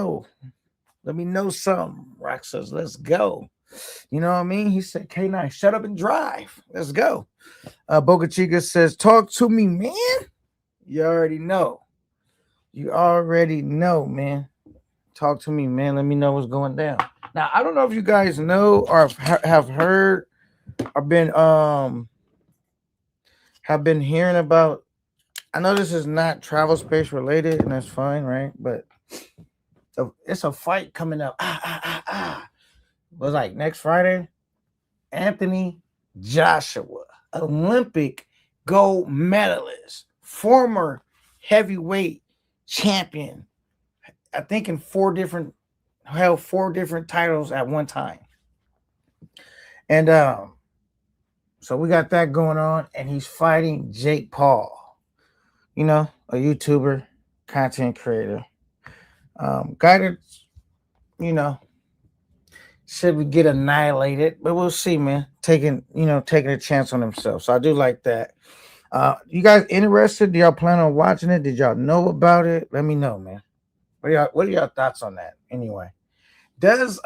Oh, let me know something. Rock says, let's go. You know what I mean? He said, K9, shut up and drive. Let's go. Boca Chica says, talk to me, man. You already know. You already know, man. Talk to me, man. Let me know what's going down. Now, I don't know if you guys know or have heard or been hearing about. I know this is not travel space related, and that's fine, right? But it's a fight coming up. It was like next Friday. Anthony Joshua, Olympic gold medalist, former heavyweight champion. I think held four different titles at one time. And so we got that going on, and he's fighting Jake Paul, a YouTuber, content creator, guy that, you know, should we get annihilated, but we'll see, man. Taking a chance on himself. So I do like that. You guys interested? Do y'all plan on watching it? Did y'all know about it? Let me know, man. What are y'all thoughts on that? Anyway, does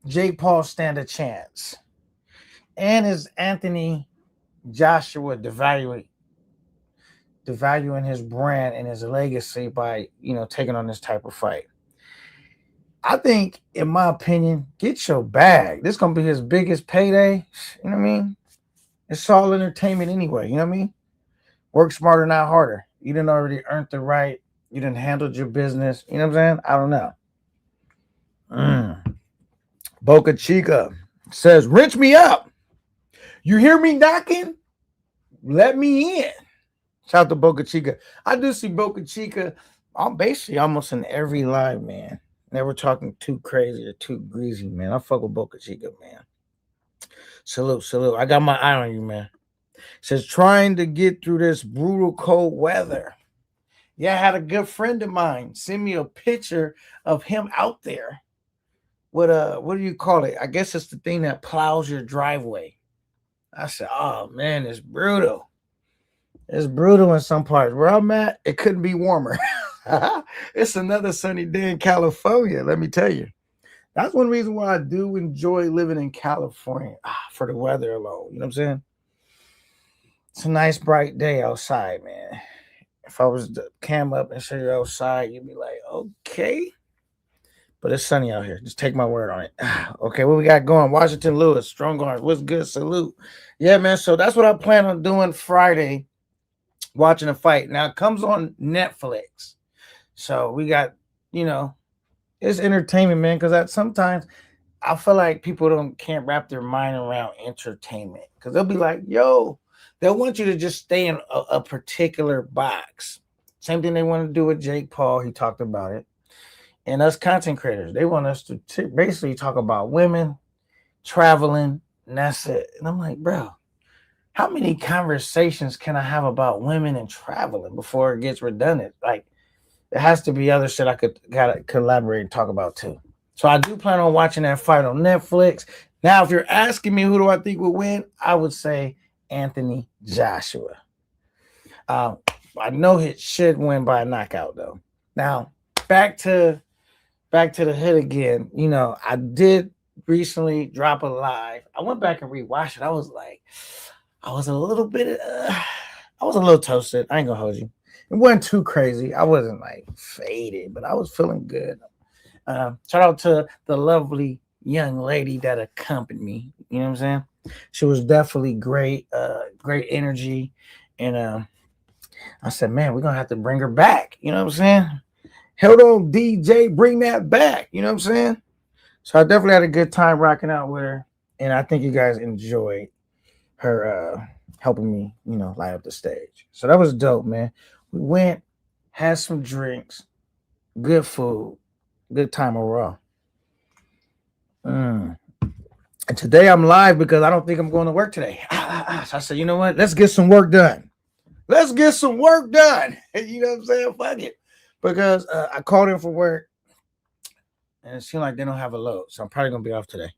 Jake Paul stand a chance? And is Anthony Joshua devaluing his brand and his legacy by taking on this type of fight? I think, in my opinion, get your bag. This gonna be his biggest payday. You know what I mean? It's all entertainment anyway. You know what I mean? Work smarter, not harder. You didn't already earned the right. You didn't handle your business. You know what I'm saying? I don't know. Boca Chica says, "Wrench me up. You hear me knocking? Let me in." Shout out to Boca Chica. I do see Boca Chica. I'm basically almost in every live, man. Never talking too crazy or too greasy, man. I fuck with Boca Chica, man. Salute. I got my eye on you, man. Says, trying to get through this brutal cold weather. Yeah, I had a good friend of mine send me a picture of him out there with what do you call it? I guess it's the thing that plows your driveway. I said, oh man, it's brutal. It's brutal in some parts. Where I'm at, it couldn't be warmer. It's another sunny day in California, let me tell you. That's one reason why I do enjoy living in California, for the weather alone. You know what I'm saying? It's a nice bright day outside, man. If I was to cam up and show you outside, you'd be like, okay. But it's sunny out here. Just take my word on it. Okay, what we got going? Washington Lewis, Strong Arms. What's good? Salute. Yeah, man. So that's what I plan on doing Friday, watching a fight. Now it comes on Netflix. So we got, it's entertainment, man. Because sometimes I feel like people can't wrap their mind around entertainment. Because they'll be like, yo, they'll want you to just stay in a particular box. Same thing they want to do with Jake Paul. He talked about it. And us content creators, they want us to basically talk about women, traveling, and that's it. And I'm like, bro, how many conversations can I have about women and traveling before it gets redundant? Like, there has to be other shit I gotta collaborate and talk about too. So I do plan on watching that fight on Netflix. Now, if you're asking me who do I think will win, I would say Anthony Joshua. I know he should win by a knockout though. Now, back to the hood again. I did recently drop a live. I went back and rewatched it. I was a little bit, I was a little toasted. I ain't gonna hold you. It wasn't too crazy. I wasn't like faded, but I was feeling good. Shout out to the lovely young lady that accompanied me. You know what I'm saying? She was definitely great, great energy. And I said, man, we're gonna have to bring her back. You know what I'm saying? Held on, DJ, bring that back. You know what I'm saying? So I definitely had a good time rocking out with her. And I think you guys enjoyed her helping me, light up the stage. So that was dope, man. We went, had some drinks, good food, good time overall. And today I'm live because I don't think I'm going to work today. So I said, you know what? Let's get some work done. You know what I'm saying? Fuck it. Because I called in for work and it seemed like they don't have a load. So I'm probably going to be off today.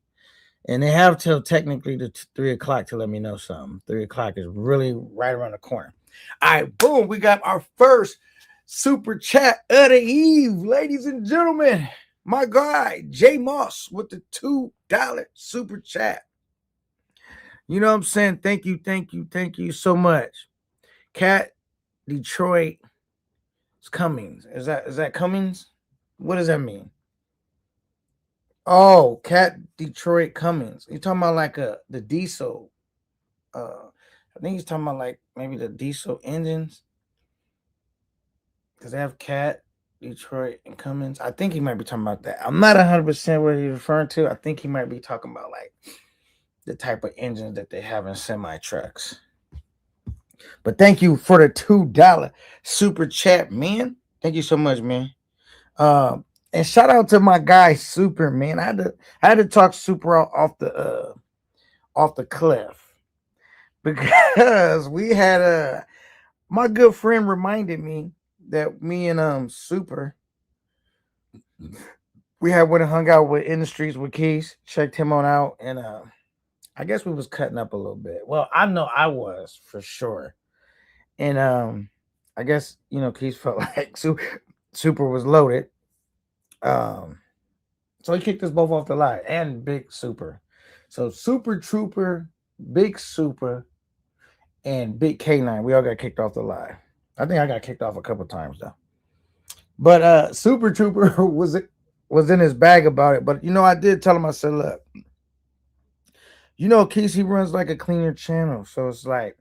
And they have till technically to 3 o'clock to let me know something. 3 o'clock is really right around the corner. All right, boom. We got our first super chat of the eve, ladies and gentlemen. My guy, J Moss, with the $2 super chat. You know what I'm saying? Thank you so much. Cat Detroit Cummings. Is that Cummings? What does that mean? Oh, Cat Detroit Cummings. You talking about like the diesel? I think he's talking about like maybe the diesel engines. Because they have Cat, Detroit, and Cummins. I think he might be talking about that. I'm not 100% what he's referring to. I think he might be talking about like the type of engines that they have in semi trucks. But thank you for the $2 super chat, man. Thank you so much, man. And shout out to my guy Super, man. I had to talk Super off the cliff because we had my good friend reminded me that me and Super, we had went and hung out with Industries with Keys, checked him on out, and I guess we was cutting up a little bit. Well, I know I was for sure. And I guess Keys felt like Super was loaded. So he kicked us both off the line, and Big Super. So Super Trooper, Big Super, and Big K9, we all got kicked off the line. I think I got kicked off a couple times though. But Super Trooper was in his bag about it. But I did tell him, I said, look, Keys, he runs like a cleaner channel. So it's like,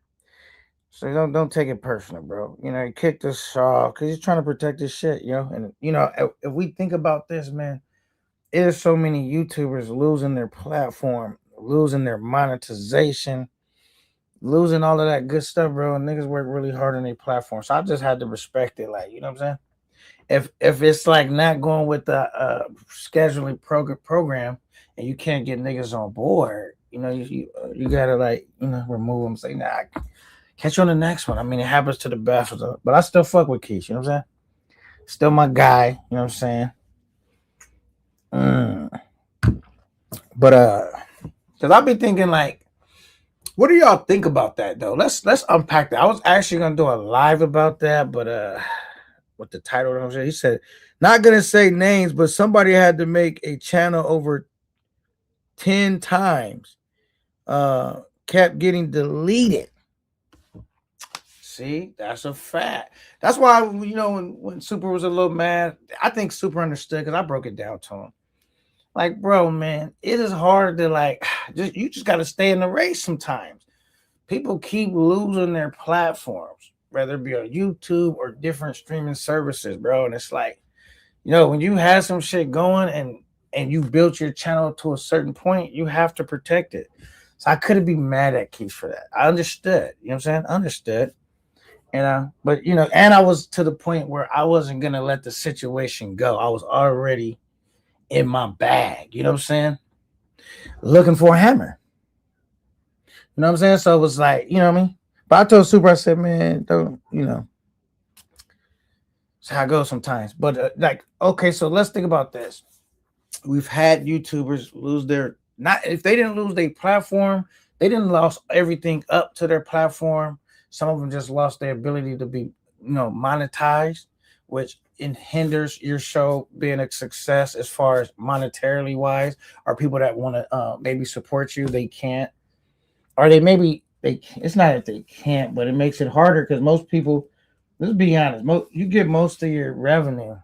so don't take it personal, bro. He kicked us off because he's trying to protect his shit, And if we think about this, man, there's so many YouTubers losing their platform, losing their monetization, losing all of that good stuff, bro. And niggas work really hard on their platform. So I just had to respect it, like, you know what I'm saying? If it's like not going with the scheduling program and you can't get niggas on board, you gotta like, remove them. Say, nah, catch you on the next one. I mean, it happens to the best of them, but I still fuck with Keith, you know what I'm saying? Still my guy, you know what I'm saying? But because I've been thinking like, what do y'all think about that though? Let's unpack that. I was actually gonna do a live about that, but with the title, he said, not gonna say names, but somebody had to make a channel over 10 times. Kept getting deleted. See, that's a fact. That's why when Super was a little mad, I think Super understood because I broke it down to him. Like, bro, man, it is hard to like you just got to stay in the race sometimes. People keep losing their platforms, whether it be on YouTube or different streaming services, bro. And it's like, when you have some shit going and you built your channel to a certain point, you have to protect it. So I couldn't be mad at Keith for that. I understood. You know what I'm saying? I understood. But and I was to the point where I wasn't gonna let the situation go. I was already in my bag, you know what I'm saying? Looking for a hammer. You know what I'm saying? So it was like, you know what I mean? But I told Super, I said, man, don't, it's how it goes sometimes. But like, okay, so let's think about this. We've had YouTubers lose if they didn't lose their platform, they didn't lost everything up to their platform. Some of them just lost their ability to be, monetized, which hinders your show being a success as far as monetarily wise. Or people that want to maybe support you, they can't. Or it's not that they can't, but it makes it harder because most people, let's be honest, you get most of your revenue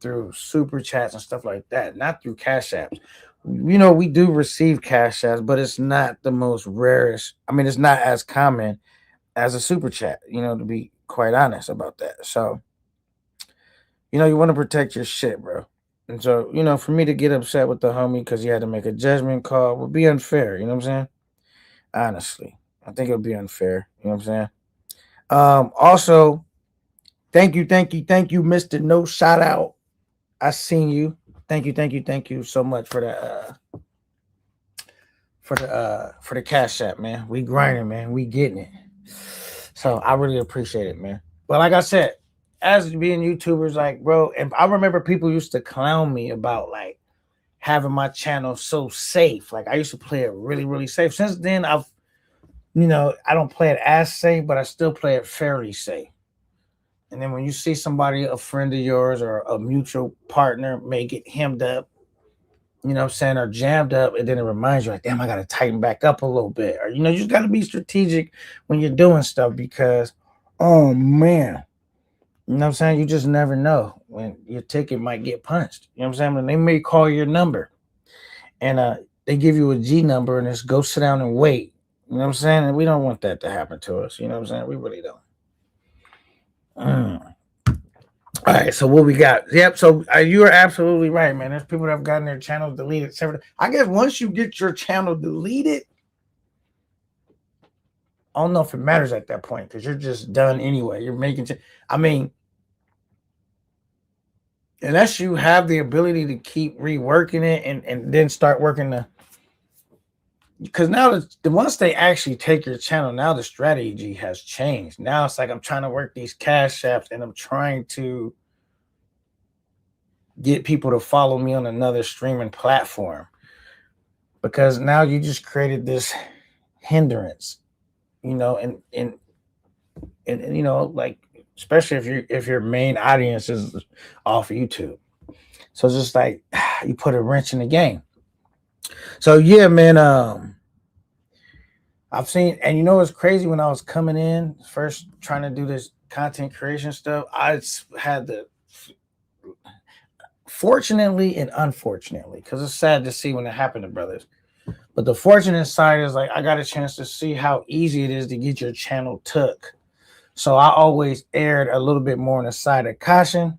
through super chats and stuff like that, not through cash apps. We do receive cash apps, but it's not the most rarest. I mean, it's not as common as a super chat, to be quite honest about that. So, you want to protect your shit, bro. And so, for me to get upset with the homie because he had to make a judgment call would be unfair. You know what I'm saying? Honestly, I think it would be unfair. You know what I'm saying? Also, thank you, Mr. No Shout Out. I seen you. Thank you so much for the cash app, man. We grinding, man. We getting it. So I really appreciate it, man. But like I said, as being YouTubers, like, bro, and I remember people used to clown me about like having my channel so safe. Like I used to play it really, really safe. Since then, I don't play it as safe, but I still play it fairly safe. And then when you see somebody, a friend of yours or a mutual partner, may get hemmed up, you know what I'm saying, or jammed up, and then it reminds you, like, damn, I got to tighten back up a little bit. Or, you just got to be strategic when you're doing stuff because, oh, man, you know what I'm saying? You just never know when your ticket might get punched. You know what I'm saying? When they may call your number and they give you a G number and it's go sit down and wait. You know what I'm saying? And we don't want that to happen to us. You know what I'm saying? We really don't. All right, so what we got? Yep. So you are absolutely right, man. There's people that have gotten their channels deleted. I guess once you get your channel deleted, I don't know if it matters at that point because you're just done anyway. You're making. I mean, unless you have the ability to keep reworking it and then start working because now once they actually take your channel, now the strategy has changed. Now it's like I'm trying to work these cash apps and I'm trying to get people to follow me on another streaming platform because now you just created this hindrance, and like especially if your main audience is off YouTube. So it's just like you put a wrench in the game. So yeah, man, I've seen, and it's crazy, when I was coming in first trying to do this content creation stuff, I had the fortunately and unfortunately, because it's sad to see when it happened to brothers. But the fortunate side is like I got a chance to see how easy it is to get your channel took. So I always erred a little bit more on the side of caution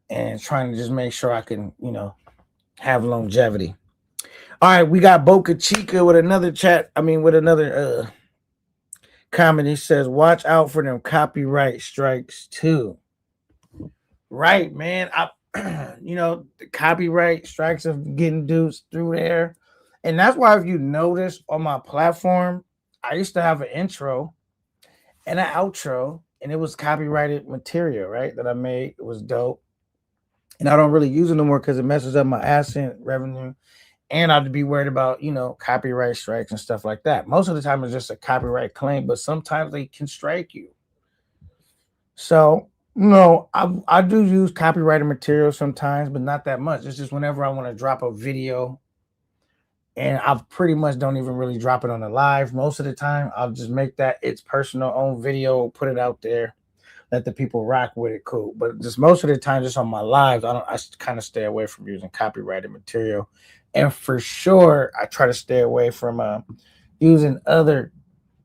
and trying to just make sure I can, have longevity. All right, we got Boca Chica with another comment. He says, watch out for them copyright strikes too. Right, man. The copyright strikes of getting dudes through there. And that's why, if you notice on my platform, I used to have an intro and an outro, and it was copyrighted material, right? That I made. It was dope. And I don't really use it no more because it messes up my AdSense revenue. And I'd be worried about, copyright strikes and stuff like that. Most of the time it's just a copyright claim, but sometimes they can strike you. So, I do use copyrighted material sometimes, but not that much. It's just whenever I want to drop a video, and I pretty much don't even really drop it on the live. Most of the time, I'll just make that its personal own video, put it out there, let the people rock with it, cool. But just most of the time, just on my lives, I kind of stay away from using copyrighted material. And for sure, I try to stay away from using other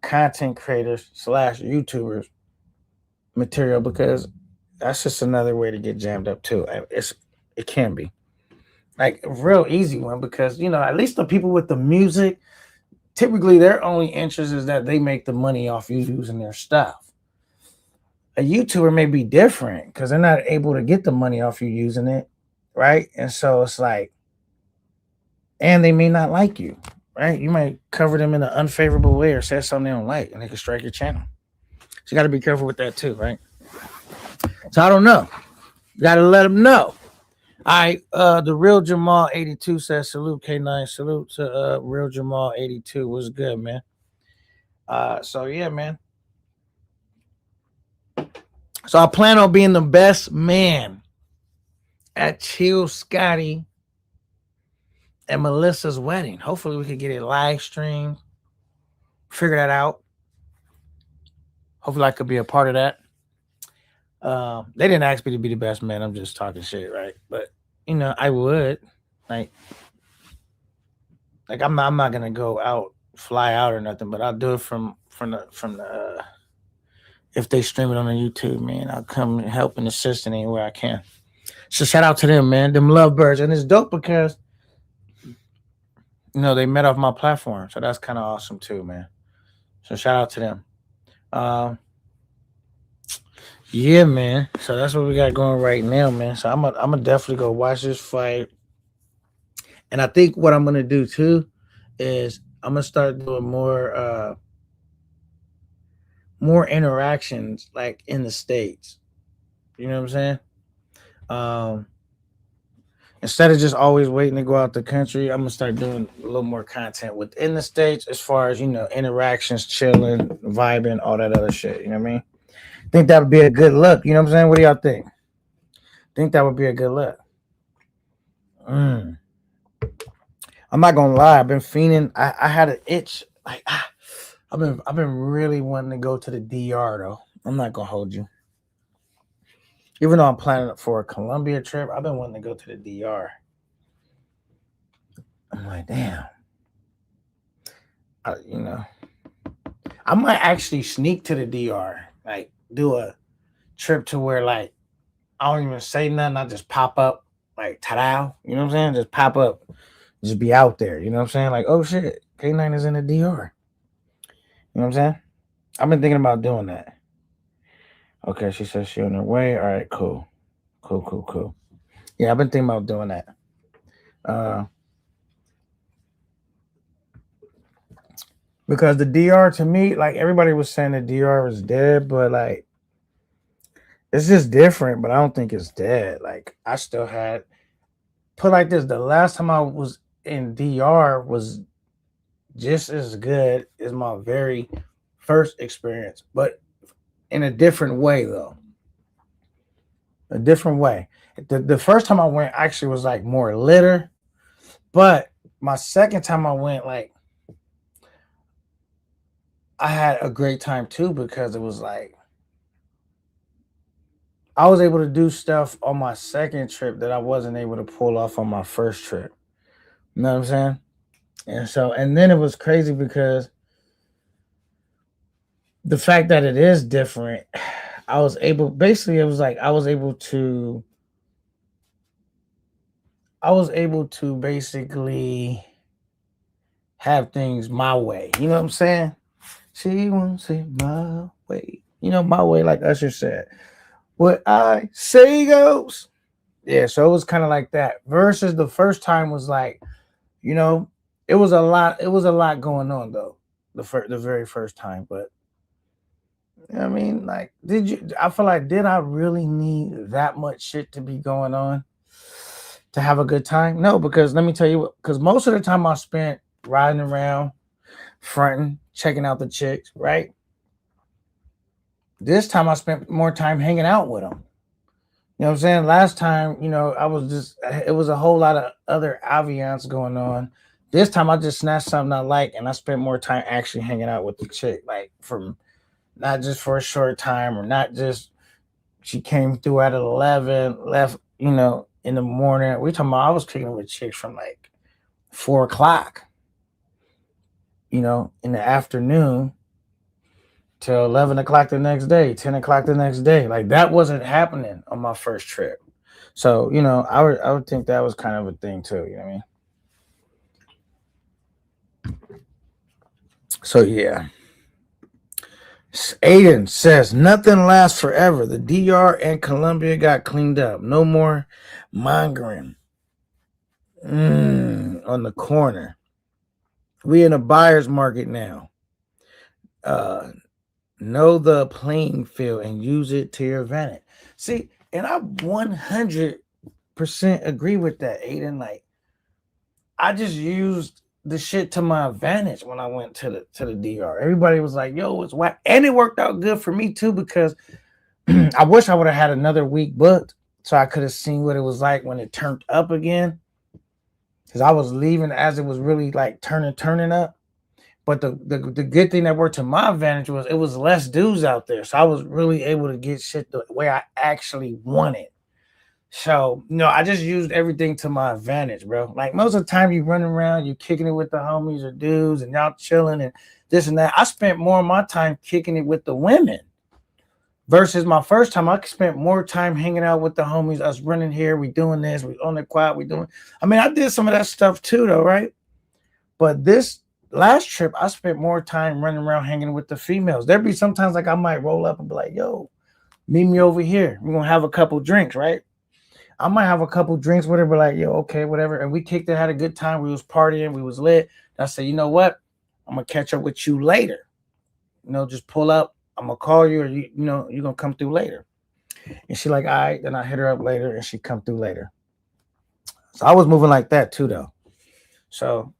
content creators / YouTubers material, because that's just another way to get jammed up too. It can be like a real easy one because, at least the people with the music, typically their only interest is that they make the money off you using their stuff. A YouTuber may be different because they're not able to get the money off you using it, right? And so it's like, and they may not like you, right? You might cover them in an unfavorable way or say something they don't like, and they can strike your channel. So you got to be careful with that too, right? So I don't know. You got to let them know. All right, the Real Jamal 82 says, salute K9, salute to Real Jamal 82. What's good, man? So yeah, man. So I plan on being the best man at Chill Scotty and Melissa's wedding. Hopefully we could get it live streamed. Figure that out. Hopefully I could be a part of that. They didn't ask me to be the best man. I'm just talking shit, right? But I would. Like I'm not gonna go out, fly out or nothing, but I'll do it from the if they stream it on the YouTube, man, I'll come and help and assist in any way I can. So shout out to them, man. Them lovebirds. And it's dope because they met off my platform. So that's kind of awesome too, man. So shout out to them. Yeah, man. So that's what we got going right now, man. So I'm gonna definitely go watch this fight. And I think what I'm gonna do too is I'm gonna start doing more interactions like in the States. You know what I'm saying? Instead of just always waiting to go out the country, I'm gonna start doing a little more content within the States as far as interactions, chilling, vibing, all that other shit. You know what I mean? Think that would be a good look. You know what I'm saying? What do y'all think? Think that would be a good look. I'm not gonna lie. I've been fiending. I had an itch. Like I've been really wanting to go to the DR though. I'm not gonna hold you. Even though I'm planning for a Colombia trip, I've been wanting to go to the DR. I'm like, damn. You know, I might actually sneak to the DR. Like, do a trip to where like I don't even say nothing. I just pop up like ta-da. You know what I'm saying? Just pop up. Just be out there. You know what I'm saying? Like, oh shit, K9 is in the DR. You know what I'm saying? I've been thinking about doing that. Okay, she says she on her way. All right, cool. Cool. Yeah, I've been thinking about doing that. Because the DR to me, like everybody was saying the DR was dead, but like it's just different, but I don't think it's dead. Like I still had put like this, the last time I was in DR was just as good as my very first experience, but in a different way though. A different way. The first time I went actually was like more litter, but my second time I went, like I had a great time too because it was like I was able to do stuff on my second trip that I wasn't able to pull off on my first trip. You know what I'm saying? And then it was crazy because the fact that it is different, I was able, basically, it was like I was able to basically have things my way. You know what I'm saying? She wants it my way. You know, my way, like Usher said. What I say goes. Yeah, so it was kind of like that. Versus the first time was like, you know, it was a lot going on though. The very first time. But I mean, like, I feel like did I really need that much shit to be going on to have a good time? No, because let me tell you what, because most of the time I spent riding around, fronting, checking out the chicks, right? This time I spent more time hanging out with them. You know what I'm saying? Last time, you know, it was a whole lot of other aviance going on. This time I just snatched something I like and I spent more time actually hanging out with the chick, like from not just for a short time or not just she came through at 11, left, you know, in the morning. We talking about I was kicking with chicks from like 4 o'clock, you know, in the afternoon till 11 o'clock the next day, 10 o'clock the next day. Like that wasn't happening on my first trip. So, you know, I would think that was kind of a thing too, you know what I mean? So yeah. Aiden says nothing lasts forever. The DR and Colombia got cleaned up. No more mongering on the corner. We in a buyer's market now. Know the playing field and use it to your advantage. See, and I 100% agree with that, Aiden. Like, I just used the shit to my advantage when I went to the DR. Everybody was like, "Yo, it's whack," and it worked out good for me too because I wish I would have had another week booked so I could have seen what it was like when it turned up again. Because I was leaving as it was really like turning up. But the good thing that worked to my advantage was it was less dudes out there. So I was really able to get shit the way I actually wanted. So, you know, I just used everything to my advantage, bro. Like most of the time you run around, you kicking it with the homies or dudes and y'all chilling and this and that. I spent more of my time kicking it with the women. Versus my first time, I spent more time hanging out with the homies, us running here, we doing this, we on the quad, we doing. I mean, I did some of that stuff too, though, right? But this last trip, I spent more time running around hanging with the females. There'd be sometimes like I might roll up and be like, yo, meet me over here. We're gonna have a couple drinks, right? I might have a couple drinks with her, but like, yo, okay, whatever. And we kicked it, had a good time. We was partying, we was lit. And I said, you know what? I'm gonna catch up with you later. You know, just pull up. I'm gonna call you, or you know, you're gonna come through later. And she like, all right. Then I hit her up later, and she come through later. So I was moving like that too, though. So,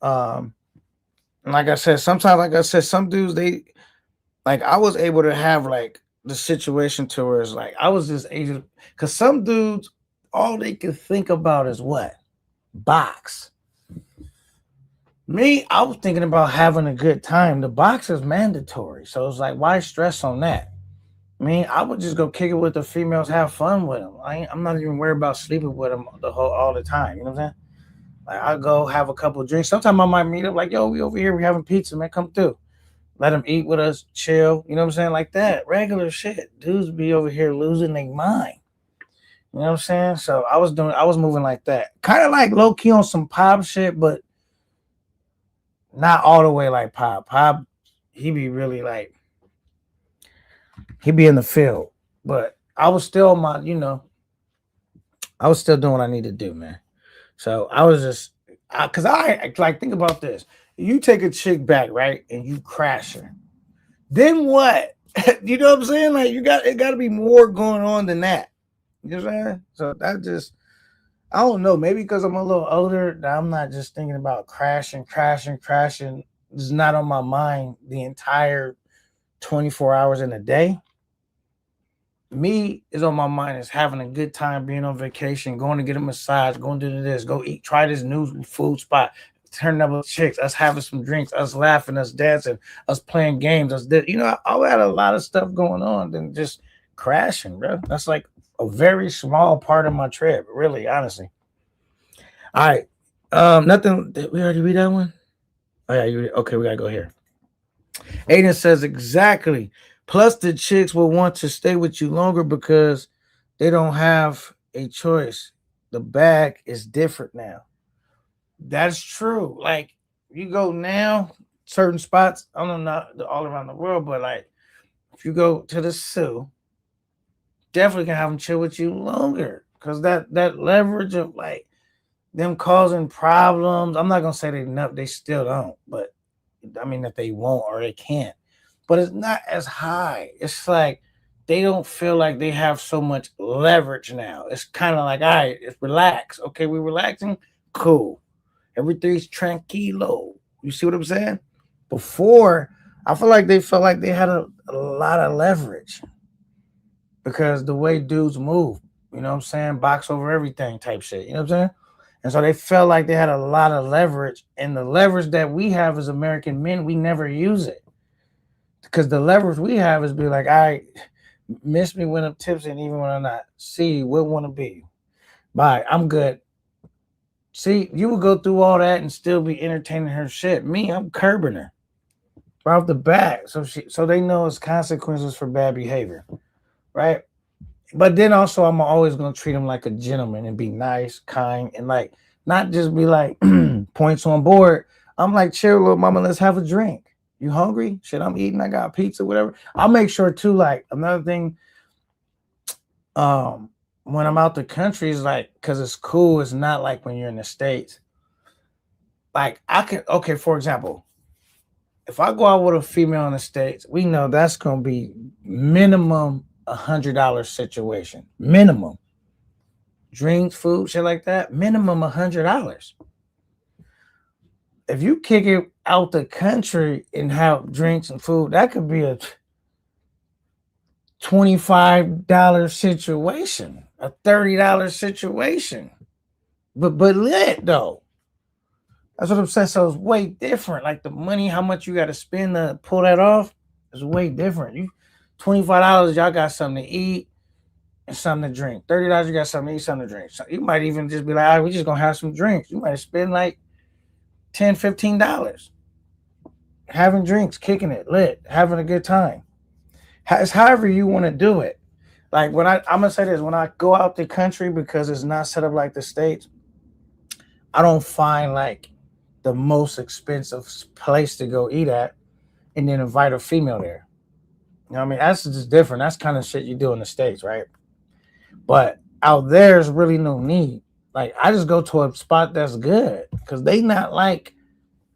like I said, sometimes, like I said, some dudes they like I was able to have like the situation to where it's like I was just able, because some dudes, all they can think about is what? Box. Me, I was thinking about having a good time. The box is mandatory. So it's like, why stress on that? I mean, I would just go kick it with the females, have fun with them. I'm not even worried about sleeping with them all the time. You know what I'm saying? Like I go have a couple of drinks. Sometimes I might meet up like, yo, we over here, we having pizza, man, come through. Let them eat with us, chill. You know what I'm saying? Like that, regular shit. Dudes be over here losing their mind. You know what I'm saying? So I was moving like that, kind of like low key on some pop shit, but not all the way like Pop. Pop, he be really like, he be in the field. But I was still I was still doing what I need to do, man. So I was just, cause I like think about this. You take a chick back, right, and you crash her. Then what? You know what I'm saying? Like it got to be more going on than that. You know what I'm saying? So that just, I don't know. Maybe because I'm a little older, that I'm not just thinking about crashing. It's not on my mind the entire 24 hours in a day. Me is on my mind is having a good time, being on vacation, going to get a massage, going to do this, go eat, try this new food spot, turning up with chicks, us having some drinks, us laughing, us dancing, us playing games, I had a lot of stuff going on than just crashing, bro. That's like a very small part of my trip, really, honestly. All right. Nothing. Did we already read that one? Oh yeah, okay, we gotta go here. Aiden says exactly. Plus, the chicks will want to stay with you longer because they don't have a choice. The bag is different now. That's true. Like you go now, certain spots, I don't know, not all around the world, but like if you go to the zoo, definitely can have them chill with you longer because that leverage of like them causing problems. I'm not gonna say they still don't, but I mean that they won't or they can't. But it's not as high. It's like they don't feel like they have so much leverage now. It's kind of like, all right, it's relax. Okay, we're relaxing. Cool. Everything's tranquilo. You see what I'm saying? Before, I feel like they felt like they had a lot of leverage because the way dudes move, you know what I'm saying? Box over everything type shit. You know what I'm saying? And so they felt like they had a lot of leverage. And the leverage that we have as American men, we never use it. Because the leverage we have is be like, I miss me when I'm tipsy, and even when I'm not. See, we want to be. Bye. I'm good. See, you would go through all that and still be entertaining her shit. Me, I'm curbing her right off the bat. So they know it's consequences for bad behavior, right? But then also, I'm always gonna treat them like a gentleman and be nice, kind, and like not just be like points on board. I'm like, chill, little mama, let's have a drink. You hungry? Shit, I'm eating. I got pizza, whatever. I'll make sure too. Like another thing, when I'm out the country, is like because it's cool. It's not like when you're in the States. Like I can, okay, for example, if I go out with a female in the States, we know that's gonna be minimum $100 situation. Minimum. Drinks, food, shit like that. Minimum $100. If you kick it out the country and have drinks and food, that could be a $25 situation, a $30 situation. But lit though. That's what I'm saying. So it's way different. Like the money, how much you got to spend to pull that off is way different. You $25, y'all got something to eat and something to drink. $30, you got something to eat, something to drink. So you might even just be like, all right, we just gonna have some drinks. You might spend like $10, $15 having drinks, kicking it, lit, having a good time. It's however you want to do it. Like I'm gonna say this, when I go out the country, because it's not set up like the States, I don't find like the most expensive place to go eat at and then invite a female there. You know what I mean? That's just different. That's kind of shit you do in the States, right? But out there's really no need. Like I just go to a spot that's good because they not like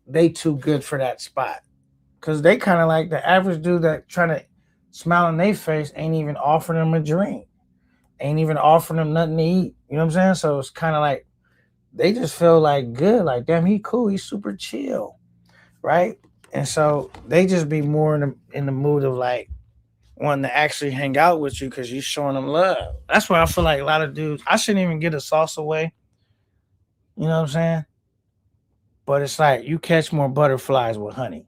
they too good for that spot. Because they kind of like the average dude that trying to smile on their face ain't even offering them a drink, ain't even offering them nothing to eat. You know what I'm saying? So it's kind of like they just feel like good, like damn, he cool, he's super chill, right? And so they just be more in the mood of like, wanting to actually hang out with you because you're showing them love. That's where I feel like a lot of dudes. I shouldn't even get a sauce away. You know what I'm saying? But it's like you catch more butterflies with honey.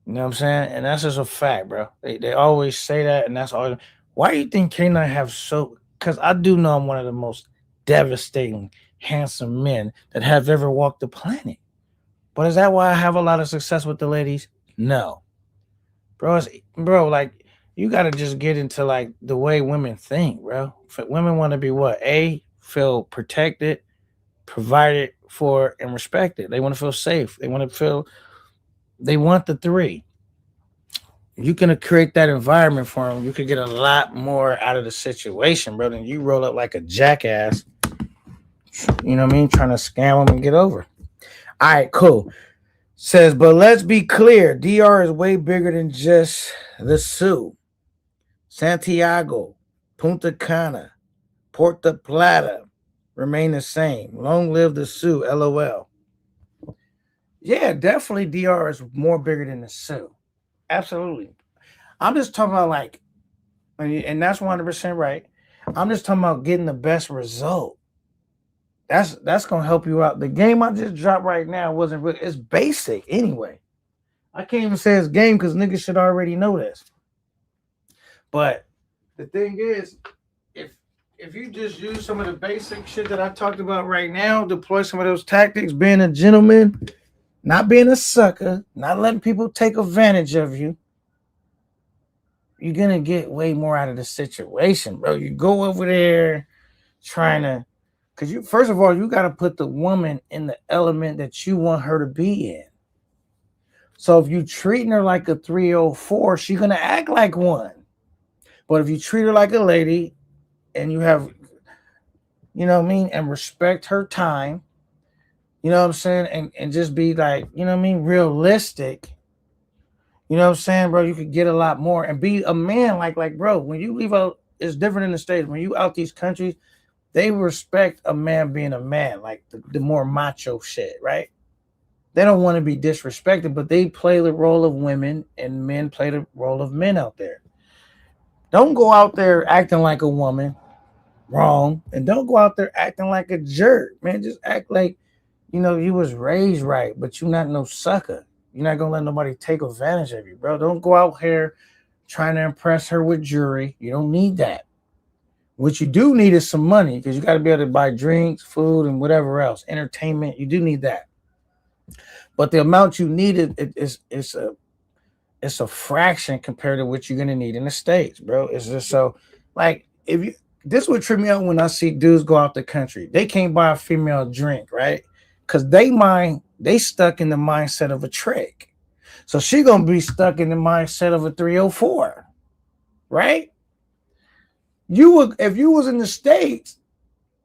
You know what I'm saying? And that's just a fact, bro. They always say that, and that's all. Why do you think K9 have so? Because I do know I'm one of the most devastating, handsome men that have ever walked the planet. But is that why I have a lot of success with the ladies? No, bro. Bro, like you got to just get into like the way women think, bro. Women want to be what? Feel protected, provided for, and respected. They want to feel safe. They want to feel. They want the three. You can create that environment for them. You could get a lot more out of the situation, bro. Than you roll up like a jackass. You know what I mean? Trying to scam them and get over. All right, cool. Says, but let's be clear, DR is way bigger than just the Sioux. Santiago, Punta Cana, Puerto Plata remain the same. Long live the Sioux, LOL. Yeah, definitely DR is more bigger than the Sioux. Absolutely. I'm just talking about like, and that's 100% right. I'm just talking about getting the best result. That's gonna help you out. The game I just dropped right now wasn't really. It's basic anyway. I can't even say it's game because niggas should already know this. But the thing is, if you just use some of the basic shit that I talked about right now, deploy some of those tactics, being a gentleman, not being a sucker, not letting people take advantage of you, you're gonna get way more out of the situation, bro. You go over there trying to, because you first of all, you gotta put the woman in the element that you want her to be in. So if you treating her like a 304, she's gonna act like one. But if you treat her like a lady and you have, you know what I mean, and respect her time, you know what I'm saying, and just be like, you know what I mean, realistic. You know what I'm saying, bro? You could get a lot more and be a man like bro, when you leave out, it's different in the States. When you out these countries, they respect a man being a man, like the more macho shit, right? They don't want to be disrespected, but they play the role of women and men play the role of men out there. Don't go out there acting like a woman, wrong, and don't go out there acting like a jerk, man. Just act like you was raised right, but you're not no sucker. You're not gonna let nobody take advantage of you, bro. Don't go out here trying to impress her with jewelry. You don't need that. What you do need is some money because you got to be able to buy drinks, food, and whatever else, entertainment. You do need that, but the amount you need it's a fraction compared to what you're gonna need in the States, bro. It's just so like if you this would trip me out when I see dudes go out the country. They can't buy a female drink, right? Because they stuck in the mindset of a trick. So she gonna be stuck in the mindset of a 304, right? You would if you was in the States,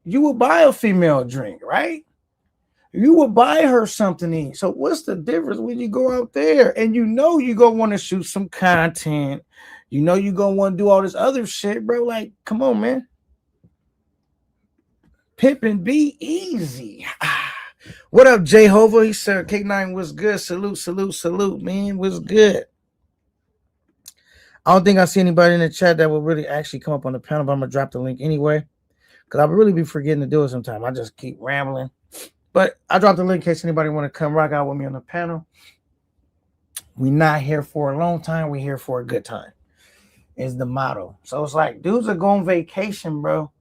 you would buy a female drink, right? You would buy her something to eat. So what's the difference when you go out there and you gonna want to shoot some content? You gonna want to do all this other shit, bro. Like, come on, man. Pimpin' be easy. What up, Jehovah? He said K9 was good. Salute, man. Was good. I don't think I see anybody in the chat that will really actually come up on the panel, but I'm gonna drop the link anyway. Because I'll really be forgetting to do it sometime. I just keep rambling. But I dropped the link in case anybody want to come rock out with me on the panel. We're not here for a long time. We're here for a good time. Is the motto. So it's like dudes are going vacation, bro,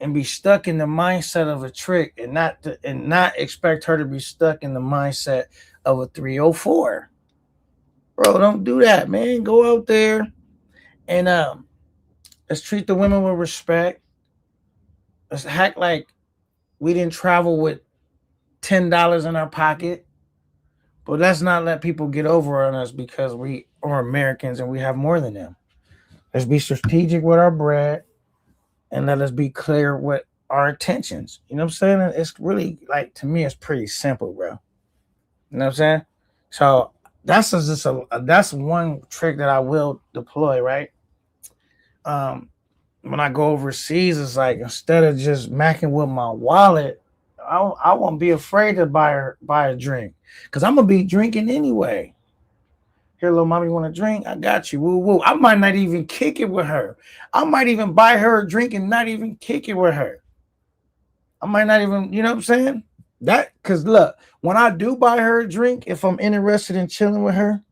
and be stuck in the mindset of a trick and not expect her to be stuck in the mindset of a 304. Bro, don't do that, man. Go out there and let's treat the women with respect. Let's act like we didn't travel with $10 in our pocket. But let's not let people get over on us because we are Americans and we have more than them. Let's be strategic with our bread and let us be clear with our intentions. You know what I'm saying? It's really like, to me, it's pretty simple, bro. You know what I'm saying? So that's one trick that I will deploy, right? When I go overseas, it's like instead of just macking with my wallet, I won't be afraid to buy a drink because I'm gonna be drinking anyway. Here, little mommy, want a drink? I got you. Woo woo. I might not even kick it with her. I might even buy her a drink and not even kick it with her. I might not even, you know what I'm saying? That, because look, when I do buy her a drink, if I'm interested in chilling with her,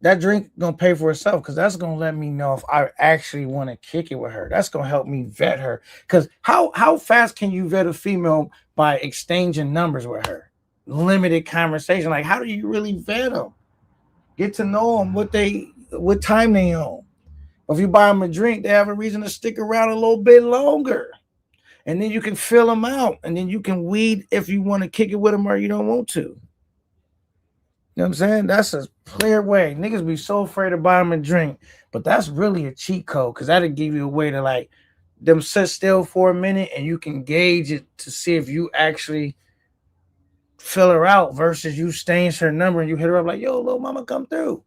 that drink gonna pay for itself, because that's gonna let me know if I actually want to kick it with her. That's gonna help me vet her. Because how fast can you vet a female by exchanging numbers with her? Limited conversation. Like, how do you really vet them? Get to know them, what time they on. If you buy them a drink, they have a reason to stick around a little bit longer. And then you can fill them out, and then you can weed if you want to kick it with them or you don't want to. You know what I'm saying? That's a clear way. Niggas be so afraid to buy them a drink, but that's really a cheat code, because that'll give you a way to like them sit still for a minute, and you can gauge it to see if you actually fill her out versus you stains her number and you hit her up like, yo, little mama, come through.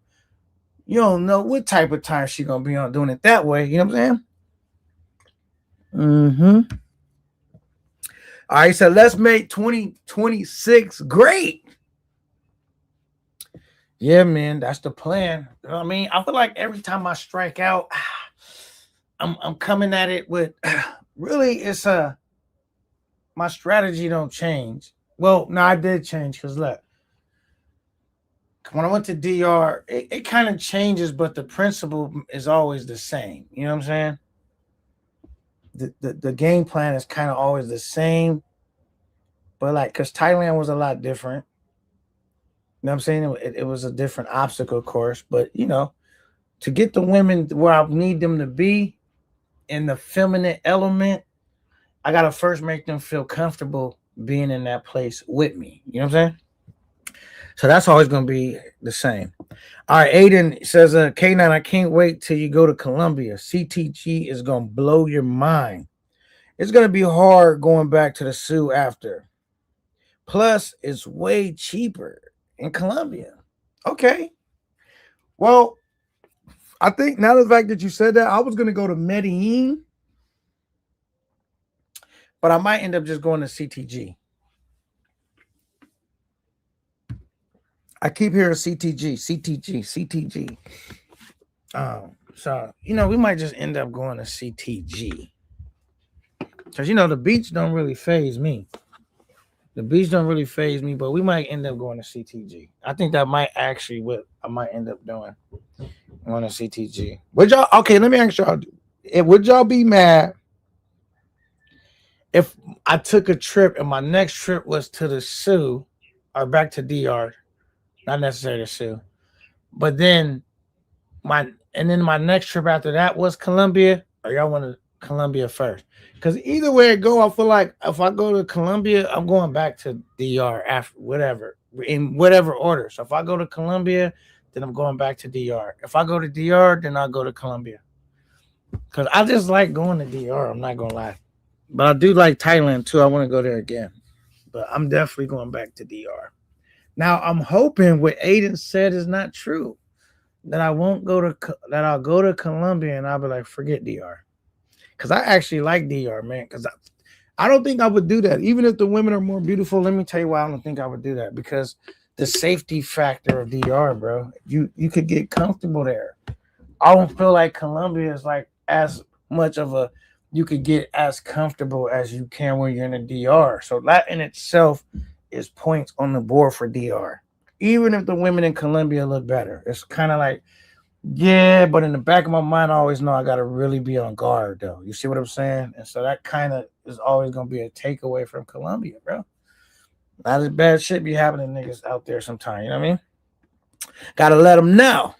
You don't know what type of time she gonna be on doing it that way. You know what I'm saying? Mm-hmm. All right, so let's make 2026 great. Yeah, man, that's the plan. You know what I mean? I feel like every time I strike out, I'm coming at it with really it's my strategy don't change. Well, no, I did change, because look, when I went to DR, it kind of changes, but the principle is always the same. You know what I'm saying? The game plan is kind of always the same, but like, because Thailand was a lot different. You know what I'm saying? It was a different obstacle course, but you know, to get the women where I need them to be in the feminine element, I gotta first make them feel comfortable being in that place with me. You know what I'm saying? So that's always gonna be the same. All right, Aiden says, K9, I can't wait till you go to Colombia. CTG is gonna blow your mind. It's gonna be hard going back to the Sioux after. Plus, it's way cheaper in Colombia. Okay. Well, I think now the fact that you said that, I was gonna go to Medellin, but I might end up just going to CTG. I keep hearing CTG. So you know, we might just end up going to CTG, because you know the beach don't really faze me. The beach don't really faze me, but we might end up going to CTG. I think that might actually what I might end up doing. Going to CTG. Would y'all? Okay, let me ask y'all. Would y'all be mad if I took a trip and my next trip was to the Sioux or back to DR? Not necessarily the Sioux, but then my next trip after that was Colombia, or y'all want to Colombia first? Because either way it go, I feel like if I go to Colombia, I'm going back to DR after whatever, in whatever order. So if I go to Colombia, then I'm going back to DR. If I go to DR, then I'll go to Colombia. Because I just like going to DR, I'm not gonna lie. But I do like Thailand too. I want to go there again. But I'm definitely going back to DR. Now I'm hoping what Aiden said is not true. That I'll go to Colombia and I'll be like, forget DR. Because I actually like DR, man. Because I don't think I would do that. Even if the women are more beautiful, let me tell you why I don't think I would do that. Because the safety factor of DR, bro, you could get comfortable there. I don't feel like Colombia is like as much of a, you could get as comfortable as you can when you're in a DR. So that in itself is points on the board for DR. Even if the women in Colombia look better, it's kind of like, yeah, but in the back of my mind, I always know I got to really be on guard, though. You see what I'm saying? And so that kind of is always going to be a takeaway from Colombia, bro. Not as bad shit be happening niggas out there sometimes, you know what I mean? Got to let them know.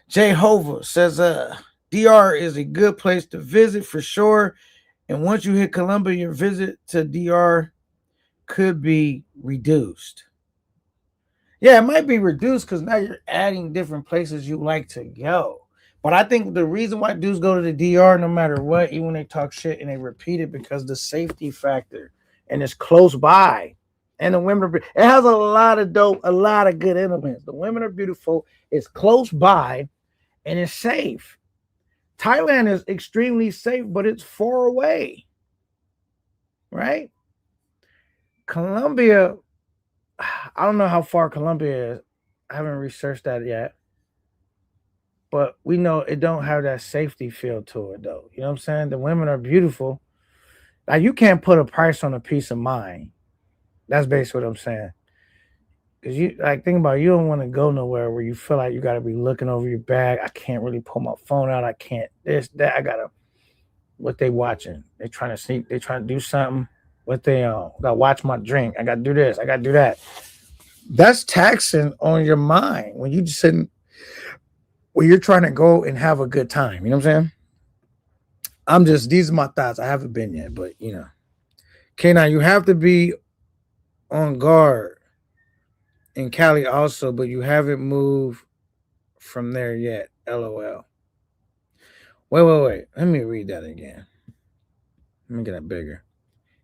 Jehovah says, DR is a good place to visit for sure. And once you hit Colombia, your visit to DR could be reduced. Yeah, it might be reduced because now you're adding different places you like to go. But I think the reason why dudes go to the DR no matter what, even when they talk shit and they repeat it, because the safety factor and it's close by. And the women it has a lot of good elements. The women are beautiful, it's close by, and it's safe. Thailand is extremely safe, but it's far away. Right? Colombia, I don't know how far Colombia is. I haven't researched that yet. But we know it don't have that safety feel to it though. You know what I'm saying? The women are beautiful. Like you can't put a price on a peace of mind. That's basically what I'm saying. Cause you like think about it, you don't want to go nowhere where you feel like you gotta be looking over your bag. I can't really pull my phone out. I can't this, that. I gotta what they watching. They trying to sneak, they trying to do something. What they gotta watch my drink. I gotta do this, I gotta do that. That's taxing on your mind when you just sitting where you're trying to go and have a good time. You know what I'm saying? These are my thoughts. I haven't been yet, but you know. Okay, now you have to be on guard in Cali also, but you haven't moved from there yet. LOL. Wait. Let me read that again. Let me get that bigger.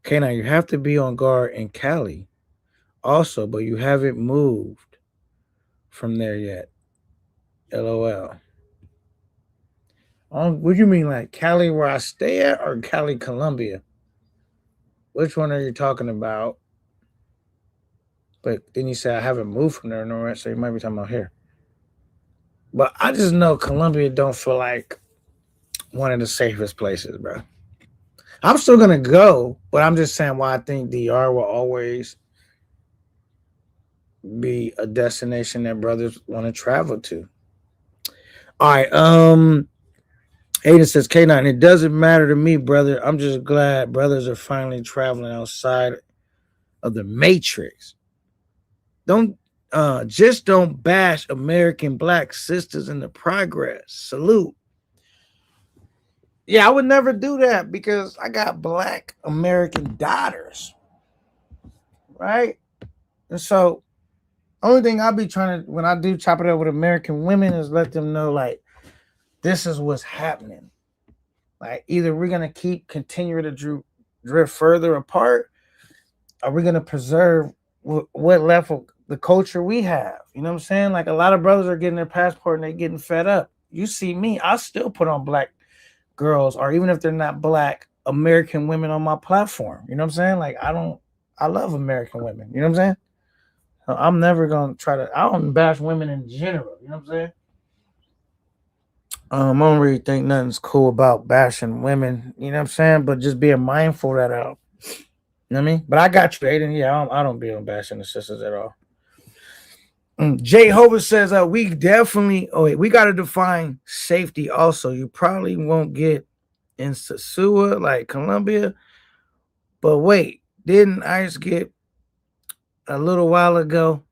Okay, now you have to be on guard in Cali also, but you haven't moved from there yet. LOL. What do you mean, like Cali where I stay at or Cali, Colombia? Which one are you talking about? But then you say I haven't moved from there, no, right? So you might be talking about here. But I just know Colombia don't feel like one of the safest places, bro. I'm still gonna go, but I'm just saying why I think DR will always be a destination that brothers want to travel to. All right, Aiden says K9, it doesn't matter to me, brother. I'm just glad brothers are finally traveling outside of the matrix. Don't bash American black sisters in the progress. Salute. Yeah, I would never do that because I got black American daughters. Right? And so only thing I'll be trying to when I do chop it up with American women is let them know like this is what's happening. Like either we're gonna continue to drift further apart, or we're gonna preserve what left of the culture we have. You know what I'm saying? Like a lot of brothers are getting their passport and they getting fed up. You see me, I still put on black girls, or even if they're not black, American women on my platform. You know what I'm saying? Like I love American women. You know what I'm saying? So I'm never gonna I don't bash women in general. You know what I'm saying? I don't really think nothing's cool about bashing women. You know what I'm saying? But just being mindful that out. You know what I mean? But I got you, Aiden. Yeah, I don't be on bashing the sisters at all. Jay Hover says we definitely we got to define safety also. You probably won't get in Sosua like Colombia, but wait, didn't ICE get a little while ago?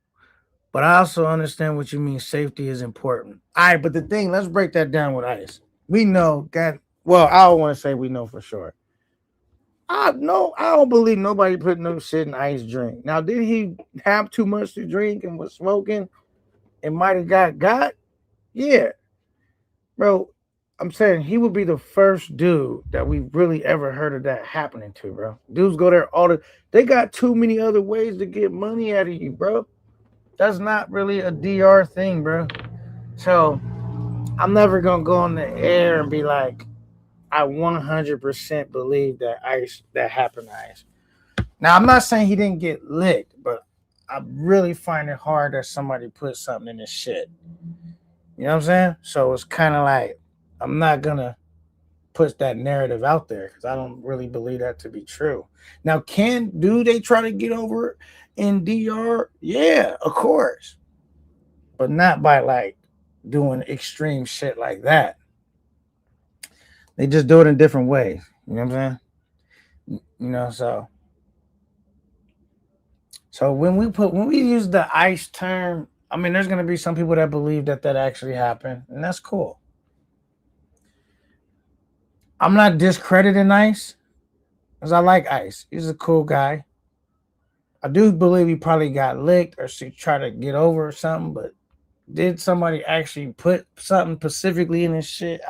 But I also understand what you mean. Safety is important. All right, but the thing, let's break that down with ICE. We know that. Well, I don't want to say we know for sure. I don't believe nobody put no shit in ICE drink. Now, did he have too much to drink and was smoking and might have got? Yeah. Bro, I'm saying he would be the first dude that we really ever heard of that happening to, bro. Dudes go there they got too many other ways to get money out of you, bro. That's not really a DR thing, bro. So I'm never gonna go on the air and be like, I 100% believe that happened to ICE. Now I'm not saying he didn't get licked, but I really find it hard that somebody put something in this shit. You know what I'm saying? So it's kind of like I'm not gonna put that narrative out there because I don't really believe that to be true. Now, do they try to get over it in DR? Yeah, of course, but not by like doing extreme shit like that. They just do it in different ways. You know what I'm saying? You know, so when we use the ICE term, I mean, there's gonna be some people that believe that actually happened, and that's cool. I'm not discrediting ICE because I like ICE. He's a cool guy. I do believe he probably got licked or she tried to get over or something, but did somebody actually put something specifically in his shit?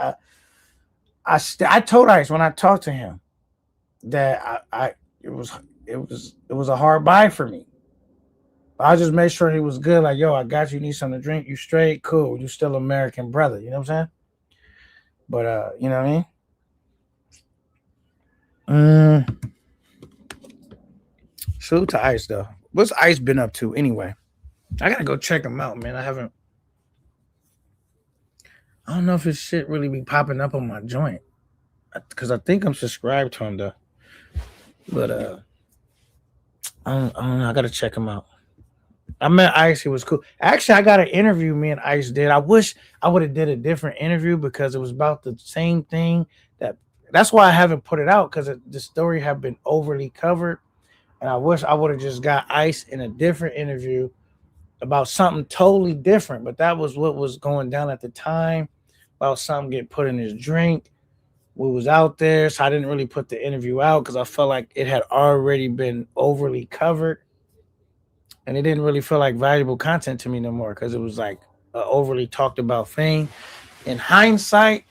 I told ICE when I talked to him that it was a hard buy for me. I just made sure he was good. Like, yo, I got you. Need something to drink? You straight? Cool. You still American brother. You know what I'm saying? But you know what I mean? Salute to ICE though. What's ICE been up to anyway? I gotta go check him out, man. I don't know if his shit really be popping up on my joint. Because I think I'm subscribed to him though. But I don't know. I gotta check him out. I met Ice. He was cool. Actually, I got an interview me and Ice did. I wish I would have did a different interview because it was about the same thing. That's why I haven't put it out because the story have been overly covered. And I wish I would have just got Ice in a different interview about something totally different. But that was what was going down at the time. About something getting put in his drink. We was out there, so I didn't really put the interview out because I felt like it had already been overly covered. And it didn't really feel like valuable content to me no more because it was like an overly talked about thing. In hindsight,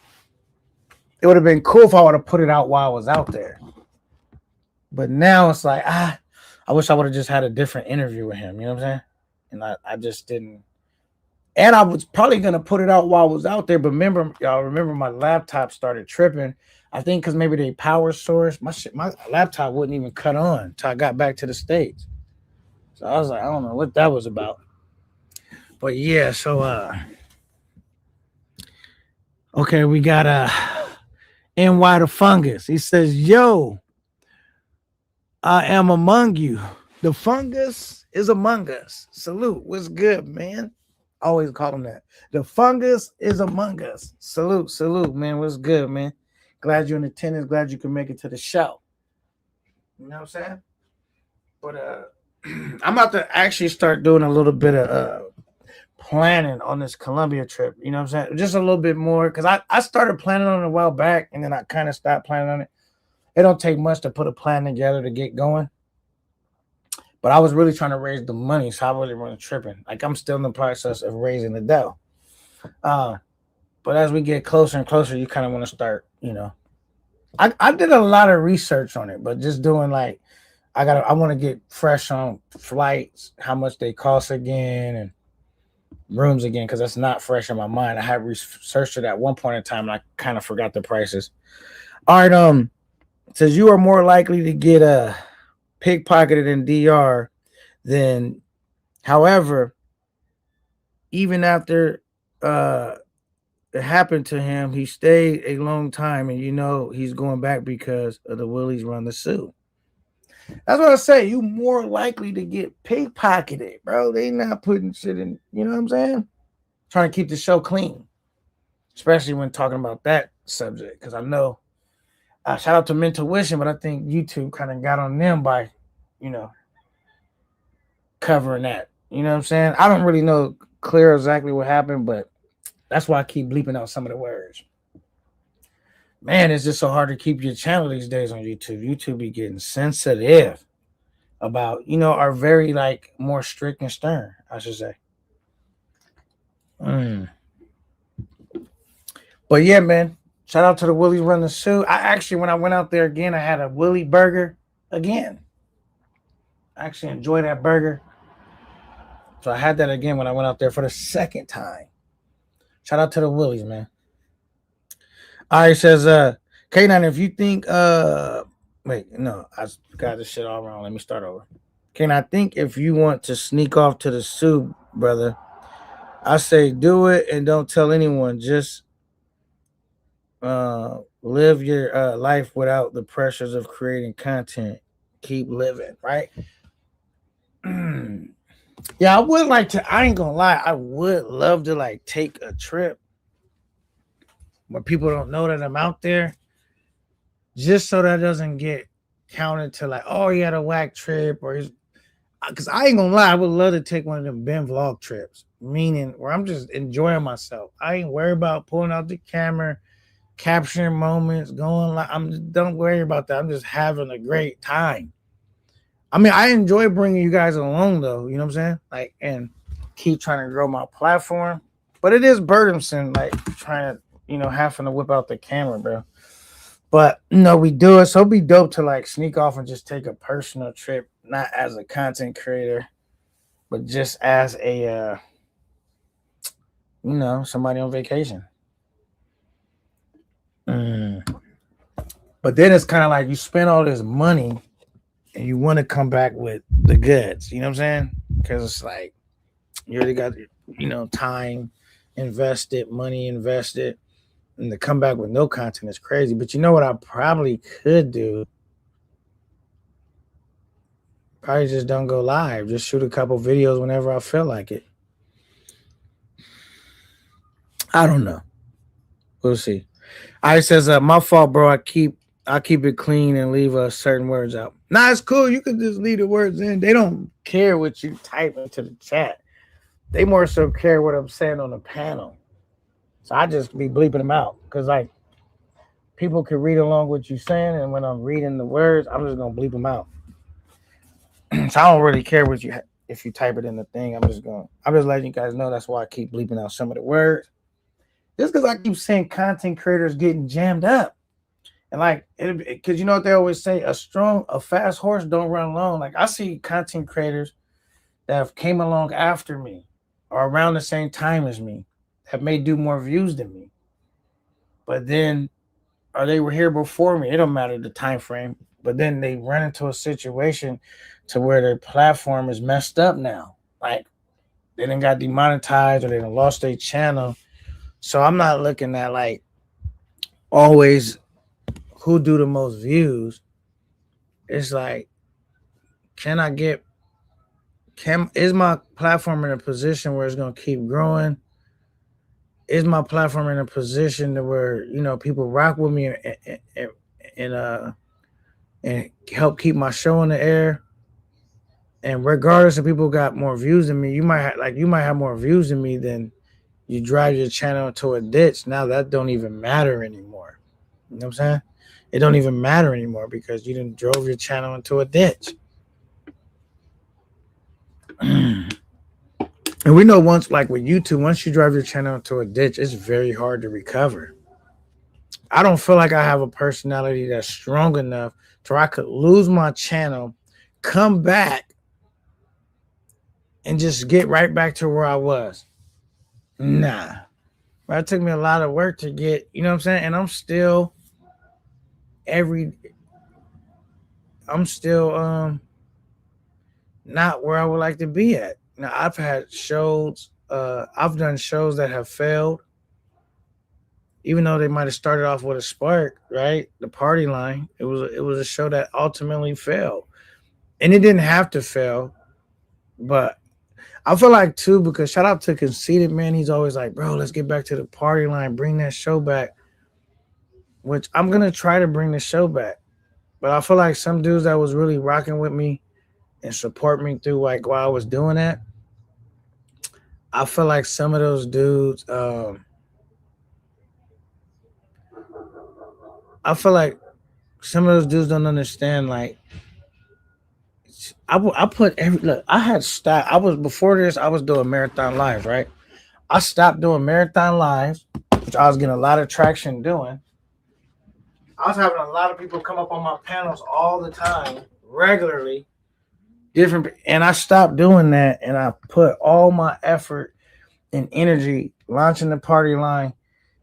it would have been cool if I would have put it out while I was out there. But now it's like, I wish I would have just had a different interview with him. You know what I'm saying? And I just didn't. And I was probably going to put it out while I was out there. But remember my laptop started tripping. I think because maybe the power source, my laptop wouldn't even cut on until I got back to the States. So I was like, I don't know what that was about. But yeah, so okay, we got NY the Fungus. He says, yo, I am among you. The fungus is among us. Salute. What's good, man? I always call him that. The fungus is among us. Salute, man. What's good, man? Glad you're in attendance. Glad you can make it to the show. You know what I'm saying? But I'm about to actually start doing a little bit of planning on this Colombia trip. You know what I'm saying? Just a little bit more because I started planning on it a while back and then I kind of stopped planning on it. It don't take much to put a plan together to get going. But I was really trying to raise the money, so I really wasn't tripping. Like I'm still in the process of raising the dough. But as we get closer and closer, you kind of want to start, you know. I did a lot of research on it, but just doing like I want to get fresh on flights, how much they cost again, and rooms again, because that's not fresh in my mind. I had researched it at one point in time, and I kind of forgot the prices. All right, it says you are more likely to get pickpocketed in DR than, however, even after it happened to him, he stayed a long time, and you know he's going back because of the Willies run the suit. That's what I say. You more likely to get pickpocketed, bro. They not putting shit in, you know what I'm saying? Trying to keep the show clean, especially when talking about that subject. Because I know, shout out to Mentuition, but I think YouTube kind of got on them by, you know, covering that. You know what I'm saying? I don't really know clear exactly what happened, but that's why I keep bleeping out some of the words. Man, it's just so hard to keep your channel these days on YouTube. YouTube be getting sensitive about, you know, are very like more strict and stern, I should say. But yeah, man, shout out to the Willie Run the Suit. I actually, when I went out there again, I had a Willie burger again. I actually enjoyed that burger. So I had that again when I went out there for the second time. Shout out to the Willies, man. All right, says K9, if you think wait, no, I got this shit all wrong. Let me start over. Can I think if you want to sneak off to the soup, brother, I say do it and don't tell anyone. Just live your life without the pressures of creating content. Keep living, right? Yeah, I would like to. I ain't gonna lie. I would love to like take a trip where people don't know that I'm out there, just so that doesn't get counted to like, oh, he had a whack trip, or because I ain't gonna lie, I would love to take one of them Ben vlog trips, meaning where I'm just enjoying myself. I ain't worried about pulling out the camera, capturing moments, going like don't worry about that. I'm just having a great time. I mean, I enjoy bringing you guys along though, you know what I'm saying? Like, and keep trying to grow my platform, but it is burdensome, like trying to, you know, having to whip out the camera, bro. But no, we do it. So it'd be dope to like sneak off and just take a personal trip, not as a content creator, but just as a, you know, somebody on vacation. But then it's kind of like you spend all this money and you want to come back with the goods, you know what I'm saying? Because it's like, You already got, time invested, money invested, and to come back with no content is crazy. But you know what I probably could do? Probably just don't go live. Just shoot a couple videos whenever I feel like it. I don't know. We'll see. I says, my fault, bro. I keep it clean and leave certain words out. Nah, it's cool. You can just leave the words in. They don't care what you type into the chat. They more so care what I'm saying on the panel. So I just be bleeping them out because like people can read along what you're saying, and when I'm reading the words, I'm just gonna bleep them out. So I don't really care what if you type it in the thing. I'm just letting you guys know that's why I keep bleeping out some of the words. Just because I keep seeing content creators getting jammed up. And like, because you know what they always say, a fast horse don't run alone. Like I see content creators that have came along after me or around the same time as me that may do more views than me. But then, or they were here before me. It don't matter the time frame. But then they run into a situation to where their platform is messed up now. Like they done got demonetized or they done lost their channel. So I'm not looking at like always who do the most views. It's like, is my platform in a position where it's gonna keep growing? Is my platform in a position to where people rock with me and help keep my show in the air? And regardless if people got more views than me, you might have more views than me, then you drive your channel into a ditch. Now that don't even matter anymore. You know what I'm saying? It don't even matter anymore because you done drove your channel into a ditch. And we know once, like with YouTube, once you drive your channel into a ditch, it's very hard to recover. I don't feel like I have a personality that's strong enough to where I could lose my channel, come back, and just get right back to where I was. Nah. But it took me a lot of work to get, you know what I'm saying? And I'm still not where I would like to be at. Now I've had shows, I've done shows that have failed, even though they might have started off with a spark, right? The Party Line. It was a show that ultimately failed. And it didn't have to fail, but I feel like too, because shout out to Conceited, man. He's always like, bro, let's get back to the Party Line, bring that show back. Which I'm gonna try to bring the show back. But I feel like some dudes that was really rocking with me and support me through like while I was doing that, I feel like some of those dudes, don't understand. Like, I put I had stopped. Before this, I was doing marathon lives, right? I stopped doing marathon lives, which I was getting a lot of traction doing. I was having a lot of people come up on my panels all the time, regularly, and I stopped doing that, and I put all my effort and energy launching the Party Line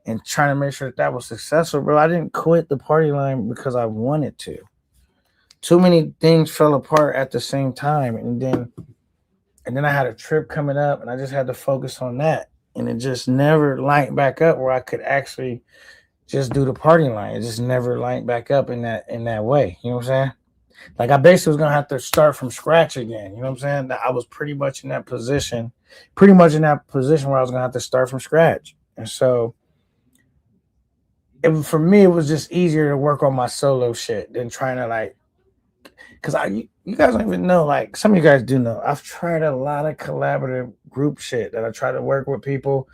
and trying to make sure that was successful, bro. I didn't quit the Party Line because I wanted to. Too many things fell apart at the same time, and then I had a trip coming up, and I just had to focus on that, and it just never lined back up where I could actually just do the Party Line. It just never lined back up in that way. You know what I'm saying? Like I basically was gonna have to start from scratch again. You know what I'm saying? I was pretty much in that position where I was gonna have to start from scratch. And so for me, it was just easier to work on my solo shit than trying to like, because you guys don't even know, like some of you guys do know, I've tried a lot of collaborative group shit that I tried to work with people.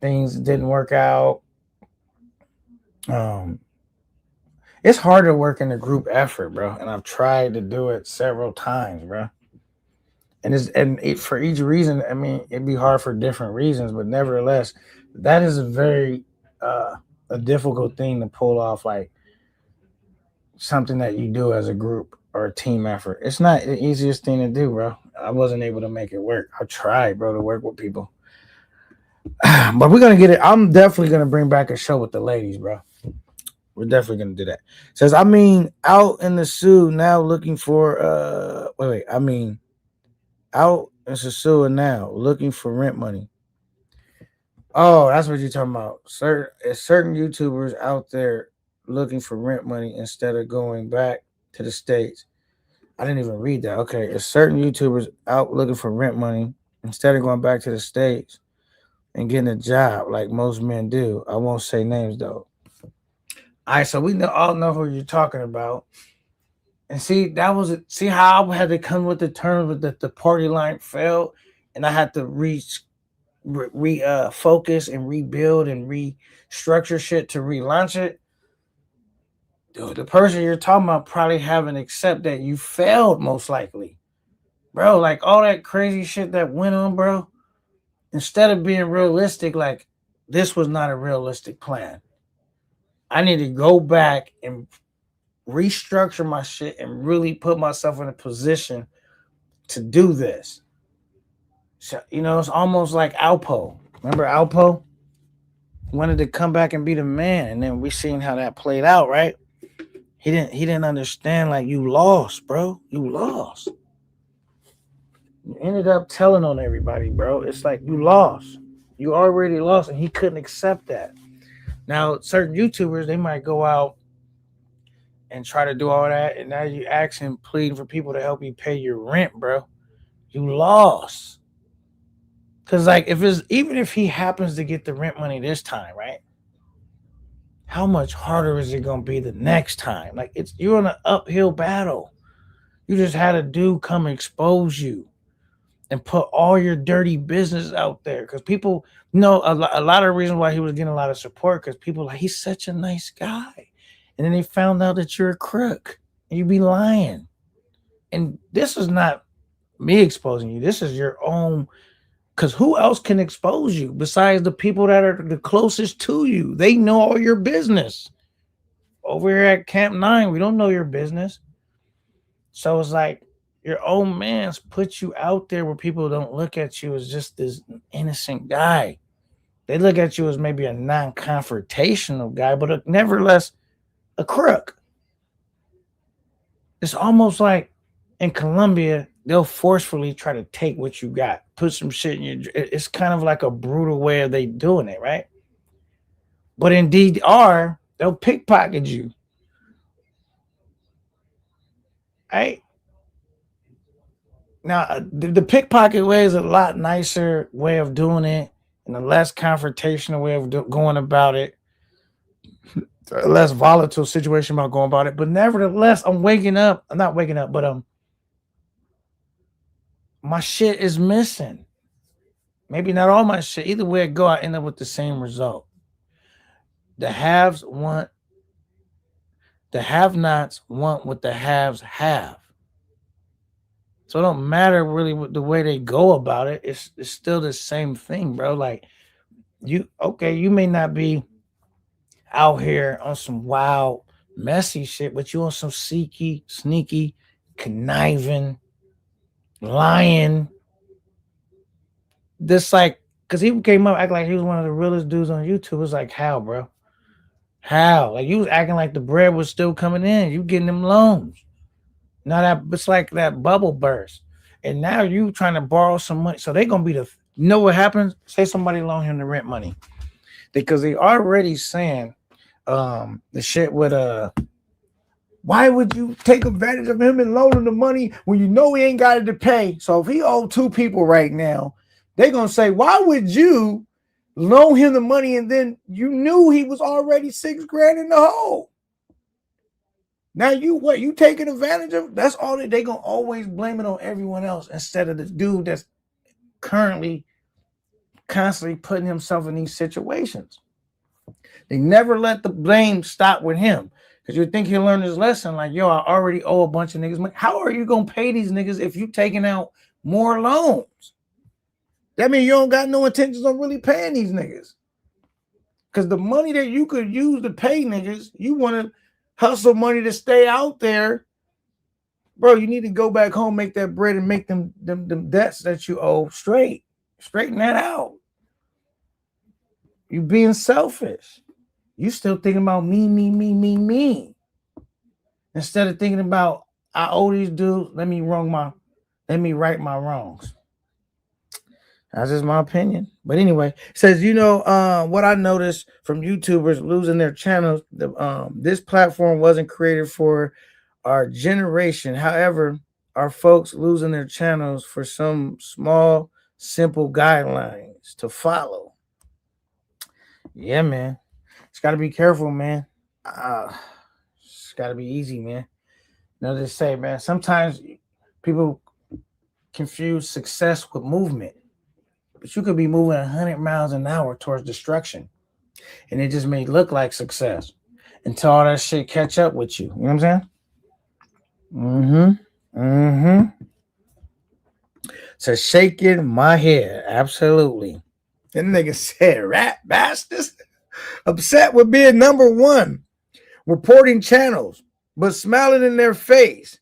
Things didn't work out. It's hard to work in a group effort, bro. And I've tried to do it several times, bro. For each reason, I mean, it'd be hard for different reasons, but nevertheless, that is a very a difficult thing to pull off, like something that you do as a group or a team effort. It's not the easiest thing to do, bro. I wasn't able to make it work. I tried, bro, to work with people. But we're gonna get it. I'm definitely gonna bring back a show with the ladies, bro. We're definitely gonna do that. Says, I mean, out in the zoo now looking for out It's a sewer now, looking for rent money. Oh, that's what you're talking about. Certain YouTubers out there looking for rent money instead of going back to the States. I didn't even read that. Okay, it's certain YouTubers out looking for rent money instead of going back to the States and getting a job like most men do. I won't say names though. All right, so we all know who you're talking about. And see how I had to come with the term that the party line failed, and I had to focus and rebuild and restructure shit to relaunch it. Dude, the person you're talking about probably haven't accept that you failed, most likely, bro. Like all that crazy shit that went on, bro. Instead of being realistic, like this was not a realistic plan. I need to go back and restructure my shit and really put myself in a position to do this. So, it's almost like Alpo. Remember Alpo? Wanted to come back and be the man, and then we seen how that played out, right? He didn't understand, like, you lost, bro. You lost. You ended up telling on everybody, bro. It's like you lost. You already lost, and he couldn't accept that. Now, certain YouTubers, they might go out and try to do all that, and now you asking, pleading for people to help you pay your rent, bro. You lost. Cause like even if he happens to get the rent money this time, right? How much harder is it gonna be the next time? Like you're in an uphill battle. You just had a dude come expose you and put all your dirty business out there. Cause people know a lot of the reasons why he was getting a lot of support, because people like he's such a nice guy. And then they found out that you're a crook and you be lying. And this is not me exposing you. This is your own. Because who else can expose you besides the people that are the closest to you? They know all your business. Over here at Camp 9, we don't know your business. So it's like your own man's put you out there where people don't look at you as just this innocent guy. They look at you as maybe a non-confrontational guy, but nevertheless a crook. It's almost like in Colombia, they'll forcefully try to take what you got, put some shit in your. It's kind of like a brutal way of they doing it, right? But in DDR, they'll pickpocket you, right? Now, the pickpocket way is a lot nicer way of doing it, and a less confrontational way of going about it. A less volatile situation about going about it. But nevertheless, I'm not waking up, but my shit is missing. Maybe not all my shit. Either way I go, I end up with the same result. The have-nots want what the haves have. So it don't matter really what the way they go about it. It's still the same thing, bro. Like you may not be out here on some wild, messy shit, but you on some sneaky, conniving, lying. This like, cause he came up acting like he was one of the realest dudes on YouTube. It was like, how, bro? How? Like you was acting like the bread was still coming in. You getting them loans. Now that it's like that bubble burst. And now you trying to borrow some money. So they gonna be you know what happens? Say somebody loan him the rent money. Because they already saying the shit with why would you take advantage of him and loan him the money when you know he ain't got it to pay? So if he owed 2 people right now, they're gonna say, why would you loan him the money and then you knew he was already $6,000 in the hole? Now you taking advantage of? That's all that they gonna always blame it on everyone else instead of the dude that's currently constantly putting himself in these situations. They never let the blame stop with him. Because you think he'll learn his lesson, like, yo, I already owe a bunch of niggas money. How are you gonna pay these niggas if you taking out more loans? That means you don't got no intentions on really paying these niggas. Because the money that you could use to pay niggas, you want to hustle money to stay out there. Bro, you need to go back home, make that bread, and make them debts that you owe straight. Straighten that out. You being selfish. You still thinking about me. Instead of thinking about I owe these dudes, let me right my wrongs. That's just my opinion. But anyway, it says, what I noticed from YouTubers losing their channels, this platform wasn't created for our generation. However, our folks losing their channels for some small, simple guidelines to follow. Yeah, man. It's got to be careful, man. It's got to be easy, man. They say, man, sometimes people confuse success with movement. But you could be moving 100 miles an hour towards destruction. And it just may look like success until all that shit catch up with you. You know what I'm saying? So shaking my head. Absolutely. That nigga said, rat bastards. Upset with being number one. Reporting channels, but smiling in their face.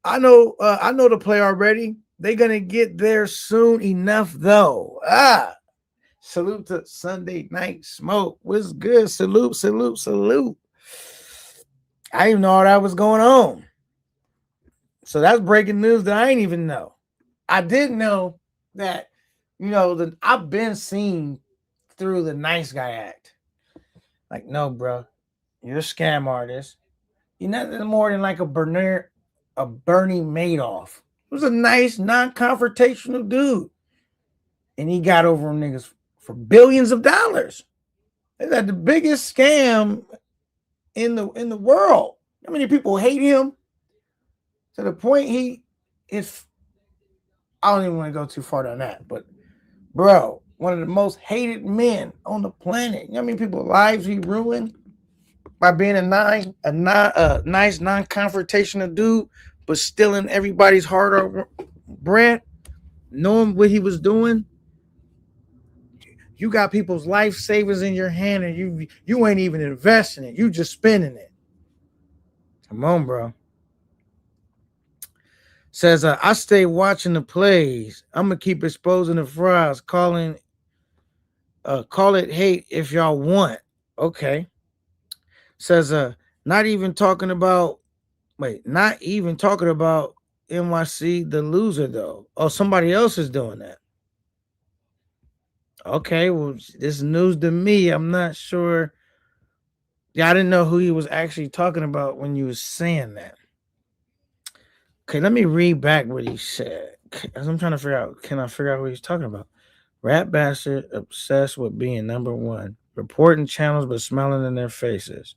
I know the play already. They're gonna get there soon enough, though. Salute to Sunday Night Smoke. What's good? Salute. I didn't even know all that was going on. So that's breaking news that I ain't even know. I didn't know that, I've been seen through the nice guy act. Like, no, bro, you're a scam artist. You're nothing more than like a Bernie Madoff. He was a nice, non-confrontational dude. And he got over on niggas for billions of dollars. Is that the biggest scam in the world? How many people hate him? To the point I don't even want to go too far down that, but bro, one of the most hated men on the planet. You know how many people's lives he ruined by being a nice, non-confrontational dude, but stealing everybody's hard-earned bread, knowing what he was doing? You got people's life savings in your hand, and you ain't even investing it. You just spending it. Come on, bro. Says, I stay watching the plays. I'm going to keep exposing the frauds, call it hate if y'all want. Okay. Says, not even talking about NYC, the loser, though. Oh, somebody else is doing that. Okay, well, this is news to me. I'm not sure. Yeah, I didn't know who he was actually talking about when you was saying that. Okay, let me read back what he said. I'm trying to figure out, can I figure out what he's talking about? Rat bastard obsessed with being number one. Reporting channels but smiling in their faces.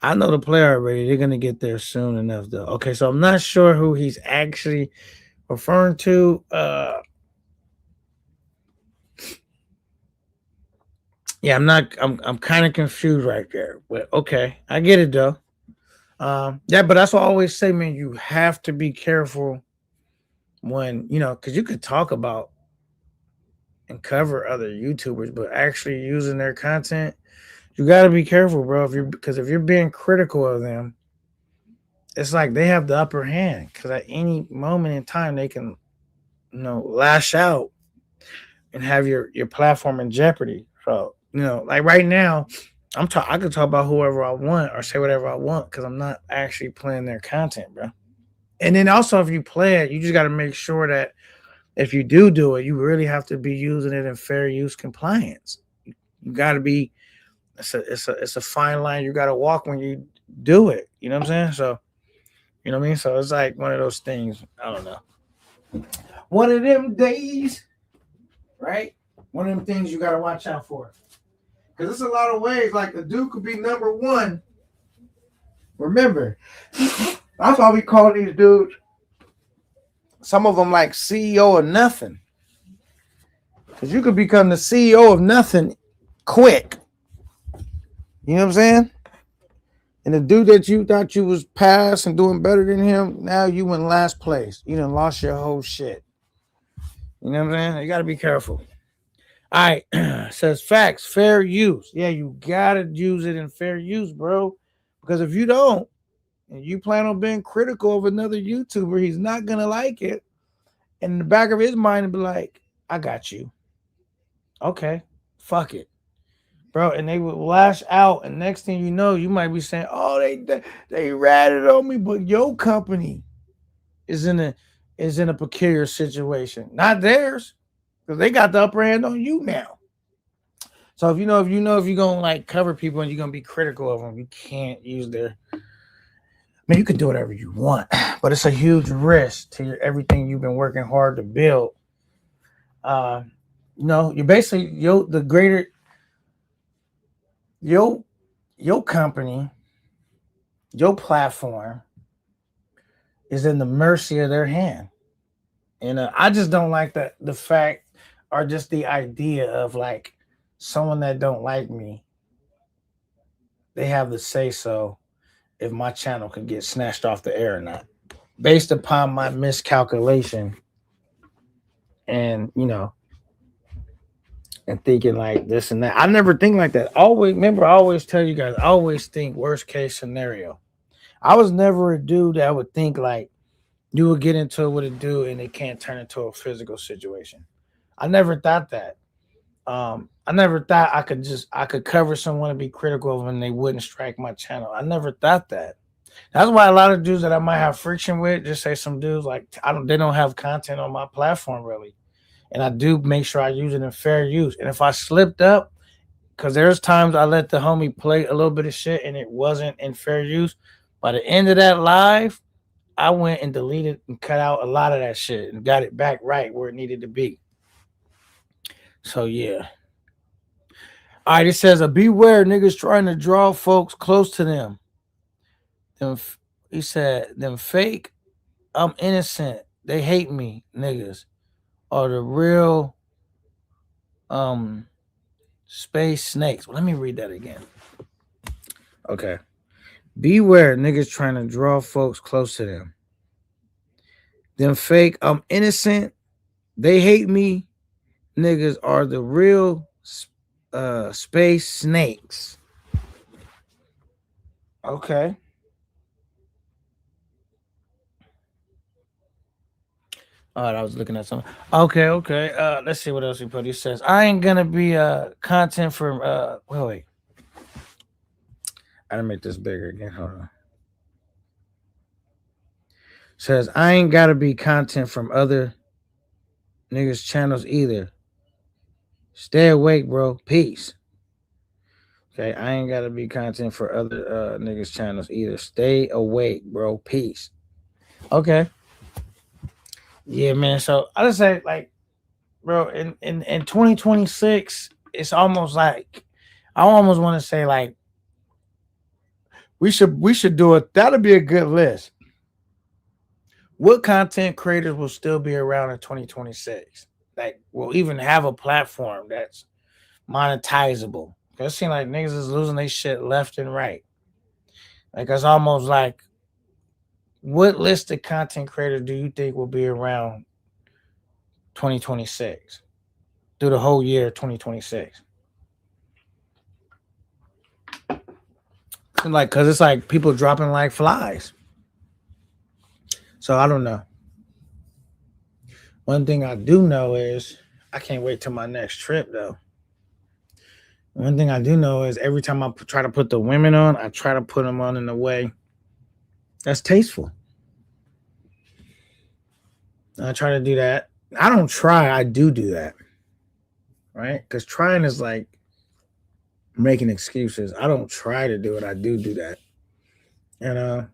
I know the player already. They're going to get there soon enough, though. Okay, so I'm not sure who he's actually referring to. Yeah, I'm kind of confused right there. But okay, I get it, though. Yeah, but that's what I always say, man. You have to be careful when, because you could talk about and cover other YouTubers, but actually using their content, you got to be careful, bro. Because if you're being critical of them, it's like they have the upper hand. Because at any moment in time, they can, lash out and have your platform in jeopardy. So, like right now, I could talk about whoever I want or say whatever I want because I'm not actually playing their content, bro. And then also, if you play it, you just got to make sure that if you do it, you really have to be using it in fair use compliance. You got to be. It's a fine line you got to walk when you do it. You know what I'm saying? So, you know what I mean? So it's like one of those things. I don't know. One of them days, right? One of them things you got to watch out for. Because there's a lot of ways, like a dude could be number one. Remember, that's why we call these dudes, some of them like CEO of nothing. Because you could become the CEO of nothing quick. You know what I'm saying? And the dude that you thought you was past and doing better than him, now you in last place. You done lost your whole shit. You know what I'm saying? You got to be careful. All right. Says facts, fair use. Yeah, you got to use it in fair use, bro. Because if you don't, and you plan on being critical of another YouTuber, he's not going to like it. And in the back of his mind, he'll be like, I got you. Okay, fuck it. Bro, and they would lash out, and next thing you know, you might be saying, "Oh, they ratted on me," but your company is in a peculiar situation, not theirs. because they got the upper hand on you now. So if you're gonna like cover people and you're gonna be critical of them, you can't use their. I mean, you can do whatever you want, but it's a huge risk to everything you've been working hard to build. You're basically the greater your company, your platform is in the mercy of their hand. And I just don't like the fact or just the idea of like someone that don't like me, they have the say so if my channel can get snatched off the air or not, based upon my miscalculation and and thinking like this and that. I never think like that. I always tell you guys, I always think worst case scenario. I was never a dude that would think like you would get into it with a dude and it can't turn into a physical situation. I never thought that. I never thought I could cover someone and be critical of them and they wouldn't strike my channel. I never thought that. That's why a lot of dudes that I might have friction with, just say some dudes like they don't have content on my platform really. And I do make sure I use it in fair use. And if I slipped up, because there's times I let the homie play a little bit of shit and it wasn't in fair use. By the end of that live, I went and deleted and cut out a lot of that shit and got it back right where it needed to be. So yeah. All right, it says, beware niggas trying to draw folks close to them. He said, them fake, I'm innocent, they hate me niggas are the real space snakes. Well, let me read that again. Okay. Beware niggas trying to draw folks close to them. Them fake, I'm innocent, they hate me niggas are the real space snakes. Okay. All right, I was looking at something. Okay. Let's see what else he put. He says, I ain't gonna be content for wait. I didn't make this bigger again. Hold on. Says, I ain't gotta be content from other niggas' channels either. Stay awake, bro. Peace. Okay, I ain't gotta be content for other niggas' channels either. Stay awake, bro. Peace. Okay. Yeah, man. So I just say, like, bro, in 2026, it's almost like I almost want to say like we should do it. That'll be a good list. What content creators will still be around in 2026? Like, will even have a platform that's monetizable? It seems like niggas is losing their shit left and right. Like, it's almost like, what list of content creators do you think will be around 2026 through the whole year 2026? Like, cause it's like people dropping like flies. So I don't know. One thing I do know is I can't wait till my next trip though. One thing I do know is every time I try to put the women on, I try to put them on in a way that's tasteful. I try to do that. I don't try, I do that. Right? Because trying is like making excuses. I don't try to do it, I do that. And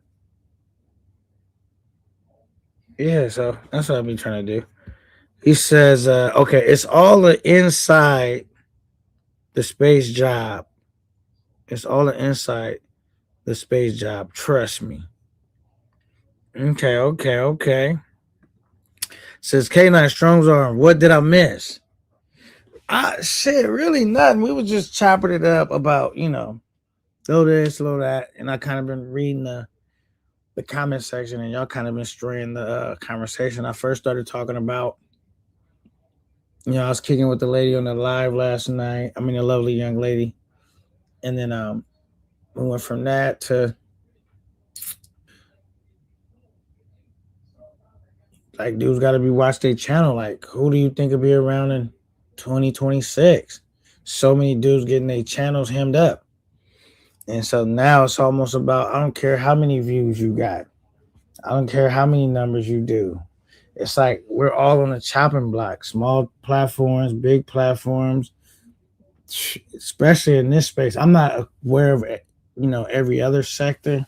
yeah, so that's what I've been trying to do. He says, okay, it's all the inside the space job. It's all the inside the space job. Trust me. Okay. Says K9 Strong's arm. What did I miss? Shit, really nothing. We were just chopping it up about, low this, low that. And I kind of been reading the comment section and y'all kind of been straying the conversation. I first started talking about, I was kicking with the lady on the live last night. I mean, a lovely young lady. And then we went from that to like dudes got to be watch their channel. Like, who do you think will be around in 2026? So many dudes getting their channels hemmed up. And so now it's almost about, I don't care how many views you got. I don't care how many numbers you do. It's like we're all on the chopping block. Small platforms, big platforms, especially in this space. I'm not aware of every other sector,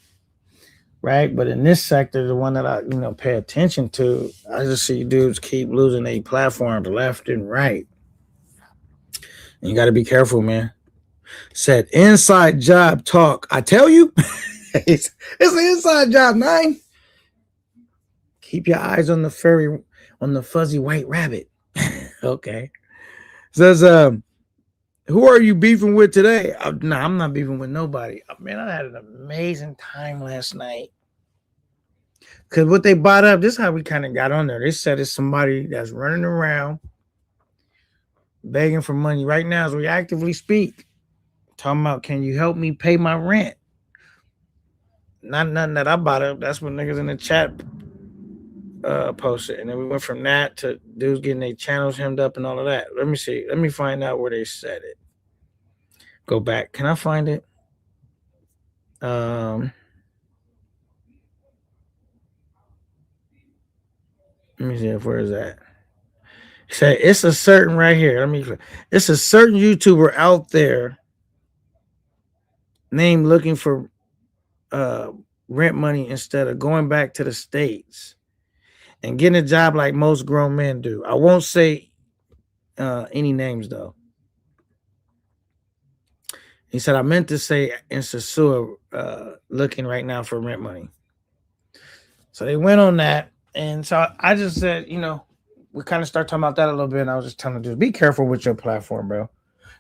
right? But in this sector, the one that I pay attention to, I just see dudes keep losing their platforms left and right. And you got to be careful, man. Said inside job talk. I tell you, it's an inside job, 9. Keep your eyes on the fuzzy white rabbit. Okay. Says, who are you beefing with today? Nah, I'm not beefing with nobody. Man, I had an amazing time last night. Because what they brought up, this is how we kind of got on there. They said it's somebody that's running around begging for money right now as we actively speak. Talking about, can you help me pay my rent? Not nothing that I brought up. That's what niggas in the chat posted. And then we went from that to dudes getting their channels hemmed up and all of that. Let me see. Let me find out where they said it. Go back. Can I find it? Let me see where is that. Say it's a certain right here. It's a certain YouTuber out there named looking for rent money instead of going back to the States and getting a job like most grown men do. I won't say any names though. He said, I meant to say in Sasua looking right now for rent money. So they went on that. And so I just said, we kind of start talking about that a little bit. And I was just telling dudes, be careful with your platform, bro.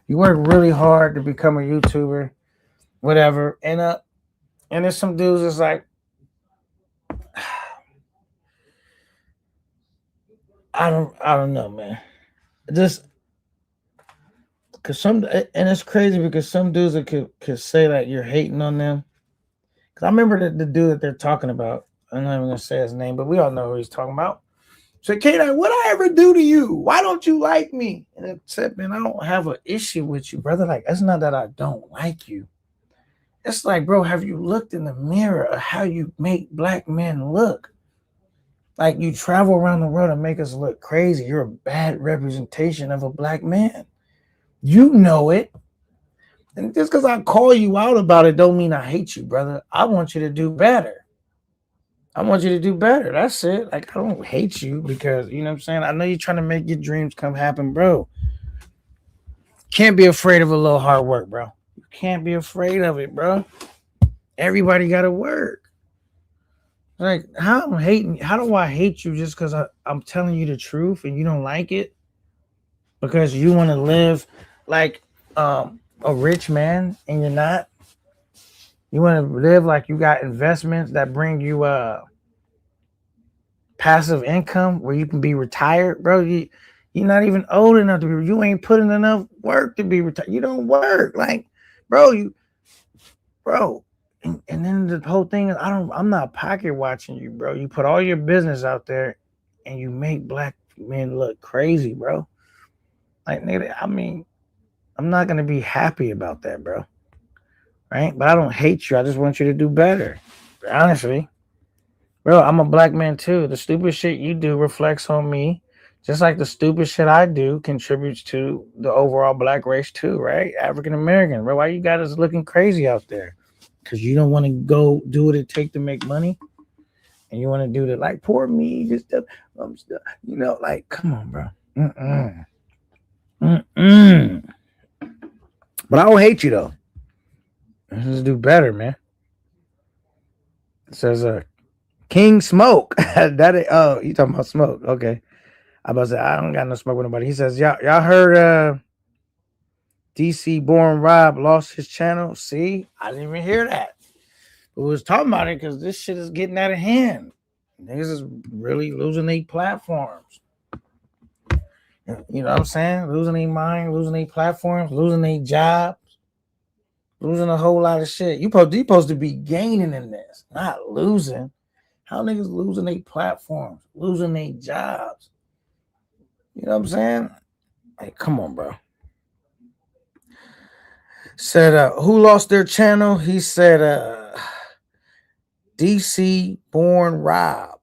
You work really hard to become a YouTuber, whatever. And there's some dudes that's like, I don't know, man. Just because and it's crazy because some dudes that could say that you're hating on them. Because I remember the dude that they're talking about. I'm not even gonna say his name, but we all know who he's talking about. So, K, what I ever do to you? Why don't you like me? And it said, man, I don't have an issue with you, brother. Like, it's not that I don't like you. It's like, bro, have you looked in the mirror of how you make black men look? Like, you travel around the world and make us look crazy. You're a bad representation of a black man. You know it. And just because I call you out about it don't mean I hate you, brother. I want you to do better. I want you to do better. That's it. Like, I don't hate you because, you know what I'm saying? I know you're trying to make your dreams come happen, bro. Can't be afraid of a little hard work, bro. You can't be afraid of it, bro. Everybody got to work. Like, how do I hate you just because I'm telling you the truth and you don't like it? Because you want to live like a rich man and you're not? You want to live like you got investments that bring you passive income where you can be retired, bro? You're not even old enough to be. You ain't putting enough work to be retired. You don't work, like, bro. And then the whole thing is, I'm not pocket watching you, bro. You put all your business out there, and you make black men look crazy, bro. Like, nigga, I mean, I'm not gonna be happy about that, bro. Right? But I don't hate you. I just want you to do better. Honestly. Bro, I'm a black man too. The stupid shit you do reflects on me. Just like the stupid shit I do contributes to the overall black race too, right? African American. Bro, why you got us looking crazy out there? Because you don't want to go do what it takes to make money? And you want to do the, like, poor me, just like, come on, bro. But I don't hate you though. Let's do better, man. It says King Smoke. You talking about smoke? Okay. I about to say I don't got no smoke with nobody. He says, y'all heard DC Born Rob lost his channel? See, I didn't even hear that. We was talking about it because this shit is getting out of hand. Niggas is really losing their platforms. You know what I'm saying? Losing their mind, losing their platforms, losing their jobs, losing a whole lot of shit. You supposed to be gaining in this, not losing. How niggas losing their platforms, losing their jobs? You know what I'm saying? Like, come on, bro. Said, who lost their channel? He said, DC Born Rob.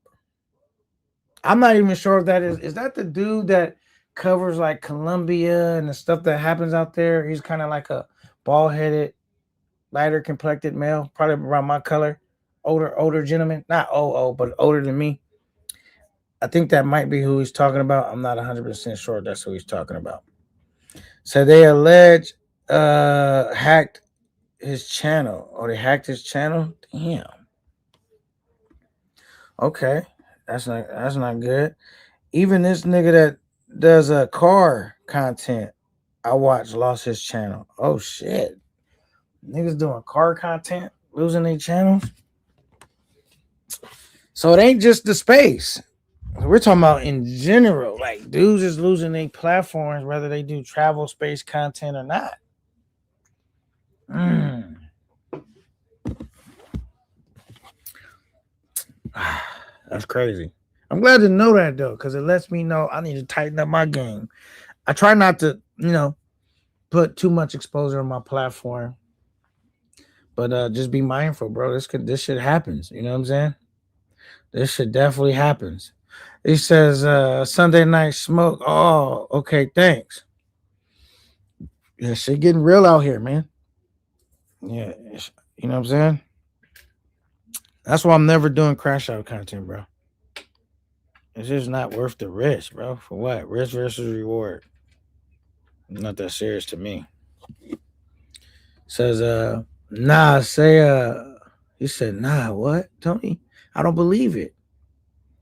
I'm not even sure if that is that the dude that covers like Colombia and the stuff that happens out there. He's kind of like a bald-headed, lighter complected male, probably around my color, older gentleman, not old, but older than me. I think that might be who he's talking about. I'm not 100% sure that's who he's talking about. So they allege hacked his channel, or they hacked his channel. Damn. Okay, that's not good. Even this nigga that does car content, I watch, lost his channel. Oh shit, niggas doing car content losing their channels. So it ain't just the space. We're talking about in general, like dudes is losing their platforms, whether they do travel space content or not. That's crazy. I'm glad to know that though, because it lets me know I need to tighten up my game. I try not to, put too much exposure on my platform, but just be mindful, bro. This shit happens. You know what I'm saying? This shit definitely happens. He says Sunday night smoke. Oh, okay, thanks. Yeah, shit getting real out here, man. Yeah, you know what I'm saying? That's why I'm never doing crash out content, bro. It's just not worth the risk, bro. For what? Risk versus reward. Not that serious to me. Says nah, he said, nah, what? Tony? I don't believe it.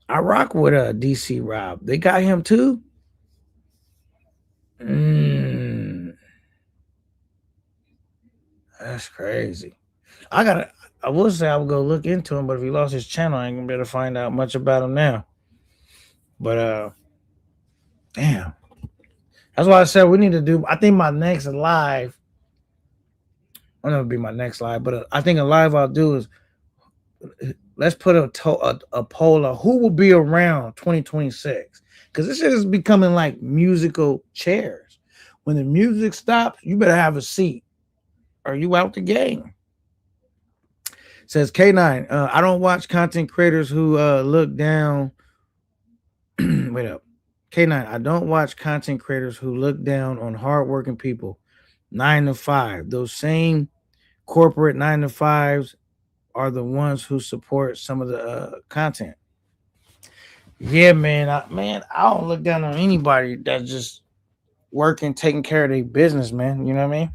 I rock with DC Rob. They got him too? That's crazy. I would say I would go look into him, but if he lost his channel, I ain't gonna be able to find out much about him now. But damn. That's why I said we need to do. I think my next live, I don't know if it'll be my next live, but I think a live I'll do is let's put a poll of who will be around 2026, because this shit is becoming like musical chairs. When the music stops, you better have a seat, or you out the game. Says K9. I don't watch content creators who look down. Wait up. K9, I don't watch content creators who look down on hardworking people. 9 to 5. Those same corporate 9 to 5s are the ones who support some of the content. Yeah, man. I don't look down on anybody that's just working, taking care of their business, man. You know what I mean?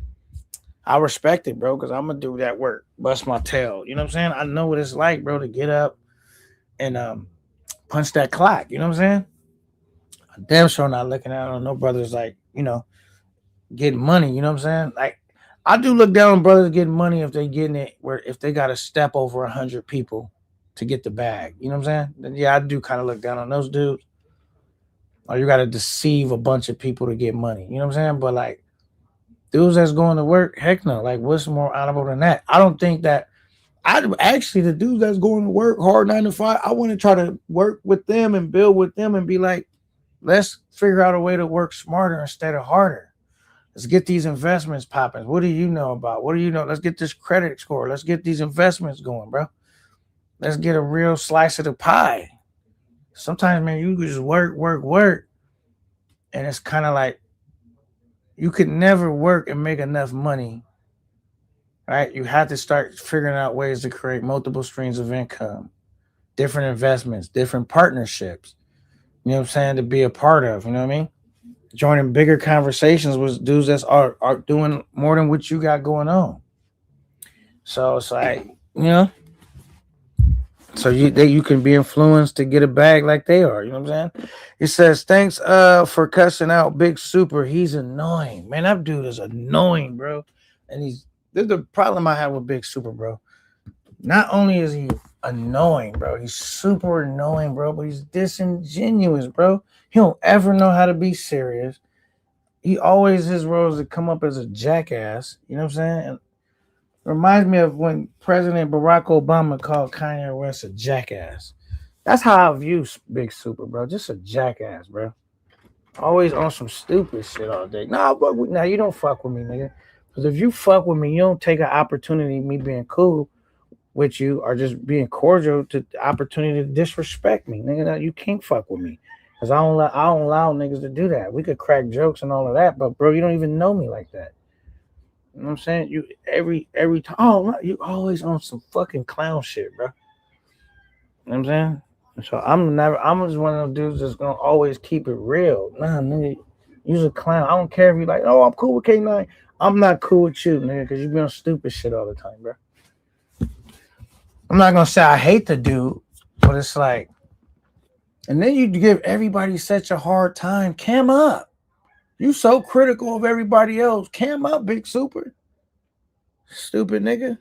I respect it, bro, because I'm gonna do that work, bust my tail. You know what I'm saying? I know what it's like, bro, to get up and punch that clock. You know what I'm saying? I'm damn sure not looking out on no brothers like, getting money. You know what I'm saying? Like, I do look down on brothers getting money if they getting it where if they got to step over 100 people to get the bag. You know what I'm saying? Then yeah, I do kind of look down on those dudes. Or you got to deceive a bunch of people to get money. You know what I'm saying? But like, dudes that's going to work, heck no. Like, what's more honorable than that? I don't think that. The dudes that's going to work hard 9 to 5, I want to try to work with them and build with them and be like, let's figure out a way to work smarter instead of harder. Let's get these investments popping. What do you know about? What do you know? Let's get this credit score. Let's get these investments going, bro. Let's get a real slice of the pie. Sometimes, man, you just work. And it's kind of like you could never work and make enough money, right? You have to start figuring out ways to create multiple streams of income, different investments, different partnerships, you know what I'm saying, to be a part of, you know what I mean? Joining bigger conversations with dudes that are doing more than what you got going on. So it's like, so you can be influenced to get a bag like they are. You know what I'm saying? He says, thanks for cussing out Big Super. He's annoying. Man, that dude is annoying, bro. And there's the problem I have with Big Super, bro. Not only is he annoying, bro, he's super annoying, bro, but he's disingenuous, bro. He don't ever know how to be serious. He always his role is to come up as a jackass. You know what I'm saying? And reminds me of when President Barack Obama called Kanye West a jackass. That's how I view Big Super, bro. Just a jackass, bro. Always on some stupid shit all day. Now you don't fuck with me, nigga. Because if you fuck with me, you don't take an opportunity of me being cool with you or just being cordial to the opportunity to disrespect me. Nigga, you can't fuck with me. Cause I don't allow niggas to do that. We could crack jokes and all of that, but bro, you don't even know me like that. You know what I'm saying? You every time, oh, you always on some fucking clown shit, bro. You know what I'm saying? So I'm just one of those dudes that's gonna always keep it real. Nah, nigga, you's a clown. I don't care if you like, oh, I'm cool with K9. I'm not cool with you, nigga, because you be on stupid shit all the time, bro. I'm not gonna say I hate the dude, but it's like, and then you give everybody such a hard time. Cam up. You so critical of everybody else. Cam up, Big Super. Stupid nigga.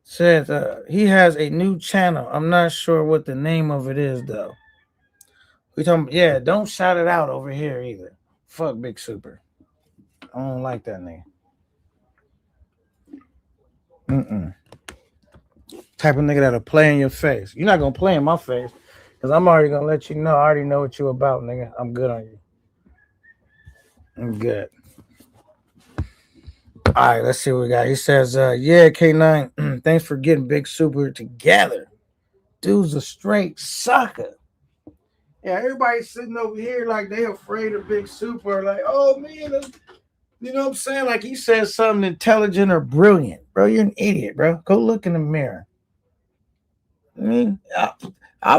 Says he has a new channel. I'm not sure what the name of it is though. We talking, yeah, don't shout it out over here either. Fuck Big Super. I don't like that nigga. Type of nigga that'll play in your face. You're not gonna play in my face because I'm already gonna let you know. I already know what you about, nigga. I'm good on you. I'm good. All right, let's see what we got. He says, yeah, K9, thanks for getting Big Super together. Dude's a straight sucker. Yeah, everybody's sitting over here like they afraid of Big Super. Like, oh, man, you know what I'm saying? Like he says something intelligent or brilliant. Bro, you're an idiot, bro. Go look in the mirror. I mean, I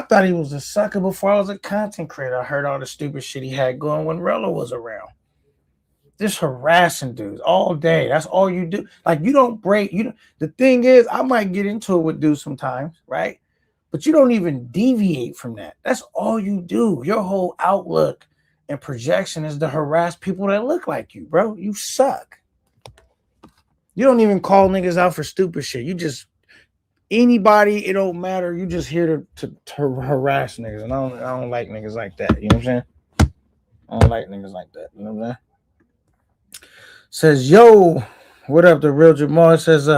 thought he was a sucker before I was a content creator. I heard all the stupid shit he had going when Rello was around. Just harassing dudes all day. That's all you do. Like you don't break. The thing is, I might get into it with dudes sometimes, right? But you don't even deviate from that. That's all you do. Your whole outlook and projection is to harass people that look like you, bro. You suck. You don't even call niggas out for stupid shit. You just anybody. It don't matter. You just here to harass niggas, and I don't like niggas like that. You know what I'm saying? I don't like niggas like that. You know what I'm saying? Says, yo, what up, the real Jamal? It says,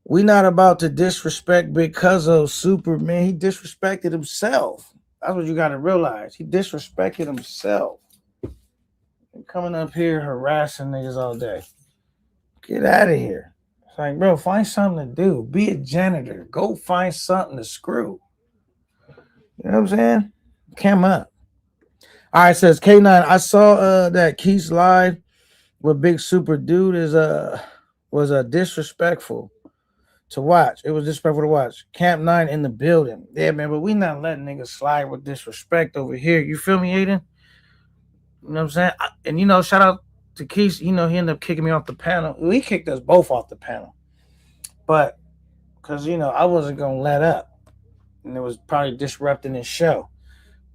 we not about to disrespect Big Cuzzo Superman. He disrespected himself. That's what you got to realize. He disrespected himself. Coming up here harassing niggas all day. Get out of here. It's like, bro, find something to do. Be a janitor. Go find something to screw. You know what I'm saying? Come up. All right, says K9. I saw that Keith's live with Big Super dude was disrespectful to watch. It was disrespectful to watch. Camp 9 in the building. Yeah, man, but we not letting niggas slide with disrespect over here. You feel me, Aiden? You know what I'm saying? And shout out to Keith. He ended up kicking me off the panel. Well, he kicked us both off the panel. But because I wasn't gonna let up. And it was probably disrupting his show.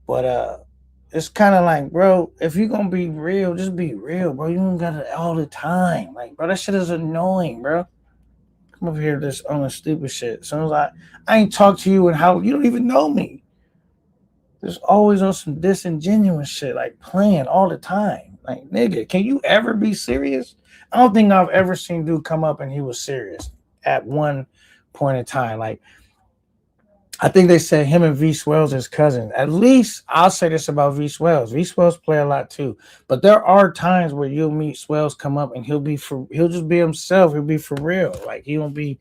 But it's kind of like, bro, if you're going to be real, just be real, bro. You don't got it all the time. Like, bro, that shit is annoying, bro. Come over here just on the stupid shit. As soon as I ain't talk to you and how you don't even know me. There's always on some disingenuous shit, like playing all the time. Like, nigga, can you ever be serious? I don't think I've ever seen dude come up and he was serious at one point in time. Like, I think they said him and V Swells is cousins. At least I'll say this about V Swells. V Swells play a lot too. But there are times where you'll meet Swells come up and he'll just be himself. He'll be for real. Like he won't be,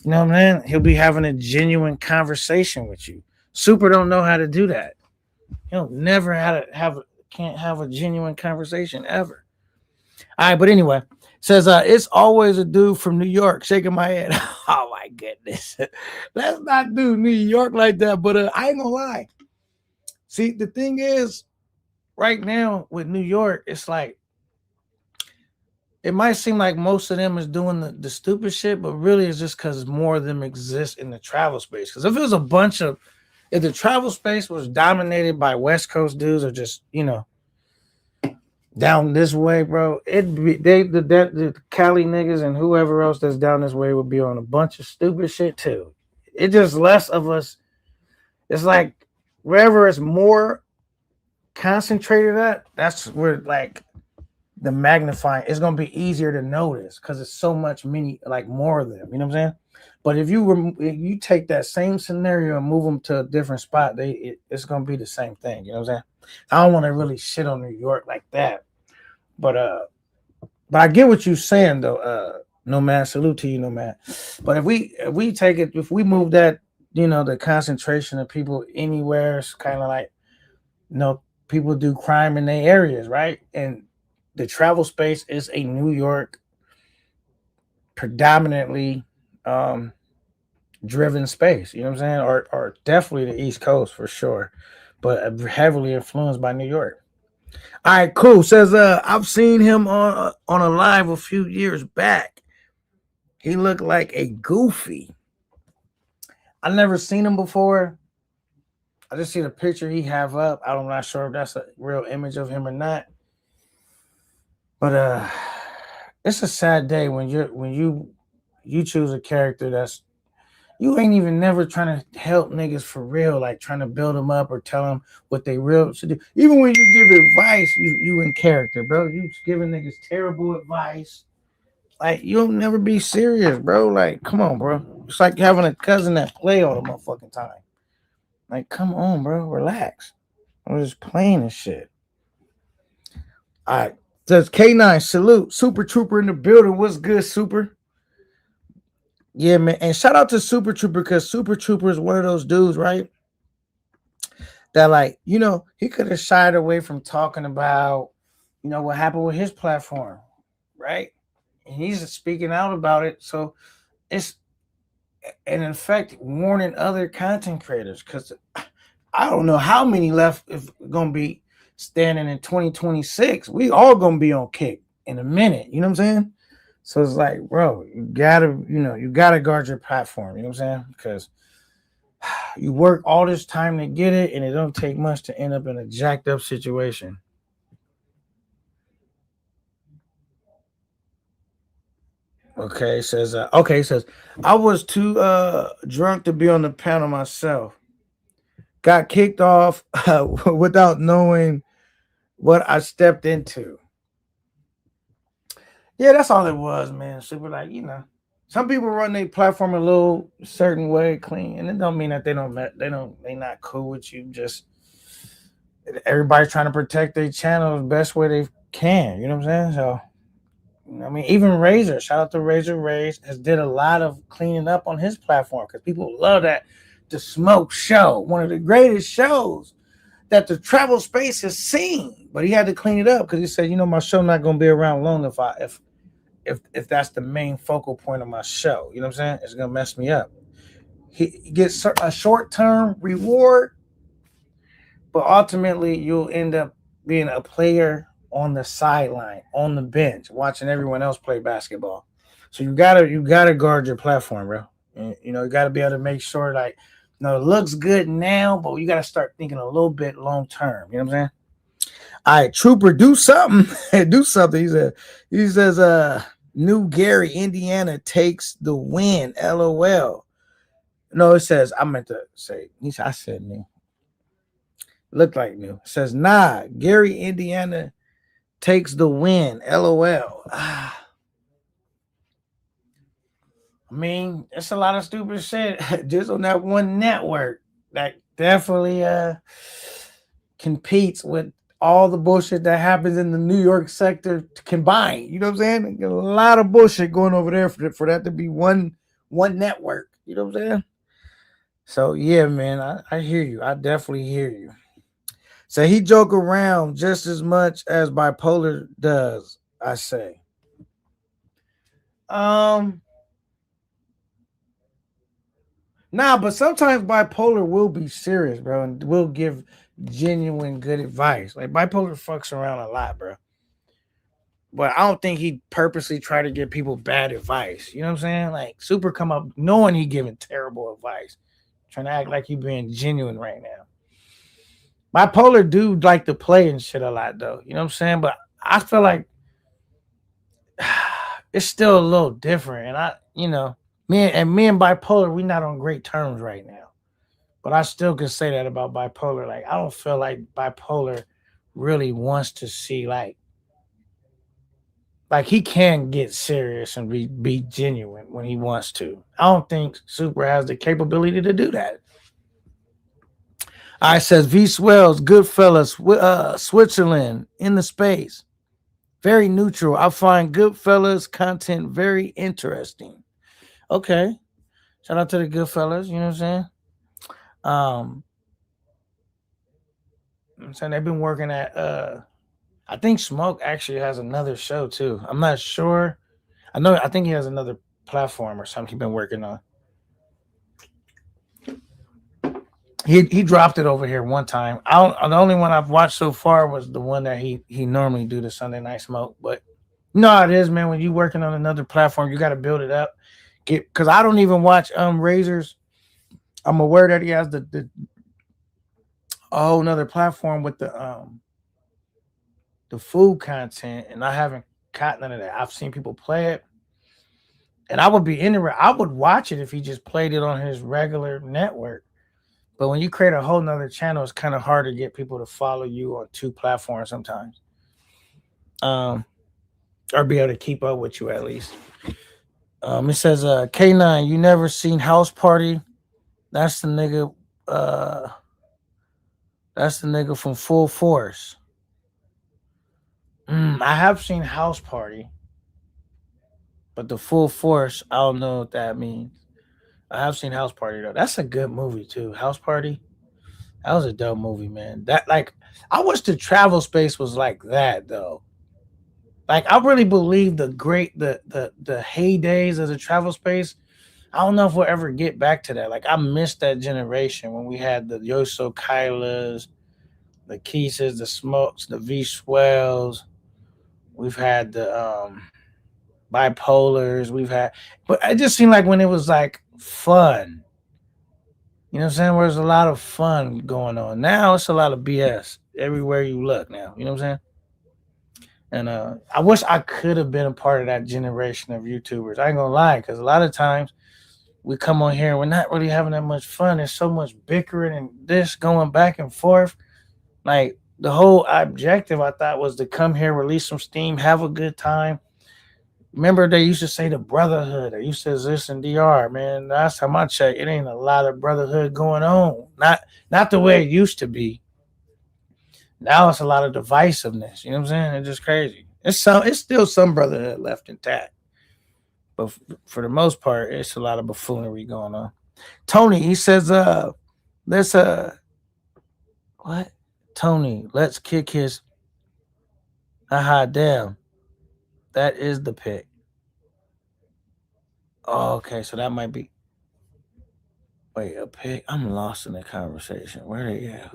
you know what I mean? He'll be having a genuine conversation with you. Super don't know how to do that. He'll never can't have a genuine conversation ever. All right, but anyway. Says, it's always a dude from New York shaking my head. Oh, my goodness. Let's not do New York like that. But I ain't going to lie. See, the thing is, right now with New York, it's like, it might seem like most of them is doing the stupid shit, but really it's just because more of them exist in the travel space. Because if it was if the travel space was dominated by West Coast dudes or just, down this way, bro, it'd be the Cali niggas and whoever else that's down this way would be on a bunch of stupid shit too. It's just less of us. It's like wherever it's more concentrated at, that's where like the magnifying. It's gonna be easier to notice because it's so much more of them. You know what I'm saying? But if you take that same scenario and move them to a different spot, it's gonna be the same thing. You know what I'm saying? I don't want to really shit on New York like that, but I get what you're saying though, Nomad, salute to you, Nomad. But if we take it, if we move that, the concentration of people anywhere, it's kind of like, people do crime in their areas, right? And the travel space is a New York predominantly driven space. You know what I'm saying? Or definitely the East Coast for sure, but heavily influenced by New York. All right, cool. Says I've seen him on a live a few years back. He looked like a goofy. I never seen him before. I just seen a picture he have up. I'm not sure if that's a real image of him or not. But it's a sad day when you choose a character that's, you ain't even never trying to help niggas for real, like trying to build them up or tell them what they real should do. Even when you give advice, you in character, bro. You giving niggas terrible advice. Like, you'll never be serious, bro. Like, come on, bro. It's like having a cousin that play all the motherfucking time. Like, come on, bro. Relax. I'm just playing this shit. All right. Says K9, salute. Super Trooper in the building. What's good, Super? Yeah, man. And shout out to Super Trooper, because Super Trooper is one of those dudes, right? That, like, he could have shied away from talking about, what happened with his platform, right? And he's speaking out about it. So it's, in effect, warning other content creators, because I don't know how many left if going to be standing in 2026. We all going to be on Kick in a minute. You know what I'm saying? So it's like, bro, you gotta guard your platform. You know what I'm saying? Because you work all this time to get it, and it don't take much to end up in a jacked up situation. Okay, says I was too drunk to be on the panel myself. Got kicked off without knowing what I stepped into. Yeah, that's all it was, man. Super, like, some people run their platform a little certain way, clean, and it don't mean that they not cool with you. Just everybody's trying to protect their channel the best way they can. You know what I'm saying? So, I mean, even Razor, shout out to Razor Rays, has did a lot of cleaning up on his platform, because people love that. The Smoke Show, one of the greatest shows that the travel space has seen, but he had to clean it up because he said, my show not gonna be around long if that's the main focal point of my show. You know what I'm saying? It's gonna mess me up. He gets a short-term reward, but ultimately you'll end up being a player on the sideline, on the bench, watching everyone else play basketball. So you gotta guard your platform, bro. And, you gotta be able to make sure, like, it looks good now, but you gotta start thinking a little bit long term. You know what I'm saying? All right, Trooper, do something. Do something. He says, New Gary, Indiana takes the win. LOL. No, it says, I meant to say, I said new. Looked like new. It says, nah, Gary, Indiana takes the win. LOL. I mean, it's a lot of stupid shit just on that one network that definitely competes with all the bullshit that happens in the New York sector combined. You know what I'm saying? A lot of bullshit going over there for that to be one network. You know what I'm saying? So yeah, man, I hear you. I definitely hear you. So he joke around just as much as Bipolar does, I say. Nah, but sometimes Bipolar will be serious, bro, and will give genuine good advice. Like, Bipolar fucks around a lot, bro. But I don't think he purposely try to give people bad advice. You know what I'm saying? Like, Super come up knowing he giving terrible advice, trying to act like he being genuine right now. Bipolar dude like to play and shit a lot, though. You know what I'm saying? But I feel like it's still a little different, and me and Bipolar, we not on great terms right now. But I still can say that about Bipolar. Like, I don't feel like Bipolar really wants to see, like he can get serious and be genuine when he wants to. I don't think Super has the capability to do that. All right, says V Swells, Goodfellas, Switzerland, in the space. Very neutral. I find Goodfellas content very interesting. Okay. Shout out to the Goodfellas. You know what I'm saying? Um, I'm saying they've been working at I think Smoke actually has another show too. I'm not sure. I think he has another platform or something he's been working on. He dropped it over here one time. The only one I've watched so far was the one that he normally do, the Sunday Night Smoke. But no, it is, man. When you working on another platform, you got to build it up. Because I don't even watch Razors. I'm aware that he has the a whole another platform with the food content, and I haven't caught none of that. I've seen people play it, and I would be interested. I would watch it if he just played it on his regular network. But when you create a whole nother channel, it's kind of hard to get people to follow you on two platforms sometimes. Or be able to keep up with you at least. It says K9, you never seen House Party? That's the nigga. That's the nigga from Full Force. I have seen House Party, but the Full Force, I don't know what that means. I have seen House Party though. That's a good movie too. House Party. That was a dope movie, man. That like I wish the travel space was like that though. Like I really believe the heydays of the travel space. I don't know if we'll ever get back to that. Like I missed that generation when we had the Yoso Kylas, the Keeses, the Smokes, the V Swells. We've had the Bipolars. But it just seemed like when it was like fun. You know what I'm saying? Where there's a lot of fun going on. Now it's a lot of BS everywhere you look now. You know what I'm saying? And I wish I could have been a part of that generation of YouTubers. I ain't gonna lie, because a lot of times we come on here and we're not really having that much fun. There's so much bickering and this going back and forth. Like the whole objective I thought was to come here, release some steam, have a good time. Remember they used to say the brotherhood. They used to exist in DR, man. Last time I checked, it ain't a lot of brotherhood going on. Not the way it used to be. Now it's a lot of divisiveness. You know what I'm saying? It's just crazy. It's still some brotherhood left intact. But for the most part, it's a lot of buffoonery going on. Tony, he says, let's what? Tony, let's kick his damn. That is the pick. Oh, okay, so that might be. Wait, a pick? I'm lost in the conversation. Where they at?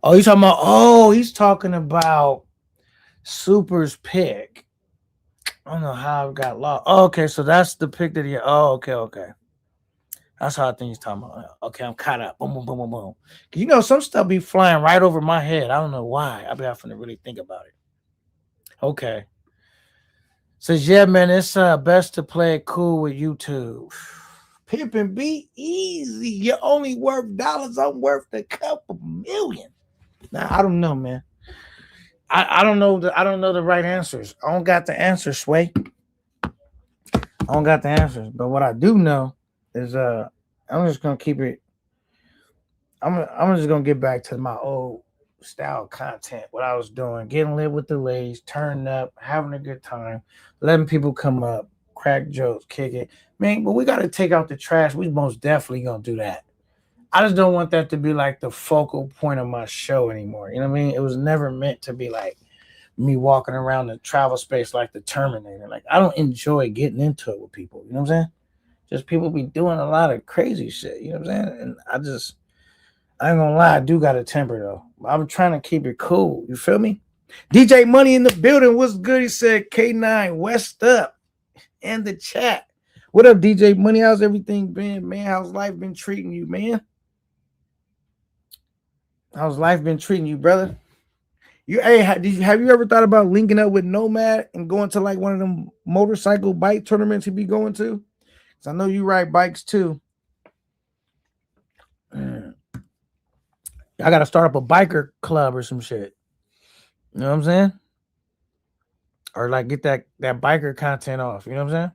Oh, he's talking about. Oh, he's talking about Super's pick. I don't know how I got lost. Oh, okay, so that's the pick that he. Oh, okay. That's how I think he's talking about. Okay, I'm caught up. Boom, boom, boom, boom, boom. You know, some stuff be flying right over my head. I don't know why. I be having to really think about it. Okay. Says, yeah, man, it's best to play it cool with YouTube. Pimpin' be easy. You're only worth dollars. I'm worth a couple million. Now, I don't know, man. I don't know the right answers. I don't got the answers, Sway. I don't got the answers. But what I do know is I'm just gonna keep it. I'm just gonna get back to my old style content, what I was doing, getting lit with the ladies, turning up, having a good time, letting people come up, crack jokes, kick it. Man, but we gotta take out the trash. We most definitely gonna do that. I just don't want that to be like the focal point of my show anymore. You know what I mean? It was never meant to be like me walking around the travel space like the Terminator. Like I don't enjoy getting into it with people. You know what I'm saying? Just people be doing a lot of crazy shit. You know what I'm saying? And I ain't gonna lie, I do got a temper though. I'm trying to keep it cool. You feel me? DJ Money in the building. What's good? He said K9 West up in the chat. What up, DJ Money? How's everything been, man? How's life been treating you, man? How's life been treating you, brother? Have you ever thought about linking up with Nomad and going to like one of them motorcycle bike tournaments you be going to? Because I know you ride bikes too. I gotta start up a biker club or some shit. You know what I'm saying? Or like get that biker content off. You know what I'm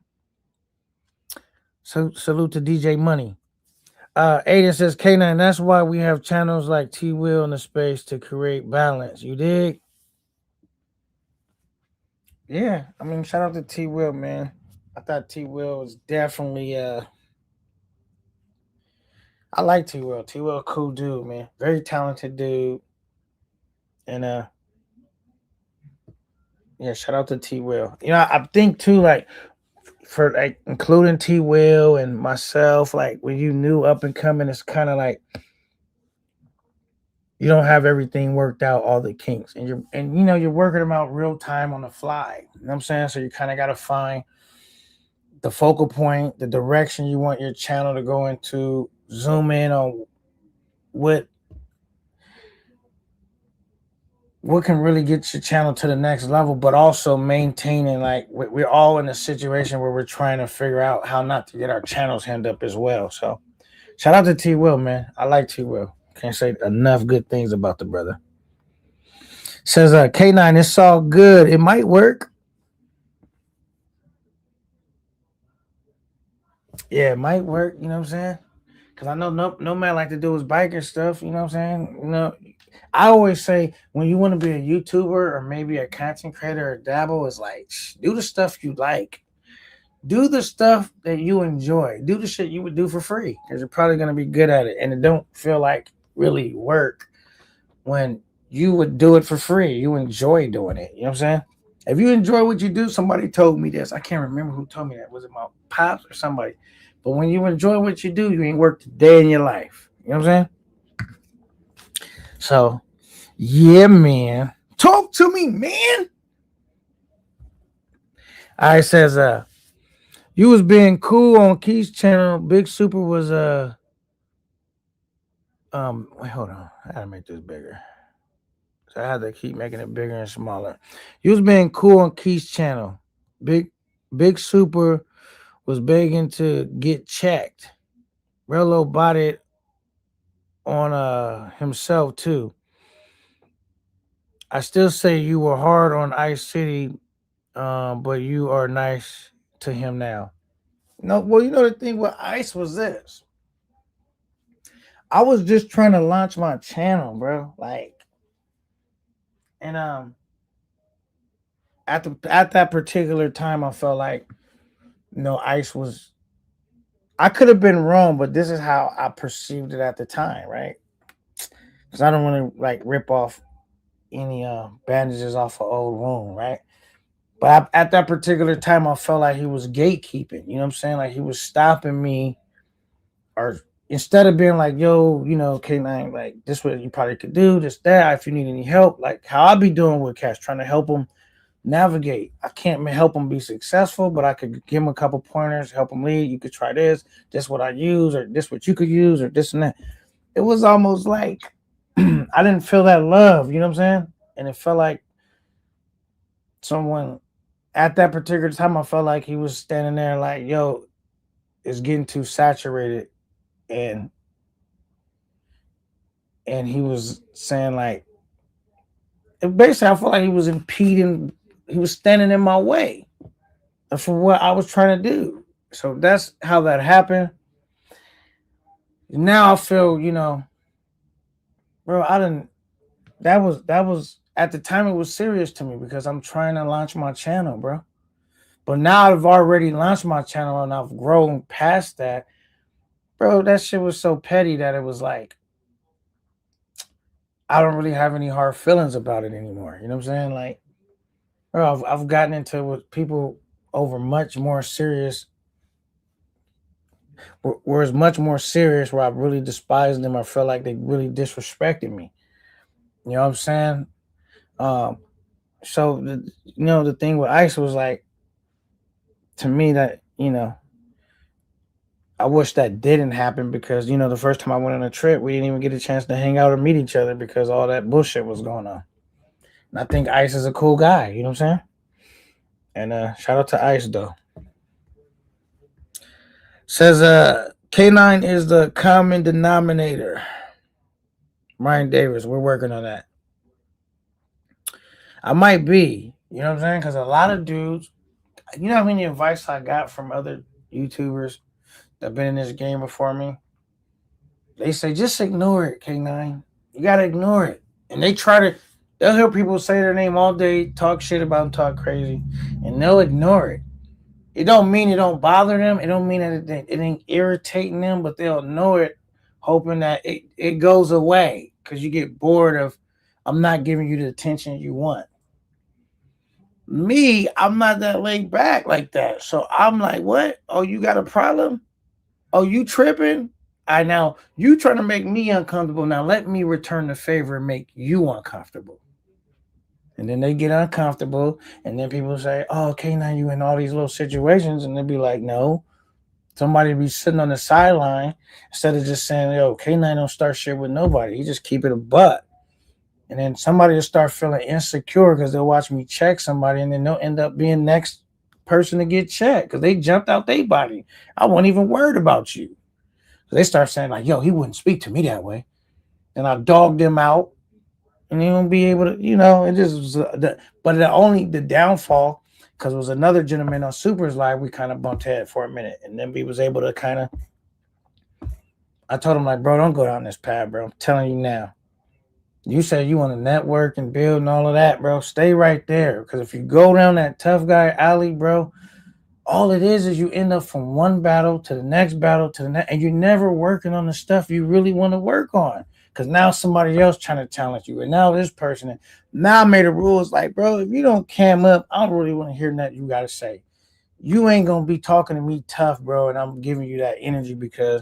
saying? So salute to DJ Money. Aiden says K9, that's why we have channels like T-Will in the space to create balance. You dig? Yeah, I mean, shout out to T Will, man. I thought T Will was definitely I like T Will. T Will, cool dude, man. Very talented dude. And yeah, shout out to T Will. You know, I think too, like for like including T Will and myself, like when you new up and coming, it's kind of like you don't have everything worked out, all the kinks, and you're working them out real time on the fly. You know what I'm saying? So you kind of got to find the focal point, the direction you want your channel to go into, zoom in on what what can really get your channel to the next level, but also maintaining, like we're all in a situation where we're trying to figure out how not to get our channels hemmed up as well. So shout out to T Will, man. I like T Will. Can't say enough good things about the brother. Says K9, it's all good. It might work. Yeah, it might work, you know what I'm saying? Cause I know no man like to do his biker stuff, you know what I'm saying? You know, I always say when you want to be a YouTuber or maybe a content creator or dabble, is like do the stuff you like. Do the stuff that you enjoy. Do the shit you would do for free. Because you're probably gonna be good at it. And it don't feel like really work when you would do it for free. You enjoy doing it. You know what I'm saying? If you enjoy what you do, somebody told me this. I can't remember who told me that. Was it my pops or somebody? But when you enjoy what you do, you ain't worked a day in your life. You know what I'm saying? So, yeah, man. Talk to me, man. I says, you was being cool on Keith's channel. Big Super was wait, hold on. I gotta make this bigger. So I had to keep making it bigger and smaller. You was being cool on Keith's channel. Big Super was begging to get checked. Rello bought it on himself too. I still say you were hard on Ice City, but you are nice to him now. No, well, you know the thing with Ice was this. I was just trying to launch my channel, bro. Like, and at that particular time, I felt like Ice was. I could have been wrong, but this is how I perceived it at the time, right? Because I don't want to like rip off any bandages off an old wound, right? But at that particular time, I felt like he was gatekeeping. You know what I'm saying? Like he was stopping me, or instead of being like, "Yo, K9, like this, what you probably could do, this, that. If you need any help, like how I be doing with Cash, trying to help him navigate. I can't help him be successful, but I could give him a couple pointers, help him lead. You could try this. This what I use, or this what you could use, or this and that. It was almost like I didn't feel that love. You know what I'm saying? And it felt like someone at that particular time, I felt like he was standing there like, yo, it's getting too saturated. And he was saying like, basically, I felt like he was impeding, he was standing in my way for what I was trying to do. So that's how that happened. Now I feel, bro, I didn't, that was, at the time it was serious to me because I'm trying to launch my channel, bro. But now I've already launched my channel and I've grown past that. Bro, that shit was so petty that it was like, I don't really have any hard feelings about it anymore. You know what I'm saying? Like, bro, I've gotten into with people over much more serious, where it's much more serious, where I really despised them. I felt like they really disrespected me. You know what I'm saying? So the thing with Ice was like, to me, that I wish that didn't happen because the first time I went on a trip, we didn't even get a chance to hang out or meet each other because all that bullshit was going on. And I think Ice is a cool guy. You know what I'm saying? And shout out to Ice though. Says K9 is the common denominator. Ryan Davis, we're working on that. I might be, you know what I'm saying? Because a lot of dudes, you know how many advice I got from other YouTubers that have been in this game before me? They say, just ignore it, K9. You got to ignore it. And they try to They'll hear people say their name all day, talk shit about them, talk crazy, and they'll ignore it. It don't mean it don't bother them. It don't mean that it ain't irritating them, but they'll know it, hoping that it goes away because you get bored of, I'm not giving you the attention you want. Me, I'm not that laid back like that. So I'm like, what? Oh, you got a problem? Oh, you tripping? I now you trying to make me uncomfortable. Now let me return the favor and make you uncomfortable. And then they get uncomfortable, and then people say, "Oh, okay, now you in all these little situations," and they'll be like, "No." Somebody be sitting on the sideline instead of just saying, "Yo, K9 don't start shit with nobody. He just keep it a butt." And then somebody will start feeling insecure because they'll watch me check somebody, and then they'll end up being next person to get checked because they jumped out their body. I wasn't even worried about you. So they start saying like, "Yo, he wouldn't speak to me that way," and I dogged them out, and they won't be able to, it just was but the downfall, because it was another gentleman on Super's Live, we kind of bumped head for a minute, and then we was able to kind of, I told him like, bro, don't go down this path, bro. I'm telling you now. You said you want to network and build and all of that, bro. Stay right there, because if you go down that tough guy alley, bro, all it is you end up from one battle to the next battle to the next, and you're never working on the stuff you really want to work on. Because now somebody else trying to challenge you, and now this person. Now I made a rule. It's like, bro, if you don't cam up, I don't really want to hear nothing you got to say. You ain't going to be talking to me tough, bro, and I'm giving you that energy because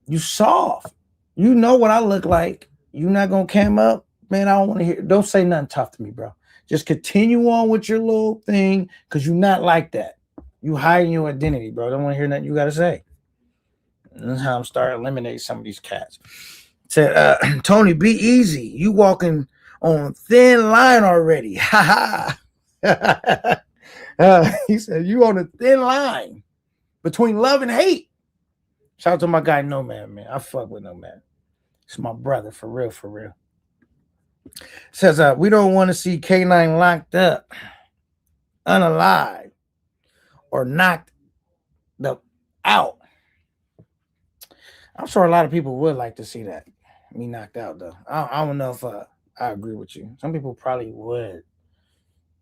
you soft. You know what I look like. You not going to cam up? Man, I don't want to hear. Don't say nothing tough to me, bro. Just continue on with your little thing because you're not like that. You hiding your identity, bro. Don't want to hear nothing you got to say. And that's how I'm starting to eliminate some of these cats. Said, Tony, be easy. You walking on thin line already. Ha ha. He said, you on a thin line between love and hate. Shout out to my guy, Nomad, man. I fuck with Nomad. It's my brother, for real, for real. Says, we don't want to see K9 locked up, unalive, or knocked out. I'm sure a lot of people would like to see that. Me knocked out, though. I don't know if I agree with you. Some people probably would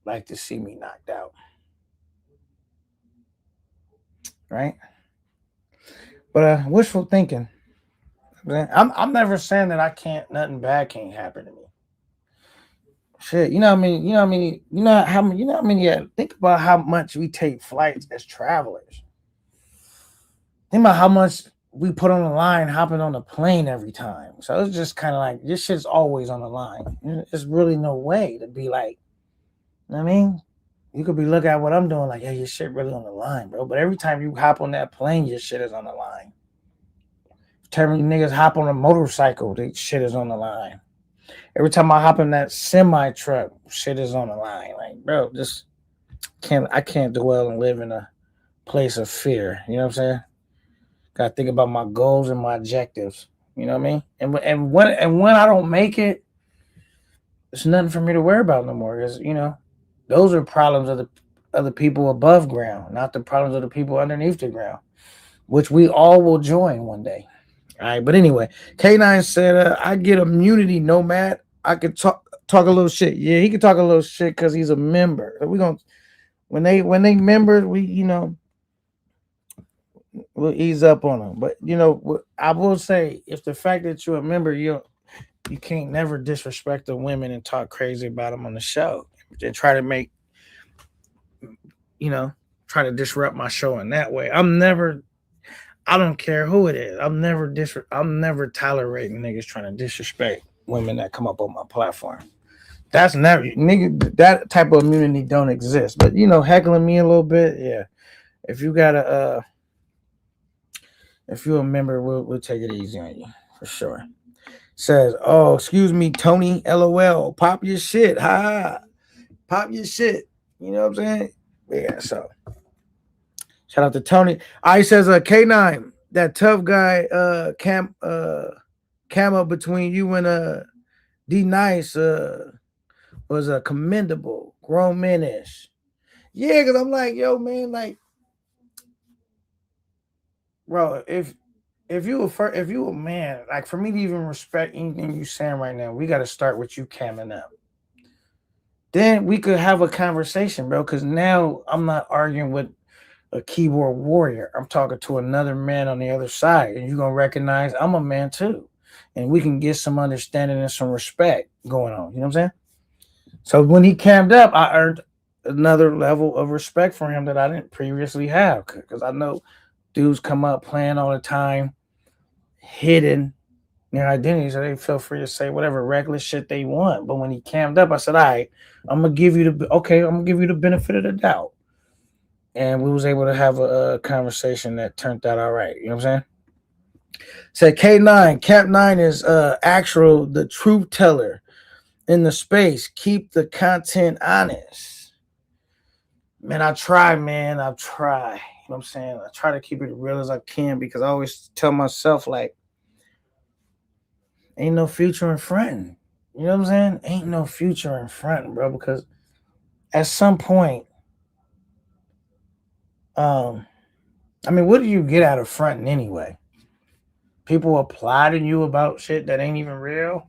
like to see me knocked out. Right? But wishful thinking. I'm never saying that nothing bad can't happen to me. Shit, think about how much we take flights as travelers. Think about how much we put on the line hopping on the plane every time. So it's just kind of like, this shit's always on the line. There's really no way to be like, you know what I mean? You could be looking at what I'm doing like, yeah, your shit really on the line, bro. But every time you hop on that plane, your shit is on the line. Every time niggas hop on a motorcycle, their shit is on the line. Every time I hop in that semi truck, shit is on the line. Like, bro, I can't dwell and live in a place of fear. You know what I'm saying? Gotta think about my goals and my objectives. You know what I mean? And when I don't make it, there's nothing for me to worry about no more. Because those are problems of the people above ground, not the problems of the people underneath the ground, which we all will join one day. All right, but anyway, K9 said, I get immunity, Nomad. I could talk a little shit. Yeah, he could talk a little shit because he's a member. We gonna when they members, we'll ease up on them. But I will say, if the fact that you're a member, you can't never disrespect the women and talk crazy about them on the show and try to try to disrupt my show in that way. I don't care who it is. I'm never tolerating niggas trying to disrespect women that come up on my platform. That's never, nigga, that type of immunity don't exist. But heckling me a little bit, yeah. If you're a member, we'll take it easy on you for sure. Says, oh, excuse me, Tony, LOL, pop your shit, ha, pop your shit. You know what I'm saying? Yeah. So, shout out to Tony. I says, K9, that tough guy, cam up between you and D Nice was a commendable, grown men-ish. Yeah, because I'm like, yo, man, like, bro, if if you a man, like for me to even respect anything you saying right now, we got to start with you camming up. Then we could have a conversation, bro. Because now I'm not arguing with a keyboard warrior. I'm talking to another man on the other side, and you're gonna recognize I'm a man too, and we can get some understanding and some respect going on. You know what I'm saying? So when he cammed up, I earned another level of respect for him that I didn't previously have, because I know dudes come up playing all the time, hidden their identity, so they feel free to say whatever reckless shit they want. But when he cammed up, I said, "All right, I'm gonna give you the benefit of the doubt." And we was able to have a conversation that turned out all right. You know what I'm saying? Said K9, Cap 9 is actual the truth teller in the space. Keep the content honest. Man, I try, man. I try. You know what I'm saying? I try to keep it as real as I can, because I always tell myself, like, ain't no future in fronting. You know what I'm saying? Ain't no future in fronting, bro, because at some point, I mean, what do you get out of fronting anyway? People apply to you about shit that ain't even real.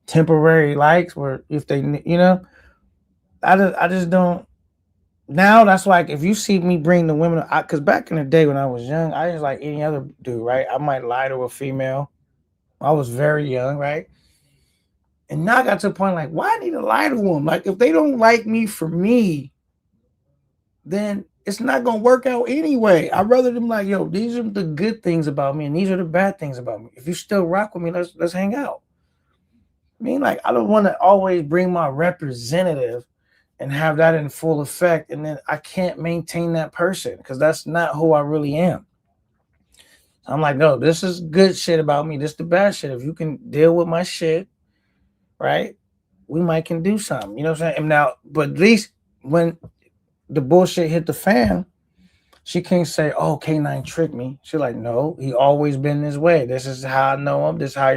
Temporary likes, where if they, I just don't. Now that's like, if you see me bring the women, because back in the day when I was young, I was like any other dude, right? I might lie to a female. I was very young, right? And now I got to the point like, why I need to lie to them? Like, if they don't like me for me, then it's not gonna work out anyway. I'd rather them like, yo, these are the good things about me, and these are the bad things about me. If you still rock with me, let's hang out. I mean, like, I don't want to always bring my representative and have that in full effect, and then I can't maintain that person, because that's not who I really am. I'm like, no, this is good shit about me. This is the bad shit. If you can deal with my shit, right, we might can do something. You know what I'm saying? And now, but at least when the bullshit hit the fan, she can't say, oh, K9 tricked me. She's like, no, he always been this way. This is how I know him. This is how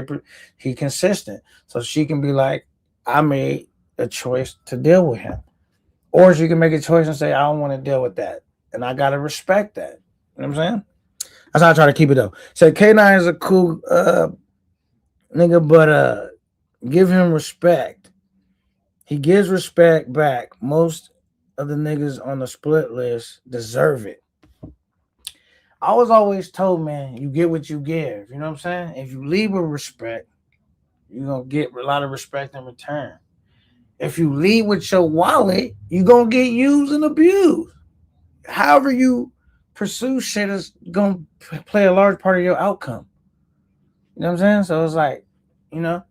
he consistent. So she can be like, I made a choice to deal with him. Or she can make a choice and say, I don't want to deal with that. And I got to respect that. You know what I'm saying? That's how I try to keep it though. So K9 is a cool nigga, but give him respect. He gives respect back. Most of the niggas on the split list deserve it. I was always told, man, you get what you give. You know what I'm saying? If you leave with respect, you're going to get a lot of respect in return. If you leave with your wallet, you're going to get used and abused. However you pursue shit is going to play a large part of your outcome. You know what I'm saying? So it's like, so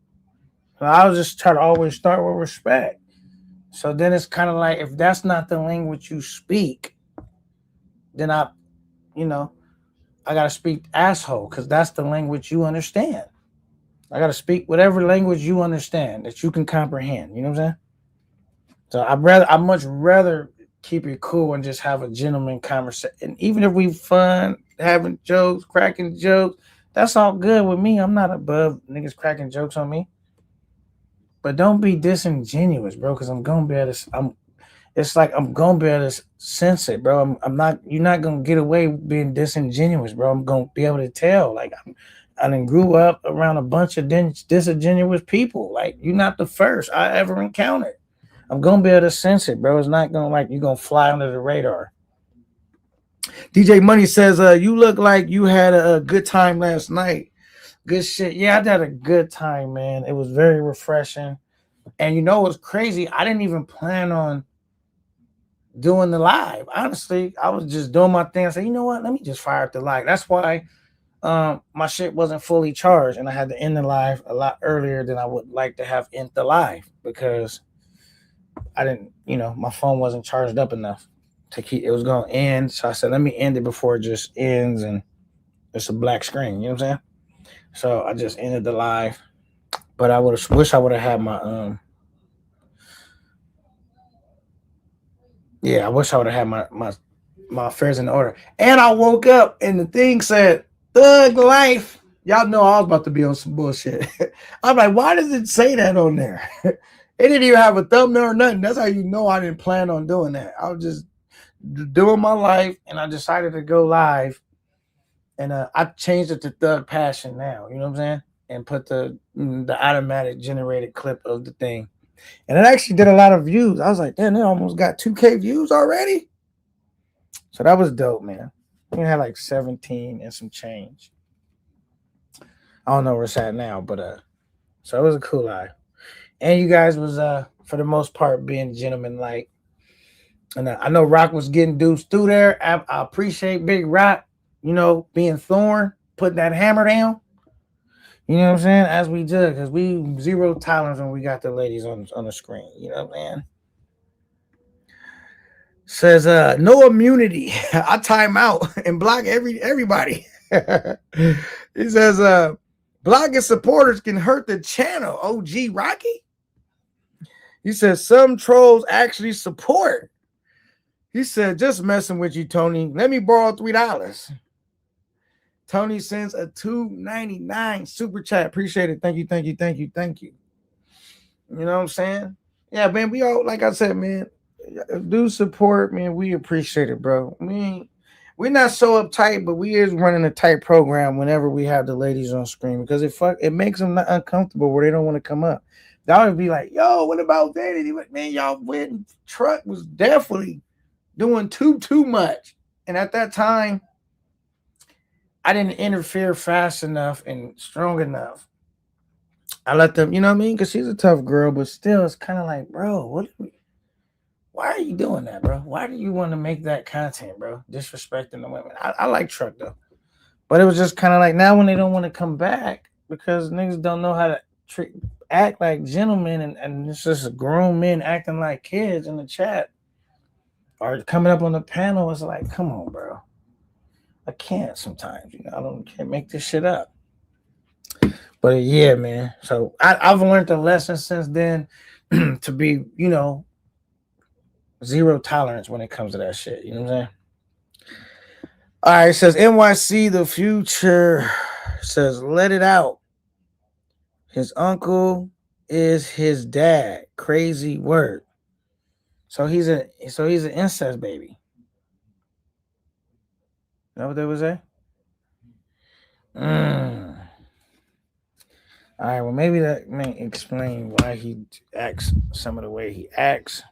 I was just trying to always start with respect. So then it's kind of like, if that's not the language you speak, then I got to speak asshole, because that's the language you understand. I got to speak whatever language you understand that you can comprehend. You know what I'm saying? So I'd much rather keep it cool and just have a gentleman conversation. And even if we fun, having jokes, cracking jokes, that's all good with me. I'm not above niggas cracking jokes on me. But don't be disingenuous, bro, because I'm going to be able to, it's like I'm going to be able to sense it, bro. You're not going to get away being disingenuous, bro. I'm going to be able to tell. Like, I done grew up around a bunch of disingenuous people. Like, you're not the first I ever encountered. I'm going to be able to sense it, bro. It's not going to, like, you're going to fly under the radar. DJ Money says, you look like you had a good time last night. Good shit. Yeah, I had a good time, man. It was very refreshing. And you know what's crazy? I didn't even plan on doing the live. Honestly, I was just doing my thing. I said, you know what? Let me just fire up the live. That's why my shit wasn't fully charged, and I had to end the live a lot earlier than I would like to have end the live, because I didn't, my phone wasn't charged up enough to keep. It was going to end. So I said, let me end it before it just ends and it's a black screen. You know what I'm saying? So I just ended the live. But I wish I would have had my I wish I would have had my affairs in order. And I woke up and the thing said Thug Life. Y'all know I was about to be on some bullshit. I'm like, why does it say that on there? It didn't even have a thumbnail or nothing. That's how you know I didn't plan on doing that. I was just doing my life, and I decided to go live. And I changed it to Thug Passion now. You know what I'm saying? And put the automatic generated clip of the thing, and it actually did a lot of views. I was like, damn, they almost got 2K views already. So that was dope, man. We had like 17 and some change. I don't know where it's at now, but so it was a cool eye. And you guys was for the most part being gentlemen like. And I know Rock was getting dudes through there. I appreciate Big Rock, being Thorn, putting that hammer down. You know what I'm saying? As we do, because we zero tolerance when we got the ladies on the screen. You know what I'm saying? Says no immunity. I time out and block everybody. He says blocking supporters can hurt the channel. OG Rocky. He says some trolls actually support. He said, just messing with you, Tony. Let me borrow $3. Tony sends a $2.99 super chat. Appreciate it. Thank you. You know what I'm saying? Yeah, man. We all, like I said, man, do support, man. We appreciate it, bro. We're not so uptight, but we is running a tight program whenever we have the ladies on screen because it makes them uncomfortable where they don't want to come up. Y'all would be like, yo, what about that? Man, y'all went truck was definitely doing too much. And at that time, I didn't interfere fast enough and strong enough. I let them, you know what I mean? Because she's a tough girl, but still, it's kind of like, bro, why are you doing that, bro? Why do you want to make that content, bro? Disrespecting the women. I like Truck, though. But it was just kind of like now when they don't want to come back because niggas don't know how to act like gentlemen and it's just grown men acting like kids in the chat. Or coming up on the panel, it's like, come on, bro. I can't sometimes, can't make this shit up. But yeah, man. So I've learned a lesson since then to be, zero tolerance when it comes to that shit. You know what I'm saying? All right, it says NYC the future says let it out. His uncle is his dad. Crazy word. So he's an incest baby. Is that what they would say? All right, well, maybe that may explain why he acts some of the way he acts.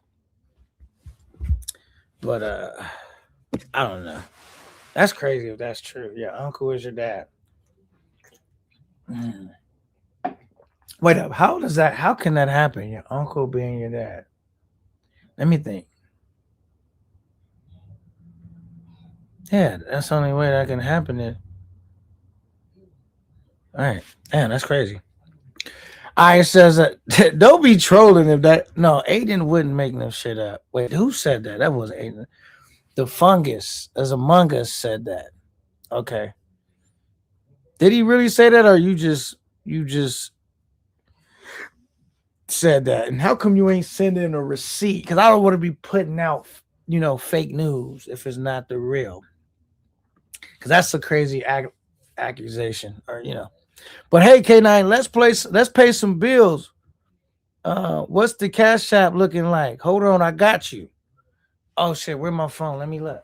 But I don't know. That's crazy if that's true. Yeah, uncle is your dad. Wait up. How can that happen? Your uncle being your dad? Let me think. Yeah, that's the only way that can happen. All right. Damn, that's crazy. It says don't be trolling if that. No, Aiden wouldn't make no shit up. Wait, who said that? That was Aiden. The fungus as Among Us said that. Okay. Did he really say that, or you just said that? And how come you ain't sending a receipt? Because I don't want to be putting out, fake news if it's not the real. Because that's a crazy accusation, or But hey, K9, let's pay some bills. What's the Cash App looking like? Hold on, I got you. Oh shit, where's my phone? Let me look.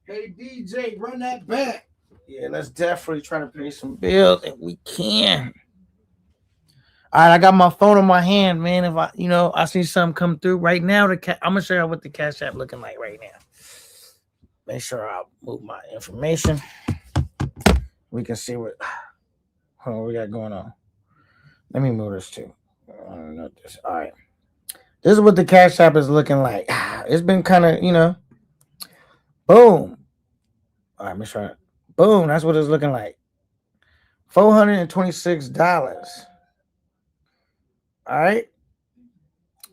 Hey DJ, run that back. Yeah, let's definitely try to pay some bills if we can. All right, I got my phone in my hand, man. If I see something come through right now, I'm gonna show you what the Cash App looking like right now. Make sure I move my information. We can see what we got going on. Let me move this too. I don't know this. All right. This is what the Cash App is looking like. It's been kind of, boom. All right, make sure. Boom. That's what it's looking like. $426. All right.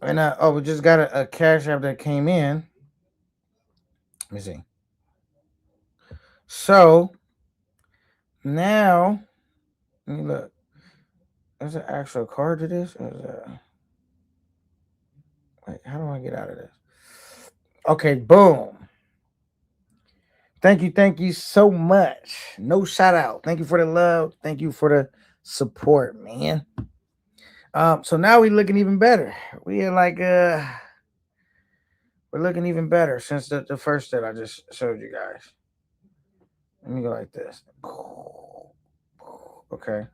And we just got a Cash App that came in. Let me see. So now, let me look. There's an actual card to this. Wait, how do I get out of this? Okay, boom. Thank you so much. No shout out. Thank you for the love. Thank you for the support, man. So now we're looking even better. We're looking even better since the first that I just showed you guys. Let me go like this. Okay.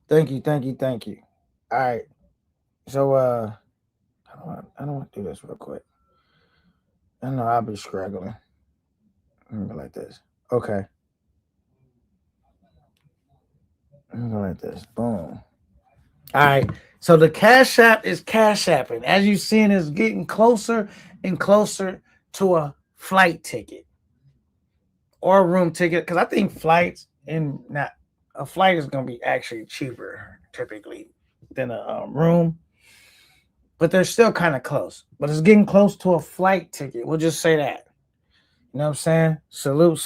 Thank you. All right. So I don't want to do this real quick. I know I'll be struggling. Let me go like this. Okay. Let me go like this. Boom. All right. So the Cash App is Cash Apping. As you've seen, it's getting closer and closer to a flight ticket or a room ticket. Because I think flights and not a flight is going to be actually cheaper typically than a room. But they're still kind of close. But it's getting close to a flight ticket. We'll just say that. You know what I'm saying? Salute.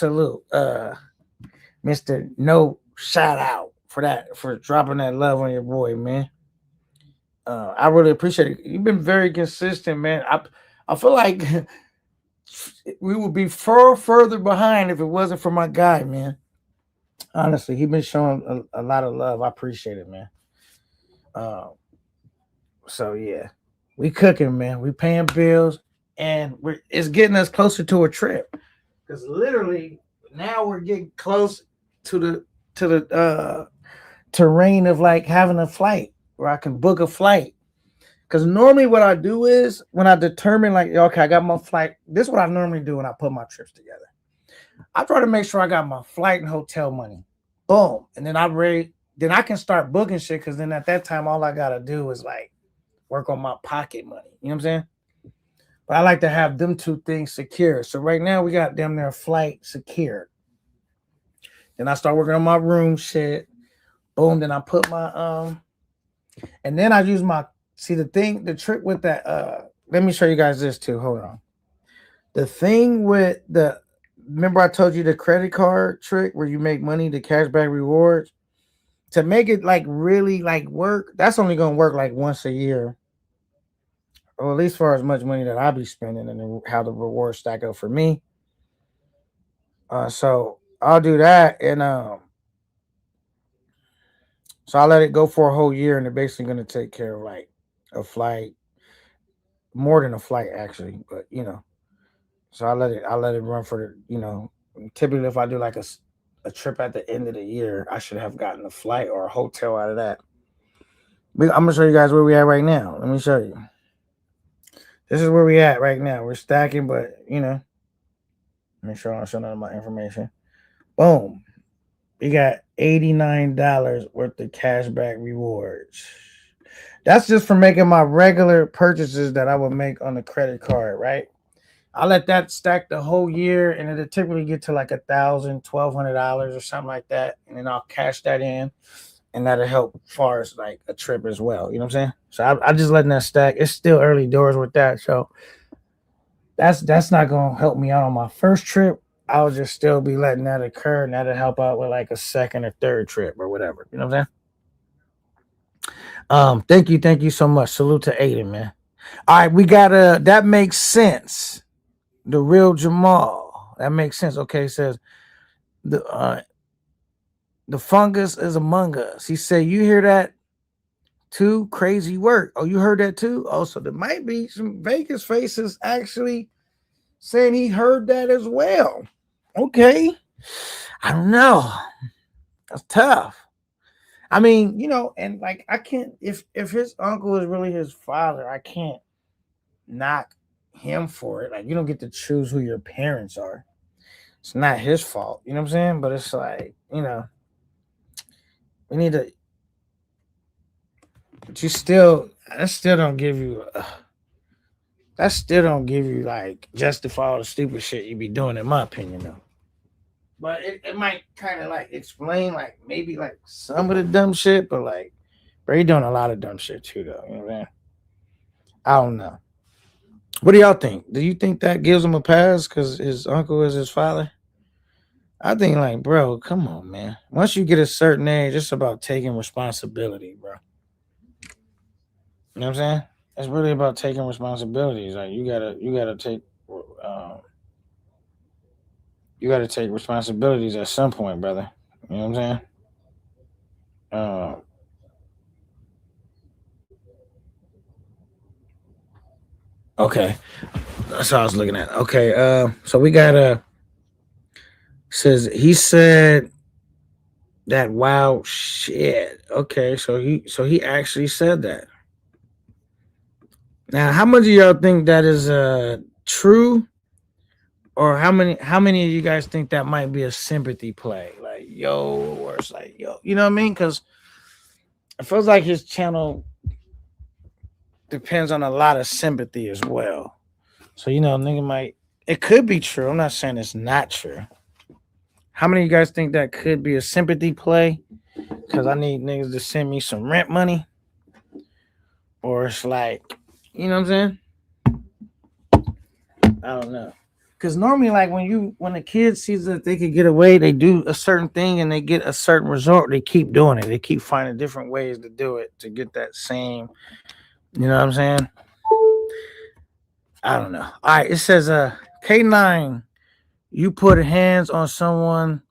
Mr. No shout out for that, for dropping that love on your boy, man. I really appreciate it. You've been very consistent, man. I feel like we would be far further behind if it wasn't for my guy, man. Honestly, he's been showing a lot of love. I appreciate it, man. So yeah, we cooking, man. We paying bills, and it's getting us closer to a trip. Because literally now we're getting close to the terrain of like having a flight where I can book a flight. Because normally what I do is when I determine like, okay, I got my flight. This is what I normally do when I put my trips together. I try to make sure I got my flight and hotel money. Boom. And then then I can start booking shit. Because then at that time, all I got to do is like work on my pocket money. You know what I'm saying? But I like to have them two things secure. So right now we got damn near flight secured. Then I start working on my room shit. Boom. Then I put my and then I use my the trick with that. Let me show you guys this too. Hold on. The thing with remember I told you the credit card trick where you make money, the cashback rewards, to make it like really like work. That's only gonna work like once a year, or at least for as much money that I'll be spending and how the rewards stack up for me. So I'll do that, and so I let it go for a whole year, and they're basically gonna take care of like a flight, more than a flight actually, but you know. So I let it run for typically if I do like a trip at the end of the year, I should have gotten a flight or a hotel out of that. I'm gonna show you guys where we at right now. Let me show you. This is where we at right now. We're stacking, but make sure I don't show none of my information. Boom. We got $89 worth of cashback rewards. That's just for making my regular purchases that I would make on the credit card, right? I let that stack the whole year, and it'll typically get to like $1,000, $1,200 or something like that, and then I'll cash that in, and that'll help as far as like a trip as well. You know what I'm saying? So I just letting that stack. It's still early doors with that, so that's not gonna help me out on my first trip. I'll just still be letting that occur, and that'll help out with like a second or third trip or whatever. You know what I'm saying? Thank you so much. Salute to Aiden, man. All right, we got that makes sense. The real Jamal. That makes sense. Okay, it says the fungus is among us. He said, you hear that too? Crazy work. Oh, you heard that too? Oh, so there might be some Vegas faces actually saying he heard that as well. Okay. I don't know. That's tough. I mean, and like I can't if his uncle is really his father, I can't knock him for it. Like, you don't get to choose who your parents are. It's not his fault. You know what I'm saying? But it's like, we need to. But that still don't give you. That still don't give you like justify all the stupid shit you be doing, in my opinion, though. But it might kind of like explain like maybe like some of the dumb shit, but like, bro, he doing a lot of dumb shit too, though. You know what I mean? I don't know. What do y'all think? Do you think that gives him a pass because his uncle is his father? I think like, bro, come on, man. Once you get a certain age, it's about taking responsibility, bro. You know what I'm saying? It's really about taking responsibilities. Like you gotta take responsibilities at some point, brother. You know what I'm saying? Okay, that's what I was looking at. Okay, so we got Says he said that wow shit. Okay, so he actually said that. Now, how much of y'all think that is true, or how many of you guys think that might be a sympathy play? Like yo, or it's like yo, you know what I mean? Because it feels like his channel depends on a lot of sympathy as well. So nigga might. It could be true. I'm not saying it's not true. How many of you guys think that could be a sympathy play? Because I need niggas to send me some rent money, or it's like, you know what I'm saying? I don't know. Because normally, like when a kid sees that they could get away, they do a certain thing and they get a certain result. They keep doing it. They keep finding different ways to do it to get that same. You know what I'm saying? I don't know. All right, it says K9, you put hands on someone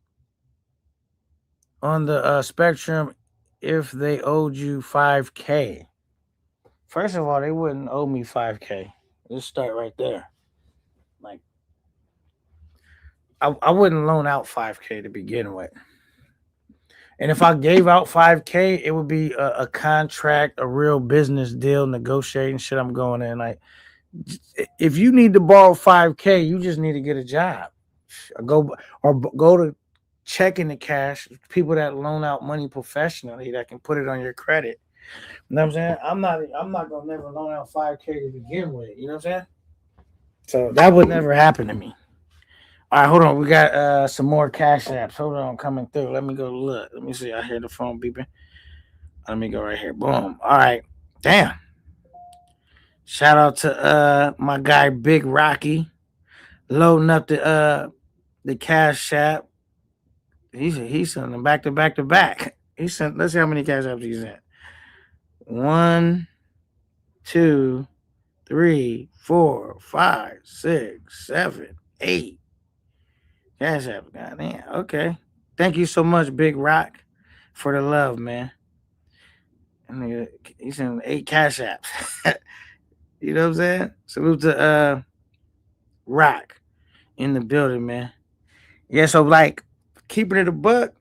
on the spectrum if they owed you 5K. First of all, they wouldn't owe me 5K. Let's start right there. Like I wouldn't loan out 5K to begin with. And if I gave out 5K, it would be a contract, a real business deal, negotiating shit. I'm going in. Like, if you need to borrow 5K, you just need to get a job. Go to checking the cash. People that loan out money professionally that can put it on your credit. You know what I'm saying? I'm not gonna never loan out 5K to begin with. You know what I'm saying? So that would never happen to me. All right, hold on. We got some more cash apps. Hold on, coming through. Let me go look. Let me see. I hear the phone beeping. Let me go right here. Boom. All right. Damn. Shout out to my guy Big Rocky loading up the cash app. He's sending them back to back to back. He sent. Let's see how many cash apps he sent. 1, 2, 3, 4, 5, 6, 7, 8. Cash app. Goddamn. Okay. Thank you so much, Big Rock, for the love, man. And he's in 8 cash apps. You know what I'm saying? Salute to Rock in the building, man. Yeah, so like keeping it a buck.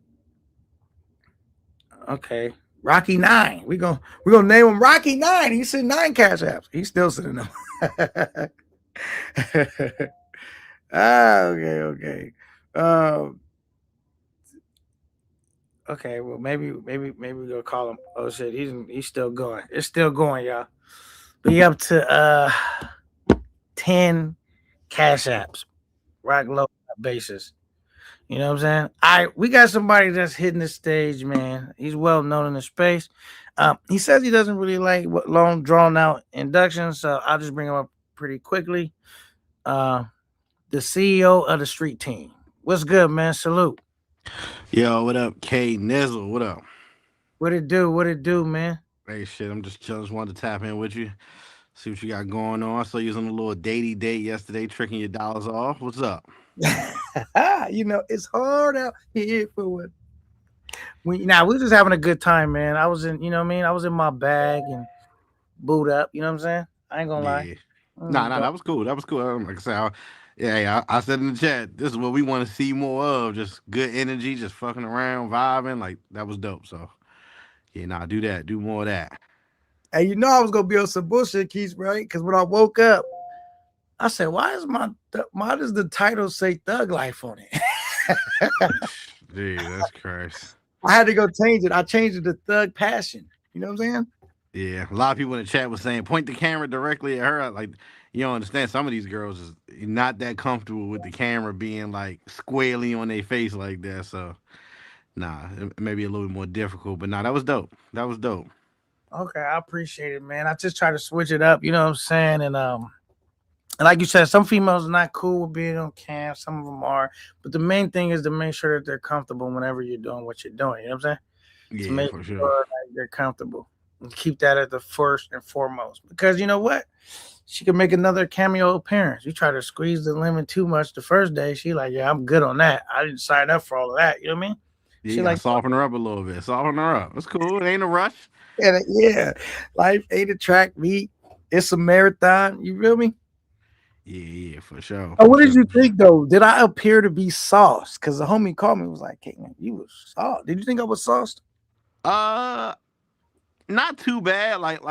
Okay. Rocky 9. We're gonna name him Rocky 9. He sent 9 cash apps. He's still sending them. Okay. Okay, well maybe we'll call him. Oh shit, he's still going. It's still going, y'all. We up to 10 cash apps, rock low basis. You know what I'm saying? All right, we got somebody that's hitting the stage, man. He's well known in the space. He says he doesn't really like long drawn out inductions, so I'll just bring him up pretty quickly. The CEO of the Street Team. What's good, man? Salute. Yo, what up, K Nizzle? What up? What it do? What it do, man? Hey, shit, I'm just chilling. Just wanted to tap in with you, see what you got going on. I saw you was on a little datey date yesterday, tricking your dollars off. What's up? It's hard out here for what. We was just having a good time, man. I was in, I was in my bag and boot up. You know what I'm saying? I ain't gonna lie. Nah, that was cool. That was cool. Like I said, I said in the chat, this is what we want to see more of. Just good energy, just fucking around, vibing. Like that was dope. So yeah, do that. Do more of that. And I was gonna be on some bullshit, Keith, right? Because when I woke up, I said, why does the title say Thug Life on it? Dude, that's crazy. I had to go change it. I changed it to Thug Passion. You know what I'm saying? Yeah, a lot of people in the chat was saying, point the camera directly at her. Like, you don't understand. Some of these girls is not that comfortable with the camera being like squarely on their face like that. So, it may be a little bit more difficult. But that was dope. That was dope. Okay, I appreciate it, man. I just try to switch it up. You know what I'm saying? And like you said, some females are not cool with being on cam. Some of them are. But the main thing is to make sure that they're comfortable whenever you're doing what you're doing. You know what I'm saying? Yeah, to make for sure. That they're comfortable. And keep that at the first and foremost. Because you know what? She could make another cameo appearance. You try to squeeze the lemon too much the first day. She like, yeah, I'm good on that. I didn't sign up for all of that. You know what I mean? Yeah, she like soften her up a little bit. Soften her up. It's cool. It ain't a rush. Yeah. Life ain't a track meet. It's a marathon. You feel me? Yeah, for sure. What for did you sure. think though? Did I appear to be sauced? Because the homie called me, was like, "Hey man, you was sauced." Did you think I was sauced? Uh, not too bad. Like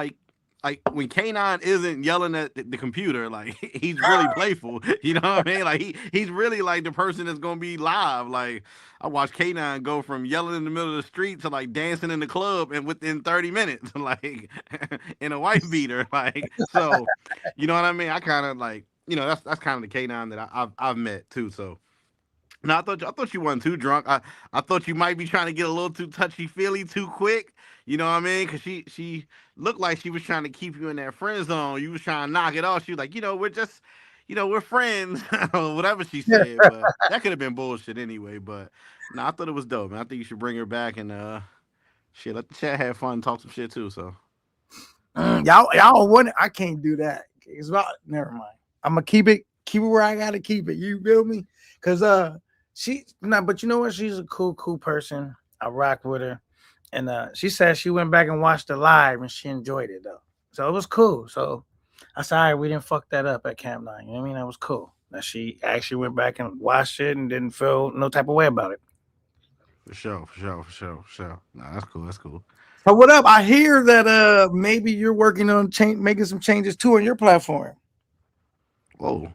when K9 isn't yelling at the computer, like he's really playful. You know what I mean? Like he's really like the person that's gonna be live. Like I watched K9 go from yelling in the middle of the street to like dancing in the club, and within 30 minutes, like in a wife beater. Like so, you know what I mean? I kind of like that's kind of the K9 that I've met too. So. No, I thought you weren't too drunk. I thought you might be trying to get a little too touchy feely too quick. You know what I mean? Because she looked like she was trying to keep you in that friend zone. You was trying to knock it off. She was like, we're just, we're friends, or whatever she Yeah. said. But that could have been bullshit anyway. But no, I thought it was dope, man. I think you should bring her back and shit. Let the chat have fun, and talk some shit too. So Y'all want it? I can't do that. It's about never mind. I'm gonna keep it where I gotta keep it. You feel me? Cause but you know what? She's a cool person. I rock with her. And she said she went back and watched the live and she enjoyed it though. So it was cool. So I said, all right, we didn't fuck that up at Camp 9. You know what I mean? That was cool. That she actually went back and watched it and didn't feel no type of way about it. for sure. Nah, that's cool. That's cool. So what up? I hear that maybe you're working on making some changes too on your platform. Whoa.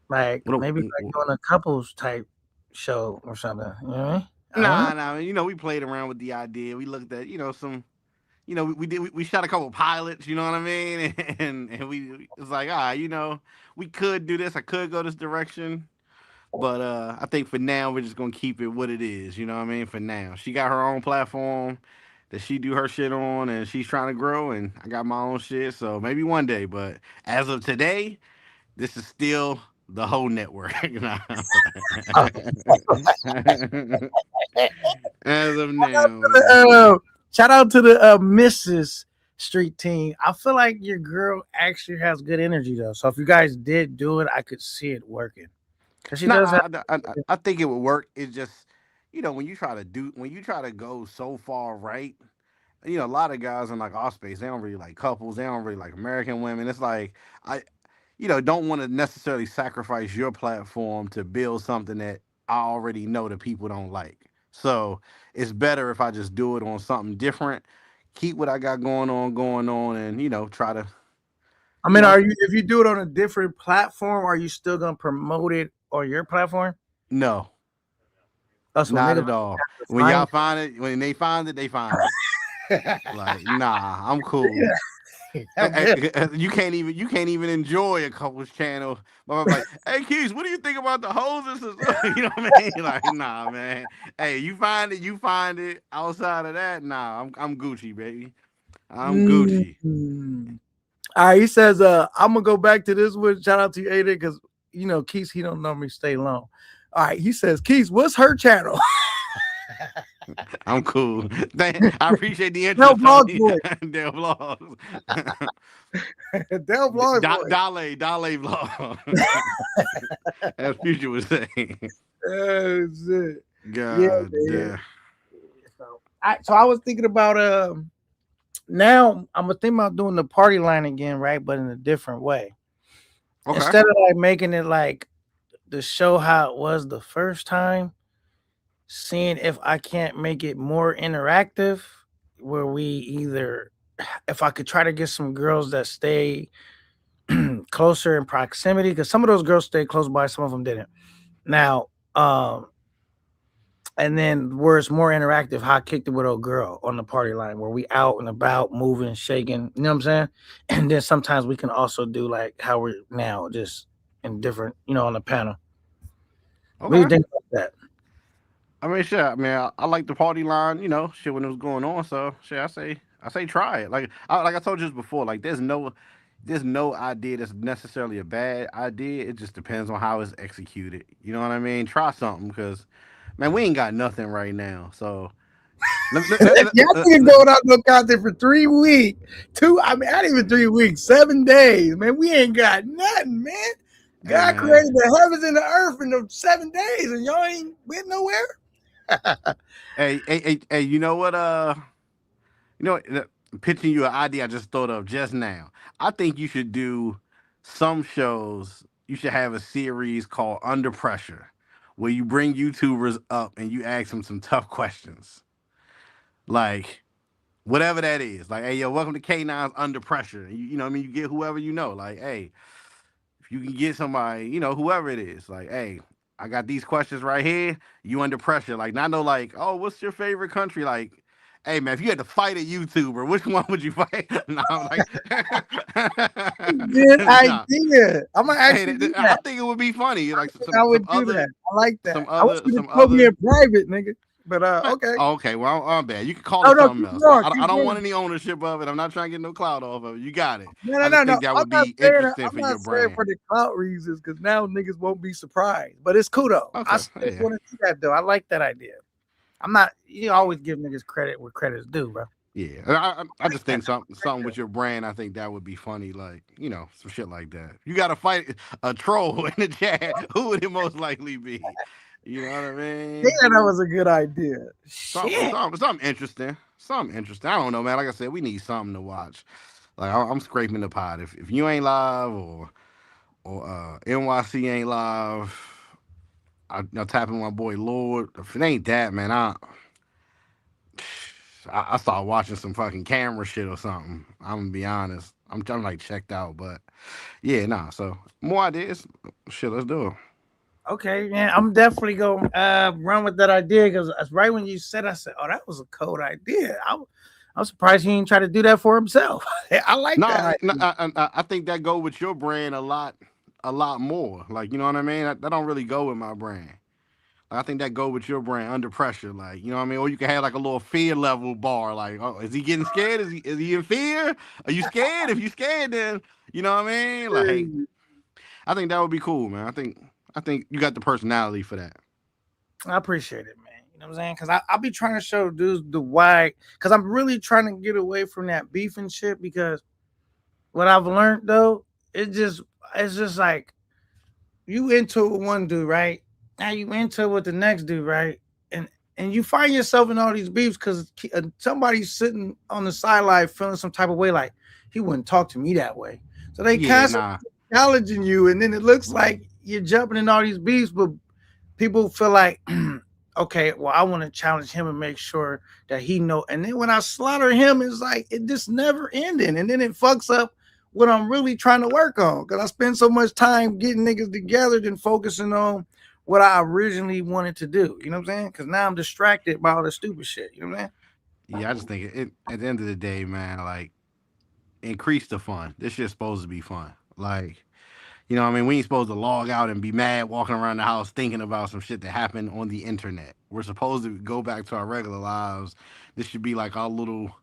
Like What? maybe like doing a couples type show or something. You know what I mean? Nah. We played around with the idea. We looked at, some. We shot a couple pilots, you know what I mean, and we it's like, we could do this. I could go this direction, but I think for now we're just gonna keep it what it is. You know what I mean? For now, she got her own platform that she do her shit on, and she's trying to grow, and I got my own shit. So maybe one day, but as of today, this is still the whole network. As of now, man. Shout out to the Mrs. Street team. I feel like your girl actually has good energy though. So if you guys did do it, I could see it working. Cause she does have. I think it would work. It's just, when you try to go so far right, a lot of guys in like our space, they don't really like couples. They don't really like American women. It's like don't want to necessarily sacrifice your platform to build something that I already know that people don't like. So it's better if I just do it on something different, keep what I got going on, and try to, I mean, if you do it on a different platform, are you still gonna promote it on your platform? no, That's not at all. When y'all find it, when they find it, they find it. Like, nah, I'm cool. You can't even enjoy a couple's channel. But I'm like, hey Keys, what do you think about the hoses? You know what I mean? Like, nah, man. Hey, you find it. Outside of that, nah, I'm Gucci, baby. I'm Gucci. All right, he says, I'm gonna go back to this one. Shout out to you, Aiden, because Keys, he don't normally stay long. All right, he says, Keys, what's her channel? I'm cool. I appreciate the interest. Del Vlogs. Del Vlogs. Dale Vlog. As Future would say. Oh, shit. God yeah. So I was thinking about now I'm gonna think about doing the party line again, right? But in a different way. Okay. Instead of like making it like the show how it was the first time, seeing if I can't make it more interactive, where if I could try to get some girls that stay closer in proximity, because some of those girls stayed close by, some of them didn't. Now, and then where it's more interactive, how I kicked it with a girl on the party line, where we out and about, moving, shaking, you know what I'm saying? And then sometimes we can also do like how we're now, just in different, on the panel. Okay. What do you think about that? I mean, shit. I mean, I like the party line, shit when it was going on. So, shit, I say try it. Like I told you this before. Like, there's no idea that's necessarily a bad idea. It just depends on how it's executed. You know what I mean? Try something, because, man, we ain't got nothing right now. So, y'all been going out no content for 3 weeks. Not even 3 weeks, 7 days, man. We ain't got nothing, man. God created the heavens and the earth in the 7 days, and y'all ain't went nowhere. Hey, you know what? Pitching you an idea I just thought of just now. I think you should do some shows you should have a series called Under Pressure, where you bring YouTubers up and you ask them some tough questions, like whatever that is. Like, hey, yo, welcome to K9's Under Pressure. You know what I mean? You get whoever you know. Like, hey, if you can get somebody, whoever it is, like, hey, I got these questions right here. You under pressure. Like, not no like, oh, what's your favorite country? Like, hey man, if you had to fight a YouTuber, which one would you fight? No, I'm like, Good nah. idea. I'm gonna Hey, actually do I that. think it would be funny. Like I would some do other, that. I like that. some I was other, gonna some tell me other. in private, nigga. But okay. Oh, okay, well, I'm bad. You can call No, it no, something keep else. going. I Keep don't going. want any ownership of it. I'm not trying to get no clout off of it. You got it. No, no, I no, just no. think that I'm would not be saying interesting I'm for your not saying brand. for the clout reasons because now niggas won't be surprised. But it's cool though. I Okay, still yeah. want to do that though. I like that idea. I'm not. You always give niggas credit where credit's due, bro. Yeah, I just think something with your brand. I think that would be funny, like some shit like that. You got to fight a troll in the chat. Who would it most likely be? You know what I mean? Yeah, that was a good idea. Something, Shit. something interesting. Something interesting. I don't know, man. Like I said, we need something to watch. Like I'm scraping the pot. If you ain't live or NYC ain't live, I'm tapping my boy Lord. If it ain't that, man, I started watching some fucking camera shit or something. I'm gonna be honest. I'm like checked out, but yeah, nah. So more ideas. Shit, let's do it. Okay, man, I'm definitely gonna run with that idea because right when you said, I said, "Oh, that was a cold idea." I'm surprised he didn't try to do that for himself. I like No, that no idea. I think that go with your brand a lot more. Like you know what I mean. That don't really go with my brand. I think that go with your brand Under Pressure. Like you know what I mean. Or you can have like a little fear level bar. Like, oh, is he getting scared? Is he in fear? Are you scared? If you scared, then you know what I mean. Like, I think that would be cool, man. I think you got the personality for that. I appreciate it, man. You know what I'm saying? Because I'll be trying to show dudes the why. Because I'm really trying to get away from that beef and shit. Because what I've learned though, it's just like you into it with one dude, right? Now you into it with the next dude, right? And you find yourself in all these beefs because somebody's sitting on the sideline feeling some type of way, like he wouldn't talk to me that way. So they Yeah, constantly nah. challenging you, and then it looks like you're jumping in all these beefs, but people feel like, okay, well, I want to challenge him and make sure that he know. And then when I slaughter him, it's like it just never ending, and then it fucks up what I'm really trying to work on because I spend so much time getting niggas together than focusing on what I originally wanted to do. You know what I'm saying? Because now I'm distracted by all the stupid shit. You know what I'm saying? Yeah, I just think it at the end of the day, man, like increase the fun. This shit's supposed to be fun. Like, you know what I mean? We ain't supposed to log out and be mad walking around the house thinking about some shit that happened on the internet. We're supposed to go back to our regular lives. This should be like our little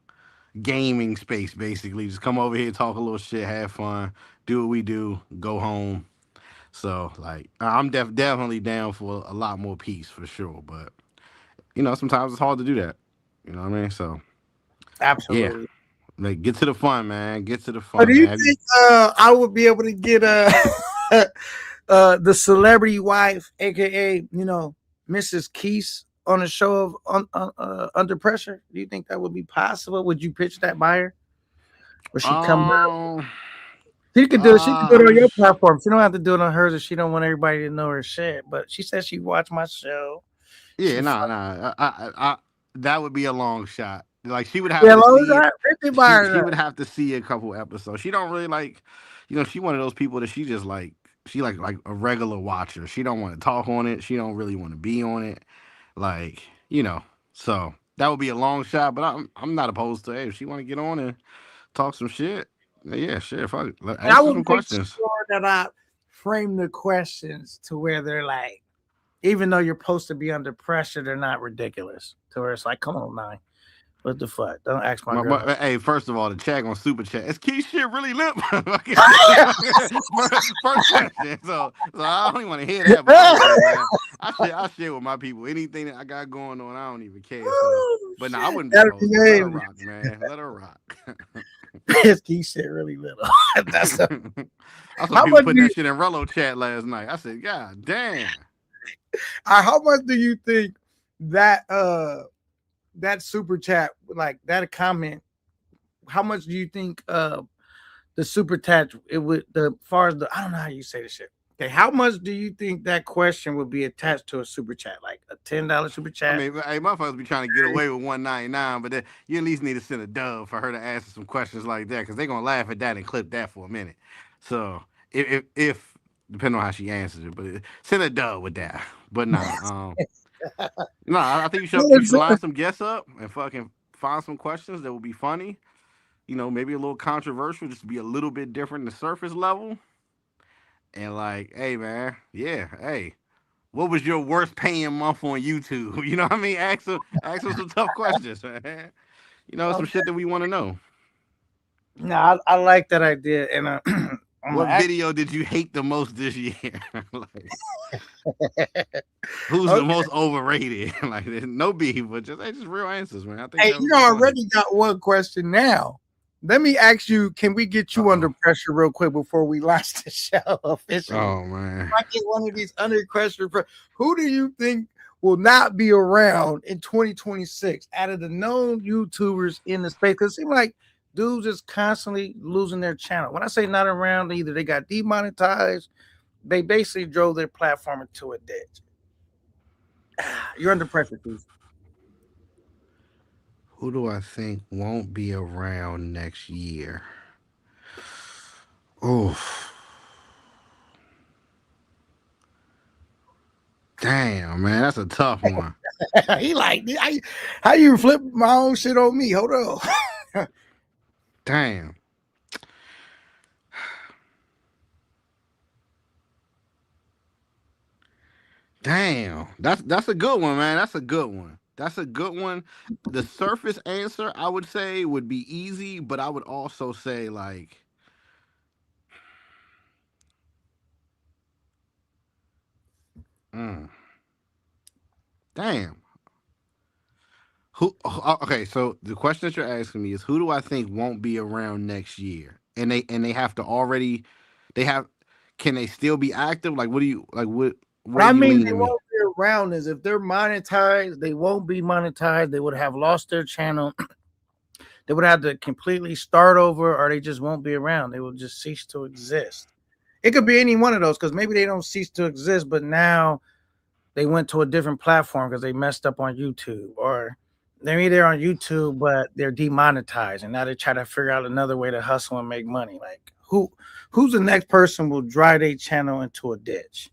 gaming space, basically. Just come over here, talk a little shit, have fun, do what we do, go home. So, like, I'm definitely down for a lot more peace for sure. But, sometimes it's hard to do that. You know what I mean? So, yeah. Absolutely. Like, get to the fun, man. Get to the So do fun, you man. think I would be able to get the celebrity wife, aka Mrs. Keese, on the show of Under Pressure? Do you think that would be possible? Would you pitch that by her? Would she come? She could do it. She could do it on your platform. She don't have to do it on hers if she don't want everybody to know her shit. But she said she watched my show. Yeah, nah. That would be a long shot. Like she would have to see. She would have to see a couple episodes. She don't really like, she one of those people that she just like. She like a regular watcher. She don't want to talk on it. She don't really want to be on it. Like so that would be a long shot. But I'm not opposed to. Hey, if she want to get on and talk some shit, yeah, shit. Fuck it. Ask her some questions. Sure that I frame the questions to where they're like, even though you're supposed to be under pressure, they're not ridiculous. To where it's like, come on, man. What the fuck? Don't ask my girl. Hey, first of all, the chat on Super Chat. Is Key shit really lit? First question. So I don't even want to hear that. But I share with my people. Anything that I got going on, I don't even care. So. But no, I wouldn't be opposed. Let her rock, man. Let her rock. Is Key shit really little? I saw people putting that shit in Rello chat last night. I said, God damn. How much do you think that that super chat, like that comment, how much do you think the super chat, it would the far as the I don't know how you say this shit. Okay, how much do you think that question would be attached to a super chat? Like a $10 super I chat? mean, hey, motherfuckers be trying to get away with 199, but then you at least need to send a dub for her to answer some questions like that, because they're gonna laugh at that and clip that for a minute. So if depending on how she answers it, but send a dub with that. But nah, no, I think you should line some guests up and fucking find some questions that will be funny. Maybe a little controversial, just to be a little bit different than the surface level. And like, hey man, yeah, hey, what was your worst paying month on YouTube? You know what I mean? Ask them some tough questions, man. Some shit that we want to know. No, I like that idea, and What video did you hate the most this year? Who's the most overrated? Like, there's no beef, but just real answers, man. I think hey, you already got one question now. Let me ask you, can we get you under pressure real quick before we launch the show officially? Oh, man. If I get one of these under pressure, who do you think will not be around in 2026 out of the known YouTubers in the space? Because it seems like dudes just constantly losing their channel. When I say not around, either they got demonetized, they basically drove their platform into a ditch. You're under pressure, please. Who do I think won't be around next year? Oh, damn, man, that's a tough one. He like, how you flip my own shit on me? Hold on. Damn. Damn, that's a good one, man. That's a good one. That's a good one. The surface answer, I would say, would be easy, but I would also say like, damn. Okay, so the question that you're asking me is, who do I think won't be around next year? And they have to already, can they still be active? Like, what do you like? What I mean, they won't be around is if they're monetized, they won't be monetized. They would have lost their channel. They would have to completely start over, or they just won't be around. They will just cease to exist. It could be any one of those, because maybe they don't cease to exist, but now they went to a different platform because they messed up on YouTube, or maybe they're on YouTube, but they're demonetized, and now they try to figure out another way to hustle and make money. Like who's the next person will drive their channel into a ditch,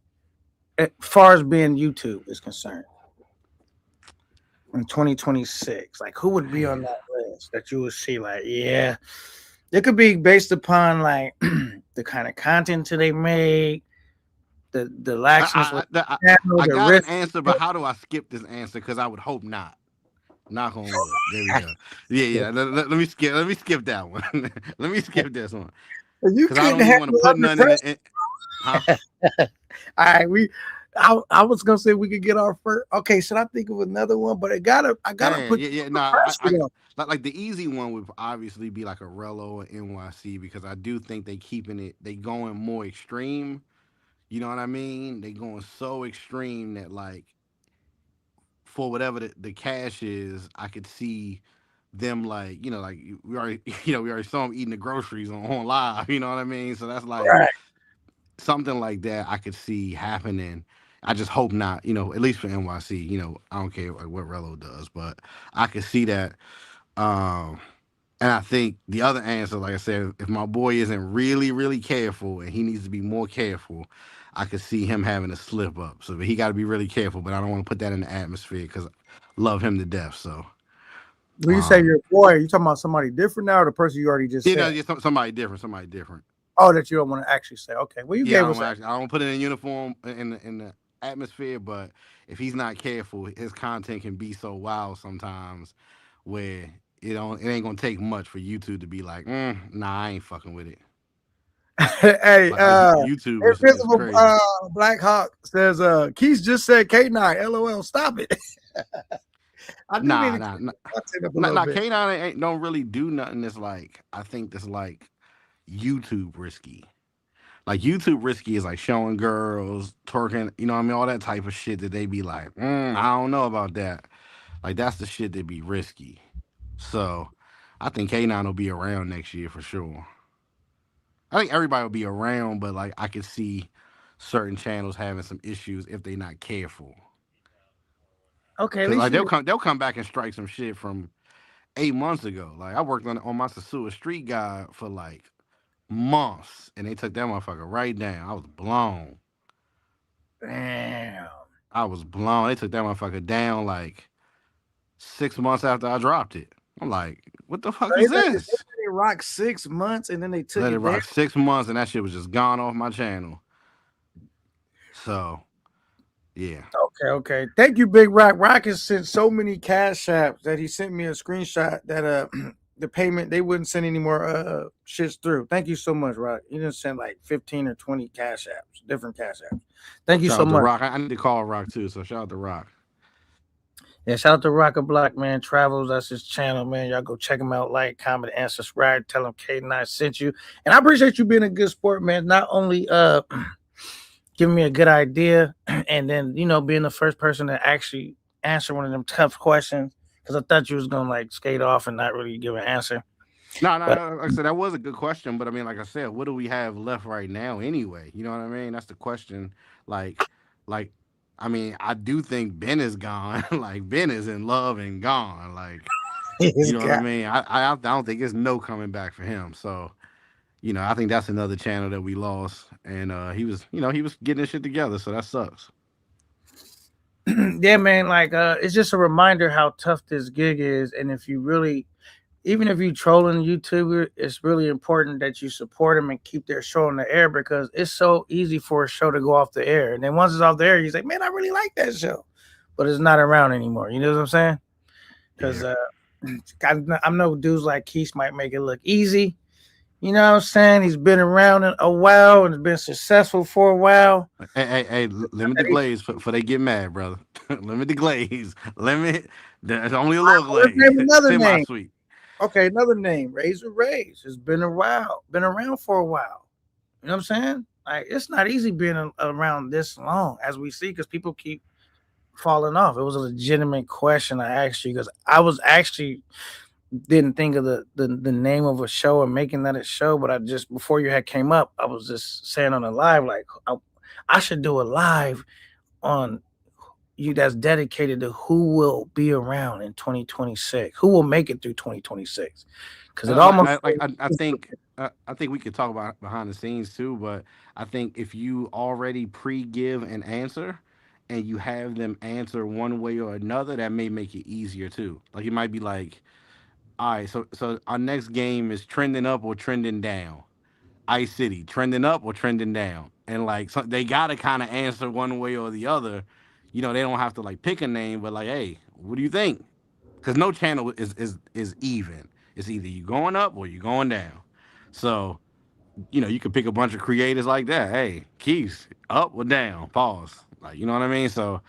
as far as being YouTube is concerned, in 2026? Like, who would be on that list that you would see? Like, yeah, it could be based upon like the kind of content they make, the laxness. I got an answer, but how do I skip this answer? Because I would hope not. Knock on wood. There we go. Yeah. Let me skip that one. Let me skip this one. Because I don't even want to put nothing in it. Huh? All right, I was gonna say we could get our first. Okay, should I think of another one? But I gotta put. Like the easy one would obviously be like a Rello or NYC, because I do think they going more extreme. You know what I mean? They going so extreme that, like, for whatever the cash is, I could see them, like, like we already saw them eating the groceries on live. You know what I mean? So that's like something like that I could see happening. I just hope not, at least for NYC. I don't care what Rello does, but I could see that. And I think the other answer, like I said, if my boy isn't really, really careful, and he needs to be more careful, I could see him having a slip up. So he got to be really careful, but I don't want to put that in the atmosphere, because I love him to death. So when you say your boy, you talking about somebody different now, or the person you already just said? Yeah, somebody different. Oh, that you don't want to actually say. Okay, well, you gave us. I don't put it in uniform in the atmosphere, but if he's not careful, his content can be so wild sometimes, where it ain't gonna take much for YouTube to be like, nah, I ain't fucking with it. Hey, YouTube is crazy. Black Hawk says, Keith just said K9. LOL, stop it. Nah. K9 don't really do nothing that's like, I think that's like YouTube risky. Like, YouTube risky is like showing girls, twerking, all that type of shit that they be like, I don't know about that. Like, that's the shit that be risky. So I think K9 will be around next year for sure. I think everybody will be around, but like I could see certain channels having some issues if they're not careful. Okay, at Cause least like you. they'll come back and strike some shit from 8 months ago. Like I worked on my Sasua Street Guide for like months, and they took that motherfucker right down. I was blown. Damn. I was blown. They took that motherfucker down like 6 months after I dropped it. I'm like, what the fuck is this? They rock 6 months and then they took Let it it down. rock 6 months, and that shit was just gone off my channel. So, yeah. Okay. Thank you, Big Rock. Rock has sent so many cash apps that he sent me a screenshot that the payment they wouldn't send any more shits through. Thank you so much, Rock. You didn't send like 15 or 20 cash apps, different cash apps. Thank you Shout so out to much. Rock. I need to call Rock too. So shout out to Rock. Yeah, shout out to Rocker Block, man. Travels, that's his channel, man. Y'all go check him out, like, comment, and subscribe. Tell him K9 sent you. And I appreciate you being a good sport, man. Not only giving me a good idea and then, you know, being the first person to actually answer one of them tough questions. Because I thought you was gonna like skate off and not really give an answer. No, like I said, that was a good question, but I mean, like I said, what do we have left right now anyway? You know what I mean? That's the question. Like, I mean, I do think Ben is gone. Like Ben is in love and gone. Like, you know what I mean? I don't think there's no coming back for him. So, you know, I think that's another channel that we lost, and he was getting his shit together. So that sucks. Yeah, man. Like, it's just a reminder how tough this gig is, and if you really. Even if you trolling YouTuber, it's really important that you support them and keep their show on the air because it's so easy for a show to go off the air. And then once it's off the air, you say, man, I really like that show. But it's not around anymore. You know what I'm saying? Because I know dudes like Keith might make it look easy. You know what I'm saying? He's been around a while and has been successful for a while. Hey, limit the glaze before they get mad, brother. Limit the glaze. There's only a little glaze. Another name. Sweet. Okay, another name, Razor Rays, has been around for a while. You know what I'm saying? Like, it's not easy being around this long, as we see, because people keep falling off. It was a legitimate question I asked you because I was actually didn't think of the name of a show or making that a show, but I just before you had came up, I was just saying on a live like I should do a live on you that's dedicated to who will be around in 2026, who will make it through 2026. Because it almost I think we could talk about behind the scenes too, but I think if you already pre-give an answer and you have them answer one way or another, that may make it easier too. Like it might be like, all right, so our next game is trending up or trending down. Ice City trending up or trending down, and like so they gotta kind of answer one way or the other. You know, they don't have to like pick a name, but like, hey, what do you think? Because no channel is even. It's either you going up or you going down. So, you know, you could pick a bunch of creators like that. Hey, Keith, up or down? Pause. Like, you know what I mean? So,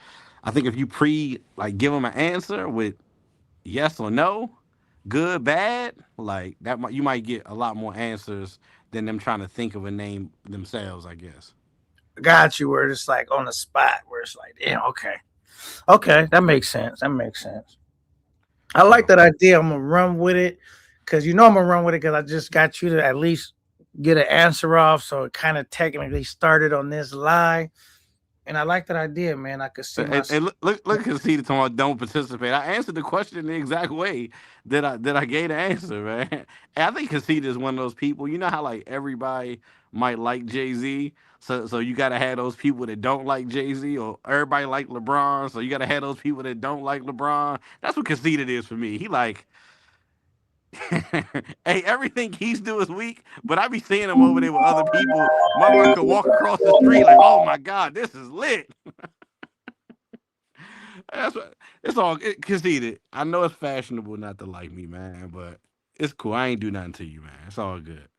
I think if you give them an answer with yes or no, good, bad, like that, you might get a lot more answers than them trying to think of a name themselves, I guess. Got you where it's like on the spot where it's like, damn, okay, that makes sense. I like that idea. I'm gonna run with it because I'm gonna run with it because I just got you to at least get an answer off, so it kind of technically started on this lie. And I like that idea, man. I could see. Look, conceited to don't participate. I answered the question the exact way that I gave the answer, man. And I think conceited is one of those people. You know how like everybody might like Jay-Z, so you gotta have those people that don't like Jay-Z, or everybody like LeBron, so you gotta have those people that don't like LeBron. That's what conceited is for me. He like. Hey, everything he's do is weak, but I be seeing him over there with other people. Motherfucker could walk across the street like, oh my god, this is lit. That's what it's all conceited. I know it's fashionable not to like me, man, but it's cool. I ain't do nothing to you, man. It's all good.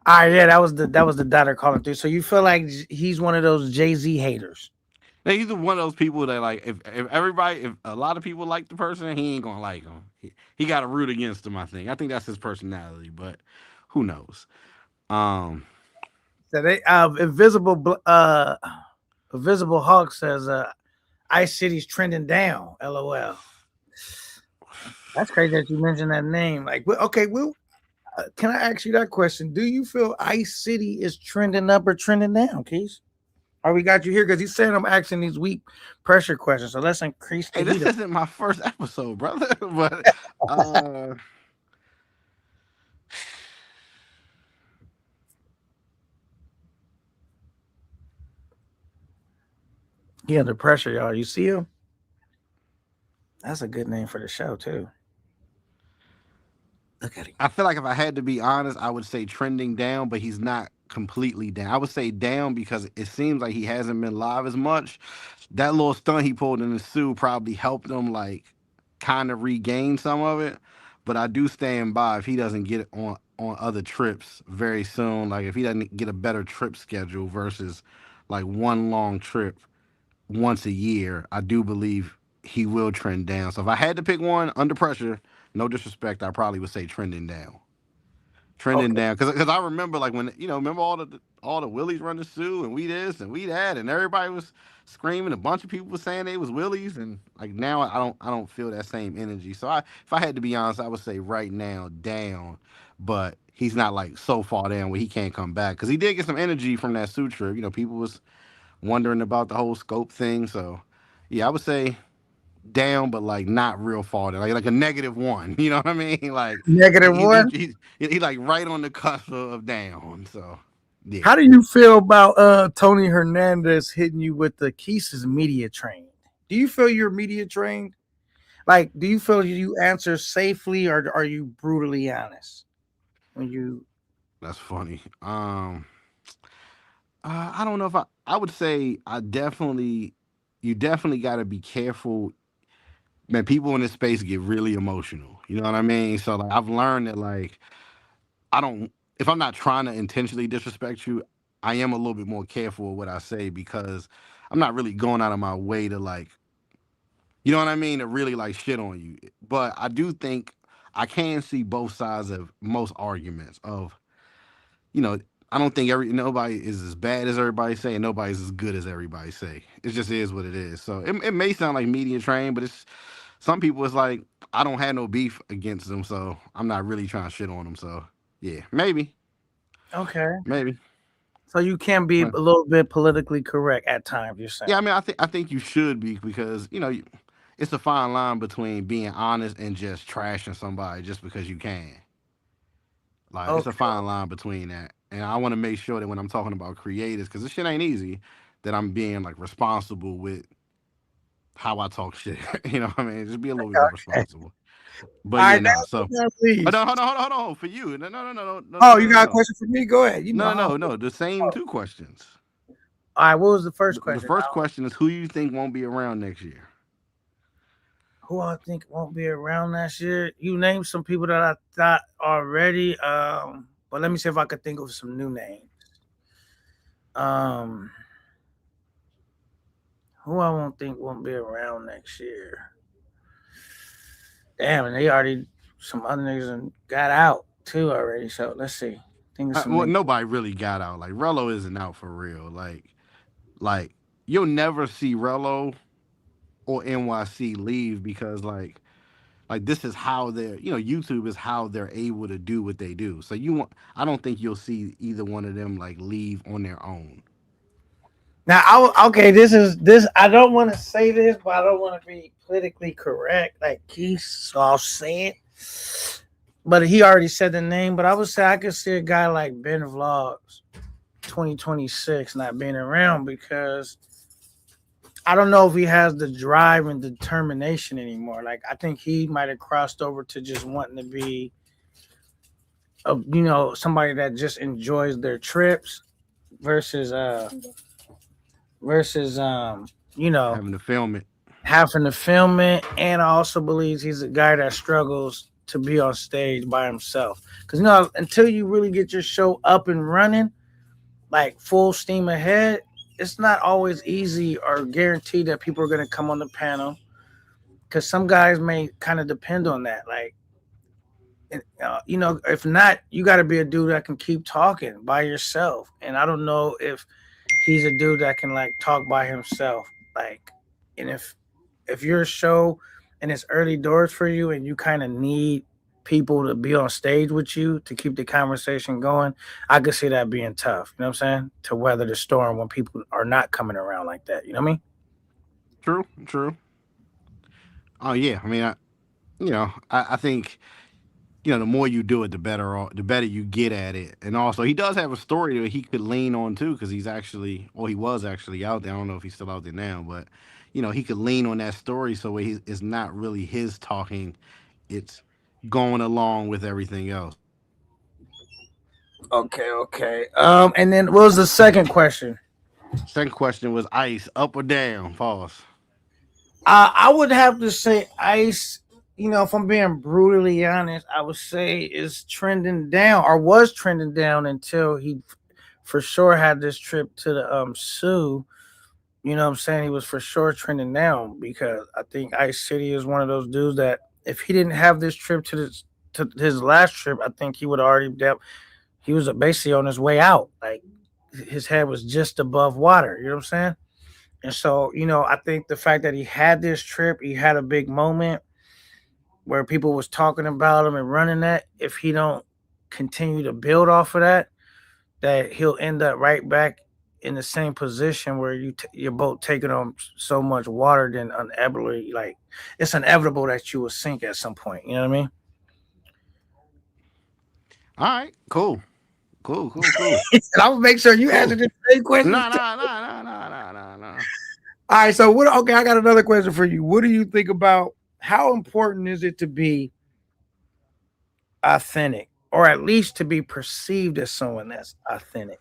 All right, yeah, that was the daughter calling through. So you feel like he's one of those Jay-Z haters? Now, he's one of those people that like if a lot of people like the person, he ain't gonna like him. He got to root against him. I think that's his personality, but who knows? So they Invisible Hawk says Ice City's trending down. LOL. That's crazy that you mentioned that name. Like, okay, well, can I ask you that question? Do you feel Ice City is trending up or trending down, Keys? Or we got you here because he's saying I'm asking these weak pressure questions. So let's increase the Hey, heat this up. isn't my first episode, brother. But uh He under pressure, y'all. You see him? That's a good name for the show, too. Look at him. I feel like if I had to be honest, I would say trending down, but he's not completely down. I would say down because it seems like he hasn't been live as much. That little stunt he pulled in the suit probably helped him like kind of regain some of it. But I do stand by if he doesn't get it on other trips very soon, like if he doesn't get a better trip schedule versus like one long trip once a year, I do believe he will trend down. So if I had to pick one under pressure, no disrespect, I probably would say trending down. Trending Okay. down. Because I remember like when remember all the Willies running Sue and we this and we that and everybody was screaming. A bunch of people were saying they was Willies and like now I don't feel that same energy. So if I had to be honest, I would say right now down, but he's not like so far down where he can't come back. Because he did get some energy from that Sue trip. People was wondering about the whole scope thing. So yeah, I would say down, but like not real far down, like a -1. You know what I mean? Like Negative one. he like right on the cusp of down. So yeah, How do you feel about Tony Hernandez hitting you with the Keys media trained? Do you feel you're media trained? Like, do you feel you answer safely or are you brutally honest when you? that's funny. I don't know if I would say you definitely got to be careful. Man, people in this space get really emotional. You know what I mean? So like I've learned that like I don't if I'm not trying to intentionally disrespect you, I am a little bit more careful with what I say because I'm not really going out of my way to like, you know what I mean, to really like shit on you. But I do think I can see both sides of most arguments of, you know, I don't think nobody is as bad as everybody say, and nobody's as good as everybody say. It just is what it is. So it may sound like media trained, but it's some people. It's like I don't have no beef against them, so I'm not really trying to shit on them. So yeah, maybe, Okay. maybe. So you can be a Well, little bit politically correct at times, you're saying. yeah, I mean, I think you should be because it's a fine line between being honest and just trashing somebody just because you can. Like it's a Okay. fine line between that, and I want to make sure that when I'm talking about creators, because this shit ain't easy, that I'm being like responsible with how I talk shit. You know what I mean? Just be a little bit more Okay. responsible. All But yeah, right, nah. So now, please. hold on. For you, Oh, you got a question for me? Go ahead. You know how. no. The same two questions. All right, what was the first The question? first question is who you think won't be around next year. Who I think won't be around next year? You named some people that I thought already. But let me see if I could think of some new names. Um, who I won't think won't be around next year. Damn, and they already some other niggas and got out too already. So let's see. Think of some Well, niggas. nobody really got out. Like Rello isn't out for real. Like you'll never see Rello or NYC leave because like this is how they're YouTube is how they're able to do what they do. So I don't think you'll see either one of them like leave on their own. Now, okay, this is this. I don't want to say this, but I don't want to be politically correct, like Keith. So I'll say it. But he already said the name. But I would say I could see a guy like Ben Vlogs, 2026, not being around because I don't know if he has the drive and determination anymore. Like I think he might have crossed over to just wanting to be, somebody that just enjoys their trips versus versus Having to film it. having to film it. And I also believe he's a guy that struggles to be on stage by himself because until you really get your show up and running like full steam ahead, it's not always easy or guaranteed that people are going to come on the panel because some guys may kind of depend on that. Like, if not, you got to be a dude that can keep talking by yourself. And I don't know if he's a dude that can like talk by himself. Like, and if your show and it's early doors for you, and you kind of need people to be on stage with you to keep the conversation going, I could see that being tough. You know what I'm saying? To weather the storm when people are not coming around like that. You know what I mean? True, true. Oh yeah, I mean, I think the more you do it, the better you get at it. And also, he does have a story that he could lean on too, because he was actually out there. I don't know if he's still out there now, but he could lean on that story, so it's not really his talking; it's going along with everything else. Okay, okay. And then what was the second question? Second question was Ice, up or down? Pause. I would have to say Ice. You know, if I'm being brutally honest, I would say is trending down or was trending down until he for sure had this trip to the Sioux. You know what I'm saying? He was for sure trending down because I think Ice City is one of those dudes that if he didn't have this trip to his last trip, I think he would already he was basically on his way out. Like his head was just above water. You know what I'm saying? And so, I think the fact that he had this trip, he had a big moment where people was talking about him and running that. If he don't continue to build off of that, that he'll end up right back in the same position where you're both taking on so much water, then inevitably, like it's inevitable that you will sink at some point. You know what I mean? All right, cool, cool, cool, cool. And I will make sure you answer the same question. No, no, no, no, no, no, no. All right, so what? Okay, I got another question for you. What do you think about how important is it to be authentic, or at least to be perceived as someone that's authentic?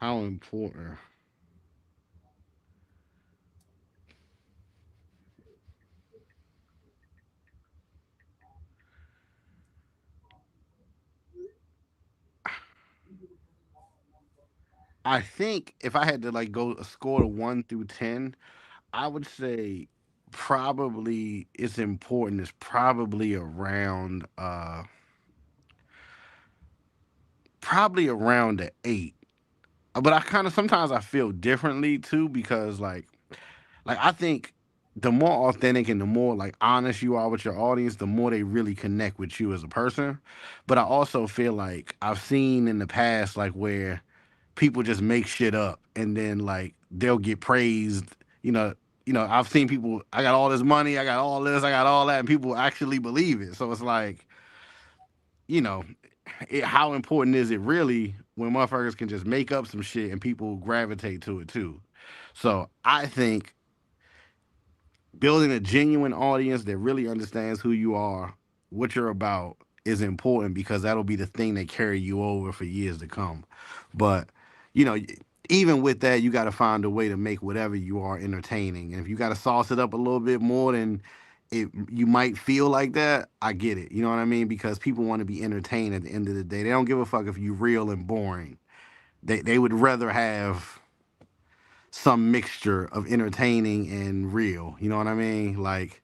How important? I think if I had to like go a score of 1 through 10, I would say probably it's important. It's probably around the 8. But I kind of sometimes I feel differently too, because like I think the more authentic and the more like honest you are with your audience, the more they really connect with you as a person. But I also feel like I've seen in the past like where people just make shit up and then like they'll get praised. You know, I've seen people. I got all this money. I got all this. I got all that, and people actually believe it. So it's like, you know, how important is it really when motherfuckers can just make up some shit and people gravitate to it too? So I think building a genuine audience that really understands who you are, what you're about, is important, because that'll be the thing that carry you over for years to come. But you know, even with that, you got to find a way to make whatever you are entertaining. And if you got to sauce it up a little bit more than you might feel like that, I get it. You know what I mean? Because people want to be entertained at the end of the day. They don't give a fuck if you real and boring. They would rather have some mixture of entertaining and real. You know what I mean? Like,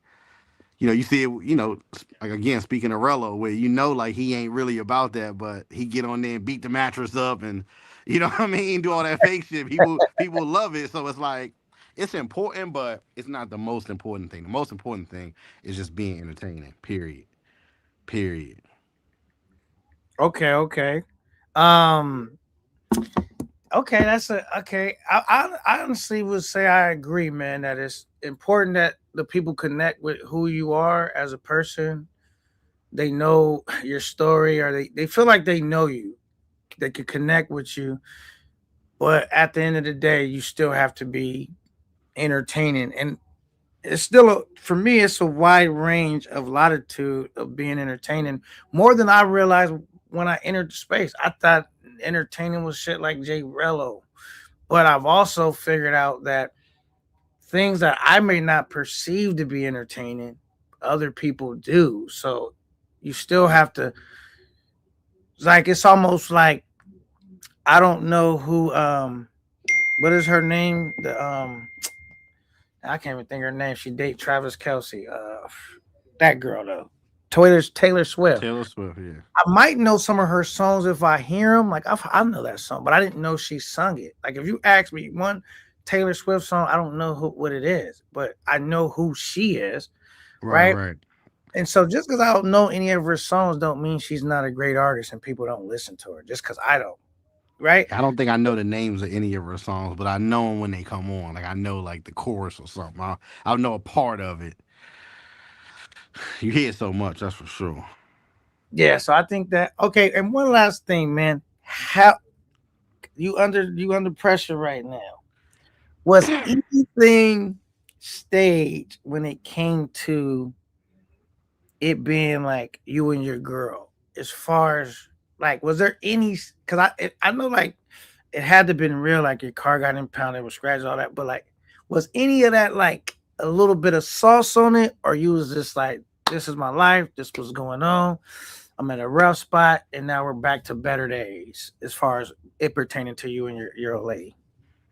you see it, like again, speaking of Rello, where like he ain't really about that, but he get on there and beat the mattress up and you know what I mean, do all that fake shit. People love it. So it's like it's important, but it's not the most important thing. The most important thing is just being entertaining. Period. Period. Okay, okay. Um, okay, okay. I honestly would say I agree, man, that it's important that the people connect with who you are as a person. They know your story, or they feel like they know you. They could connect with you. But at the end of the day, you still have to be entertaining. And it's still for me, it's a wide range of latitude of being entertaining. More than I realized when I entered the space. I thought entertaining was shit like Jay Rello. But I've also figured out that things that I may not perceive to be entertaining, other people do. So you still have to, like, it's almost like I don't know who what is her name? I can't even think of her name. She date Travis Kelce. That girl though. Taylor Swift. Taylor Swift, yeah. I might know some of her songs if I hear them. Like I know that song, but I didn't know she sung it. Like if you ask me one Taylor Swift song, I don't know what it is, but I know who she is, Right, right? right. And so just because I don't know any of her songs, don't mean she's not a great artist and people don't listen to her. Just because I don't, right? I don't think I know the names of any of her songs, but I know them when they come on. Like I know like the chorus or something. I'll know a part of it. You hear so much, that's for sure. Yeah. So I think that okay. And one last thing, man, how you under pressure right now? Was anything staged when it came to it being like you and your girl? As far as like, was there any? Because I know like it had to been real. Like your car got impounded with scratches, all that. But like, was any of that like a little bit of sauce on it, or you was just like, this is my life. This was going on. I'm at a rough spot, and now we're back to better days as far as it pertaining to you and your old lady.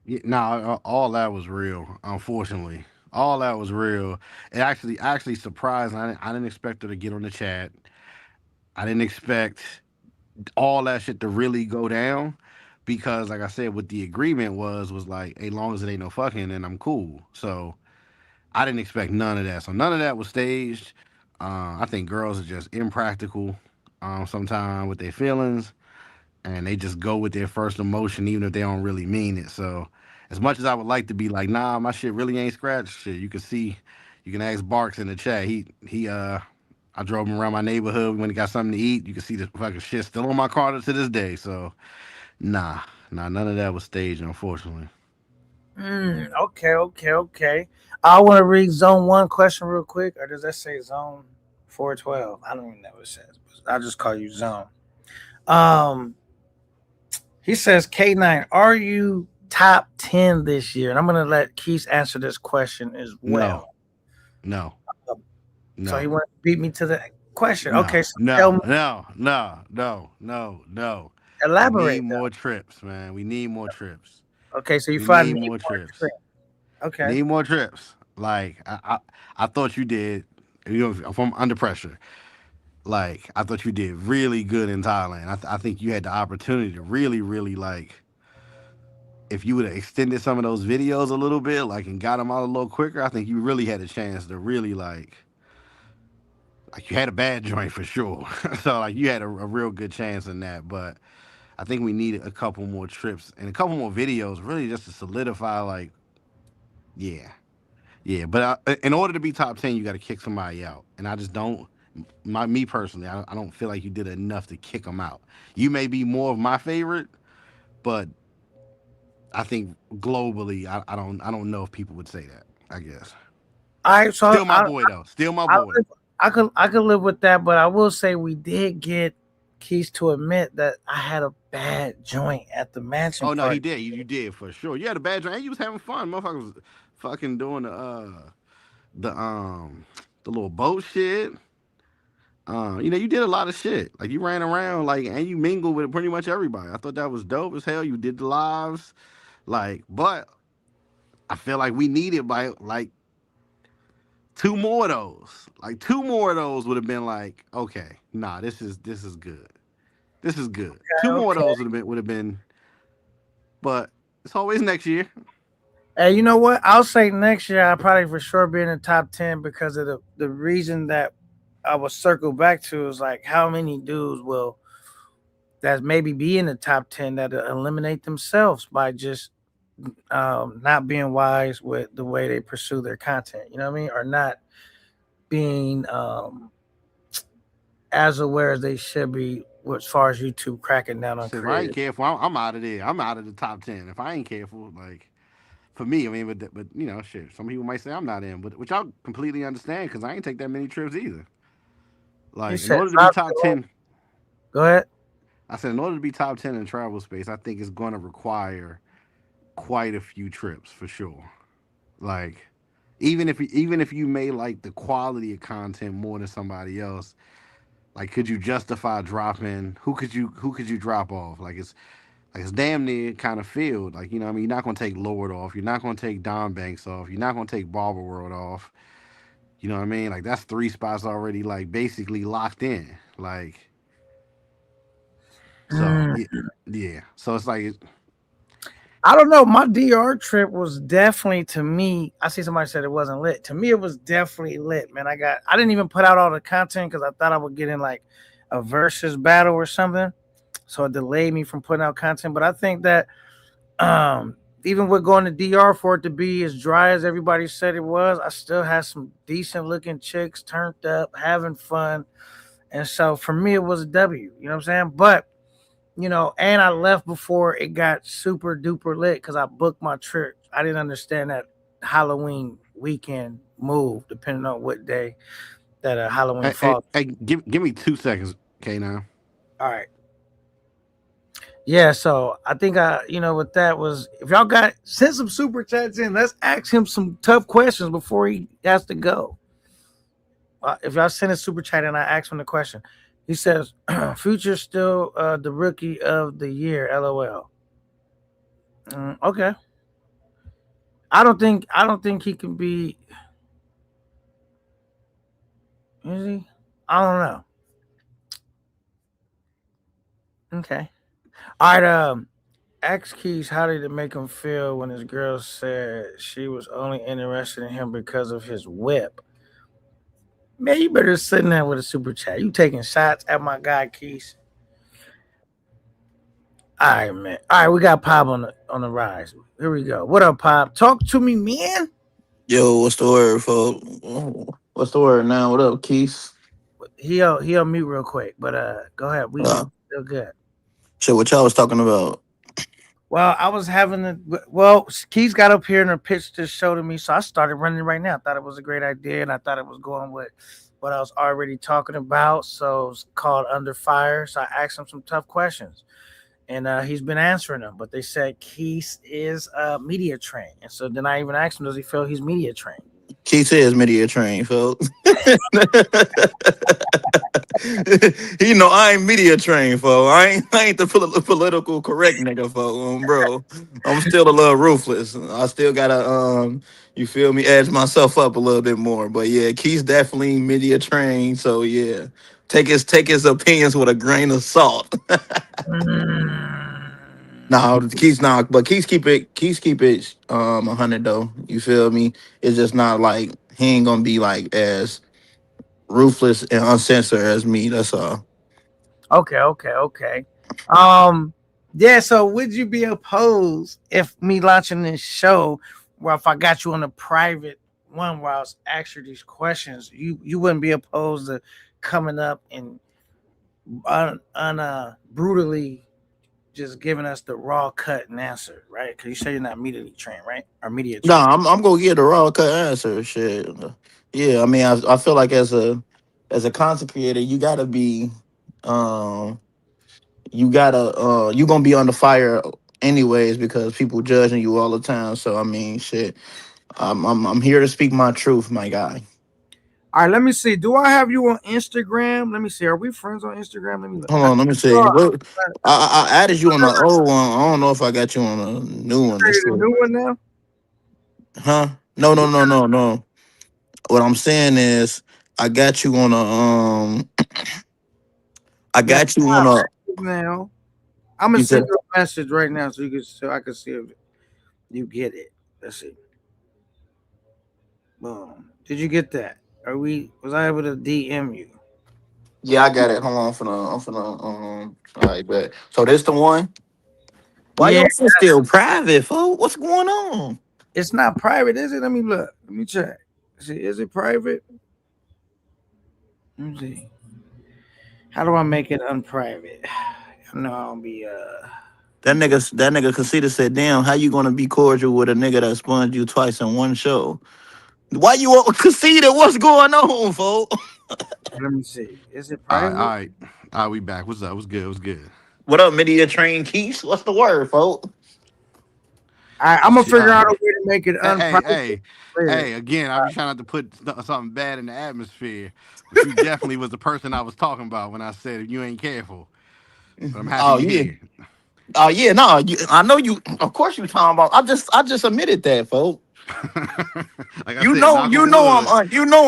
Yeah, nah, all that was real. Unfortunately, all that was real. It actually surprised. I didn't expect her to get on the chat. I didn't expect all that shit to really go down because, like I said, what the agreement was like, hey, long as it ain't no fucking, then I'm cool. So I didn't expect none of that. So none of that was staged. I think girls are just impractical sometimes with their feelings, and they just go with their first emotion, even if they don't really mean it. So, as much as I would like to be like, nah, my shit really ain't scratched. Shit, you can see, you can ask Barks in the chat. I drove him around my neighborhood when he got something to eat. You can see the fucking shit still on my car to this day. So, nah, none of that was staged, unfortunately. Okay. I want to read zone one question real quick, or does that say zone 412? I don't even know what it says. But I'll just call you zone. Um, he says K9, are you top 10 this year? And I'm gonna let Keith answer this question as No, well. no, So he no, want to beat me to the question. Okay, no, so tell me, no, no, no, no, no, no. We need elaborate more though. trips, man. We need more trips. Okay, so you We find need me more more trips. trip. Okay. Need more trips. Like I thought you did. You know, if I'm under pressure, like I thought you did really good in Thailand. I think you had the opportunity to really, really like. If you would have extended some of those videos a little bit, like and got them out a little quicker, I think you really had a chance to really like you had a bad joint for sure. So like you had a real good chance in that, but I think we needed a couple more trips and a couple more videos, really just to solidify. Like, yeah, yeah, but in order to be top 10, you got to kick somebody out, and I just don't. Me personally, I don't feel like you did enough to kick them out. You may be more of my favorite, but I think globally, I don't know if people would say that. I guess All right, so still my boy though. Still my I, boy. I could live with that, but I will say we did get Keys to admit that I had a bad joint at the mansion Oh no, he party. did. You did for sure. You had a bad joint, and you was having fun. Motherfuckers was fucking doing the the little boat shit. You know, you did a lot of shit. Like you ran around, like, and you mingled with pretty much everybody. I thought that was dope as hell. You did the lives, like, but I feel like we needed like two more of those. Like two more of those would have been like, okay, nah, this is good. This is good. Two more of Okay. those would have been, but it's always next year. Hey, you know what? I'll say next year I'll probably for sure be in the top 10 because of the reason that I will circle back to is like how many dudes will that maybe be in the top 10 that eliminate themselves by just not being wise with the way they pursue their content. You know what I mean? Or not being as aware as they should be as far as YouTube cracking down on So if I ain't creators. careful, I'm out of there. I'm out of the top 10. If I ain't careful, like for me, I mean, but you know, shit. Some people might say I'm not in, but which I completely understand because I ain't take that many trips either. You Like in said order to be top top 10. 10, Go ahead. I said in order to be top 10 in travel space, I think it's going to require quite a few trips for sure. Like even if you made like the quality of content more than somebody else, like could you justify dropping? Who could you drop off? Like it's damn near kind of filled. Like, you know what I mean? You're not gonna take Lord off. You're not gonna take Don Banks off. You're not gonna take Barber World off. You know what I mean? Like that's three spots already like basically locked in. Like so Mm. yeah. So it's like I don't know. My DR trip was definitely, to me. I see somebody said it wasn't lit. To me, it was definitely lit, man. I didn't even put out all the content because I thought I would get in like a versus battle or something, so it delayed me from putting out content. But I think that even with going to DR for it to be as dry as everybody said it was, I still had some decent looking chicks turned up, having fun, and so for me, it was a W. You know what I'm saying? But and I left before it got super duper lit because I booked my trip. I didn't understand that Halloween weekend move, depending on what day that Halloween falls. Hey, give me 2 seconds, K9. All right. Yeah, so I think with that was, if y'all got send some super chats in, let's ask him some tough questions before he has to go. If y'all send a super chat and I ask him the question, he says, "Future still the rookie of the year." LOL. Okay. I don't think he can be. Is he? I don't know. Okay. All right. Ask Keys, how did it make him feel when his girl said she was only interested in him because of his whip? Man, you better sit there with a super chat. You taking shots at my guy Keys. All right, man. All right, we got Pop on the rise. Here we go. What up, Pop? Talk to me, man. Yo, what's the word, folks? What's the word now? What up, Keith? He'll mute real quick, but go ahead. We still good. Shit, what y'all was talking about? Well, I was Keys got up here and pitched this show to me, so I started running right now. I thought it was a great idea, and I thought it was going with what I was already talking about. So it's called Under Fire. So I asked him some tough questions, and he's been answering them. But they said Keith is media trained, and so then I even asked him, does he feel he's media trained? Keith is media trained, folks. I ain't media trained, folks. I ain't the political correct nigga, folks, bro. I'm still a little ruthless. I still gotta you feel me, edge myself up a little bit more. But yeah, Keith's definitely media trained. So yeah, take his opinions with a grain of salt. No, Keith's not, but Keith's keep it 100 though. You feel me? It's just not like he ain't gonna be like as ruthless and uncensored as me. That's all. Okay. Yeah. So would you be opposed if me launching this show, where if I got you on a private one where I was asking these questions, you wouldn't be opposed to coming up and brutally just giving us the raw cut and answer, right? Because you say you're not media trained, right? Or media No, trained. I'm gonna get the raw cut answer. Shit. Yeah, I mean, I feel like as a content creator, you gotta be, you gonna be under fire anyways because people judging you all the time. So I mean, shit. I'm here to speak my truth, my guy. All right, let me see. Do I have you on Instagram? Let me see. Are we friends on Instagram? Let me look. Hold on, let me see. What I added you on the old one. I don't know if I got you on a new one. Let's see. The new one now? Huh? No. What I'm saying is, I got you on I Yeah, got you on a. now. I'm gonna You send said, you a message right now so I can see if you get it. Let's see. Boom. Did you get that? Was I able to DM you? yeah, I got it. Hold on, I'm finna, all right, but so this the one. Why Yeah, your shit still private, fool? What's going on? it's not private, is it? Let me look. Let me check. See, is it private? Let me see. How do I make it unprivate? No, I'll be That nigga Casita said, "Damn, how you gonna be cordial with a nigga that spun you twice in one show? Why you Casita? What's going on, fool? let me see. Is it All right, private? all right, we back. What's up? What's good? What's good? What up, media train Keys? What's the word, fool? I'm gonna Shit, figure out a way to make it hey, unprivate. again, I be trying not to put something bad in the atmosphere, but you definitely was the person I was talking about when I said you ain't careful. But I'm happy Oh you yeah. here. Oh yeah, no, I know you. Of course, you talking about. I just admitted that, folks. Like I You said, know, knock on wood.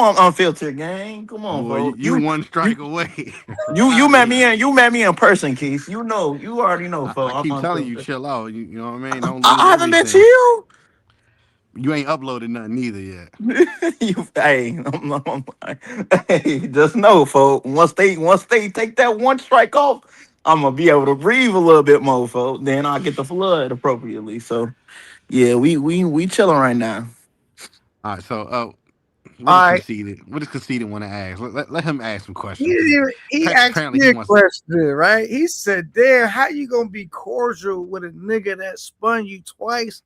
I'm unfiltered, gang. Come on, Boy, bro. you one strike away. You met me in person, Keith. You know, you already know, I folks. keep I'm telling you, unfiltered. chill out. You know what I mean? Don't lose I haven't been everything. chill. You ain't uploaded nothing either yet. Hey, just know, folks. Once they take that one strike off, I'm gonna be able to breathe a little bit more, folks. Then I'll get the flood appropriately. So yeah, we chilling right now. All right, so All right. What does conceited want to ask? Let him ask some He questions didn't because even, he asked apparently me he a wants. question, right? He said, "Damn, how you gonna be cordial with a nigga that spun you twice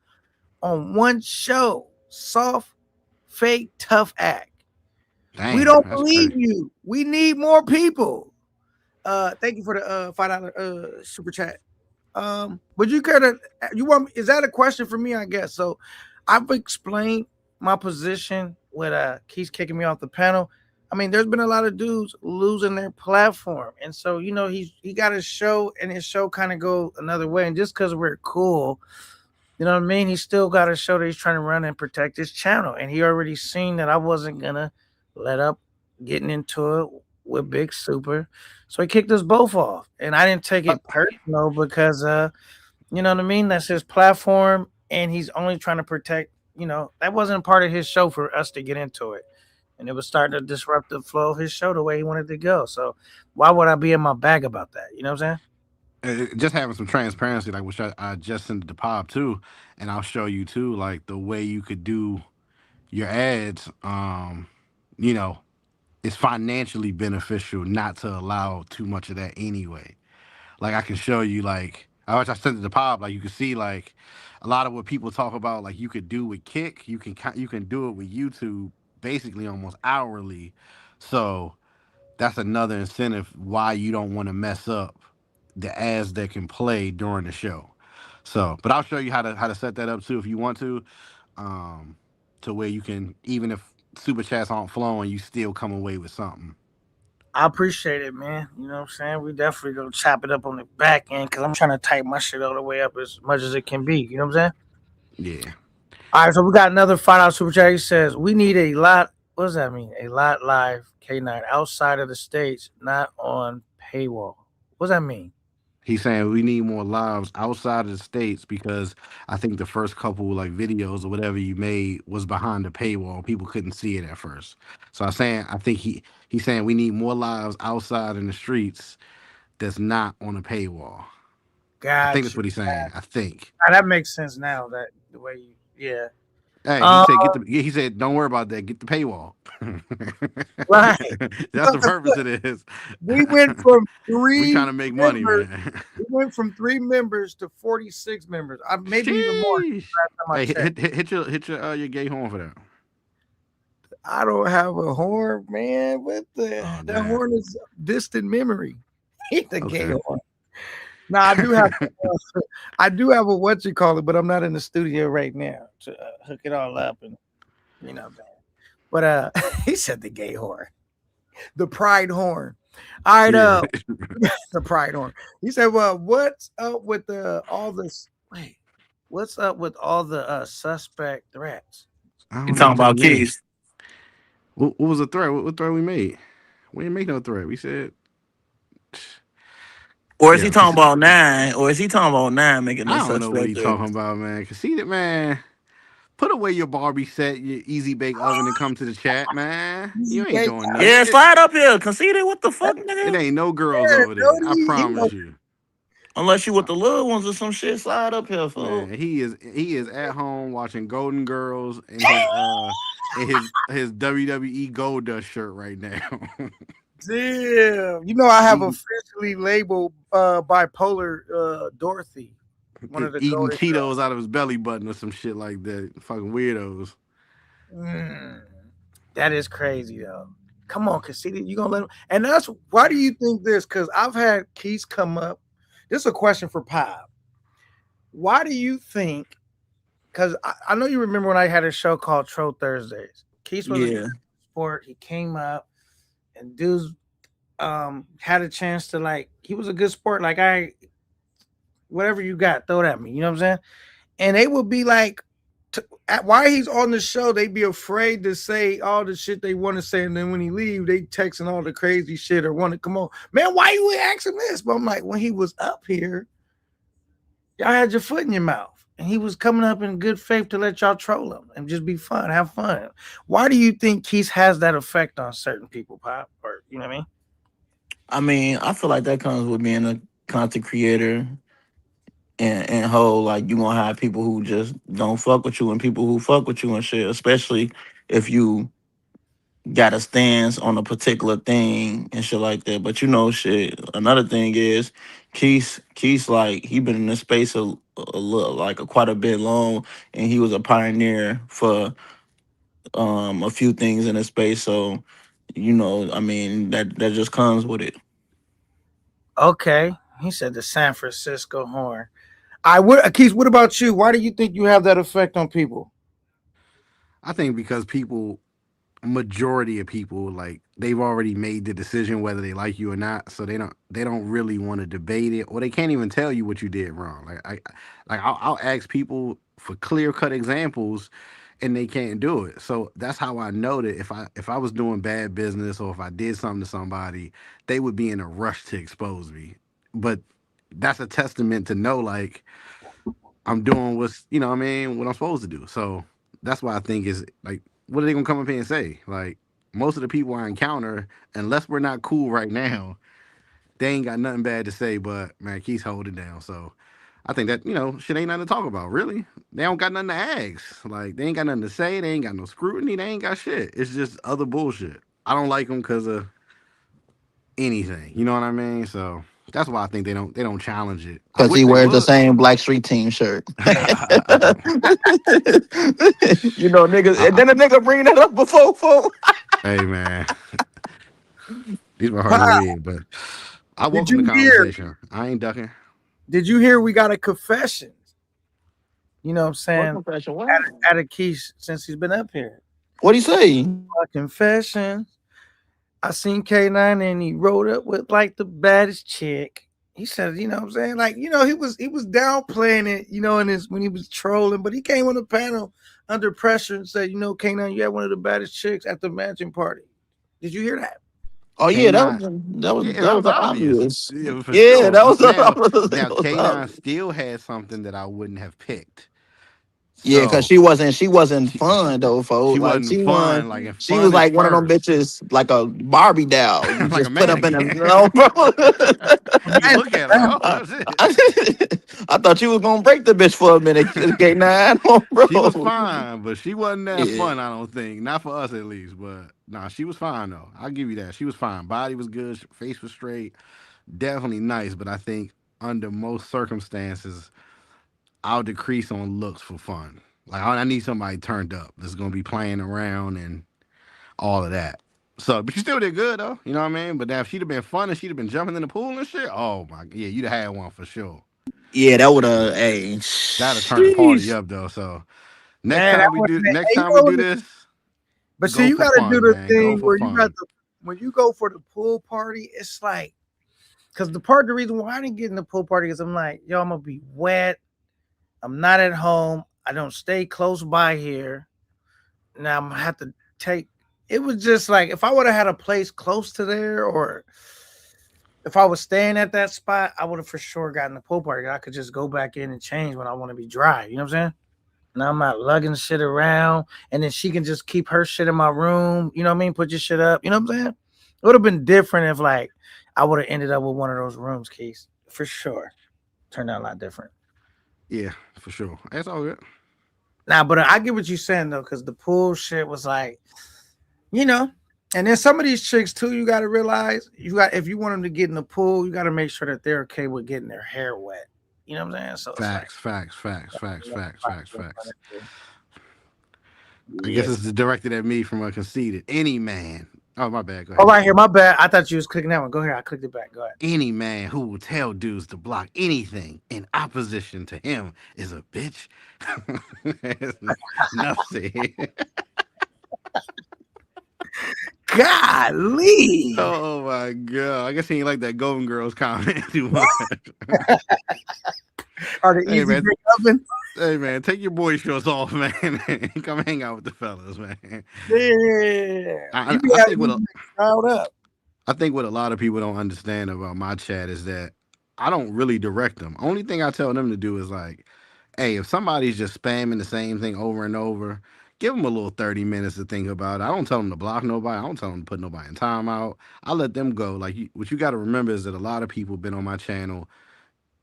on one show? Soft, fake, tough act. We Damn, don't that's believe crazy. you. We need more people." Thank you for the $5 super chat. Would you care to you want is that a question for me? I guess so. I've explained my position with Keith's kicking me off the panel. I mean, there's been a lot of dudes losing their platform, and so he got his show, and his show kind of go another way. And just because we're cool, you know what I mean, he still got a show that he's trying to run and protect his channel, and he already seen that I wasn't gonna let up getting into it with Big Super, so he kicked us both off, and I didn't take it personal because you know what I mean? That's his platform, and he's only trying to protect. That wasn't part of his show for us to get into it, and it was starting to disrupt the flow of his show the way he wanted to go. So, why would I be in my bag about that? You know what I'm saying? Just having some transparency, like which I just sent to Pop too, and I'll show you too, like the way you could do your ads. You know, it's financially beneficial not to allow too much of that anyway. Like I can show you, like I sent it to Pop, like you can see like a lot of what people talk about, like you could do with Kick, you can do it with YouTube, basically almost hourly. So that's another incentive why you don't want to mess up the ads that can play during the show. So, but I'll show you how to set that up too if you want um, to where you can, even if super chats aren't flowing, you still come away with something. I appreciate it, man. You know what I'm saying? We definitely gonna chop it up on the back end because I'm trying to tighten my shit all the way up as much as it can be. You know what I'm saying? Yeah. All right, so we got another $5 super chat. He says we need a lot. What does that mean? A lot live K9 outside of the stage, not on paywall. What does that mean? He's saying we need more lives outside of the states because I think the first couple like videos or whatever you made was behind the paywall. People couldn't see it at first. So I think he's saying we need more lives outside in the streets that's not on a paywall. I think that's Gotcha. what he's saying. I think. That makes sense now. That the way you, yeah. Hey, Um, he said don't worry about that. Get the paywall. right. That's the purpose of this. We went from We three trying to make money, members. man. We went from 3 members to 46 members. Maybe even more. Sheesh. Last time I Hey, checked. hit your gay horn for that. I don't have a horn, man. What the? Oh, That damn. horn is distant memory. The gay Okay. horn. No, I do have. I do have a what you call it, but I'm not in the studio right now to hook it all up and you know. But he said the gay horn, the pride horn. All right, Yeah. the pride horn. He said, "Well, what's up with all this? Wait, what's up with all the suspect threats?" I don't You know talking what about you mean. Keith? What was the threat? What threat we made? We didn't make no threat. We said, Or is he yeah. talking about nine? Or is he talking about nine making the I don't know what suspect he there? talking about, man. Conceited, man. Put away your Barbie set, your easy bake oven, and come to the chat, man. You ain't doing nothing. Yeah, slide up here. Conceited. What the fuck, It nigga? ain't no girls over there. I promise you. Unless you with the little ones or some shit, slide up here, fool. Man, he is at home watching Golden Girls in his WWE Goldust shirt right now. Damn. You know, I have officially labeled bipolar Dorothy. One of the Eating Golden Cheetos out of his belly button or some shit like that. Fucking weirdos. That is crazy though. Come on, Cassidy, you gonna let him? And that's why do you think this? Because I've had Keith come up. This is a question for Pop. Why do you think? Because I know you remember when I had a show called Troll Thursdays. Keith was a sport. He came up and dudes had a chance to he was a good sport. Whatever you got, throw it at me. You know what I'm saying? And they would be like why he's on the show, they be afraid to say all the shit they want to say, and then when he leave, they texting all the crazy shit or want to come on. Man, why you asking this? But I'm like, when he was up here, y'all had your foot in your mouth, and he was coming up in good faith to let y'all troll him and just be fun, have fun. Why do you think Keith has that effect on certain people, Pop? Or you know what I mean? I mean, I feel like that comes with being a content creator and whole, like you gonna have people who just don't fuck with you and people who fuck with you and shit, especially if you got a stance on a particular thing and shit like that. But you know, shit. Another thing is, Keith's like he been in this space a little, like quite a bit long, and he was a pioneer for a few things in the space. So, you know, I mean that just comes with it. Okay, he said the San Francisco horn. Keith, what about you? Why do you think you have that effect on people? I think because people, majority of people, like they've already made the decision whether they like you or not, so they don't really want to debate it, or they can't even tell you what you did wrong. I'll ask people for clear cut examples, and they can't do it. So that's how I know that if I was doing bad business or if I did something to somebody, they would be in a rush to expose me. But that's a testament to know, like, I'm doing what's, what I mean, what I'm supposed to do. So that's why I think is like, what are they gonna come up here and say? Like, most of the people I encounter, unless we're not cool right now, they ain't got nothing bad to say. But man, Keith's holding down. So I think that shit ain't nothing to talk about. Really, they don't got nothing to ask. Like, they ain't got nothing to say. They ain't got no scrutiny. They ain't got shit. It's just other bullshit. I don't like them because of anything. You know what I mean? So that's why I think they don't challenge it. I Because wish he they wears the would. same Black Street Team shirt. You know, niggas. And I, then a nigga bring that up before, folks. hey man, these were hard to Pop, read, but I did welcome the you hear? conversation. I ain't ducking. Did you hear we got a confession? You know what I'm What saying? confession? What? Out of Keith since he's been up here. What'd he say? A confession. I seen K9 and he rode up with like the baddest chick. He said, you know what I'm saying? Like, he was downplaying it, in his when he was trolling, but he came on the panel under pressure and said, K9, you had one of the baddest chicks at the mansion party. Did you hear that? Oh yeah, that was K9. that was Yeah, that that was was obvious. obvious. Yeah, for Yeah, sure. that was Now, that now was K9 obvious. still had something that I wouldn't have picked. Yeah, because So she wasn't she, fun though, folks. she Like wasn't fun. Like, and she was fun is like one of them first, bitches, like a Barbie doll. You like a just put up in a mannequin. bro. You look at her like, I, oh shit. I thought you was gonna break the bitch for a minute. K9, She was bro. fine, but she wasn't that Yeah. fun. I don't think, not for us at least. But nah, she was fine though. I'll give you that. She was fine. Body was good. Face was straight. Definitely nice. But I think under most circumstances, I'll decrease on looks for fun. Like, I need somebody turned up that's gonna be playing around and all of that. So, but you still did good though. You know what I mean? But now if she'd have been fun and she'd have been jumping in the pool and shit, oh my, yeah, you'd have had one for sure. Yeah, that would have. Hey, That'd have turned the party sheesh. up though. So Man, that was next hey, time we do this, but see, go you for gotta do fun, the man. Go thing for where you got fun. the when you go for the pool party, it's like because the reason why I didn't get in the pool party is I'm like, yo, I'm gonna be wet. I'm not at home. I don't stay close by here. Now I'm gonna have to take. It was just like if I would have had a place close to there, or if I was staying at that spot, I would have for sure gotten the pool party. I could just go back in and change when I want to be dry. You know what I'm saying? And I'm not lugging shit around, and then she can just keep her shit in my room. You know what I mean? Put your shit up. You know what I'm saying? It would have been different if like I would have ended up with one of those rooms, Keith. For sure. Turned out a lot different. Yeah, for sure. That's all good. Nah, but I get what you're saying though, because the pool shit was like, and then some of these chicks too, you got to realize if you want them to get in the pool, you got to make sure that they're okay with getting their hair wet. You know what I'm saying? So it's like, Facts. I guess yes. it's directed at me from a conceited. Any man. Oh, my bad. Go Oh, ahead. right here, my bad. I thought you was clicking that one. Go ahead. I clicked it back. Go ahead. Any man who will tell dudes to block anything in opposition to him is a bitch. Enough said. Golly. Oh my god! I guess he ain't like that Golden Girls comment too much. Are the Hey, easy man. bake oven? Hey man, take your boy shorts off, man. Come hang out with the fellas, man. Yeah, I, you be I out think what a, crowd up. I think what a lot of people don't understand about my chat is that I don't really direct them. Only thing I tell them to do is like, hey, if somebody's just spamming the same thing over and over, give them a little 30 minutes to think about it. I don't tell them to block nobody. I don't tell them to put nobody in timeout. I let them go. Like what you got to remember is that a lot of people been on my channel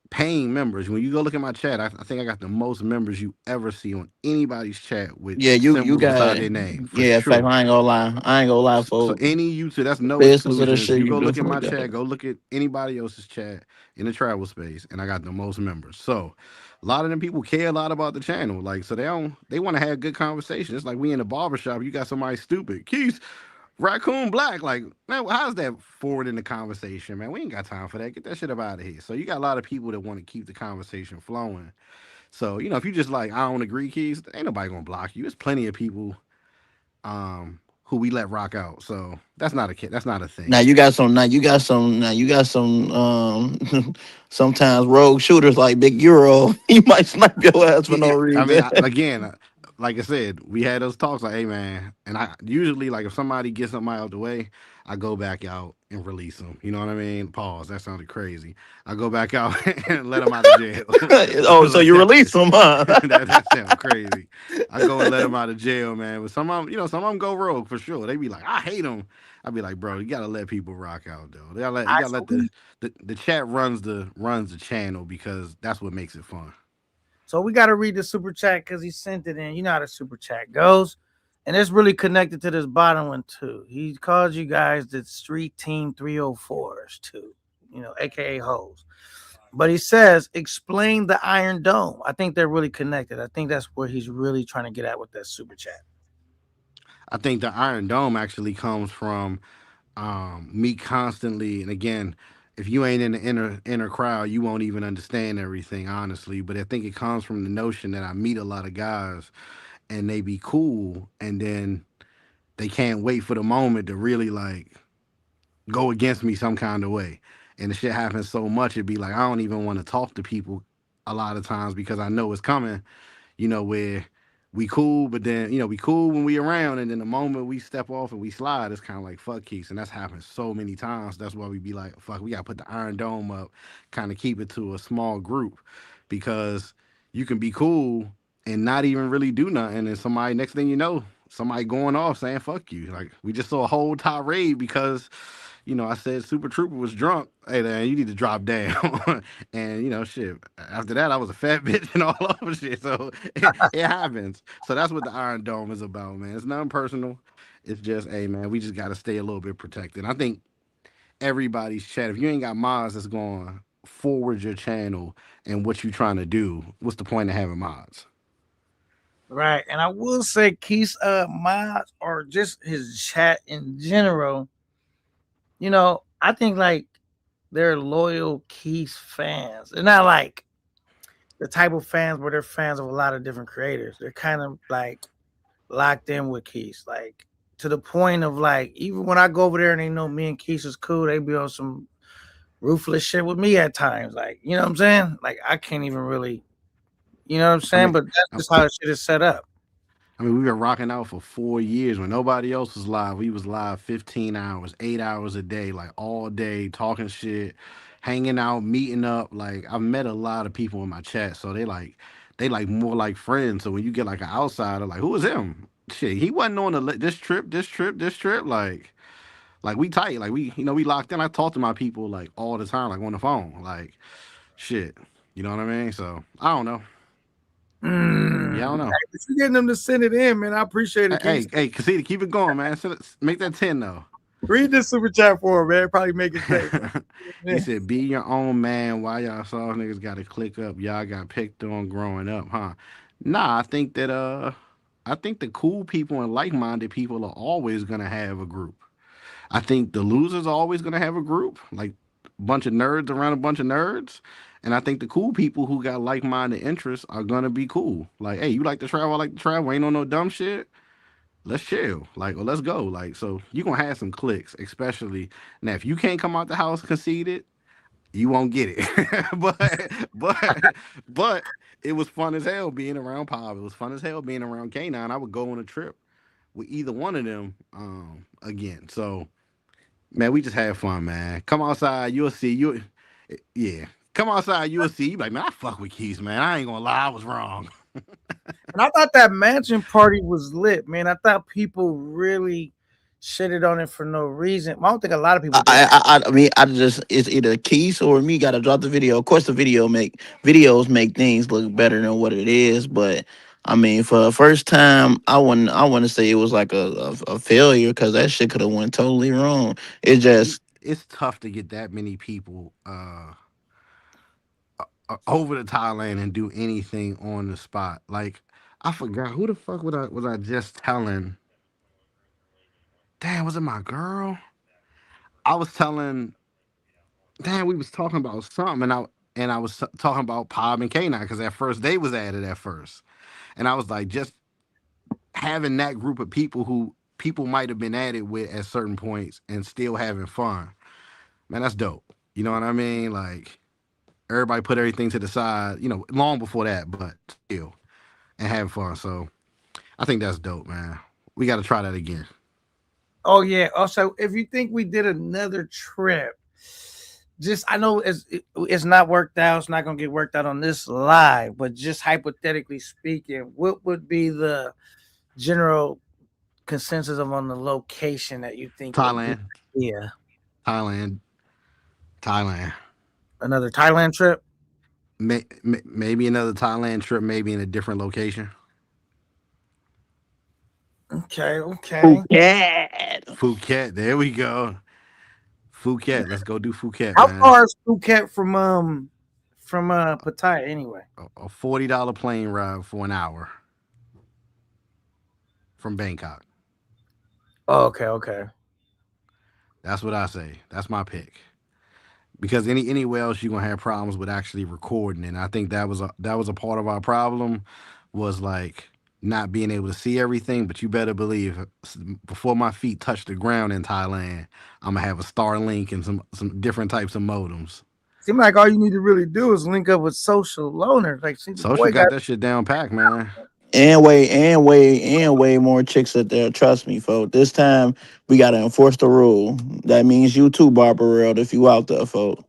paying members. When you go look at my chat, I think I got the most members you ever see on anybody's chat with Yeah, you symbols got beside it. their name for Yeah, in fact, sure. I ain't gonna lie. I ain't gonna lie, So folks. any YouTube, that's no Business of the exclusions. shit You you go do look at for my that. chat, go look at anybody else's chat in the travel space, and I got the most members. So a lot of them people care a lot about the channel. Like, so they want to have good conversation. It's like we in the barbershop, you got somebody stupid. Keith, Raccoon Black, like, man, how's that forward in the conversation, man? We ain't got time for that. Get that shit up out of here. So you got a lot of people that want to keep the conversation flowing. So, if you just like, I don't agree, Keys, ain't nobody gonna block you. There's plenty of people who we let rock out. So that's not a kid. That's not a Now thing. you got some. Now you got some. Now you got some. Sometimes rogue shooters like Big Euro. He might snipe your ass for no I mean, reason. again, like I said, we had those talks like, hey man, and I usually like if somebody gets something out of the way, I go back out and release them. You know what I mean? Pause. That sounded crazy. I go back out and let them out of jail. Oh, so Like you release them, huh? that sounds crazy. I go and let them out of jail, man. But some of them, some of them go rogue for sure. They be like, I hate them. I'd be like, bro, you gotta let people rock out though. You gotta let So the chat runs the channel because that's what makes it fun. we got to read the super chat because he sent it in. You know how the super chat goes. And it's really connected to this bottom one too. He calls you guys the Street Team 304s too, aka hoes. But he says, explain the Iron Dome. I think they're really connected. I think that's where he's really trying to get at with that super chat. I think the Iron Dome actually comes from me constantly, and again, if you ain't in the inner crowd, you won't even understand everything, honestly. But I think it comes from the notion that I meet a lot of guys and they be cool, and then they can't wait for the moment to really like go against me some kind of way. And the shit happens so much, it'd be like I don't even want to talk to people a lot of times because I know it's coming, where we cool, but then we cool when we around, and then the moment we step off and we slide, it's kind of like fuck Keeks, and that's happened so many times. That's why we be like, fuck, we gotta put the Iron Dome up, kind of keep it to a small group, because you can be cool and not even really do nothing, and somebody next thing you know, somebody going off saying fuck you. Like we just saw a whole tirade because I said Super Trooper was drunk. Hey, man, you need to drop down. And, shit. After that, I was a fat bitch and all over shit. So it happens. So that's what the Iron Dome is about, man. It's nothing personal. It's just, hey, man, we just got to stay a little bit protected. I think everybody's chat, if you ain't got mods that's going to forward your channel and what you trying to do, what's the point of having mods? Right. And I will say Keith's mods or just his chat in general, I think like they're loyal Keith fans. They're not like the type of fans where they're fans of a lot of different creators. They're kind of like locked in with Keith, like to the point of like even when I go over there and they know me and Keith is cool, they be on some ruthless shit with me at times. Like, you know what I'm saying? Like I can't even really, you know what I'm saying? But that's just how shit is set up. I mean, we've been rocking out for 4 years when nobody else was live. We was live 15 hours, 8 hours a day, like all day, talking shit, hanging out, meeting up. Like I've met a lot of people in my chat, so they like more like friends. So when you get like an outsider, like who is him? Shit, he wasn't on this trip. Like we tight. Like we locked in. I talk to my people like all the time, like on the phone. Like shit. You know what I mean? So I don't know. Yeah, I don't know. Hey, you getting them to send it in, man. I appreciate it. Hey, Casita, keep it going, man. Make that 10 though. Read this super chat for him, man. Probably make it safe. He said, "Be your own man. Why y'all soft niggas got to click up? Y'all got picked on growing up, huh?" Nah, I think the cool people and like-minded people are always gonna have a group. I think the losers are always gonna have a group, like a bunch of nerds around a bunch of nerds. And I think the cool people who got like-minded interests are gonna be cool. Like, hey, you like to travel, I like to travel. Ain't on no dumb shit. Let's chill, like, or let's go, like. So you gonna have some clicks, especially now. If you can't come out the house conceited, you won't get it. But it was fun as hell being around Pop. It was fun as hell being around K9. I would go on a trip with either one of them again. So man, we just had fun, man. Come outside, you'll see. Yeah. Come outside, you'll see. You be like, man, I fuck with Keith, man. I ain't gonna lie, I was wrong. And I thought that mansion party was lit, man. I thought people really shitted on it for no reason. I don't think a lot of people did. I mean, I just it's either Keith or me got to drop the video. Of course, the videos make things look better than what it is, but I mean, for the first time, I wouldn't say it was like a failure because that shit could have went totally wrong. It just It's tough to get that many people over to Thailand and do anything on the spot. Like, I forgot who the fuck was I just telling? Damn, was it my girl? I was telling. Damn, we was talking about something, and I was talking about Pop and K9 because at first they was at it at first, and I was like, just having that group of people who people might have been at it with at certain points and still having fun, man, that's dope. You know what I mean? Like everybody put everything to the side, long before that, but still, and having fun. So I think that's dope, man. We got to try that again. Oh yeah. Also, if you think we did another trip, just I know it's not worked out. It's not gonna get worked out on this live, but just hypothetically speaking, what would be the general consensus of on the location that you think would be? Thailand, Yeah, Thailand, Thailand. another Thailand trip. Maybe another Thailand trip, maybe in a different location. Okay, okay. yeah. Phuket, there we go. Phuket, let's go do Phuket, How man. far is Phuket from Pattaya anyway? A $40 plane ride for an hour from Bangkok. Oh, okay. That's what I say. That's my pick. Because anywhere else you're gonna have problems with actually recording, and I think that was a part of our problem, was like not being able to see everything. But you better believe, before my feet touch the ground in Thailand, I'm gonna have a Starlink and some different types of modems. Seems like all you need to really do is link up with social loners. Like, see, the Social boy got that shit down packed, man. And way more chicks out there. Trust me, folks. This time we gotta enforce the rule. That means you too, Barbara World, if you out there, folks.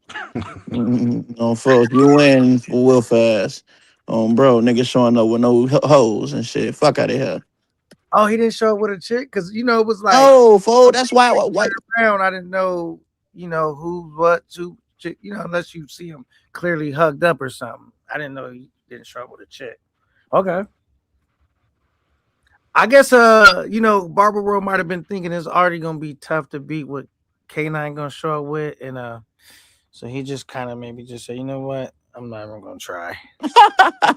No, folks, you in for real fast. Bro, niggas showing up with no hoes and shit. Fuck out of here. Oh, he didn't show up with a chick because it was like Oh, folks, that's why. around. I didn't know, who, what, who, chick, unless you see him clearly hugged up or something. I didn't know he didn't show up with a chick. Okay. I guess Barbara World might have been thinking it's already gonna be tough to beat what K9 gonna show up with, and so he just kind of maybe just say, you know what, I'm not even gonna try. That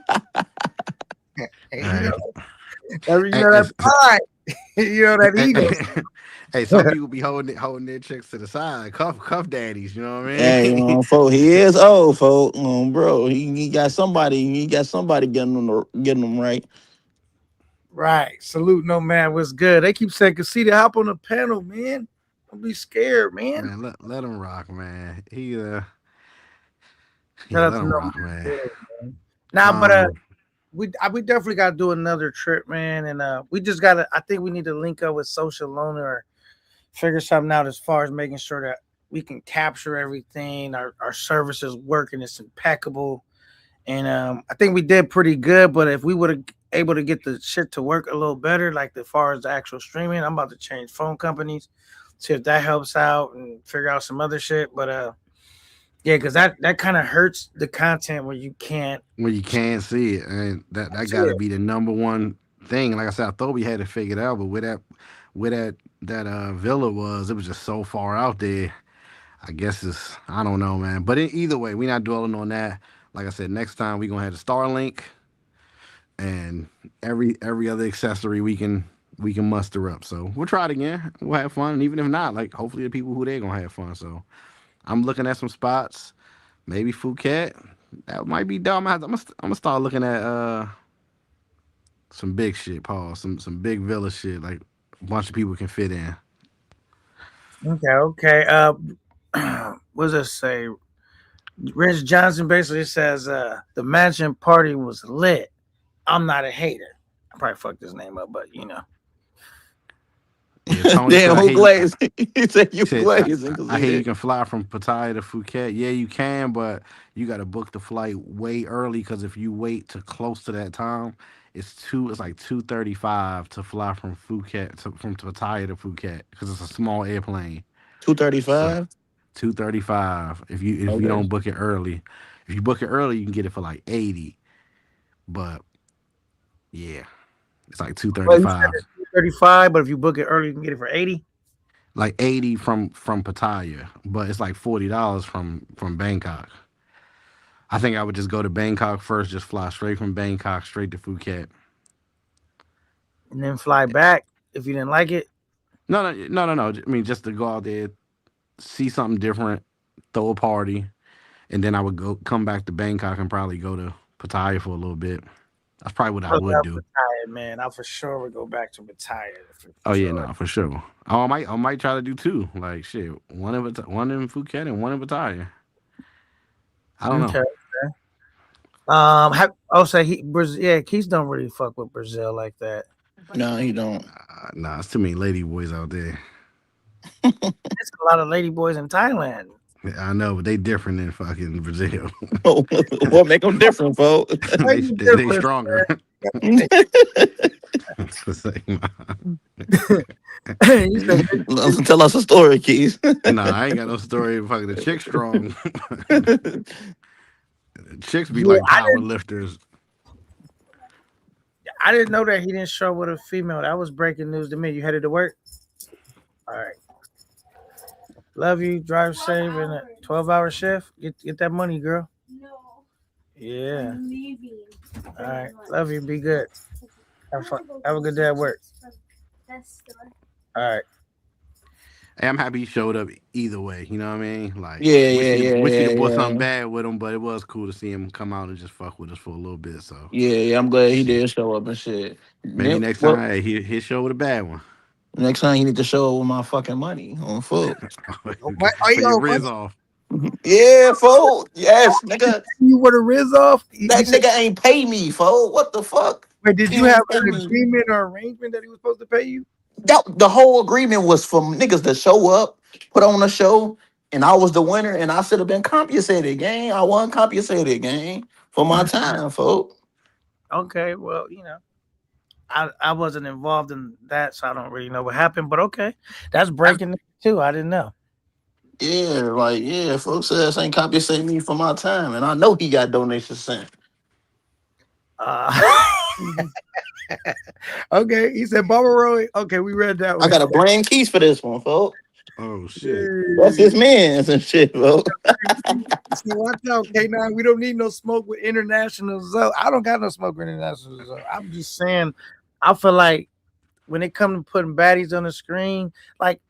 pride, that ego. Hey, some people be holding their chicks to the side, cuff daddies. You know what I mean? Hey, folks, he is old, folks. Bro, he got somebody getting them right. Right. Salute, no man. What's good? They keep saying, Casita, hop on the panel, man. Don't be scared, man. Man, let him rock, man. Let Shout out him to No rock, Man. man. Nah, but we definitely got to do another trip, man. And we just got to, I think we need to link up with Social Loner or figure something out as far as making sure that we can capture everything. Our service is working. It's impeccable. And I think we did pretty good. But if we would have able to get the shit to work a little better, like as far as the actual streaming, I'm about to change phone companies, see if that helps out and figure out some other shit. But yeah, because that kind of hurts the content when you can't see it, and that got to be the number one thing. Like I said, I thought we had it figured out, but where that villa was, it was just so far out there. I guess I don't know, man. But either way, we're not dwelling on that. Like I said, next time we're gonna have the Starlink and every other accessory we can muster up. So we'll try it again. We'll have fun, and even if not, like hopefully the people who they're gonna have fun. So I'm looking at some spots, maybe Phuket. That might be dumb. I'm gonna start looking at some big shit, Paul. Some big villa shit, like a bunch of people can fit in. Okay. What does it say? Rich Johnson basically says the mansion party was lit. I'm not a hater. I probably fucked his name up, but you know. Yeah, Tony said, Damn, I who hear glazed? He said he you said, glazing. 'Cause I he hear you did. can fly from Pattaya to Phuket. Yeah, you can, but you got to book the flight way early because if you wait to close to that time, it's like 2:35 to fly from from Pattaya to Phuket because it's a small airplane. So 235. 2:35 if you Okay. don't book it early. If you book it early, you can get it for like 80. But yeah, it's like Well, you said 2:35. it's 35, but if you book it early, you can get it for 80. Like 80 from Pattaya, but it's like $40 from Bangkok. I think I would just go to Bangkok first, just fly straight from Bangkok straight to Phuket. And then fly back if you didn't like it. No. I mean, just to go out there, see something different, throw a party, and then I would come back to Bangkok and probably go to Pattaya for a little bit. That's probably what I I would love do. Pattaya, man. I for sure would go back to Pattaya for Oh yeah, sure. no, for sure. Oh, I might try to do two. Like shit, one in Phuket and one in Pattaya. I don't know. Okay. Also Brazil. Yeah, Keith don't really fuck with Brazil like that. No, he don't. Nah, it's too many lady boys out there. There's a lot of lady boys in Thailand. I know, but they different than fucking Brazil. What make him different, folks? they stronger. You said Tell us a story, Keith. Nah, I ain't got no story. Fucking the chick strong. Chicks be Yeah, like power lifters. I didn't know that he didn't show up with a female. That was breaking news to me. You headed to work? All right. Love you. Drive safe in a 12-hour shift. Get that money, girl. No, Yeah. I'm leaving. All right. Love you. Be good. Have a good day at work. All right. Hey, I'm happy he showed up either way. You know what I mean? Like, Yeah, wish he'd have bought yeah. something bad with him, but it was cool to see him come out and just fuck with us for a little bit. So Yeah, I'm glad he shit. did show up and shit. Maybe next Well, time, hey, he'll show with a bad one. next time you need to show up with my fucking money on foot. Why For your you riz off. Yeah, folks. Yes, nigga. you with a Riz off? That nigga ain't pay me, folks. What the fuck? Wait, did He you ain't have pay an me. agreement or arrangement that he was supposed to pay you? The whole agreement was for niggas to show up, put on a show, and I was the winner, and I should have been compensated, gang. I wasn't compensated, gang, for my time, folks. Okay, well, I wasn't involved in that, so I don't really know what happened. But okay, that's breaking news too. I didn't know. Yeah, folks says ain't compensating me for my time, and I know he got donations sent. Okay, he said Barbara Roy. Okay, we read that I one. gotta blame Keys for this one, folks. Oh shit. That's his man and shit, folks. So watch out, K9. We don't need no smoke with international Zoe. I don't got no smoke with international Zoe. I'm just saying, I feel like when it comes to putting baddies on the screen, like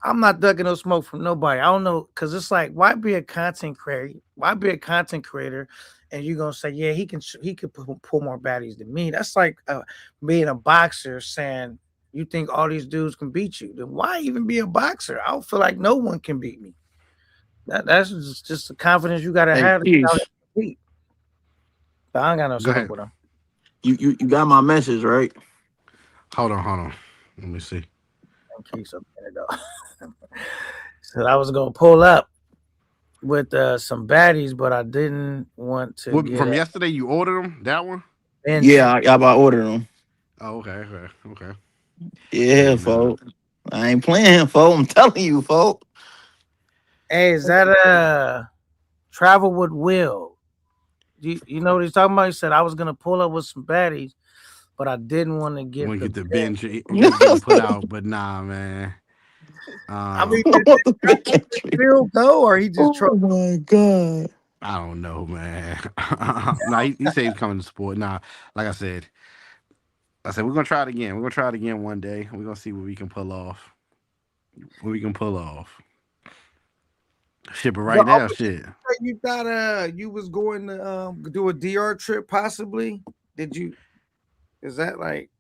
I'm not ducking no smoke from nobody. I don't know, because it's like, why be a content creator? Why be a content creator? And you're gonna say, yeah, he could pull more baddies than me. That's like being a boxer saying you think all these dudes can beat you. Then why even be a boxer? I don't feel like no one can beat me. That's just the confidence you gotta Hey, have. Keys, But I ain't got no Go smoke ahead. with him. you got my message, right? Hold on. Let me see. Keep some in it though. So I was gonna pull up with some baddies, but I didn't want to What, get from yesterday, you ordered them? That one? Yeah, I about ordered them. Oh, okay. Yeah, Nah. folks. I ain't playing, folks. I'm telling you, folks. Hey, is that Travel with Will? You know what he's talking about? He said I was gonna pull up with some baddies, but I didn't want to You get want to the get the binge. binge getting put out, but nah, man. I mean, did Will go or he just Oh my god. I don't know, man. Nah, he said he's coming to support. Nah, like I said, we're gonna try it again. We're gonna try it again one day. We're gonna see what we can pull off. Shit, but right now, shit. You thought you was going to do a DR trip possibly? Did you? Is that like?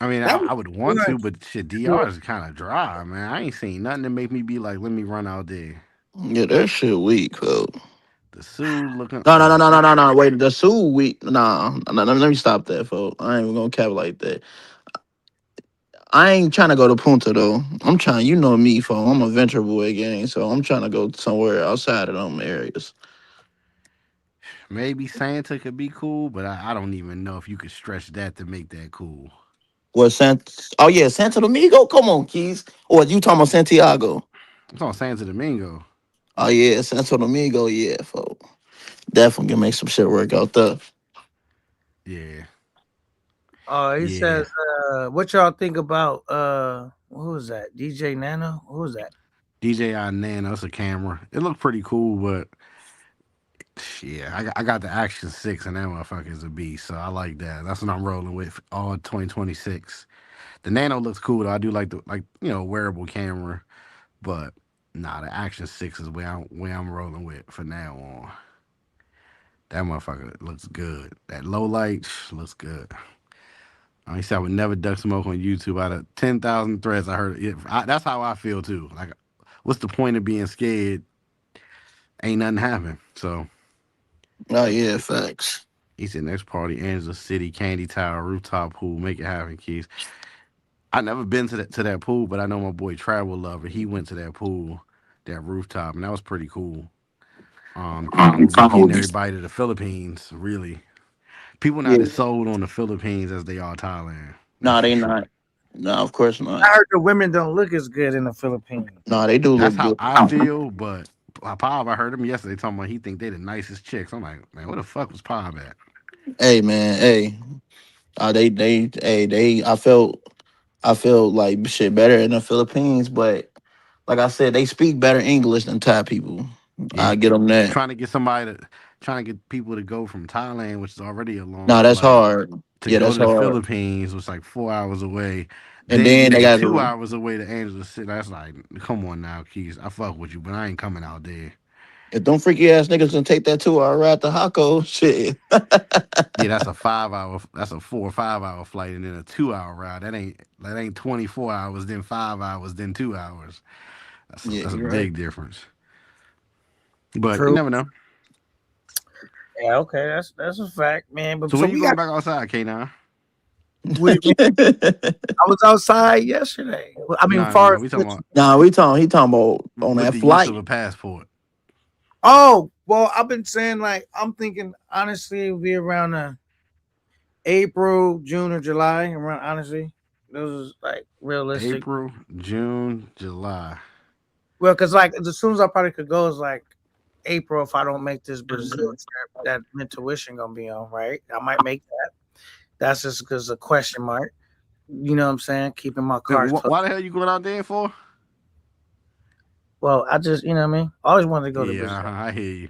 I mean, That I would want to, but shit, DR is kind of dry, man. I ain't seen nothing to make me be like, let me run out there. Yeah, that shit weak, folks. The suit looking. No, no, no, no, no, no, no. Wait, the Sue weak. Nah, let me stop that, folks. I ain't even gonna cap like that. I ain't trying to go to Punta though. I'm trying, you know me, folks. I'm a venture boy gang, so I'm trying to go somewhere outside of them areas. Maybe Santa could be cool, but I don't even know if you could stretch that to make that cool. What Oh yeah, Santo Domingo. Come on, Keys. Or you talking about Santiago? It's on Santo Domingo. Oh yeah, Santo Domingo. Yeah, folks. Definitely can make some shit work out there. Yeah, He yeah. says, what y'all think about who was that? DJ Nano? Who was that? DJI Nano, it's a camera. It looked pretty cool, but yeah, I got the Action 6 and that motherfucker is a beast. So I like that. That's what I'm rolling with all 2026. The Nano looks cool though. I do like the wearable camera, but nah, the Action 6 is where I'm rolling with for now on. That motherfucker looks good. That low light looks good. I said I would never duck smoke on YouTube. Out of 10,000 threads, I heard it. That's how I feel too. Like, what's the point of being scared? Ain't nothing happen. So Oh yeah, facts. he said next party, Angela City, Candy Tower, rooftop pool, make it happen, Keys. I never been to that pool, but I know my boy Travel Lover. He went to that pool, that rooftop, and that was pretty cool. Karma would be getting everybody to the Philippines. Really, people not Yeah. as sold on the Philippines as they are Thailand. That's Nah, for they sure. not. No, of course I not. heard the women don't look as good in the Philippines. Nah, they do That's look how good. I feel, but Pop, I heard him yesterday talking about he think they the nicest chicks. I'm like, man, where the fuck was Pop at? Hey man, hey. I felt like shit better in the Philippines, but like I said, they speak better English than Thai people. Yeah, I get them that. trying to get people to go from Thailand, which is already a long Nah, that's flight, hard. to Yeah, go that's to the hard. Philippines, which is like 4 hours away, And then then get they the got 2 hours away to Angeles City. That's like, come on now, Keys. I fuck with you, but I ain't coming out there. if them freaky ass niggas can take that 2 hour ride to Hako, shit. Yeah, that's a 5 hour. That's a 4 or 5 hour flight, and then a 2 hour ride. That ain't 24 hours, then 5 hours, then 2 hours. Yeah, That's a you're right. big difference. But you True. never know. Yeah, okay, that's a fact, man. But So so when you we going got back outside, K9? what do you mean? I was outside yesterday. I mean, No, far no, as we talking about Nah, he talking about on with that the use of flight. a passport. oh well, I've been saying like I'm thinking honestly it'll be around April, June, or July. Around honestly, those is like realistic. April, June, July. Well, because like as soon as I probably could go is like April if I don't make this Brazil trip that my tuition gonna be on. Right, I might make that. That's just because a question mark. You know what I'm saying? Keeping my Then cards close. why the hell you going out there for? Well, I just you know what I mean. I always wanted to go to Yeah, Brazil. I hear you.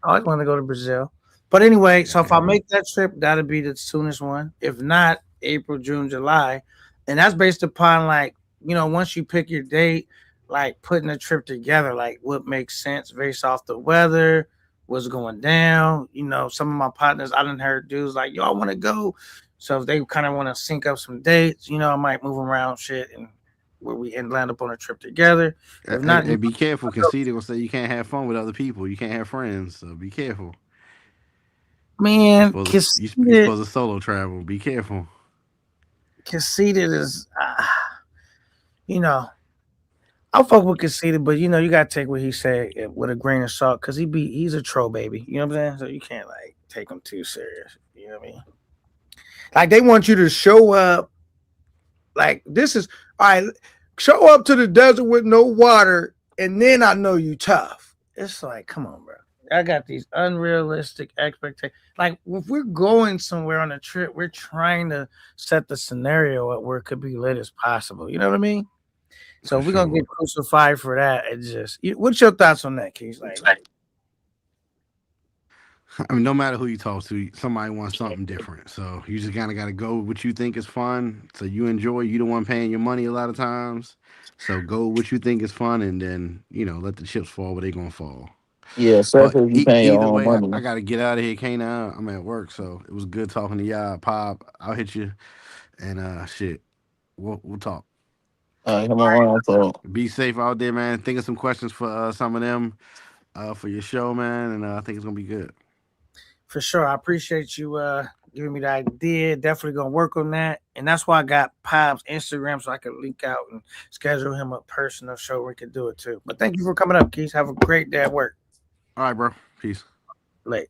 I always wanted to go to Brazil. But anyway, so if I Yeah. make that trip, that'll be the soonest one. If not, April, June, July. And that's based upon like, once you pick your date, like putting a trip together, like what makes sense based off the weather, what's going down. Some of my partners I done heard dudes like, yo, I want to go. So if they kind of want to sync up some dates, I might move around shit and where we and land up on a trip together. If not, Hey, be careful, because see, they gonna say you can't have fun with other people. You can't have friends, so be careful. You man, supposed to you conceited, supposed to solo travel. Be careful. conceited is, you know, I fuck with conceited, but you gotta take what he said with a grain of salt because he's a troll baby. You know what I'm saying? So you can't like take him too serious. You know what I mean? Like they want you to show up. Like this is all right. Show up to the desert with no water, and then I know you tough. It's like, come on, bro. I got these unrealistic expectations. Like if we're going somewhere on a trip, we're trying to set the scenario up where it could be lit as possible. You know what I mean? So For if we're gonna sure. get crucified for that, it's just what's your thoughts on that, Keith? Like, I mean, no matter who you talk to, somebody wants something different. So you just kind of got to go with what you think is fun. So you enjoy. You the one paying your money a lot of times. So go with what you think is fun, and then let the chips fall where they gonna fall. Yeah, But especially if you paying your either own way, I money. got to get out of here, can't I? I'm at work, so it was good talking to y'all. Pop, I'll hit you, and shit, we'll talk. All right, come on, so Be safe out there, man. Think of some questions for some of them for your show, man, and I think it's gonna be good. For sure. I appreciate you giving me the idea. Definitely gonna work on that. And that's why I got Pop's Instagram so I can link out and schedule him a personal show where he can do it too. But thank you for coming up, Keith. Have a great day at work. All right, bro. Peace. Late.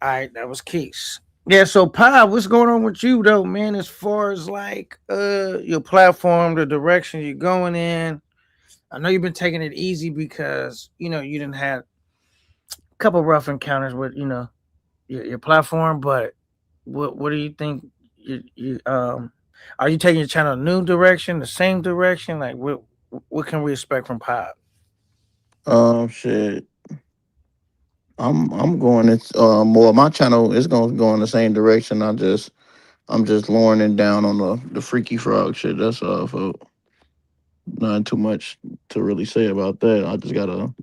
All right, that was Keith. Yeah, so Pop, what's going on with you though, man? As far as like your platform, the direction you're going in. I know you've been taking it easy because you didn't have a couple rough encounters with your platform, but what do you think? You are you taking your channel a new direction, the same direction? Like what can we expect from Pop? shit. I'm going. It's more. My channel is gonna go in the same direction. I'm just lowering it down on the Freaky Frog shit. That's all. For not too much to really say about that. I just gotta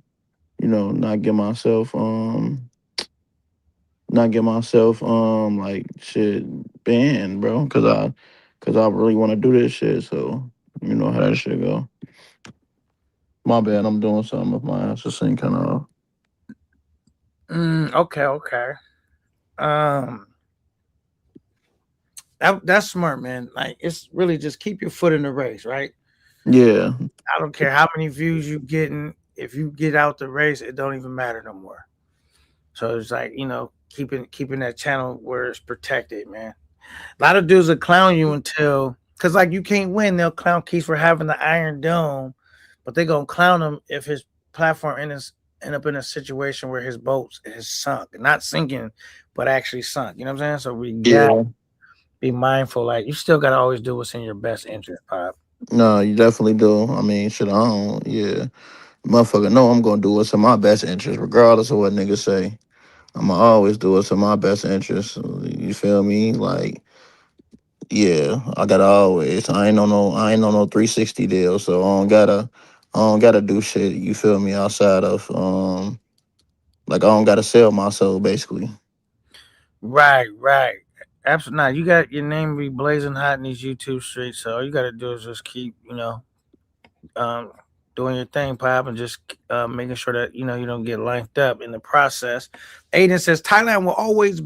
not get myself like shit banned, bro. Cause I really want to do this shit. So you know how that shit go. My bad. I'm doing something with my ass. Just ain't kind of. Okay. Um, that's smart, man. Like it's really just keep your foot in the race, right? Yeah. I don't care how many views you getting. If you get out the race, it don't even matter no more. So it's like keeping that channel where it's protected, man. A lot of dudes will clown you because like you can't win. They'll clown Keith for having the Iron Dome, but they gonna clown him if his platform end up in a situation where his boat is sunk, not sinking, but actually sunk. You know what I'm saying? So we got Yeah. be mindful. Like you still gotta always do what's in your best interest, Pop. No, you definitely do. I mean, shit. I don't. Yeah. Motherfucker, know I'm gonna do what's in my best interest, regardless of what niggas say. I'ma always do what's in my best interest. You feel me? Like, yeah, I gotta always. I ain't on no 360 deal, so I don't gotta do shit. You feel me? Outside of like I don't gotta sell my soul, basically. Right. Absolutely not. You got your name be blazing hot in these YouTube streets, so all you gotta do is just keep, um, doing your thing, Pop, and just making sure that you don't get linked up in the process. Aiden says Thailand will always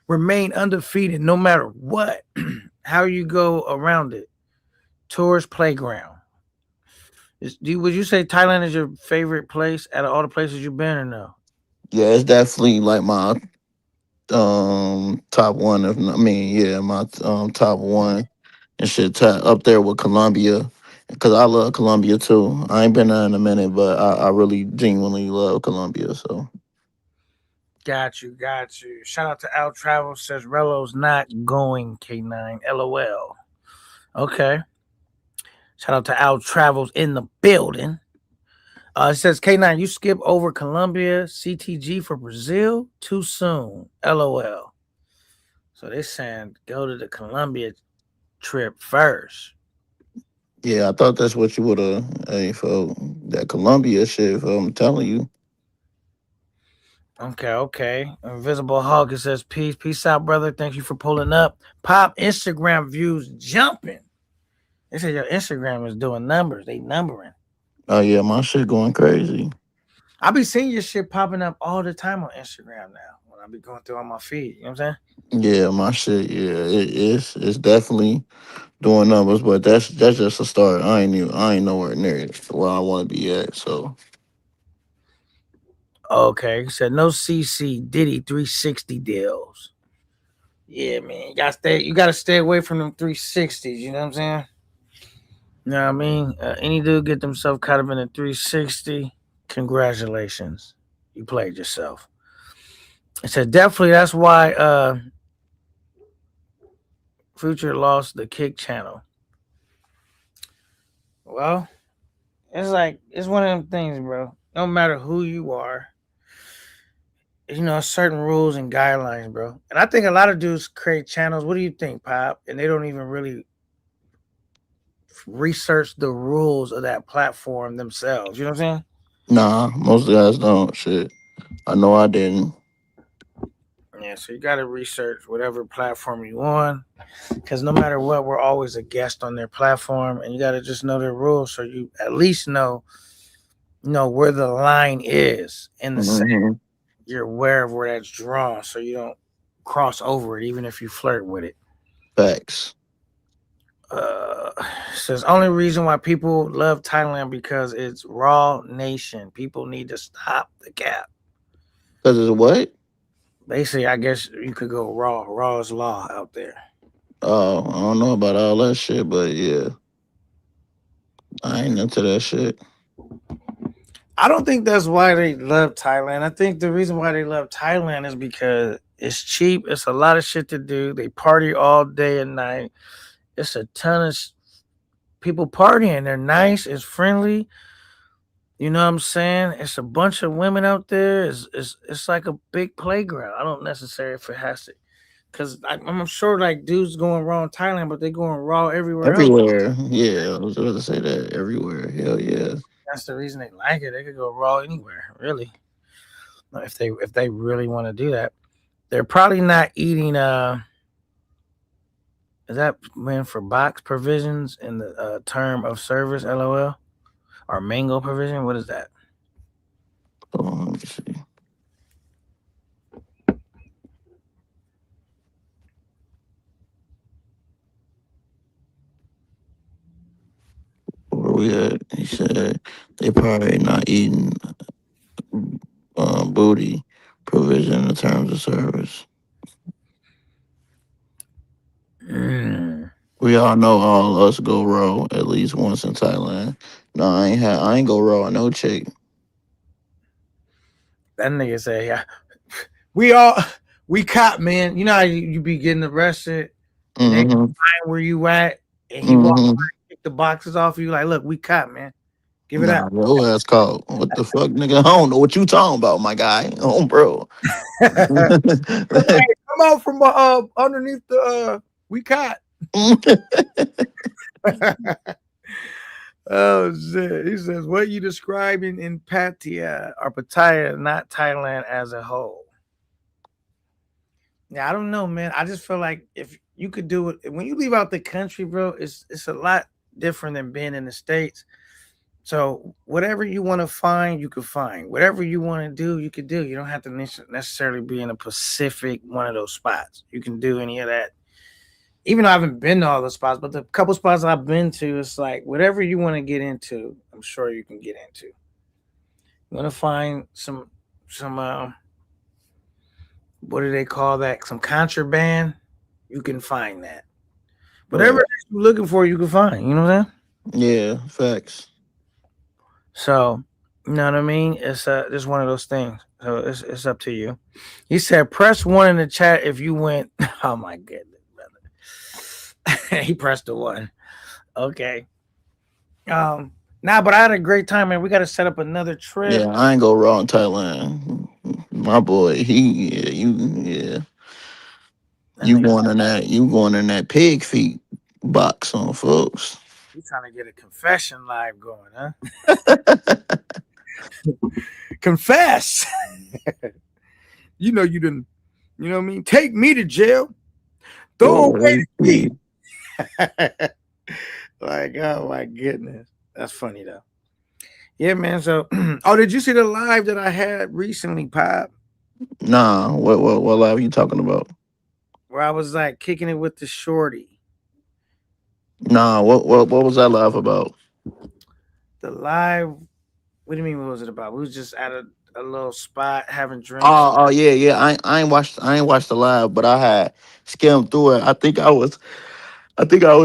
remain undefeated no matter what. How you go around it? Tourist playground. Would you say Thailand is your favorite place out of all the places you've been, or no? Yeah, it's definitely like my top one. If not, I mean, yeah, my top one and shit up there with Colombia. Cause I love Colombia too. I ain't been there in a minute, but I really genuinely love Colombia. So Got you. Shout out to Al Travel says Relo's not going K9. LOL. Okay. Shout out to Al Travels in the building. It says K9, you skip over Colombia, CTG for Brazil too soon. LOL. So they're saying go to the Colombia trip first. yeah, I thought that's what you would have. Hey, for that Colombia shit, I'm telling you. Okay. Invisible Hawk, it says peace out, brother. Thank you for pulling up. Pop Instagram views jumping. They said your Instagram is doing numbers. They numbering. Oh yeah, my shit going crazy. I be seeing your shit popping up all the time on Instagram now when I be going through on my feed. You know what I'm saying? Yeah, my shit. Yeah, it's definitely doing numbers, but that's just a start. I ain't nowhere near where I want to be at. So Okay. He said no CC Diddy 360 deals. Yeah, man. You gotta stay away from them 360s, you know what I'm saying? You know what I mean? Any dude get themselves caught up in a 360, congratulations. You played yourself. I said definitely that's why Future lost the Kick channel. Well, it's one of them things, bro. No matter who you are, certain rules and guidelines, bro. And I think a lot of dudes create channels. What do you think, Pop? And they don't even really research the rules of that platform themselves. You know what I'm saying? nah, most guys don't. Shit, I know I didn't. Yeah, so you got to research whatever platform you on, because no matter what, we're always a guest on their platform, and you got to just know their rules, so you at least know where the line is in the set. Mhm. You're aware of where that's drawn, so you don't cross over it, even if you flirt with it. Facts. Uh, Says only reason why people love Thailand because it's raw nation. People need to stop the cap. Cause it's what? Basically, I guess you could go raw. Raw is law out there. Oh, I don't know about all that shit, but yeah, I ain't into that shit. I don't think that's why they love Thailand. I think the reason why they love Thailand is because it's cheap. It's a lot of shit to do. They party all day and night. It's a ton of people partying. They're nice. It's friendly. You know what I'm saying? It's a bunch of women out there. It's like a big playground. I don't necessarily if it has to, because I'm sure like dudes going raw in Thailand, but they going raw everywhere else. Everywhere. Yeah, I was about to say that. Everywhere. Hell yeah. That's the reason they like it. They could go raw anywhere, really. If they really want to do that, they're probably not eating. Is that meant for box provisions in the term of service? LOL or mango provision? What is that? Hold on, let me see. Where we at? He said they probably not eating booty provision in terms of service. Mm. We all know all us go raw at least once in Thailand. No, I ain't go raw on no chick. That nigga say, yeah, we all we caught, man. You know how you be getting arrested and they Mm-hmm. find where you at, and he walk Mm-hmm. pick the boxes off you. Like, look, we caught, man. Give it Nah, up. your ass called. What the fuck, nigga? I don't know what you talking about, my guy. Oh, bro. Come out from underneath the we caught. Oh shit. He says, what you describing in Pattaya or Pattaya, not Thailand as a whole. Yeah, I don't know, man. I just feel like if you could do it when you leave out the country, bro, it's a lot different than being in the States. So whatever you want to find, you can find. Whatever you want to do, you could do. You don't have to necessarily be in a Pacific one of those spots. You can do any of that. Even though I haven't been to all the spots, but the couple spots I've been to, it's like whatever you want to get into, I'm sure you can get into. You want to find some what do they call that? Some contraband, you can find that. Whatever Right. you're looking for, you can find. You know what I'm saying? Yeah, facts. So, you know what I mean? It's just one of those things. So it's up to you. He said, press one in the chat if you went. Oh my goodness, brother. He pressed the one. Okay. But I had a great time, man. We got to set up another trip. Yeah, I ain't go raw in Thailand. My boy, yeah. That nigga, You going in that pig feet box on folks. you trying to get a confession live going, huh? Confess. You know you didn't. You know what I mean? Take me to jail. Throw away the key. Like, oh my goodness. That's funny though. Yeah, man. So oh, did you see the live that I had recently, Pop? Nah, what live you talking about? Where I was like kicking it with the shorty. Nah, what was that live about? The live, what do you mean what was it about? We was just at a little spot having drinks. Oh yeah. I ain't watched the live, but I had skimmed through it. I think I was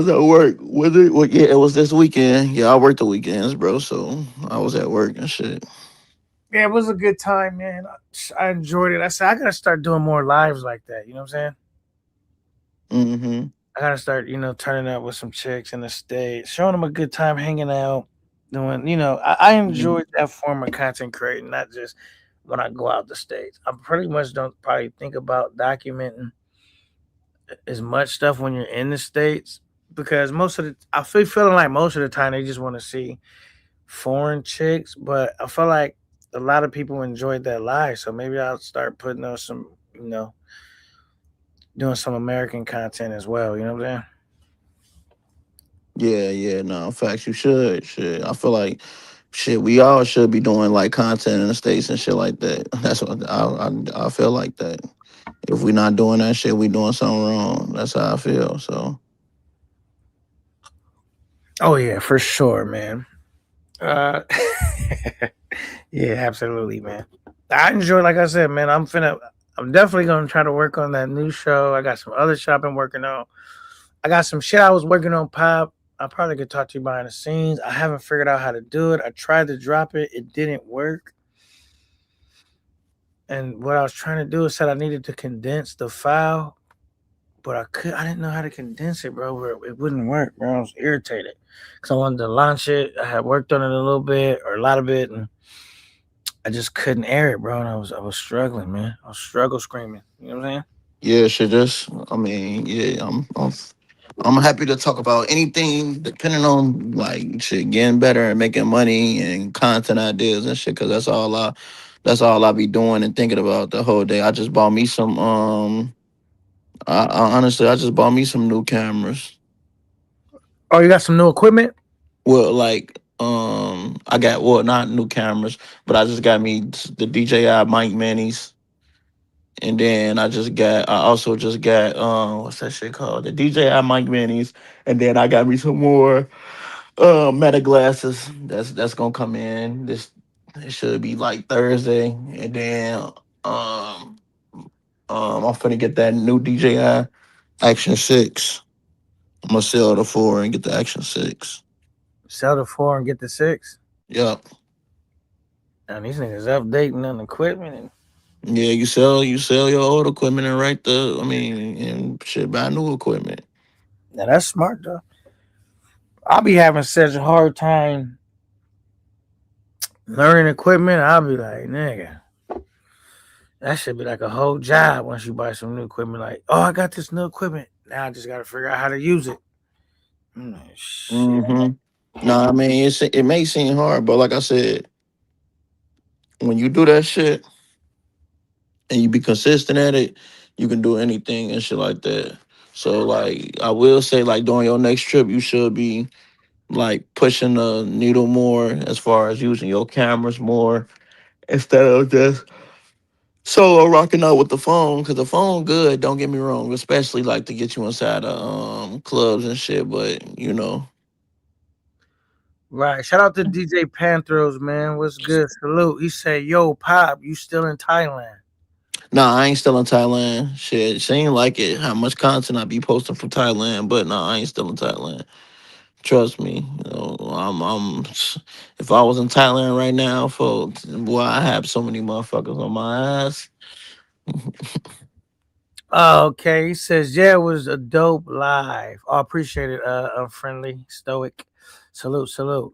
at work. Was it? Well, yeah, it was this weekend. Yeah, I worked the weekends, bro. So I was at work and shit. Yeah, it was a good time, man. I enjoyed it. I said I gotta start doing more lives like that. You know what I'm saying? Mm-hmm. I gotta start, turning up with some chicks in the States, showing them a good time, hanging out, doing, I enjoyed that form of content creating, not just when I go out the States. I pretty much don't probably think about documenting as much stuff when you're in the States because I feel feeling like most of the time they just want to see foreign chicks, but I feel like a lot of people enjoyed that live, so maybe I'll start putting on some, doing some American content as well. You know what I'm saying? Yeah, no, facts. You should. Shit, I feel like shit. We all should be doing like content in the states and shit like that. That's what I feel like that. If we not doing that shit, we doing something wrong. That's how I feel. So Oh yeah, for sure, man. Uh, yeah, absolutely, man. I enjoy, like I said, man. I'm definitely gonna try to work on that new show. I got some other shit I've been working on. I got some shit I was working on, Pop. I probably could talk to you behind the scenes. I haven't figured out how to do it. I tried to drop it, it didn't work. And what I was trying to do is said I needed to condense the file, but I didn't know how to condense it, bro. It wouldn't work, bro. I was irritated because I wanted to launch it. I had worked on it a little bit or a lot of it, and I just couldn't air it, bro. And I was struggling, man. I was struggle screaming. You know what I'm saying? yeah, shit. Just I mean, yeah, I'm happy to talk about anything depending on like shit getting better and making money and content ideas and shit. Cause that's all I be doing and thinking about the whole day. I just bought me some I honestly I just bought me some new cameras. Oh, you got some new equipment? Well, like I got well not new cameras, but I just got me the DJI Mic Minis. And then I also just got what's that shit called? The DJI Mic Minis. And then I got me some more Meta glasses. That's gonna come in. It should be like Thursday. And then I'm finna get that new DJI Action 6. I'm gonna sell the 4 and get the Action 6. Sell the 4 and get the 6. Yep. And these niggas updating on equipment and Yeah, you sell your old equipment and and shit buy new equipment. now that's smart though. I'll be having such a hard time learning equipment. I'll be like, nigga, that should be like a whole job once you buy some new equipment. Like, oh, I got this new equipment. Now I just got to figure out how to use it. I'm like, shit. No, I mean it may seem hard, but like I said, when you do that shit and you be consistent at it, you can do anything and shit like that. So like I will say like during your next trip, you should be like pushing the needle more as far as using your cameras more instead of just solo rocking out with the phone because the phone good. Don't get me wrong, especially like to get you inside of clubs and shit. But you know, Right. Shout out to DJ Panthros, man. What's good? Salute. He said, yo, Pop, you still in Thailand? nah, I ain't still in Thailand. Shit, she ain't like it how much content I be posting from Thailand. But nah, I ain't still in Thailand. Trust me. You know, I'm. If I was in Thailand right now, folks, boy, I have so many motherfuckers on my ass. Oh, okay. He says, yeah, it was a dope live. Oh, appreciate it, unfriendly, stoic. Salute, salute.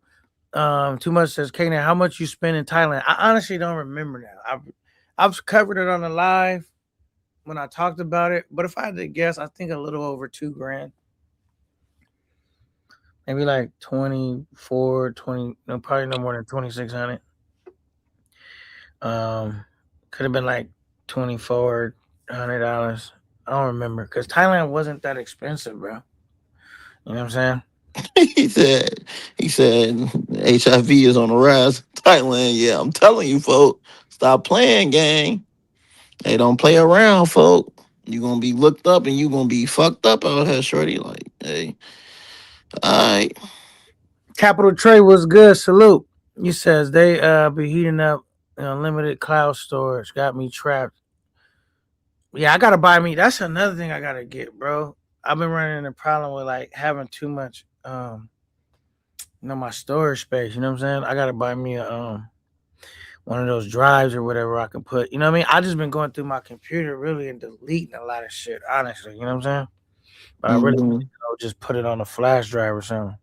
Too much says, Kanan, how much you spend in Thailand? I honestly don't remember now. I've covered it on the live when I talked about it, but if I had to guess, I think a little over $2,000. Maybe like 24, 20, no, probably no more than 2,600. Could have been like $2,400. I don't remember because Thailand wasn't that expensive, bro. You know what I'm saying? He said HIV is on the rise in Thailand. Yeah, I'm telling you, folk. Stop playing, gang. They don't play around, folk. You gonna be looked up and you gonna be fucked up out here, shorty. Like, hey, alright. Capital Trade was good. Salute. He says they be heating up unlimited cloud storage. Got me trapped. Yeah, I gotta buy me. That's another thing I gotta get, bro. I've been running into a problem with like having too much my storage space. You know what I'm saying? I gotta buy me a one of those drives or whatever I can put. You know what I mean? I just been going through my computer really and deleting a lot of shit, honestly. You know what I'm saying? But I really just put it on a flash drive or something.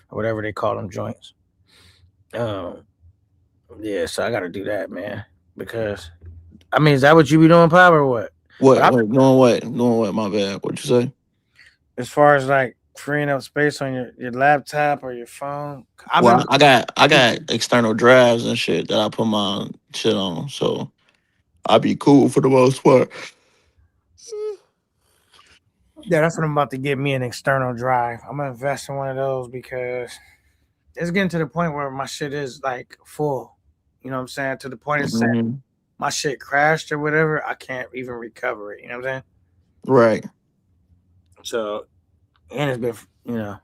Or whatever they call them joints. Yeah, so I gotta do that, man. Because I mean, is that what you be doing, Pop, or what? What? Doing what? Doing what? My bad. What you say? As far as like freeing up space on your laptop or your phone. I got external drives and shit that I put my shit on, so I'll be cool for the most part. Yeah, that's what I'm about to get me an external drive. I'm gonna invest in one of those because it's getting to the point where my shit is like full. You know what I'm saying? To the point it's saying Mhm. my shit crashed or whatever, I can't even recover it. You know what I'm saying? Right. So, and it's been,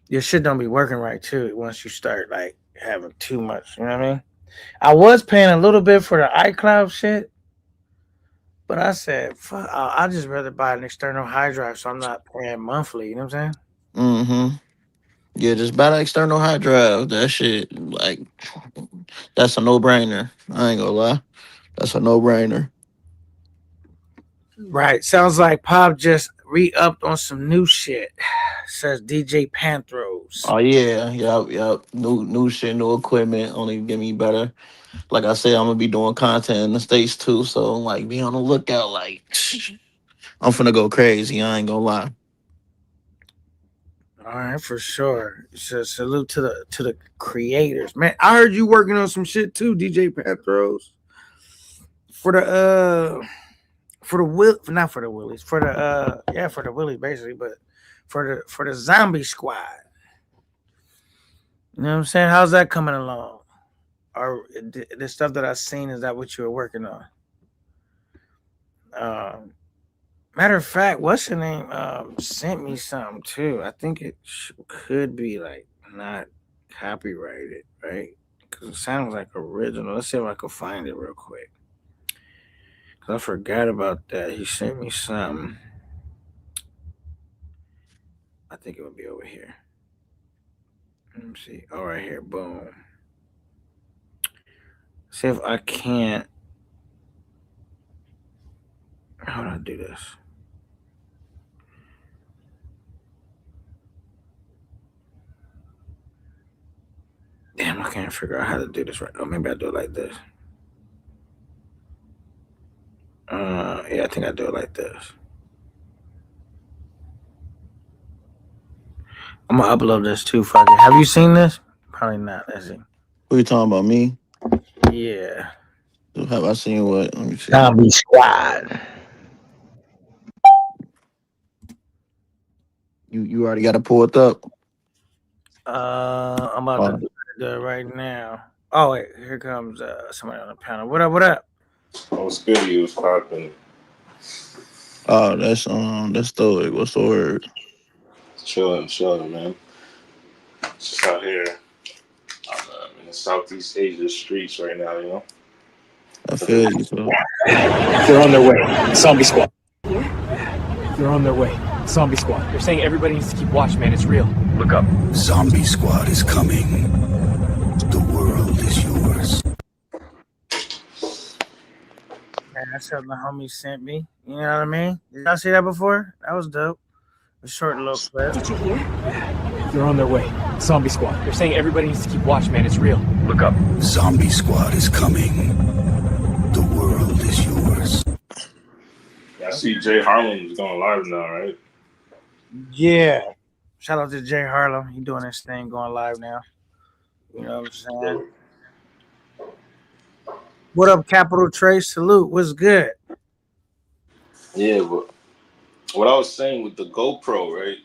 your shit don't be working right too once you start like having too much. You know what I mean? I was paying a little bit for the iCloud shit, but I said, fuck, I'll just rather buy an external hard drive so I'm not paying monthly. You know what I'm saying? Mm-hmm. Yeah, just buy the external hard drive. That shit, like, that's a no brainer. I ain't gonna lie. That's a no brainer. Right. Sounds like Pop just re-upped on some new shit. Says DJ Panthros. Oh yeah, yep. New shit, new equipment. Only get me better. Like I said, I'm gonna be doing content in the States too. So like be on the lookout. Like I'm finna go crazy. I ain't gonna lie. All right, for sure. So salute to the creators, man. I heard you working on some shit too, DJ Panthros. For the not for the Willies, for the for the Willies basically, but for the Zombie Squad. You know what I'm saying? How's that coming along? Or the stuff that I've seen, is that what you were working on? Um, Matter of fact, what's her name? Sent me something too. I think it could be like not copyrighted, right? Because it sounds like original. Let's see if I can find it real quick. Cause I forgot about that. He sent me something. I think it would be over here. Let me see. Oh, right here. Boom. See if I can't. How do I do this? Damn, I can't figure out how to do this right. Oh, maybe I do it like this. Yeah, I think I do it like this. I'm gonna upload this too. Fuck it. Have you seen this? Probably not. Let's see. Who you talking about? Me? Yeah. Have I seen what? Let me see. Zombie Squad. You already got it pulled up. I'm about to do it right now. Oh wait, here comes somebody on the panel. What up? What up? What's good? You was popping. Oh, that's Stoic. What's the word? Chilling, man. Just out here in the Southeast Asia streets right now, you know. I feel you. So. They're on their way. Zombie Squad. They're on their way. Zombie Squad. They're saying everybody needs to keep watch, man. It's real. Look up. Zombie Squad is coming. The world is yours. Man, that's something the homie sent me. You know what I mean? Did y'all see that before? That was dope. A short little clip. Did you hear? They're on their way. Zombie Squad. They're saying everybody needs to keep watch, man. It's real. Look up. Zombie Squad is coming. The world is yours. I see Jay Harlem is going live now, right? Yeah. Shout out to Jay Harlem. He doing this thing going live now. You know what I'm saying? What up, Capital Trace? Salute. What's good? Yeah, but what I was saying with the GoPro, right?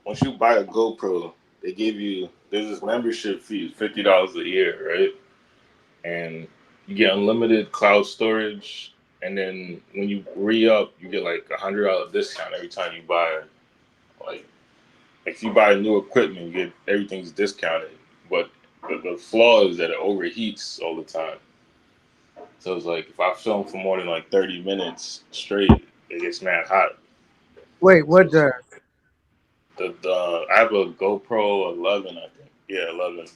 Once you buy a GoPro, they give you there's this membership fee, $50 a year, right? And you get unlimited cloud storage, and then when you re-up, you get like $100 discount every time you buy. Like if you buy new equipment, you get everything's discounted. But the flaw is that it overheats all the time. So it's like if I film for more than like 30 minutes straight, it gets mad hot. Wait, what the? I have a GoPro 11, I think. Yeah, 11.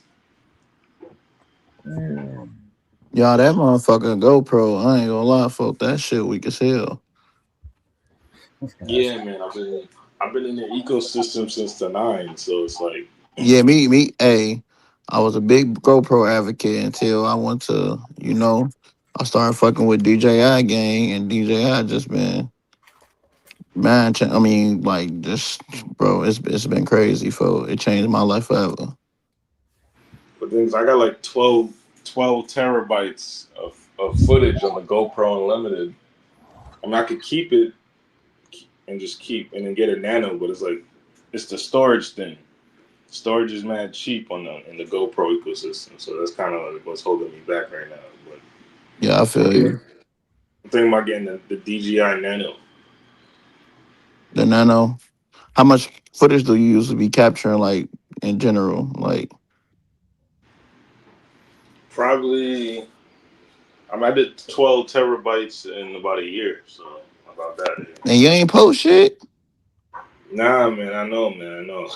Y'all, that motherfucking GoPro, I ain't gonna lie, fuck that shit weak as hell. Yeah, man, I've been in the ecosystem since the 9, so it's like Yeah, me. Hey, I was a big GoPro advocate until I went to, I started fucking with DJI gang, and DJI just been, man. I mean, like, just bro, it's been crazy, fo. It changed my life forever. but things I got like 12 terabytes of footage on the GoPro Unlimited. I mean, I could keep it and just keep and then get a Nano, but it's like it's the storage thing. Storage is mad cheap on in the GoPro ecosystem, so that's kind of like what's holding me back right now. But Yeah, I feel you. I'm thinking about getting the DJI Nano. The Nano. How much footage do you usually be capturing, like in general? Like, Probably, I did 12 terabytes in about a year, so about that. and you ain't post shit. Nah, man, I know, man, I know.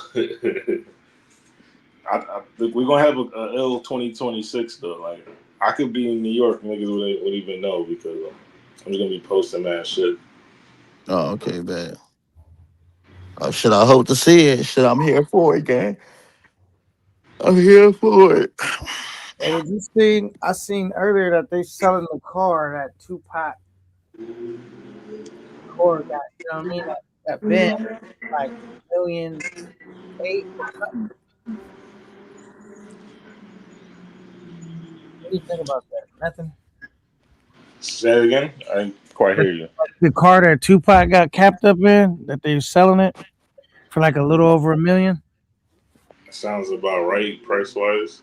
I think we're gonna have a L 2026 though. Like, I could be in New York, niggas would even know because I'm just gonna be posting that shit. Oh, okay, bad. Oh shit, I hope to see it. Shit, I'm here for it, gang. I'm here for it. Hey, did you see? I seen earlier that they selling the car that Tupac car got. You know what I mean? That Benz like $1,000,008 or something. What do you think about that? Nothing. Say it again. I didn't quite hear you. The car that Tupac got capped up in, that they're selling it for like a little over $1 million. Sounds about right price wise.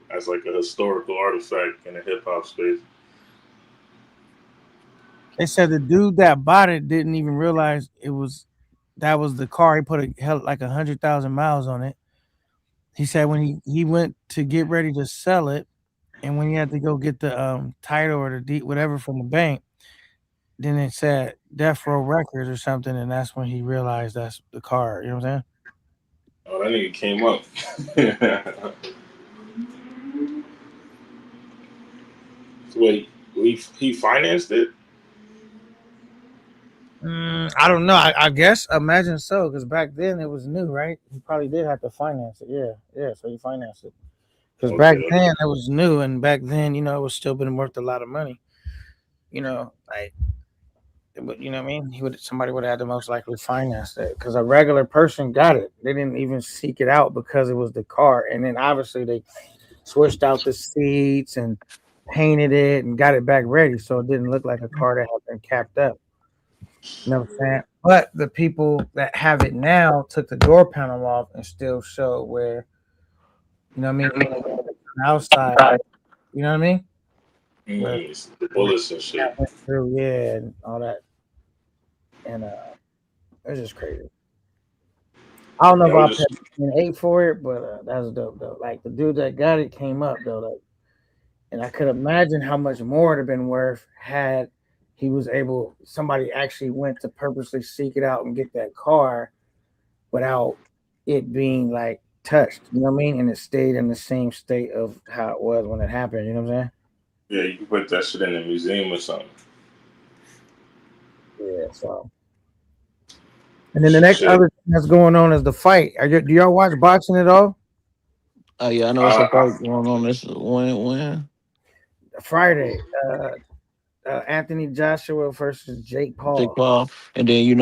As like a historical artifact in the hip hop space. They said the dude that bought it didn't even realize that was the car. He put like 100,000 miles on it. He said when he went to get ready to sell it, and when he had to go get the title or the deed, whatever from the bank, then it said Death Row Records or something, and that's when he realized that's the car. You know what I'm saying? Oh, that nigga came up. So wait, he financed it? I don't know. I guess imagine so, because back then it was new, right? He probably did have to finance it. Yeah. So he financed it because back Okay. then it was new, and back then it was still been worth a lot of money. Like, but you know what I mean? Somebody would have had to most likely finance it because a regular person got it. They didn't even seek it out because it was the car, and then obviously they switched out the seats and painted it and got it back ready, so it didn't look like a car that had been capped up. You know what I'm saying? But the people that have it now took the door panel off and still show where, you know what I mean, outside. You know what I mean? Where The bullets and shit. that went through, yeah, and all that, and it's just crazy. I don't know Yeah, I if was I'll just pay an 8 for it, but that's dope though. Like the dude that got it came up though, like, and I could imagine how much more it'd have been worth had he was able. Somebody actually went to purposely seek it out and get that car without it being like touched. You know what I mean? And it stayed in the same state of how it was when it happened. You know what I'm yeah, you can put that shit in a museum or something. saying? Yeah. So. And then the next Shit. other thing that's going on is the fight. Do y'all watch boxing at all? Oh yeah, I know it's a fight going on. This when Friday, Anthony Joshua versus Jake Paul. Jake Paul, and then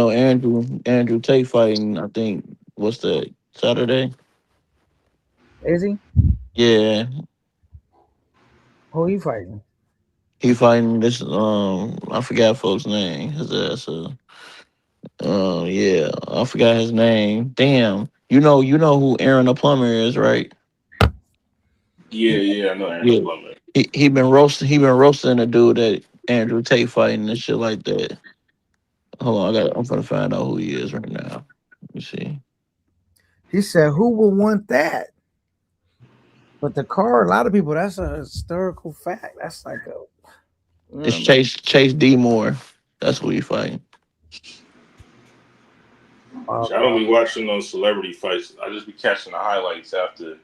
Andrew Tate fighting. I think what's the Saturday? Is he? Yeah, Who he fighting? he fighting this. I forgot folks' name. His ass. Yeah, I forgot his name. Damn, you know who Aaron the Plumber is, right? Yeah, I know Aaron Yeah, Plummer. he been roasting. He been roasting a dude that Andrew Tate fighting and shit like that. Hold on, I'm gonna find out who he is right now. Let me see. He said, "Who will want that?" But the car, a lot of people. That's a historical fact. That's like a. It's Chase D Moore. That's who he fighting. I don't be watching those celebrity fights. I just be catching the highlights after.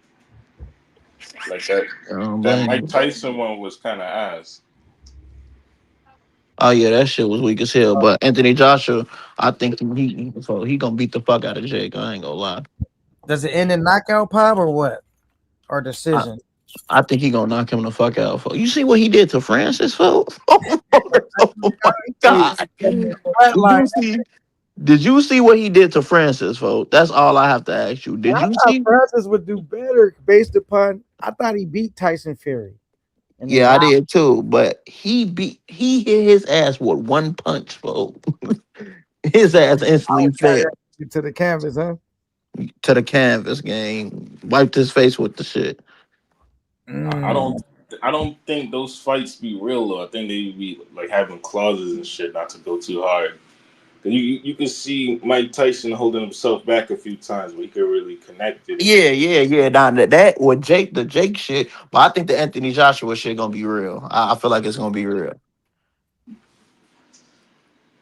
Like that Mike Tyson one was kind of ass. Oh yeah, that shit was weak as hell. But Anthony Joshua, I think he gonna beat the fuck out of Jake. I ain't gonna lie. Does it end in knockout, Pop, or what? Or decision? I think he gonna knock him the fuck out. Folks. You see what he did to Francis, folks? Oh my god! Did you see what he did to Francis, folks? That's all I have to ask you. Did you see? Francis would do better based upon. I thought he beat Tyson Fury. Yeah, I did too. But he hit his ass with one punch, folks. His ass instantly fell To the canvas, huh? to the canvas game. Wiped his face with the shit. I Mm. don't think those fights be real though. I think they be like having clauses and shit not to go too hard. You can see Mike Tyson holding himself back a few times, but he could really connect it. Yeah. Now that with the Jake shit, but I think the Anthony Joshua shit gonna be real. I feel like it's gonna be real.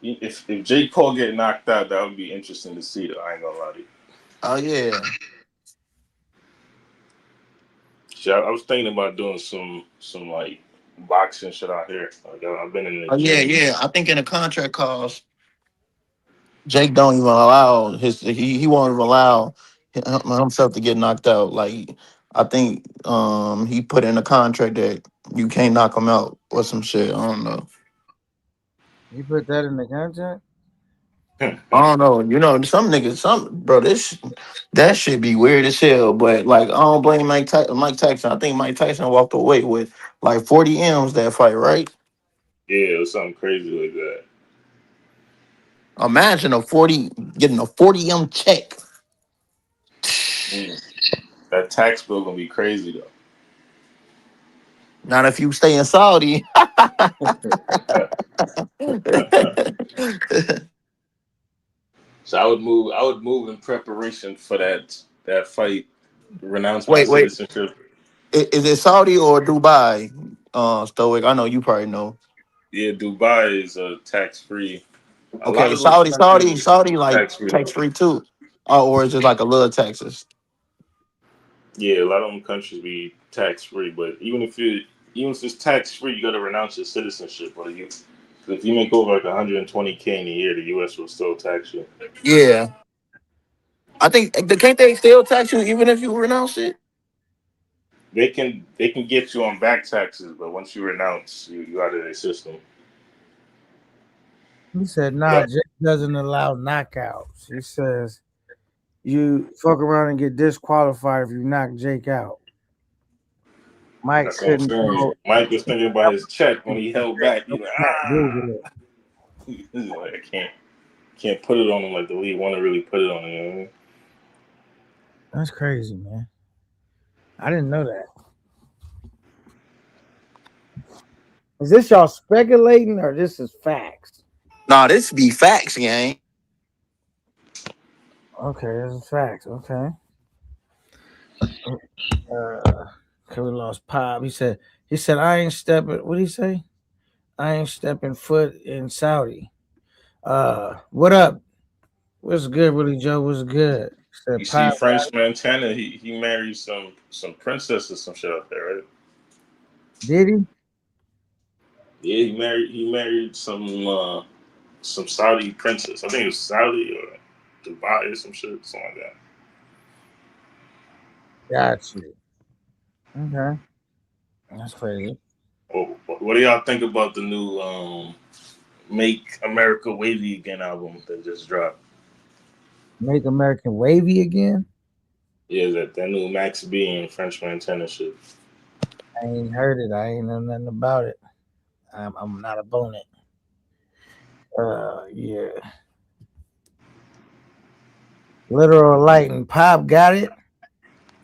If Jake Paul get knocked out, that would be interesting to see. Though I ain't gonna lie to you. Oh yeah. Shit, I was thinking about doing some like boxing shit out here. Like I've been in the Oh yeah, gym. yeah. I think in the contract clause, Jake don't even allow he won't even allow himself to get knocked out. Like I think he put in a contract that you can't knock him out or some shit. I don't know. You put that in the contract? I don't know. You know, some niggas, that shit be weird as hell. But like, I don't blame Mike Tyson. I think Mike Tyson walked away with like 40 M's that fight, right? Yeah, it was something crazy like that. Imagine getting a 40 M check. Mm. That tax bill gonna be crazy Not if you stay in Saudi. though. So I would move in preparation for that fight. Renounce my Wait. citizenship. Is it Saudi or Dubai? Stoic. I know you probably know. Yeah, Dubai is tax free. A lot Okay, of those countries Saudi, like tax free. tax free too. Or is it like a little taxes? Yeah, a lot of them countries be tax free, but even if it's tax free, you got to renounce your citizenship. But if you make over like 120K in a year, the U.S. will still tax you. Yeah. I think can't they still tax you even if you renounce it? They can get you on back taxes, but once you renounce, you out of their system. He said, nah, Yeah, Jake doesn't allow knockouts. He says you fuck around and get disqualified if you knock Jake out. Mike that's what I'm couldn't saying. go. Mike was thinking about his check when he held back. He's like, Google it. He's like, I can't put it on him like the league want to really put it on him. You know what I mean? That's crazy, man. I didn't know that. Is this y'all speculating or this is facts? Nah, this be facts, gang. Okay, this is facts. Okay. Okay, we lost Pop. He said I ain't stepping. What did he say? I ain't stepping foot in Saudi. What up? What's good, Willie Joe? What's good? He You said see, Pop. French Montana, he married some princess or some shit out there, right? Did he? Yeah, he married some Saudi princess. I think it was Saudi or Dubai or some shit, something like that. Got you. Okay. That's crazy. What do y'all think about the new "Make America Wavy Again" album that just dropped? Make American wavy again? Yeah, that new Max B and French Montana shit. I ain't heard it. I ain't know nothing about it. I'm not a bonnet. Yeah. Literal light and Pop got it.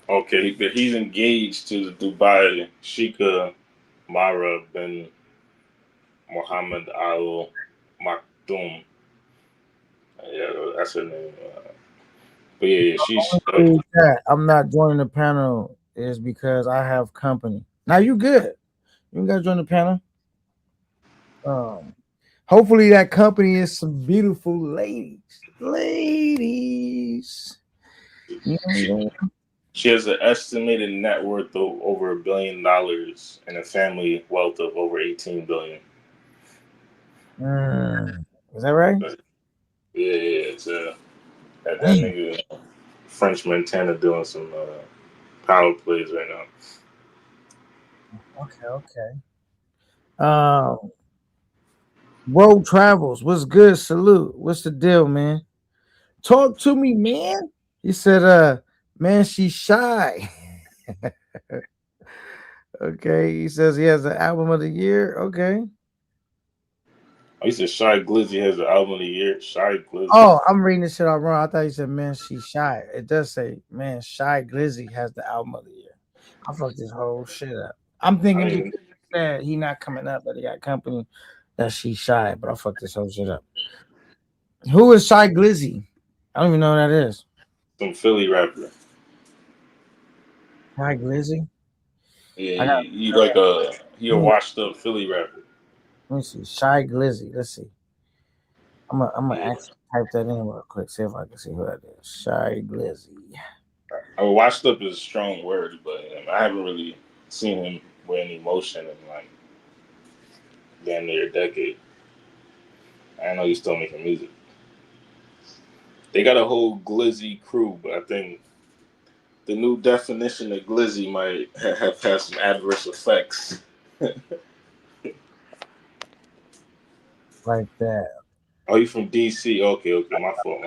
Okay, but he's engaged to the Dubai Sheikha Mara bin Mohammed Al Maktoum. Yeah, that's her name. But yeah, she's. I'm not joining the panel is because I have company. Now you good. You gotta join the panel. Hopefully that company is some beautiful ladies. Ladies. You know, She has an estimated net worth of over $1 billion and a family wealth of over 18 billion. is that right? Yeah, it's that nigga French Montana doing some power plays right now. Okay. Road Travels. What's good? Salute. What's the deal, man? Talk to me, man. He said, man, she's shy. Okay. He says he has an album of the year. Okay. Oh, you said Shy Glizzy has the album of the year. Shy Glizzy. Oh, I'm reading this shit all wrong. I thought you said man, she's shy. It does say man, Shy Glizzy has the album of the year. I fucked this whole shit up. I'm thinking I mean, that he not coming up, but he got company that she's shy. But I fucked this whole shit up. Who is Shy Glizzy? I don't even know who that is. some Philly rapper. Shy Glizzy. Yeah, I got. he a washed up Philly rapper. Let me see. Shy Glizzy. Let's see. I'm gonna Yeah. actually type that in real quick. See if I can see who that is. Shy Glizzy. I mean, washed up is a strong word, but I haven't really seen him with any emotion in like damn near a decade. I know he's still making music. They got a whole Glizzy crew, but I think the new definition of Glizzy might have had some adverse effects. Like that. Oh, you from DC? Okay, my fault.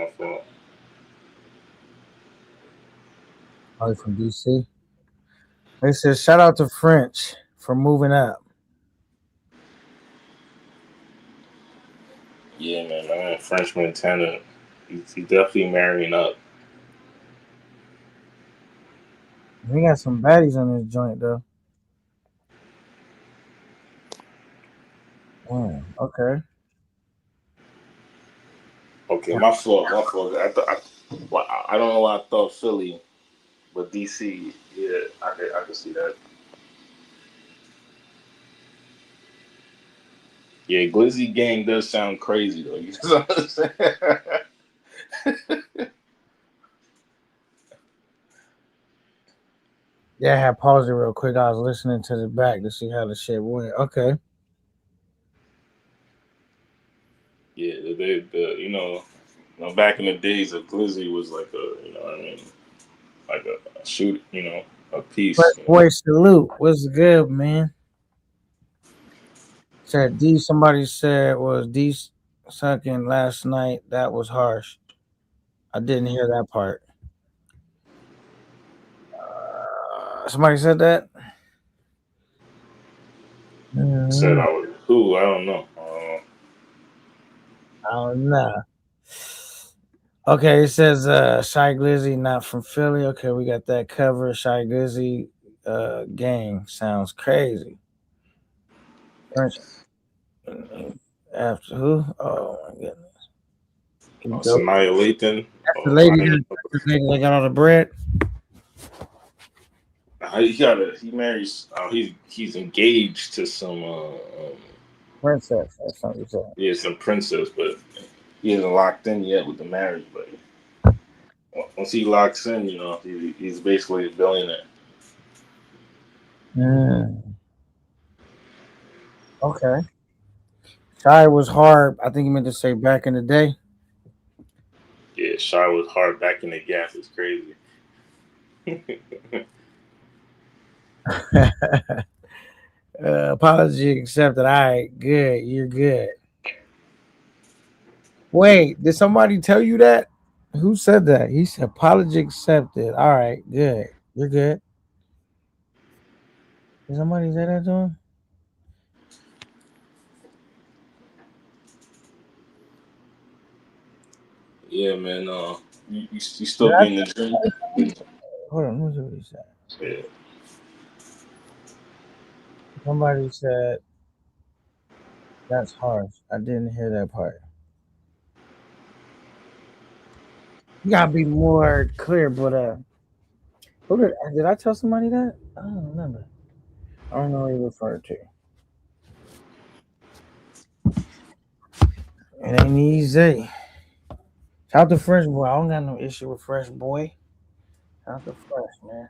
Oh, he's from DC. They said shout out to French for moving up. Yeah, man, French Montana, he's definitely marrying up. We got some baddies on this joint though. Okay. Okay, my fault. I don't know why I thought Philly, but DC, yeah, I could see that. Yeah, Glizzy Gang does sound crazy though. You know what I'm saying? Yeah, I had paused it real quick. I was listening to the back to see how the shit went. Okay. Yeah, back in the days of Glizzy was like like a shoot, a But piece. boy, salute. What's good, man? Said D. Somebody said was D sucking last night. That was harsh. I didn't hear that part. Somebody said that. Said I was who? I don't know. I don't know. Okay, it says Shy Glizzy, not from Philly. Okay, we got that cover. Shy Glizzy gang sounds crazy. French after who? Oh my goodness. Sanaya Lathan. That's the lady that got all the bread. He marries. He's engaged to some Princess or something. yeah, some princess, but he isn't locked in yet with the marriage. But once he locks in, he's basically a billionaire. Okay. Shy was hard. I think he meant to say back in the day. Yeah, Shy was hard back in the gas. It's crazy. Apology accepted. All right, good. You're good. Wait, did somebody tell you that? Who said that? He said apology accepted. All right, good. You're good. Did somebody say that to him? Yeah, man. You still be in the gym? Hold on, let me see what he said. Yeah. Somebody said that's harsh. I didn't hear that part. You gotta be more clear, but who did I tell somebody that? I don't remember. I don't know who you referred to. It ain't easy. Shout out to Fresh Boy. I don't got no issue with Fresh Boy. Shout out to Fresh, man.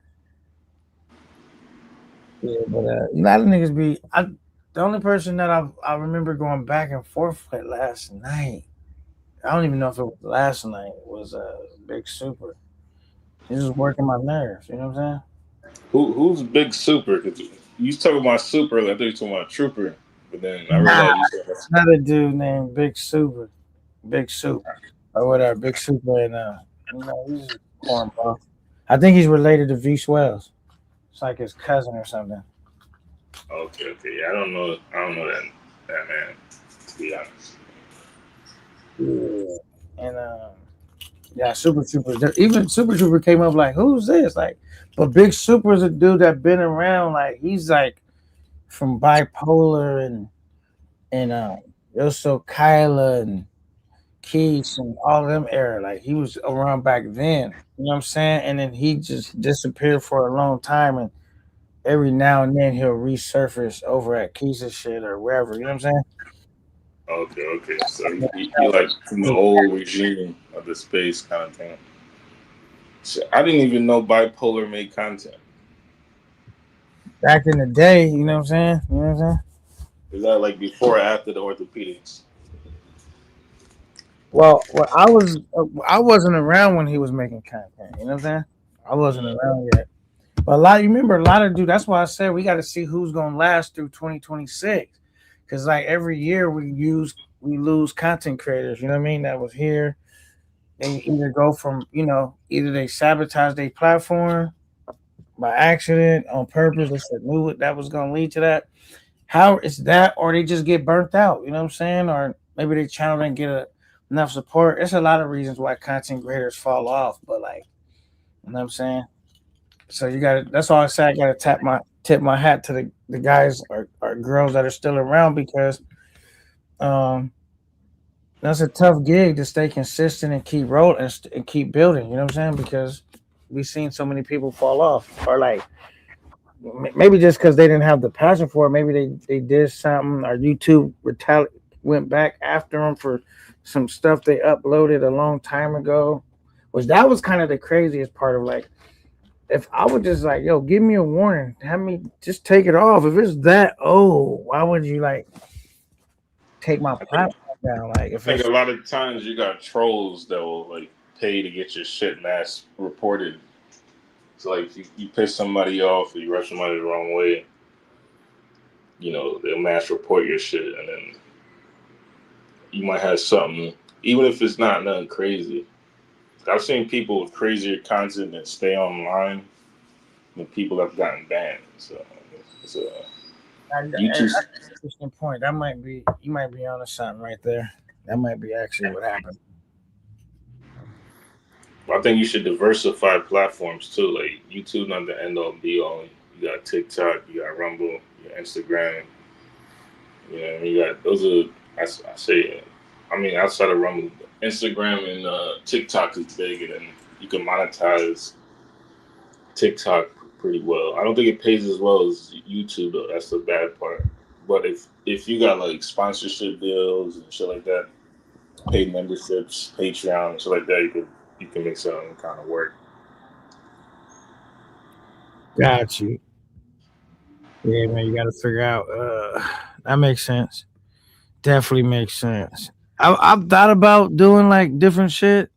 Yeah, but a lot of niggas be. The only person that I remember going back and forth with last night. I don't even know if it was last night. Was Big Super. He was working my nerves. You know what I'm saying? Who's Big Super? Because you talking about Super, like they're talking about Trooper, but then I Nah, realized you said another dude named Big Super. Big Soup. Or whatever. Big Super and he's a corn puff. I think he's related to V Swells. It's like his cousin or something. okay. Yeah, I don't know that man. to be honest. And yeah, Super Troopers. Even Super Trooper came up like, who's this? Like, but Big Super's a dude that been around. Like, he's like from Bipolar and Yoso Kyla and Keith and all of them era. Like, he was around back then. You know what I'm saying? And then he just disappeared for a long time, and every now and then he'll resurface over at Keith's shit or wherever. You know what I'm saying? Okay. So he like from the old regime of the space kind of thing. So I didn't even know Bipolar made content. Back in the day, you know what I'm saying? You know what I'm saying? Is that like before or after the orthopedics? Well, I wasn't around when he was making content. You know what I'm saying? I wasn't around yet. But you remember a lot of dudes. That's why I said we got to see who's gonna last through 2026. Because like every year we lose content creators. You know what I mean? That was here. They either go from either they sabotage their platform by accident on purpose. They knew that was gonna lead to that. How is that, or they just get burnt out? You know what I'm saying? Or maybe their channel didn't get enough support. There's a lot of reasons why content creators fall off. But like, you know what I'm saying? So you got to. That's all I say. I got to tip my hat to the guys or girls that are still around, because that's a tough gig to stay consistent and keep rolling and keep building. You know what I'm saying? Because we've seen so many people fall off, or like maybe just because they didn't have the passion for it. Maybe they did something, or YouTube went back after them for some stuff they uploaded a long time ago. Which that was kind of the craziest part of like. If I would just like, yo, give me a warning, have me just take it off. If it's that why would you like take my platform down? Like, if I think a lot of times you got trolls that will like pay to get your shit mass reported. So like you piss somebody off or you rush somebody the wrong way, they'll mass report your shit, and then you might have something, even if it's not nothing crazy. I've seen people with crazier content that stay online than people that have gotten banned. So it's a YouTube. That's an interesting point. That might be, you might be onto something right there. That might be actually what happened. I think you should diversify platforms too. Like YouTube, not the end all be all. You got TikTok, you got Rumble, you got Instagram. You got those are. I say, outside of Rumble, Instagram and TikTok is big, and then you can monetize TikTok pretty well. I don't think it pays as well as YouTube though. That's the bad part. But if you got like sponsorship deals and shit like that, paid memberships, Patreon, and shit like that, you can make something kind of work. Got you. Yeah, man, you got to figure out. That makes sense. Definitely makes sense. I've thought about doing like different shit.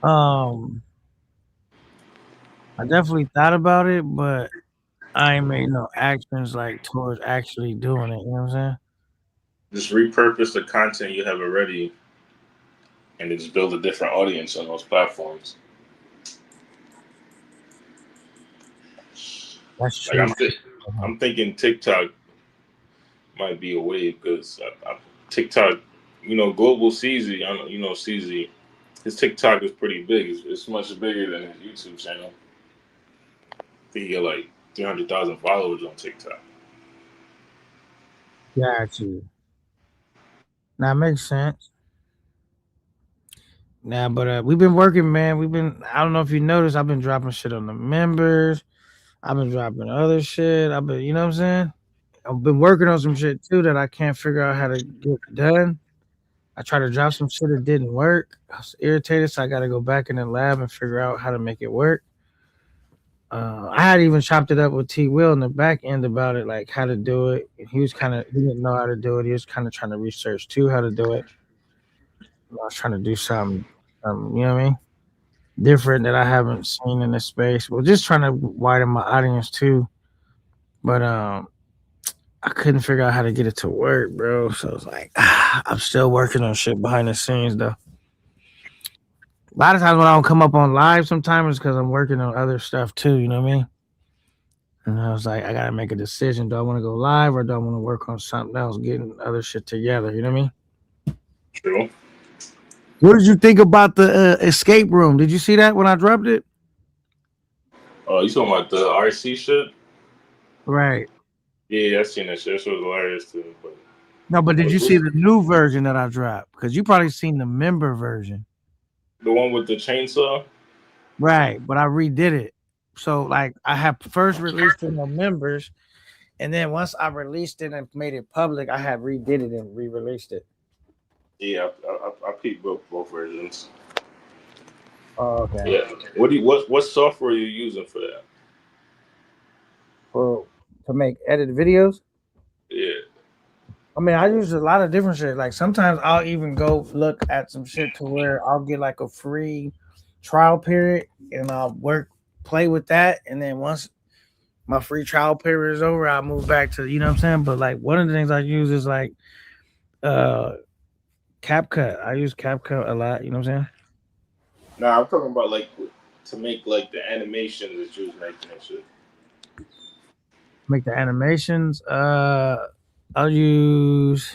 I definitely thought about it, but I ain't made no actions like towards actually doing it. You know what I'm saying? Just repurpose the content you have already, and then just build a different audience on those platforms. That's true. Like I'm thinking TikTok might be a way, because TikTok, Global CZ, CZ, his TikTok is pretty big. It's much bigger than his YouTube channel. I think he got like 300,000 followers on TikTok. Got you. That makes sense. Nah, but we've been working, man. I don't know if you noticed, I've been dropping shit on the members. I've been dropping other shit. You know what I'm saying? I've been working on some shit too that I can't figure out how to get done. I tried to drop some shit that didn't work. I was irritated, so I got to go back in the lab and figure out how to make it work. I had even chopped it up with T Will in the back end about it, like how to do it. He didn't know how to do it. He was kind of trying to research too how to do it. I was trying to do something, you know what I mean? Different that I haven't seen in this space. Well, just trying to widen my audience too. But I couldn't figure out how to get it to work, bro. So I was like, I'm still working on shit behind the scenes though. A lot of times when I don't come up on live sometimes it's because I'm working on other stuff too, you know what I mean? And I was like, I gotta make a decision. Do I want to go live or do I want to work on something else, getting other shit together? You know what I mean? True. What did you think about the escape room? Did you see that when I dropped it? Oh, you talking about the RC shit? Right. Yeah, I seen that shit. That shit was hilarious too. But No, but did you see the new version that I dropped? Because you probably seen the member version. the one with the chainsaw? Right. But I redid it. So like I have first released it on members, and then once I released it and made it public, I had redid it and re-released it. Yeah, I peeped both versions. Oh, okay. Yeah. What software are you using for that? For to make edited videos. Yeah. I mean, I use a lot of different shit. Like sometimes I'll even go look at some shit to where I'll get like a free trial period and I'll play with that. And then once my free trial period is over, I'll move back to, you know what I'm saying? But like one of the things I use is like CapCut. I use CapCut a lot, you know what I'm saying? Nah, I'm talking about like to make like the animations that you was making and shit. Make the animations. I'll use.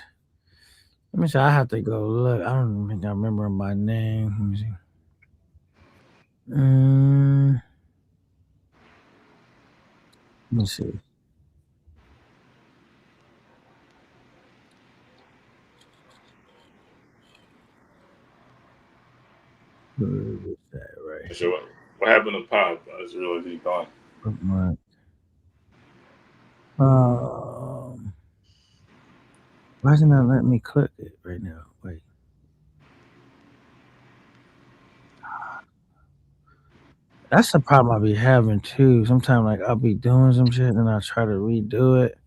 Let me see. I have to go look. I don't think I remember my name. Let me see. Let me see. What's that right? So what happened to Pop? I just realized he's gone. Why isn't that letting me click it right now? Wait. That's the problem I be having too. Sometimes like I'll be doing some shit and I try to redo it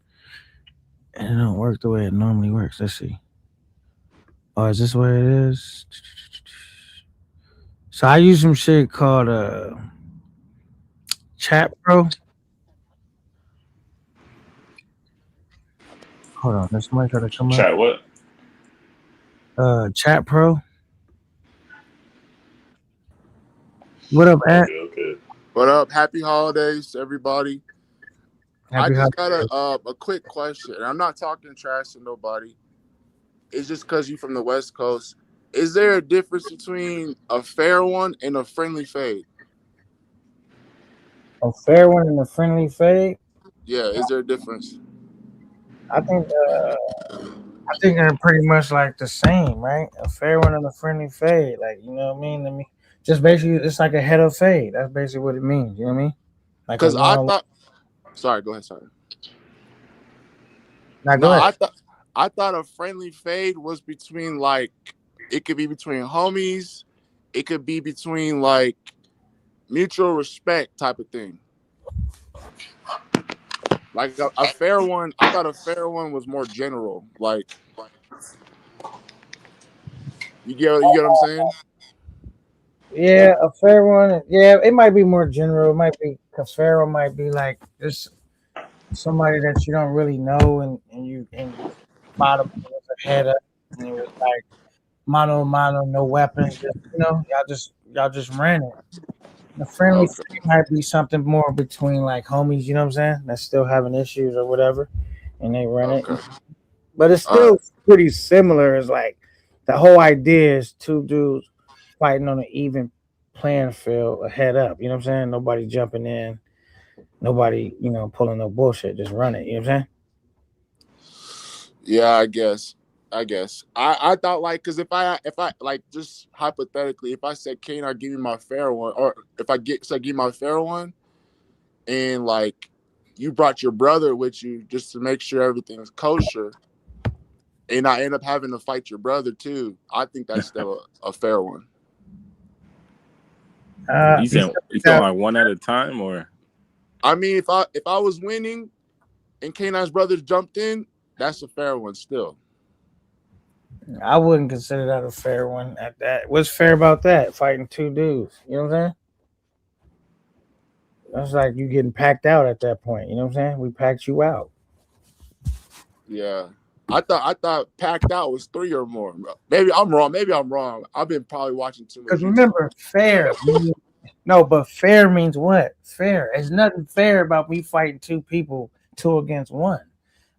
and it don't work the way it normally works. Let's see. Oh, is this where it is? So I use some shit called Chat Pro. Hold on, there's somebody trying to come Chat up. what? Chat Pro. What up, At? Okay. What up? Happy holidays, everybody. I just got a quick question. I'm not talking trash to nobody. It's just because you're from the West Coast. Is there a difference between a fair one and a friendly fade? A fair one and a friendly fade? Yeah, is there a difference? I think they're pretty much like the same, right? A fair one and a friendly fade. Like, you know what I mean? Just basically, it's like a head of fade. That's basically what it means. You know what I mean? Like, because I thought. Sorry, go ahead. Sorry. I thought a friendly fade was between like it could be between homies, it could be between like mutual respect type of thing. Like a fair one, I thought a fair one was more general. Like you get what I'm saying? Yeah, a fair one. Yeah, it might be more general. It might be a fair one might be like just somebody that you don't really know and you bottom with a head up and it was like mano, no weapons. Just, you know, y'all just ran it. The friendly fade might be something more between like homies, you know what I'm saying? That's still having issues or whatever, and they run it. But it's still pretty similar. It's like the whole idea is two dudes fighting on an even playing field, a head up. You know what I'm saying? Nobody jumping in, nobody, you know, pulling no bullshit. Just run it. You know what I'm saying? Yeah, I guess. I thought like because if I like just hypothetically, if I said Kane, give me my fair one, or if I give you my fair one, and like you brought your brother with you just to make sure everything's kosher, and I end up having to fight your brother too, I think that's still a fair one. You saying like one at a time, or? I mean, if I was winning, and K9's brothers jumped in, that's a fair one still. I wouldn't consider that a fair one at that. What's fair about that? Fighting two dudes. You know what I'm saying? That's like you getting packed out at that point. You know what I'm saying? We packed you out. Yeah. I thought packed out was 3 or more. Maybe I'm wrong. I've been probably watching too much. Because remember, fair No, but fair means what? Fair. There's nothing fair about me fighting two people, 2 against 1.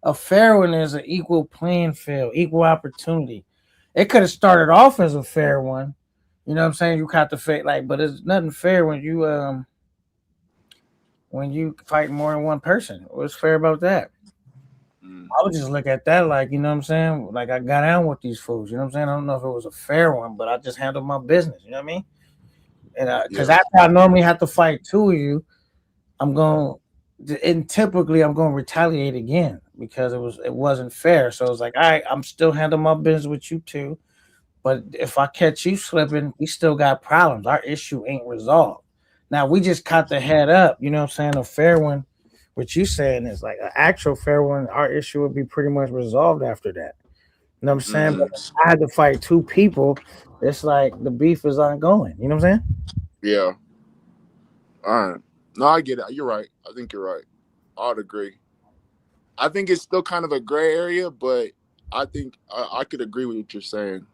A fair one is an equal playing field, equal opportunity. It could have started off as a fair one. You know what I'm saying? You caught the fair, like, but it's nothing fair when you fight more than one person. What's fair about that? I would just look at that like, you know what I'm saying? Like I got down with these fools. You know what I'm saying? I don't know if it was a fair one, but I just handled my business. You know what I mean? And because after I normally have to fight 2 of you, I'm going, and typically I'm going to retaliate again because it wasn't fair. So it's like, all right, I'm still handling my business with you 2, but if I catch you slipping, we still got problems. Our issue ain't resolved. Now we just caught the head up. You know what I'm saying? A fair one, what you saying is like an actual fair one. Our issue would be pretty much resolved after that. You know what I'm saying? But if I had to fight 2 people, it's like the beef is ongoing. You know what I'm saying? Yeah. All right. No, I get it. You're right. I think you're right. I'd agree. I think it's still kind of a gray area, but I think I could agree with what you're saying.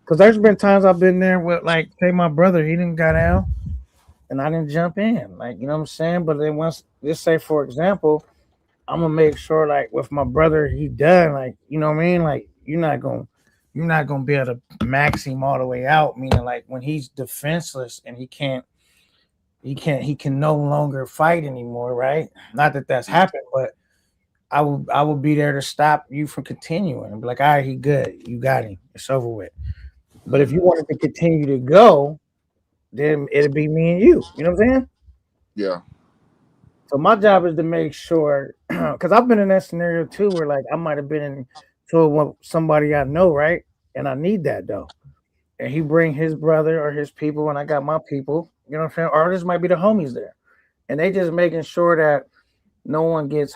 Because there's been times I've been there with, like, say my brother, he didn't got out and I didn't jump in. Like, you know what I'm saying? But then once, let's say, for example, I'm going to make sure, like, with my brother, he done, like, you know what I mean? Like, you're not going to be able to max him all the way out, meaning, like, when he's defenseless and he can no longer fight anymore, right? Not that that's happened, but I will be there to stop you from continuing and be like, all right, he good. You got him. It's over with. But if you wanted to continue to go, then it'd be me and you. You know what I'm saying? Yeah. So my job is to make sure, because I've been in that scenario too, where like I might have been in to somebody I know, right? And I need that though. And he bring his brother or his people, and I got my people. You know what I'm saying? Or this might be the homies there, and they just making sure that no one gets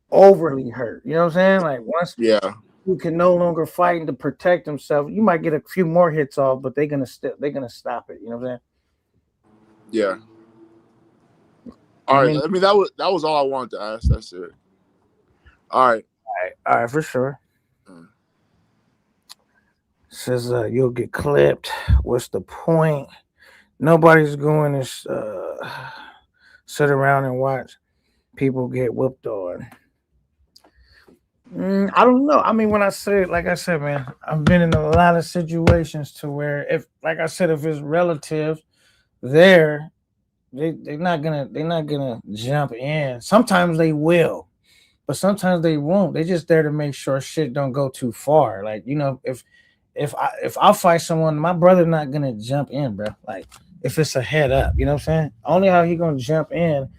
overly hurt. You know what I'm saying? Like once you can no longer fight and to protect himself, you might get a few more hits off, but they're gonna stop it. You know what I'm saying? Yeah. All right. I mean that was all I wanted to ask. That's it. All right. All right, for sure. Says you'll get clipped. What's the point? Nobody's going to sit around and watch people get whooped on. I don't know. I mean, when I say, like I said, man, I've been in a lot of situations to where, if, like I said, if it's relatives, they're not gonna jump in. Sometimes they will, but sometimes they won't. They're just there to make sure shit don't go too far. Like, you know, if I fight someone, my brother not gonna jump in, bro. Like if it's a head up, you know what I'm saying? Only how he gonna jump in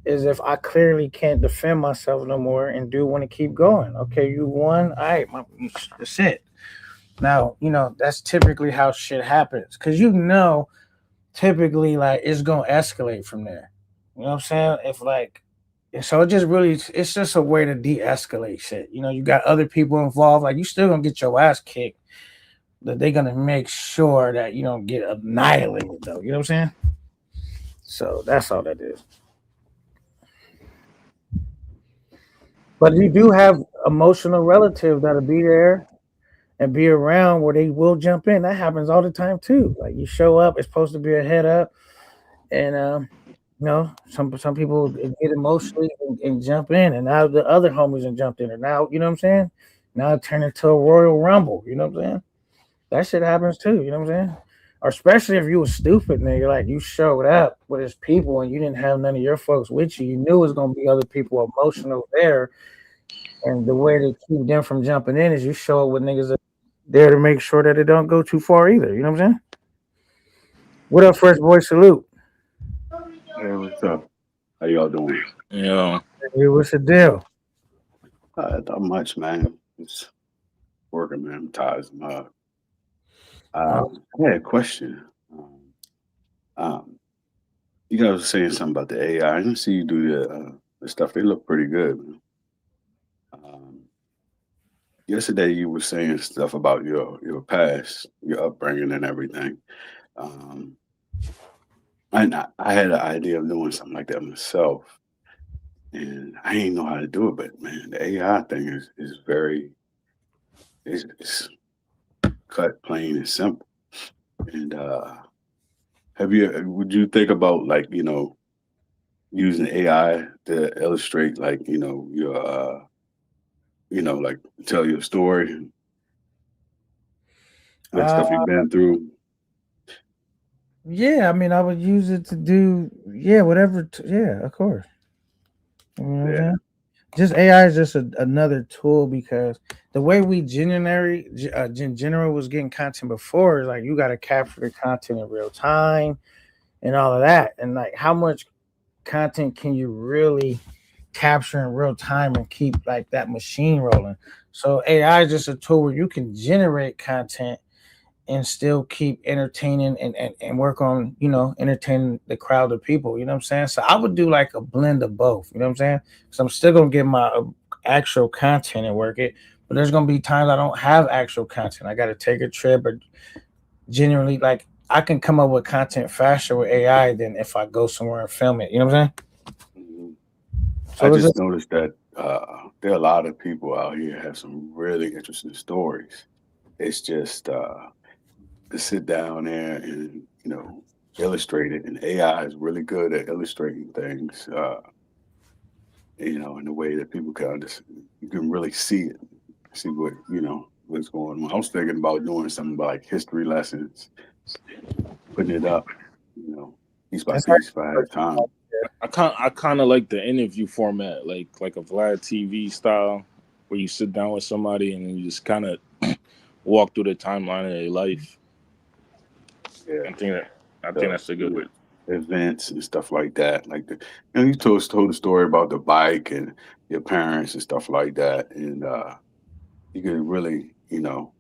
is if I clearly can't defend myself no more and do want to keep going. Okay, you won. All right, that's it. Now, you know, that's typically how shit happens. Cause you know, typically like it's gonna escalate from there. You know what I'm saying? If like so it's just a way to de-escalate shit. You know, you got other people involved, like you still gonna get your ass kicked. That they're gonna make sure that you don't get annihilated though. You know what I'm saying? So that's all that is. But you do have emotional relatives that'll be there and be around where they will jump in. That happens all the time too. Like you show up, it's supposed to be a head up, and you know, some people get emotionally and jump in, and now the other homies and jumped in, and now you know what I'm saying. Now it turned into a Royal Rumble. You know what I'm saying? That shit happens too. You know what I'm saying? Or especially if you was stupid, nigga, like you showed up with his people and you didn't have none of your folks with you. You knew it was gonna be other people emotional there. And the way to keep them from jumping in is you show up with niggas that there to make sure that it don't go too far either. You know what I'm saying? What up, Fresh Boy? Salute. Hey, what's up? How y'all doing? Yeah. Hey, what's the deal? Not much, man. Just working, man. I'm tired. I had a question. You guys were saying something about the AI. I didn't see you do the stuff. They look pretty good, man. Yesterday you were saying stuff about your past, your upbringing, and everything. And I had an idea of doing something like that myself, and I didn't know how to do it. But man, the AI thing is very it's cut, plain, and simple. And Would you think about like, using AI to illustrate like, your like tell your story, like Uh, stuff you've been through? yeah, I mean, I would use it to do, whatever. Yeah, of course. You know what I'm Yeah. saying? Just AI is just another tool because the way we in general was getting content before is like you got to capture the content in real time and all of that. And like, how much content can you really capture in real time and keep like that machine rolling? So AI is just a tool where you can generate content and still keep entertaining and work on, entertaining the crowd of people. You know what I'm saying? So I would do like a blend of both. You know what I'm saying? So I'm still gonna get my actual content and work it, but there's gonna be times I don't have actual content. I gotta take a trip or genuinely like I can come up with content faster with AI than if I go somewhere and film it. You know what I'm saying? Mhm. I So it's just just noticed that there are a lot of people out here have some really interesting stories. It's just to sit down there and illustrate it, and AI is really good at illustrating things. In a way that people can understand. You can really see it, see what's going on. I was thinking about doing something like history lessons, putting it up, piece by that's hard. piece if I have time. I kind of like the interview format, like a Vlad TV style, where you sit down with somebody and then you just kind of walk through the timeline of their life. Yeah, I think that's a good way. events and stuff like that. Like you told a story about the bike and your parents and stuff like that, and you could really, you know,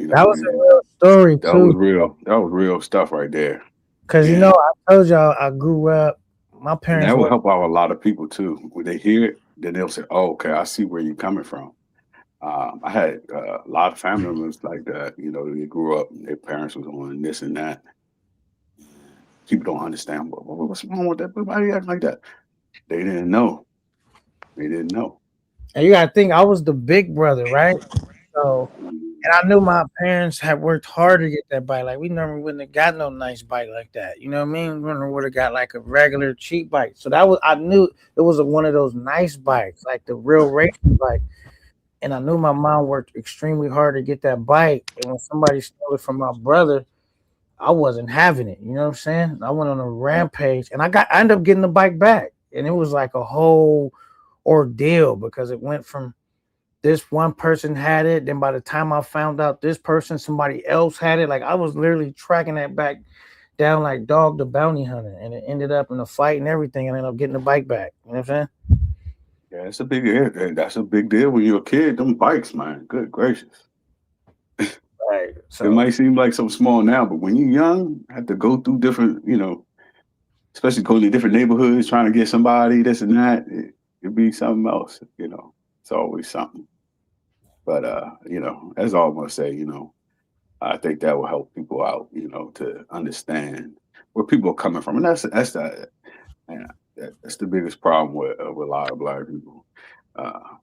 That was a real story that was too. real. That was real stuff right there. Cause And I told y'all I grew up. My and parents that will were help out a lot of people too. When they hear it, then they'll say, "Oh, okay, I see where you're coming from." I had a lot of family members like that. They grew up, and their parents was on this and that. People don't understand what's wrong with that. Why you act like that? They didn't know. They didn't know. and you gotta think I was the big brother, right? So and I knew my parents had worked hard to get that bike. Like we normally wouldn't have got no nice bike like that. You know what I mean? We would have got like a regular cheap bike. So I knew it was one of those nice bikes, like the real racing bike. And I knew my mom worked extremely hard to get that bike. And when somebody stole it from my brother, I wasn't having it. You know what I'm saying? I went on a rampage and I ended up getting the bike back. And it was like a whole ordeal because it went from this one person had it. Then by the time I found out somebody else had it. Like I was literally tracking that back down like Dog the Bounty Hunter. And it ended up in a fight and everything. And I ended up getting the bike back. You know what I'm saying? Yeah, it's a big deal. That's a big deal when you're a kid. Them bikes, man. Good gracious. Right. It So might seem like something small now, but when you're young, have to go through different, especially going to different neighborhoods, trying to get somebody, this and that. It'd be something else. It's always something. But that's all I'm gonna say. I think that will help people out. To understand where people are coming from, and that's the biggest problem with a lot of Black people. A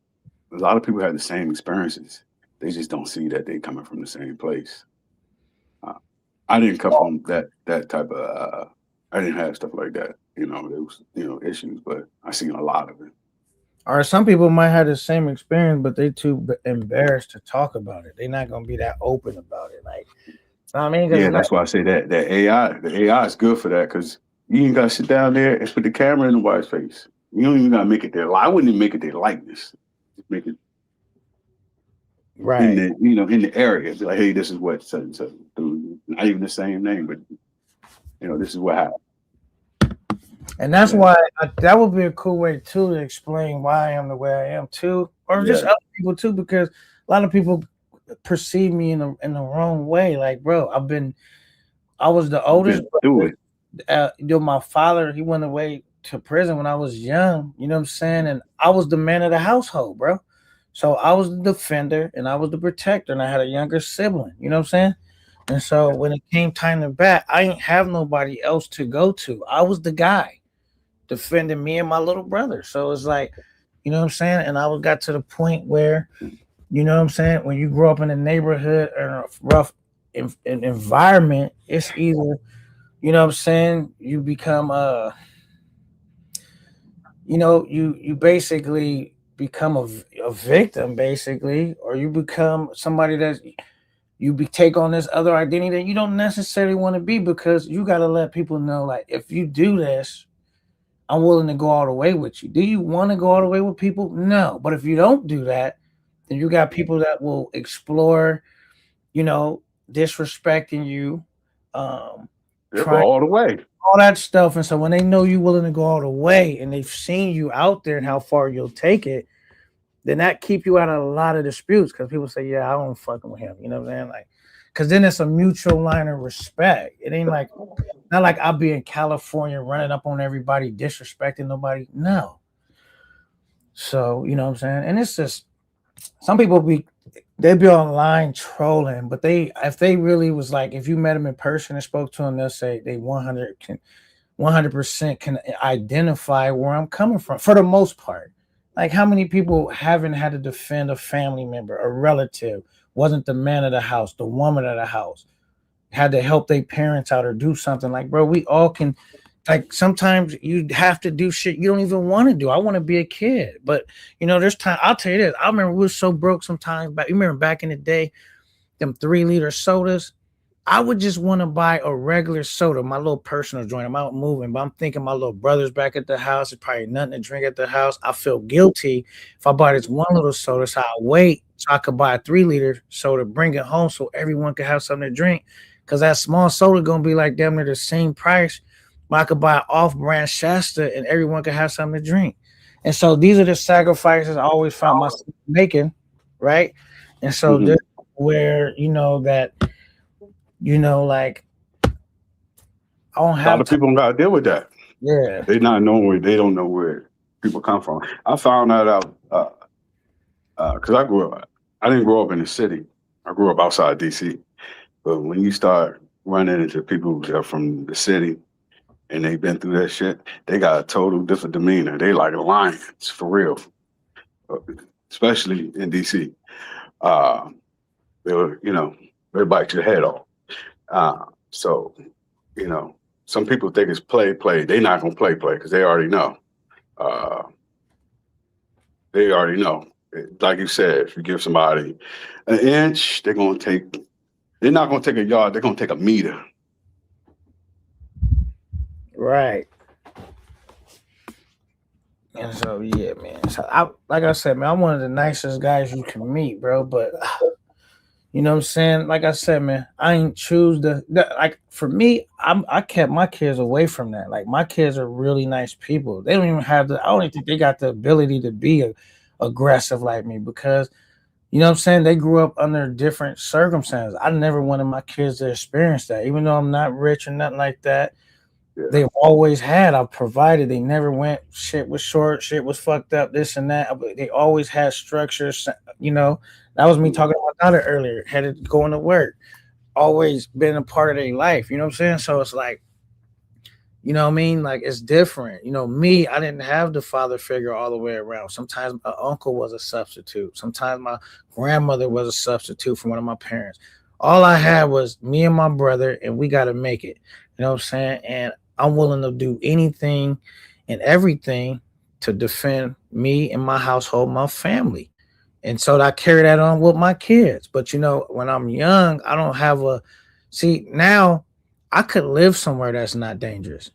lot of people have the same experiences. They just don't see that they're coming from the same place. I didn't come from that type of. I didn't have stuff like that. There was issues, but I seen a lot of it. or some people might have the same experience, but they too embarrassed to talk about it. They're not gonna be that open about it. Like, you know what I mean? 'Cause Yeah, it's like, that's why I say that the AI is good for that because you ain't gotta sit down there and put the camera in nobody's face. You don't even gotta make it their. I wouldn't even make it their likeness. Just make it in right. the in the area. Be like, hey, this is what such and such do. Not even the same name, but this is what happened. And that's Yeah. why that would be a cool way too to explain why I am the way I am too, or just Yeah. other people too, because a lot of people perceive me in the wrong way. Like, bro, I was the oldest Been through brother. it. My father, he went away to prison when I was young. You know what I'm saying? And I was the man of the household, bro. So I was the defender and I was the protector, and I had a younger sibling. You know what I'm saying? And so when it came time to bat, I didn't have nobody else to go to. I was the guy defending me and my little brother. So it's like, you know what I'm saying? And I got to the point where, you know what I'm saying, when you grow up in a neighborhood or a rough environment, it's either, you know what I'm saying, you become you basically become a victim basically, or you become somebody that take on this other identity that you don't necessarily want to be, because you got to let people know, like, if you do this, I'm willing to go all the way with you. Do you want to go all the way with people? No. But if you don't do that, then you got people that will explore, disrespecting you, They'll go trying all the way. all that stuff. And so when they know you're willing to go all the way and they've seen you out there and how far you'll take it, then that keep you out of a lot of disputes, because people say, yeah, I don't fucking with him. You know what I'm saying? Like, because then it's a mutual line of respect. It ain't like, not like I'll be in California running up on everybody, disrespecting nobody. No. So, you know what I'm saying? And it's just, some people they be online trolling, but if they really was like, if you met them in person and spoke to them, they'll say they 100% can identify where I'm coming from for the most part. Like, how many people haven't had to defend a family member, a relative, wasn't the man of the house, the woman of the house, had to help their parents out or do something? Like, bro, we all can, like, sometimes you have to do shit you don't even want to do. I want to be a kid, but there's time. I'll tell you this. I remember we were so broke sometimes, but you remember back in the day, them 3-liter sodas, I would just want to buy a regular soda, my little personal joint. I'm out moving, but I'm thinking my little brother's back at the house. There's probably nothing to drink at the house. I feel guilty if I buy this one little soda, so I wait so I could buy a 3-liter soda, bring it home so everyone could have something to drink. Because that small soda going to be like damn near the same price, but I could buy off-brand Shasta and everyone could have something to drink. And so these are the sacrifices I always found myself making, right? And so this is where, that, like, I don't have A lot of people don't got to deal with that. Yeah. They don't know where people come from. I found that out because I didn't grow up in the city. I grew up outside DC. But when you start running into people that are from the city and they've been through that shit, they got a total different demeanor. They like lions, for real. Especially in DC. They bite your head off. So, some people think it's play. They're not going to play because they already know. They already know. Like you said, if you give somebody an inch, they're not going to take a yard. They're going to take a meter. Right. And so, yeah, man. So like I said, man, I'm one of the nicest guys you can meet, bro. But you know what I'm saying? Like I said, man, I ain't choose like, for me, I kept my kids away from that. Like, my kids are really nice people. They don't even have I don't even think they got the ability to be aggressive like me, because, you know what I'm saying, they grew up under different circumstances. I never wanted my kids to experience that. Even though I'm not rich or nothing like that, they've always I've provided. They never went, shit was short, shit was fucked up, this and that. They always had structures, That was me talking to my daughter earlier, had to going to work, always been a part of their life, you know what I'm saying? So it's like, you know what I mean? Like, it's different. Me, I didn't have the father figure all the way around. Sometimes my uncle was a substitute. Sometimes my grandmother was a substitute for one of my parents. All I had was me and my brother, and we got to make it. You know what I'm saying? And I'm willing to do anything and everything to defend me and my household, my family. And so I carry that on with my kids. But, when I'm young, I don't have now I could live somewhere that's not dangerous.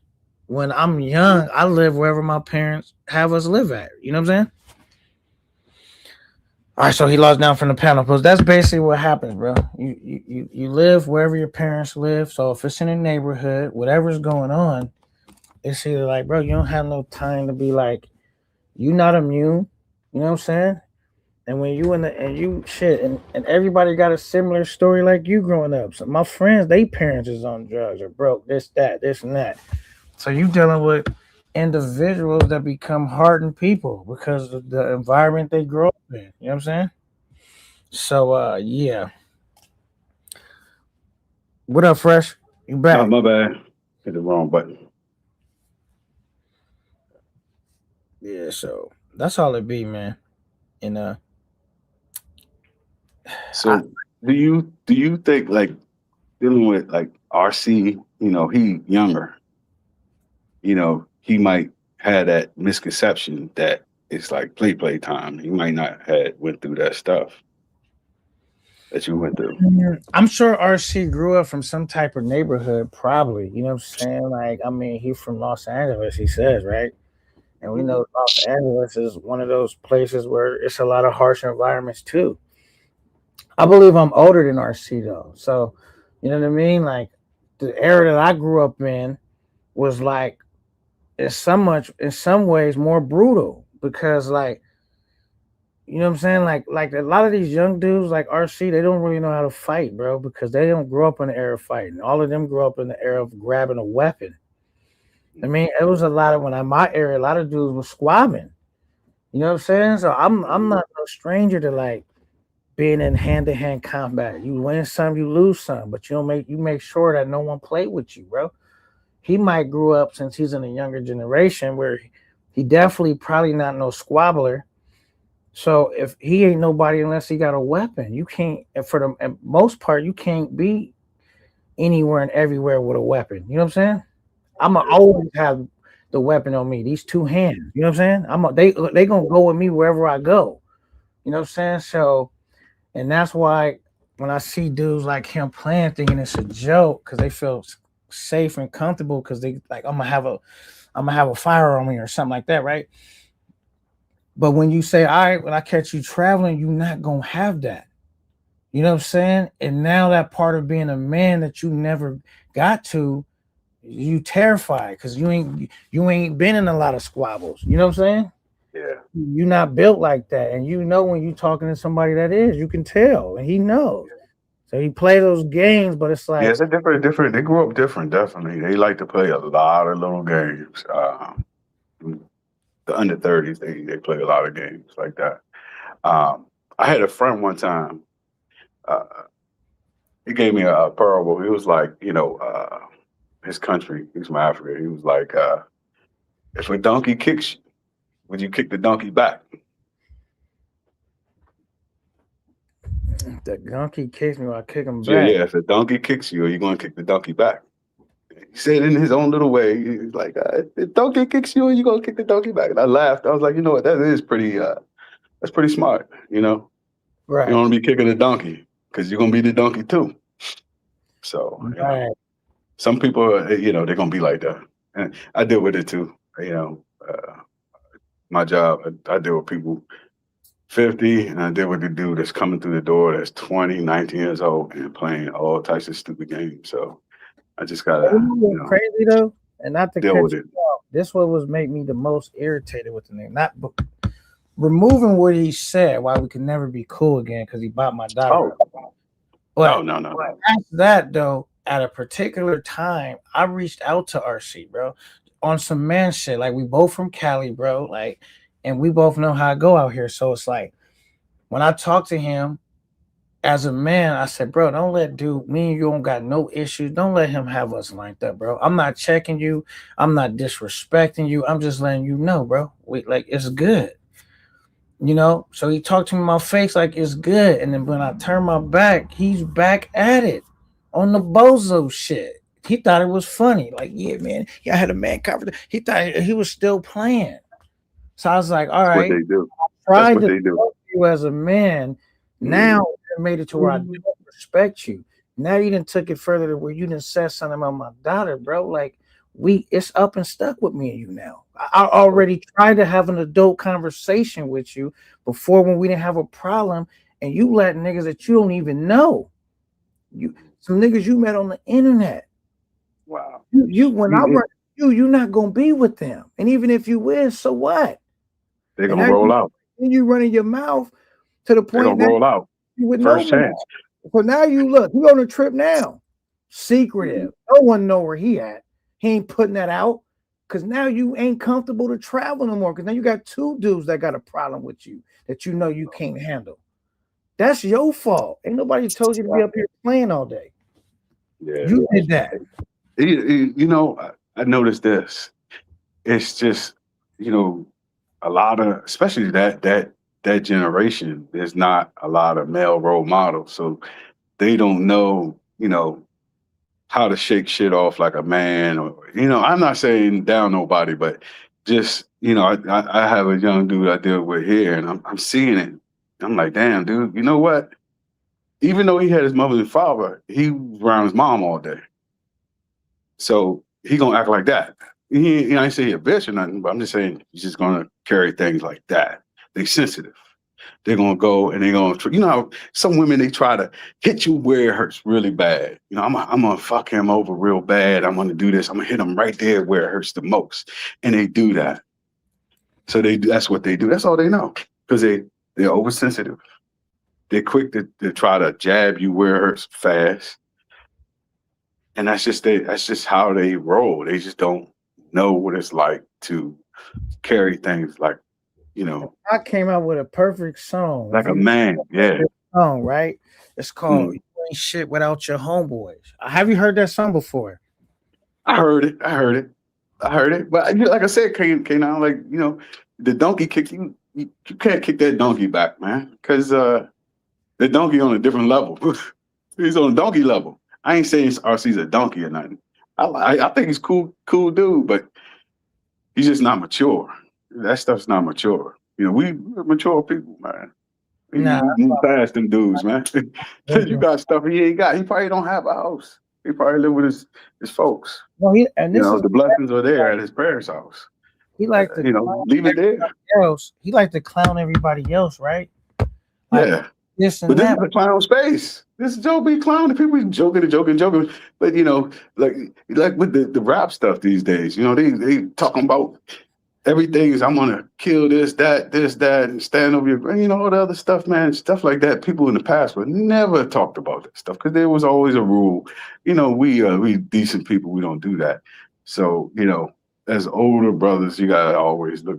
When I'm young, I live wherever my parents have us live at. You know what I'm saying? All right, so he lost down from the panel post. That's basically what happens, bro. You live wherever your parents live. So if it's in a neighborhood, whatever's going on, it's either like, bro, you don't have no time to be like, you not immune. You know what I'm saying? And when you and everybody got a similar story like you growing up. So my friends, they parents is on drugs or broke, this and that. So you dealing with individuals that become hardened people because of the environment they grow up in. You know what I'm saying? So yeah. What up, Fresh? You back? Oh, my bad. Hit the wrong button. Yeah, so that's all it be, man. And so do you think, like, dealing with like RC, he younger. He might have that misconception that it's like play time. He might not have went through that stuff that you went through. I'm sure RC grew up from some type of neighborhood, probably. You know what I'm saying? Like, I mean, he's from Los Angeles, he says, right? And we know Los Angeles is one of those places where it's a lot of harsh environments too. I believe I'm older than RC though. So, you know what I mean? Like the era that I grew up in was like in some ways more brutal because like, you know what I'm saying? Like a lot of these young dudes like RC, they don't really know how to fight, bro, because they don't grow up in the era of fighting. All of them grew up in the era of grabbing a weapon. I mean, it was a lot of my area, a lot of dudes were squabbing. You know what I'm saying? So I'm not no stranger to like being in hand-to-hand combat. You win some, you lose some, but you make sure that no one played with you, bro. He might grew up since he's in a younger generation where he definitely probably not no squabbler. So if he ain't nobody unless he got a weapon, you can't. For the most part, you can't be anywhere and everywhere with a weapon. You know what I'm saying? I'm gonna always have the weapon on me. These two hands. You know what I'm saying? They gonna go with me wherever I go. You know what I'm saying? So, and that's why when I see dudes like him playing, thinking it's a joke because they feel safe and comfortable because they like I'm gonna have a firearm on me or something like that, right? But when you say, all right, when I catch you traveling, you're not gonna have that. You know what I'm saying? And now that part of being a man that you never got to, you terrified because you ain't been in a lot of squabbles. You know what I'm saying? Yeah. You're not built like that. And you know when you're talking to somebody that is, you can tell. And he knows. So he plays those games, but it's like it's a different. They grew up different, definitely. They like to play a lot of little games. The under 30s, they play a lot of games like that. I had a friend one time. He gave me a parable. He was like, his country, he's from Africa. He was like, if a donkey kicks you, would you kick the donkey back? The donkey kicks me, I kick him back. Yeah. If a donkey kicks you, are you going to kick the donkey back? He said in his own little way, he's like, if the donkey kicks you, are you going to kick the donkey back? And I laughed. I was like, you know what? That is pretty, that's pretty smart, Right. You don't want to be kicking the donkey because you're going to be the donkey too. So, right. Some people, they're going to be like that. And I deal with it too. My job, I deal with people 50, and I deal with the dude that's coming through the door that's 20, 19 years old and playing all types of stupid games. So I just got to, crazy though, and not to deal with catch you off. This what was make me the most irritated with the name. Not removing what he said, why we could never be cool again because he bought my daughter. But no. After that though, at a particular time, I reached out to RC, bro, on some man shit. Like we both from Cali, bro. Like, and we both know how I go out here. So it's like when I talk to him as a man, I said, bro, don't let me and you don't got no issues. Don't let him have us like that, bro. I'm not checking you. I'm not disrespecting you. I'm just letting you know, bro. It's good. So he talked to me in my face like it's good. And then when I turn my back, he's back at it on the bozo shit. He thought it was funny. Like, yeah, man. Yeah, I had a man covered. He thought he was still playing. So I was like, all right. That's what they do. Tried to help you as a man. Now you made it to where I don't respect you. Now you done took it further to where you done said something about my daughter, bro. Like it's up and stuck with me and you now. I already tried to have an adult conversation with you before when we didn't have a problem, and you let niggas that you don't even know. Some niggas you met on the internet. Wow. When I work with you're not gonna be with them. And even if you will, so what? They're gonna roll out. And you running your mouth to the point they're gonna roll out. First chance. So now you on a trip now. Secretive. No one know where he at. He ain't putting that out because now you ain't comfortable to travel no more. Because now you got two dudes that got a problem with you that you know you can't handle. That's your fault. Ain't nobody told you to be up here playing all day. Yeah, you did that. I noticed this. It's just, a lot of, especially that generation, there's not a lot of male role models. So they don't know, how to shake shit off like a man, or I'm not saying down nobody, but just I have a young dude I deal with here, and I'm seeing it. I'm like, damn, dude, you know what? Even though he had his mother and father, he was around his mom all day. So he gonna act like that. I ain't say he a bitch or nothing, but I'm just saying he's just gonna carry things like that. They sensitive. They're gonna go and they're gonna, how some women, they try to hit you where it hurts really bad. I'm gonna fuck him over real bad. I'm gonna do this. I'm gonna hit him right there where it hurts the most, and they do that. So that's what they do. That's all they know, because they're oversensitive. They're quick to try to jab you where it hurts fast, and that's just how they roll. They just don't know what it's like to carry things like. I came out with a perfect song. Like a man, yeah. Song, right? It's called "You Ain't Shit Without Your Homeboys." Have you heard that song before? I heard it. But like I said, K9, like the donkey kick you can't kick that donkey back, man, because the donkey on a different level. He's on a donkey level. I ain't saying RC's a donkey or nothing. I think he's cool dude, but he's just not mature. That stuff's not mature. We're mature people, man. We move past them dudes, man. You got stuff he ain't got. He probably don't have a house. He probably live with his folks. Well, the blessings are there at his parents' house. He like to leave it there. He like to clown everybody else, right? Yeah. This and but that. This is a clown space. This is Joe be clowning. People joking. But like with the rap stuff these days, they talking about everything is I'm gonna kill this, that, and stand over your, all the other stuff, man, stuff like that. People in the past would never talked about that stuff because there was always a rule. We decent people, we don't do that. So as older brothers, you gotta always not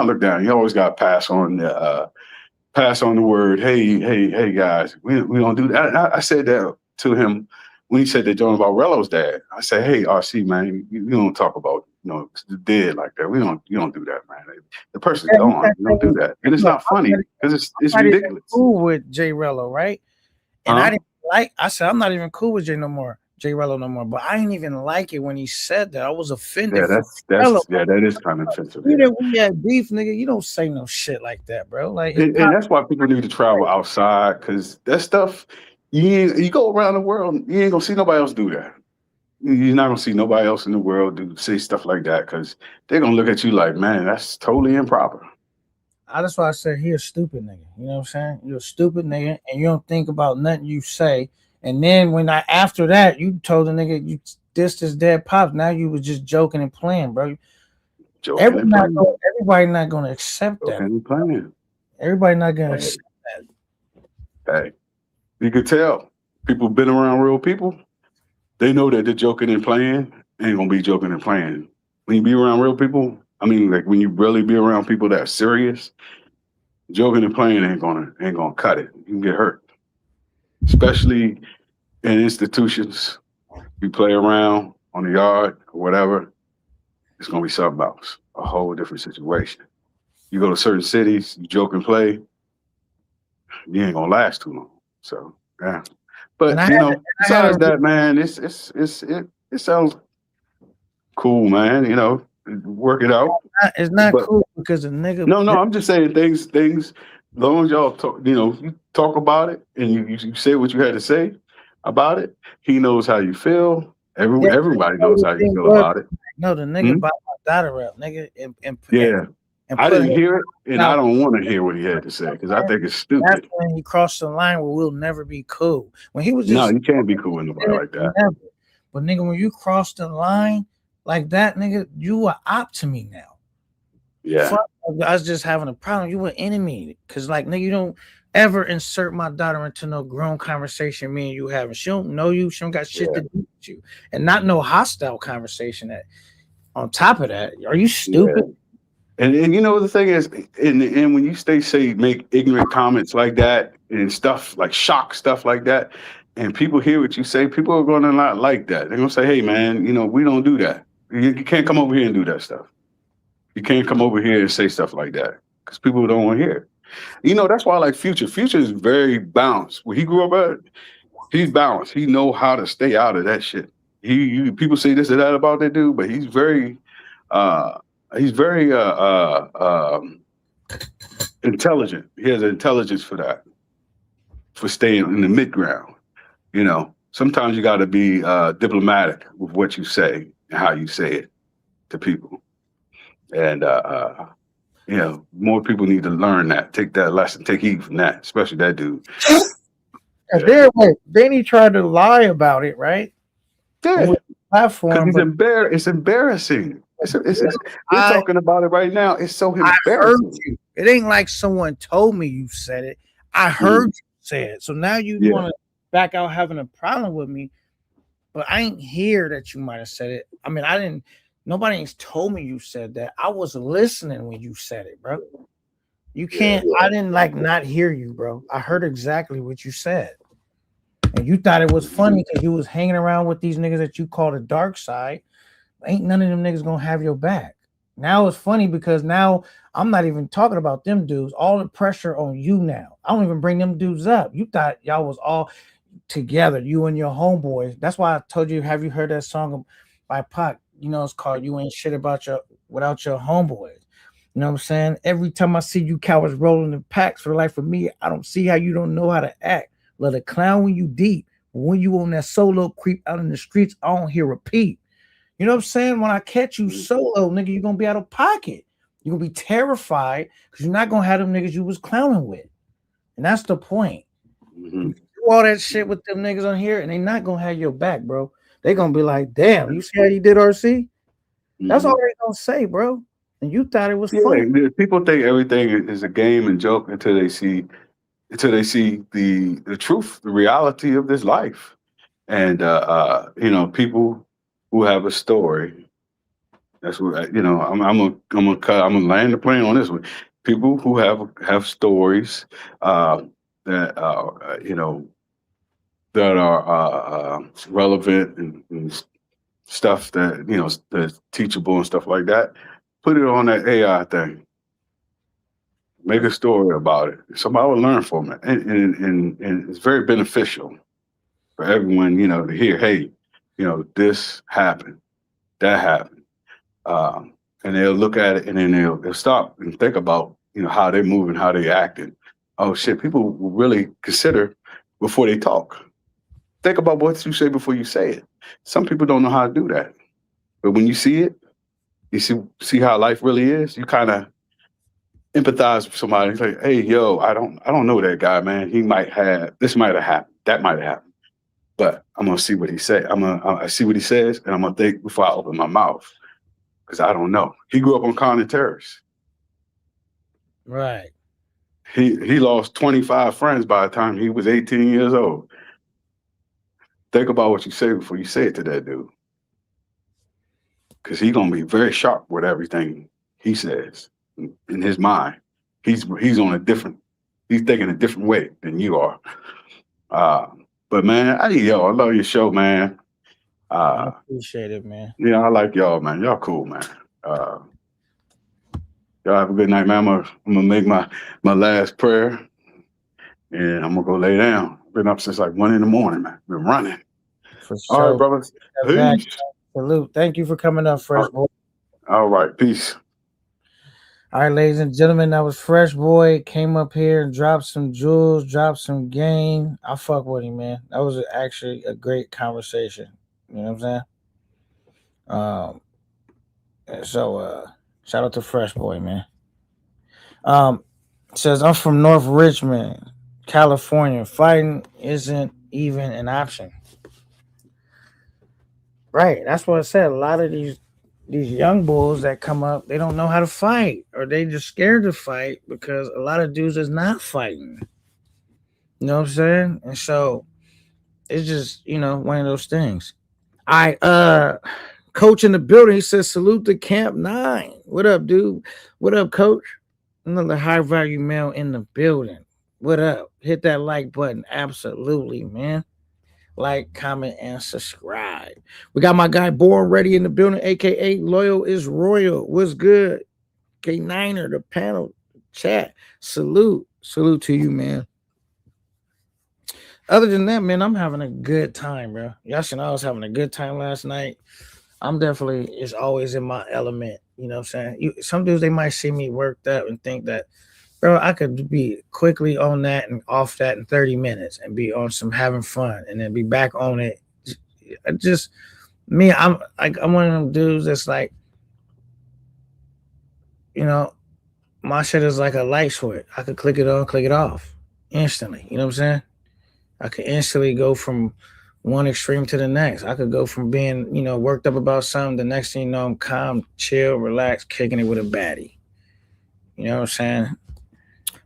look down. You always gotta pass on the word. Hey guys, we don't do that. I said that to him when he said that joint about Rello's dad. I said, hey RC, man, you don't talk about dead like that. You don't do that, man. The person's gone. You don't do that, and it's not funny because it's ridiculous. Cool with Jay Rello, right? And I said I'm not even cool with Jay Rello no more. But I didn't even like it when he said that. I was offended. Yeah, that is kind of offensive. We had beef, nigga. You don't say no shit like that, bro. Like, and that's why people need to travel outside, because that stuff. You go around the world, you ain't gonna see nobody else do that. You're not gonna see nobody else in the world say stuff like that, because they're gonna look at you like, man, that's totally improper. That's why I said he a stupid nigga. You know what I'm saying? You're a stupid nigga, and you don't think about nothing you say. And then after that, you told the nigga you dissed his dead pops. Now you was just joking and playing, bro. Everybody not gonna accept that. Everybody not gonna accept that. Hey, you could tell people been around real people. They know that they're joking and playing ain't gonna be joking and playing. When you be around real people, like when you really be around people that are serious, joking and playing ain't gonna cut it. You can get hurt, especially in institutions. You play around on the yard or whatever, it's gonna be something else, a whole different situation. You go to certain cities, you joke and play, you ain't gonna last too long. So yeah. But besides that, man, it sounds cool, man. Work it out. It's not cool because the nigga. No, I'm just saying things. As long as y'all talk, you talk about it and you say what you had to say about it. He knows how you feel. Everybody knows how you feel about it. No, the nigga bought my daughter up, nigga. I didn't hear it, and I don't want to hear what he had to say because I think it's stupid. That's when he crossed the line where we'll never be cool. When he was just no, you can't be cool with nobody like that. Never. But nigga, when you cross the line like that, nigga, you are op to me now. Yeah, I was just having a problem. You were enemy because, like, nigga, you don't ever insert my daughter into no grown conversation me and you having. She don't know you. She don't got shit to do with you, and not no hostile conversation. That on top of that, are you stupid? Yeah. And the thing is, and when you make ignorant comments like that and stuff like shock stuff like that, and people hear what you say, people are going to not like that. They're going to say, hey, man, we don't do that. You can't come over here and do that stuff. You can't come over here and say stuff like that because people don't want to hear it. That's why I like Future. Future is very balanced. Where he grew up at, He's balanced. He know how to stay out of that shit. People say this and that about that dude, but he's very intelligent. He has an intelligence for that, for staying in the mid ground. You know, sometimes you got to be diplomatic with what you say and how you say it to people. And, you know, more people need to learn that, take that lesson, take heed from that, especially that dude. Then he tried to lie about it, right? Yeah. Platform. It's embarrassing. We're talking about it right now. It's so embarrassing. I heard you. It ain't like someone told me you said it. I heard you say it. So now you want to back out having a problem with me, but I ain't hear that you might have said it. I mean, nobody's told me you said that. I was listening when you said it, bro. You can't, I didn't not hear you, bro. I heard exactly what you said. And you thought it was funny because you was hanging around with these niggas that you call the dark side. Ain't none of them niggas gonna have your back. Now it's funny because now I'm not even talking about them dudes. All the pressure on you now. I don't even bring them dudes up. You thought y'all was all together, you and your homeboys. That's why I told you, have you heard that song by Pac? You know, it's called You Ain't Shit Without Your Homeboys. You know what I'm saying? Every time I see you cowards rolling in packs for the life of me, I don't see how you don't know how to act. Let a clown when you deep. When you on that solo creep out in the streets, I don't hear repeat. You know what I'm saying? When I catch you solo, nigga, you're going to be out of pocket. You're going to be terrified because you're not going to have them niggas you was clowning with. And that's the point. You do all that shit with them niggas on here, and they not going to have your back, bro. They going to be like, damn, you see how you did RC? That's all they going to say, bro. And you thought it was funny. People think everything is a game and joke until they see the truth, the reality of this life. And, you know, people who have a story. That's what, you know, I'm gonna land the plane on this one. People who have stories that are, you know, that are relevant and stuff that, you know, that's teachable and stuff like that. Put it on that AI thing. Make a story about it. Somebody will learn from it, and it's very beneficial for everyone, you know, to hear. Hey, you know, this happened, that happened, and they'll look at it, and then they'll stop and think about, you know, how they're moving, how they're acting. Oh shit, people will really consider before they talk. Think about what you say before you say it. Some people don't know how to do that, but when you see it, you see how life really is. You kind of empathize with somebody. It's like, hey, yo, I don't know that guy, man. He might have happened, that might have happened, but I'm gonna see what he say. I see what he says, and I'm gonna think before I open my mouth, because I don't know. He grew up on Common Terrace. Right. He lost 25 friends by the time he was 18 years old. Think about what you say before you say it to that dude, because he's gonna be very sharp with everything he says. In his mind, he's thinking a different way than you are. But man, I love your show, man. I appreciate it, man. Yeah, I like y'all, man. Y'all cool, man. Y'all have a good night, man. I'm gonna make my last prayer, and I'm gonna go lay down. Been up since like 1 a.m, man. Been running. For sure. All right, brothers. Peace. Salute. Thank you for coming up, Fresh Boy. All right, peace. All right, ladies and gentlemen, that was Fresh Boy. Came up here and dropped some jewels, dropped some game. I fuck with him, man. That was actually a great conversation. You know what I'm saying? So shout out to Fresh Boy, man. Says, I'm from North Richmond, California. Fighting isn't even an option. Right. That's what I said. A lot of these young bulls that come up, they don't know how to fight, or they just scared to fight because a lot of dudes is not fighting. You know what I'm saying? And so it's just, you know, one of those things. Coach in the building, he says, salute to Camp 9. What up, dude? What up, Coach? Another high value male in the building. What up? Hit that like button. Absolutely, man. Like, comment, and subscribe. We got my guy Born Ready in the building, aka Loyal is Royal. What's good? K9er, the panel, chat. Salute to you, man. other than that, man, I'm having a good time, bro. Y'all should know I was having a good time last night. I'm definitely is always in my element. You know what I'm saying? Some dudes they might see me worked up and think that, bro, I could be quickly on that and off that in 30 minutes and be on some having fun and then be back on it. Just me, I'm one of them dudes that's like, you know, my shit is like a light switch. I could click it on, click it off instantly. You know what I'm saying? I could instantly go from one extreme to the next. I could go from being, worked up about something. The next thing you know, I'm calm, chill, relaxed, kicking it with a baddie. You know what I'm saying?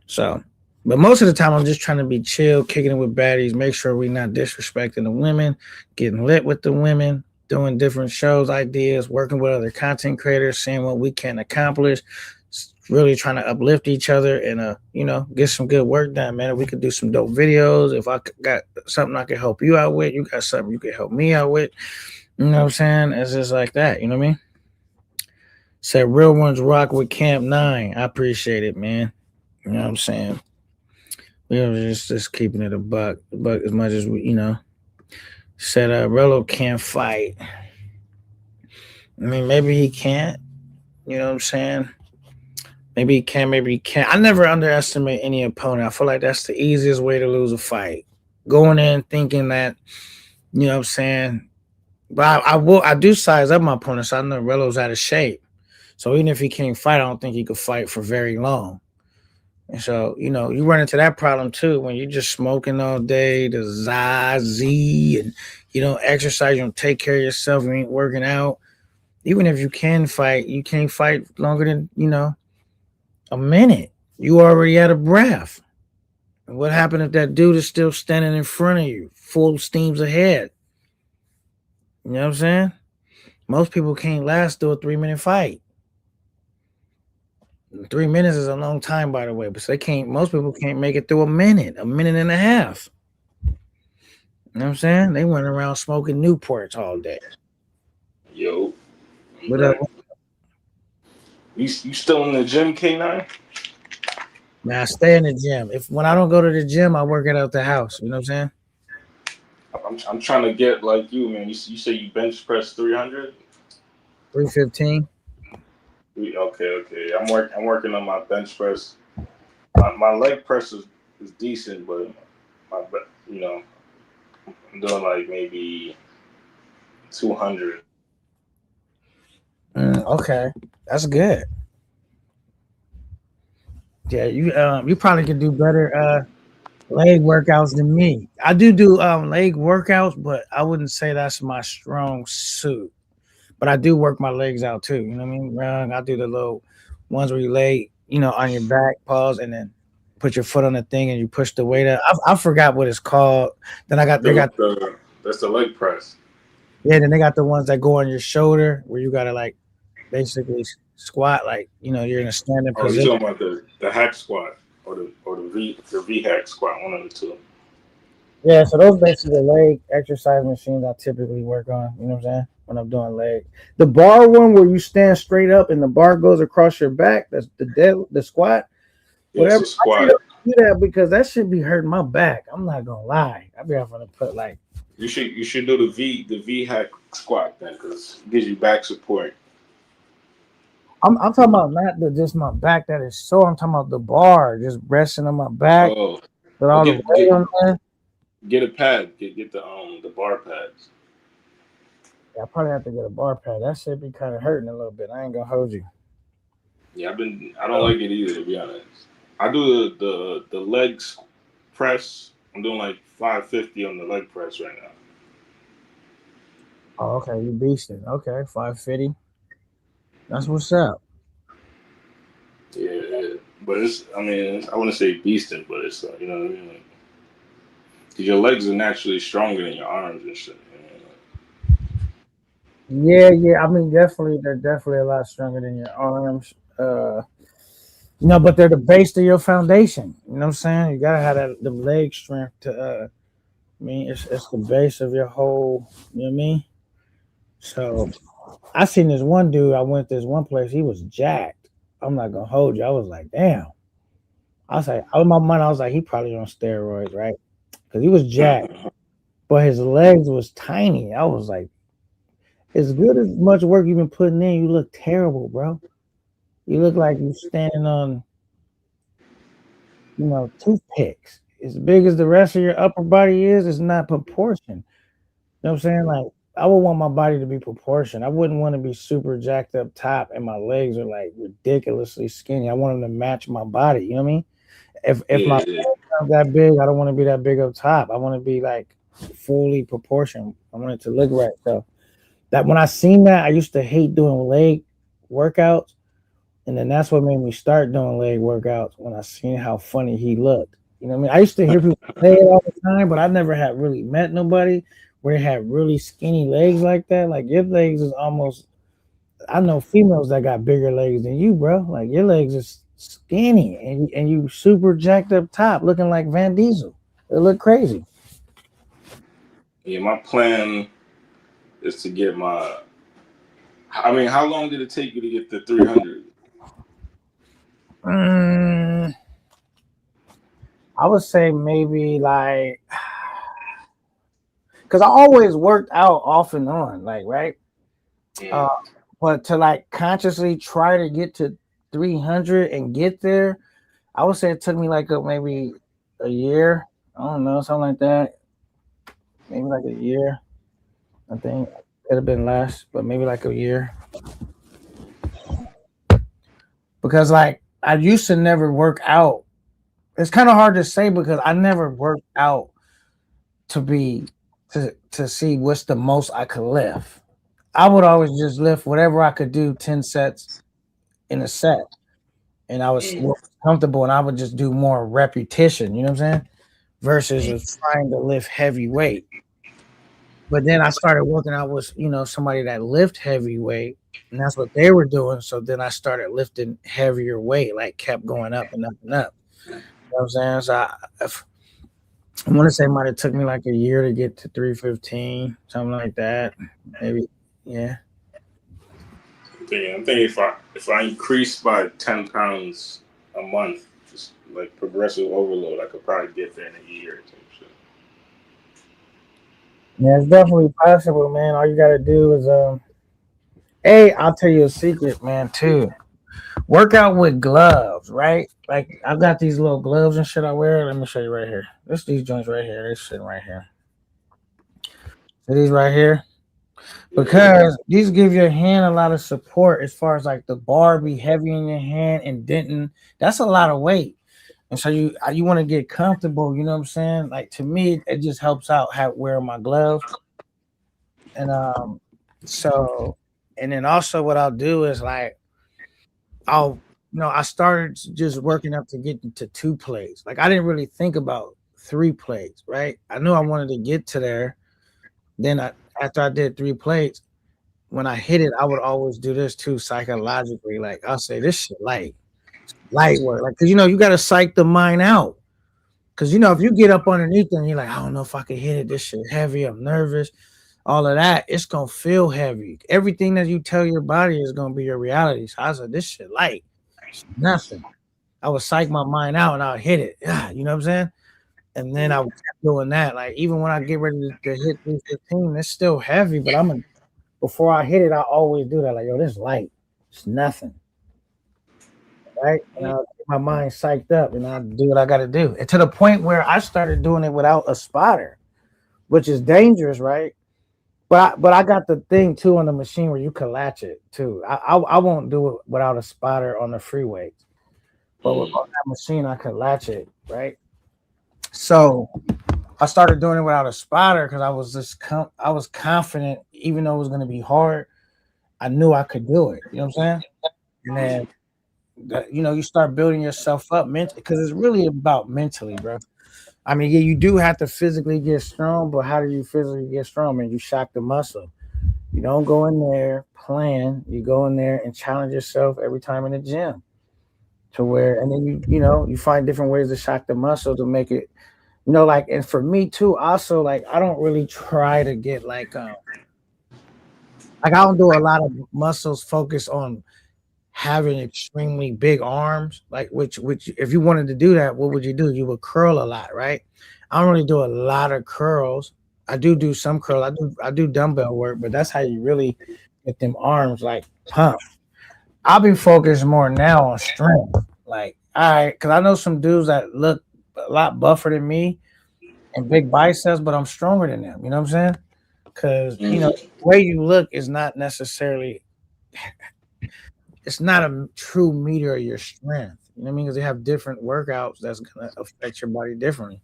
So, but most of the time, I'm just trying to be chill, kicking it with baddies, make sure we're not disrespecting the women, getting lit with the women, doing different shows, ideas, working with other content creators, seeing what we can accomplish, really trying to uplift each other and, get some good work done, man. If we could do some dope videos. If I got something I can help you out with, you got something you can help me out with. You know what I'm saying? It's just like that. You know what I mean? Said real ones rock with Camp 9. I appreciate it, man. You know what I'm saying? We were just keeping it a buck as much as we, Said Rello can't fight. I mean, maybe he can't. You know what I'm saying? Maybe he can, maybe he can't. I never underestimate any opponent. I feel like that's the easiest way to lose a fight. Going in thinking that, you know what I'm saying? But I do size up my opponent, so I know Rello's out of shape. So even if he can't fight, I don't think he could fight for very long. And so, you run into that problem too when you're just smoking all day, the Z, and you don't exercise, you don't take care of yourself, you ain't working out. Even if you can fight, you can't fight longer than, a minute. You already out of breath. And what happened if that dude is still standing in front of you, full steams ahead? You know what I'm saying? Most people can't last through a 3-minute fight. 3 minutes is a long time, by the way, but most people can't make it through a minute and a half. You know what I'm saying? They went around smoking Newports all day. Yo. What up? You still in the gym, K9? Man, I stay in the gym. When I don't go to the gym, I work it out the house. You know what I'm saying? I'm trying to get like you, man. You say you bench press 300? 315. Okay. I'm working on my bench press. My leg press is decent, but I'm doing like maybe 200. Okay, that's good. Yeah, you probably could do better leg workouts than me. I do leg workouts, but I wouldn't say that's my strong suit. But I do work my legs out too. You know what I mean? I do the little ones where you lay, on your back, pause, and then put your foot on the thing and you push the weight up. I forgot what it's called. Then that's the leg press. Yeah, then they got the ones that go on your shoulder where you gotta like basically squat like you're in a standing position. You're talking about the hack squat or the V hack squat, one of the two. Yeah, so those basically the leg exercise machines I typically work on. You know what I'm saying? When I'm doing leg, the bar one where you stand straight up and the bar goes across your back. That's the squat. Whatever. Squat. I do that because that should be hurting my back. I'm not gonna lie. I be having to put like. You should do the V hack squat then, because it gives you back support. I'm talking about not just my back that is sore. I'm talking about the bar just resting on my back. Oh, with all the weight on there. Get a pad. Get the bar pads. Yeah, I probably have to get a bar pad. That should be kind of hurting a little bit. I ain't gonna hold you. Yeah, I don't like it either, to be honest. I do the legs press. I'm doing like 550 on the leg press right now. Oh, okay, you beasting. Okay, 550. That's what's up. Yeah, but I wouldn't say beasting, but it's you know what I mean, like, because your legs are naturally stronger than your arms and shit. Yeah. I mean, they're definitely a lot stronger than your arms. But they're the base of your foundation. You know what I'm saying? You gotta have the leg strength to. It's the base of your whole. You know what I mean? So, I seen this one dude. I went to this one place. He was jacked. I'm not gonna hold you. I was like, damn. I was like, out of my mind, I was like, he probably on steroids, right? because he was jacked, but his legs was tiny. I was like, as good as much work you've been putting in, you look terrible, bro. You look like you're standing on, toothpicks. As big as the rest of your upper body is, it's not proportion. You know what I'm saying? Like, I would want my body to be proportioned. I wouldn't want to be super jacked up top and my legs are like ridiculously skinny. I want them to match my body. You know what I mean? If my Yeah. legs aren't that big, I don't want to be that big up top. I want to be like fully proportioned. I want it to look right. So that when I seen that, I used to hate doing leg workouts. And then that's what made me start doing leg workouts when I seen how funny he looked. You know what I mean? I used to hear people say it all the time, but I never had really met nobody where they had really skinny legs like that. Like your legs is almost, I know females that got bigger legs than you, bro. Like your legs is skinny and you super jacked up top looking like Van Diesel. It look crazy. Yeah, my plan is to get my. I mean, how long did it take you to get the 300? I would say maybe like, because I always worked out off and on, like, right? Yeah. But to like consciously try to get to 300 and get there, I would say it took me like maybe a year. I don't know, something like that. Maybe like a year. I think it could have been less, but maybe like a year. Because like I used to never work out. It's kind of hard to say because I never worked out to see what's the most I could lift. I would always just lift whatever I could do 10 sets in a set. And I was more comfortable and I would just do more repetition, you know what I'm saying? Versus just trying to lift heavy weight. But then I started working out with, somebody that lift heavy weight, and that's what they were doing. So then I started lifting heavier weight, like kept going up and up and up. You know what I'm saying? So I want to say it might have took me like a year to get to 315, something like that. Maybe, yeah. I'm thinking if I increase by 10 pounds a month, just like progressive overload, I could probably get there in a year or some shit. Yeah, it's definitely possible, man. All you gotta do is I'll tell you a secret, man, too. Work out with gloves, right? Like I've got these little gloves and shit I wear. Let me show you right here. These joints right here. They're sitting right here. See these right here? Because these give your hand a lot of support as far as like the bar be heavy in your hand and denting. That's a lot of weight. And so you want to get comfortable, you know what I'm saying? Like to me, it just helps out wearing my gloves. And and then also what I'll do is like I started just working up to get to 2 plays. Like I didn't really think about 3 plays, right? I knew I wanted to get to there. Then after I did 3 plays, when I hit it, I would always do this too psychologically. Like I'll say this shit light work. Like cause you gotta psych the mind out. Cause if you get up underneath and you're like, I don't know if I can hit it, this shit heavy, I'm nervous, all of that, it's gonna feel heavy. Everything that you tell your body is gonna be your reality. So I said, this shit light. It's nothing. I would psych my mind out and I'll hit it. Yeah, you know what I'm saying? And then I would keep doing that. Like even when I get ready to hit 315, it's still heavy, but before I hit it, I always do that. Like, yo, this light. It's nothing. Right? And I'll get my mind psyched up and I'll do what I gotta do. And to the point where I started doing it without a spotter, which is dangerous, right? But I got the thing too on the machine where you can latch it too. I won't do it without a spotter on the free weights. But on that machine, I could latch it, right? So I started doing it without a spotter because I was I was confident, even though it was going to be hard, I knew I could do it. You know what I'm saying? And then, you start building yourself up mentally because it's really about mentally, bro. I mean, yeah, you do have to physically get strong, but how do you physically get strong? Man, you shock the muscle. You don't go in there plan. You go in there and challenge yourself every time in the gym. To where, and then you find different ways to shock the muscle to make it, like, and for me too, also, like, I don't really try to get like I don't do a lot of muscles focused on having extremely big arms, like which if you wanted to do that, what would you do? You would curl a lot, right? I don't really do a lot of curls. I do some curl. I do dumbbell work, but that's how you really get them arms like pump. I'll be focused more now on strength. Like, all right, because I know some dudes that look a lot buffer than me and big biceps, but I'm stronger than them. You know what I'm saying? Because the way you look is not necessarily, it's not a true meter of your strength. You know what I mean? Because they have different workouts that's gonna affect your body differently.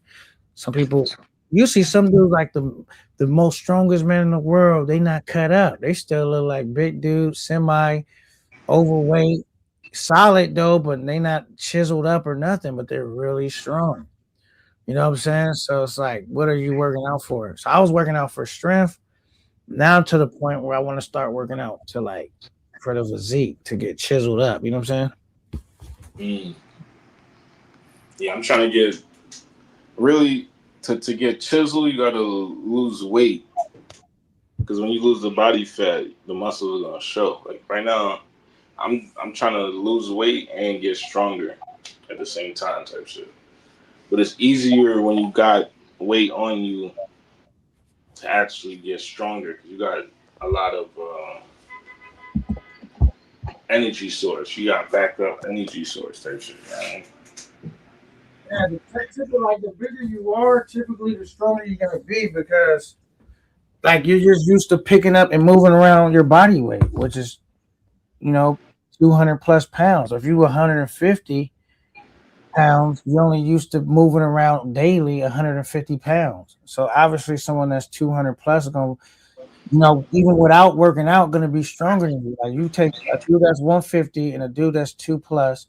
Some people, you see some dudes like the most strongest man in the world, they not cut up. They still look like big dudes, semi overweight, solid though, but they not chiseled up or nothing, but they're really strong. You know what I'm saying? So it's like, what are you working out for? So I was working out for strength. Now I'm to the point where I want to start working out to like for the physique to get chiseled up. You know what I'm saying? Yeah, I'm trying to get really to get chiseled. You got to lose weight because when you lose the body fat, the muscles are gonna show. Like right now, I'm trying to lose weight and get stronger at the same time, type shit. But it's easier when you got weight on you to actually get stronger because you got a lot of energy source. You got backup energy source type shit. Man. Yeah, like the bigger you are, typically the stronger you're gonna be because like you're just used to picking up and moving around your body weight, which is 200 plus pounds. Or if you were 150 pounds, you're only used to moving around daily 150 pounds. So obviously someone that's 200 plus is going to, even without working out, going to be stronger than you. Like you take a dude that's 150 and a dude that's 2 plus,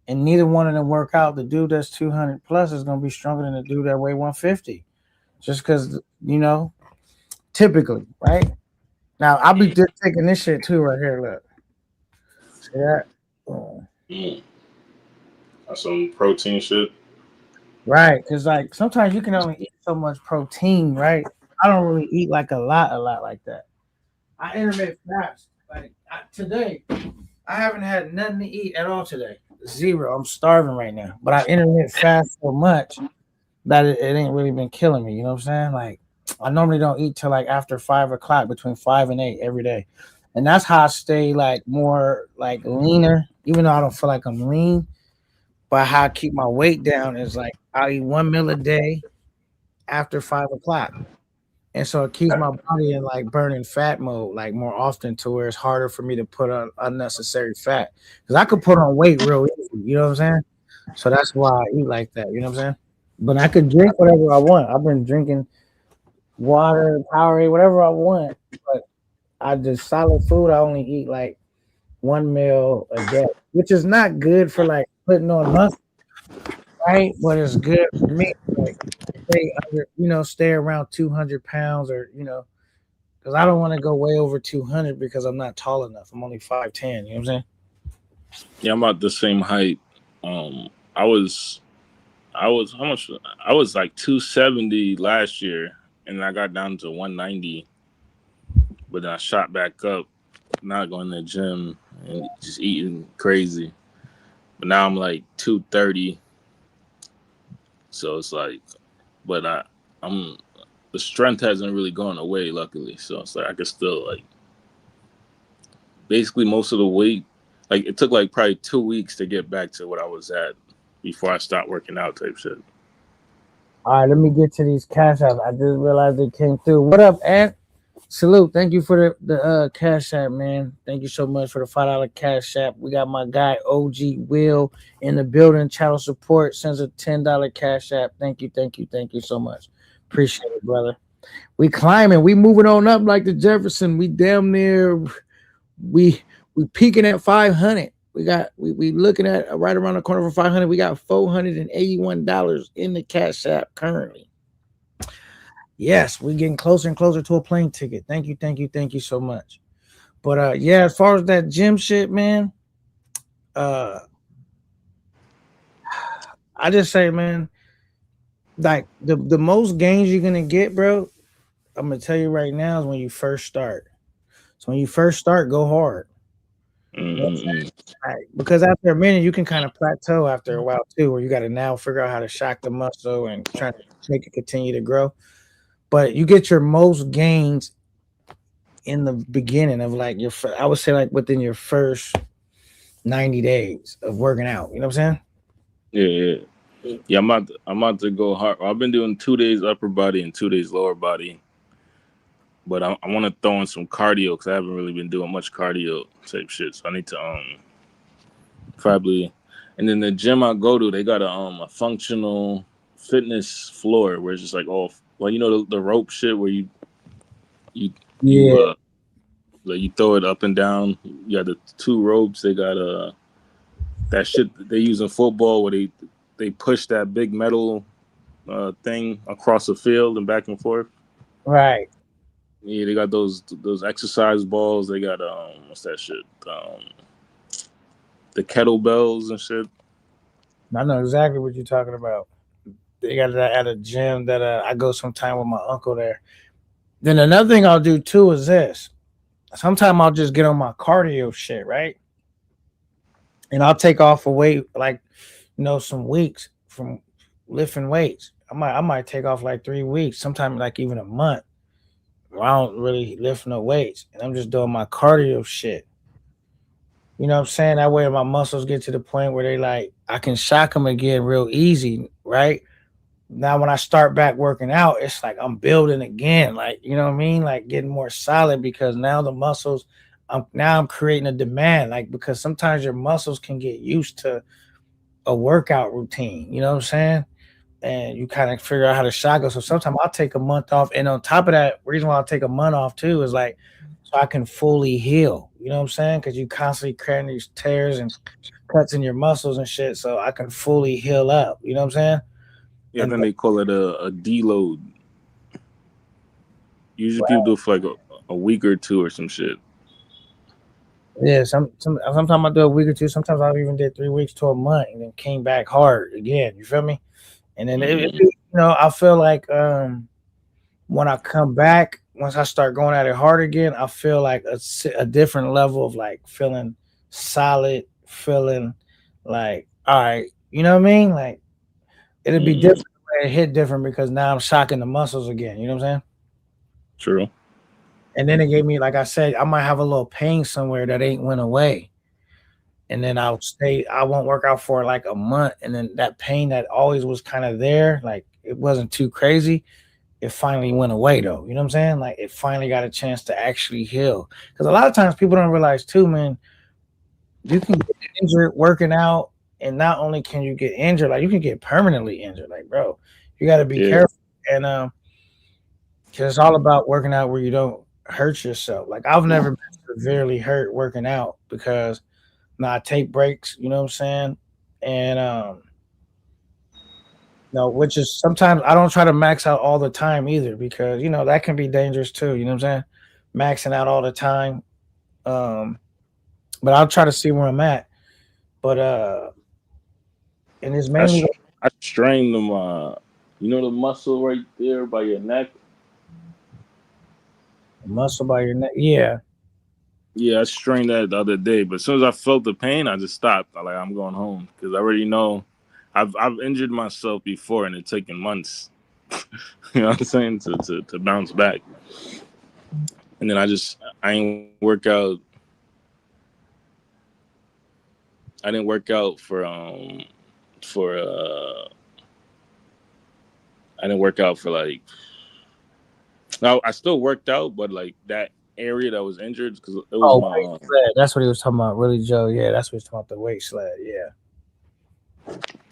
and neither one of them work out. The dude that's 200 plus is going to be stronger than the dude that weigh 150. Just because, typically, right? Now, I'll be just taking this shit too right here, look. See that? That's some protein shit. Right, because like sometimes you can only eat so much protein, right? I don't really eat like a lot like that. I intermittent fast. Like today, I haven't had nothing to eat at all today. Zero. I'm starving right now. But I intermittent fast so much that it ain't really been killing me. You know what I'm saying? Like I normally don't eat till like after 5 o'clock, between 5 and 8 every day. And that's how I stay like more like leaner, even though I don't feel like I'm lean. But how I keep my weight down is like I eat 1 meal a day after 5 o'clock. And so it keeps my body in like burning fat mode like more often to where it's harder for me to put on unnecessary fat. Because I could put on weight real easy, you know what I'm saying? So that's why I eat like that, you know what I'm saying? But I could drink whatever I want. I've been drinking water, Powerade, whatever I want. But I just solid food, I only eat like 1 meal a day, which is not good for like putting on muscle, right? But it's good for me, like stay under, stay around 200 pounds, or because I don't want to go way over 200 because I'm not tall enough. I'm only 5'10". You know what I'm saying? Yeah, I'm about the same height. I was how much? I was like 270 last year, and I got down to 190, but then I shot back up, not going to the gym and just eating crazy. But now I'm like 230. So it's like, but I'm the strength hasn't really gone away, luckily. So it's like I can still like basically most of the weight. Like it took like probably 2 weeks to get back to what I was at before I stopped working out type shit. All right, let me get to these cash apps. I just realized they came through. What up, Ant? Salute. Thank you for the cash app, man. Thank you so much for the $5 cash app. We got my guy OG Will in the building. Channel support sends a $10 cash app. Thank you so much. Appreciate it, brother. We climbing. We moving on up like the Jefferson. We damn near. We peaking at 500. We looking at right around the corner for 500. We got $481 in the cash app currently. Yes, we're getting closer and closer to a plane ticket. Thank you so much. But yeah, as far as that gym shit, man, I just say, man, like the most gains you're gonna get, bro, I'm gonna tell you right now, is when you first start. So when you first start, go hard. Mm-mm. Right. Because after a minute, you can kind of plateau after a while too, where you got to now figure out how to shock the muscle and try to make it continue to grow. But you get your most gains in the beginning of like I would say like within your first 90 days of working out. You know what I'm saying? Yeah. I'm about to go hard. I've been doing 2 days upper body and 2 days lower body, but I want to throw in some cardio because I haven't really been doing much cardio type shit. So I need to probably. And then the gym I go to, they got a functional fitness floor where it's just like all well, you know the rope shit where you like you throw it up and down. You got the 2 ropes. They got that shit that they use in football where they push that big metal thing across the field and back and forth. Right. Yeah, they got those exercise balls. They got what's that shit? The kettlebells and shit. I know exactly what you're talking about. They got that at a gym that I go sometime with my uncle there. Then another thing I'll do too is this. Sometimes I'll just get on my cardio shit, right? And I'll take off a weight, like, some weeks from lifting weights. I might take off like 3 weeks, sometimes like even a month. I don't really lift no weights, and I'm just doing my cardio shit. You know what I'm saying? That way my muscles get to the point where they like I can shock them again real easy, right? Now when I start back working out, it's like I'm building again, like, you know what I mean? Like getting more solid because now the muscles, I'm creating a demand, like, because sometimes your muscles can get used to a workout routine, you know what I'm saying? And you kind of figure out how to shock them. So sometimes I'll take a month off, and on top of that, reason why I'll take a month off too is like so I can fully heal. You know what I'm saying? Because you constantly creating these tears and cuts in your muscles and shit, so I can fully heal up. You know what I'm saying? Yeah, then they call it a deload. Usually people do it for like a week or 2 or some shit. Yeah, sometimes I do a week or 2. Sometimes I even did 3 weeks to a month, and then came back hard again. You feel me? And then I feel like when I come back, once I start going at it hard again, I feel like a different level of like feeling solid, feeling like all right. You know what I mean? Like it'll be different. It hit different because now I'm shocking the muscles again. You know what I'm saying? True. And then it gave me, like I said, I might have a little pain somewhere that ain't went away. And then I won't work out for like a month. And then that pain that always was kind of there, like it wasn't too crazy. It finally went away though. You know what I'm saying? Like it finally got a chance to actually heal. Because a lot of times people don't realize too, man, you can get injured working out. And not only can you get injured, like you can get permanently injured. Like, bro, you got to be careful. And because it's all about working out where you don't hurt yourself. Like I've never been severely hurt working out because I take breaks, you know what I'm saying? And which is sometimes I don't try to max out all the time either because that can be dangerous too, you know what I'm saying? Maxing out all the time. But I'll try to see where I'm at. But and it's mainly I strained them the muscle right there by your neck. Muscle by your neck, yeah. Yeah, I strained that the other day, but as soon as I felt the pain, I just stopped. I'm going home because I already know I've injured myself before, and it's taken months. You know what I'm saying to bounce back. And then I didn't work out. I didn't work out for like. Now I still worked out, but like that area that was injured because it was weight sled. That's what he was talking about, really, Joe. Yeah, that's what he's talking about, the weight sled.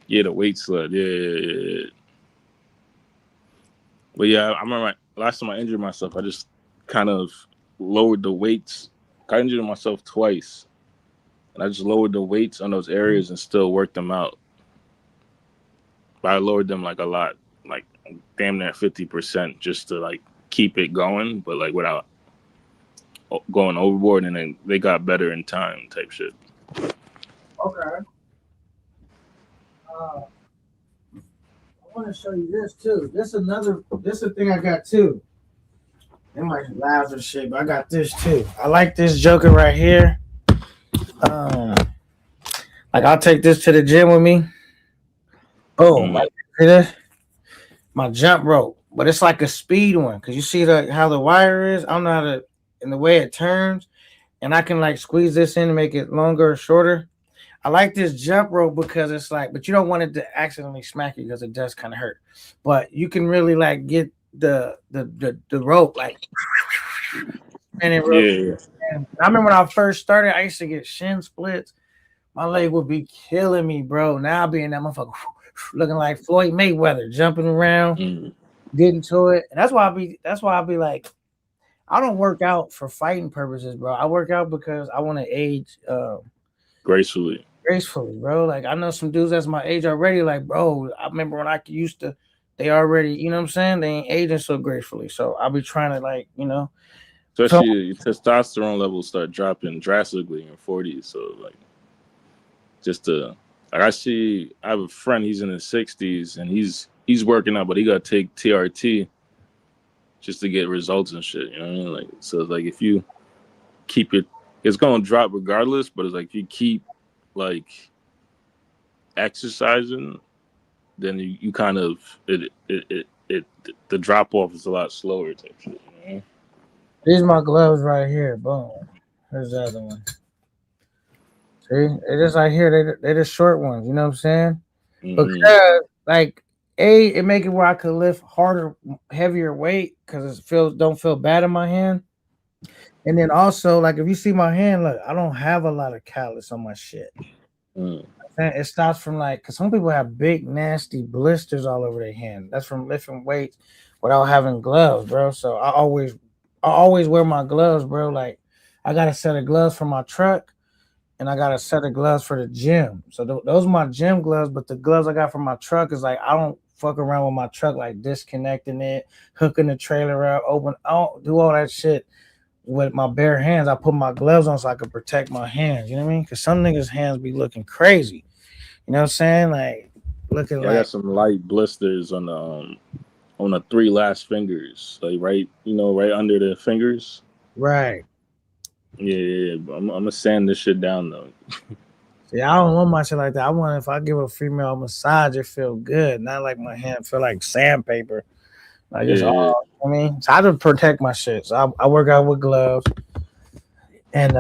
Yeah, the weight sled. Yeah. But yeah, I remember last time I injured myself, I just kind of lowered the weights. I injured myself twice, and I just lowered the weights on those areas and still worked them out. But I lowered them like a lot, like damn near 50%, just to like keep it going, but like without going overboard, and then they got better in time type shit. Okay. I want to show you this too. This is a thing I got too. It might be loud and shit, but I got this too. I like this joker right here. Like I'll take this to the gym with me. Boom. Like, see this? My jump rope, but it's like a speed one because you see how the wire is. I don't know how to, and the way it turns, and I can like squeeze this in and make it longer or shorter. I like this jump rope because it's like, but you don't want it to accidentally smack you because it does kind of hurt. But you can really like get the rope like spinning rope. Yeah. And I remember when I first started, I used to get shin splits. My leg would be killing me, bro. Now I be in that motherfucker looking like Floyd Mayweather, jumping around, getting to it. And that's why I be like, I don't work out for fighting purposes, bro. I work out because I want to age gracefully, bro. Like I know some dudes that's my age already. Like, bro, I remember when I used to, they already, you know what I'm saying? They ain't aging so gracefully. So I'll be trying to like, you know. Especially your testosterone levels start dropping drastically in your 40s. So like, like I have a friend, he's in his 60s and he's working out, but he got to take TRT just to get results and shit. You know what I mean? Like, so it's like if you keep it's gonna drop regardless, but it's like if you keep like exercising, then you kind of the drop off is a lot slower type shit. You know? These are my gloves right here. Boom. Here's the other one. See, they just like here. They the short ones. You know what I'm saying? Because like it make it where I could lift harder, heavier weight because it don't feel bad in my hand. And then also like if you see my hand, look, I don't have a lot of callus on my shit. It stops from like because some people have big nasty blisters all over their hand. That's from lifting weights without having gloves, bro. So I always wear my gloves, bro. Like I got a set of gloves for my truck. And I got a set of gloves for the gym. So those are my gym gloves, but the gloves I got for my truck is like, I don't fuck around with my truck, like disconnecting it, hooking the trailer up, I don't do all that shit with my bare hands. I put my gloves on so I can protect my hands. You know what I mean? Because some niggas' hands be looking crazy. You know what I'm saying? Like, looking like. I got some light blisters on the 3 last fingers, like right under the fingers. Right. Yeah. I'm gonna sand this shit down though. See, I don't want my shit like that. I want if I give a female a massage, it feel good, not like my hand feel like sandpaper. Like it's all. I mean, so I just protect my shit. So I work out with gloves, and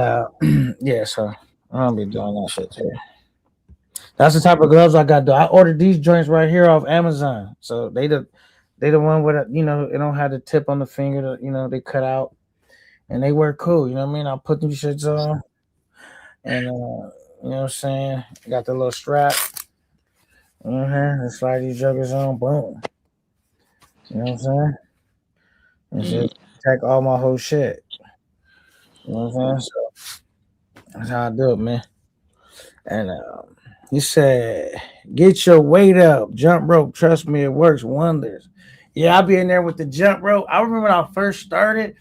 yeah. So I don't be doing that shit too. That's the type of gloves I got. I ordered these joints right here off Amazon. So they the one with it don't have the tip on the finger. They cut out. And they work cool, you know what I mean? I'll put them shits on. And, you know what I'm saying? Got the little strap. And slide these juggers on. Boom. You know what I'm saying? And just protect all my whole shit. You know what I'm saying? So that's how I do it, man. And he said, get your weight up. Jump rope. Trust me, it works wonders. Yeah, I'll be in there with the jump rope. I remember when I first started,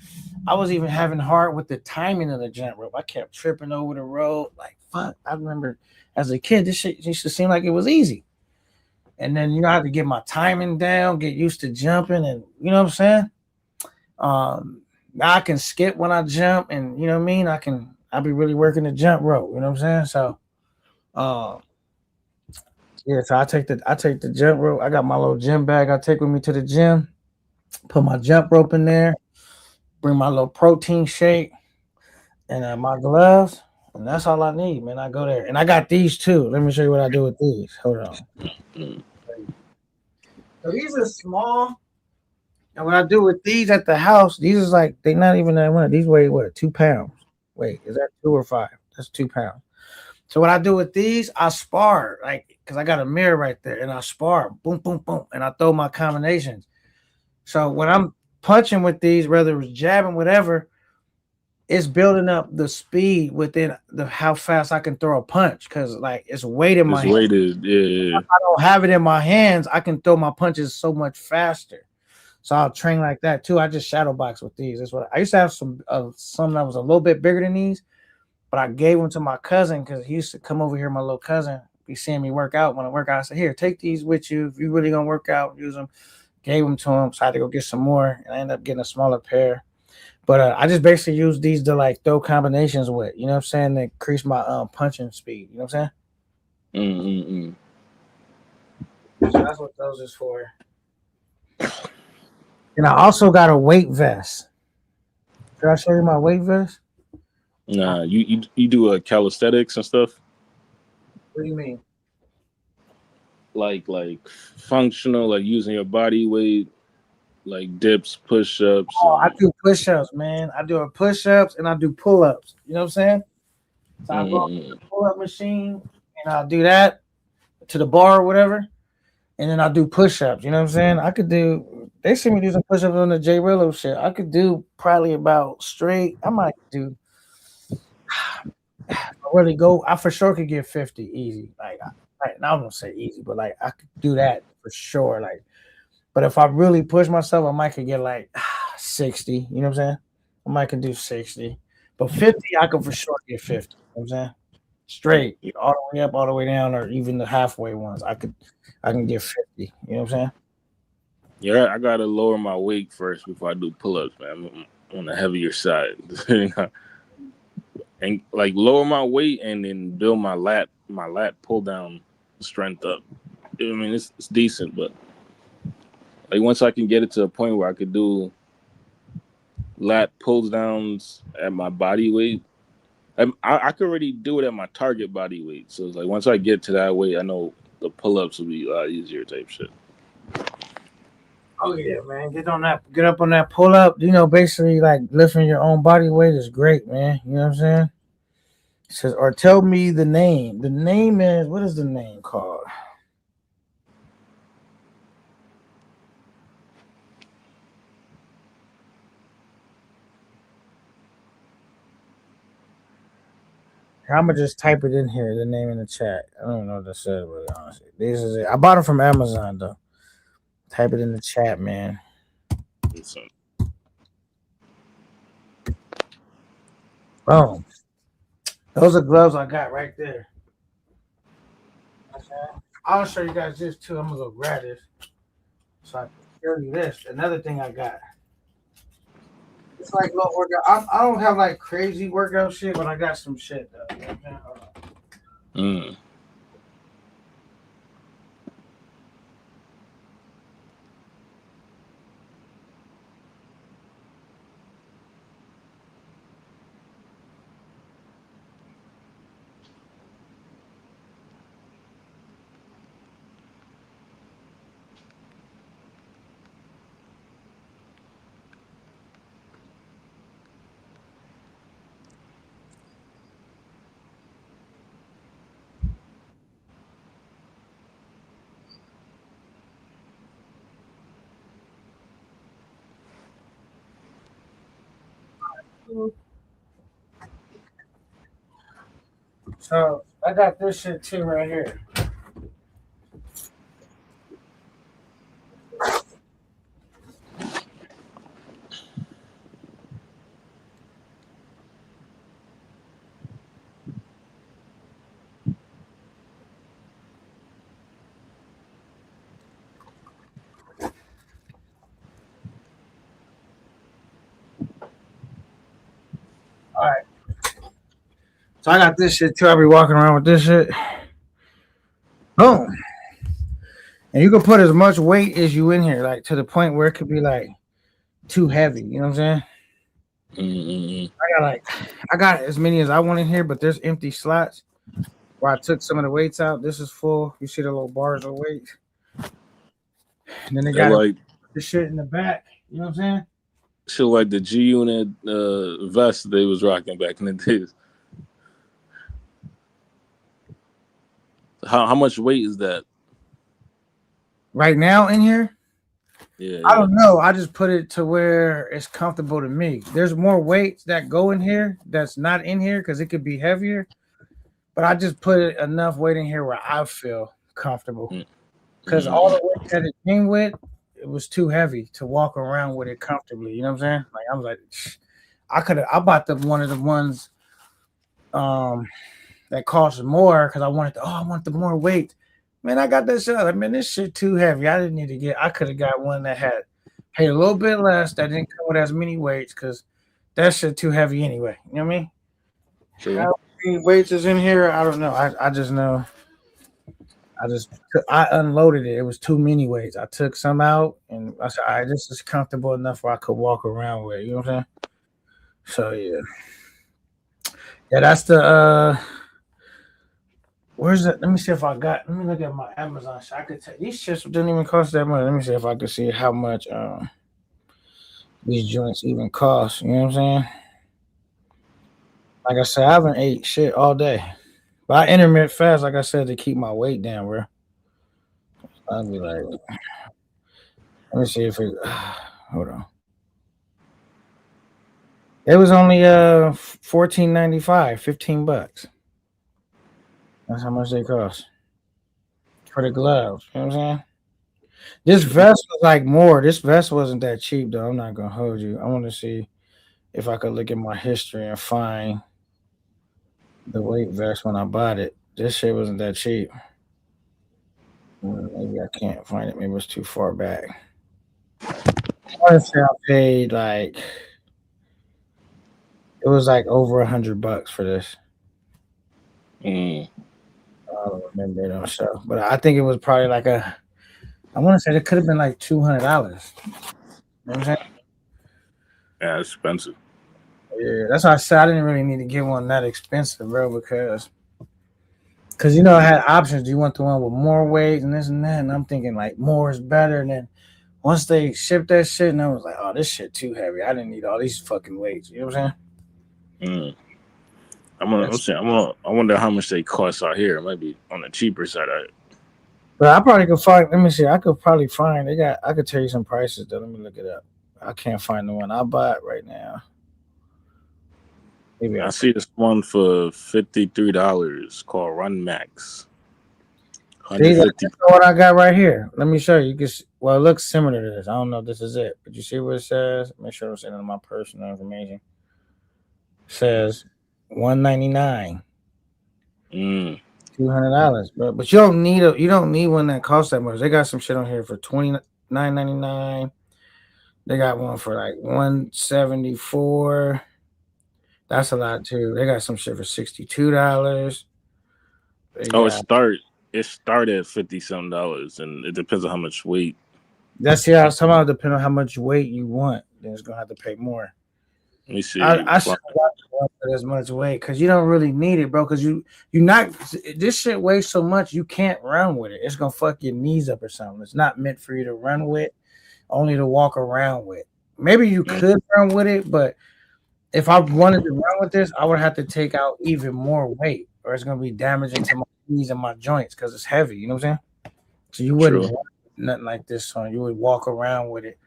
I was even having hard with the timing of the jump rope. I kept tripping over the rope. Like, fuck. I remember as a kid, this shit used to seem like it was easy. And then, I had to get my timing down, get used to jumping. And, you know what I'm saying? Now I can skip when I jump. And, you know what I mean? I'll be really working the jump rope. You know what I'm saying? So, yeah, so I take the jump rope. I got my little gym bag I take with me to the gym. Put my jump rope in there. Bring my little protein shake and my gloves, and that's all I need, man. I go there, and I got these too. Let me show you what I do with these. Hold on. So these are small, and what I do with these at the house, these is like they're not even that much. These weigh what? 2 pounds. Wait, is that 2 or 5? That's 2 pounds. So what I do with these, I spar because I got a mirror right there, and I spar, boom, boom, boom, and I throw my combinations. So when I'm punching with these, whether it's jabbing, whatever, it's building up the speed within how fast I can throw a punch because like it's weight in my hands. Yeah. If I don't have it in my hands, I can throw my punches so much faster. So I'll train like that too. I just shadow box with these. That's what I used to have some that was a little bit bigger than these, but I gave them to my cousin because he used to come over here. My little cousin be seeing me work out. When I work out, I said, "Here, take these with you. If you really gonna work out, use them." Gave them to him, so I had to go get some more, and I ended up getting a smaller pair. But I just basically use these to like throw combinations with, you know what I'm saying, to increase my punching speed. You know what I'm saying? So that's what those is for. And I also got a weight vest. Should I show you my weight vest? Nah, you do calisthenics and stuff. What do you mean? Like functional, like using your body weight, like dips, push-ups. Oh, I do push-ups, man. I do push-ups and I do pull-ups. You know what I'm saying? So I go to the pull-up machine and I'll do that to the bar or whatever. And then I'll do push-ups. You know what I'm saying? I could do, they see me do some push-ups on the J Rillo shit. I could do probably about straight. I might do, I for sure could get 50 easy. Like, I don't say easy, but like I could do that for sure. Like, but if I really push myself, I might could get like 60. You know what I'm saying? I might could do 60, but 50, I could for sure get 50. You know what I'm saying? Straight, all the way up, all the way down, or even the halfway ones. I can get 50. You know what I'm saying? Yeah, I gotta lower my weight first before I do pull-ups, man. I'm on the heavier side. And like lower my weight and then build my lat pull down strength up. I mean, it's decent, but like once I can get it to a point where I could do lat pulls downs at my body weight, I could already do it at my target body weight. So it's like once I get to that weight, I know the pull-ups will be a lot easier type shit. Oh yeah, man. Get up on that pull up. You know, basically like lifting your own body weight is great, man. You know what I'm saying? It says, or tell me the name. The name is, what is the name called? I'm gonna just type it in here, the name in the chat. I don't know what that says, really, honestly. This is it. I bought it from Amazon though. Type it in the chat, man. Oh, those are gloves I got right there. I'll show you guys this too. I'm gonna go grab this so I can show you this. Another thing I got. It's like little workout. I don't have like crazy workout shit, but I got some shit though. You know what I'm saying? So I got this shit too right here. All right. So I got this shit too. I be walking around with this shit. Boom. And you can put as much weight as you in here, like to the point where it could be like too heavy. You know what I'm saying? I got as many as I want in here, but there's empty slots where I took some of the weights out. This is full. You see the little bars of weight. And then they got like the shit in the back. You know what I'm saying? Shit like the G Unit vest they was rocking back in the days. How much weight is that? Right now in here? Yeah. I don't know. I just put it to where it's comfortable to me. There's more weights that go in here that's not in here because it could be heavier. But I just put enough weight in here where I feel comfortable. Because all the weight that it came with, it was too heavy to walk around with it comfortably. You know what I'm saying? Like I was like, I bought one of the ones that cost more because I want the more weight. Man, I got this shit. I mean, this shit too heavy. I could have got one that had paid a little bit less, that didn't come with as many weights, because that shit too heavy anyway. You know what I mean? True. How many weights is in here? I don't know. I just know. I unloaded it. It was too many weights. I took some out, and I said, "All right, this is comfortable enough where I could walk around with it." You know what I'm saying? So yeah, that's the. Where's it? Let me see if I got. Let me look at my Amazon shop. I could tell these shits didn't even cost that much. Let me see if I could see how much these joints even cost. You know what I'm saying? Like I said, I haven't ate shit all day. But I intermittent fast, like I said, to keep my weight down, bro. I'll be like, let me see if it. Hold on. It was only $14.95, $15. That's how much they cost for the gloves. You know what I'm saying? This vest was like more. This vest wasn't that cheap though. I'm not gonna hold you. I want to see if I could look at my history and find the weight vest when I bought it. This shit wasn't that cheap. Maybe I can't find it. Maybe it's too far back. I want to say I paid like it was like over $100 for this. I don't remember it on show, but I think it was probably like I want to say it could have been like $200. You know what I'm saying? Yeah, it's expensive. Yeah, that's why I said I didn't really need to get one that expensive, bro, because you know I had options. Do you want the one with more weight and this and that? And I'm thinking like more is better. And then once they shipped that shit, and I was like, oh, this shit too heavy. I didn't need all these fucking weights. You know what I'm saying? I wonder how much they cost out here. It might be on the cheaper side of it. But I probably could find. Let me see. I could probably find. I could tell you some prices though. Let me look it up. I can't find the one I bought right now. Maybe I see this one for $53 called Run Max. See, that's what I got right here. Let me show you. You can well, it looks similar to this. I don't know if this is it, but you see what it says? Make sure it's in my personal information. It says $199. $200, but you don't need one that costs that much. They got some shit on here for $29.99. They got one for like $174. That's a lot too. They got some shit for $62. It started at $50-something, and it depends on how much weight. That's somehow depending on how much weight you want, then it's gonna have to pay more. Let me see. I should not put as much weight because you don't really need it, bro. Because you not this shit weighs so much you can't run with it. It's gonna fuck your knees up or something. It's not meant for you to run with, only to walk around with. Maybe you could run with it, but if I wanted to run with this, I would have to take out even more weight, or it's gonna be damaging to my knees and my joints because it's heavy. You know what I'm saying? So you wouldn't want nothing like this on. You would walk around with it.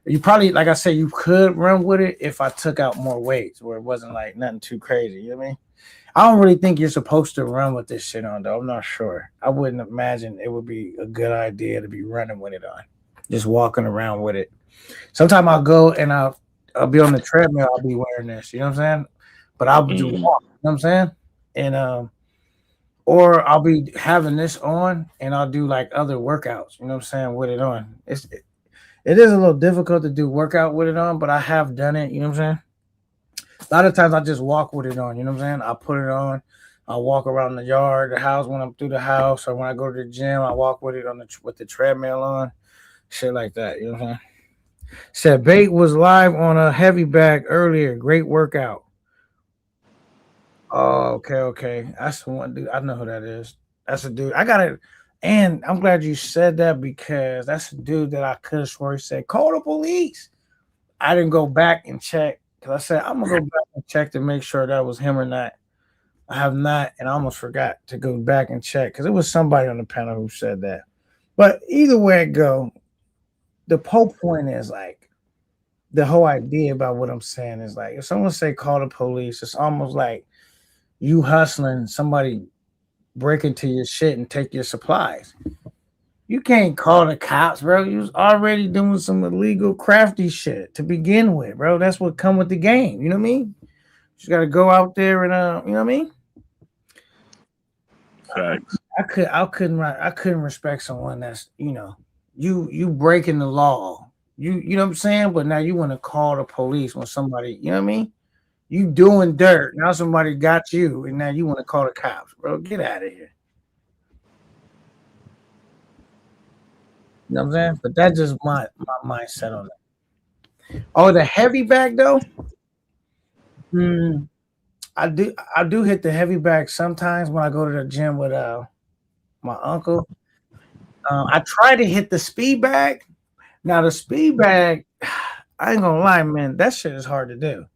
You probably, like I said, you could run with it if I took out more weights where it wasn't like nothing too crazy. You know what I mean? I don't really think you're supposed to run with this shit on, though. I'm not sure. I wouldn't imagine it would be a good idea to be running with it on, just walking around with it. Sometimes I'll go and I'll be on the treadmill. I'll be wearing this. You know what I'm saying? But I'll do walk. You know what I'm saying? And or I'll be having this on and I'll do like other workouts. You know what I'm saying? With it on, it is a little difficult to do workout with it on, but I have done it. You know what I'm saying? A lot of times I just walk with it on. You know what I'm saying? I put it on. I walk around the yard, the house when I'm through the house, or when I go to the gym, I walk with it on with the treadmill on, shit like that. You know what I'm saying? Said Bait was live on a heavy bag earlier. Great workout. Oh, okay. That's the one dude. I know who that is. That's a dude. I got it. And I'm glad you said that because that's a dude that I could have swore he said, call the police. I didn't go back and check because I said, I'm going to go back and check to make sure that was him or not. I have not, and I almost forgot to go back and check because it was somebody on the panel who said that. But either way it go, the whole point is like the whole idea about what I'm saying is like if someone say call the police, it's almost like you hustling somebody break into your shit and take your supplies. You can't call the cops, bro. You was already doing some illegal crafty shit to begin with, bro. That's what come with the game. You know what I mean? You just got to go out there and you know what I mean? Facts. I couldn't respect someone that's, you know, you breaking the law. You know what I'm saying? But now you want to call the police when somebody, you know what I mean? You doing dirt. Now somebody got you, and now you want to call the cops, bro. Get out of here. You know what I'm saying? But that's just my mindset on that. Oh, the heavy bag though. I do hit the heavy bag sometimes when I go to the gym with my uncle. I try to hit the speed bag. Now the speed bag, I ain't gonna lie, man, that shit is hard to do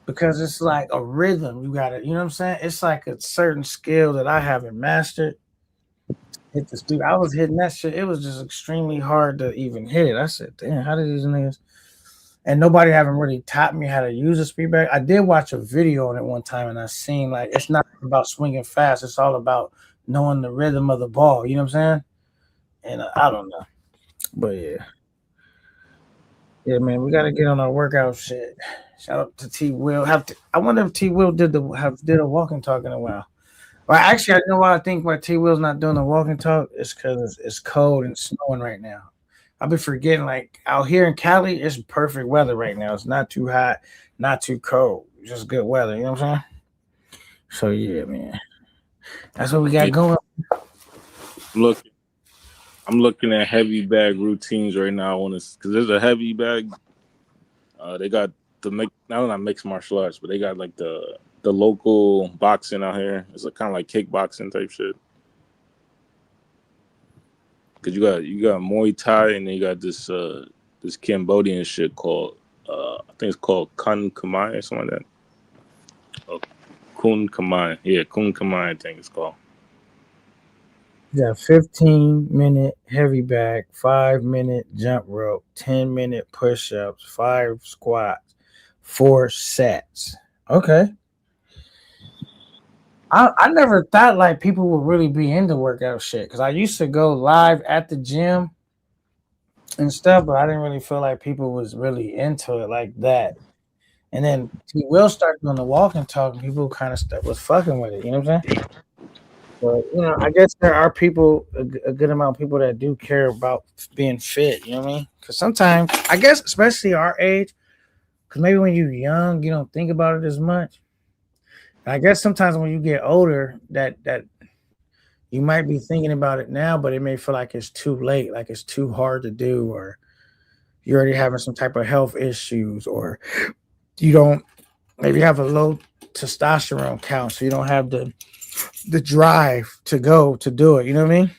because it's like a rhythm. You gotta, you know what I'm saying? It's like a certain skill that I haven't mastered. Hit the speed. I was hitting that shit. It was just extremely hard to even hit it. I said, damn, how did these niggas? And nobody haven't really taught me how to use a speed bag. I did watch a video on it one time, and I seen like it's not about swinging fast. It's all about knowing the rhythm of the ball. You know what I'm saying? And I don't know, but yeah, man, we gotta get on our workout shit. Shout out to T Will. I wonder if T Will did a walk and talk in a while. Well, actually, I know why I think why T Will's not doing the walk and talk is because it's cold and snowing right now. I've been forgetting, like out here in Cali, it's perfect weather right now. It's not too hot, not too cold. It's just good weather. You know what I'm saying? So yeah, man, that's what we got going. I'm looking at heavy bag routines right now. I want to because there's a heavy bag. They got not mixed martial arts, but they got like the local boxing out here. It's kind of like kickboxing type shit. Cause you got Muay Thai and then you got this Cambodian shit called I think it's called Kun Khmer or something like that. Oh, Kun Khmer, yeah, Kun Khmer I think it's called. Yeah, 15-minute heavy bag, 5-minute jump rope, 10-minute push-ups, 5 squats, 4 sets. Okay. I never thought like people would really be into workout shit because I used to go live at the gym and stuff, but I didn't really feel like people was really into it like that. And then T Will started on the walk and talk, and people kind of was fucking with it. You know what I'm saying? But you know, I guess there are people, a good amount of people that do care about being fit. You know what I mean? Because sometimes, I guess, especially our age, because maybe when you're young, you don't think about it as much. I guess sometimes when you get older, that you might be thinking about it now, but it may feel like it's too late, like it's too hard to do, or you're already having some type of health issues, or you don't maybe have a low testosterone count, so you don't have the drive to go to do it. You know what I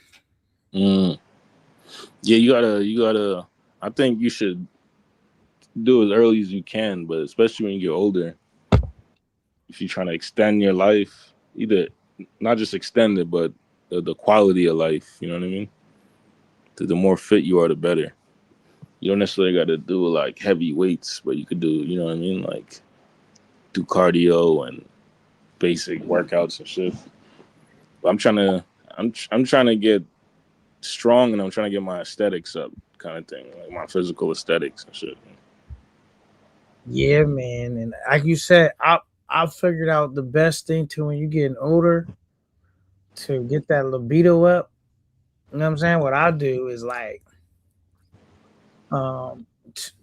mean? Yeah, you gotta. I think you should do as early as you can, but especially when you get older. If you're trying to extend your life, either not just extend it, but the quality of life, you know what I mean? The more fit you are, the better. You don't necessarily got to do like heavy weights, but you could do, you know what I mean? Like do cardio and basic workouts and shit. But I'm trying to get strong and I'm trying to get my aesthetics up kind of thing, like my physical aesthetics and shit. Yeah, man. And like you said, I figured out the best thing to when you're getting older to get that libido up. You know what I'm saying? What I do is like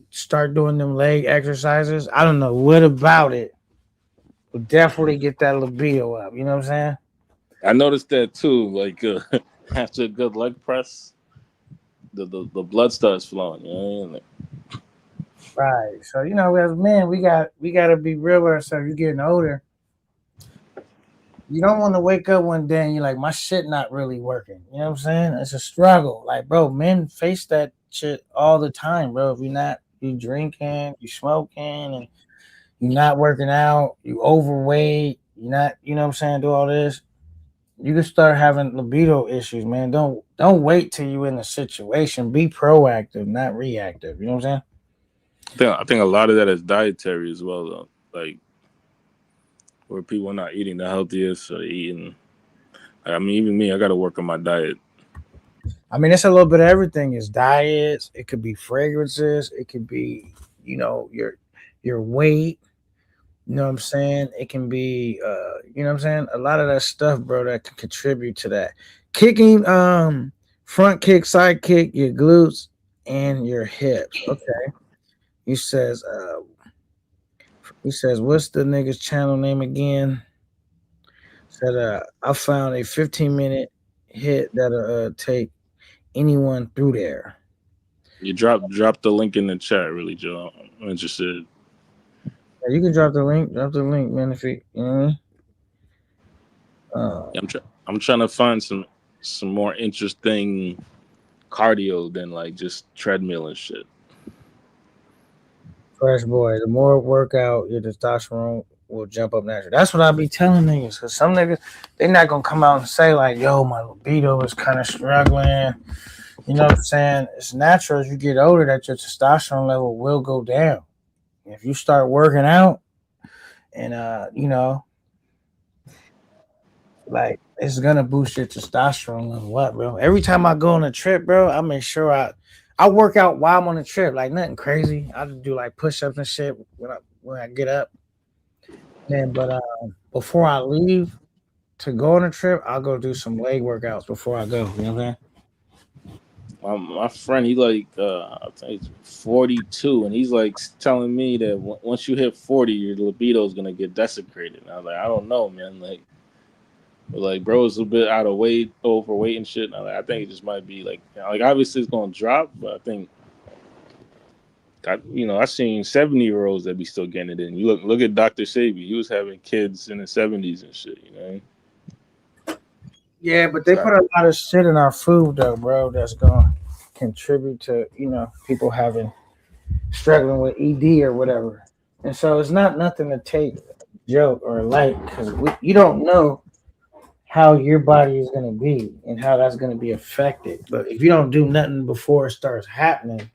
start doing them leg exercises. I don't know what about it will definitely get that libido up. You know what I'm saying? I noticed that too. Like after a good leg press, the blood starts flowing. You know what I mean? Right. So, you know, as men, we got to be real with ourselves. You're getting older. You don't want to wake up one day and you're like, my shit not really working. You know what I'm saying? It's a struggle. Like, bro, men face that shit all the time, bro. If you drinking, you smoking, and you're not working out, you overweight, you're not, you know what I'm saying, do all this, you can start having libido issues, man. Don't wait till you're in a situation. Be proactive, not reactive. You know what I'm saying? I think a lot of that is dietary as well, though. Like, where people are not eating the healthiest or eating. I mean, even me, I got to work on my diet. I mean, it's a little bit of everything. It's diets. It could be fragrances. It could be, you know, your weight. You know what I'm saying? It can be, you know what I'm saying? A lot of that stuff, bro, that can contribute to that. Kicking, front kick, side kick, your glutes and your hips. Okay. He says, He says, "What's the nigga's channel name again?" Said, "I found a 15-minute hit that'll take anyone through there." You drop the link in the chat, really, Joe. I'm interested. Yeah, you can drop the link. Drop the link, man. If you know what I mean. I'm trying to find some more interesting cardio than like just treadmill and shit. Fresh boy, the more workout, your testosterone will jump up naturally. That's what I be telling niggas. Cause some niggas, they not gonna come out and say like, "Yo, my libido is kind of struggling." You know what I'm saying? It's natural as you get older that your testosterone level will go down. If you start working out, and you know, like it's gonna boost your testosterone level up, bro. Every time I go on a trip, bro, I make sure I work out while I'm on the trip, like nothing crazy. I just do like push-ups and shit when I get up. But before I leave to go on a trip, I'll go do some leg workouts before I go. You know what I'm saying? My friend, he like I think he's 42, and he's like telling me that once you hit 40, your libido is gonna get desecrated. And I was like, I don't know, man. Like bro is a bit out of weight, overweight and shit. And I think it just might be like obviously it's gonna drop, but I think I've seen 70-year-olds that be still getting it in. You look at Dr. Sebi, he was having kids in the 70s and shit, you know. Yeah, but they put a lot of shit in our food though, bro, that's gonna contribute to, people struggling with ED or whatever. And so it's not nothing to take joke or light, because you don't know how your body is going to be and how that's going to be affected. But if you don't do nothing before it starts happening,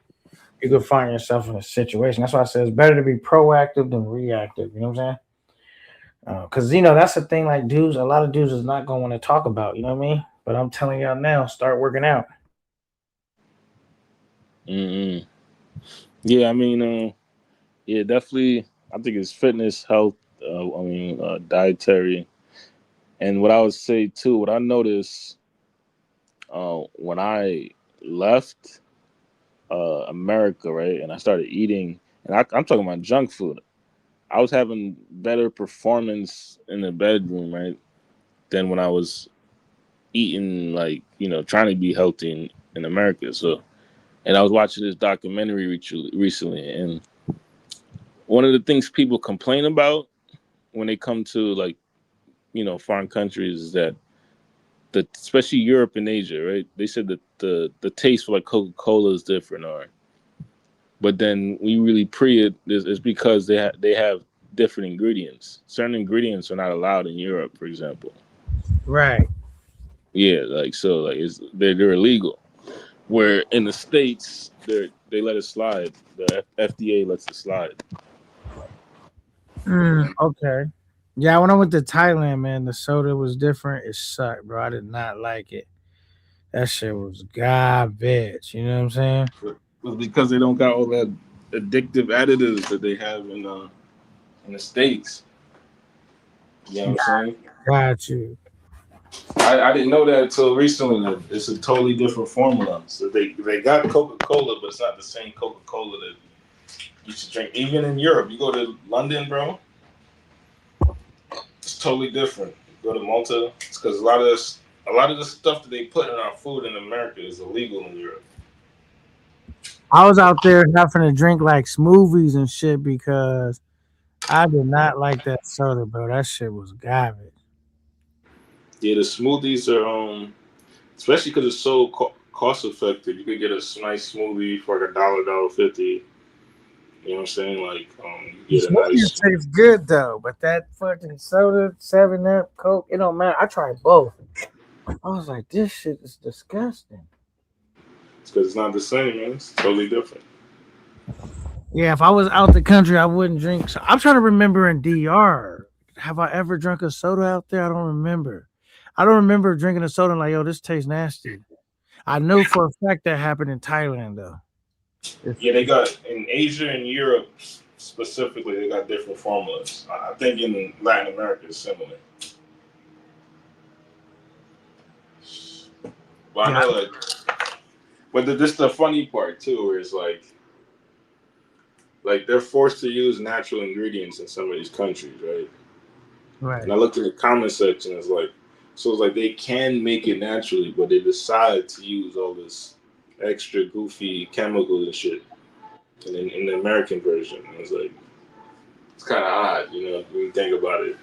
you could find yourself in a situation. That's why I say it's better to be proactive than reactive. You know what I'm saying? Because that's the thing. Like a lot of dudes is not going to want to talk about. You know what I mean? But I'm telling y'all now, start working out. Mm-hmm. Yeah, I mean, yeah, definitely. I think it's fitness, health. Dietary, and what I would say too. What I noticed when I left America, right, and I started eating, and I'm talking about junk food. I was having better performance in the bedroom, right, than when I was eating, like, trying to be healthy in America. So, and I was watching this documentary recently, and one of the things people complain about when they come to, like, foreign countries is that especially Europe and Asia, right? They said that the taste for like Coca-Cola is different, but then we really it is because they have different ingredients. Certain ingredients are not allowed in Europe, for example. Right. Yeah, they're illegal. Where in the States they let it slide. The FDA lets it slide. Okay. Yeah, when I went to Thailand, man, the soda was different. It sucked, bro. I did not like it. That shit was garbage. You know what I'm saying? It was because they don't got all that addictive additives that they have in the States. You know what I'm saying? Got you. I didn't know that until recently. That it's a totally different formula. So they got Coca-Cola, but it's not the same Coca-Cola that you should drink. Even in Europe, you go to London, bro, it's totally different. You go to Malta, it's because a lot of the stuff that they put in our food in America is illegal in Europe. I was out there having to drink like smoothies and shit because I did not like that soda, bro. That shit was garbage. Yeah, the smoothies are especially because it's so cost effective. You could get a nice smoothie for like $1.50. You know what I'm saying? Like, you get a nice. It tastes good though, but that fucking soda, 7-Up, Coke, it don't matter. I tried both. I was like, this shit is disgusting. It's because it's not the same, man. It's totally different. Yeah, if I was out the country, I wouldn't drink. So I'm trying to remember in DR. Have I ever drunk a soda out there? I don't remember. I don't remember drinking a soda and like, yo, this tastes nasty. I know for a fact that happened in Thailand though. Yeah, they got in Asia and Europe specifically. They got different formulas. I think in Latin America it's similar. But I know, but this the funny part too, where it's like like they're forced to use natural ingredients in some of these countries, right? Right. And I looked in the comment section. It's like, so it's like they can make it naturally, but they decide to use all this extra goofy chemicals and shit. And then in the American version, it's like it's kind of odd, you know, when you think about it.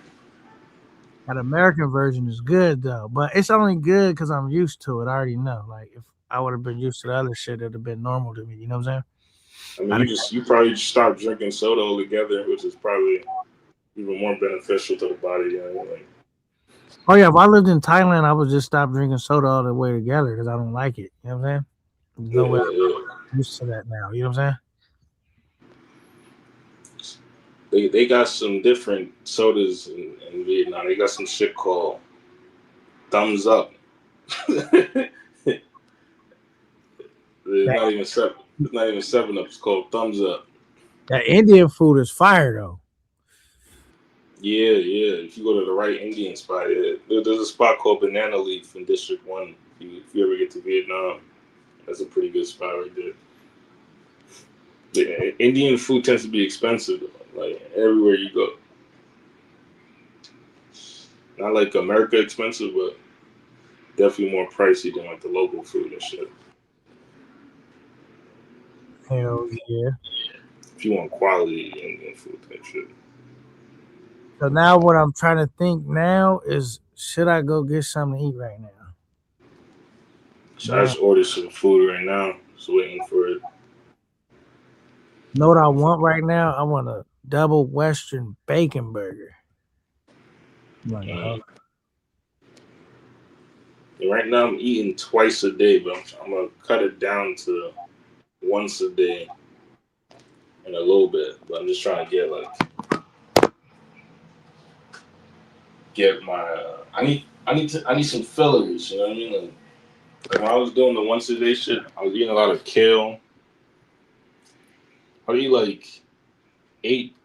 That American version is good though, but it's only good because I'm used to it. I already know. Like if I would have been used to the other shit, it'd have been normal to me. You know what I'm saying? I mean, you probably just stop drinking soda altogether, which is probably even more beneficial to the body. You know, like, Oh yeah, if I lived in Thailand, I would just stop drinking soda all the way together because I don't like it. You know what I'm saying? No way. I'm used to that now. You know what I'm saying? They got some different sodas in Vietnam. They got some shit called Thumbs Up. It's not even 7-Up. It's called Thumbs Up. That Indian food is fire though. Yeah. If you go to the right Indian spot, there's a spot called Banana Leaf in District 1. If you ever get to Vietnam, that's a pretty good spot right there. Yeah, Indian food tends to be expensive, like everywhere you go. Not like America expensive, but definitely more pricey than like the local food and shit. Hell yeah. If you want quality Indian food type shit. So now what I'm trying to think now is, should I go get something to eat right now? So I just ordered some food right now. Just waiting for it. Know what I want right now? I want a double Western bacon burger. Like, And right now I'm eating twice a day, but I'm gonna cut it down to once a day in a little bit. But I'm just trying to get my I need some fillers. You know what I mean? Like when I was doing the once a day shit, I was eating a lot of kale. I eat like eight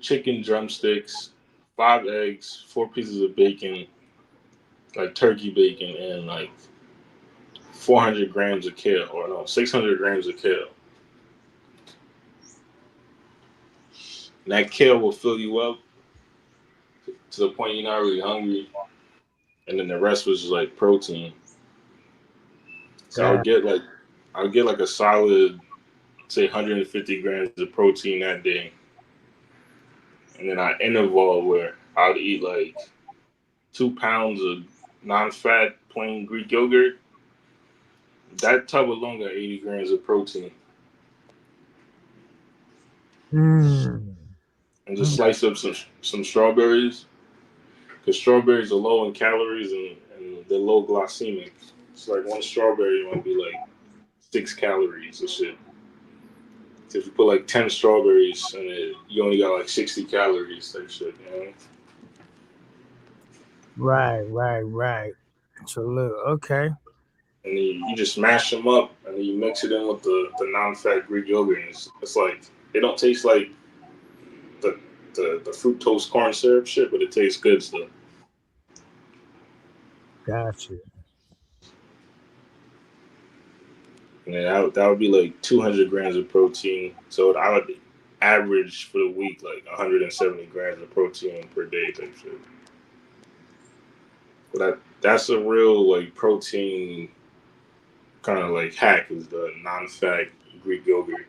chicken drumsticks, 5 eggs, 4 pieces of bacon, like turkey bacon, and like 400 grams of kale, or no, 600 grams of kale. And that kale will fill you up to the point you're not really hungry, and then the rest was just like protein. So I would get like a solid, say 150 grams of protein that day, and then I interval where I'd eat like 2 pounds of non-fat plain Greek yogurt. That tub alone got 80 grams of protein. And just slice up some strawberries, because strawberries are low in calories and they're low glycemic. It's like one strawberry might be like 6 calories or shit. So if you put like 10 strawberries in it, you only got like 60 calories type shit, you know? Right. So look, okay. And then you just mash them up, and then you mix it in with the non-fat Greek yogurt. And it's like, it don't taste like the fructose corn syrup shit, but it tastes good still. Gotcha. And then that would be like 200 grams of protein. So I would average for the week like 170 grams of protein per day type shit. But that's a real like protein kind of like hack, is the non-fat Greek yogurt.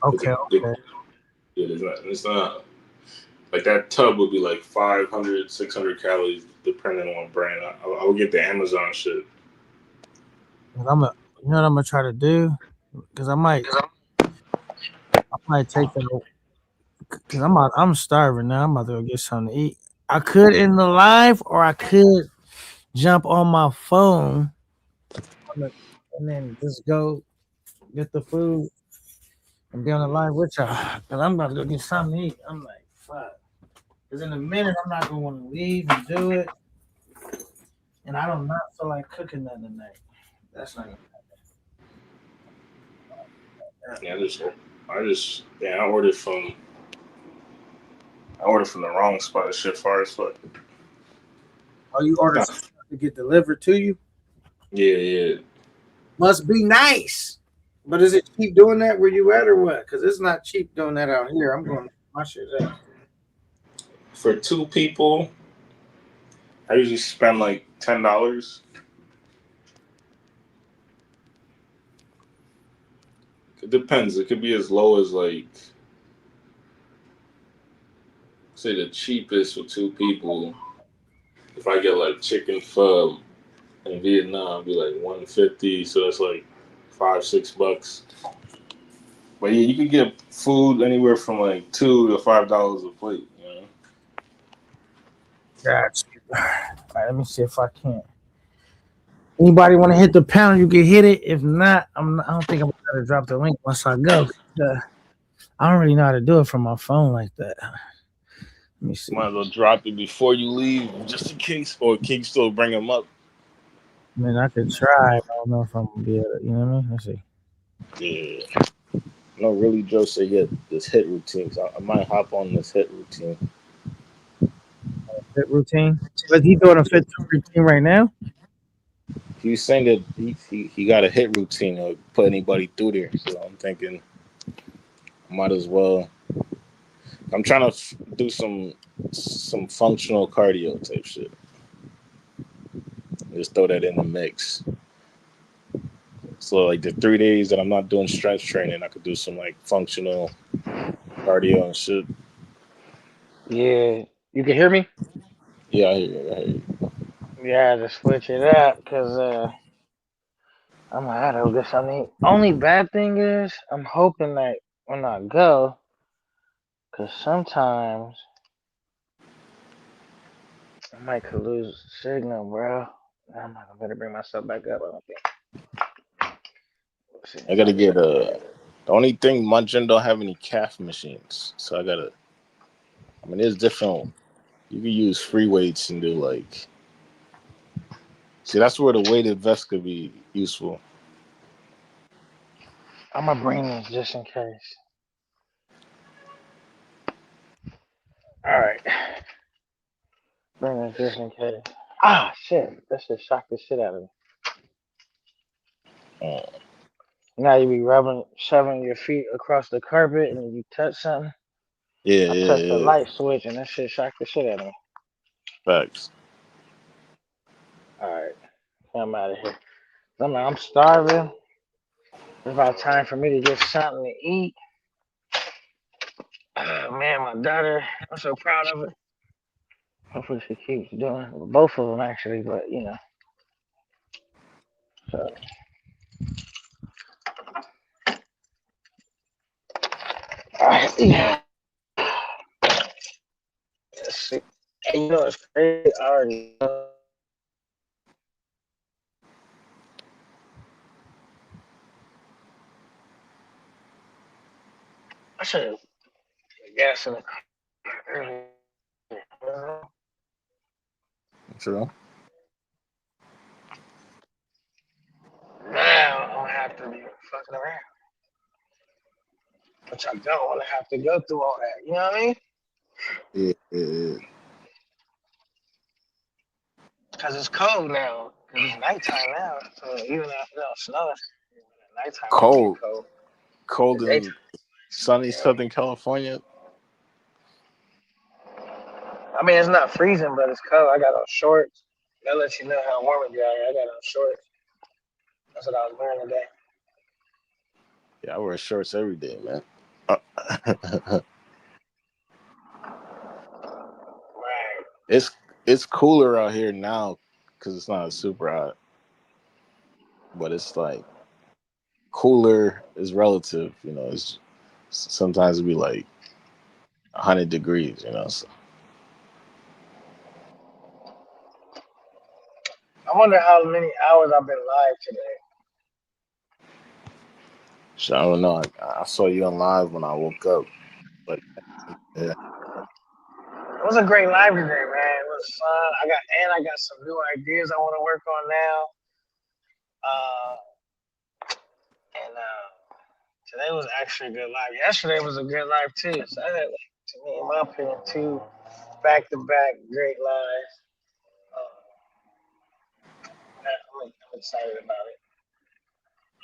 Okay. Yeah, it's not like that tub would be like 500, 600 calories depending on brand. I would get the Amazon shit. You know what I'm gonna try to do? Because I might take that. Because I'm starving now. I'm about to go get something to eat. I could end the live, or I could jump on my phone and then just go get the food and be on the live with y'all. Because I'm about to go get something to eat. I'm like, fuck. Because in a minute, I'm not going to want to leave and do it. And I don't not feel like cooking that tonight. That's not going to happen. Yeah, I ordered from the wrong spot. Shit far as fuck. Oh, you ordered to get delivered to you? Yeah. Must be nice. But is it cheap doing that where you at or what? Because it's not cheap doing that out here. I'm going my shit out. For 2 people, I usually spend like $10. It depends. It could be as low as like, say the cheapest for 2 people. If I get like chicken pho in Vietnam, it'd be like 150. So that's like $5-6. But yeah, you can get food anywhere from like $2 to $5 a plate. You know. Gotcha. All right, let me see if I can. Anybody want to hit the pound? You can hit it. If not, I don't think I'm gonna drop the link once I go. I don't really know how to do it from my phone like that. Let me see. Might as well drop it before you leave, just in case, or can you still bring them up? I mean, I could try. I don't know if I'm gonna be able to, you know what I mean? Let's see. Yeah. No, really, Joe said he had this hit routine. So I might hop on this hit routine. Fit routine? But he doing a fit routine right now? He was saying that he got a hit routine or put anybody through there. So I'm thinking I might as well. I'm trying to do some functional cardio type shit. Just throw that in the mix. So like the 3 days that I'm not doing strength training, I could do some like functional cardio and shit. Yeah. You can hear me? Yeah, I hear you. Yeah, to switch it up because I'm like, I don't get something. Only bad thing is I'm hoping that when I go, because sometimes I might could lose signal, bro. I'm not gonna better bring myself back up. I don't think. I gotta get the only thing my gym don't have any calf machines, so I gotta. I mean, there's different. You can use free weights and do like. See, that's where the weighted vest could be useful. I'm gonna bring this just in case. All right. Bring this just in case. Ah, shit. That shit shocked the shit out of me. Now you be shoving your feet across the carpet and you touch something. Yeah, I touched the light switch and that shit shocked the shit out of me. Facts. All right. I'm out of here. I'm starving. It's about time for me to get something to eat. Man, my daughter, I'm so proud of her. Hopefully she keeps doing both of them actually, but you know. So. All right. Yeah. Let's see. Hey, you know it's crazy. I already know. I should have gas in the car earlier. True. Now I don't have to be fucking around. Which I don't want to have to go through all that. You know what I mean? Yeah. Because it's cold now. Because it's nighttime now. So even after snow, nighttime Cold. Cold. Cold in sunny Southern California. I mean, it's not freezing, but it's cold. I got on shorts. That lets you know how warm it got here. I got on shorts. That's what I was wearing today. Yeah, I wear shorts every day, man. Right. It's cooler out here now because it's not super hot, but it's like cooler is relative. You know, it's sometimes it'd be like 100 degrees. You know, so. I wonder how many hours I've been live today. So I don't know. I saw you on live when I woke up, but yeah. It was a great live today, man. It was fun. I got some new ideas I want to work on now. Today was actually a good live. Yesterday was a good live too. So I had, to me, in my opinion, 2 back-to-back great lives. I'm excited about it.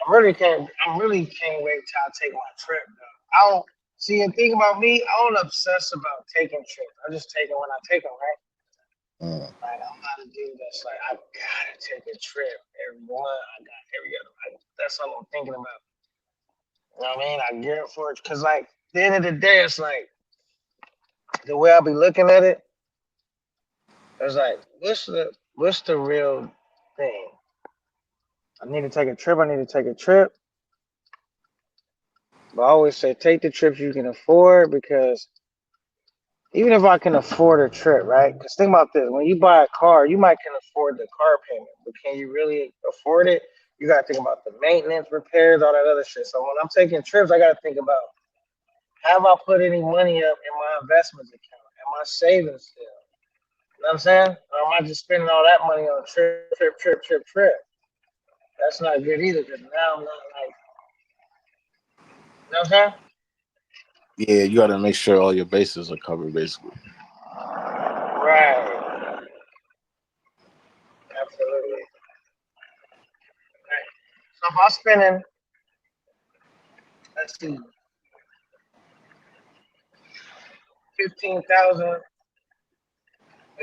I really can't wait till I take my trip though. I don't see and think about me, I don't obsess about taking trips. I just take them when I take them, right? Like I'm not a dude that's like I gotta take a trip every one. I got every other. That's all I'm thinking about. You know what I mean? I gear up for it because like at the end of the day, it's like the way I be looking at it. It's like what's the real thing? I need to take a trip. I need to take a trip. But I always say take the trips you can afford because even if I can afford a trip, right? Because think about this: when you buy a car, you might can afford the car payment, but can you really afford it? You gotta think about the maintenance, repairs, all that other shit. So when I'm taking trips, I gotta think about have I put any money up in my investments account? Am I saving still? You know what I'm saying? Or am I just spending all that money on trip? That's not good either because now I'm not like, you know what I'm saying? Yeah, you got to make sure all your bases are covered, basically. Right. Absolutely. Right. So if I'm spending, let's see, 15,000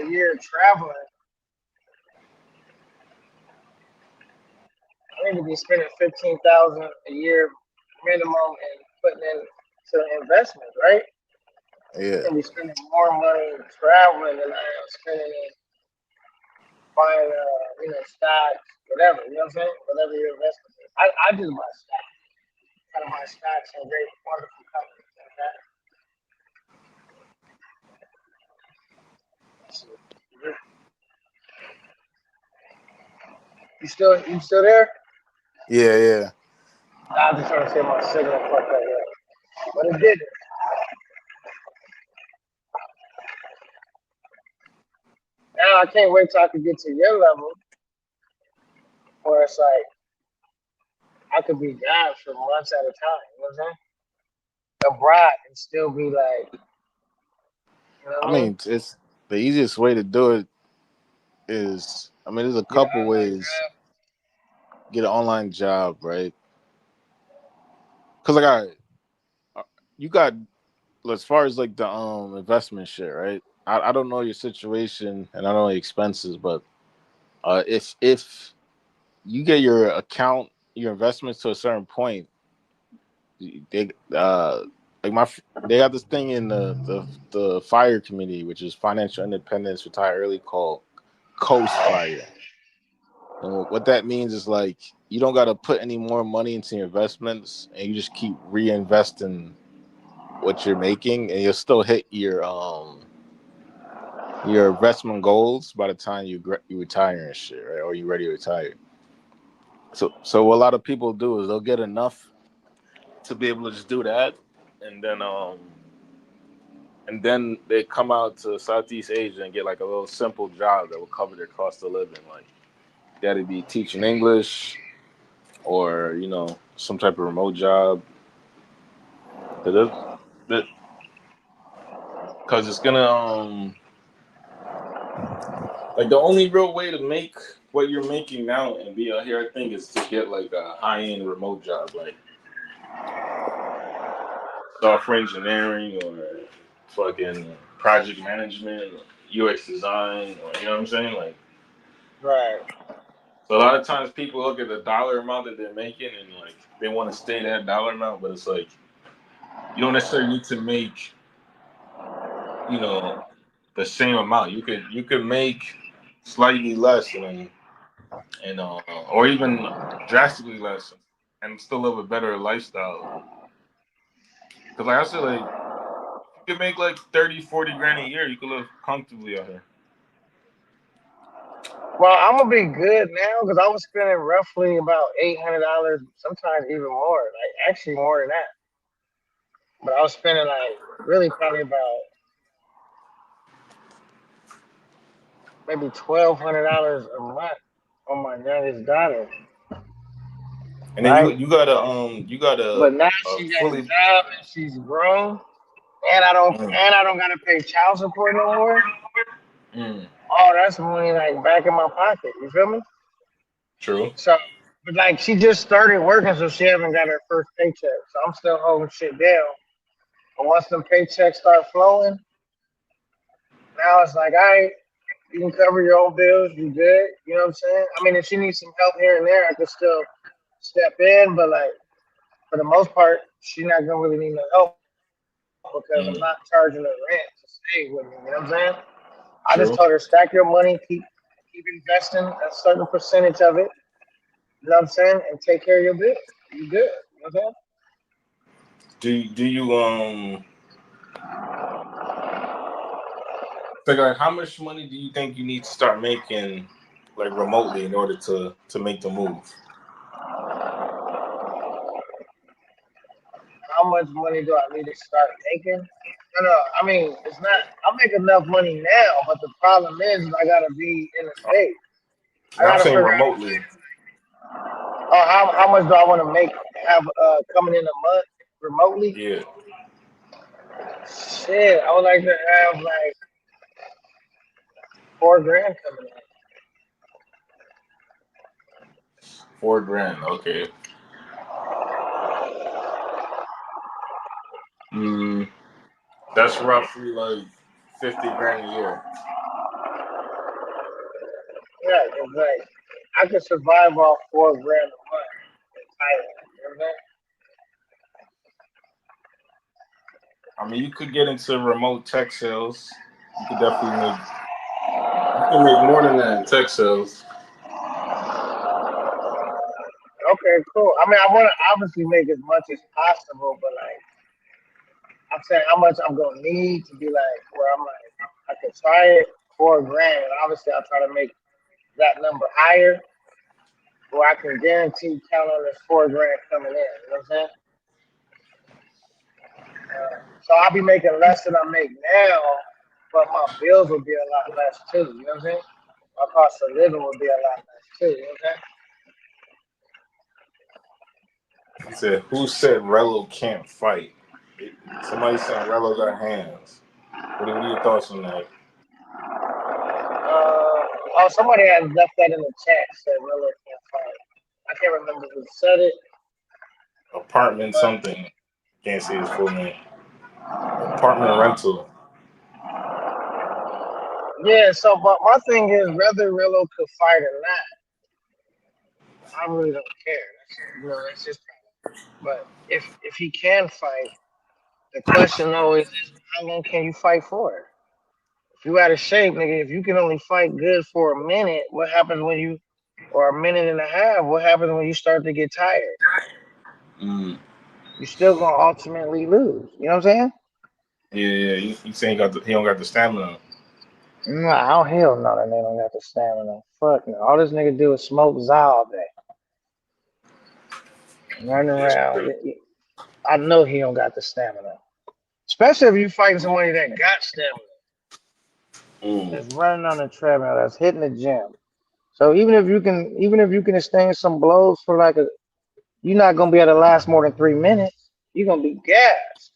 a year traveling, I need to be spending 15,000 a year minimum and putting into investments, right? Yeah. I be spending more money traveling than I am spending in buying, stocks, whatever. You know what I'm saying? Whatever your investment is. I just buy stocks. I buy stocks in great, wonderful companies. Okay? You still there? Yeah. I was just trying to say my signal fucked up, but it didn't. Now I can't wait till I can get to your level, where it's like I could be gone for months at a time. You know what I'm saying? Abroad and still be like, you know I what I mean? mean, it's the easiest way to do it is, I mean, there's a Get an couple online ways. Get an online job, right? Because you got, as far as like the investment shit, right? I don't know your situation and I don't know your expenses, but if you get your account, your investments to a certain point, they they got this thing in the FIRE committee, which is Financial Independence Retire Early, called Coast FIRE. And what that means is like you don't got to put any more money into your investments, and you just keep reinvesting what you're making, and you'll still hit your investment goals by the time you retire and shit, right? Or you ready to retire. So what a lot of people do is they'll get enough to be able to just do that, and then they come out to Southeast Asia and get like a little simple job that will cover their cost of living. Like you got to be teaching English, or some type of remote job. Because it's gonna like the only real way to make what you're making now and be out here, I think, is to get like a high-end remote job, like software engineering or fucking project management, UX design, or you know what I'm saying? Like, Right. so a lot of times people look at the dollar amount that they're making and like they want to stay that dollar amount, but it's like you don't necessarily need to make, the same amount. You could make slightly less or even drastically less and still live a better lifestyle. Because like I said, like you could make like 30-40 grand a year, you could live comfortably out here. Well, I'm gonna be good now because I was spending roughly about $800, sometimes even more. Like actually more than that. But I was spending like really probably about maybe $1,200 a month on my youngest daughter. And then Right? you gotta But now she got a fully. job and she's grown, and I don't gotta pay child support no more. Oh, that's money like back in my pocket. You feel me? True. So, But like she just started working, so she haven't got her first paycheck. So I'm still holding shit down. But once them paychecks start flowing, now it's like, all right, you can cover your own bills. You good? You know what I'm saying? I mean, if she needs some help here and there, I could still step in. But like for the most part, she's not gonna really need no help because I'm not charging her rent to stay with me. You know what I'm saying? I just True. told her stack your money, keep investing a certain percentage of it. You know what I'm saying? And take care of your bills. You good? You know what I'm saying? Do you like how much money do you think you need to start making like remotely in order to make the move? How much money do I need to start making? No. I mean, it's not. I make enough money now, but the problem is I gotta be in the state. I I'm gotta saying figure out. remotely. How much do I want to make? Have coming in a month remotely? Yeah. Shit, I would like to have like $4 grand coming in. $4,000. Okay. That's roughly like 50 grand a year. Yeah, it's like I could survive off $4 grand a month in Thailand. You know what I'm saying? I mean, you could get into remote tech sales. You could definitely make more than that in tech sales. Okay, cool. I mean, I want to obviously make as much as possible, but like, I'm saying how much I'm gonna need to be like where I'm like, I could try it $4 grand. Obviously, I'll try to make that number higher, where I can guarantee count on this $4 grand coming in. You know what I'm saying? So I'll be making less than I make now, but my bills will be a lot less too. You know what I'm saying? My cost of living will be a lot less too. You know what I'm saying? He said, "Who said Relo can't fight?" Somebody said Relo got hands. What are your thoughts on that? Somebody has left that in the chat. Said Relo can't fight. I can't remember who said it. Apartment something. Can't see his full name. Apartment rental. Yeah, so but my thing is whether Relo could fight or not, I really don't care. That's just. But if he can fight, the question always is how long can you fight for? If you out of shape, nigga, if you can only fight good for a minute, what happens when you, or a minute and a half? What happens when you start to get tired? You still gonna ultimately lose. You know what I'm saying? Yeah. You saying he don't got the stamina? No, hell no, that nigga don't got the stamina. Fuck no. All this nigga do is smoke Za all day. Running around. I know he don't got the stamina. Especially if you fighting somebody that got stamina. That's running on the treadmill, that's hitting the gym. So even if you can exchange some blows for like you're not gonna be able to last more than 3 minutes. You're gonna be gassed.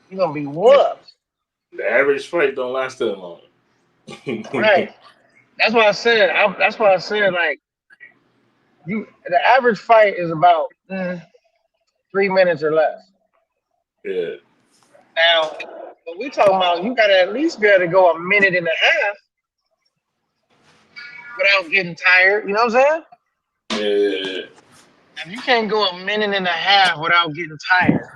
You're gonna be whooped. The average fight don't last that long. Right. That's why I said. Like the average fight is about 3 minutes or less. Yeah. Now, what we talking about, you gotta at least be able to go a minute and a half without getting tired. You know what I'm saying? Yeah. If you can't go a minute and a half without getting tired,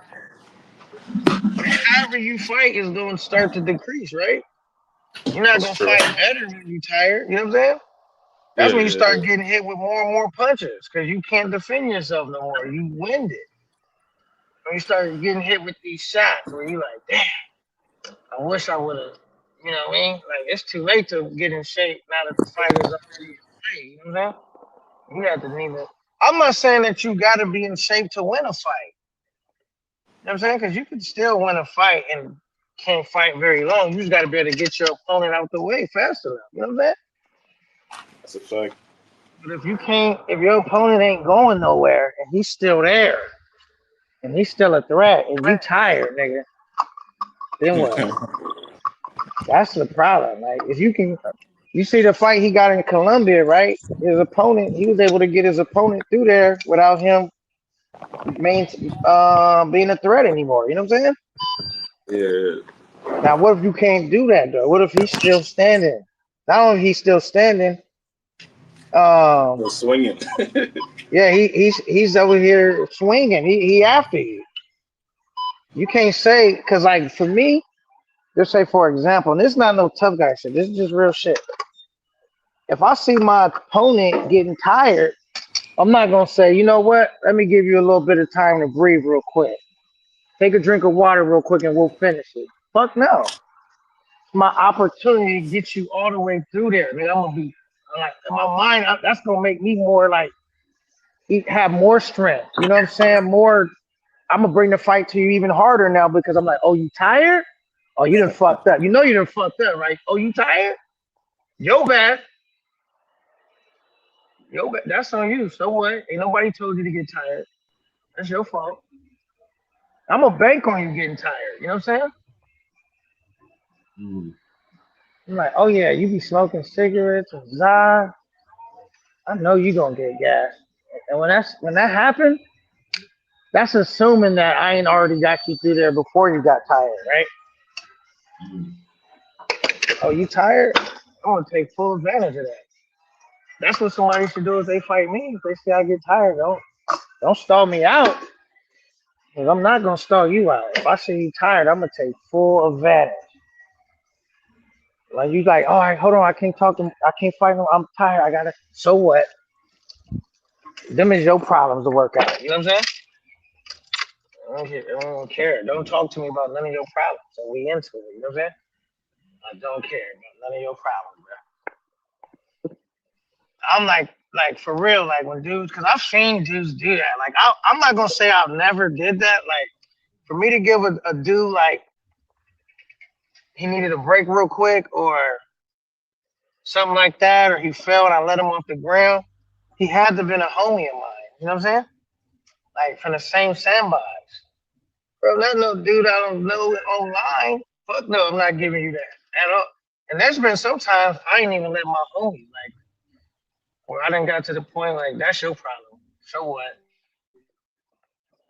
however you fight is going to start to decrease, right? You're not going to fight better when you're tired. You know what I'm saying? That's when you start getting hit with more and more punches because you can't defend yourself no more. You winded. When you start getting hit with these shots where you're like, damn, I wish I would have, you know what I mean? Like, it's too late to get in shape now that the fight is already played. You know what I'm saying? You have to need it. I'm not saying that you got to be in shape to win a fight. You know what I'm saying? Because you can still win a fight and can't fight very long. You just got to be able to get your opponent out the way fast enough. You know what I'm saying? That's a fact. But if you can't, if your opponent ain't going nowhere and he's still there and he's still a threat and you tired, nigga, then what? That's the problem. Like if you can You see the fight he got in Colombia, right? His opponent, he was able to get his opponent through there without him main being a threat anymore. You know what I'm saying? Yeah. Now, what if you can't do that though? What if he's still standing? Not only he's still standing, Well, swinging. yeah, he's over here swinging. He after you. You can't say because like for me, just say for example, and this is not no tough guy shit. This is just real shit. If I see my opponent getting tired, I'm not gonna say, you know what? Let me give you a little bit of time to breathe real quick. Take a drink of water real quick and we'll finish it. Fuck no. It's my opportunity to get you all the way through there. Man, I'm gonna be like in my mind. That's gonna make me more like have more strength. You know what I'm saying? More. I'm gonna bring the fight to you even harder now because I'm like, oh, you tired? Oh, you done fucked up. You know you done fucked up, right? Oh, you tired? Yo bad. Yo bad. That's on you. So what? Ain't nobody told you to get tired. That's your fault. I'm gonna bank on you getting tired. You know what I'm saying? I'm like, oh yeah, you be smoking cigarettes and za. I know you gonna get gas. And when that happened, that's assuming that I ain't already got you through there before you got tired, right? Oh, you tired? I'm gonna take full advantage of that. That's what somebody should do if they fight me. If they say I get tired, don't stall me out. Cause I'm not gonna stall you out. If I see you tired, I'm gonna take full advantage. Like you like, all right, hold on, I can't talk to him, I can't fight him, I'm tired, I gotta so what? Them is your problems to work out. You know what I'm saying? I don't care. Don't talk to me about none of your problems. So we into it, you know what I'm saying? I don't care about none of your problems, bro. I'm like for real, like when dudes, cause I've seen dudes do that. Like I'm not gonna say I've never did that. Like for me to give a dude like he needed a break real quick or something like that, or he fell and I let him off the ground, he had to have been a homie of mine. You know what I'm saying? Like from the same sandbox. Bro, that's no dude I don't know online. Fuck no, I'm not giving you that at all. And there's been sometimes I ain't even let my homie, like, where I done got to the point, like, that's your problem. So what?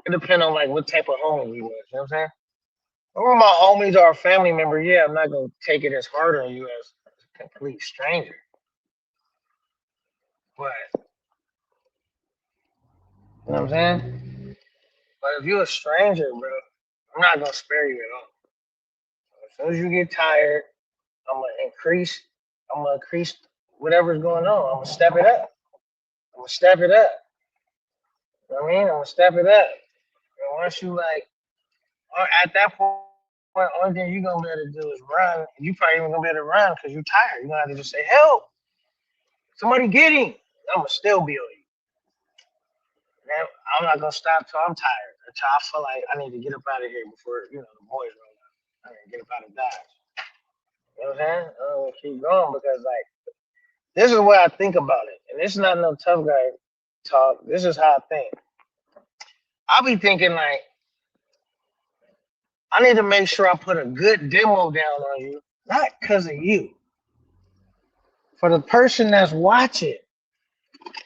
It depends on, like, what type of homie we was, you know what I'm saying? Or my homies or a family member, yeah, I'm not going to take it as hard on you as a complete stranger. But, you know what I'm saying? But if you're a stranger, bro, I'm not going to spare you at all. As soon as you get tired, I'm gonna increase whatever's going on. I'm gonna step it up. I'm gonna step it up. You know what I mean? I'm gonna step it up. And once you like at that point, only thing you're gonna be able to do is run. You probably even gonna be able to run because you're tired. You're gonna have to just say, help, somebody get him. I'm gonna still be on you. Man, I'm not gonna stop till I'm tired. Until I feel like I need to get up out of here before, the boys run out. I need to get up out of Dodge. You know what I'm saying? I'm gonna keep going because like this is the way I think about it. And this is not no tough guy talk. This is how I think. I'll be thinking like, I need to make sure I put a good demo down on you, not because of you. For the person that's watching,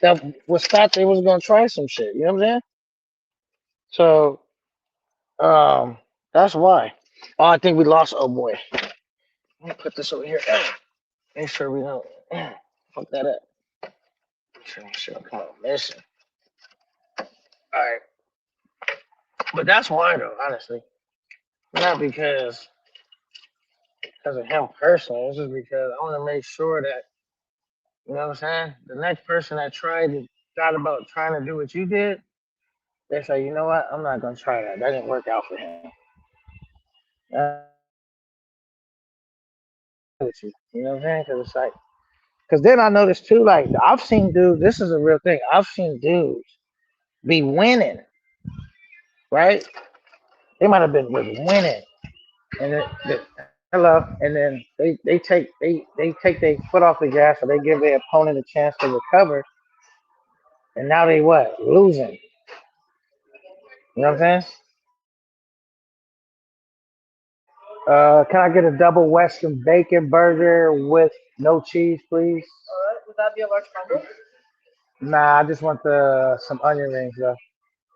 that was thought they was gonna try some shit. You know what I'm saying? So, that's why. Oh, I think we lost. Oh boy, let me put this over here. Make sure we don't fuck that up. Make sure my shit don't come out missing. All right. But that's why though, honestly. Not because of him personally. It's just because I want to make sure that, you know what I'm saying? The next person that thought about trying to do what you did, they say, you know what? I'm not going to try that. That didn't work out for him. You know what I'm saying? Because it's like, because then I noticed too, like, I've seen dudes, this is a real thing. I've seen dudes be winning, right? They might have been winning. And hello, and then they take their foot off the gas, or they give their opponent a chance to recover, and now they what? Losing. You know what I'm saying? Can I get a double Western bacon burger with No cheese, please. All right. Would that be a large combo? Nah, I just want some onion rings though.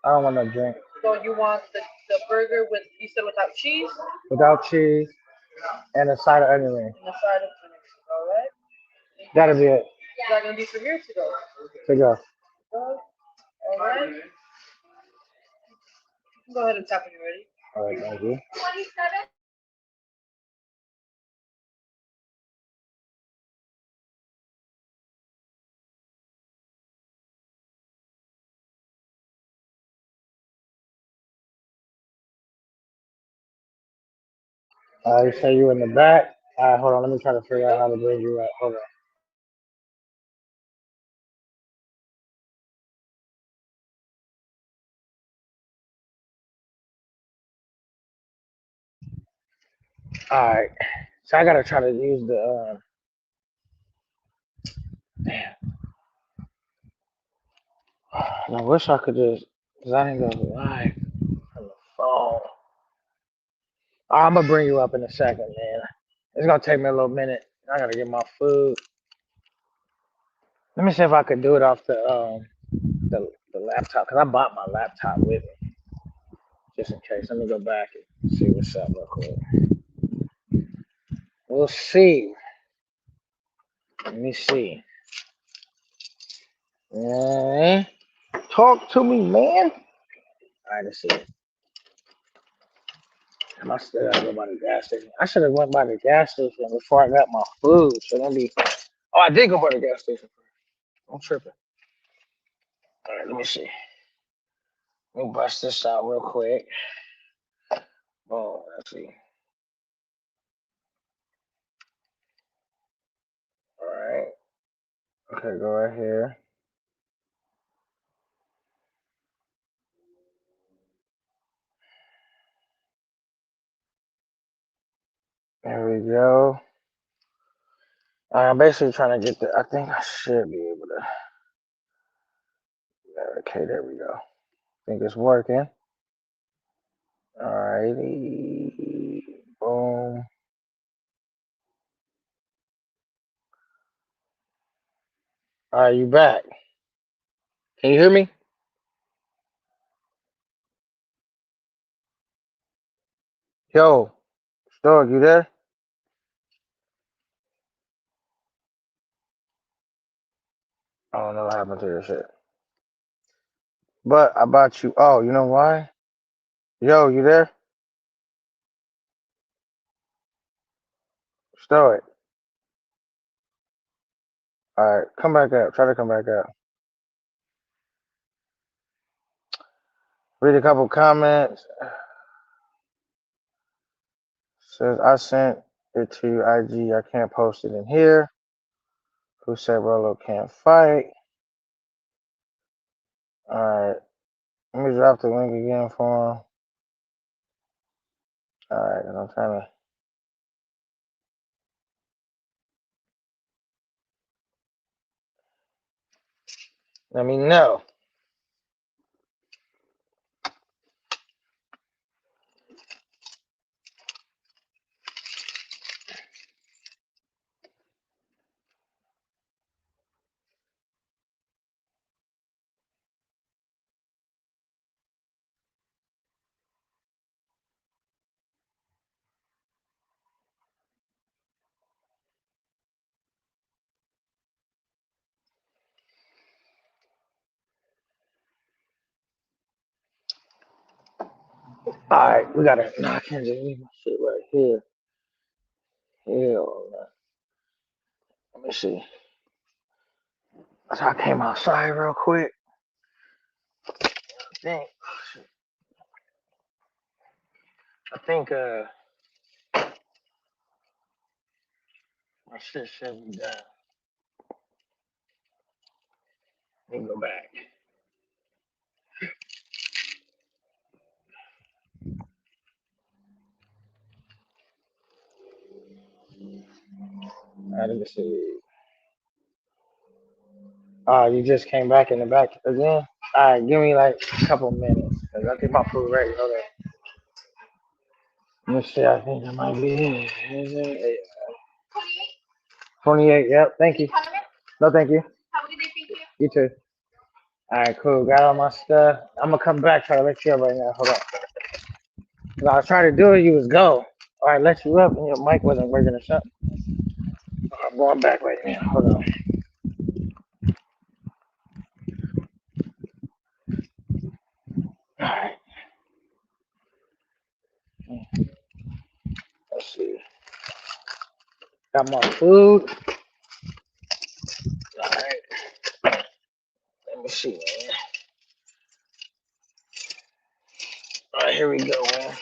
I don't want no drink. So you want the burger with, you said without cheese Without cheese and a side of onion rings. and a side of onions. All right. That'll be it. Is that gonna be for here to go? To go. All right. You can go ahead and tap when you're ready. All right, thank you. You say you in the back. All right, hold on. Let me try to figure out how to bring you up. Hold on. All right. So I gotta try to use the. Damn. I wish I could just, cause I didn't go live on the phone. I'm gonna bring you up in a second, man. It's gonna take me a little minute. I gotta get my food. Let me see if I could do it off the laptop, cause I bought my laptop with me, just in case. Let me go back and see what's up real quick. We'll see. Let me see. Talk to me, man. All right, let's see. I still gotta go by the gas station. I should have went by the gas station before I got my food. So don't be. Oh, I did go by the gas station first. I'm tripping. All right, let me see. Let me bust this out real quick. Oh, let's see. All right. Okay, go right here. There we go. I'm basically trying to get the. I think I should be able to. Okay, there we go. I think it's working. All righty. Boom. All right, you back. Can you hear me? Yo, Stoic, you there? I don't know what happened to your shit. But I bought you. Oh, you know why? Yo, you there? Stoic. All right, come back up. Try to come back up. Read a couple comments. Says I sent it to you, IG. I can't post it in here. Who said Rolo can't fight? All right. Let me drop the link again for him. All right, and I'm trying to. Let me know. All right, we gotta. No, I can't just leave my shit right here. Hell no. Let me see. So I came outside real quick. I think my shit should be done. Let me go back. All right, let me see. You just came back in the back again? All right, give me like a couple minutes. Cause I think my food ready. Hold on. Let me see. I think that might be it. Is it? 28. Yep. Thank you. No, thank you. You too. All right, cool. Got all my stuff. I'm gonna come back. Try to let you up right now. Hold on. 'Cause I was trying to do it. You was go. All right, let you up, and your mic wasn't working or something. I'm going back right now. Hold on. All right. Let's see. Got my food. All right. Let me see, man. All right, here we go, man.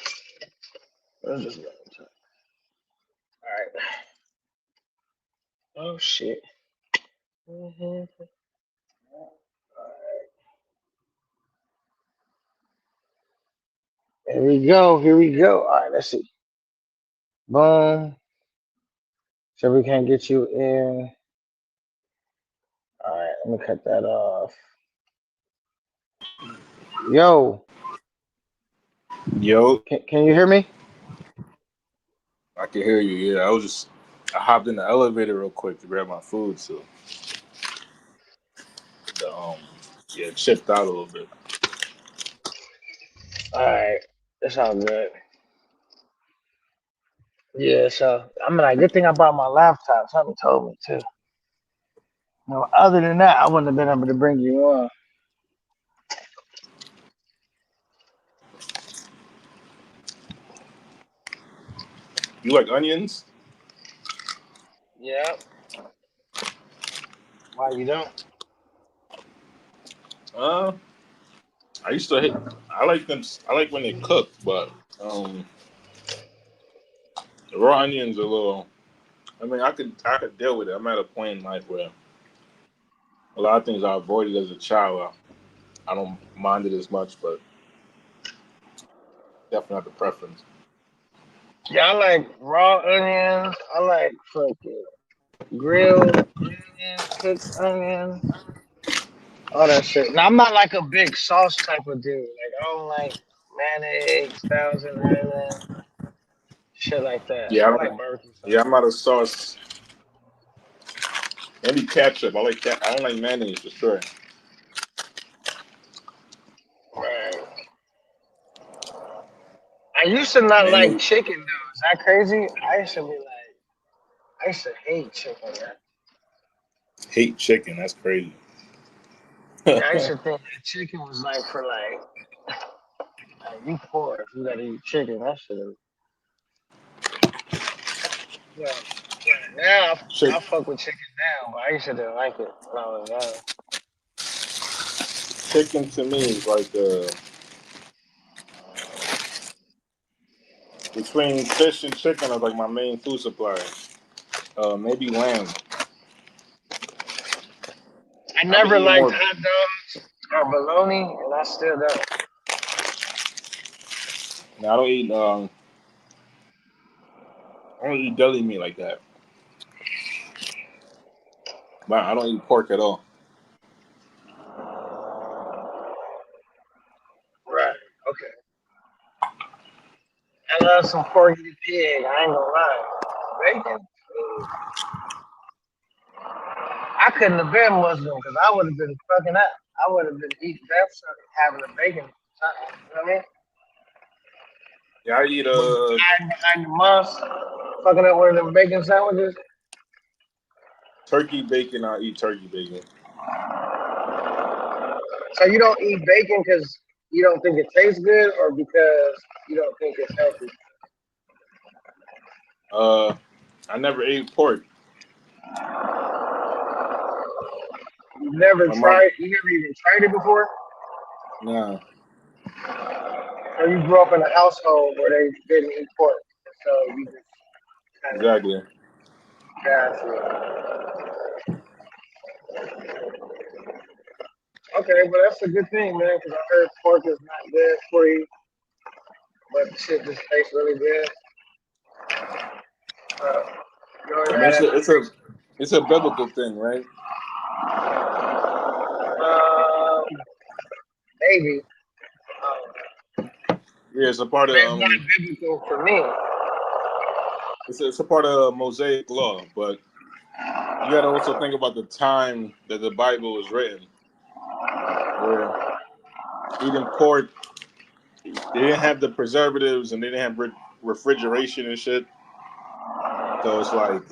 Where's this going? All right. Oh shit. Mhm. Here we go. Here we go. All right, let's see. Boom. So we can't get you in. All right, let me cut that off. Yo, Yo, can you hear me? I can hear you. Yeah, I hopped in the elevator real quick to grab my food, so the yeah, shift out a little bit. All right, that's all good. Yeah, so I'm like, good thing I brought my laptop. Something told me too. No, other than that, I wouldn't have been able to bring you on. You like onions? Yeah. Why you don't? I used to hate. I like them. I like when they cook, but the raw onions are a little. I mean, I could deal with it. I'm at a point in life where a lot of things I avoided as a child. I don't mind it as much, but definitely not the preference. Yeah, I like raw onions. I like fucking grilled onions, cooked onions, all that shit. Now I'm not like a big sauce type of dude. Like I don't like mayonnaise, Thousand Island, shit like that. Yeah, I I like don't. barbecue sauce. Yeah, I'm not a sauce. Maybe ketchup. I like I don't like mayonnaise for sure. Right. I used to not like Mayonnaise. chicken though. Is that crazy? I used to be like, I used to hate chicken. Man. Hate chicken. That's crazy. Yeah, I used to think that chicken was like for like you poor if you gotta eat chicken. That shit is. Well, now I fuck with chicken now, but I used to didn't like it when I was young. Chicken to me is like between fish and chicken is like my main food supply. Maybe lamb. I I've been never eating liked more. hot dogs or bologna, and I still don't. No, I don't eat deli meat like that. But I don't eat pork at all. Right. Okay. I love some porky pig. I ain't gonna lie. Bacon. I couldn't have been Muslim because I would have been fucking up. I would have been eating that stuff, having a bacon. You know what I mean? Yeah, I eat Hiding behind the mosque, fucking up one of them bacon sandwiches. turkey bacon. I eat turkey bacon. So you don't eat bacon because you don't think it tastes good, or because you don't think it's healthy? I never ate pork. You never My mom. tried. You never even tried it before. Nah. Or you grew up in a household where they didn't eat pork, so you just kind of Exactly. got it. Okay, but that's a good thing, man, because I heard pork is not good for you, but the shit just tastes really good. You know, I mean, it's a biblical thing, right? Maybe. Yeah, it's a part It's of not biblical for me. it's a part of Mosaic law, but you got to also think about the time that the Bible was written, where eating pork, they didn't have the preservatives and they didn't have refrigeration and shit. So it's like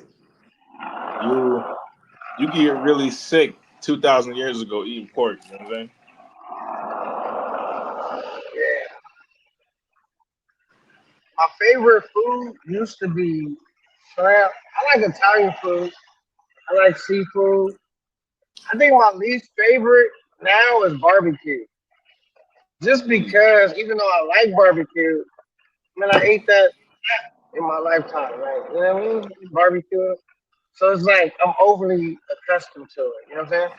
you can get really sick 2,000 years ago eating pork. You know what I'm saying? Yeah. My favorite food used to be shrimp. I like Italian food. I like seafood. I think my least favorite now is barbecue. Just because, even though I like barbecue, I ate that in my lifetime, right? You know what I mean? Barbecue. So it's like I'm overly accustomed to it. You know what I'm saying?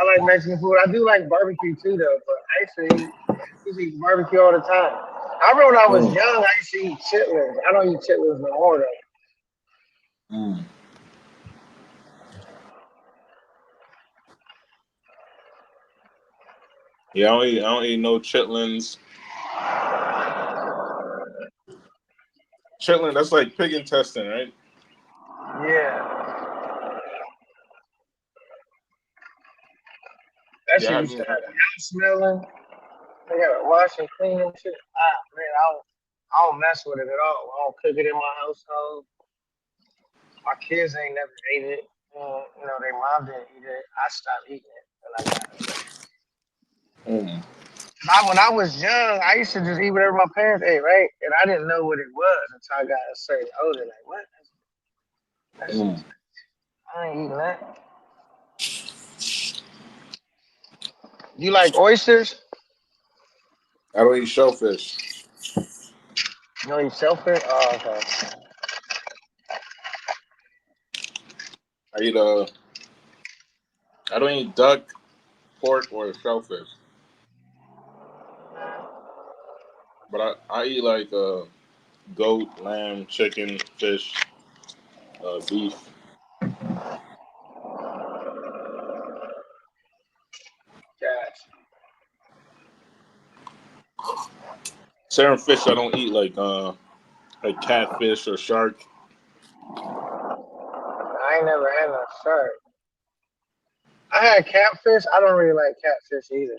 I like Mexican food. I do like barbecue too, though. But I used to eat barbecue all the time. I remember when I was young, I used to eat chitlins. I don't eat chitlins no more, though. Yeah, I don't eat no chitlins. Chitlin, that's like pig intestine, right? Yeah. That shit used to have the house smelling. They gotta wash and clean and shit. Man, I don't mess with it at all. I don't cook it in my household. My kids ain't never ate it. You know, their mom didn't eat it. I stopped eating it. When I was young, I used to just eat whatever my parents ate, right? And I didn't know what it was until I got a certain older. Like, what? I ain't eating that. You like oysters? I don't eat shellfish. You don't eat shellfish? Oh, okay. I don't eat duck, pork, or shellfish. But I eat like goat, lamb, chicken, fish, beef. Certain fish I don't eat, like catfish or shark. I ain't never had no shark. I had catfish. I don't really like catfish either.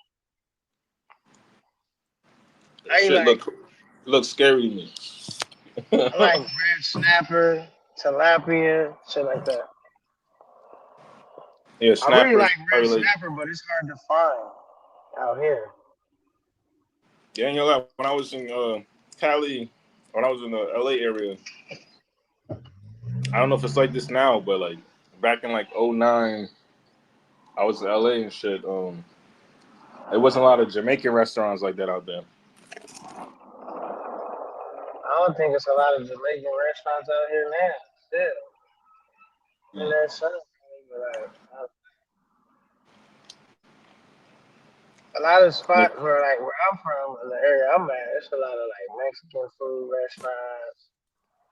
Shit look scary to me. I like red snapper, tilapia, shit like that. Yeah, I really like red snapper, snapper, but it's hard to find out here. Yeah, you know, when I was in Cali, when I was in the LA area, I don't know if it's like this now, but like back in like 2009, I was in LA and shit. There wasn't a lot of Jamaican restaurants like that out there. I don't think it's a lot of Jamaican restaurants out here now. Still, and that's something. A lot of spots where I'm from, in the area I'm at, it's a lot of like Mexican food restaurants.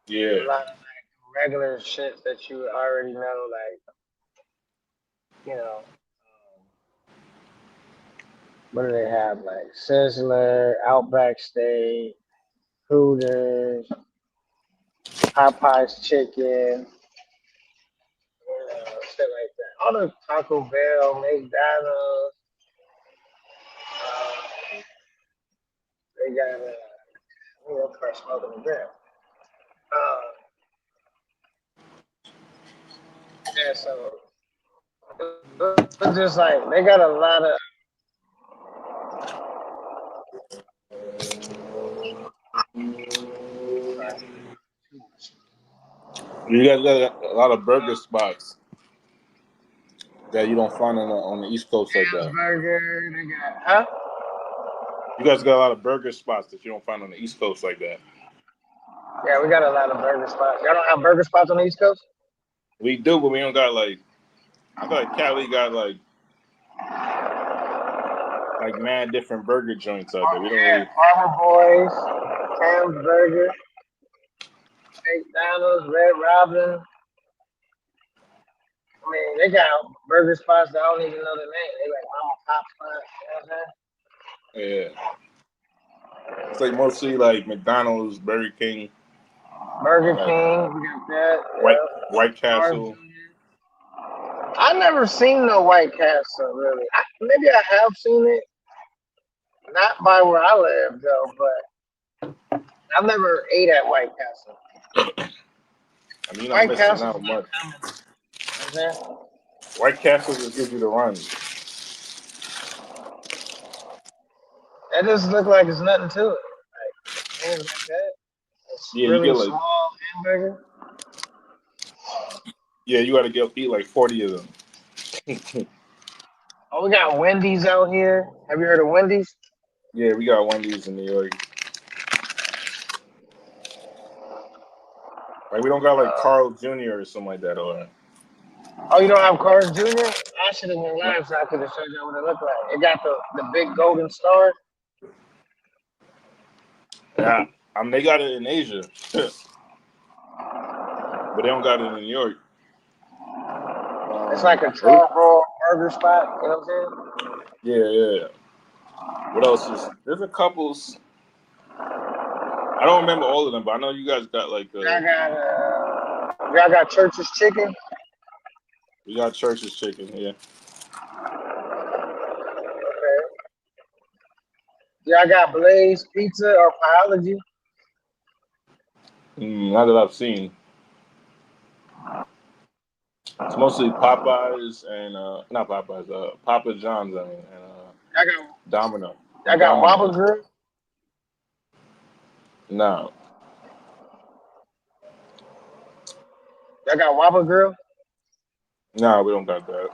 Yeah. A lot of like regular shit that you already know, like, you know. What do they have? Like Sizzler, Outback Steak, Hooters, Popeye's Chicken, shit like that. All the Taco Bell, McDonald's. They got of course, smoking the grill. Yeah, so it's just like they got a lot of. You guys got a lot of burger spots that you don't find on the East Coast like that. Burger, they got, You guys got a lot of burger spots that you don't find on the East Coast like that. Yeah, we got a lot of burger spots. Y'all don't have burger spots on the East Coast? We do, but we don't got like. I feel like Cali got like mad different burger joints out there. We don't really. Farmer Boys, Sam's Burger, McDonald's, Red Robin. I mean, they got burger spots that I don't even know the name. They like mama pop spots. You know what I'm saying? Yeah. It's like mostly like McDonald's, Burger King. Burger King, we got that. White Castle. I never seen no White Castle really. Maybe I have seen it, not by where I live though, but I've never ate at White Castle. I mean, you're not White missing Castle's out much. not common. White Castle just gives you the run. That just look like it's nothing to it. Like things like that. It's Yeah, you really get like small hamburger. yeah, you got to eat like 40 of them. Oh, we got Wendy's out here. Have you heard of Wendy's? Yeah, we got Wendy's in New York. Like we don't got like Carl Jr. or something like that, or Oh, you don't have Carl's Jr.? I should have been live so I could have showed you what it looked like. It got the big golden star. yeah, they got it in Asia, but they don't got it in New York. It's like a charcoal burger spot. You know what I'm Yeah. saying? What else is there's a couples? I don't remember all of them, but I know you guys got like Y'all got Church's Chicken. we got Church's Chicken, yeah. Okay. Y'all got Blaze Pizza or Biology. Not that I've seen. It's mostly Popeyes and not Popeyes, Papa John's, I mean, and Y'all got Domino. Y'all got Whopper Grill. No. Y'all got Whopper Grill. No, we don't got that.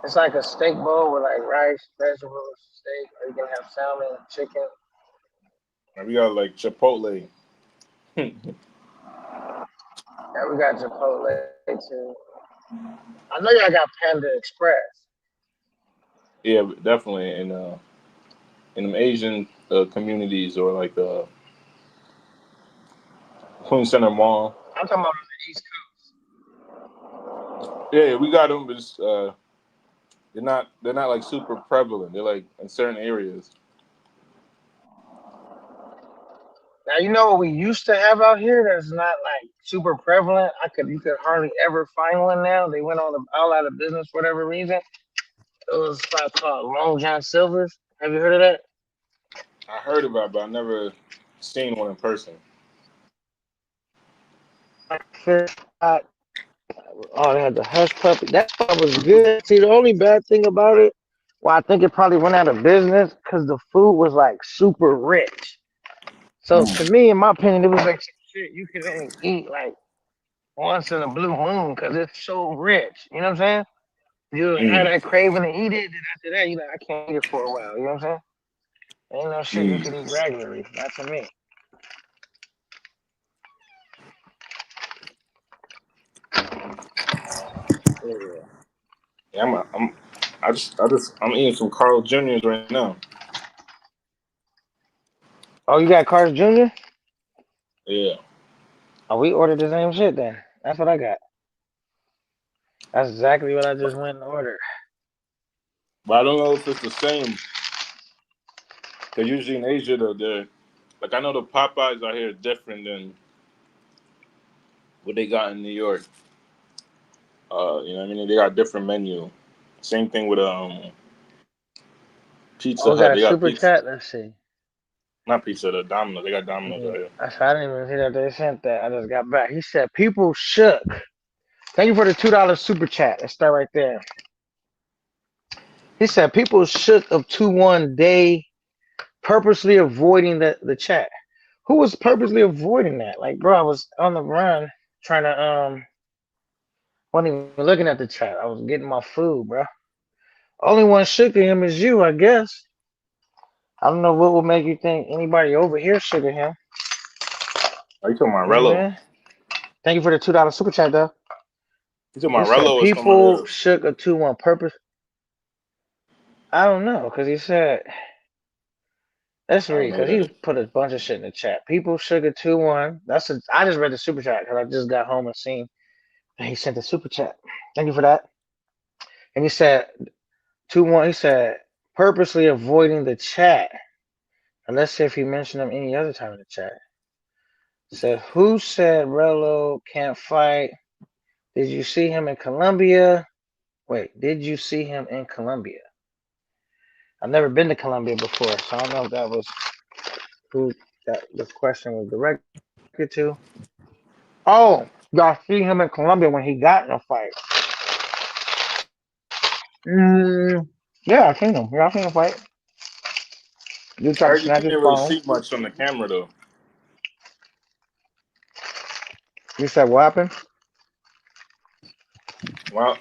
It's like a steak bowl with like rice, vegetables, steak, or you can have salmon, chicken. And we got like Chipotle. Yeah, we got Chipotle too. I know y'all got Panda Express. Yeah, definitely in them Asian communities or like Queen Center Mall. I'm talking about on the East Coast. Yeah, we got them, but it's, they're not like super prevalent. They're like in certain areas. Now you know what we used to have out here that's not like super prevalent. You could hardly ever find one now. They went all out of business for whatever reason. It was a spot called Long John Silver's. Have you heard of that? I heard about it, but I never seen one in person. Oh, they had the Hush Puppy. That spot was good. See, the only bad thing about it, well, I think it probably went out of business because the food was like super rich. So to me, in my opinion, it was like some shit you could only eat like once in a blue moon because it's so rich. You know what I'm saying? You had that craving to eat it, and after that, you like, I can't eat it for a while. You know what I'm saying? Ain't no shit you could eat regularly. Not to me. Yeah, I'm eating some Carl Jr.'s right now. Oh, you got Carl's Jr.? Yeah. Oh, we ordered the same shit then. That's what I got. That's exactly what I just went and ordered. But I don't know if it's the same. Because usually in Asia, they're like I know the Popeyes out here are different than what they got in New York. You know what I mean? They got a different menu. Same thing with Pizza Oh, we Hut. got They a got super pizza. chat. Let's see. Not Pizza, the Domino's. They got Domino's out here. I didn't even see that they sent that. I just got back. He said, people shook. Thank you for the $2 super chat. Let's start right there. He said, people shook of 2-1 day purposely avoiding the chat. Who was purposely avoiding that? Like, bro, I was on the run trying to, wasn't even looking at the chat. I was getting my food, bro. Only one shook at him is you, I guess. I don't know what would make you think anybody over here shook at him. Are you talking about You know what I Rello? mean? Thank you for the $2 super chat, though. You talking about He said Rello or some people of shook a 2-1 purpose. I don't know, because he said, let's I don't read, know because he that. put a bunch of shit in the chat. People shook a 2-1. I just read the super chat because I just got home and seen. And he sent the super chat. Thank you for that. And he said 2-1. He said purposely avoiding the chat. And let's see if he mentioned them any other time in the chat. Said who said Rello can't fight? Did you see him in Colombia? Wait, did you see him in Colombia? I've never been to Colombia before, so I don't know if that was who that the question was directed to. Oh, y'all see him in Colombia when he got in a fight. Yeah, I seen him. Yeah, I seen him fight. You I tried to heard you snatch can't his really phone. see much on the camera though. You said what happened? When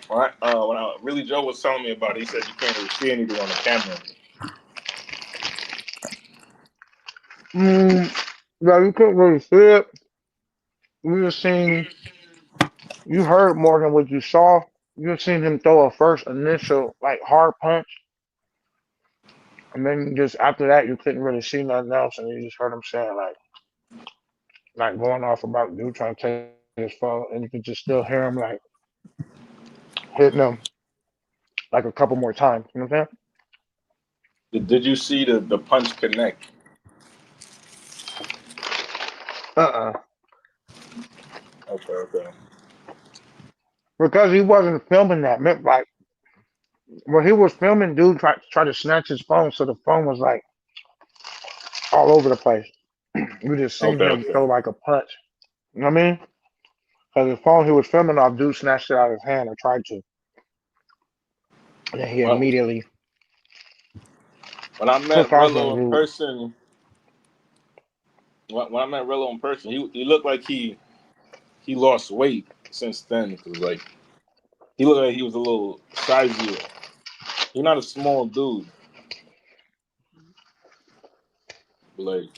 Really Joe was telling me about it, he said you can't really see anything on the camera. Yeah, you couldn't really see it. You just seen, you heard more than what you saw. You just seen him throw a first initial like hard punch, and then just after that you couldn't really see nothing else, and you just heard him saying like going off about dude trying to take his phone, and you could just still hear him like hitting him like a couple more times. You know what I'm Did you see the punch connect? saying? Okay. Because he wasn't filming that. Like when he was filming, dude tried to snatch his phone, so the phone was like all over the place. You just seen him Okay. throw like a punch. You know what I mean? Because the phone he was filming off, dude snatched it out of his hand or tried to. And then he Well, immediately when I met took off Rillo on in dude. person, he looked like he lost weight since then. Cause like he looked like he was a little sizier. He's not a small dude, but like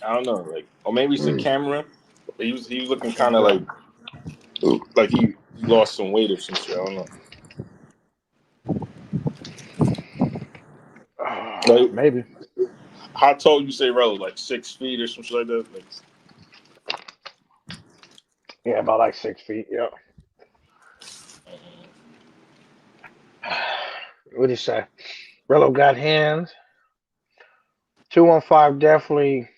I don't know, like or maybe it's the camera. But he was looking kind of like he lost some weight or some shit. I don't know. Like, Maybe. how tall you say Rillo? Like 6 feet or some shit like that? Like, Yeah, about like 6 feet. Yep. What do you say? Rello got hands. 215 definitely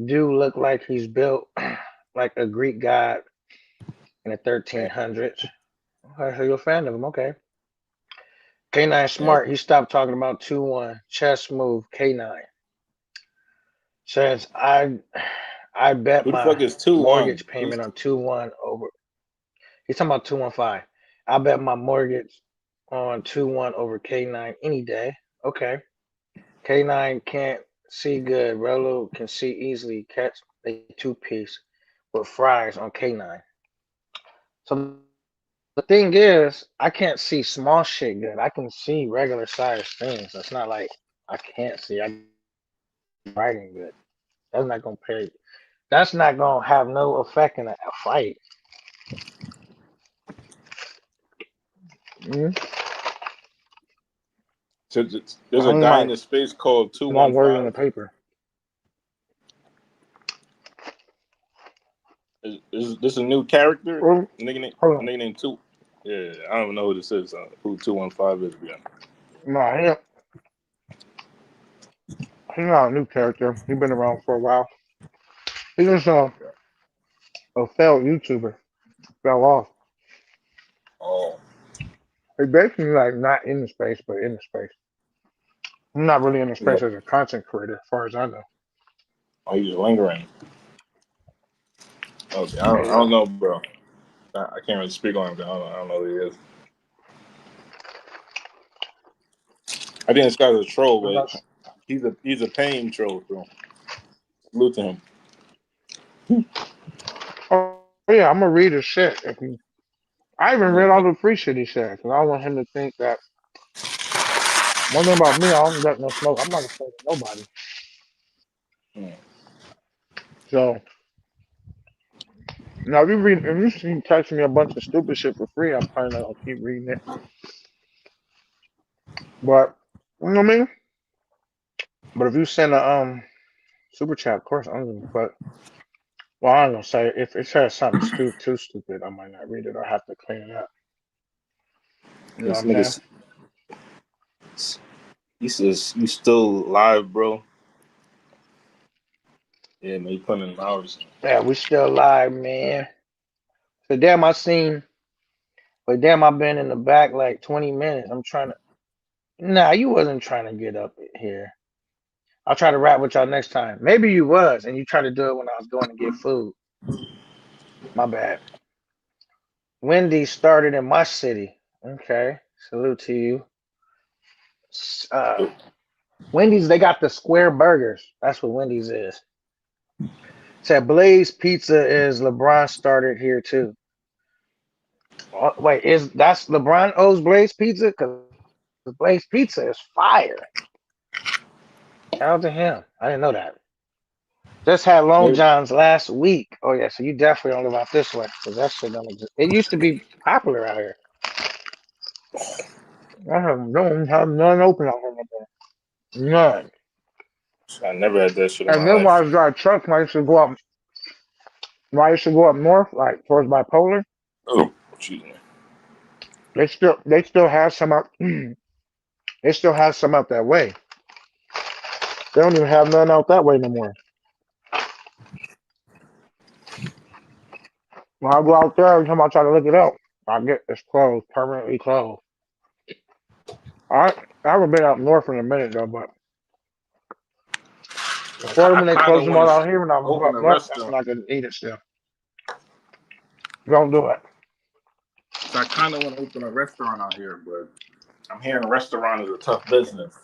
do look like he's built like a Greek god in the 1300s. Okay, so you're a fan of him. Okay. K9 Smart, he stopped talking about 2-1 chess move. K9 says, I bet who the fuck my is 2-1? mortgage payment on 2-1 over. He's talking about 215. I bet my mortgage on 2-1 over K9 any day. Okay. K9 can't see good. Rello can see easily. Catch a 2-piece with fries on K9. So the thing is, I can't see small shit good. I can see regular sized things. It's not like I can't see. I'm writing good. That's not gonna pay. That's not gonna have no effect in a fight. Mm-hmm. So there's a guy in the space called One word in the 215. paper. Is this a new character? Hold Nigga on. named Two. Yeah, I don't know who this is. Who 215 is? Yeah. No, he's not a new character. He's been around for a while. He's just a failed YouTuber. Fell off. Oh. He's basically like not in the space, but in the space. I'm not really in the space as a content creator, as far as I know. Oh, he's lingering. Okay, I don't know, bro. I can't really speak on him. I don't know who he is. I think this guy's a troll, but he's a paying troll. So salute to him. Oh yeah, I'm gonna read his shit. I even read all the free shit he said because I don't want him to think that. One thing about me, I don't let no smoke. I'm not afraid of nobody. So now, if you text me a bunch of stupid shit for free, I'm probably not gonna keep reading it. But you know what I mean. But if you send a super chat, of course I'm gonna put. Well, I'm gonna say if it says something too stupid, I might not read it or have to clean it up. You know what I'm saying? He says you still live, bro. Yeah, man, you putting in hours. Yeah, we still live, man. So damn, I seen But damn, I've been in the back like 20 minutes. I'm trying to. Nah, you wasn't trying to get up here. I'll try to rap with y'all next time. Maybe you was, and you tried to do it when I was going to get food. My bad. Wendy's started in my city. Okay, salute to you. Wendy's, they got the square burgers. That's what Wendy's is. Said Blaze Pizza is LeBron started here too. Oh, wait, that's LeBron owes Blaze Pizza? Because Blaze Pizza is fire. Shout out to him. I didn't know that. Just had Long John's last week. Oh yeah, so you definitely don't live out this way because that shit don't exist. It used to be popular out here. I have none open out here. None. I never had that shit in And my then when I life. was driving trucks, when I used to go up north, like towards bipolar. Oh, excuse me. They still have some out. They still have some out that way. They don't even have none out that way no more. When I go out there, every time I try to look it up, I get it's closed, permanently closed. I haven't been out north in a minute though, but before I when they kind closed of them want all to out here, when I was open up a north, that's restaurant. when I could eat it still. Don't do it. So I kind of want to open a restaurant out here, but I'm hearing a restaurant is a tough business.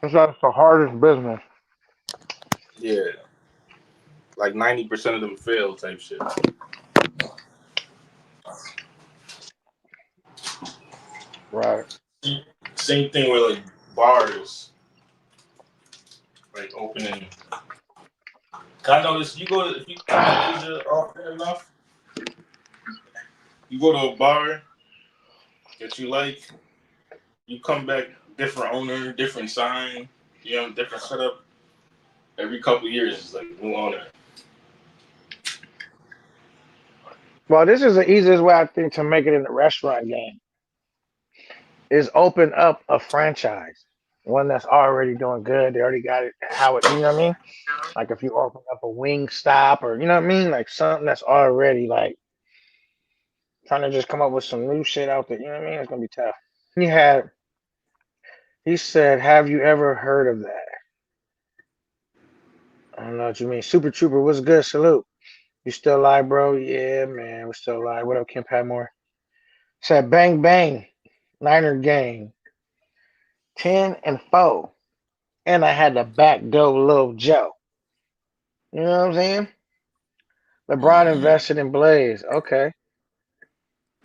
That's the hardest business. Yeah, like 90% of them fail type shit. Right. Same thing with like bars, like opening. I noticed if you come to Asia often enough, you go to a bar that you like, you come back different owner, different sign, different setup. Every couple of years, it's like new owner. Well, this is the easiest way I think to make it in the restaurant game is open up a franchise, one that's already doing good. They already got it. How it, you know what I mean? Like if you open up a wing stop or you know what I mean, like something that's already like trying to just come up with some new shit out there. You know what I mean? It's gonna be tough. He said, "Have you ever heard of that?" I don't know what you mean. Super Trooper, what's good? Salute. You still alive, bro? Yeah, man, we're still alive. What up, Kim Padmore? Said, bang, bang, Niner game, 10-4. And I had to backdoor Lil Joe. You know what I'm saying? LeBron invested in Blaze. Okay.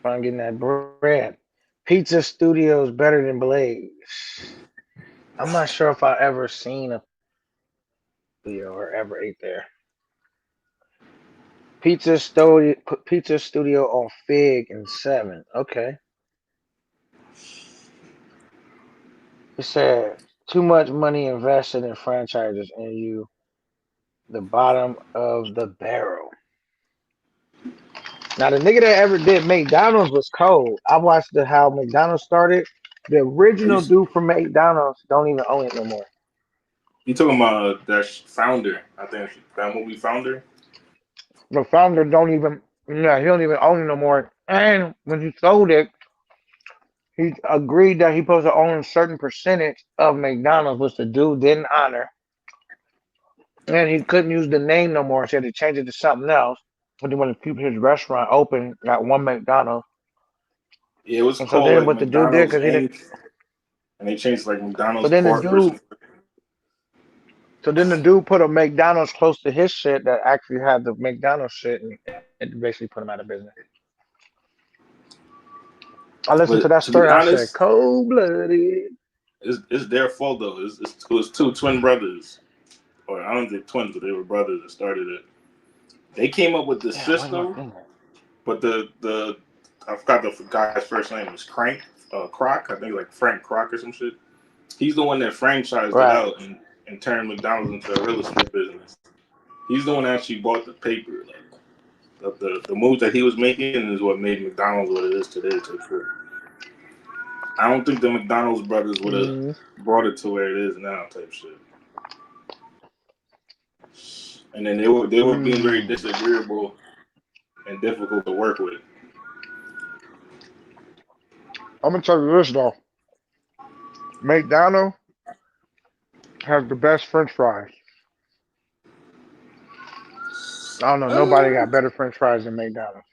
I'm getting that bread. Pizza Studios better than Blaze. I'm not sure if I ever seen a studio or ever ate there. Pizza Studio on Fig and 7. Okay. It said too much money invested in franchises and you the bottom of the barrel. Now the nigga that ever did McDonald's was cold. I watched how McDonald's started. The original dude from McDonald's don't even own it no more. You talking about that founder? I think that movie Founder. The founder don't even he don't even own it no more. And when he sold it, he agreed that he supposed to own a certain percentage of McDonald's, which the dude didn't honor. And he couldn't use the name no more, so he had to change it to something else. But he wanted to keep his restaurant open at one McDonald's. Yeah, it was And so called then like what the dude did, McDonald's because he did. Inc. And they changed like McDonald's So then the Corp or dude, something. put a McDonald's close to his shit that actually had the McDonald's shit, and it basically put him out of business. I listened to But that to be story. And I said, honest, cold blooded. it's their fault though. It was two twin brothers, or I don't think twins, but they were brothers that started it. They came up with the system, but the I forgot the guy's first name was Croc. I think like Frank Croc or some shit. He's the one that franchised it out and turned McDonald's into a real estate business. He's the one that actually bought the paper. Like the moves that he was making is what made McDonald's what it is today. I don't think the McDonald's brothers would have brought it to where it is now, type shit. And then they were being very disagreeable and difficult to work with. I'm gonna tell you this though. McDonald's has the best French fries. I don't know. Nobody got better French fries than McDonald's.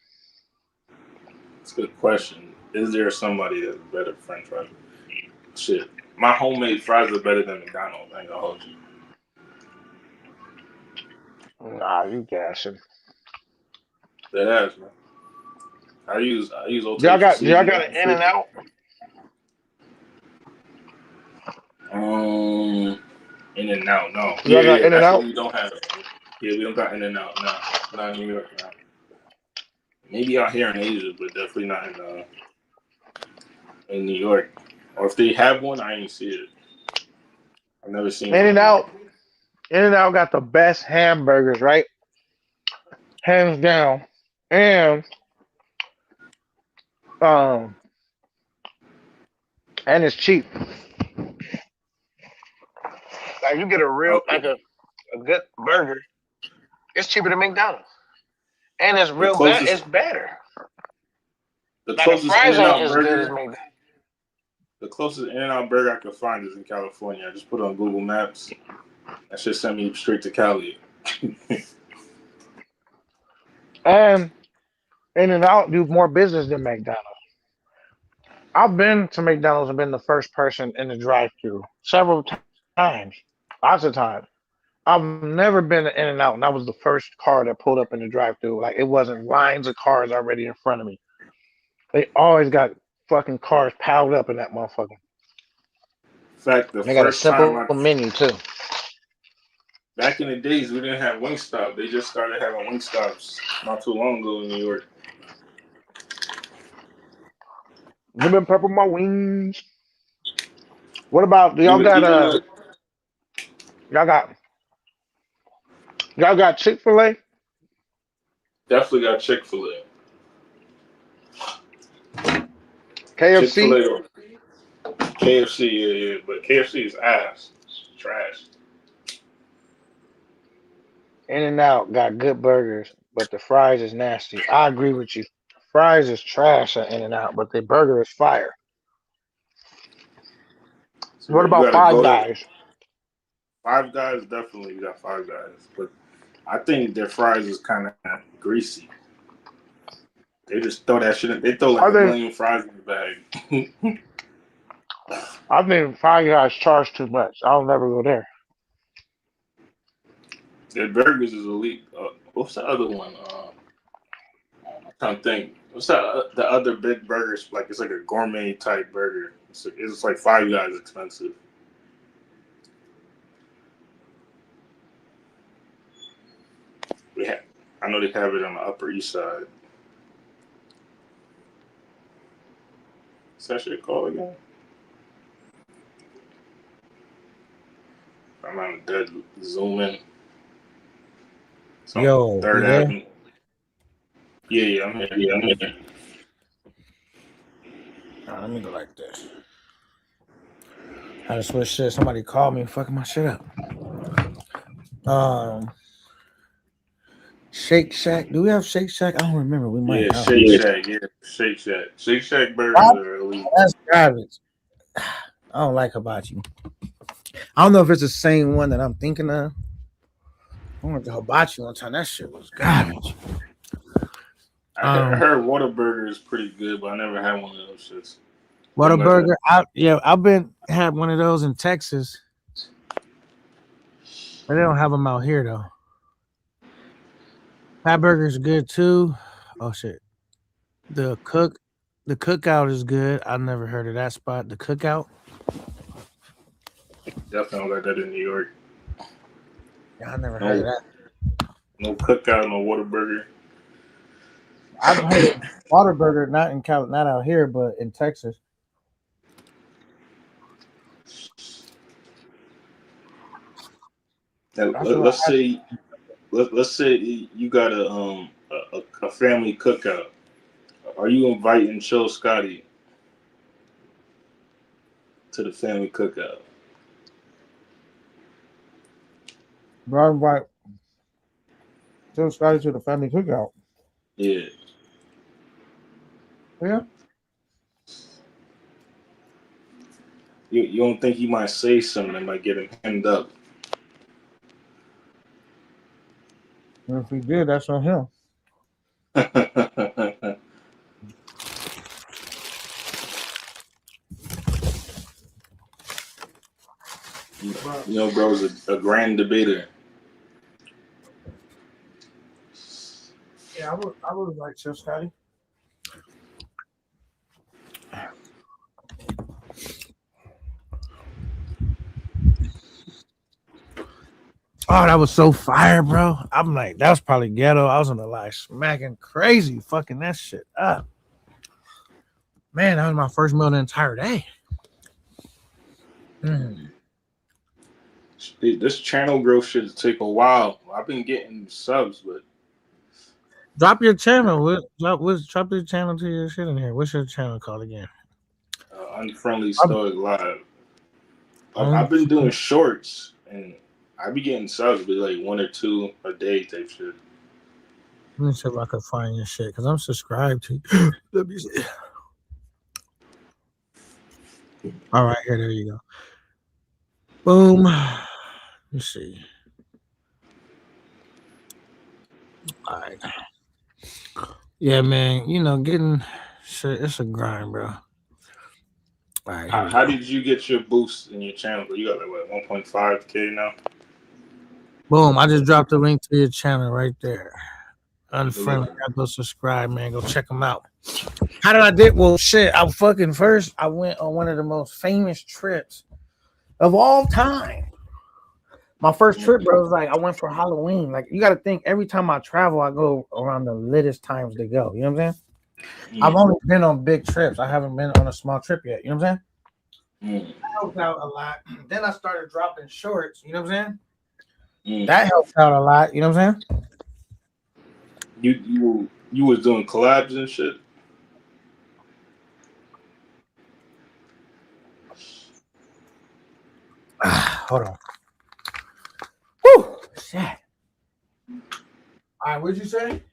It's a good question. Is there somebody that's better French fries? Shit, my homemade fries are better than McDonald's. I ain't gonna hold you. Nah, you gassing. That ass, man. I use Old Y'all Tasty got seasoning. an In and Out. In and Out, no. Y'all got In and Actually, Out. we don't have. Yeah, we don't got In and Out. No, not in New York. No. Maybe out here in Asia, but definitely not in New York. Or if they have one, I ain't see it. I've never seen In one. and Out. In and Out got the best hamburgers, right? Hands down. And it's cheap. Like you get a real Okay. a good burger. It's cheaper than McDonald's. And it's The real bad. It's closest, better. the Like the closest In fries and ain't Out as good as burger, McDonald's. the closest In and Out burger I could find is in California. I just put it on Google Maps. That shit sent me straight to Cali. And In and Out do more business than McDonald's. I've been to McDonald's and been the first person in the drive-thru several times, lots of times. I've never been to In and Out, and I was the first car that pulled up in the drive-thru. Like it wasn't lines of cars already in front of me. They always got fucking cars piled up in that motherfucker. In fact, the They got a first time simple menu too. back in the days, we didn't have Wingstop. They just started having Wingstops not too long ago in New York. Lemon pepper my wings. What about Even like y'all got Chick-fil-A? definitely got Chick-fil-A. KFC? Chick-fil-A or KFC, yeah, but KFC is ass. It's trash. In and Out got good burgers, but the fries is nasty. I agree with you. Fries is trash at In and Out, but the burger is fire. So What you about gotta Five go to Guys? Five Guys. Definitely, you got Five Guys, but I think their fries is kind of greasy. They just throw that shit in. They throw like I a think million fries in the bag. I think Five Guys charge too much. I'll never go there. Their burgers is elite. What's the other one? I'm trying to think. What's that? The other big burgers? Like it's like a gourmet type burger. It's like Five Guys expensive. I know they have it on the Upper East Side. What's that shit called again? I'm on a dead zoom in. Yo, you Third there? Avenue. Yeah, I'm here. I'm here. Let me go like this. I just switch shit. Somebody called me, fucking my shit up. Shake Shack. Do we have Shake Shack? I don't remember. We might. Yeah, Shake Shack. Yeah, Shake Shack. Shake Shack burgers are elite. That's garbage. I don't like hibachi. I don't know if it's the same one that I'm thinking of. I went to hibachi one time. That shit was garbage. I heard Whataburger is pretty good, but I never had one of those shits. Whataburger. I've had one of those in Texas, but they don't have them out here though. Fat Burger's good too. Oh shit. The Cookout is good. I've never heard of that spot. The Cookout. Definitely got that in New York. Yeah, I never heard of that. No Cookout, no Whataburger. I've heard of Whataburger, not out here, but in Texas. Now, let's say you got a family cookout. Are you inviting Chill Scotty to the family cookout? Bro, invite Chill Scotty to the family cookout. Yeah. Yeah. You don't think he might say something that might get him hemmed up? If he did, that's on him. You know, bro's a grand debater. Yeah, I would like Chill Scotty. Oh, that was so fire, bro. I'm like, that was probably ghetto. I was on the line smacking crazy, fucking that shit up. Man, that was my first meal the entire day. This channel growth should take a while. I've been getting subs, but drop your channel. Drop your channel to your shit in here. What's your channel called again? Unfriendly Stoic Live. I've been doing shorts, and I be getting subs, but like 1 or 2 a day type shit. Let me see if I can find your shit because I'm subscribed to you. Let me see. All right, here, there you go. Boom. Let's see. All right. Yeah, man. You know, getting shit, it's a grind, bro. All right. How did you get your boost in your channel? You got like what, 1.5K now? Boom. I just dropped the link to your channel right there. Unfriendly. Go subscribe, man. Go check them out. How did I did? Well, shit. I went on one of the most famous trips of all time. My first trip, bro, was like I went for Halloween. Like you got to think, every time I travel, I go around the littest times to go. You know what I'm saying? I've only been on big trips. I haven't been on a small trip yet. You know what I'm saying? That helped out a lot. Then I started dropping shorts. You know what I'm saying? That helped out a lot. You know what I'm saying? You was doing collabs and shit. Hold on. Woo! Shit. All right, what'd you say?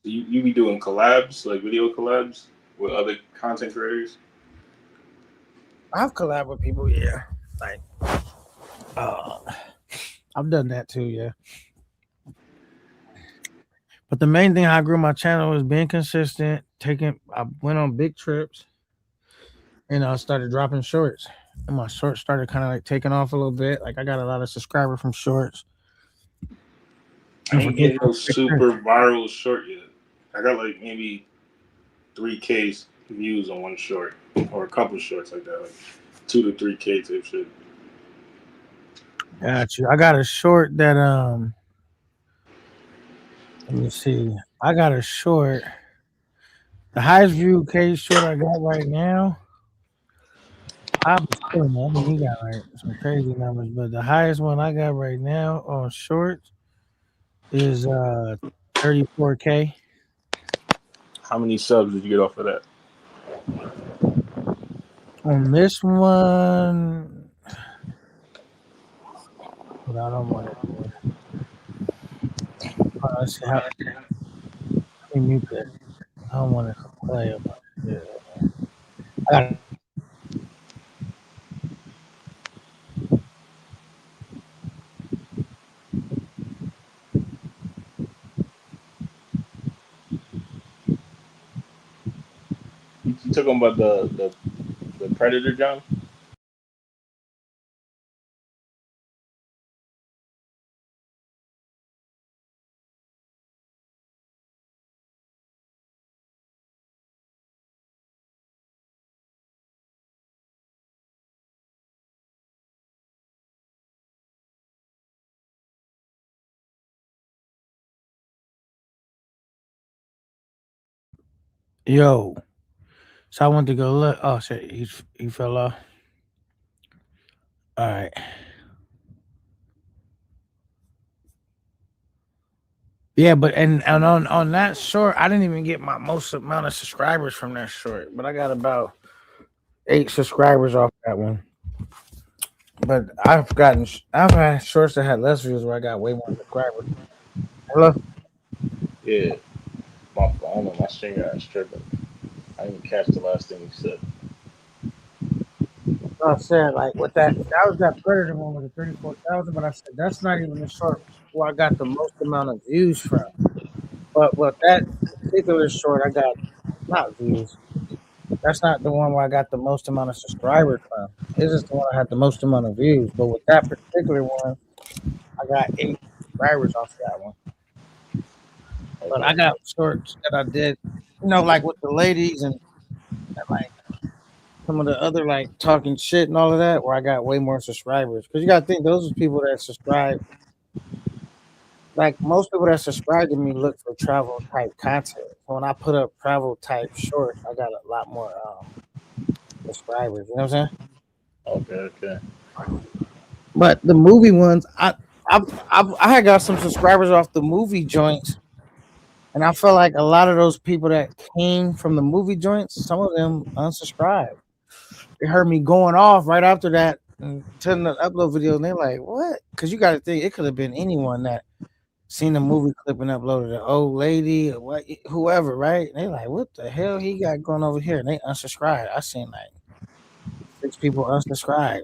You be doing collabs, like video collabs with other content creators? I've collabed with people, yeah. Like, I've done that too, yeah. But the main thing I grew my channel was being consistent. I went on big trips, and I started dropping shorts. And my shorts started kind of like taking off a little bit. Like I got a lot of subscribers from shorts. I ain't getting no super viral short yet. I got like maybe 3K views on one short, or a couple shorts like that, like 2 to 3K type shit. Got you. I got a short that let me see. I got a short. The highest view case short I got right now. I'm still, man. I mean, you got like some crazy numbers, but the highest one I got right now on shorts is 34K. How many subs did you get off of that? On this one, but I don't want it. Let's see how. Let me mute that. I don't want to play about it. I got. You talking about the Predator, John? Yo, so I went to go look. Oh shit, he fell off. All right. Yeah, but and on that short, I didn't even get my most amount of subscribers from that short, but I got about 8 subscribers off that one. But I've had shorts that had less views where I got way more subscribers. Hello? Yeah. My phone on my stream got stripping. I didn't catch the last thing you said. I said like with that was that Predator one with the 34,000, but I said that's not even the short where I got the most amount of views from. But that particular short, I got not views. That's not the one where I got the most amount of subscribers from. This is the one I had the most amount of views. But with that particular one, I got 8 subscribers off that one. But I got shorts that I did, like with the ladies and like some of the other like talking shit and all of that, where I got way more subscribers. Because you got to think those are people that subscribe. Like most people that subscribe to me look for travel type content. So when I put up travel type shorts, I got a lot more subscribers. You know what I'm saying? Okay. But the movie ones, I had got some subscribers off the movie joints, and I felt like a lot of those people that came from the movie joints, some of them unsubscribed. They heard me going off right after that and telling the upload video, and they're like, "What?" Because you got to think it could have been anyone that seen the movie clip and uploaded an old lady or what, whoever, right? And they like, "What the hell he got going over here?" And they unsubscribed. I seen like 6 people unsubscribe.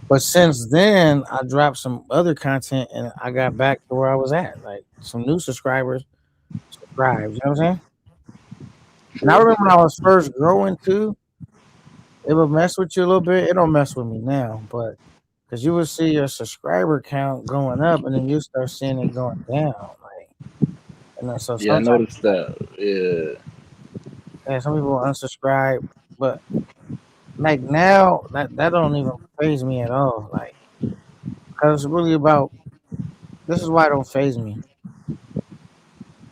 But since then, I dropped some other content and I got back to where I was at. Like some new subscribers subscribed. You know what I'm saying? And I remember when I was first growing too, it would mess with you a little bit. It don't mess with me now, but because you would see your subscriber count going up and then you start seeing it going down. Like, and then, so Yeah, I noticed that. Yeah, some people unsubscribe, but like now that don't even faze me at all. Like, because it's really about this is why it don't faze me.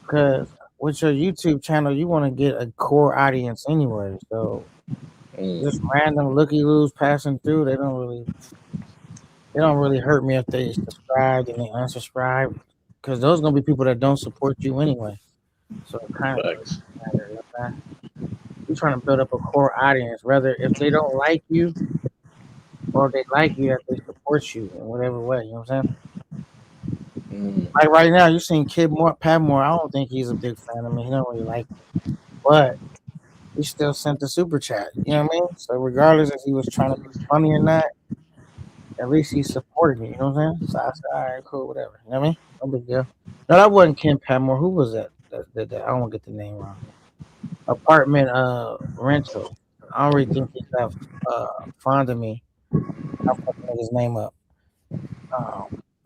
Because with your YouTube channel, you want to get a core audience anyway. So just random looky loos passing through, they don't really hurt me if they subscribe and they unsubscribe. Because those gonna be people that don't support you anyway. So it kind of matter, you know what I'm saying? You're trying to build up a core audience, whether if they don't like you or they like you, that they support you in whatever way. You know what I'm saying? Like right now, you seen Pat Moore. I don't think he's a big fan of me. He don't really like me, but he still sent the super chat. You know what I mean? So regardless if he was trying to be funny or not, at least he supported me. You know what I'm saying? So I said, all right, cool, whatever. You know what I mean? No big deal. No, that wasn't Ken Patmore. Who was that? I don't want to get the name wrong. Apartment rental. I don't really think he's that fond of me. I'll fucking his name up.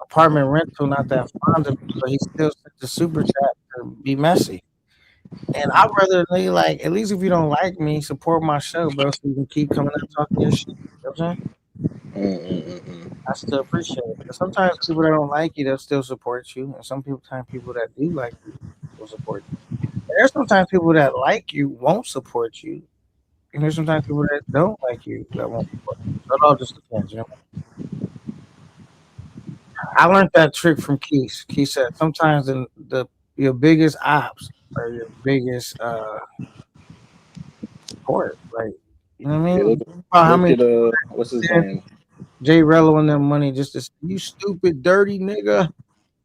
Apartment rental, not that fond of me, but he still sent the super chat to be messy. And I'd rather they like, at least if you don't like me, support my show, bro, so you can keep coming up talking your shit. You know what I'm saying? I still appreciate it. But sometimes people that don't like you, they'll still support you. And sometimes people that do like you will support you. And there's sometimes people that like you won't support you. And there's sometimes people that don't like you that won't support you. So it all just depends, you know. I learned that trick from Keith. Keith said sometimes your biggest ops are your biggest support. Like, you know what I mean? How many what's his name? Jay Rello and them money just to you stupid dirty nigga.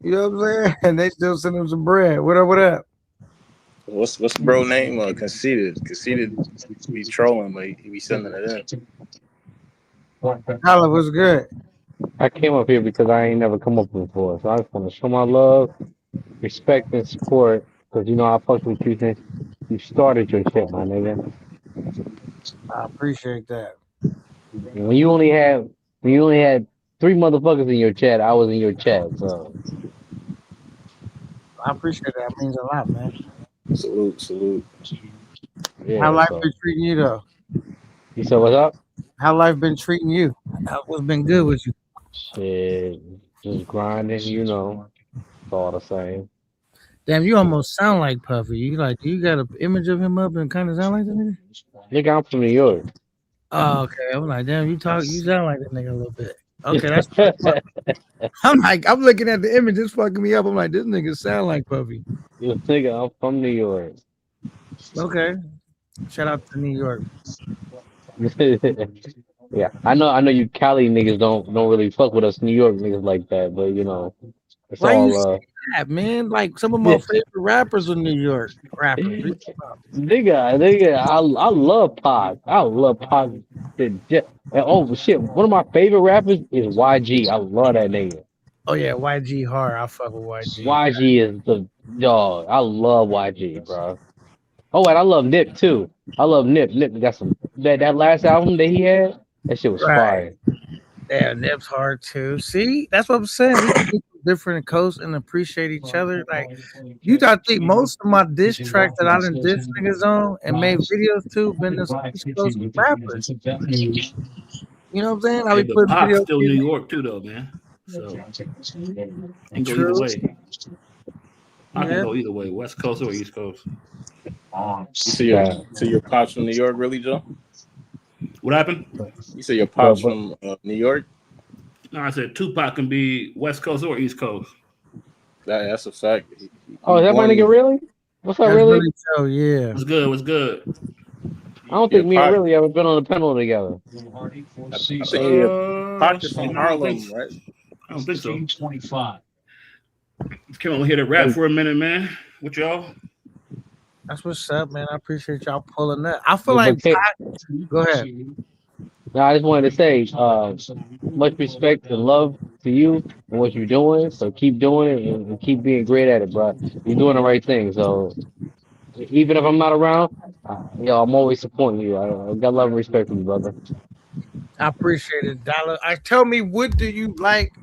You know what I'm saying? And they still send him some bread. What up? What's bro name? Conceited be trolling, but he be sending it in. Holla, what's good? I came up here because I ain't never come up before, so I just want to show my love, respect, and support. Because I fucked with you since you started your shit, my nigga. I appreciate that. When you only had 3 motherfuckers in your chat, I was in your chat, so I appreciate that. It means a lot, man. Salute. Yeah, How life been treating you though? You said what's up? How life been treating you? What's been good with you? Shit, just grinding, It's all the same. Damn, you almost sound like Puffy. You got an image of him up and kind of sound like that nigga? Nigga, I'm from New York. Oh, okay. I'm like, damn, you sound like that nigga a little bit. Okay, that's I'm looking at the image, it's fucking me up. I'm like, this nigga sound like Puffy. You nigga, I'm from New York. Okay. Shout out to New York. Yeah, I know you Cali niggas don't really fuck with us New York niggas like that, but it's Why all you say that, man? Like some of my favorite rappers are New York rappers. nigga, I love Pac. I love Pac. And oh shit, one of my favorite rappers is YG. I love that nigga. Oh yeah, YG hard. I fuck with YG. YG is the dog. I love YG, bro. Oh, and I love Nip too. I love Nip. Nip got some that last album that he had. That shit was Right. fire. Yeah, Nip's hard too. See, that's what I'm saying. We can be from different coasts and appreciate each other. Like, you gotta think most of my diss tracks that I done diss niggas on and made videos to been this East Coast rappers. You know what I'm saying? I Hey, be but putting Pac's videos. still New York too, though, man. So can go either True. way. I can Yeah. go either way, West Coast or East Coast. You say your pops from New York, really, Joe? What happened? You say your pops from New York? No, I said Tupac can be West Coast or East Coast. That's a fact. Oh, is that my nigga really? What's up, That's really? really so, yeah. What's good? What's good? I don't think me and really ever been on a panel together. I think your pops is from Harlem, right? I don't think so. 25. Come on, hit a rap for a minute, man. What y'all? That's what's up, man. I appreciate y'all pulling up. I feel Yeah, like but go ahead. No, I just wanted to say, much respect and love to you and what you're doing. So keep doing it and keep being great at it, bro. You're doing the right thing. So even if I'm not around, I'm always supporting you. I got love and respect for you, brother. I appreciate it, Dollar. Tell me, what do you like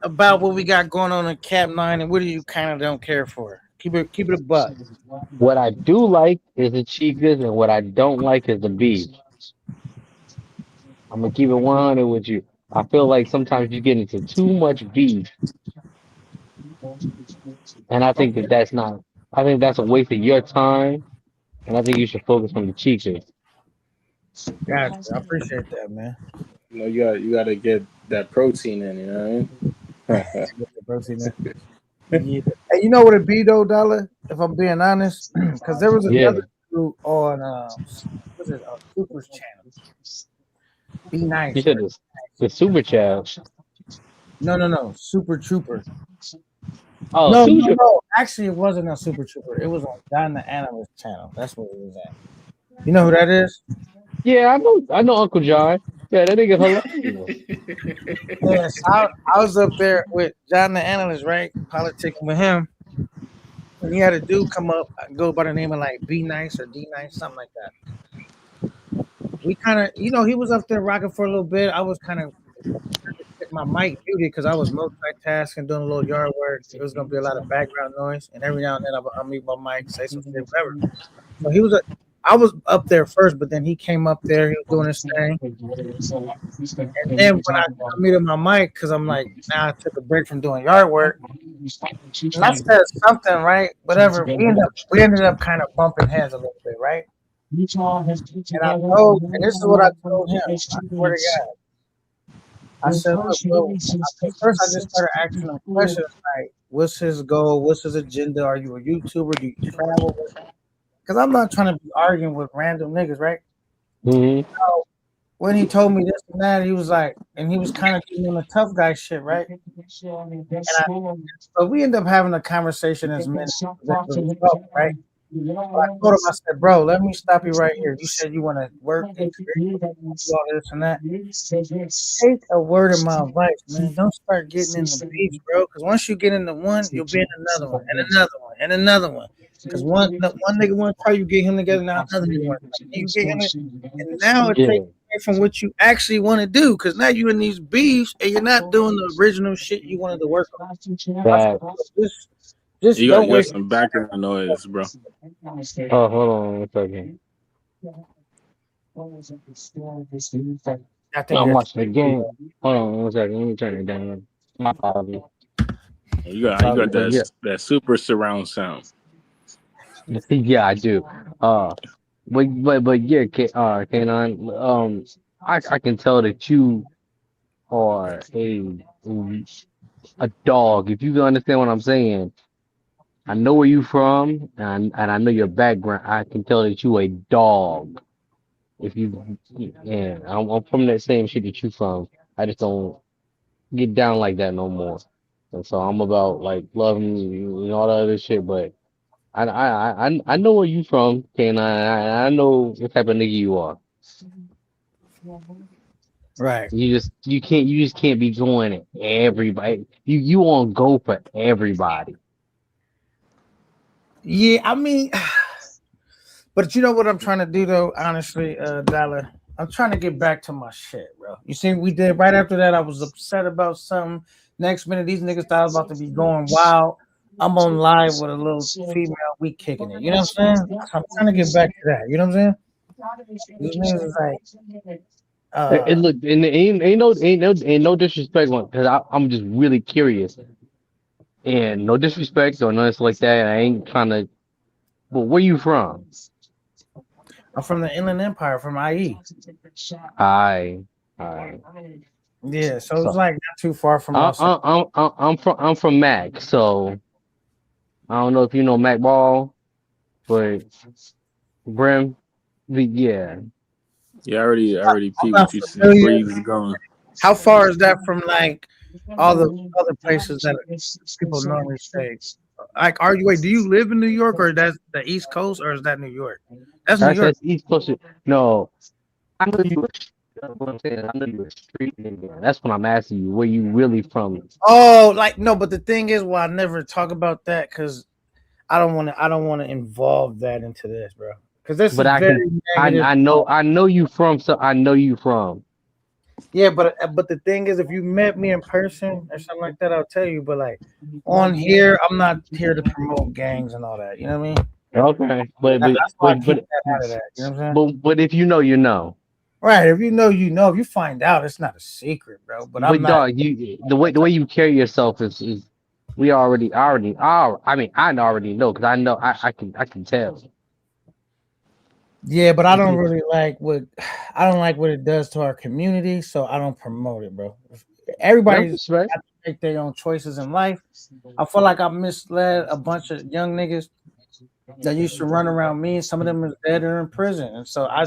about what we got going on in Cap 9, and what do you kind of don't care for? Keep it a buck. What I do like is the Chicas, and what I don't like is the beef. I'm gonna keep it 100 with you. I feel like sometimes you get into too much beef, and I think that's not. I think that's a waste of your time, and I think you should focus on the Chicas. Gotcha. I appreciate that, man. You know, you gotta get that protein in. You know what I mean? Get the protein in. Yeah. Hey, you know what it be though, Dollar? If I'm being honest, because there was another dude on what's it? Super's channel. Be nice. You said the Super Chat. No. Super Trooper. Oh, no, Super no. Actually, it wasn't on Super Trooper. It was on John the Animalist channel. That's where it was at. You know who that is? Yeah, I know Uncle John. Yeah, that nigga hilarious. Yes, I was up there with John the Analyst, right? Politicking with him. And he had a dude come up, go by the name of like Be Nice or D Nice, something like that. We kind of, he was up there rocking for a little bit. I was kind of my mic muted because I was multitasking, doing a little yard work. There was gonna be a lot of background noise, and every now and then I'll mute my mic, say some shit, whatever. So I was up there first, but then he came up there, he was doing his thing. And then when I muted my mic, because I'm like, now I took a break from doing yard work. And I said something, right? Whatever. We ended up kind of bumping heads a little bit, right? And this is what I told him. I swear to God. I said, look, bro, first I just started asking him questions like, what's his goal? What's his agenda? Are you a YouTuber? Do you travel? Because I'm not trying to be arguing with random niggas, right? Mm-hmm. So when he told me this and that, he was like, and he was kind of doing the tough guy shit, right? So we ended up having a conversation as men, right? So I told him, I said, bro, let me stop you right here. You said you want to work and do all this and that. Take a word of my advice, man. Don't start getting in the beef, bro. Because once you get into one, you'll be in another one, and another one, and another one. Because one nigga want to try, you get him together, now another nigga want to you get him, and now it takes away from what you actually want to do. Because now you're in these beefs, and you're not doing the original shit you wanted to work on. Just you got some background noise, bro. Oh, hold on a second. I'm watching the game. Hold on 1 second. Let me turn it down. My apologies. You got that super surround sound. Yeah, I do. But yeah, Kanon. I can tell that you are a dog. If you can understand what I'm saying. I know where you from, and I know your background. I can tell that you a dog. I'm from that same shit that you from. I just don't get down like that no more. And so I'm about like loving you and all that other shit. But I know where you from, and I know what type of nigga you are. Right. You just can't be going at everybody. You on go for everybody. Yeah, I mean, but you know what I'm trying to do though, honestly, Dollar. I'm trying to get back to my shit, bro. You see, we did right after that. I was upset about something. Next minute, these niggas thought I was about to be going wild. I'm on live with a little female. We kicking it. You know what I'm saying? So I'm trying to get back to that. You know what I'm saying? These niggas is like, And look, and ain't no disrespect one because I'm just really curious. And no disrespect or nothing like that. I ain't trying to. But where you from? I'm from the Inland Empire, from IE. Hi. Yeah, so it's So like not too far from us. I'm from Mac, so I don't know if you know Mac Ball, but Brim, yeah. Yeah, I already I'm peeped not what you see familiar. where you was going. How far is that from like all the other places that people normally stay? Like, do you live in New York, or that's the East Coast, or is that New York? That's New York. That's East Coast. No, I know you. That's what I'm saying. I know you a street nigga. That's what I'm asking you. Where you really from? Oh, like no, but the thing is, well, I never talk about that because I don't want to involve that into this, bro. Because this is But I very can. negative. I know you from. So I know you from. Yeah, but the thing is, if you met me in person or something like that, I'll tell you. But like on here, I'm not here to promote gangs and all that. You know what I mean? Okay, but That's why I keep that out of that. You know what I'm saying? but if you know, you know. Right. If you know, you know. If you find out, it's not a secret, bro. But I'm not. Dog, the way you carry yourself is I already know because I know I can tell. Yeah, but I don't really like what it does to our community, so I don't promote it, bro. Everybody's got to make their own choices in life. I feel like I misled a bunch of young niggas that used to run around me, and some of them is dead or in prison. And so I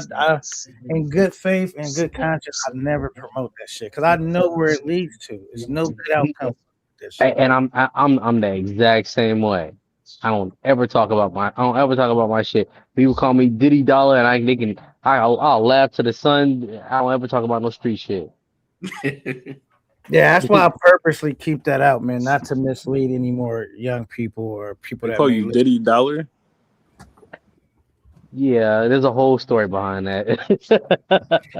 in good faith and good conscience, I never promote that shit because I know where it leads to. It's no good outcome. And I'm the exact same way. I don't ever talk about my shit. People call me Diddy Dollar, and I'll laugh to the sun. I don't ever talk about no street shit. Yeah, that's why I purposely keep that out, man, not to mislead any more young people or people They that call may you listen. Diddy Dollar. Yeah, there's a whole story behind that.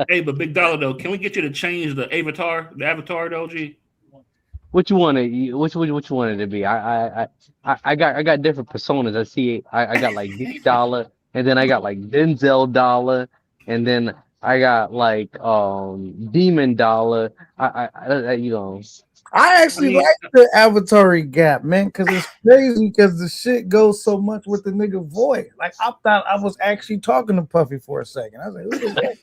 Hey, but Big Dollar though, can we get you to change the avatar though, G? What you want it to be? I got different personas. I got like D Dollar, and then I got like Denzel Dollar, and then I got like Demon Dollar. I actually like the Avatar gap, man, because it's crazy because the shit goes so much with the nigga voice. Like I thought I was actually talking to Puffy for a second. I was like, who is that?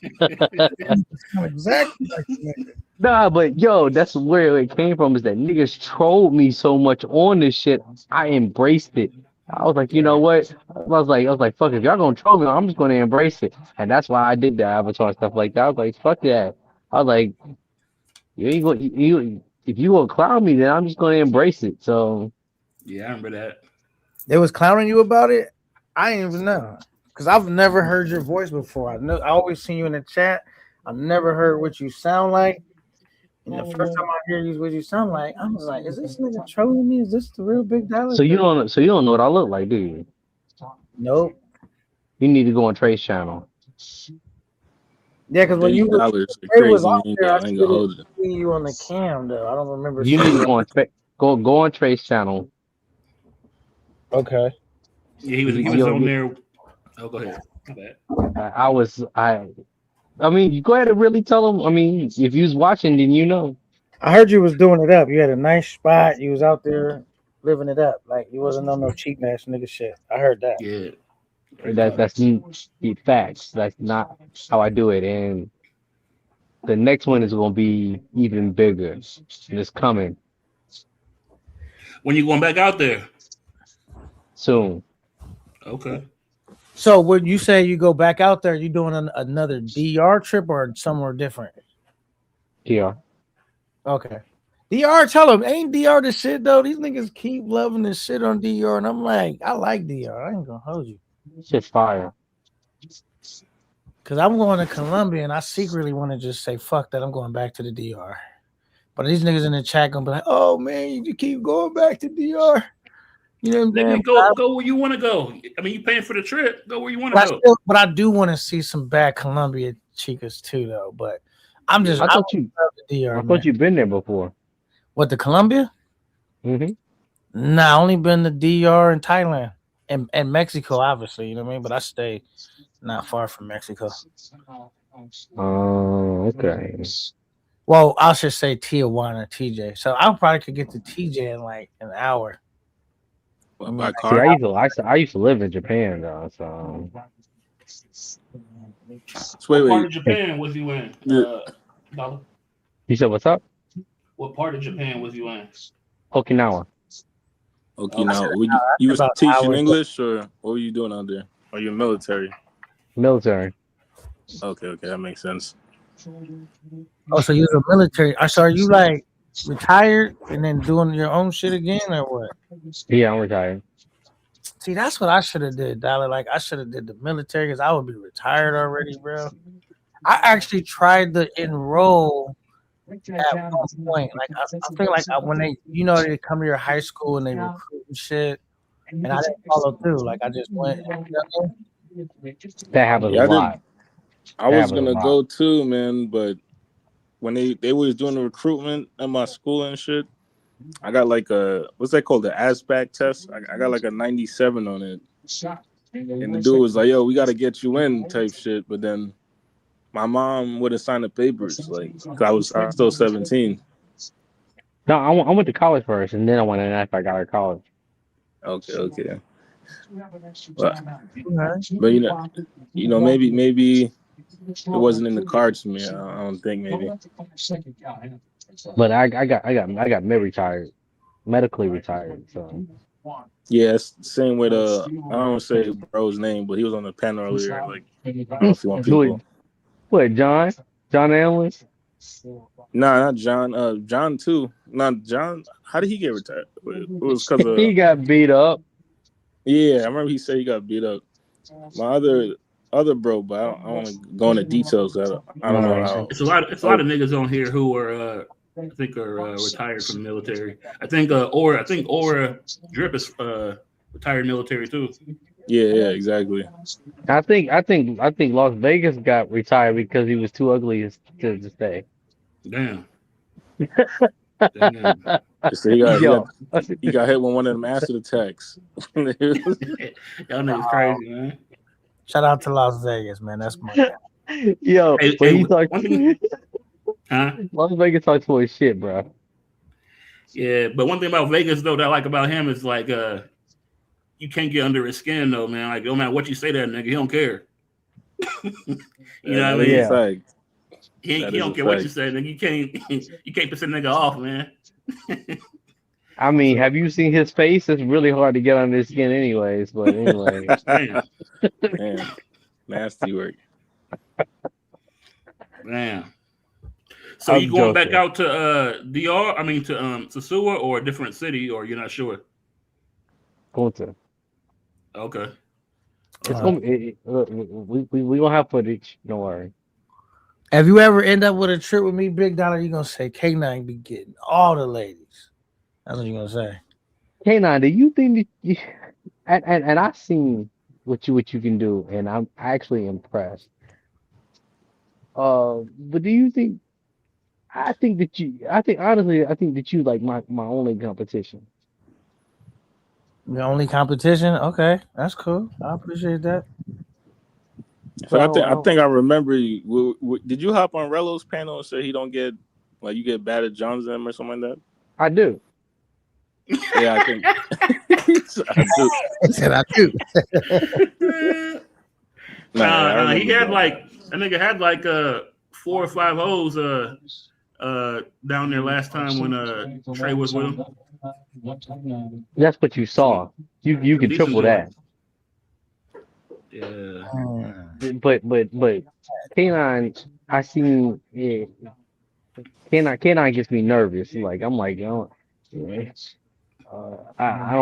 Exactly like the nigga. Nah, but yo, that's where it came from. Is that niggas trolled me so much on this shit? I embraced it. I was like, you know what? I was like, fuck, if y'all gonna troll me, I'm just gonna embrace it. And that's why I did the Avatar stuff like that. I was like, fuck that. I was like, if you gonna clown me, then I'm just gonna embrace it. So Yeah, I remember that. They was clowning you about it. I didn't even know because I've never heard your voice before. I always seen you in the chat. I've never heard what you sound like. And the first time I hear you, what you sound like, I was like, "Is this nigga trolling me? Is this the real Big Dollar?" you don't know what I look like, do you? Nope. You need to go on Trey's channel. Yeah, because when $80 you are was crazy. out there, I I ain't gonna hold didn't it. see you on the cam though. I don't remember. You need seeing to go on Trey's channel. Okay. Yeah, he was on there. Oh, go ahead. My bad. I mean, you go ahead and really tell him. I mean, if you was watching, then you know. I heard you was doing it up. You had a nice spot. You was out there living it up. Like you wasn't on no cheap ass nigga shit. I heard that. Yeah. That's the facts. That's not how I do it. And the next one is gonna be even bigger. And it's coming When you going back out there? soon. Okay. So when you say you go back out there, you doing another DR trip or somewhere different? Yeah. Okay. DR, tell them, ain't DR the shit though? These niggas keep loving this shit on DR, and I'm like, I like DR. I ain't gonna hold you. Shit's fire. Because I'm going to Colombia and I secretly want to just say, fuck that, I'm going back to the DR. But these niggas in the chat gonna be like, oh man, you keep going back to DR. You know what I'm saying? Go where you want to go. I mean, you paying for the trip. Go where you want to go. But I do want to see some bad Colombia chicas too, though. But I'm just, I I thought love the DR. I thought you've been there before. What, the Colombia? Mm-hmm. Nah, I only been to DR and Thailand and Mexico, obviously. You know what I mean? But I stay not far from Mexico. Oh, okay. Well, I should say Tijuana, TJ. So I probably could get to TJ in like an hour. Well, by See, car. I used to live in Japan though, so. So wait, what part wait. of Japan was you in? Dollar? You said what's up? What part of Japan was you in? Okinawa. Okinawa. You was about teaching hours. English, or what were you doing out there? Are you military? Military. Okay, that makes sense. Oh, so you're a military. So are you like retired and then doing your own shit again, or what? Yeah, I'm retired. See, that's what I should have did, Dollar. Like I should have did the military because I would be retired already, bro. I actually tried to enroll at one point. Like I feel like when they come to your high school and they recruit and shit, and I didn't follow through. Like I just went. You know what I mean? That happens Yeah, a lot. I was That happens a gonna lot. go too, man, but when they was doing the recruitment at my school and shit, I got like what's that called, the ASVAB test? I got like a 97 on it, and the dude was like, "Yo, we got to get you in," type shit. But then my mom wouldn't sign the papers, like 'cause I was still 17. No, I went to college first, and then I went in after I got out of college. Okay. But you know, maybe it wasn't in the cards for me. I don't think maybe. But I got medically retired. So Yeah, it's the same with I don't want to say bro's name, but he was on the panel earlier. Like, I don't know if you want people. What, John Allen? Nah, not John. John too. Not John. How did he get retired? It was because of He got beat up. Yeah, I remember he said he got beat up. My other bro, but I don't want to go into details. I don't know how. It's a lot of niggas on here who are I think are retired from the military. I think Aura Drip is retired military too. Yeah, exactly. I think Las Vegas got retired because he was too ugly to stay. Damn. So he got hit with one of them acid attacks. Y'all niggas crazy, man. Shout out to Las Vegas, man. That's my guy. Yo, he talks. Huh? Las Vegas talks for his shit, bro. Yeah, but one thing about Vegas though that I like about him is like you can't get under his skin though, man. Like no matter what you say to that nigga, he don't care. You know what I mean? Yeah. He don't care what you say, nigga. You can't piss a nigga off, man. I mean, have you seen his face? It's really hard to get under his skin, anyways. But anyway, Man, nasty work. Damn. So you going back out to DR? I mean to Sewer or a different city, or you're not sure? Going to. Okay. It's gonna we gonna have footage. Don't worry. Have you ever end up with a trip with me, Big Dollar? You gonna say K9 be getting all the ladies? That's what you gonna say. K9, do you think that and I've seen what you can do, and I'm actually impressed. But do you think? I think honestly that you like my only competition. The only competition? Okay, that's cool. I appreciate that. So I think I remember you. Did you hop on Rello's panel and say he don't get like you get bad at John's them or something like that? I do. Yeah, I think I do. He said I do. Nah, he had like that nigga had like 4 or 5 hoes down there last time when Trey was with him. That's what you saw. You can triple that. Yeah. But K9, I seen K9 gets me nervous. Like I'm like, I don't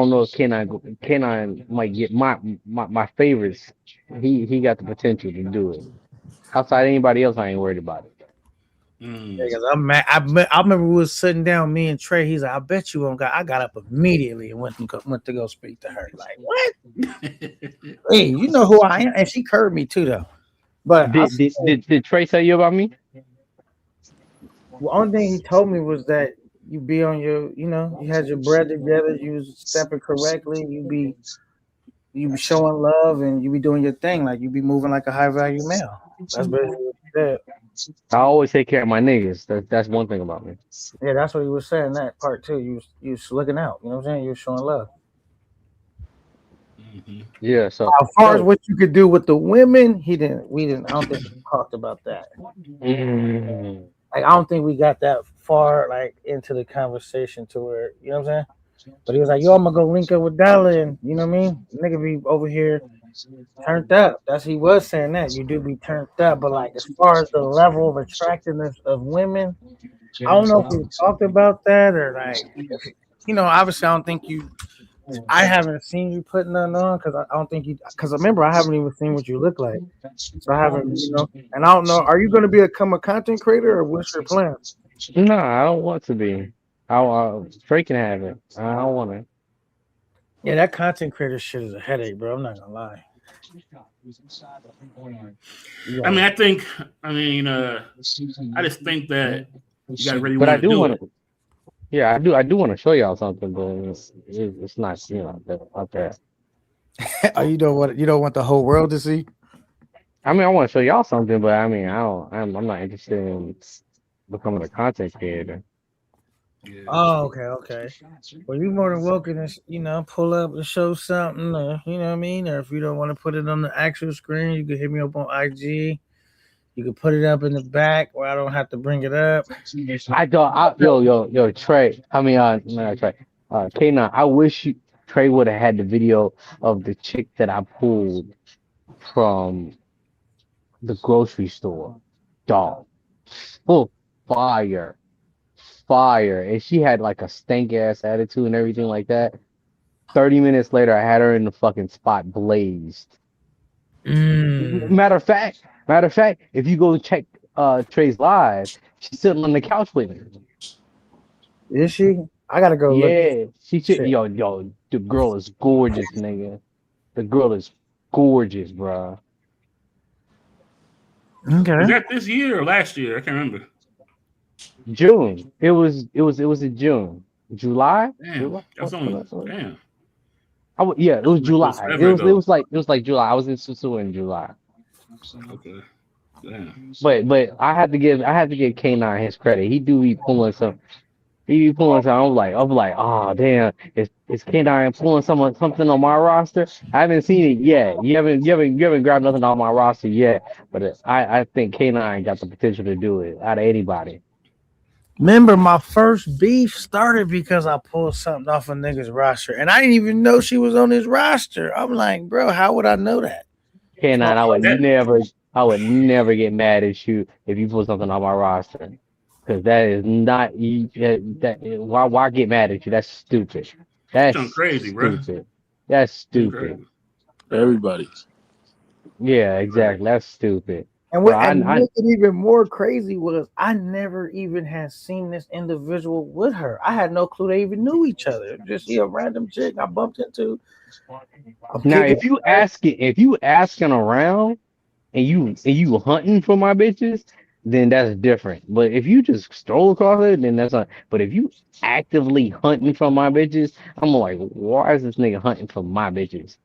know if K9 might get my favorites. He got the potential to do it. Outside anybody else, I ain't worried about it. Yeah, 'cause I'm mad. I remember we was sitting down, me and Trey. He's like, "I bet you won't." I got up immediately and went to go speak to her. Like, what? Hey, you know who I am, and she curved me too, though. But Did Trey tell you about me? the only thing he told me was that you be on your, you had your bread together, you was stepping correctly, you be showing love, and you be doing your thing, like you be moving like a high value male. That's basically what he said. I always take care of my niggas. That's one thing about me. Yeah, that's what he was saying. That part too. You was looking out. You know what I'm saying? You was showing love. Yeah. So as far as what you could do with the women, we didn't. I don't think we talked about that. Like, I don't think we got that far, like, into the conversation to where, you know what I'm saying? But he was like, yo, I'm gonna go link up with Dollar, and you know what I mean? Nigga be over here turned up. He was saying that. You do be turned up, but like, as far as the level of attractiveness of women, I don't know if we talked about that, or like, obviously I don't think I haven't seen you putting nothing on, because I don't think because remember, I haven't even seen what you look like. So I haven't, and I don't know, are you going to become a content creator, or what's your plan? No, I don't want to be. Trey can have it. I don't want to. Yeah, that content creator shit is a headache, bro. I'm not gonna lie. I mean, I just think that you gotta really But I want to do do want it. to. Yeah, I do want to show y'all something, but it's not, out there. Oh, you don't want the whole world to see? I mean, I want to show y'all something, but I mean, I'm not interested in becoming a content creator. Oh, okay. Well, you're more than welcome to, pull up and show something, or, you know what I mean? Or if you don't want to put it on the actual screen, you can hit me up on IG. You can put it up in the back where I don't have to bring it up. Yo, Trey. I mean, not Trey. K9. I wish Trey would have had the video of the chick that I pulled from the grocery store. Dog, full fire, and she had like a stank ass attitude and everything like that. 30 minutes later, I had her in the fucking spot blazed. Matter of fact, if you go check Trey's live, she's sitting on the couch with me. Is she? I gotta go. Yeah, look. Yo, the girl is gorgeous, nigga. The girl is gorgeous, bro. Okay. Was that this year or last year? I can't remember. June. It was in June. July? Damn. That's only damn. Yeah, it was July. Forever It was like July. I was in Susu in July. Okay. Damn. But I have to give K9 his credit. He do be pulling some. I'm like, oh damn, is K9 pulling something on my roster? I haven't seen it yet. You haven't grabbed nothing on my roster yet. But I think K9 got the potential to do it out of anybody. Remember, my first beef started because I pulled something off a nigga's roster, and I didn't even know she was on his roster. I'm like, bro, how would I know that? K9, I would never get mad at you if you put something on my roster, because that is not why get mad at you? That's stupid. That's crazy, stupid. bro. That's stupid. Everybody. Yeah, exactly. That's stupid. And what made it even more crazy was I never even had seen this individual with her. I had no clue they even knew each other. Just a random chick I bumped into. Now, if you asking around and you hunting for my bitches, then that's different. But if you just stroll across it, then that's not. But if you actively hunting for my bitches, I'm like, why is this nigga hunting for my bitches?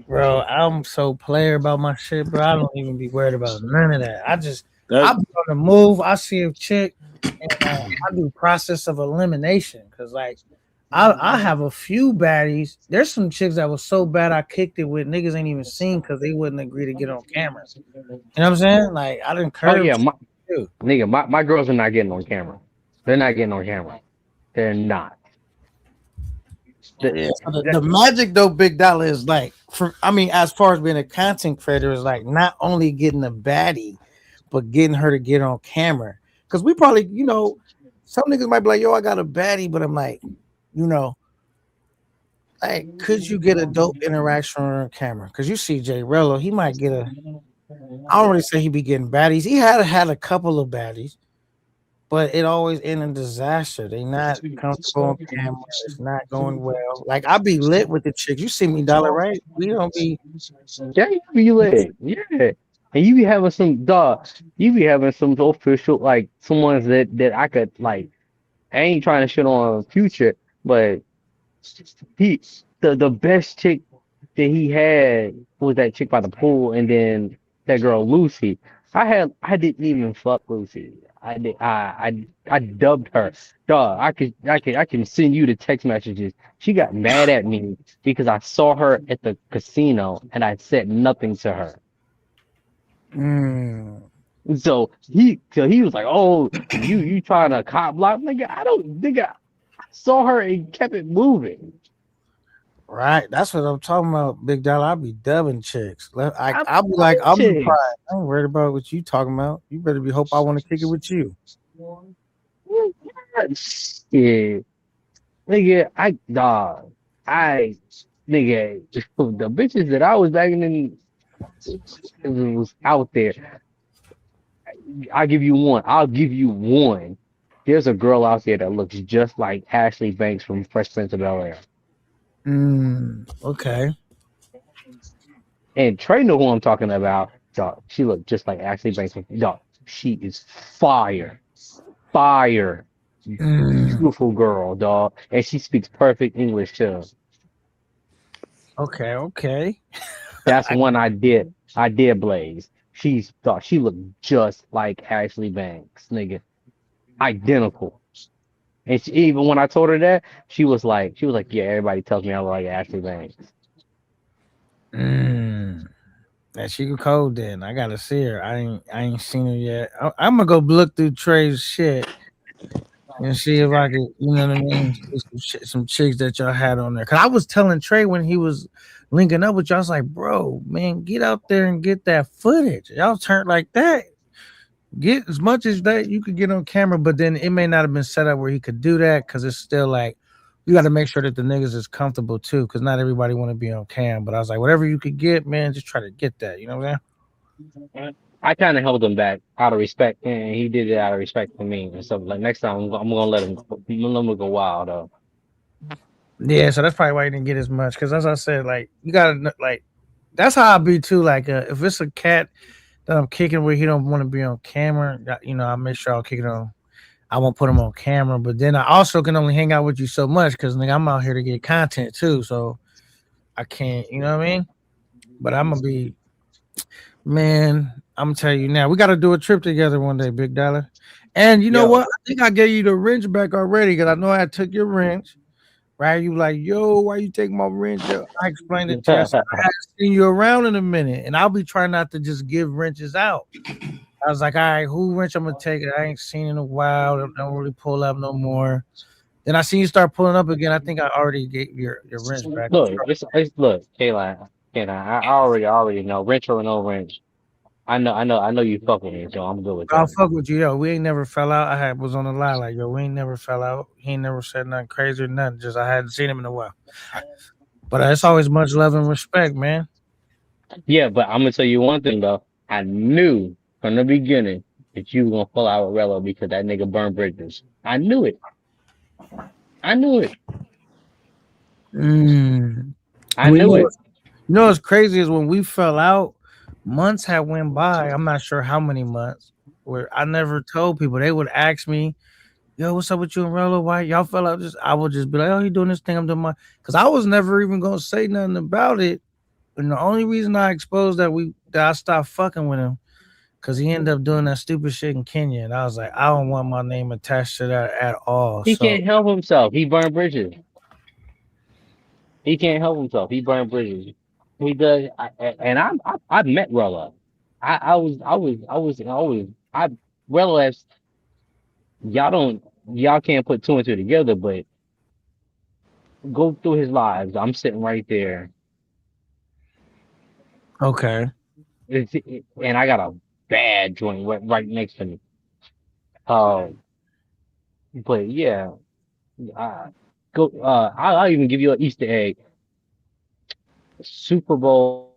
Bro, I'm so player about my shit, bro. I don't even be worried about none of that. I be on the move. I see a chick, and I do process of elimination, because like I have a few baddies. There's some chicks that was so bad I kicked it with niggas ain't even seen because they wouldn't agree to get on camera. You know what I'm saying? Like, I didn't curve. Oh yeah, my girls are not getting on camera. They're not getting on camera. They're not. The magic though, Big Dollar, is like, as far as being a content creator, is like not only getting a baddie, but getting her to get on camera. Because we probably, some niggas might be like, yo, I got a baddie, but I'm like, like, could you get a dope interaction on camera? Because you see Jay Rello, he might get I don't really say he be getting baddies. He had a couple of baddies, but it always ended in disaster. They not comfortable on camera. It's not going well. Like I be lit with the chicks. You see me, dollar, right? We don't be. Yeah, you be lit. Yeah. And you be having some dog. You be having some official like some ones that I could like. I ain't trying to shit on Future, but he the best chick that he had was that chick by the pool, and then that girl Lucy. I didn't even fuck Lucy. I dubbed her. Dog, I can send you the text messages. She got mad at me because I saw her at the casino and I said nothing to her. Mm, So he was like, "Oh, you trying to cop block, nigga? I don't, nigga. I saw her and kept it moving. right. That's what I'm talking about, big dollar. I be dubbing chicks. I'm I'll be like, I'm the chick. pride. I ain't worried about what you talking about. You better be hope I want to kick it with you. Yeah, nigga. I nigga, the bitches that I was banging in was out there. I'll give you one. I'll give you one. There's a girl out there that looks just like Ashley Banks from Fresh Prince of Bel-Air. Okay. And Trey know who I'm talking about. Dog, she looked just like Ashley Banks. Dog, she is fire. Fire. Beautiful girl, dog. And she speaks perfect English too. Okay. That's one I did. I did Blaze. She looked just like Ashley Banks, nigga. Identical. And even when I told her that, she was like, yeah, everybody tells me I look like Ashley Banks. That she can code then. I gotta see her. I ain't seen her yet. I'm gonna go look through Trey's shit and see if I can, you know what I mean, see some chicks that y'all had on there. Cause I was telling Trey when he was linking up with y'all, I was like, bro, man, get out there and get that footage. Y'all turned like that. Get as much as that you could get on camera, but then it may not have been set up where he could do that because it's still like you got to make sure that the niggas is comfortable too, because not everybody want to be on cam. But I was like, whatever you could get, man, just try to get that. You know what I'm saying? I kind of held him back out of respect, and he did it out of respect for me and stuff. Like next time, I'm gonna let him go wild though. Yeah, so that's probably why you didn't get as much. Because as I said, like you gotta like that's how I be too. Like if it's a cat that I'm kicking where he don't want to be on camera, you know, I make sure I'll kick it on. I won't put him on camera, but then I also can only hang out with you so much because nigga, I'm out here to get content too, so I can't, you know what I mean? But I'm gonna be, man. I'm gonna tell you now, we got to do a trip together one day, big dollar. And you know what? I think I gave you the wrench back already because I know I took your wrench. Right? You like, yo, why you take my wrench? I explained it to you. I said, I haven't seen you around in a minute, and I'll be trying not to just give wrenches out. I was like, all right, who wrench I'm gonna take it? I ain't seen in a while. Don't really pull up no more. Then I seen you start pulling up again. I think I already gave your wrench back. Look, look, Kayla, I already know, wrench or no wrench. I know you fuck with me, so I'm good with that. I'll fuck with you, yo. We ain't never fell out. Was on the line like, yo, we ain't never fell out. He ain't never said nothing crazy or nothing. Just I hadn't seen him in a while. But it's always much love and respect, man. Yeah, but I'm gonna tell you one thing though. I knew from the beginning that you were gonna fall out with Rello because that nigga burned bridges. I knew it. I knew it. I knew it. You know what's crazy is when we fell out, months had went by. I'm not sure how many months where I never told people. They would ask me, yo, what's up with you and Rello? Why y'all fell out? I would just be like, oh, he doing this thing, I'm doing my, because I was never even gonna say nothing about it. And the only reason I exposed that I stopped fucking with him because he ended up doing that stupid shit in Kenya. And I was like, I don't want my name attached to that at all. He can't help himself. He burned bridges. He can't help himself. He burned bridges. He does. I met Rello. Rello has, y'all can't put two and two together, but go through his lives. I'm sitting right there. Okay. And I got a bad joint right next to me. But yeah, I'll even give you an Easter egg. Super Bowl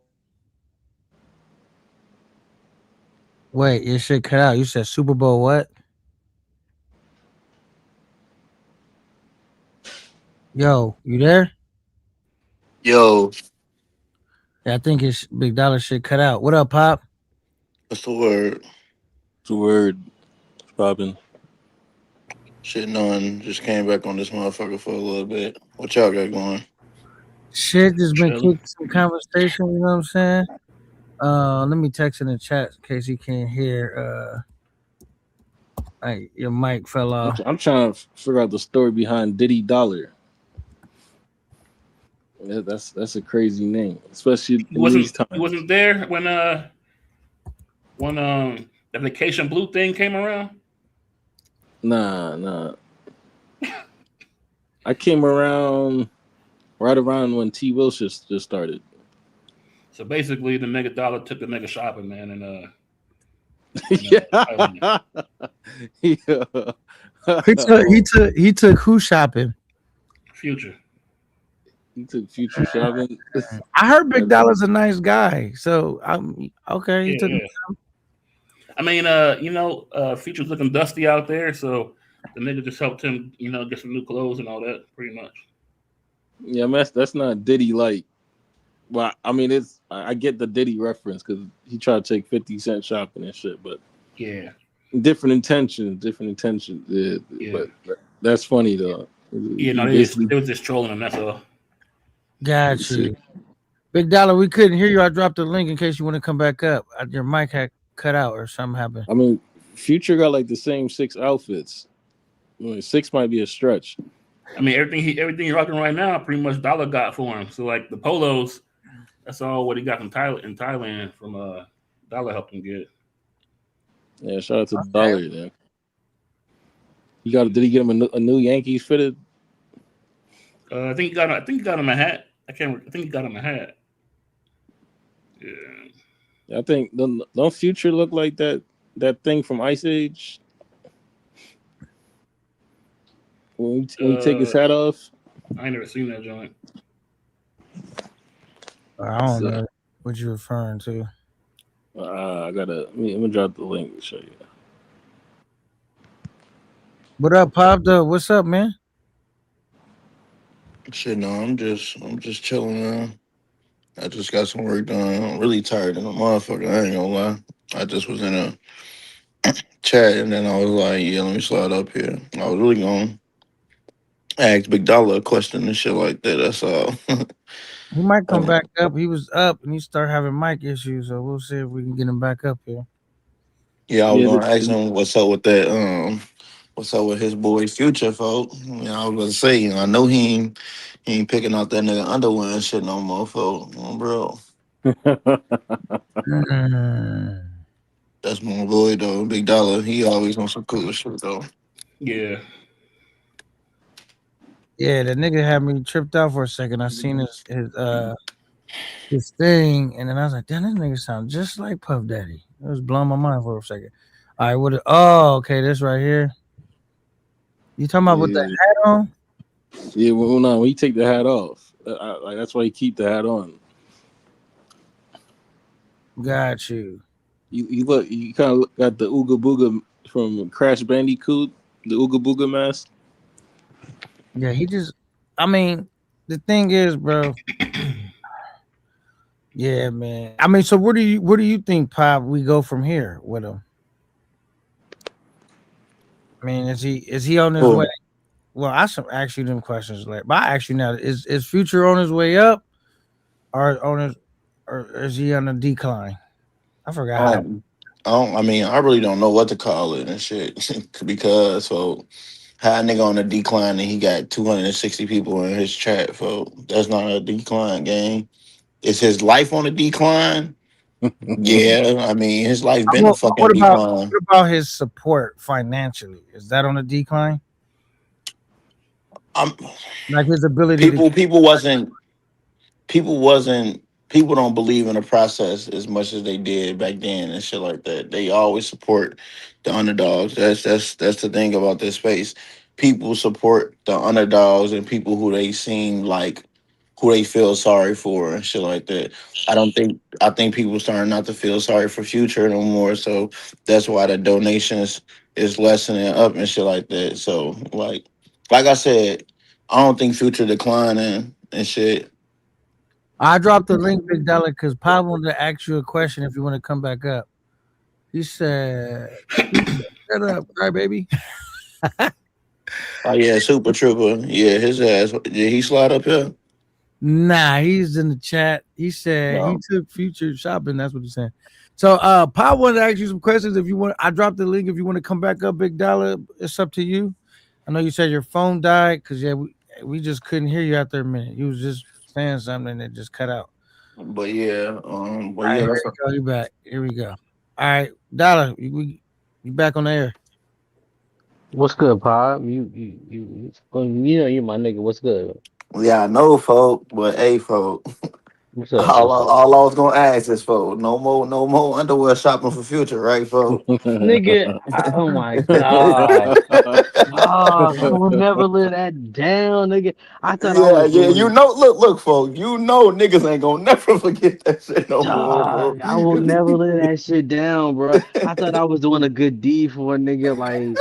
Wait, your shit cut out. You said Super Bowl what? Yo, you there? Yo, Yeah, I think it's Big Dollar shit cut out. What up, Pop? what's the word? What's the word, Robin? Shit, none. Just came back on this motherfucker for a little bit. What y'all got going? Shit, just been Chilling. kicking some conversation. You know what I'm saying? Let me text in the chat in case you can't hear. Hey, your mic fell off. I'm trying to figure out the story behind Diddy Dollar. That's a crazy name, especially He in these wasn't times. there when the Vacation Blue thing came around. Nah. I came around right around when T. Will just started. So basically, the nigga Dollar took the nigga shopping, man, and Yeah. He took who shopping? Future. He took Future shopping. I heard Big Dollar's a nice guy, so I'm okay. He took. Yeah. I mean, Future's looking dusty out there, so the nigga just helped him, get some new clothes and all that, pretty much. Yeah, man, that's not Diddy like. Well, I mean, I get the Diddy reference because he tried to take 50 Cent shopping and shit, but yeah, different intentions. Yeah. But that's funny though. Yeah, no, they was just trolling him. That's all. Got you, Big Dollar. We couldn't hear you. I dropped the link in case you want to come back up. Your mic had cut out or something happened. I mean, Future got like the same 6 outfits. I mean, 6 might be a stretch. I mean, everything he's rocking right now, pretty much Dollar got for him. So like the polos, that's all what he got from Thailand from Dollar helped him get. Yeah, shout out to Dollar. Yeah. Did he get him a new Yankees fitted? I think he got him a hat. I think he got him a hat. Yeah. I think don't Future look like that thing from Ice Age? When he take his hat off? I ain't never seen that joint. I don't know what you're referring to. I'm gonna drop the link to show you. What up, Pop? What's up, man? Shit, no, I'm just chilling, man. I just got some work done. I'm really tired of the motherfucker. I ain't gonna lie. I just was in a chat and then I was like, yeah, let me slide up here. I was really going to ask Big Dollar a question and shit like that. That's all. He might come back up. He was up and he started having mic issues, so we'll see if we can get him back up here. Yeah, I was gonna ask him what's up with that. What's up with his boy Future, folk? I was gonna say, I know he ain't picking out that nigga underwear and shit no more, folk. Bro. That's my boy though, Big Dollar. He always on some cool shit though. Yeah. Yeah, the nigga had me tripped out for a second. I seen his thing, and then I was like, damn, this nigga sound just like Puff Daddy. It was blowing my mind for a second. All right, okay, this right here. You talking about with the hat on? Yeah, when you take the hat off, that's why you keep the hat on. Got you. You look, you kind of got the Ooga Booga from Crash Bandicoot, the Ooga Booga mask. Yeah, I mean, the thing is, bro. Yeah, man. I mean, so where do you think, Pop, we go from here with him? I mean, is he on his way? Well, I should ask you them questions later. But I ask you now: is Future on his way up, or is he on a decline? I forgot. I really don't know what to call it and shit because how a nigga on a decline and he got 260 people in his chat, that's not a decline game. Is his life on a decline? Yeah, I mean his life been a fucking decline. What about his support financially? Is that on a decline? Like his ability. People don't believe in the process as much as they did back then and shit like that. They always support the underdogs. That's the thing about this space. People support the underdogs and people who they seem like who they feel sorry for and shit like that. I think people starting not to feel sorry for Future no more. So that's why the donations is lessening up and shit like that. So like I said, I don't think Future declining and shit. I dropped the link, Big Dollar, because Pop wanted to ask you a question if you want to come back up. He said, "Shut up, cry baby." Oh yeah, Super Trooper. Yeah, his ass. Did he slide up here? Nah, he's in the chat. He said he No. took Future shopping. That's what he's saying. So, Pop wanted to ask you some questions. If you want, I dropped the link. If you want to come back up, Big Dollar, it's up to you. I know you said your phone died because we just couldn't hear you after a minute. You was just saying something and it just cut out. But yeah, All right, here that's we go. You back. Here we go. All right, Dollar, you back on the air. What's good, Pop? You know you my nigga. What's good? yeah, I know, folk. But hey, folk. What's up? What's up? All I was gonna ask is, folk, no more underwear shopping for Future, right, folk? Nigga, oh my god. Dog, I will never live that down, nigga. I thought I was Yeah. You doing know, look, folks. You know, niggas ain't gonna never forget that shit no more, dog. I will never live that shit down, bro. I thought I was doing a good deed for a nigga, like,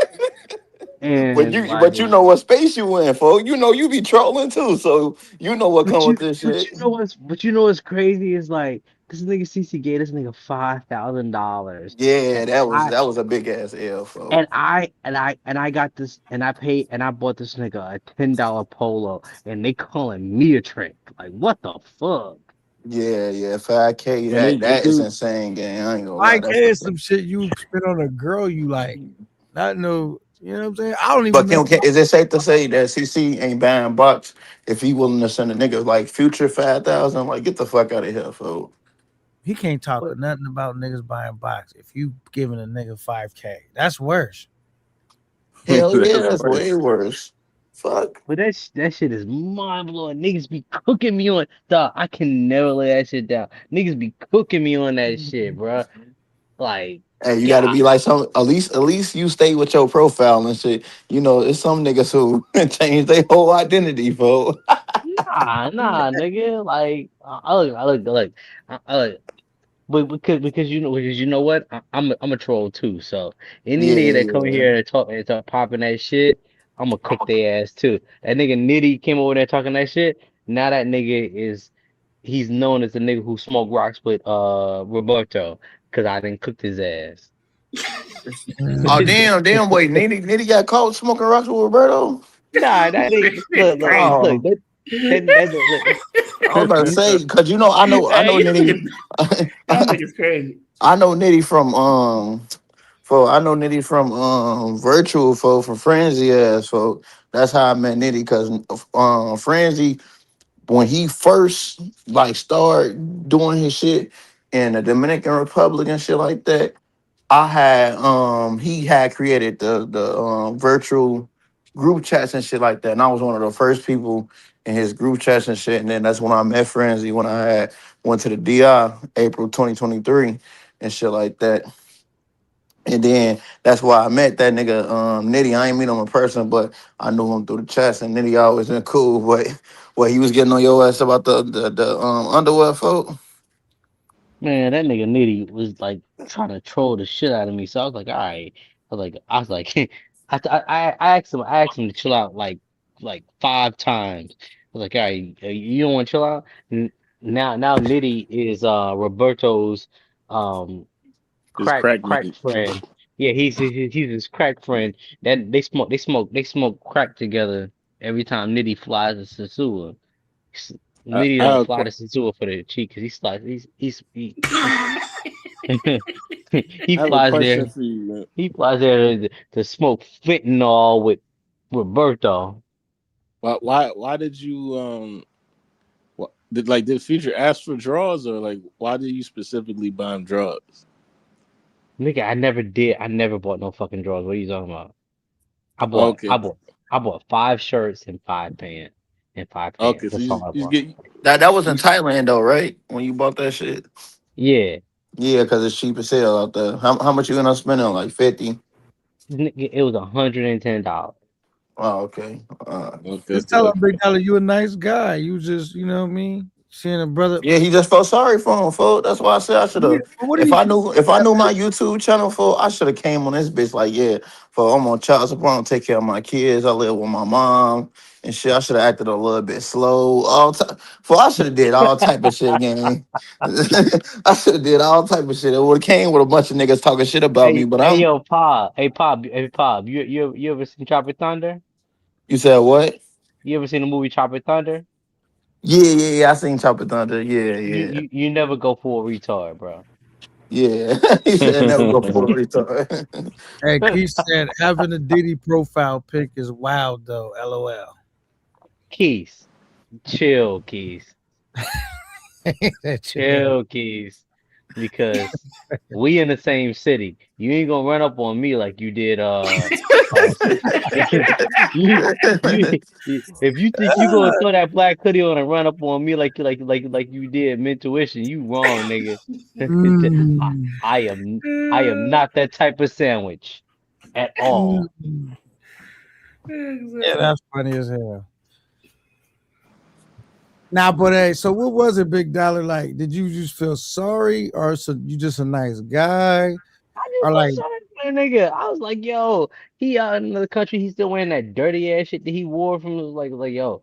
and but you like, know what space you in, folks. You know you be trolling too, so you know what come with this shit. but you know what's crazy is like this nigga CC gave this nigga $5,000, Yeah, and that was a big ass L, folks. I got this, and I bought this nigga a $10 polo, and they calling me a trick. Like, what the fuck? Yeah, 5K. Man, they That is do. insane, gang. I ain't gonna lie. 5K is some shit you spend on a girl you like. Not no, you know what I'm saying? I don't even But know. is it safe to say that CC ain't buying box if he willing to send a nigga like Future 5,000? Like, get the fuck out of here, folks. He can't talk nothing about niggas buying box. If you giving a nigga 5K, that's worse. Hell yeah, That's that's way worse. worse. Fuck. But that shit is mind blowing. Niggas be cooking me on, dog. I can never lay that shit down. Niggas be cooking me on that shit, bro. Like, Hey, you got to God, be like some. At least you stay with your profile and shit. You know, it's some niggas who change their whole identity, folks. nah, nigga. Like, I look. But because you know what, I'm a troll too. So any nigga that come Yeah. here and talk popping that shit, I'm gonna cook their ass too. That nigga Nitty came over there talking that shit. Now that nigga he's known as the nigga who smoked rocks with Roberto because I didn't cook his ass. Oh damn! Wait, Nitty got caught smoking rocks with Roberto. Nah, that nigga look. Oh, I was about to say because I know Hey, Nitty. that nigga's crazy. I know Nitty from virtual from Frenzy ass that's how I met Nitty because Frenzy when he first like started doing his shit in the Dominican Republic and shit like that. I had he had created the virtual group chats and shit like that, and I was one of the first people in his group chats and shit. And then that's when I met Frenzy when I had went to the DI April 2023 and shit like that. And then that's why I met that nigga Nitty. I ain't meet him in person, but I knew him through the chats. And Nitty always been cool. But he was getting on your ass about the underwear, folk. Man, that nigga Nitty was like trying to troll the shit out of me. So I was like, all right. I was like, I asked him to chill out like 5 times. I was like, all right, you don't want to chill out? Now Nitty is Roberto's um His crack crack mate. friend. Yeah, he's his crack friend. That they smoke crack together every time Nitty flies to Sasua. Nitty I don't have a fly to Sasua for the cheek because he I have a flies there. question for you, man. He flies there to smoke fentanyl with Roberto. Why did you did Future ask for draws, or like why did you specifically buy him drugs? Nigga, I never did. I never bought no fucking drawers. What are you talking about? Okay, I bought 5 shirts and 5 pants and 5 pants. okay, so That's all I you bought. get That was in you, Thailand though, right? When you bought that shit. Yeah. Yeah, because it's cheap as hell out there. How much you end up spending? Like 50. Nigga, it was $110. Oh, okay. Just tell him, Big Dollar, you a nice guy. You just, you know what I mean? Seeing a brother. Yeah, he just felt sorry for him, fool. That's why I said I should Yeah, have. but what do If you I think? knew my YouTube channel, fool, I should have came on this bitch like, yeah, for I'm on child support, I'm take care of my kids. I live with my mom and shit. I should have acted a little bit slow. For I should have did all type of shit, gang. I should have did all type of shit. It would have came with a bunch of niggas talking shit about me, but Hey, I'm. yo, Pop. Hey, Pop. You ever seen Tropic Thunder? You said what? You ever seen the movie Tropic Thunder? Yeah. I seen Chopper Thunder. Yeah. You never go for a retard, bro. Yeah. He said never go for a retard. Hey, Keith said having a Diddy profile pic is wild though. LOL. Keys, chill, Keys, Chill. chill, Keys, because we in the same city. You ain't gonna run up on me like you did. If you think you gonna throw that black hoodie on and run up on me like you did Mentuition, you wrong, nigga. I am not that type of sandwich at all. Yeah, that's funny as hell. Now, but hey, so what was it, Big Dollar? Like, did you just feel sorry, or so you just a nice guy, or like? Sorry for the nigga. I was like, yo, he out in the country, he's still wearing that dirty ass shit that he wore from like yo.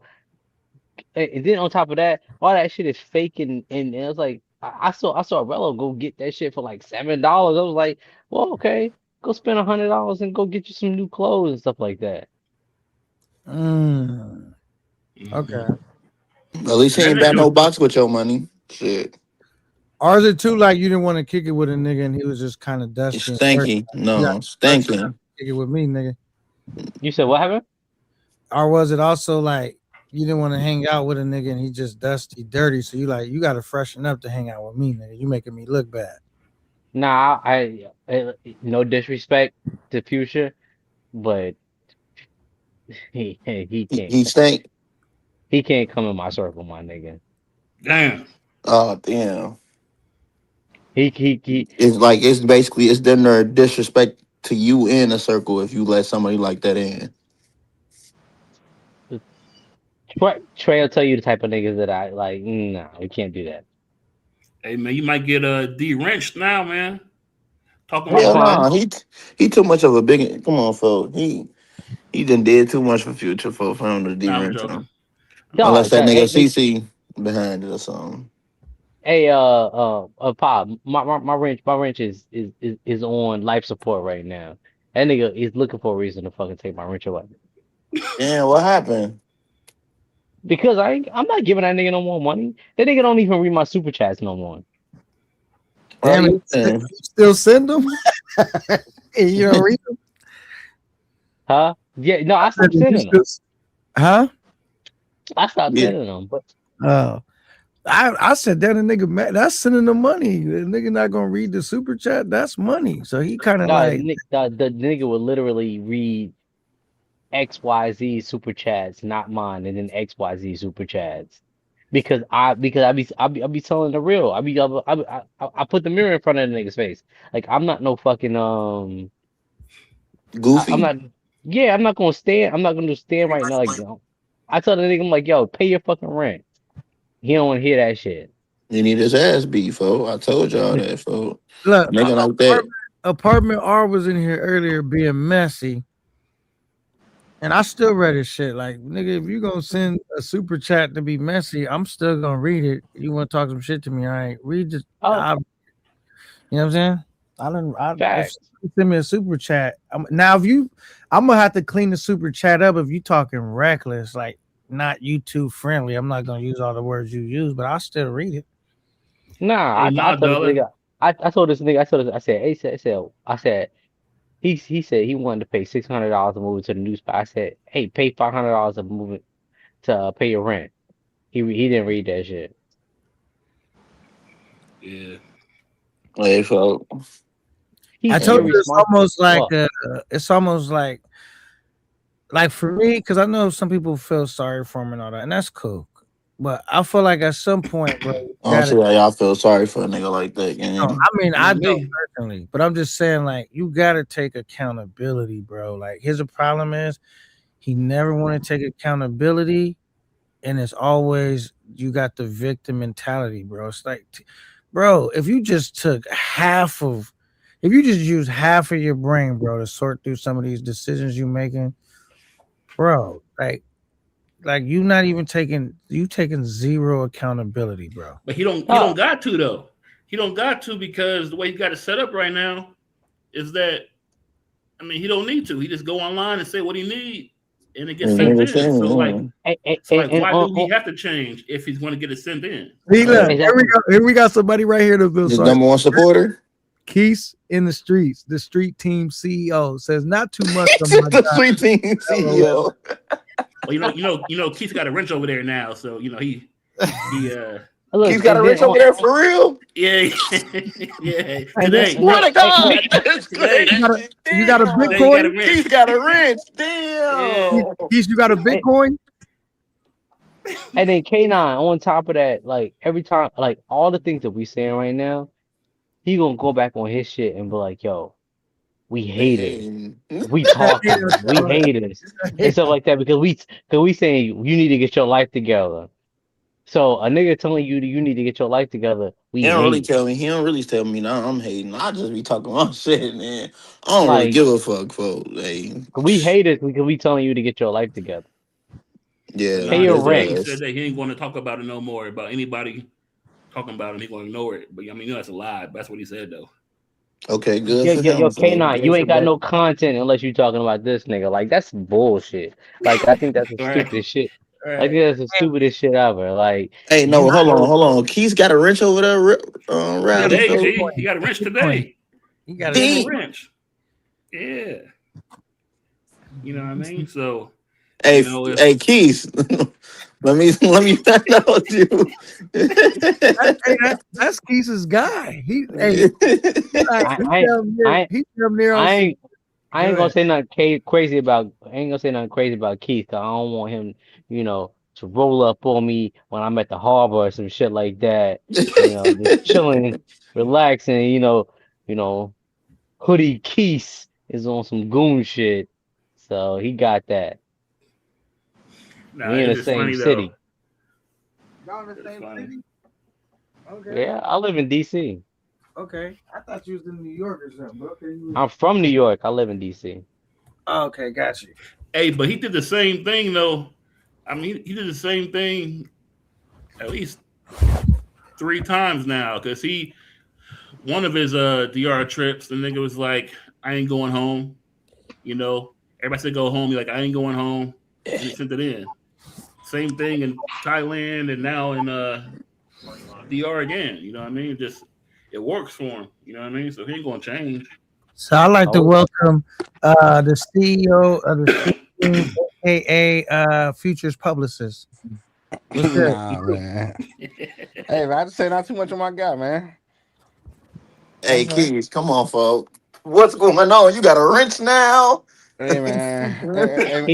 And then on top of that, all that shit is fake and it was like I saw Rello go get that shit for like $7. I was like, well, okay, go spend $100 and go get you some new clothes and stuff like that. Okay. At least he ain't bad no box with your money. Shit. Or is it too like you didn't want to kick it with a nigga and he was just kind of dusty? Stanky. No, stanky. Kick it with me, nigga. You said what happened? Or was it also like you didn't want to hang out with a nigga and he just dusty, dirty? So you like you got to freshen up to hang out with me, nigga. You making me look bad. Nah, I no disrespect to Fuchsia, but he can't. He stink. He can't come in my circle, my nigga. Damn. Oh damn. He It's like it's then their disrespect to you in a circle if you let somebody like that in. Trey will tell you the type of niggas that I like. Nah, we can't do that. Hey man, you might get de-wrenched now, man. Talking Hell about no, he too much of a big. Come on, folks. He done did too much for Future for him to de-wrench him. Unless that nigga CC behind it or something. Hey, Pop, my wrench is on life support right now. That nigga is looking for a reason to fucking take my wrench away. Yeah, what happened? Because I'm not giving that nigga no more money. That nigga don't even read my super chats no more. Damn it, you still send them? You don't read them? Huh? Yeah, no, I stopped sending them. Huh? I stopped sending them, but I said that a nigga mad. That's sending the money. The nigga not gonna read the super chat. That's money. So he kind of like the nigga would literally read XYZ super chats, not mine, and then XYZ super chats. Because I be telling the real. I put the mirror in front of the nigga's face. Like I'm not no fucking goofy. I'm not gonna stand. I'm not gonna stand right now. Like I tell the nigga, I'm like, yo, pay your fucking rent. He don't want to hear that shit. You need his ass beat, fo. I told y'all that, fo. Look, nigga like that. Apartment R was in here earlier being messy. And I still read his shit. Like, nigga, if you gonna send a super chat to be messy, I'm still gonna read it. You want to talk some shit to me? All right, read it. You know what I'm saying? If you send me a super chat. Now, I'm gonna have to clean the super chat up if you talking reckless, like not YouTube friendly. I'm not gonna use all the words you use, but I'll still read it. Nah, I told this nigga, I said, he said he wanted to pay $600 to move it to the new spot. I said, hey, pay $500 to move it to pay your rent. He didn't read that shit. Yeah. Hey, folks. I told you it's almost like for me, because I know some people feel sorry for him and all that, and that's cool. But I feel like at some point, bro, I don't see why y'all feel sorry for a nigga like that. No, I mean, I don't personally, but I'm just saying, like, you gotta take accountability, bro. Like, here's the problem is He never want to take accountability, and it's always you got the victim mentality, bro. It's like, bro, if you just took if you just use half of your brain, bro, to sort through some of these decisions you making, bro, like you not even taking zero accountability, bro. But he don't got to though. He don't got to because the way he got it set up right now is that he don't need to. He just go online and say what he need, and it gets sent in. So why do we have to change if he's going to get it sent in? See, look, here we got somebody right here to build the number one supporter. Keith in the streets, the street team CEO says not too much. The street team CEO. Well, you know, Keith got a wrench over there now, so he Keith got a wrench over there for real. Yeah. Today, what a god! You got a Bitcoin. Keith got a wrench. Damn. Keith, you got a Bitcoin. And then K9 on top of that, like every time, like all the things that we saying right now, he gonna go back on his shit and be like, "Yo, we hate it. We talking, we hate it," and stuff like that because we saying you need to get your life together. So a nigga telling you need to get your life together. He don't really tell me. He don't really tell me. No, I'm hating. I just be talking my shit, man. I don't really give a fuck, folks. We hate it because we telling you to get your life together. Yeah, pay your rent. He said that he ain't going to talk about it no more. About anybody talking about him, he going to ignore it. But that's a lie. That's what he said though. Okay, good. Yo, K9, you ain't got no content unless you talking about this nigga. Like that's bullshit. Like I think that's the stupidest shit. I think that's the stupidest shit ever. Like, hey, no, hold on. Keith's got a wrench over there. He got a wrench today. He got a wrench. Yeah. You know what I mean? So, hey, Keith. let me find out you. That's Keith's guy. I ain't gonna say nothing crazy about. I ain't gonna say nothing crazy about Keith. Cause I don't want him, to roll up on me when I'm at the harbor or some shit like that. Just chilling, relaxing. Hoodie Keith is on some goon shit, so he got that. We in the same city. Y'all in the same city? Okay. Yeah, I live in DC. Okay, I thought you was in New York or something. Okay, I'm from New York. I live in DC. Okay, got you. Hey, but he did the same thing though. He did the same thing at least 3 times now. Cause one of his DR trips, the nigga was like, "I ain't going home." Everybody said go home. He's like, "I ain't going home," and he sent it in. Same thing in Thailand and now in DR again. You know what I mean? Just it works for him. You know what I mean? So he ain't gonna change. So I'd like to welcome the CEO of the team, aka Futures Publicist. What's good? Man. Hey, man, I just say not too much on my guy, man. Hey, Keys, come on, folks. What's going on? You got a wrench now? Hey, man.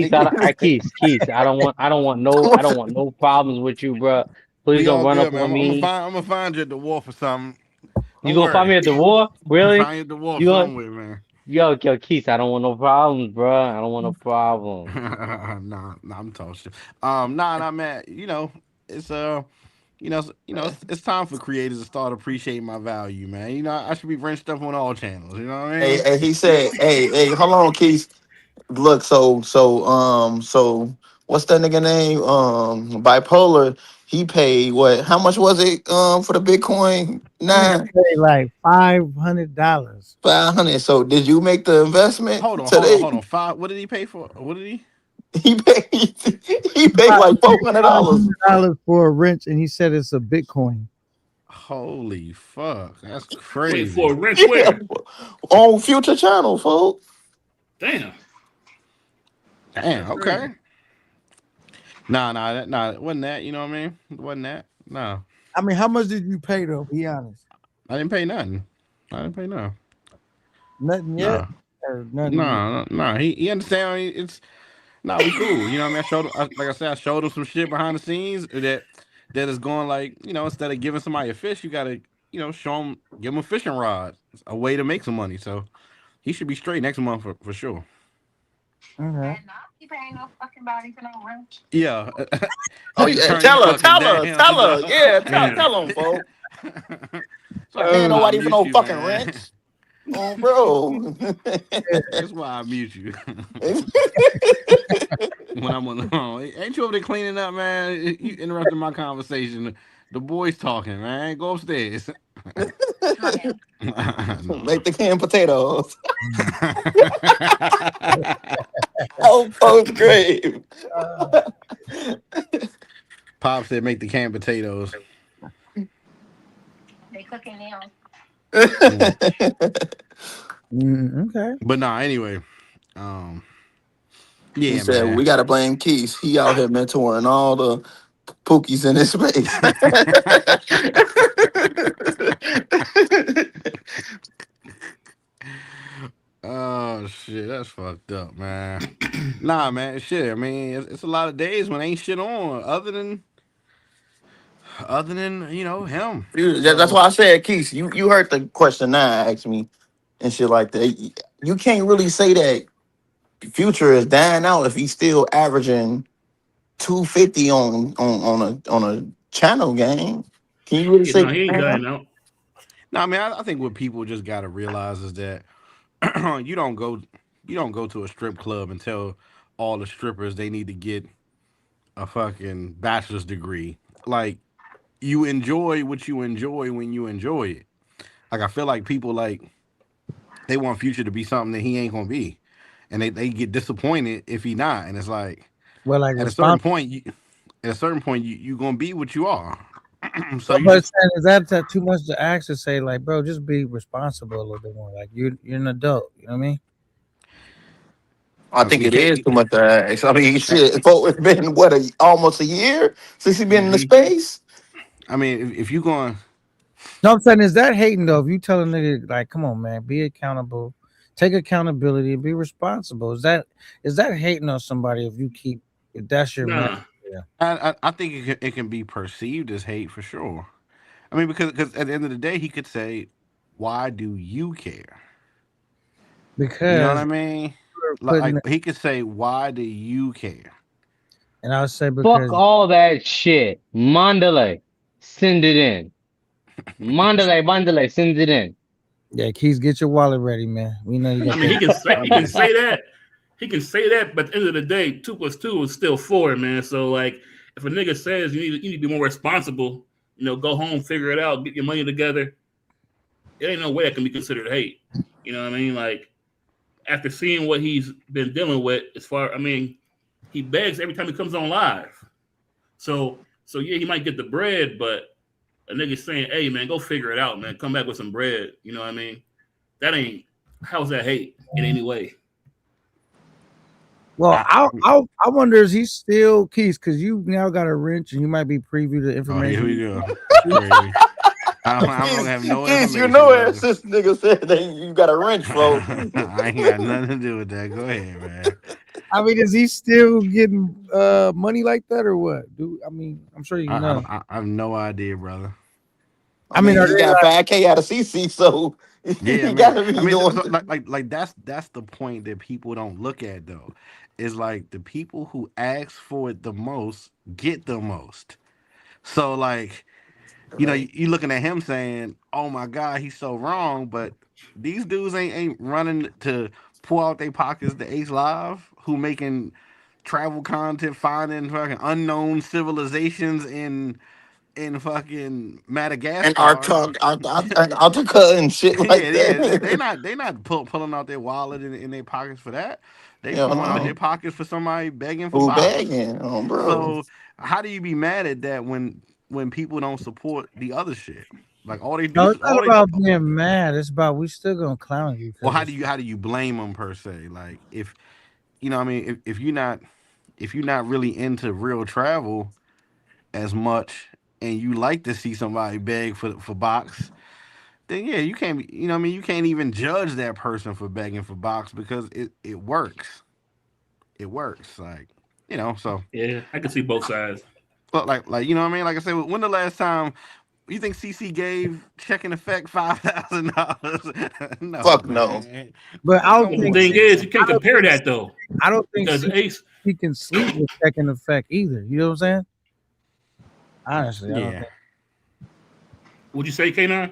Keith, I don't want no problems with you, bro. Please don't run up on me. I'm gonna find you at the wharf or something. You gonna find me at the war? Really? Find you at the wharf somewhere, man. Yo, Keith, I don't want no problems, bro. I don't want no problems. Nah, I'm talking shit. Nah, man. It's it's time for creators to start appreciating my value, man. I should be wrenching stuff on all channels. You know what I mean? Hey, he said, hey, hold on, Keith. Look, so what's that nigga name? Bipolar. He paid what? How much was it for the Bitcoin? Like $500. $500. So did you make the investment? Hold on. What did he pay for? What did he? He paid like $400 for a wrench, and he said it's a Bitcoin. Holy fuck, that's crazy. Wait, for a wrench where? On Future Channel, folks. Damn. Okay. Nah, it wasn't that. You know what I mean? It wasn't that. No. I mean, how much did you pay though? Be honest. I didn't pay nothing. Nothing yet. Or nothing. No. He understand. We cool. You know what I mean? I showed him some shit behind the scenes that is going like, instead of giving somebody a fish, you gotta, show him, give him a fishing rod. It's a way to make some money. So he should be straight next month for sure. Okay. Yeah. Oh You yeah, turn tell your her, fucking tell her, damn tell her. self. Yeah, Yeah. tell them, folks. So Ain't that's why I nobody for mute no you, fucking man. rent. Oh, bro. That's why I mute you. When I'm on the phone. Ain't you over there cleaning up, man? You interrupting my conversation. The boys talking, man. Go upstairs. Make the canned potatoes. Oh, folks, grave. Pop said make the canned potatoes. Okay. But nah, anyway. He Yeah, said man. we gotta blame Keith. He out here mentoring all the pookies in his space. Oh shit, that's fucked up, man. Nah, man, shit. I mean, it's a lot of days when ain't shit on other than him. That's So why I said, Keith, you heard the question I asked me and shit like that. You can't really say that Future is dying out if he's still averaging 250 on a channel game. Can you really Yeah, say no, he ain't dying out. no, I mean, I think what people just gotta realize is that you don't go to a strip club and tell all the strippers they need to get a fucking bachelor's degree. Like, you enjoy what you enjoy when you enjoy it. Like, I feel like people they want Future to be something that he ain't gonna be, and they get disappointed if he not. And it's like Well, like at a certain responsible. point, you gonna be what you are. So Well, you but just is that too much to ask to say, like, bro, just be responsible a little bit more. Like you're an adult. You know what I mean? I I think mean, it is too much to ask. I mean, shit, it's been what almost a year since he been in the space. I mean, if you going, No, I'm saying is that hating though? If you tell a nigga like, come on, man, be accountable, take accountability, and be responsible. Is that hating on somebody if that's your man? Nah. Yeah. I think it can be perceived as hate for sure. I mean, because at the end of the day, he could say, "Why do you care?" You know what I Because mean? putting Like he could say, "Why do you care?" and I would say Fuck because all that shit. Mandalay, send it in. Mandalay, send it in. yeah, Keys, get your wallet ready, man. We know you got. I mean, he can say that. He can say that, but at the end of the day, 2 + 2 is still 4, man. So like, if a nigga says you need to be more responsible, go home, figure it out, get your money together. It ain't no way that can be considered hate. You know what I mean? Like, after seeing what he's been dealing with, he begs every time he comes on live. So yeah, he might get the bread, but a nigga saying, "Hey man, go figure it out, man. Come back with some bread." You know what I mean? That ain't how's that hate in any way? Well, I wonder is he still Keys because you now got a wrench and you might be preview the Oh, information. here we go. Crazy. I don't have no Keith, information. you know it. Brother. This nigga said that you got a wrench, folks. I ain't got nothing to do with that. Go ahead, man. I mean, is he still getting money like that or what? I'm sure you know. I have no idea, brother. I mean, are he they got 5K out of CC, so Yeah, he gotta be doing. so, like that's the point that people don't look at though. Is like the people who ask for it the most get the most. So like, you looking at him saying, "Oh my God, he's so wrong," but these dudes ain't running to pull out their pockets to Ace Live, who making travel content, finding fucking unknown civilizations in fucking And Madagascar. Antarctica and shit like Yeah, that. they not pulling out their wallet in their pockets for that. They Hell pulling out their no. pockets for somebody begging for Who box. begging? Oh, bro. So how do you be mad at that when people don't support the other shit? Like all they do, No, it's not about being mad. It's about we still gonna clown you. Well, how do you blame them per se? Like if I mean, if you're not really into real travel as much and you like to see somebody beg for box, then yeah, you can't be, you can't even judge that person for begging for box because it works. It works. Like, so Yeah, I can see both sides. but like you know what I mean? Like I said, when the last time you think CC gave Check in Effect $5,000? No. Fuck man. no. But I don't The think thing is, you can't compare that though. I don't think Because Ace, he can sleep with second effect either. You know what I'm saying? Honestly, I don't Yeah. think. would you say K9?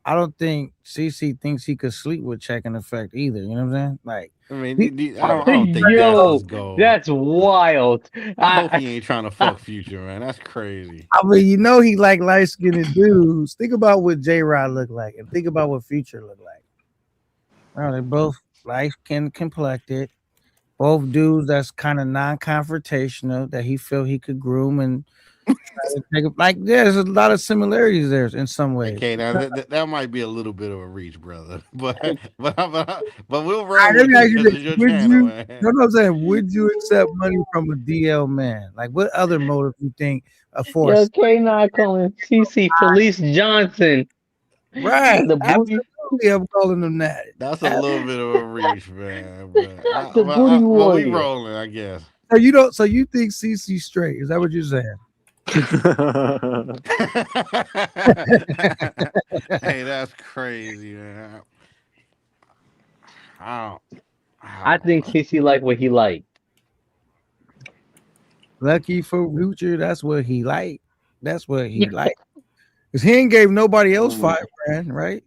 I don't think CC thinks he could sleep with checking effect either. You know what I'm saying? Like, I mean, he, I don't think that's his Yo, goal. that's wild. I hope he ain't trying to fuck Future, man. That's crazy. I mean, you know, he like light skinned dudes. Think about what J Rod looked like, and think about what Future looked like. Well, they both light skinned, complected. Both dudes that's kind of non-confrontational that he feel he could groom and try to take it. Like, there's a lot of similarities there in some ways. Okay, now that might be a little bit of a reach, brother. But we'll All roll right, let with me you ask you because this. it's your Would channel, you, man. no, no, I'm saying, would you accept money from a DL man? Like, what other motive you think a Yo, force? K9 calling CC Felice Johnson. Right, The booty, absolutely, I'm calling them that. That's a little bit of a reach, man. But the booty we warrior. rolling, I guess. So you don't. So you think CC straight? Is that what you're saying? Hey, that's crazy, man. I think CC like what he like. Lucky for Future, that's what he like. That's what he like. Cause he ain't gave nobody else $5 grand, right?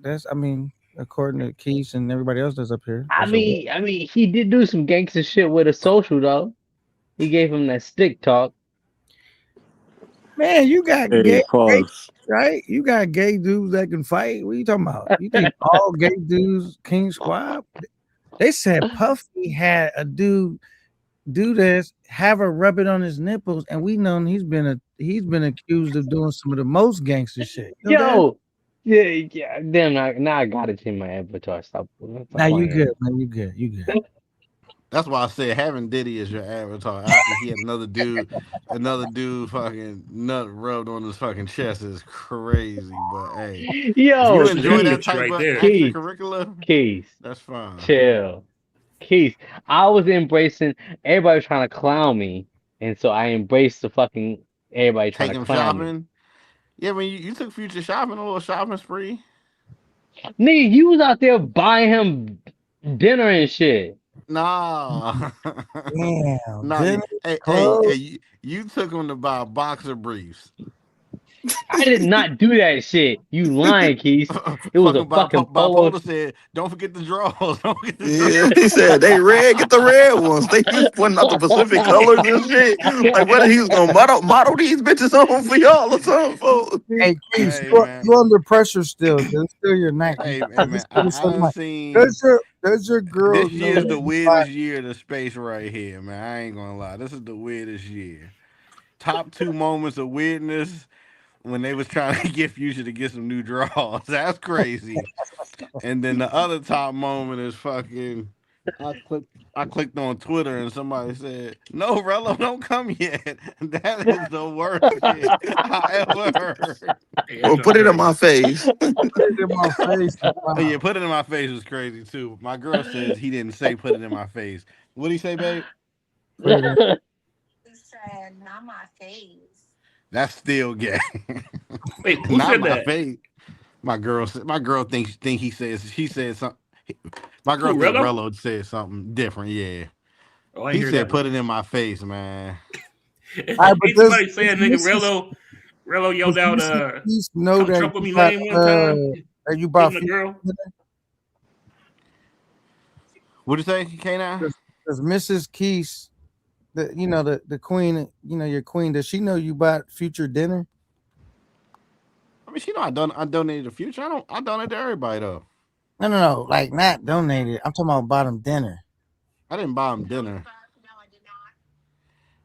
That's, I mean, according to Keith and everybody else that's up here. I mean, he did do some gangster shit with a social though. He gave him that stick talk. Man, you got Hey, gay, pause. right? You got gay dudes that can fight. What are you talking about? You think all gay dudes King Squad? They said Puffy had a dude do this, have her rub it on his nipples, and we know he's been accused of doing some of the most gangster shit. You know Yeah. Damn, now I gotta change my avatar. Stop. now you good, man. You good. That's why I said having Diddy as your avatar after he had another dude fucking nut rubbed on his fucking chest is crazy. But hey, Yo, if you enjoy that Keith, type of Keith, extracurricular, Keith, that's fine. chill. Keith, I was embracing. Everybody was trying to clown me, and so I embraced the fucking everybody trying Take to him clown me. shopping. Yeah, when you took Future shopping, a little shopping spree. Nigga, you was out there buying him dinner and shit. Nah. Damn. Nah. Hey, you took him to buy boxer briefs. I did not do that shit. You lying, Keith. It was a fucking polo. Bipolar said, "Don't forget the draws. Don't forget the Yeah, he said they red, get the red ones. They just pointing out the Pacific colors and shit. Like whether he was gonna model these bitches on for y'all or something. Folks. Hey, Keith, Hey, you're man. under pressure still. It's still your night. Hey, man, I done seen. Does your girl This year is know the you weirdest year of the space right here, man. I ain't gonna lie. This is the weirdest year. Top 2 moments of weirdness when they was trying to get Future to get some new draws. That's crazy. And then the other top moment is fucking. I clicked on Twitter and somebody said, "No, Rello, don't come yet." That is the worst shit I ever heard. Well, put it in my face. Put it in my face. Oh, yeah, put it in my face was crazy too. My girl says he didn't say put it in my face. What'd he say, babe? He said, not my face. That's still gay. Wait, who Not said my that? face. My girl thinks he said something. My girl Who, thinks Rello? Rello said something different. Yeah. Oh, I He ain't hear said that. put it in my face, man. All right, but Ain't somebody saying, nigga, this is- Rello yelled out, Keith know come that Trump with me you got, lane one time. that you bought Giving a girl. What'd you say, K9? Because Mrs. Keith, the queen, your queen, does she know you bought Future dinner? I mean, she know I donated to Future. I donate to everybody though. No, like not donated. I'm talking about bought him dinner. I didn't buy him dinner.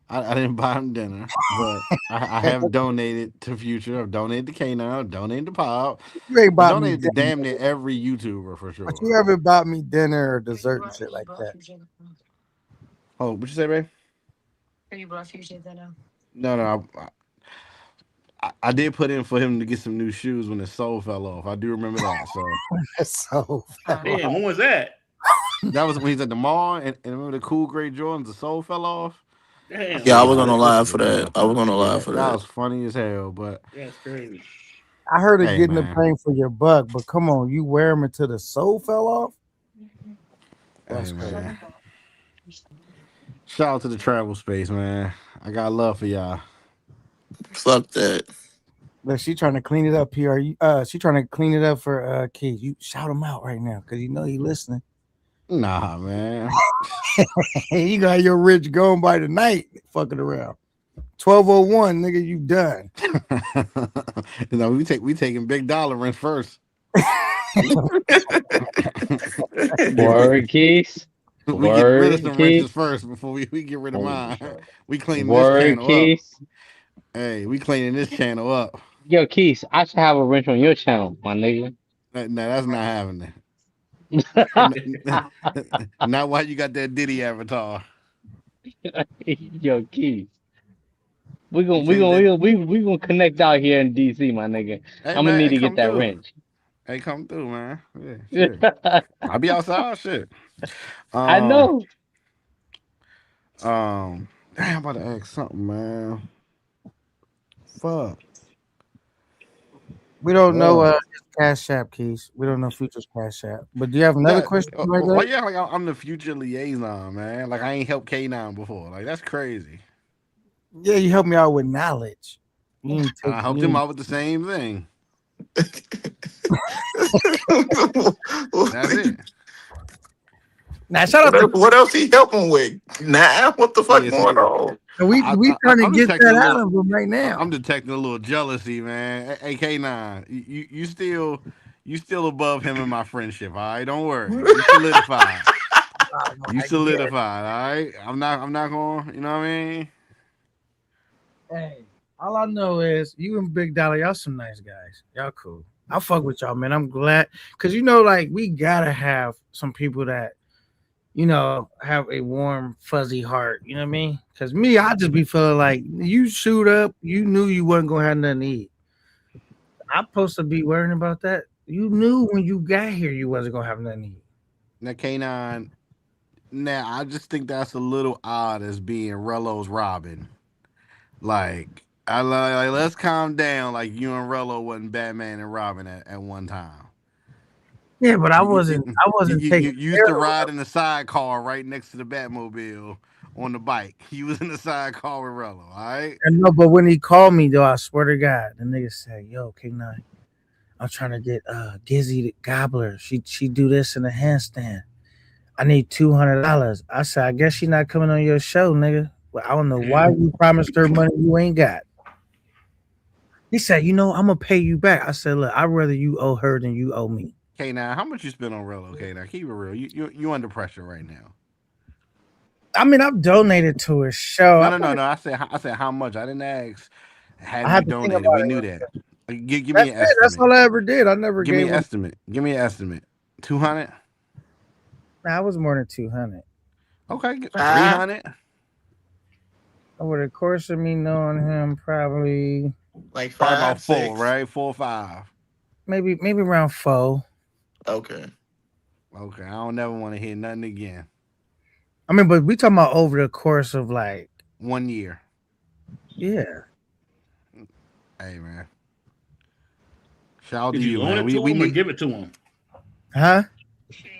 I didn't buy him dinner, but I have donated to Future. I've donated to K9. I've donated to Pop. You ain't I bought me donated to dinner. damn near every YouTuber for sure. But you ever bought me dinner or dessert and shit like that? Oh, what you say, babe? You brought Future dinner. No, I did put in for him to get some new shoes when his sole fell off. I do remember that. So Damn, when was that? that was when he's at the mall and remember the cool gray Jordans, the sole fell off. Damn. Yeah, I was on a live for that. I was on a live for That that. was funny as hell, but That's crazy. I heard of Hey, getting man. the bang for your buck, but come on, you wear them until the sole fell off? That's hey, crazy. man. Shout out to the travel space, man. I got love for y'all. Fuck that. Look, she trying to clean it up here. She trying to clean it up for Keith. You shout him out right now because you know he listening. Nah, man. You got your rich going by tonight, fucking around. 12:01, nigga, you done. No, we taking big dollar rent first. Word, Keys. We get rid of Word, some Keys. renters first before we get rid of mine. We cleaning this Word, channel Keys. up. Hey, we cleaning this channel up. Yo, Keys, I should have a wrench on your channel, my nigga. No, that's not happening. Not why you got that Diddy avatar. Yo, Keys. We gonna connect out here in DC, my nigga. Hey, I'm gonna man, need hey, to get come that through. wrench. Hey, come through, man. Yeah, shit. I'll be outside. Shit. I know. Damn, I'm about to ask something, man. Fuck. We don't know his Cash App, Keys. We don't know Future's Cash App. But do you have another question? Why you act like I'm the future liaison, man? Like I ain't helped K9 before. Like that's crazy. Yeah, you helped me out with knowledge. I helped him out with the same thing. That's it. Now shout out to What else he helping with? Nah, what the fuck going on? we trying to I'm get detecting that a out little- of him right now. I'm detecting a little jealousy, man. Hey, K9, you still above him in my friendship. All right, don't worry. You solidified. You solidified. All right. I'm not going. You know what I mean? Hey, all I know is you and Big Dollar, y'all some nice guys. Y'all cool. I fuck with y'all, man. I'm glad because like we gotta have some people that have a warm, fuzzy heart. You know what I mean? Because me, I just be feeling like you shoot up, you knew you wasn't gonna have nothing to eat. I'm supposed to be worrying about that. You knew when you got here you wasn't gonna have nothing to eat. Now, K9, I just think that's a little odd as being Rello's Robin. Like, let's calm down. Like you and Rello wasn't Batman and Robin at one time. Yeah, but I wasn't taking. You used to ride in the sidecar right next to the Batmobile on the bike. He was in the sidecar with Rello. All right. I know, but when he called me though, I swear to God, the nigga said, "Yo, K9, I'm trying to get Gizzy the Gobbler. She do this in the handstand. I need $200." I said, "I guess she not coming on your show, nigga. Well, I don't know why you promised her money you ain't got." He said, "I'm gonna pay you back." I said, "Look, I'd rather you owe her than you owe me." K9, how much you spend on Rello? K9, keep it real. You under pressure right now. I mean, I've donated to his show. No. I said how much. I didn't ask. I Have you donated? We knew that. Give me an estimate. That's all I ever did. I never Give me gave an estimate. Give me an estimate. 200. Nah, I was more than 200. Okay, 300. Over the course of me knowing him, probably like probably about 4, 6. right? 4 or 5. Maybe around 4. Okay. I don't never want to hear nothing again. I mean, but we talking about over the course of like 1 year. Yeah. Hey man. Shout out Did to you you, loan man. it to We him or need. give it to him? Huh?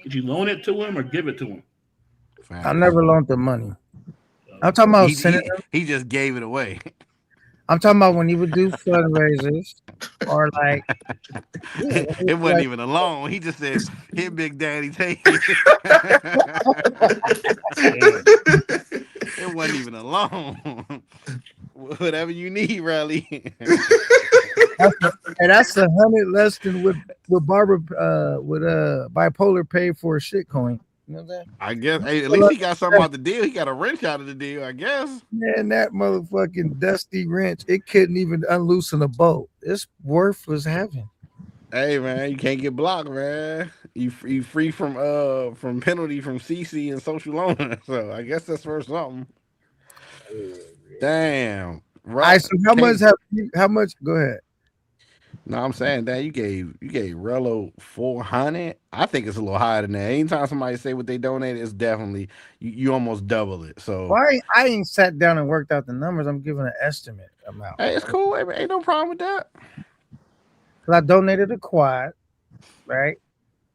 Did you loan it to him or give it to him? I never loaned the money. I'm talking about sending. He just gave it away. I'm talking about when he would do fundraisers or like. It wasn't even a loan. He just said, "Here, Big Daddy, take it." It wasn't even a loan. Whatever you need, Riley. And that's 100 less than what Barbara with bipolar paid for a shit coin. You know what I'm saying? I guess. Hey, at least he got something out the deal. He got a wrench out of the deal, I guess. Man, that motherfucking dusty wrench, it couldn't even unloosen a bolt. It's worthless having. Hey man, you can't get blocked, man. You free from penalty from CC and social loaner. So I guess that's for something. Damn. All right, so how much? Go ahead. No, I'm saying that you gave Rello 400. I think it's a little higher than that. Anytime somebody say what they donated, it's definitely you almost double it. So Well, I ain't sat down and worked out the numbers. I'm giving an estimate amount. hey, it's cool. Ain't no problem with that. Because I donated a quad, right?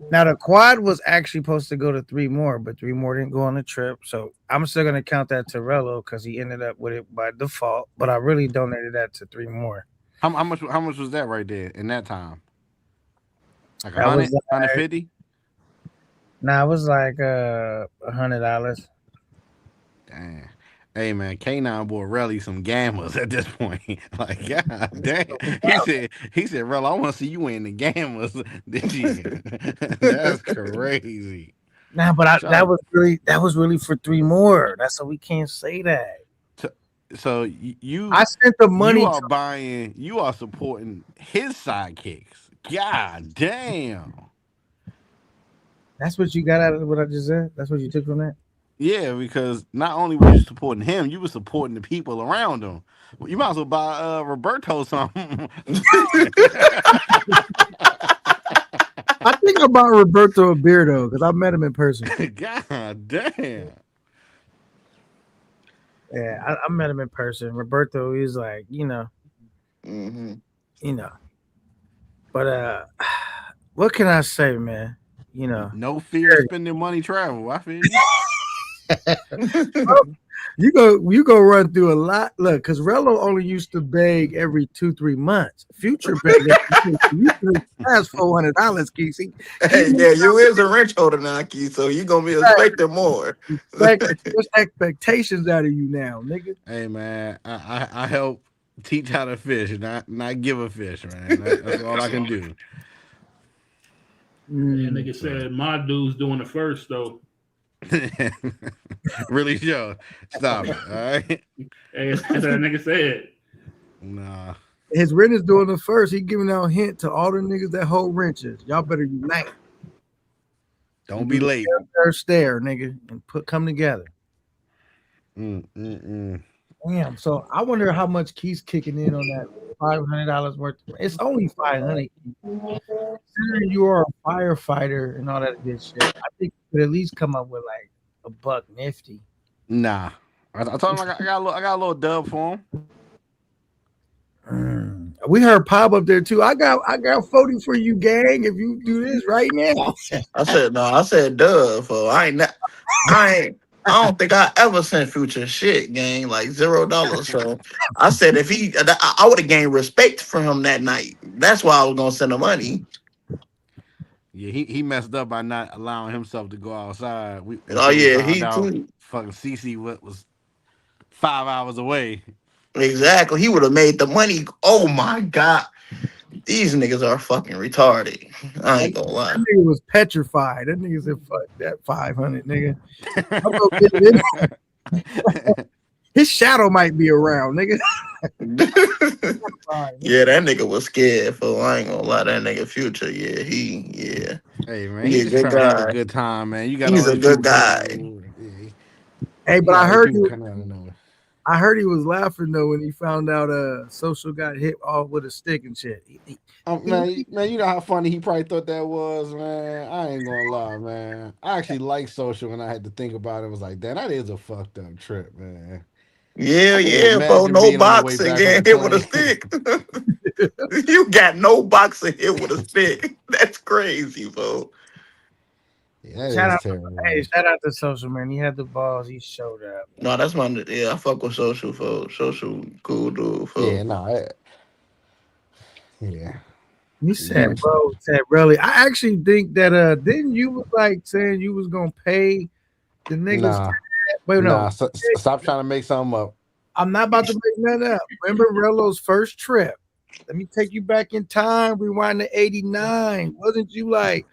Now the quad was actually supposed to go to 3 more, but 3 more didn't go on the trip. So I'm still gonna count that to Rello because he ended up with it by default. But I really donated that to 3 more. How much? How much was that right there in that time? Like That was 100, 150? Nah, it was like $100. Damn. Hey man, K9 bought Relly some gammas at this point. Like, god damn. He said, Relly, I want to see you in the gammas this year. That's crazy. Nah, but that was really for 3 more. That's so we can't say that. So you I spent the money. You are supporting his sidekicks. God damn. That's what you got out of what I just said. That's what you took from that. Yeah, because not only were you supporting him, you were supporting the people around him. Well, you might as well buy Roberto something. I think I bought Roberto a beer though, because I met him in person. God damn. Yeah, I met him in person. Roberto is like, you know. But what can I say, man? You know, no fear of spending money travel. I feel you go run through a lot. Look, because Rello only used to beg every 2-3 months. Future begged that's $400, Keith. Hey, yeah, you is a wrench holder now, Keith, so you gonna be expecting more. What's expectations out of you now, nigga? Hey man, I help teach how to fish, not give a fish, man. That's all I can do. Yeah, nigga said my dude's doing it first though. Really, Joe? Stop it, all right? Hey, that's what that nigga said. Nah. His rent is doing it first. He giving out a hint to all the niggas that hold wrenches. Y'all better unite. Don't be late. Stare, nigga, and come together. Damn. So I wonder how much Keith's kicking in on that $500 worth. It's only $500. Considering you are a firefighter and all that good shit, I think you could at least come up with like $150. Nah, I told him I got a little dub for him. We heard Pop up there too. I got 40 for you, gang. If you do this right now, I said dub. For I don't think I ever sent Future shit, gang, like $0. So I said if I would have gained respect from him that night. That's why I was gonna send him money. Yeah, he messed up by not allowing himself to go outside. He too. Fucking CC was 5 hours away. Exactly. He would have made the money. Oh my god. These niggas are fucking retarded. I ain't gonna lie. That nigga was petrified. That nigga said, fuck that 500, nigga. His shadow might be around, nigga. Yeah, that nigga was scared, fool. I ain't gonna lie, that nigga Future, yeah. Hey man, he's just trying to have a good time, man. He's a good guy. Hey, but I heard he was laughing though when he found out Social got hit off with a stick and shit. Man, you know how funny he probably thought that was, man. I ain't gonna lie, man. I actually like Social, and I had to think about it. Was like, damn, that is a fucked up trip, man. Yeah, bro. No boxing getting hit with a stick. You got no boxing hit with a stick. That's crazy, bro. Yeah, shout out to Social, man. He had the balls. He showed up. No, that's I fuck with Social, folks. Social, cool dude, folks. Yeah, no, yeah. You said, bro, really. I actually think that didn't you was like saying you was gonna pay the niggas? Nah. Wait, no. Nah, stop trying to make something up. I'm not about to make nothing up. Remember Rello's first trip? Let me take you back in time. Rewind to '89. Wasn't you like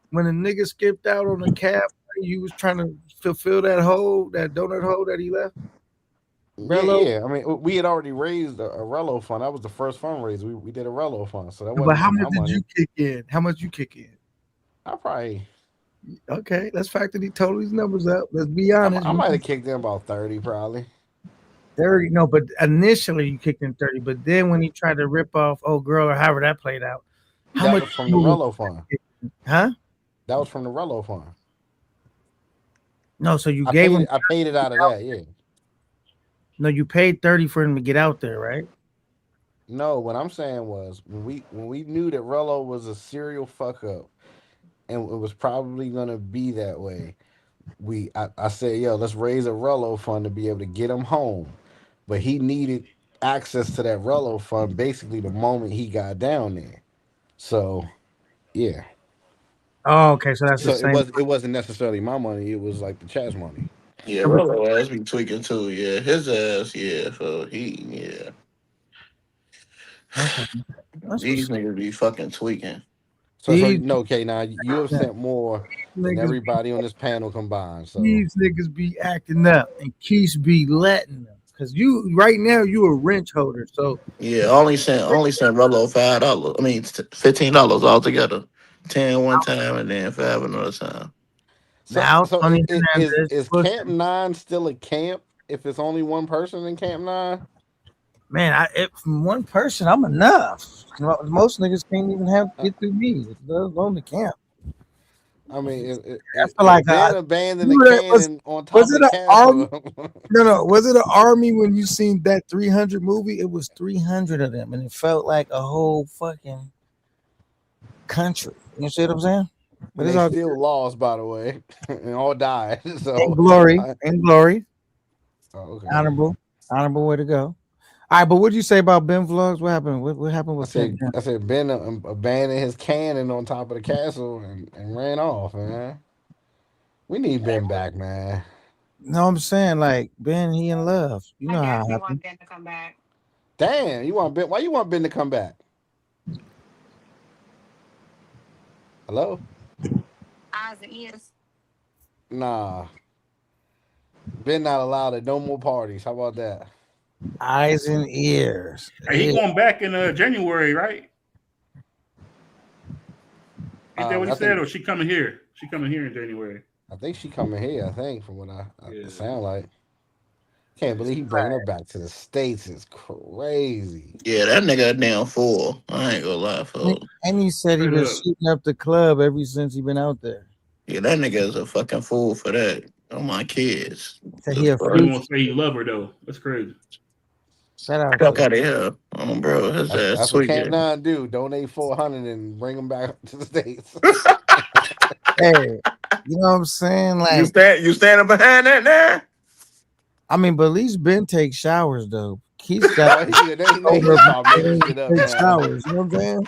when a nigga skipped out on the cab? You was trying to fulfill that hole, that donut hole that he left. Rello? Yeah. I mean, we had already raised a Rello fund. That was the first fundraiser. We did a Rello fund. So that was. But how much did you kick in? How much you kick in? I probably. Okay, let's factor these total these numbers up. Let's be honest. I might have kicked in about 30, probably. 30, no, but initially you kicked in 30. But then when he tried to rip off old girl or however that played out, how much was from the Rello fund? Huh? That was from the Rello fund. No, so you gave him. I paid it out of that, yeah. No, you paid 30 for him to get out there, right? No, what I'm saying was when we knew that Rello was a serial fuck up, and it was probably gonna be that way. I said, yo, let's raise a Rello fund to be able to get him home, but he needed access to that Rello fund basically the moment he got down there. So yeah, Oh, okay, so that's the so same. it wasn't necessarily my money. It was like the Chaz money. Yeah, Rolo ass be tweaking too. Yeah, his ass. Yeah, so yeah. Okay. That's These what's niggas be fucking tweaking. So these no, okay, now you have sent more than niggas. everybody on this panel combined. So These niggas be acting up and Keith be letting them. Cause you right now you a wrench holder. So Yeah, only sent Rolo $5. I mean $15 altogether. 10 one time and then 5 another time. now Tony Hernandez is Camp 9 still a camp if it's only one person in Camp 9? Man, from one person, I'm enough. Most niggas can't even get through me. Let alone the camp. I mean, I feel like Ben abandoned the cannon on top of the castle. No. Was it an army when you seen that 300 movie? It was 300 of them, and it felt like a whole fucking country. You see what I'm saying? But they still lost, by the way, and all died. So in glory, in glory. Oh, okay. Honorable way to go. All right, but what did you say about Ben Vlogs? What happened? What happened with I said Ben abandoned his cannon on top of the castle and ran off, man. We need Ben back, man. No, I'm saying like Ben, he in love. You know how it I happened. want Ben to come back. Damn, you want Ben? Why you want Ben to come back? Hello? Eyes and ears. Nah. Ben not allowed at no more parties. How about that? Eyes and ears. Hey, he going back in January, right? Ain't that what he said? Or she coming here? She coming here in January. I think she coming here. I think from what it sound like. Can't believe he bringing her back to the States. Is crazy. Yeah, that nigga a damn fool. I ain't gonna lie, folks. And he said he been shooting up the club ever since he been out there. Yeah, that nigga is a fucking fool for that. On my kids. He won't say he love her though. That's crazy. Shout out. Fuck out of here. Oh, bro. His ass That's what tweaking. Camp 9 do. Donate 400 and bring them back to the States. Hey, you know what I'm saying? Like you standing behind that now? I mean, but at least Ben takes showers though. Keith's got they take showers. You know what I'm saying?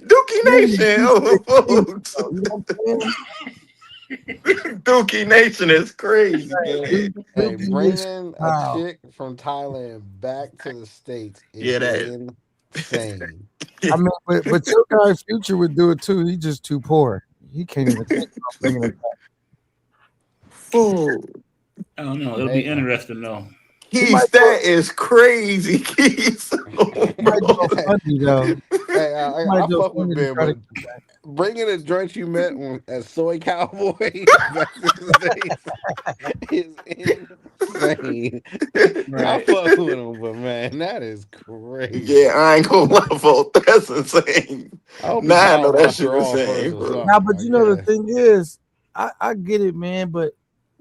Dookie Nation over folks. Dookie Nation is crazy. Hey, bringing a chick from Thailand back to the States is insane. I mean, but your guy Future would do it too. He's just too poor. He can't even think about bringing it back. Fool. I don't know. It'll be interesting though. Keith, that is crazy, Keith. Hey, I fuck with Ben, but bringing a joint you met as Soy Cowboy back to the States is insane. I fuck with him, but man, that is crazy. Yeah, I ain't gonna lie, folks. That's insane. I know that shit insane. Nah, but you know the thing is, I get it, man, but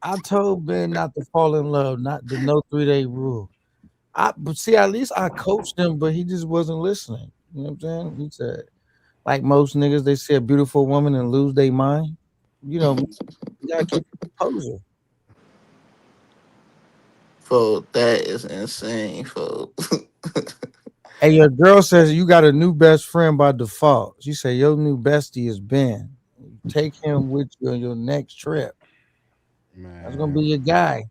I told Ben not to fall in love, not the no 3-day rule. But see, at least I coached him, but he just wasn't listening. You know what I'm saying? He said, like most niggas, they see a beautiful woman and lose their mind. You know, you gotta keep composure. Folks, that is insane, folks. Hey, your girl says you got a new best friend by default. She said your new bestie is Ben. Take him with you on your next trip. Man. That's gonna be your guy.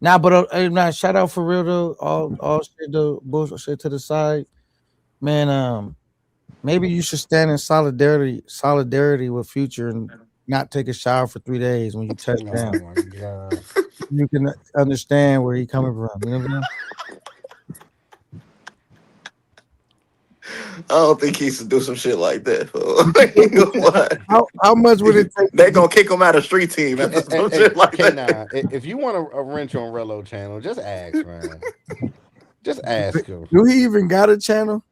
Now, but shout out for real though. All shit the bullshit to the side, man. Maybe you should stand in solidarity with Future and not take a shower for 3 days when you touch down. Oh my God. You can understand where he coming from. You know what I mean? I don't think he should do some shit like that. How much would it take? They gonna kick him out of street team after some shit like that. If you want a wrench on Rello channel, just ask, man. Just ask him. Do he even got a channel?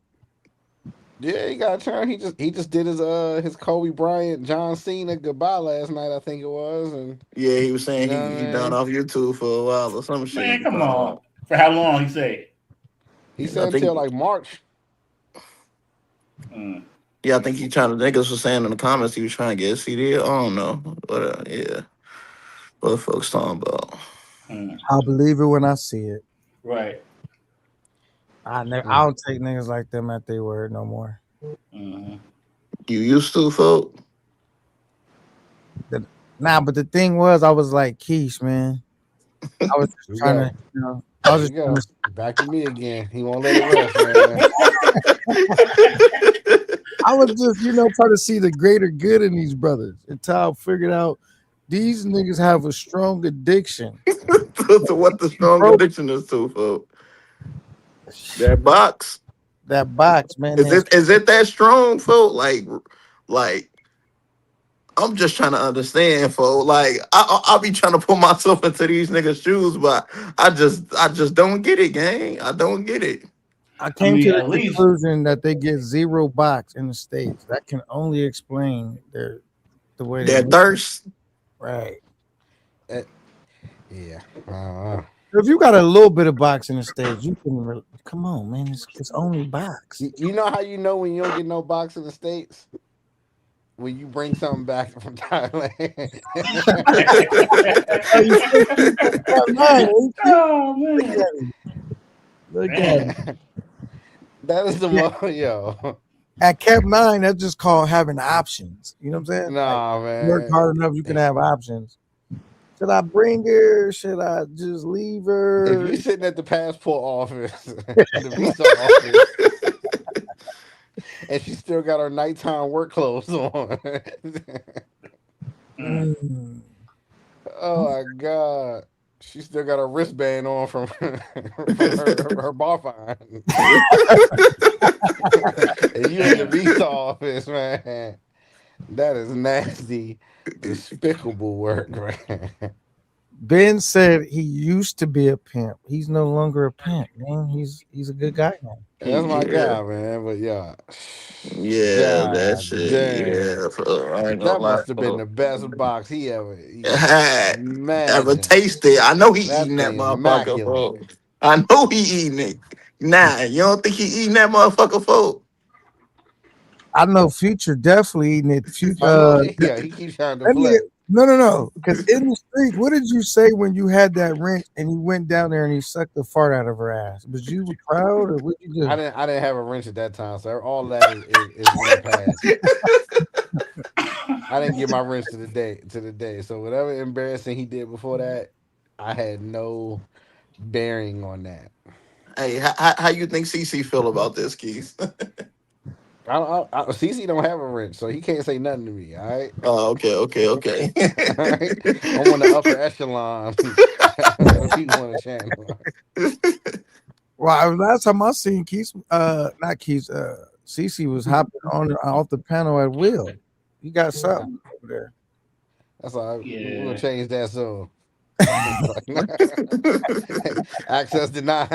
Yeah, he got a channel. He just did his Kobe Bryant, John Cena goodbye last night, I think it was, and yeah, he was saying he done off YouTube for a while or some shit. Man, come on. For how long? He said until like March. Yeah, I think he trying to. Niggas was saying in the comments he was trying to get a CD. I don't know, but yeah, what folks talking about? I'll believe it when I see it. Right. I don't take niggas like them at their word no more. Mm-hmm. You used to, folk. Nah, but the thing was, I was like, Keish, man. I was just trying to, you know, I was just There you trying go. to, Back to me again. He won't let it rest, man. I was just, you know, trying to see the greater good in these brothers until I figured out these niggas have a strong addiction. To what the strong addiction is to, folk. That box. That box, man. Is it that strong, folk? Like I'm just trying to understand, folk. Like I'll be trying to put myself into these niggas' shoes, but I just don't get it, gang. I don't get it. I came to the conclusion that they get zero box in the States. That can only explain the way Their thirst. Right. Yeah. If you got a little bit of box in the States, you can come on, man. It's only box. You know how you know when you don't get no box in the States? When you bring something back from Thailand. Oh man. Look at it. That is the yo. At Cap 9, that's just called having options. You know what I'm saying? Nah, like, man. Work hard enough, you can have options. Should I bring her? Should I just leave her? If you're sitting at the passport office, the visa office, and she still got her nighttime work clothes on. Oh my God. She still got her wristband on from her bar fine. And you in the visa office, man. That is nasty, despicable work, right? Ben said he used to be a pimp. He's no longer a pimp, man. He's a good guy now. That's my guy, man. But yeah. Yeah, that shit. Damn. Yeah, I ain't gonna That lie, must have been folk. the best box he ever Had ever tasted. I know he eating that motherfucker, folk. I know he eating it. Nah, you don't think he eating that motherfucker, folk? I know Future definitely eating it. Future, Yeah, he keeps trying to play. No. Because in the street, what did you say when you had that wrench and you went down there and he sucked the fart out of her ass? Was you proud or what you do? I didn't have a wrench at that time, so all that is in the past. I didn't get my wrench to the day. So whatever embarrassing he did before that, I had no bearing on that. Hey, how you think CC feel about this, Keith? CC don't have a wrench, so he can't say nothing to me. All right. Oh, okay. All right? I'm on the upper echelon. People on the channel. Well, last time I seen Keith, not Keith, CC was hopping on off the panel at will. You got something over there. That's all right. We're gonna change that soon. Access denied.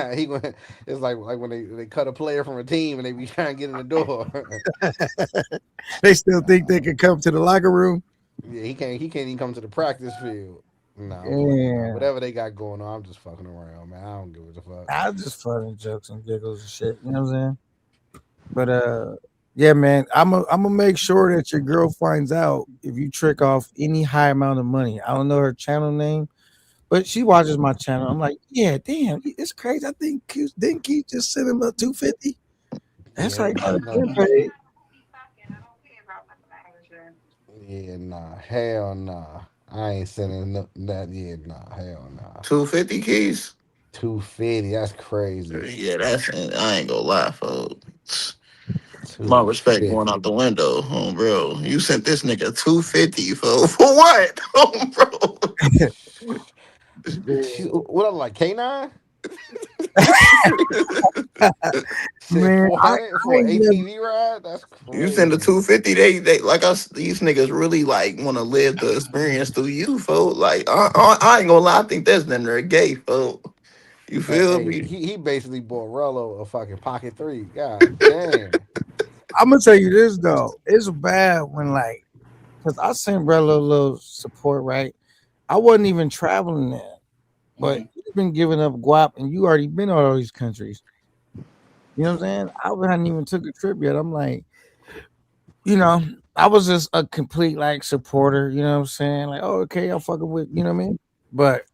It's like when they cut a player from a team and they be trying to get in the door. They still think they can come to the locker room. Yeah, he can't even come to the practice field. No, Yeah. whatever they got going on, I'm just fucking around, man. I don't give a fuck. I just funny jokes and giggles and shit. You know what I'm saying? But yeah, man, I'm gonna make sure that your girl finds out if you trick off any high amount of money. I don't know her channel name, but she watches my channel. I'm like, yeah, damn, it's crazy. I think didn't Keith just send him a $250? That's how you got to pay. Yeah, nah, hell nah. I ain't sending that. Yeah, nah, hell nah. 250 keys. 250. That's crazy. Yeah, I ain't gonna lie, folks. My respect going out the window, bro. You sent this nigga 250 for what, bro? What up, like K9? Man, for an ATV ride? That's crazy. You send the 250. They like us. These niggas really like want to live the experience through you, folks. Like I ain't gonna lie. I think that's them they're gay, folks. You feel me? He basically bought Rello a fucking Pocket 3. God damn. I'm gonna tell you this though, it's bad when because I sent Rello a little support, right? I wasn't even traveling there, but you've been giving up guap, and you already been all these countries. You know what I'm saying? I hadn't even took a trip yet. I'm like, I was just a complete like supporter. You know what I'm saying? Like, oh, okay, I'm fucking with. You know what I mean? But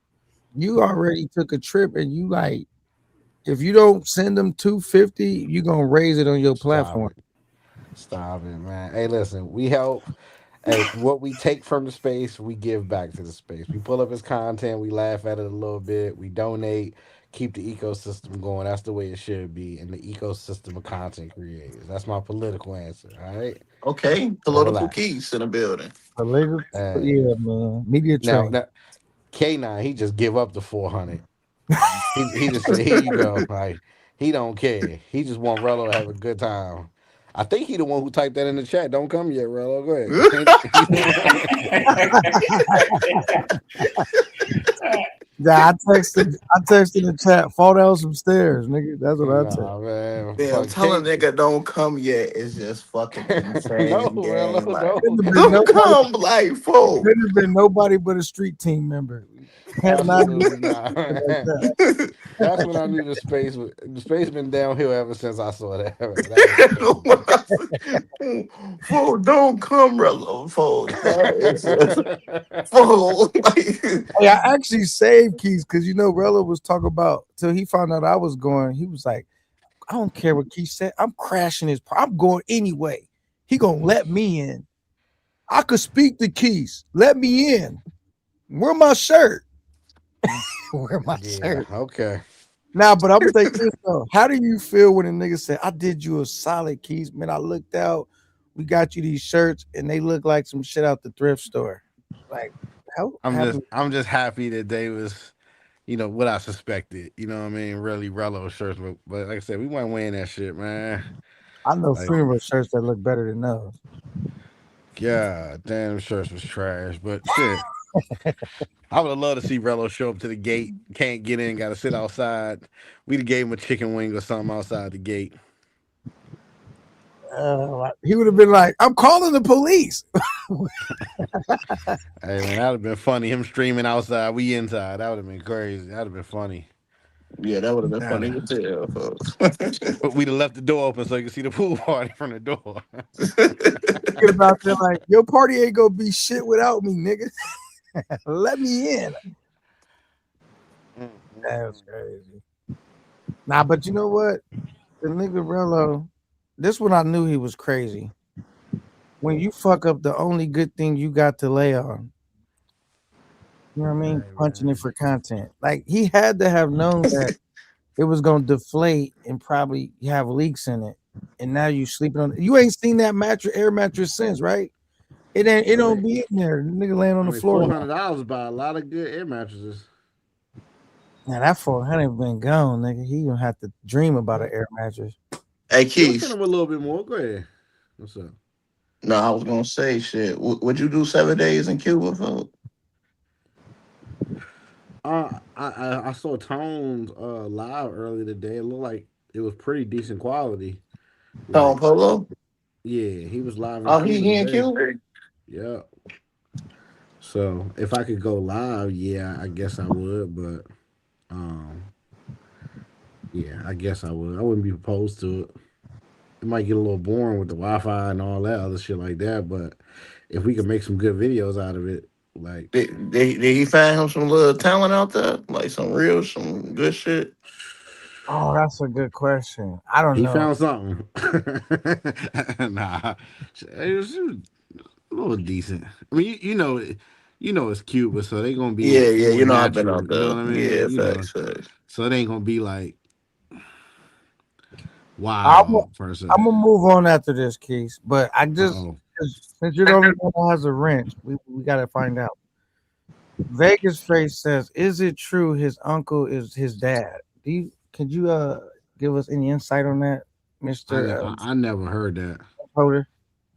you already took a trip, and you like, if you don't send them 250, you gonna raise it on your platform. Stop it, man. Hey, listen, we help. Hey, what we take from the space, we give back to the space. We pull up his content, we laugh at it a little bit, we donate, keep the ecosystem going. That's the way it should be in the ecosystem of content creators. That's my political answer. All right. Okay, Now political relax. keys in the building. Political, yeah, man. Media Now, train. K9, he just give up the 400. He just said, here you go. Like, he don't care. He just want Rello to have a good time. I think he the one who typed that in the chat. Don't come yet, Rello. Go ahead. Yeah, I texted the chat, fall down some stairs, nigga. That's what I said. Man. Damn, tell a nigga don't come yet is just fucking insane. No, gang. Rello, Like, no. don't come, like, fool. Could have been nobody but a street team member. Absolutely not. That's when I knew the space been downhill ever since I saw that. Fool, don't come, Rello, fool. Fool. Hey, I actually saved Keys because Rello was talking about till he found out I was going. He was like, I don't care what Keys said. I'm crashing his. I'm going anyway. He gonna let me in. I could speak to Keys. Let me in. Where my shirt? Where my shirt? Okay. Now, but I'm thinking this though. How do you feel when a nigga said, I did you a solid, Keys? Man, I looked out. We got you these shirts, and they look like some shit out the thrift store. Like, I'm just happy that they was, what I suspected. You know what I mean? Really Rello shirts, but like I said, we weren't wearing that shit, man. I know Like, funeral shirts that look better than those. Yeah, damn shirts was trash, but shit. I would have loved to see Rello show up to the gate. Can't get in, got to sit outside. We'd have gave him a chicken wing or something outside the gate. He would have been like, I'm calling the police. Hey, man, that would have been funny. Him streaming outside, we inside. That would have been crazy. That would have been funny. Yeah, that would have been funny to tell, folks. But we'd have left the door open so you could see the pool party from the door. Thinking about that, like, your party ain't gonna be shit without me, nigga. Let me in. That was crazy. Nah, but you know what? The nigga Rello, this one I knew he was crazy. When you fuck up the only good thing you got to lay on, you know what I mean? Punching it for content. Like, he had to have known that it was gonna deflate and probably have leaks in it. And now you sleeping on it. You ain't seen that air mattress since, right? It don't be in there. The nigga laying on the floor. $400 buy a lot of good air mattresses. Now that 400 been gone, nigga. He gonna have to dream about an air mattress. Hey, Keith. Him a little bit more. Go ahead. What's up? No, I was gonna say shit. Would you do 7 days in Cuba, folks? I saw Tones live earlier today. It looked like it was pretty decent quality. Tone Polo? Yeah, he was live. He in Cuba? Yeah. So if I could go live, yeah, I guess I would. But yeah, I guess I would. I wouldn't be opposed to it. It might get a little boring with the Wi-Fi and all that other shit like that. But if we could make some good videos out of it, like Did he find him some little talent out there? Like some good shit? Oh, that's a good question. I don't know. He found something. Nah, it was a little decent. I mean, you know it's Cuba, so they gonna be Yeah. more I've been natural, out there. You know what I mean? Yeah, facts. So it ain't gonna be like wow. I'm gonna move on after this, Keith. But I just since you're the only one that has a wrench, we gotta find out. Vegas Face says, "Is it true his uncle is his dad?" Could you give us any insight on that, Mr. I never heard that. Holder?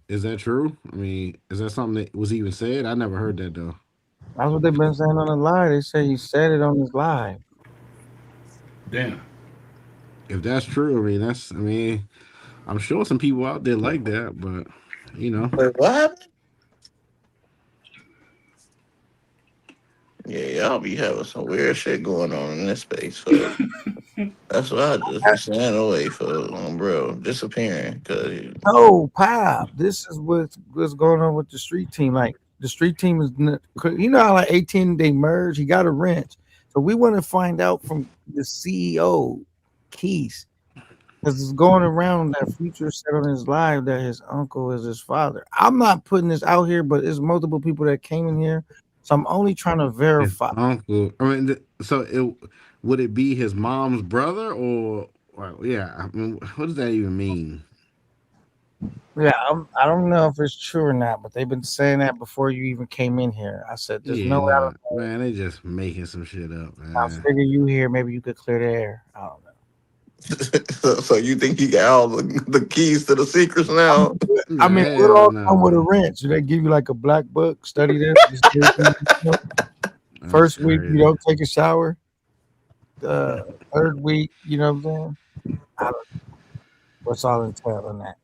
Is that true? I mean, is that something that was even said? I never heard that though. That's what they've been saying on the live. They say he said it on his live. Damn. If that's true, I mean, I'm sure some people out there like that, but Wait, what happened? Yeah, y'all be having some weird shit going on in this space. So. That's what I just be saying away for, bro, disappearing. Cause No, Pop. This is what's going on with the street team. Like the street team is, you know how like 18 they merge. He got a wrench, so we want to find out from the CEO, Keys, because it's going around that Future said on his live that his uncle is his father. I'm not putting this out here, but there's multiple people that came in here, so I'm only trying to His verify. uncle. I mean, so would it be his mom's brother or yeah? I mean, what does that even mean? Yeah, I don't know if it's true or not, but they've been saying that before you even came in here. I said, "There's Yeah, no way." I nah, don't know. man, they just making some shit up, I man. figure you here, maybe you could clear the air. I don't know. so you think he got all the keys to the secrets now? I mean, what Hell all come with a no. wrench? Do they give you like a black book? Study this. This is everything you know? That's First week, you crazy. don't take a shower. Third week, you know what I'm saying? I don't know what's all entailed on that.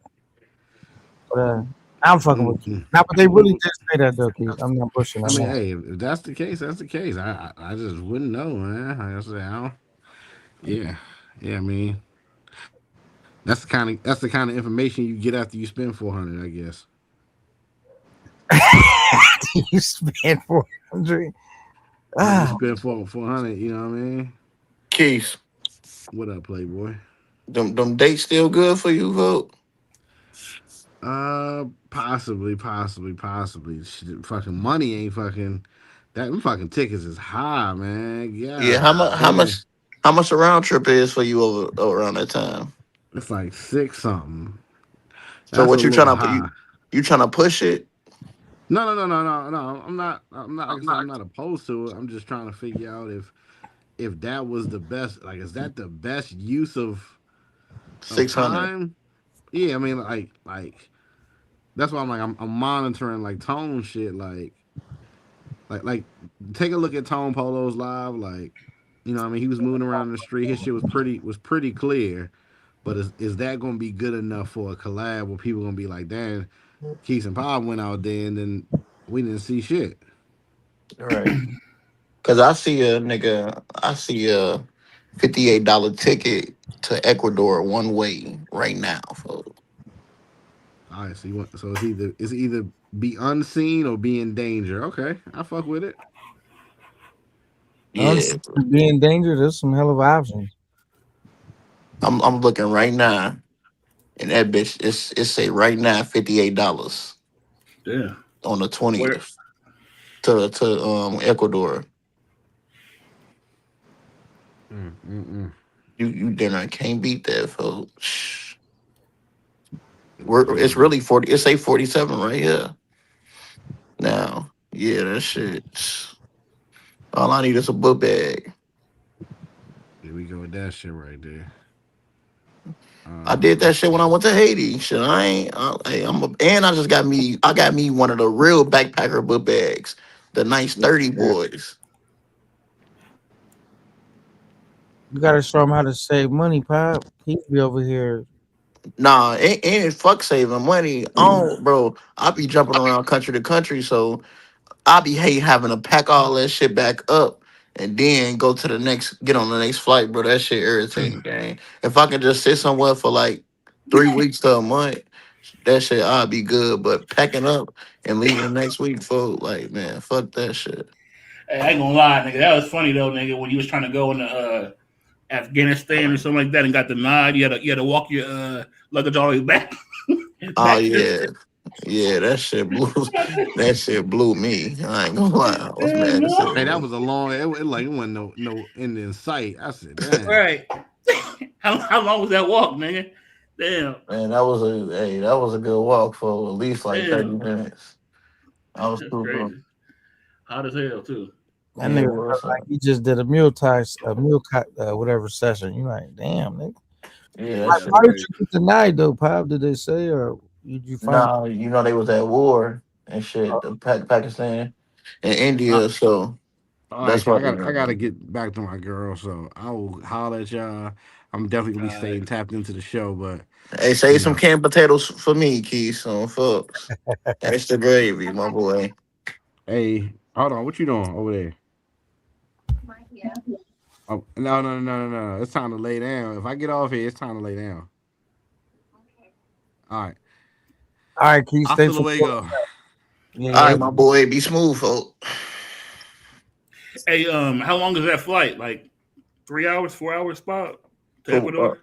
But I'm fucking with you. Mm-mm. Now, but they really did say that though, Keith. I'm not pushing I on mean, that. hey, if that's the case, that's the case. I just wouldn't know, man. Like I said, yeah, yeah. I mean, that's the kind of information you get after you spend 400, I guess. You spent 400. After you Ah, spend 400, you know what I mean? Keys, What up, Playboy? them dates still good for you, vote? Possibly. Shit, fucking money ain't fucking. Them fucking tickets is high, man. Yeah, Yeah, how much? damn. How much a round trip is for you over around that time? It's like six something. So That's a what you little trying to high. you trying to push it? No. I'm not. Like I said, I'm not opposed to it. I'm just trying to figure out if that was the best. Like, is that the best use of 600. time? Yeah, I mean, like that's why I'm monitoring like Tone shit. Like take a look at Tone Polo's live. Like, you know, what I mean, he was moving around the street. His shit was pretty clear. But is that gonna be good enough for a collab where people gonna be like, damn, Keys and Pop went out there and then we didn't see shit. Right. Cause I see a $58 ticket to Ecuador one way right now. Folks. All right, so it's either be unseen or be in danger. Okay, I fuck with it. Yeah, be in danger. There's some hell of options. I'm looking right now, and that bitch it say right now $58 Yeah. on the Where 20th to Ecuador. You dinner can't beat that, folks. It's really 40. It say 47 right here. Now, yeah, that shit. All I need is a book bag. Here we go with that shit right there. I did that shit when I went to Haiti. Shit, I ain't. And I just got me. I got me one of the real backpacker book bags, the nice 30 boys. You gotta show them how to save money, Pop. He be over here. Nah, ain't it fuck saving money. Oh, bro, I be jumping around country to country, so I be hate having to pack all that shit back up and then go to the next, get on the next flight, bro. That shit irritating, gang. If I can just sit somewhere for like 3 weeks to a month, that shit I'll be good. But packing up and leaving next week, folks, like man, fuck that shit. Hey, I ain't gonna lie, nigga. That was funny though, nigga. When you was trying to go into Afghanistan or something like that and got denied, you had to walk your luggage all the way back. Oh yeah. Yeah, that shit blew me. I ain't gonna lie. I was mad as hell. Hey, that was a long. It wasn't no end in sight. I said, damn. Right. How long was that walk, nigga? Damn. Man, that was a good walk for at least like 30 minutes. I was That's cool, bro. crazy. Hot as hell too. That nigga felt like he just did a whatever session. You like, damn, nigga. Yeah, Like, why did you get denied though, Pop? Did they say or did you find? Nah, you know they was at war and shit, Pakistan and India, so All that's right, why. I gotta get back to my girl, so I will holler at y'all. I'm definitely gonna be staying tapped into the show, but Hey, save some canned potatoes for me, Keith. So folks, that's the gravy, my boy. Hey, hold on, what you doing over there? Oh, no. It's time to lay down. If I get off here, it's time to lay down. All right. All right, Keith, stay Hasta for luego. Yeah, All yeah. right, my boy, be smooth, folk. Hey, how long is that flight? Like 3 hours, 4 hours spot to For, Ecuador?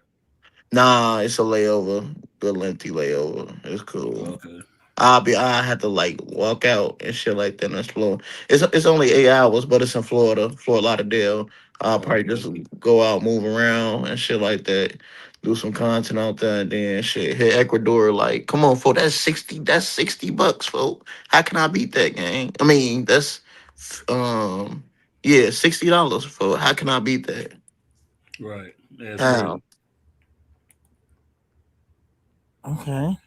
nah, it's a layover. Good lengthy layover. It's cool. Okay. I had to like walk out and shit like that and explore. It's only 8 hours, but it's in Florida, Fort Lauderdale. I'll probably just go out, move around and shit like that. Do some content out there and then shit. Hit Ecuador, like, come on, folk. That's $60, folk. How can I beat that, gang? I mean, that's yeah, $60, folk. How can I beat that? Right. Yeah, it's How? crazy. Okay.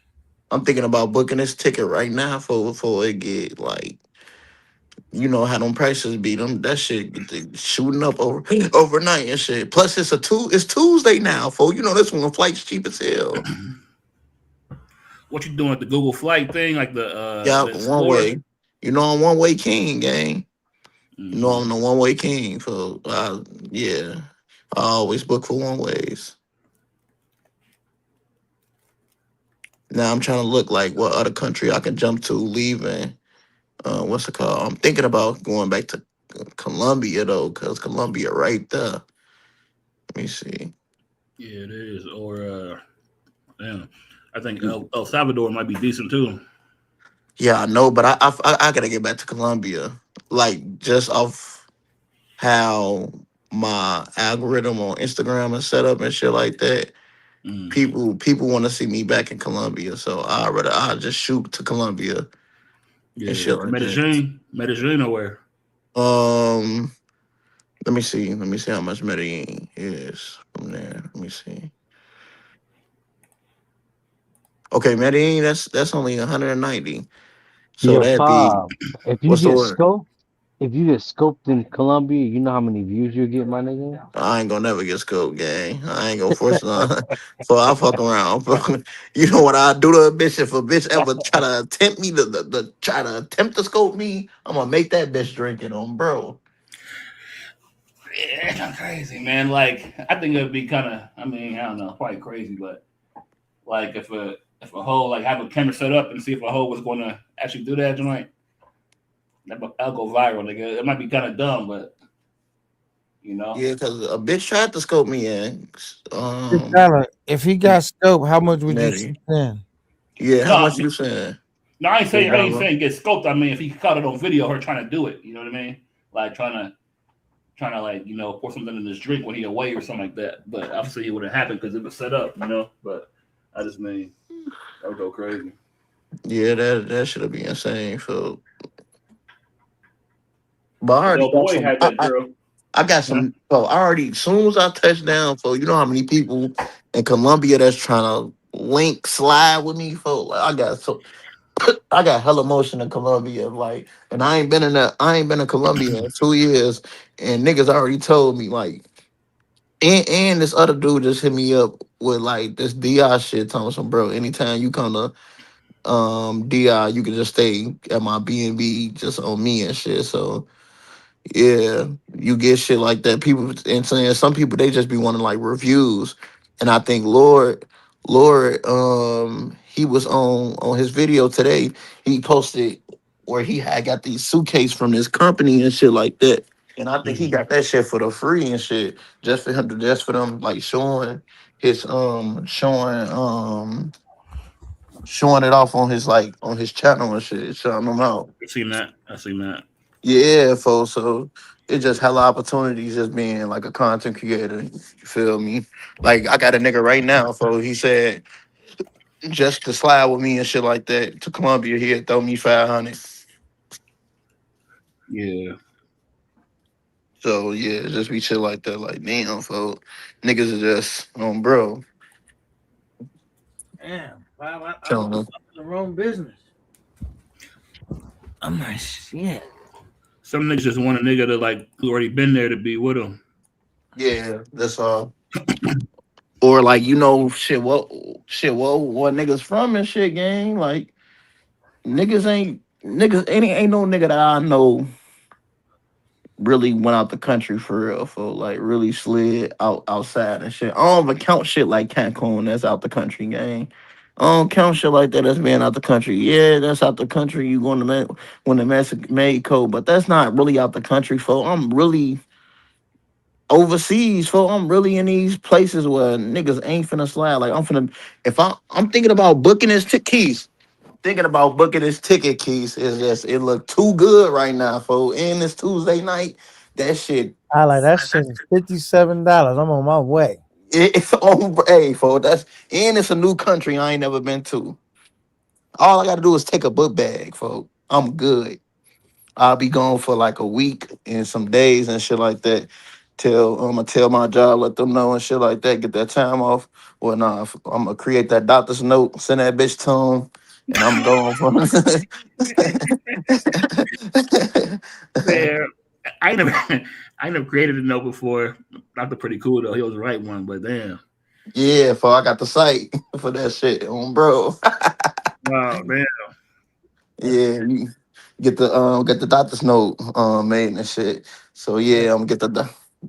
I'm thinking about booking this ticket right now for it get like, you know how them prices be. Them that shit get to shooting up overnight and shit. Plus it's Tuesday now, for you know this one flight's cheap as hell. What you doing with the Google Flight thing, like Yeah, the one Explorer? way. You know I'm one way king, gang. You know I'm the one way king. So yeah, I always book for one ways. Now I'm trying to look like what other country I can jump to leaving. What's it called? I'm thinking about going back to Colombia though, cause Colombia right there. Let me see. Yeah, it is. Or damn, I think El Salvador might be decent too. Yeah, I know, but I gotta get back to Colombia. Like just off how my algorithm on Instagram is set up and shit like that. People want to see me back in Colombia, so I just shoot to Colombia and Yeah, shit like that. Medellin or where? Um, let me see. Let me see how much Medellin is from there. Let me see. Okay, Medellin, that's only 190. So Yo, that'd be Fob, what's the word? if you get scoped in Colombia, you know how many views you get, my nigga? I ain't gonna never get scoped, gang. I ain't gonna force it on. So I fuck around. You know what I do to a bitch if a bitch ever try to attempt me to try to attempt to scope me, I'm gonna make that bitch drink it on, bro. Yeah, it's kind of crazy, man. Like I think it'd be kind of. I mean, I don't know, quite crazy, but like if a hoe like have a camera set up and see if a hoe was going to actually do that joint, that'll go viral, nigga. It might be kind of dumb, but you know. Yeah, cause a bitch tried to scope me in. If he got scope, how much would you Nettie. spend? Yeah, how No, much you saying? no, I ain't Big dollar. saying get scoped. I mean, if he caught it on video, her trying to do it, you know what I mean? Like trying to like pour something in his drink when he away or something like that. But obviously it wouldn't happen because it was set up, you know. But I just mean that would go crazy. Yeah, that should be insane. So, but I already Yo, got boy some. had that girl. I got some. So I already, as soon as I touch down, for you know how many people in Colombia that's trying to link slide with me, for like, I got hella motion in Colombia, like, and I ain't been in Colombia in 2 years, and niggas already told me like, and this other dude just hit me up with like this DI shit, telling me some bro, anytime you come to DI, you can just stay at my B&B just on me and shit. So yeah, you get shit like that. People and saying some people they just be wanting like reviews, and I think Lord, he was on his video today. He posted where he had got these suitcase from this company and shit like that, and I think he got that shit for the free and shit just for him to just for them like showing it off on his like on his channel and shit, showing them out. I seen that. Yeah, folks. So it's just hella opportunities just being like a content creator. You feel me? Like I got a nigga right now, so he said just to slide with me and shit like that to Columbia, he'd throw me 500. Yeah. So yeah, just be shit like that. Like damn, folks. Niggas are just bro. Damn, wow, I Telling was them. in the wrong business. I'm like, shit. Some niggas just want a nigga to like who already been there to be with them. Yeah, that's all. Or like what niggas from and shit, gang. Like ain't no nigga that I know really went out the country for real, for like really slid outside and shit. I don't even count shit like Cancun that's out the country, gang. I don't count shit like that as being out the country. Yeah, that's out the country. You going to when the Mexico, but that's not really out the country, for I'm really overseas, for I'm really in these places where niggas ain't finna slide. Like I'm finna, if I'm thinking about booking this Keys, thinking about booking this ticket, Keys. Is just it look too good right now, folks. And this Tuesday night, that shit. I like that shit is $57. I'm on my way. It's on, hey, folks. That's and it's a new country I ain't never been to. All I gotta do is take a book bag, folks. I'm good. I'll be gone for like a week and some days and shit like that. Till I'm gonna tell my job, let them know and shit like that. Get that time off. Well, nah, I'm gonna create that doctor's note, send that bitch to him, and I'm going for. Yeah, I never, I never created a note before. Dr. Pretty Cool though. He was the right one, but damn. Yeah, for I got the site for that shit, bro. Oh damn. Yeah, you get the doctor's note made and shit. So yeah, I'm gonna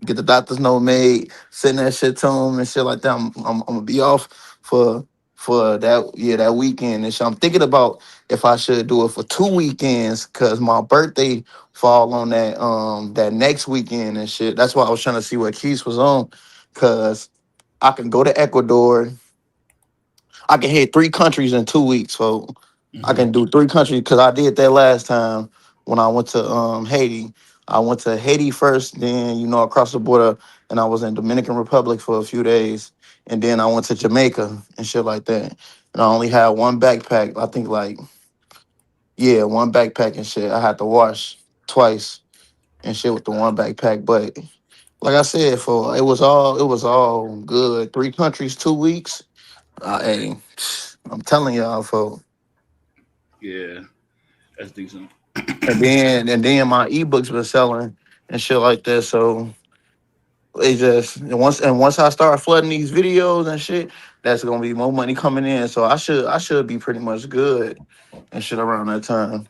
get the doctor's note made, send that shit to him and shit like that. I'm gonna be off for that weekend and shit. I'm thinking about if I should do it for 2 weekends because my birthday fall on that next weekend and shit. That's why I was trying to see what Keith was on, cause I can go to Ecuador. I can hit 3 countries in 2 weeks, so I can do 3 countries because I did that last time when I went to Haiti. I went to Haiti first, then across the border, and I was in Dominican Republic for a few days, and then I went to Jamaica and shit like that. And I only had one backpack. I think one backpack and shit. I had to wash twice and shit with the one backpack, but like I said, for it was all good. 3 countries, 2 weeks. Hey, I'm telling y'all, for Yeah, that's decent. and then my ebooks been selling and shit like that. So it just once I start flooding these videos and shit, that's gonna be more money coming in. So I should be pretty much good and shit around that time.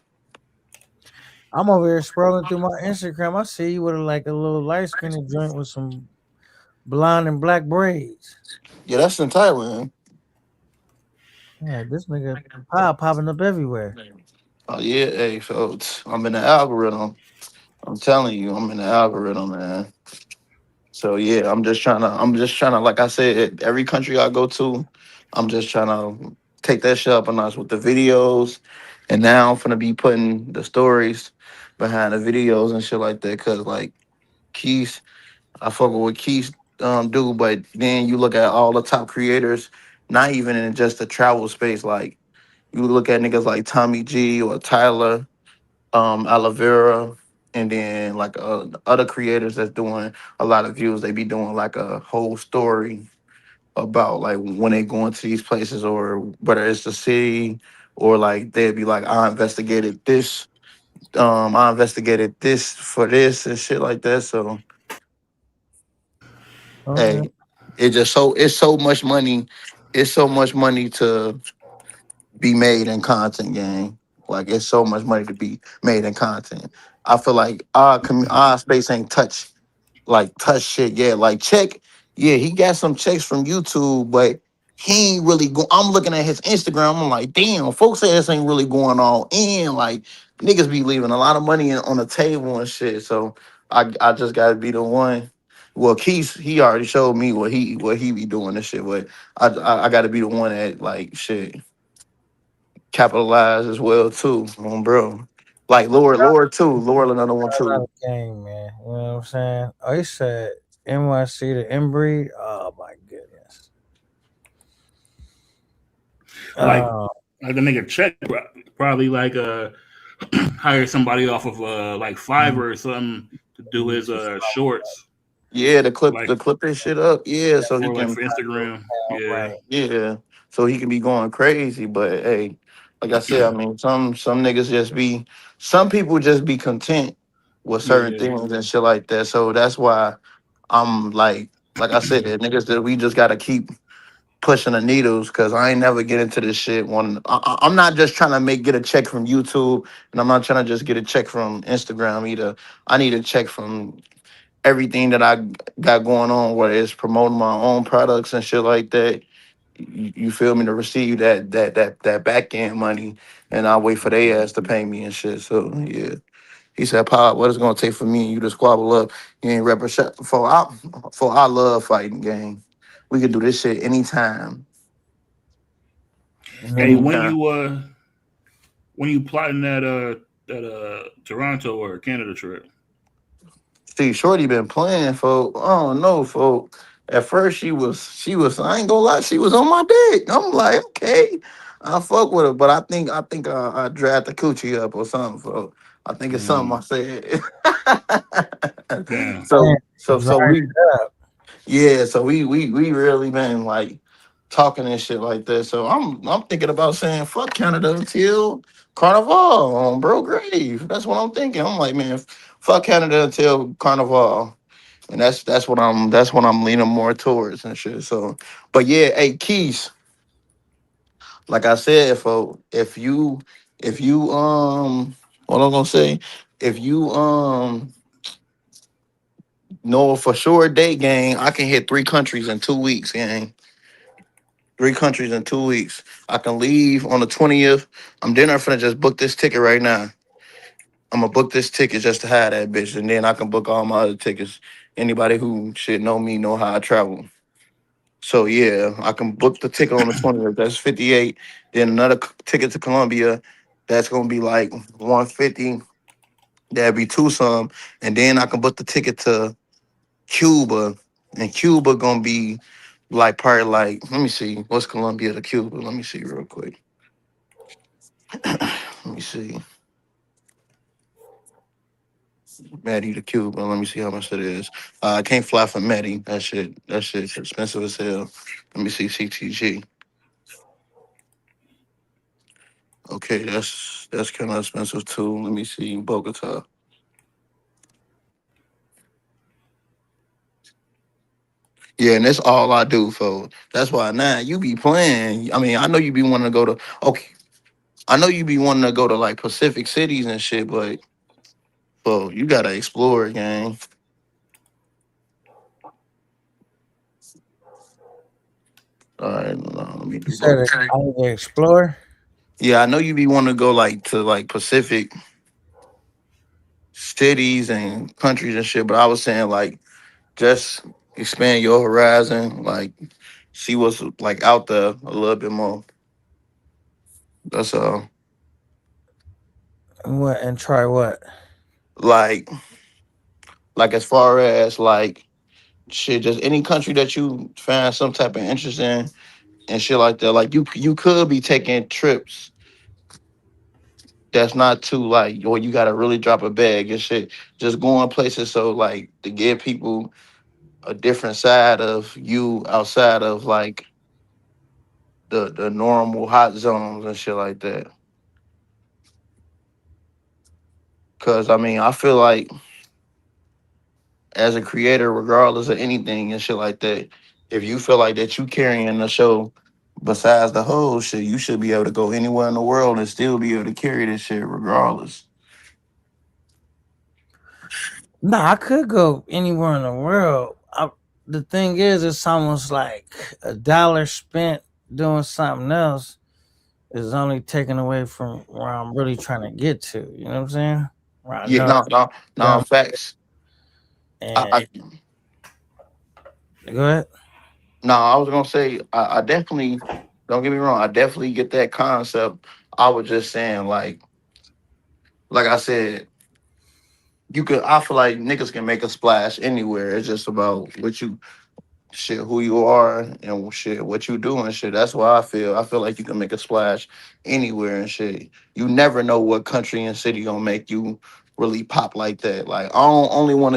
I'm over here scrolling through my Instagram. I see you with like a little light skinned joint with some blonde and black braids. Yeah, that's in Thailand. Yeah, this nigga popping up everywhere. Oh yeah, hey, so I'm in the algorithm. I'm telling you, I'm in the algorithm, man. So yeah, I'm just trying to, like I said, every country I go to, I'm just trying to take that shit up a notch with the videos, and now I'm gonna be putting the stories behind the videos and shit like that. Cause like Keith, I fuck with what Keith do, but then you look at all the top creators, not even in just the travel space. Like you look at niggas like Tommy G or Tyler, Oliveira, and then like other creators that's doing a lot of views. They be doing like a whole story about like when they go into these places, or whether it's the city, or like they'd be like, I investigated this for this and shit like that. So Okay. hey, it's so much money. It's so much money to be made in content game. Like it's so much money to be made in content. I feel like our space ain't touch shit yet. Like check, yeah, he got some checks from YouTube, but he ain't really go. I'm looking at his Instagram. I'm like, damn, folks say this ain't really going all in. Like niggas be leaving a lot of money on the table and shit. So I just gotta be the one. Well, Keith, he already showed me what he be doing and shit, but I gotta be the one that like shit capitalize as well too, bro. Like Lord too, Lord another one too. Another game, man. You know what I'm saying? Oh, he said NYC to inbreed. Oh my goodness. Like Oh, like the nigga check probably like hire somebody off of like Fiverr or something to do his shorts. Yeah, Like the clip this shit up. Yeah, so he for like can. for Instagram. Yeah. right. Yeah, so he can be going crazy. But hey, like I said, I mean, some niggas just be. Some people just be content with certain Yeah. things and shit like that. So that's why I'm like I said, niggas that we just gotta keep pushing the needles because I ain't never get into this shit. I'm not just trying to get a check from YouTube, and I'm not trying to just get a check from Instagram either. I need a check from everything that I got going on, whether it's promoting my own products and shit like that. You feel me, to receive that back end money, and I wait for their ass to pay me and shit. So yeah. He said, "Pop, what it's gonna take for me and you to squabble up? You ain't represent for I love fighting game. We can do this shit anytime. Hey, Anytime." when you plotting that Toronto or Canada trip? See, Shorty been playing, folk. I don't know, folk. At first she was, I ain't gonna lie, she was on my dick. I'm like, okay, I fuck with her, but I dragged the coochie up or something, folk. I think it's something I said. Damn. So we, yeah, so we really been like talking and shit like that. So I'm thinking about saying fuck Canada until Carnival on Bro Grave. That's what I'm thinking. I'm like, man, fuck Canada until Carnival. And that's what I'm leaning more towards and shit. So, but yeah, hey Keys, like I said, if you what I'm gonna say, if you know for sure date gang, I can hit 3 countries in 2 weeks, gang. 3 countries in 2 weeks. I can leave on the 20th. I'm finna just book this ticket right now. I'm gonna book this ticket just to have that bitch, and then I can book all my other tickets. Anybody who should know me know how I travel. So yeah, I can book the ticket on the 20th. That's 58. Then another ticket to Colombia. That's gonna be like 150. That'd be two some. And then I can book the ticket to Cuba, and Cuba gonna be like probably like, let me see, what's Colombia to Cuba? Let me see real quick. Let me see. Maddie to Cuba. Let me see how much it is. I can't fly from Maddie. That shit's expensive as hell. Let me see CTG. Okay, that's kind of expensive too. Let me see Bogota. Yeah, and that's all I do, for. That's why now you be playing. I mean, I know you be wanting to go to. Okay, I know you be wanting to go to like Pacific cities and shit, but you gotta explore, gang. All right, let me You do said Bogota. I need to explore. Yeah, I know you be wanting to go like to like Pacific cities and countries and shit, but I was saying like just expand your horizon, like see what's like out there a little bit more. That's all. What and try what? Like as far as like shit, just any country that you find some type of interest in and shit like that. Like you could be taking trips that's not too like, or you gotta really drop a bag and shit. Just going places so like to give people a different side of you outside of like the normal hot zones and shit like that. Cause I mean, I feel like as a creator, regardless of anything and shit like that, if you feel like that you carrying the show besides the whole shit, you should be able to go anywhere in the world and still be able to carry this shit regardless. No, I could go anywhere in the world. The thing is, it's almost like $1 spent doing something else is only taken away from where I'm really trying to get to. You know what I'm saying? Where I Yeah, know no, them facts. and go ahead. No, I was gonna say I definitely, don't get me wrong, I definitely get that concept. I was just saying like I said, I feel like niggas can make a splash anywhere. It's just about what you shit, who you are and shit, what you do and shit. That's why I feel like you can make a splash anywhere and shit. You never know what country and city gonna make you really pop like that. Like I don't only want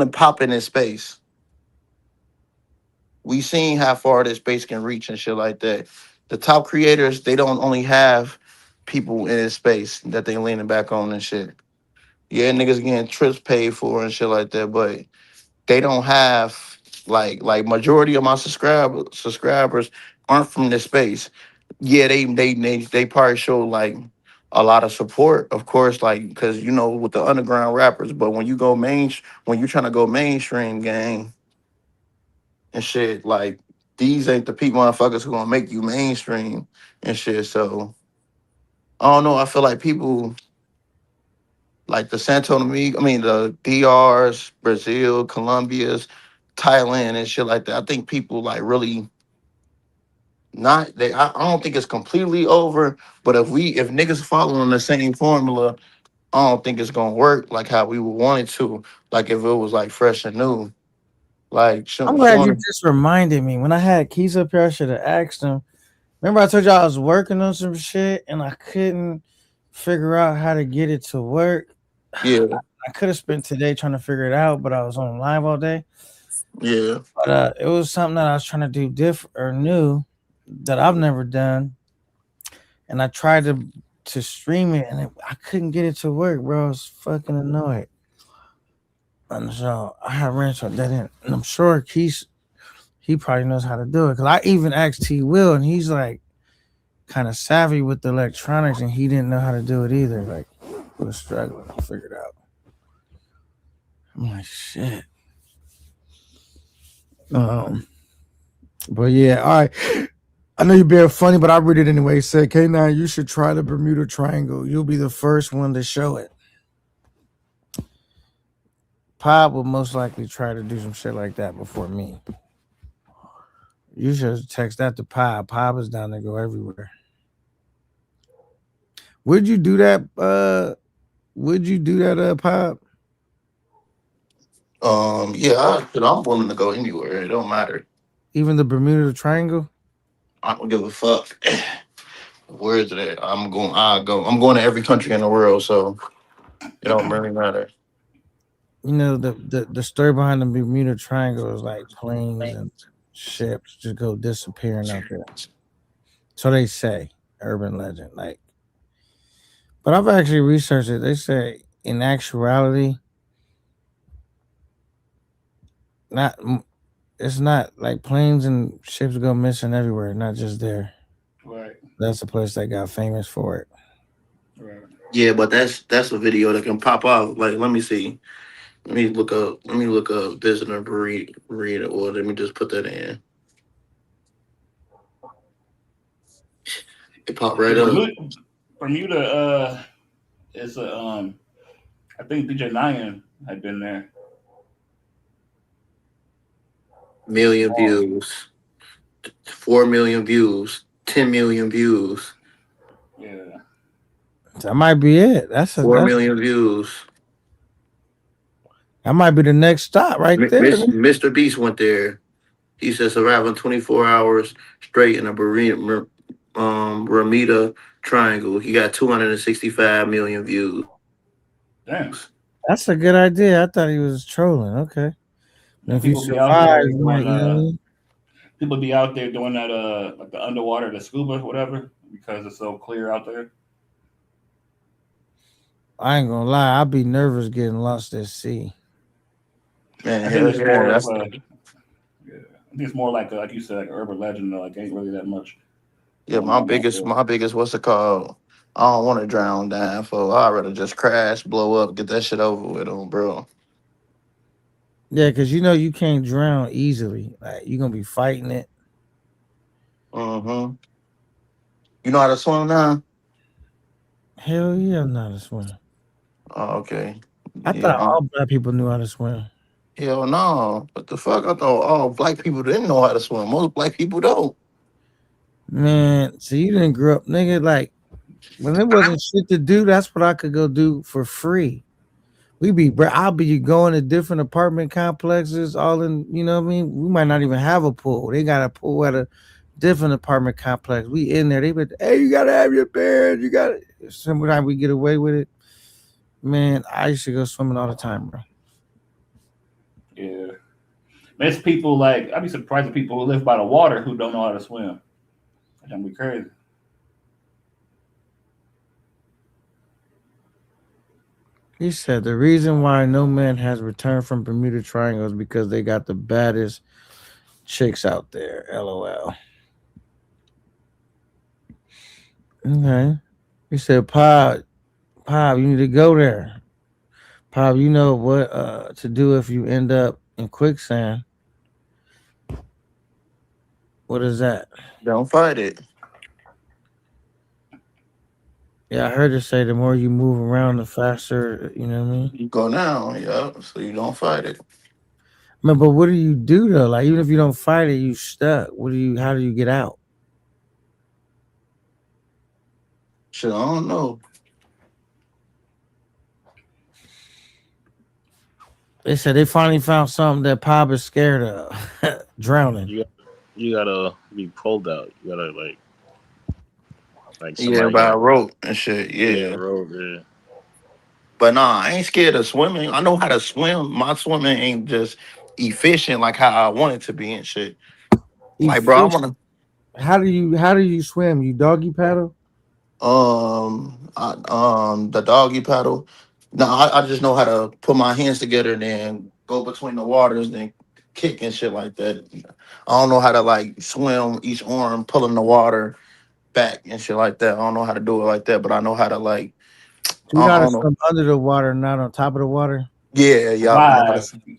to pop in this space. We seen how far this space can reach and shit like that. The top creators, they don't only have people in this space that they leaning back on and shit. Yeah, niggas getting trips paid for and shit like that, but they don't have Like majority of my subscribers aren't from this space. Yeah, they probably show like a lot of support, of course, like because you know with the underground rappers. But when you go when you trying to go mainstream, gang and shit, like these ain't the people motherfuckers who gonna make you mainstream and shit. So I don't know. I feel like people like the Santo Domingo, I mean the DRs, Brazil, Colombia's, Thailand, and shit like that. I think people like really not they. I don't think it's completely over, but if niggas following the same formula, I don't think it's gonna work like how we would want it to. Like if it was like fresh and new, like I'm glad you showing. just reminded me. When I had Keys up here, I should have asked him. Remember, I told you I was working on some shit and I couldn't figure out how to get it to work. Yeah, I could have spent today trying to figure it out, but I was on live all day. yeah. But it was something that I was trying to do different or new that I've never done, and I tried to stream it, and I couldn't get it to work, bro. I was fucking annoyed, and so I had ran to that in, and I'm sure he probably knows how to do it because I even asked T Will, and he's like kind of savvy with the electronics, and he didn't know how to do it either. Like, he was struggling to figure it out. I'm like, shit. But yeah, all right. I know you're being funny, but I read it anyway. It said, K9, you should try the Bermuda Triangle. You'll be the first one to show it. Pop will most likely try to do some shit like that before me. You should text that to Pop. Pop is down there, go everywhere. Would you do that? Pop? Yeah, I'm willing to go anywhere. It don't matter. Even the Bermuda Triangle? I don't give a fuck. Where is it at? I'm going. I'm going to every country in the world, so it don't really matter. You know, the story behind the Bermuda Triangle is like planes and ships just go disappearing out there. So they say, urban legend. Like, but I've actually researched it. They say in actuality, it's not like planes and ships go missing everywhere, not just there. Right. That's a place that got famous for it. Right. Yeah, but that's a video that can pop off. Like, let me see. Let me look up visitor burrito, or let me just put that in. It popped right up. Bermuda is a I think DJ Nyan had been there. Million views, 4 million views, 10 million views. Yeah. That might be it. That's 4 million views. That might be the next stop right there. Mr. Beast went there. He said surviving 24 hours straight in a Bermuda Triangle. He got 265 million views. Damn. That's a good idea. I thought he was trolling. Okay. And if you survive, you might, people be out there doing that like the underwater, the scuba, whatever, because it's so clear out there. I ain't gonna lie, I'd be nervous getting lost at sea. Man, I think it's more like you said, like an urban legend. Like ain't really that much. Yeah, my biggest, what's it called? I don't want to drown down, for I'd rather just crash, blow up, get that shit over with on, bro. Yeah, because you can't drown easily. Like you're gonna be fighting it. Mm-hmm. You know how to swim now? Hell yeah, I know how to swim. Oh, okay. I thought all black people knew how to swim. Hell no. What the fuck? I thought all black people didn't know how to swim. Most black people don't. Man, so you didn't grow up, nigga. Like when there wasn't shit to do, that's what I could go do for free. I'll be going to different apartment complexes, all in, you know what I mean? We might not even have a pool. They got a pool at a different apartment complex. We in there. They be, hey, you gotta have your parents. You got it. Sometimes we get away with it. Man, I used to go swimming all the time, bro. Yeah. There's people like, I'd be surprised at people who live by the water who don't know how to swim. That'd be crazy. He said the reason why no man has returned from Bermuda Triangle is because they got the baddest chicks out there. LOL. Okay. He said, Pop, you need to go there. Pop, you know what to do if you end up in quicksand. What is that? Don't fight it. Yeah, I heard it say the more you move around, the faster. You know what I mean? You go down, yeah. So you don't fight it. Man, but what do you do though? Like even if you don't fight it, you stuck. What do you? How do you get out? Shit, I don't know. They said they finally found something that Pop is scared of. Drowning. You gotta be pulled out. You gotta like Yeah, somebody by a got rope and shit. Yeah. rope. Yeah. But nah, I ain't scared of swimming. I know how to swim. My swimming ain't just efficient like how I want it to be and shit. Like, bro, I Efficient. wanna How do you swim? You doggy paddle? the doggy paddle. No, I just know how to put my hands together and then go between the waters, then kick and shit like that. I don't know how to like swim each arm, pulling the water back and shit like that. I don't know how to do it like that, but I know how to like Do you know I how to don't know. swim under the water, not on top of the water? Yeah, I know how Survive. to. You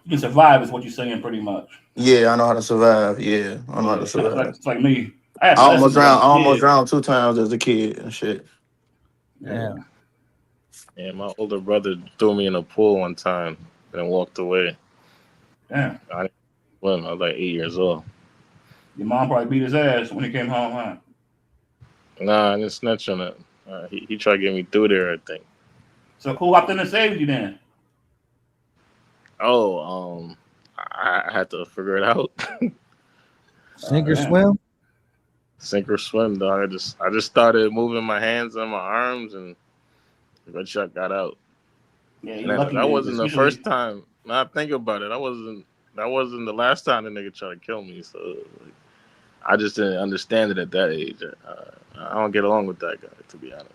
can survive is what you're saying, pretty much. Yeah, I know how to survive. Yeah, I know how Yeah, to it's like, survive. it's like me. I had I almost lessons when I drowned. was I a almost kid. drowned 2 times as a kid and shit. Yeah. Yeah, my older brother threw me in a pool one time and walked away. Damn. I didn't swim. I was like 8 years old. Your mom probably beat his ass when he came home, huh? Nah, I didn't snitch on it. He tried to get me through there, I think. So who hopped in and saved you then? Oh, I had to figure it out. Sink or damn. swim? Sink or swim, dog. I just started moving my hands and my arms, and eventually I got out. Yeah, And you lucky that then, wasn't because the usually, first time. Now I think about it, that wasn't the last time the nigga tried to kill me. So like, I just didn't understand it at that age. I don't get along with that guy, to be honest.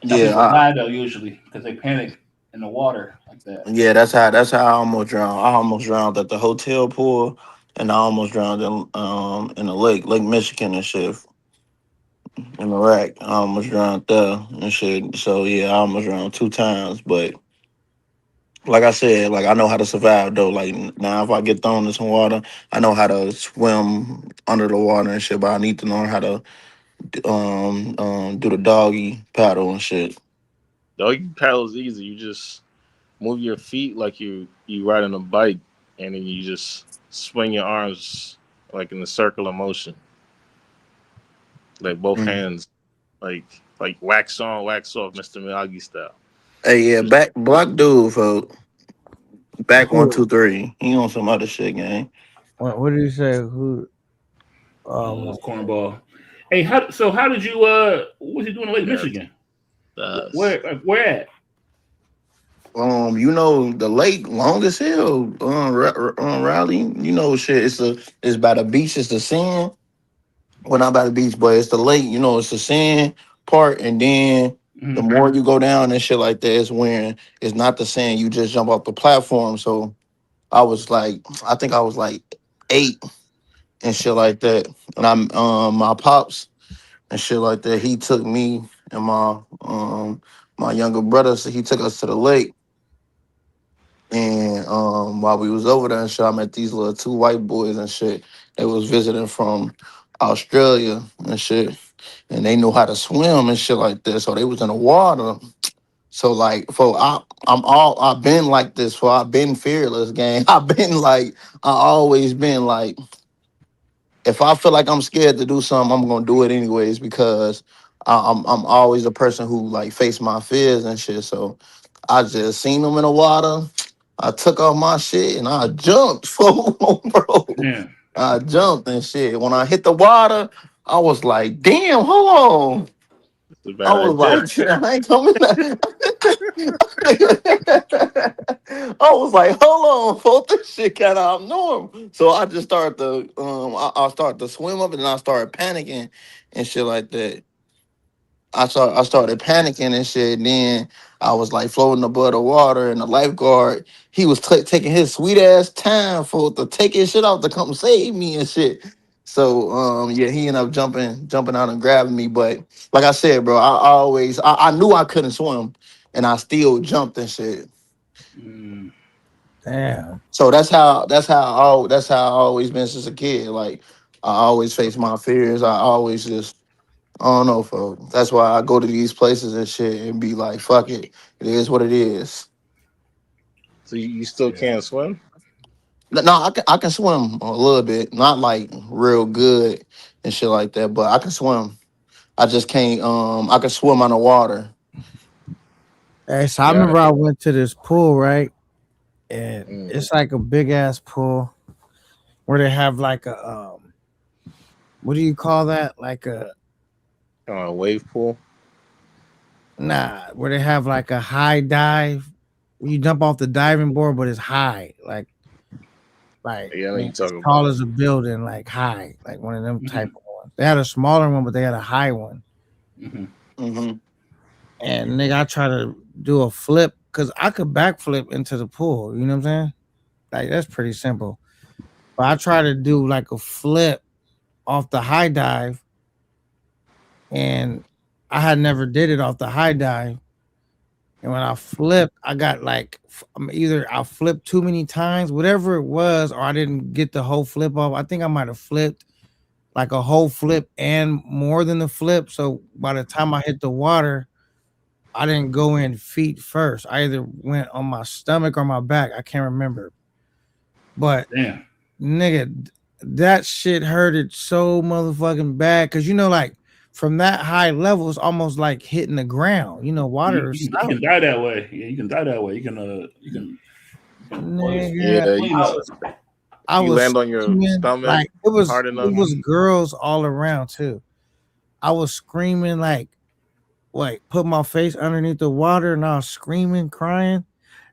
some Yeah, people die though usually because they panic in the water like that. yeah. That's how I almost drowned. I almost drowned at the hotel pool, and I almost drowned in the Lake Michigan and shit in Iraq. I almost drowned there and shit. So yeah, I almost drowned 2 times. But like I said, like I know how to survive though. Like now, if I get thrown in some water, I know how to swim under the water and shit. But I need to learn how to do the doggy paddle and shit. Doggy paddle is easy. You just move your feet like you riding a bike, and then you just swing your arms like in a circular motion, like both Mm. hands, like wax on, wax off, Mr. Miyagi style. Hey, yeah, Just back black dude, folks. Back one, Who? two, three. He on some other shit, gang. What did you say? Who? Oh, it's cornball. Hey, how did you what was he doing in Lake yes, Michigan? that's Where at? You know the lake long as hell. Raleigh. You know shit. It's by the beach. It's the sand. Well, not by the beach, but it's the lake. You know, it's the sand part, and then the Mhm. more you go down and shit like that, it's when it's not the sand. You just jump off the platform. So I think I was like 8 and shit like that. And my pops and shit like that. He took me and my younger brother. So he took us to the lake. And while we was over there and shit, I met these little 2 white boys and shit. They was visiting from Australia and shit. And they knew how to swim and shit like that. So they was in the water. So like I've been like this for I've been fearless, gang. I always been like if I feel like I'm scared to do something, I'm gonna do it anyways because I'm always a person who like face my fears and shit. So I just seen them in the water. I took off my shit and I jumped, bro. Yeah. I jumped and shit. When I hit the water, I was like, "Damn, hold on." a I bad was idea. like, "Shit, I ain't coming." I was like, "Hold on, folks, this shit kind of abnormal." So I just started to, I started to swim up and then I started panicking and shit like that. I started panicking and shit. And then I was like floating above the water, and the lifeguard he was taking his sweet ass time for to take his shit out to come save me and shit. So yeah, he ended up jumping out and grabbing me. But like I said, bro, I knew I couldn't swim, and I still jumped and shit. Damn. So that's how I always been since a kid. Like I always face my fears. I always just I don't know, folks. That's why I go to these places and shit and be like, fuck it. It is what it is. So you still can't swim? No, I can swim a little bit. Not like real good and shit like that, but I can swim. I just can't I can swim underwater. Hey, so I remember I went to this pool, right? And it's like a big ass pool where they have like a what do you call that? Like a wave pool? Nah, where they have like a high dive. Where you jump off the diving board, but it's high, like Yeah, I know you're as talking tall about. as a building, like high, like one of them type of ones. They had a smaller one, but they had a high one. Mm-hmm. And nigga, I try to do a flip because I could backflip into the pool. You know what I'm saying? Like that's pretty simple. But I try to do like a flip off the high dive, and I had never did it off the high dive. And when I flipped, I got like either I flipped too many times, whatever it was, or I didn't get the whole flip off. I think I might have flipped like a whole flip and more than the flip. So by the time I hit the water, I didn't go in feet first. I either went on my stomach or my back. I can't remember. But Damn. nigga, that shit hurted so motherfucking bad. Cause you know, like from that high level, it's almost like hitting the ground. You know, water is You can die that way. Yeah, you can die that way. You can. Nigga, I you was land on your screaming, stomach like hard enough. it was girls all around too. I was screaming like put my face underneath the water and I was screaming, crying.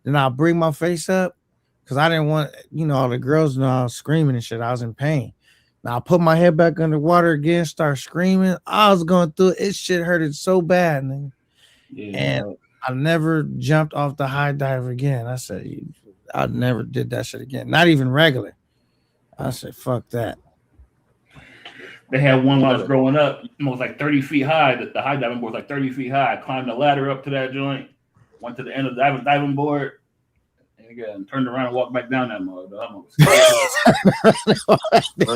Then I'll bring my face up because I didn't want all the girls to know I was screaming and shit. I was in pain. Now I put my head back underwater again, start screaming. I was going through it. It shit hurted so bad, nigga. Yeah, And I never jumped off the high dive again. I said, I never did that shit again. Not even regular. I said, fuck that. They had one when I was growing up. It was like 30 feet high. The high diving board was like 30 feet high. I climbed the ladder up to that joint, went to the end of the diving board, and again turned around and walked back down that mode.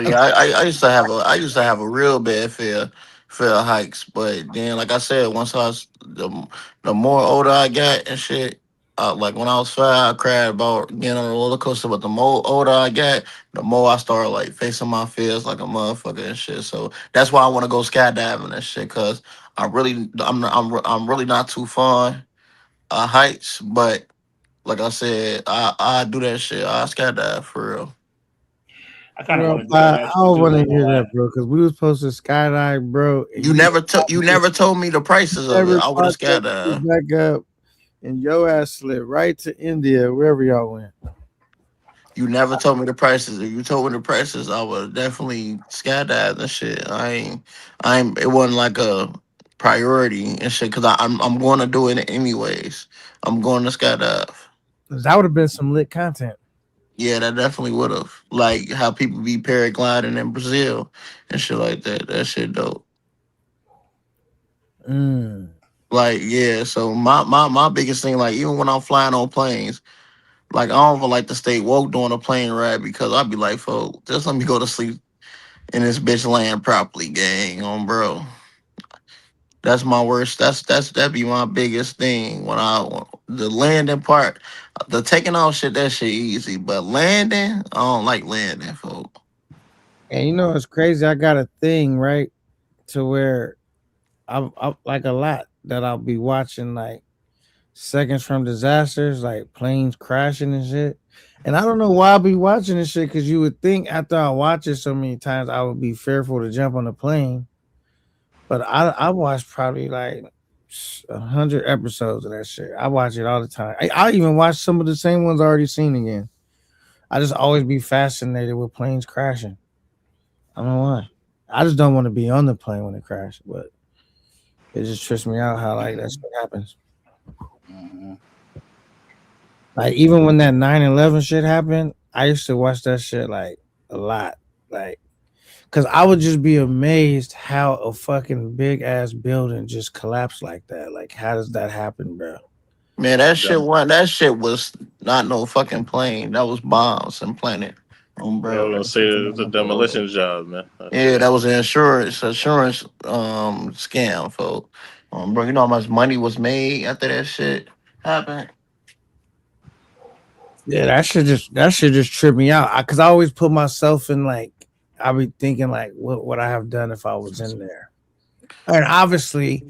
Yeah, I used to have a real bad fear of hikes, but then like I said, the more older I got and shit, like when I was 5, I cried about getting on a roller coaster, but the more older I got, the more I started like facing my fears like a motherfucker and shit. So that's why I want to go skydiving and shit, cause I'm really not too fond of heights, but like I said, I do that shit. I skydive for real. I kind of Bro, want to do that. I don't want to hear that, bro, because we was supposed to skydive, bro. and You never told me the prices of it. never I would have popped that skydived. shit back up, and your ass slid right to India, wherever y'all went. You never told me the prices. If you told me the prices, I would definitely skydive and shit. I ain't. It wasn't like a priority and shit because I'm going to do it anyways. I'm going to skydive. That would have been some lit content. Yeah, that definitely would have. Like how people be paragliding in Brazil and shit like that. That shit dope. Like, yeah, so my biggest thing, like even when I'm flying on planes, like I don't even like to stay woke during a plane ride because I'd be like, folks, just let me go to sleep in this bitch land properly, gang, on bro. That's my worst. That'd be my biggest thing when the landing part, the taking off shit, that shit easy, but landing, I don't like landing, folks. And you know it's crazy. I got a thing right to where I like a lot that I'll be watching like seconds from disasters, like planes crashing and shit. And I don't know why I'll be watching this shit because you would think after I watch it so many times I would be fearful to jump on the plane. But I watched probably like 100 episodes of that shit. I watch it all the time. I even watch some of the same ones I already seen again. I just always be fascinated with planes crashing. I don't know why. I just don't want to be on the plane when it crashes. But It just trips me out how like that shit happens. Like even when that 9/11 shit happened, I used to watch that shit like a lot. Like, cause I would just be amazed how a fucking big ass building just collapsed like that. Like, how does that happen, bro? Man, that shit was not no fucking plane. That was bombs and planted. I was gonna say it's a demolition job, man. Yeah, that was an insurance scam, folks. Bro, you know how much money was made after that shit happened? Yeah, that should just trip me out. Cause I always put myself in like I be thinking like what would I have done if I was in there? And obviously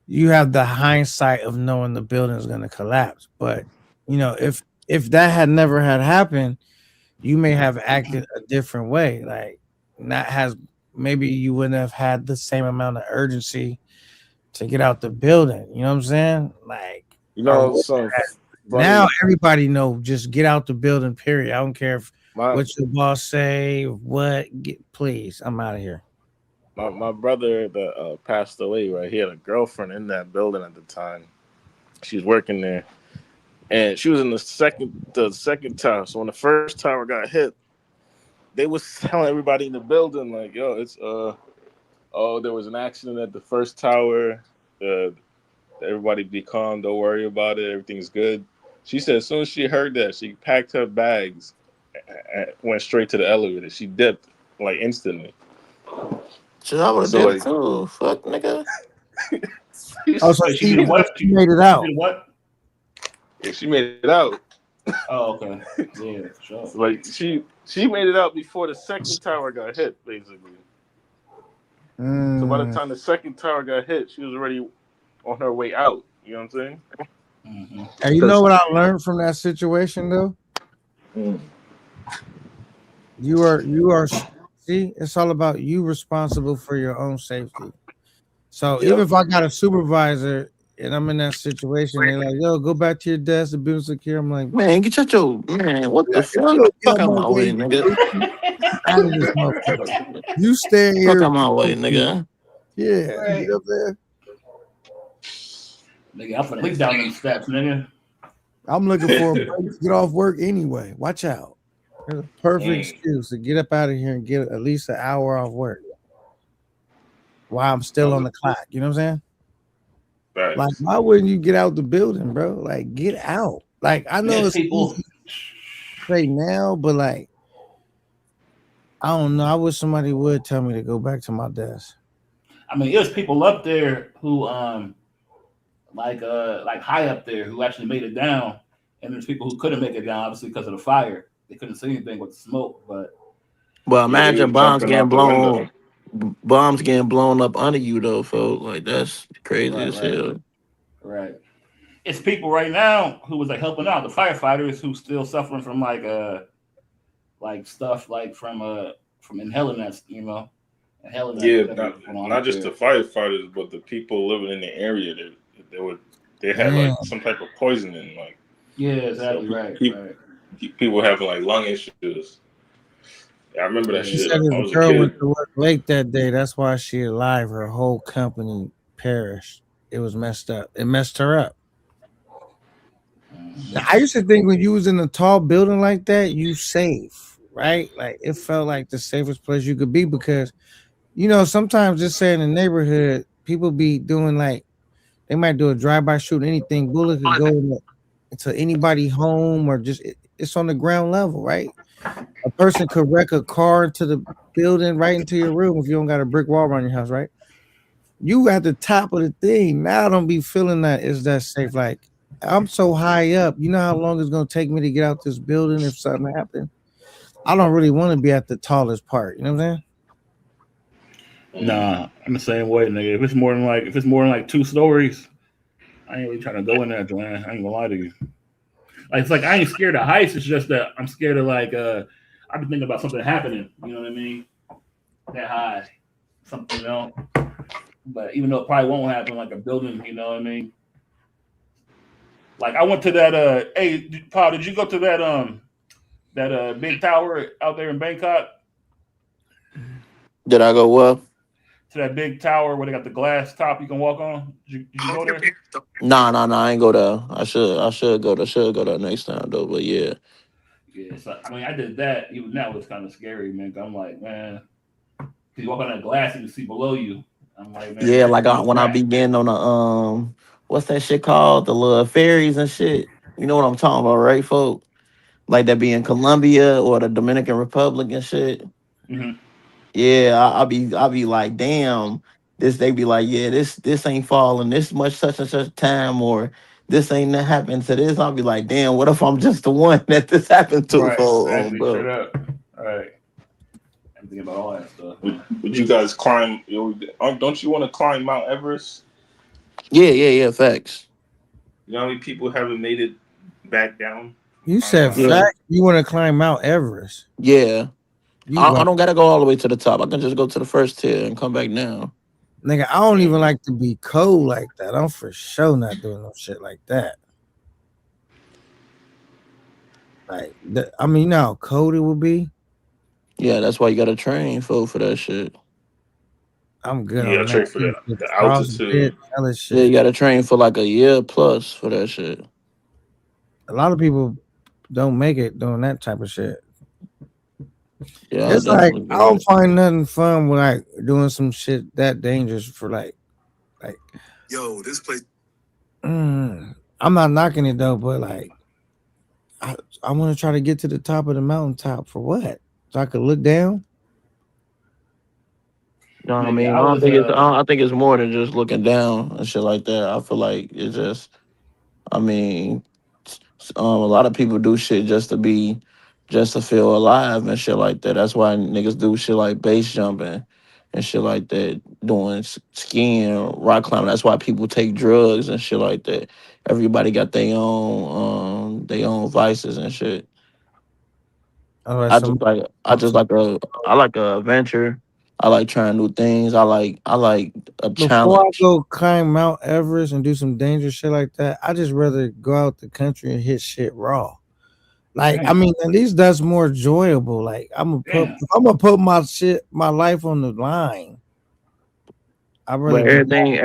you have the hindsight of knowing the building is gonna collapse. But you know, if that had never had happened, you may have acted a different way. Like maybe you wouldn't have had the same amount of urgency to get out the building. You know what I'm saying? Like now everybody know just get out the building, period. I don't care if what your boss say, please. I'm out of here. My brother that passed away, right? He had a girlfriend in that building at the time. She was working there. And she was in the second tower. So when the first tower got hit, they was telling everybody in the building, like, yo, it's there was an accident at the first tower. Everybody be calm, don't worry about it, everything's good. She said as soon as she heard that, she packed her bags and went straight to the elevator. She dipped like instantly. Shit, I would have dipped too. Fuck, nigga. Oh, so she made it out. What? Yeah, she made it out. Oh, okay. Yeah, for sure. Like she made it out before the second tower got hit, basically. So by the time the second tower got hit, she was already on her way out. You know what I'm saying? Mm-hmm. And you know what I learned from that situation though? You are see, it's all about you responsible for your own safety. So even if I got a supervisor and I'm in that situation, they're like, yo, go back to your desk, the building's secure. I'm like, man, get your man, what the fuck? Fuck out my way, nigga. Out of this motherfucker. You stay here. Fuck out my way, nigga. Yeah. Right. You get up there? Nigga, I'm at least down them steps, nigga. I'm looking for a break to get off work anyway. Watch out. There's a perfect excuse to get up out of here and get at least an hour off work while I'm still on the clock. You know what I'm saying? Right. Like, why wouldn't you get out the building, bro? Like, get out. Like, I know it's people easy to say now, but like, I don't know. I wish somebody would tell me to go back to my desk. I mean, there's people up there who like high up there who actually made it down, and there's people who couldn't make it down obviously because of the fire. They couldn't see anything with the smoke. But well, imagine bombs getting blown up under you though, folks. Like that's crazy as hell. Right. It's people right now who was like helping out the firefighters who still suffering from like stuff like from inhaling that, you know. Yeah, not just the firefighters, but the people living in the area they had like some type of poisoning, like exactly, so right. People having like lung issues. Yeah, I remember that shit. She said if a girl went to work late that day, that's why she alive. Her whole company perished. It was messed up. It messed her up. Now, I used to think when you was in a tall building like that, you safe, right? Like it felt like the safest place you could be because, you know, sometimes just say in the neighborhood, people be doing like they might do a drive-by shoot, anything. Bullet could go into anybody home or just it's on the ground level, right? A person could wreck a car into the building right into your room if you don't got a brick wall around your house, right? You at the top of the thing. Now I don't be feeling that is that safe. Like I'm so high up. You know how long it's gonna take me to get out this building if something happened? I don't really want to be at the tallest part. You know what I'm saying? Nah, I'm the same way, nigga. If it's more than like 2 stories, I ain't really trying to go in there, Joanne. I ain't gonna lie to you. Like it's like I ain't scared of heights. It's just that I'm scared of like I've been thinking about something happening. You know what I mean? That high, something, you know. But even though it probably won't happen, like a building, you know what I mean? Like I went to that. Hey, Paul, did you go to that big tower out there in Bangkok? Did I go what? to that big tower where they got the glass top you can walk on? Did you go there? Nah, I ain't go there. I should go there next time though. But yeah, Yeah, so I mean, I did that. Even that was kind of scary, man. 'Cause I'm like, man, you walk on that glass and you see below you. I'm like, man, yeah. that Like could be a when I trap. be getting on the what's that shit called? The little ferries and shit. You know what I'm talking about, right, folk? Like that be in Colombia or the Dominican Republic and shit. Hmm. Yeah, I be like, damn, this they be like, yeah, this ain't falling this much such and such time, or this ain't that happened to this. I'll be like, damn, what if I'm just the one that this happened to Right, for, exactly, straight bro? up. All right, I'm thinking about all that stuff. Would you guys climb? Don't you want to climb Mount Everest? Yeah, facts. You know how many people haven't made it back down? You said Yeah. fact you want to climb Mount Everest. Yeah. You I don't gotta go all the way to the top. I can just go to the first tier and come back down. Nigga, I don't even like to be cold like that. I'm for sure not doing no shit like that. Like, I mean, you know how cold it would be. Yeah, that's why you gotta train for that shit. I'm good You on gotta train that. for the altitude. Hella Yeah, shit. you gotta train for like a year plus for that shit. A lot of people don't make it doing that type of shit. Yeah, It's like definitely I don't find nothing fun with like doing some shit that dangerous for like Yo, this place. I'm not knocking it though, but like I want to try to get to the top of the mountaintop for what? So I could look down. No, I Nigga, mean, I was I think it's more than just looking down and shit like that. I feel like it's just, I mean, a lot of people do shit just to feel alive and shit like that. That's why niggas do shit like base jumping and shit like that, doing skiing, rock climbing. That's why people take drugs and shit like that. Everybody got their own vices and shit. All right, I just like I like a adventure. I like trying new things. I like a before I challenge. go climb Mount Everest and do some dangerous shit like that, I just rather go out the country and hit shit raw. Like, I mean, at least that's more enjoyable. Like, I'm gonna put my life on the line. I But rather do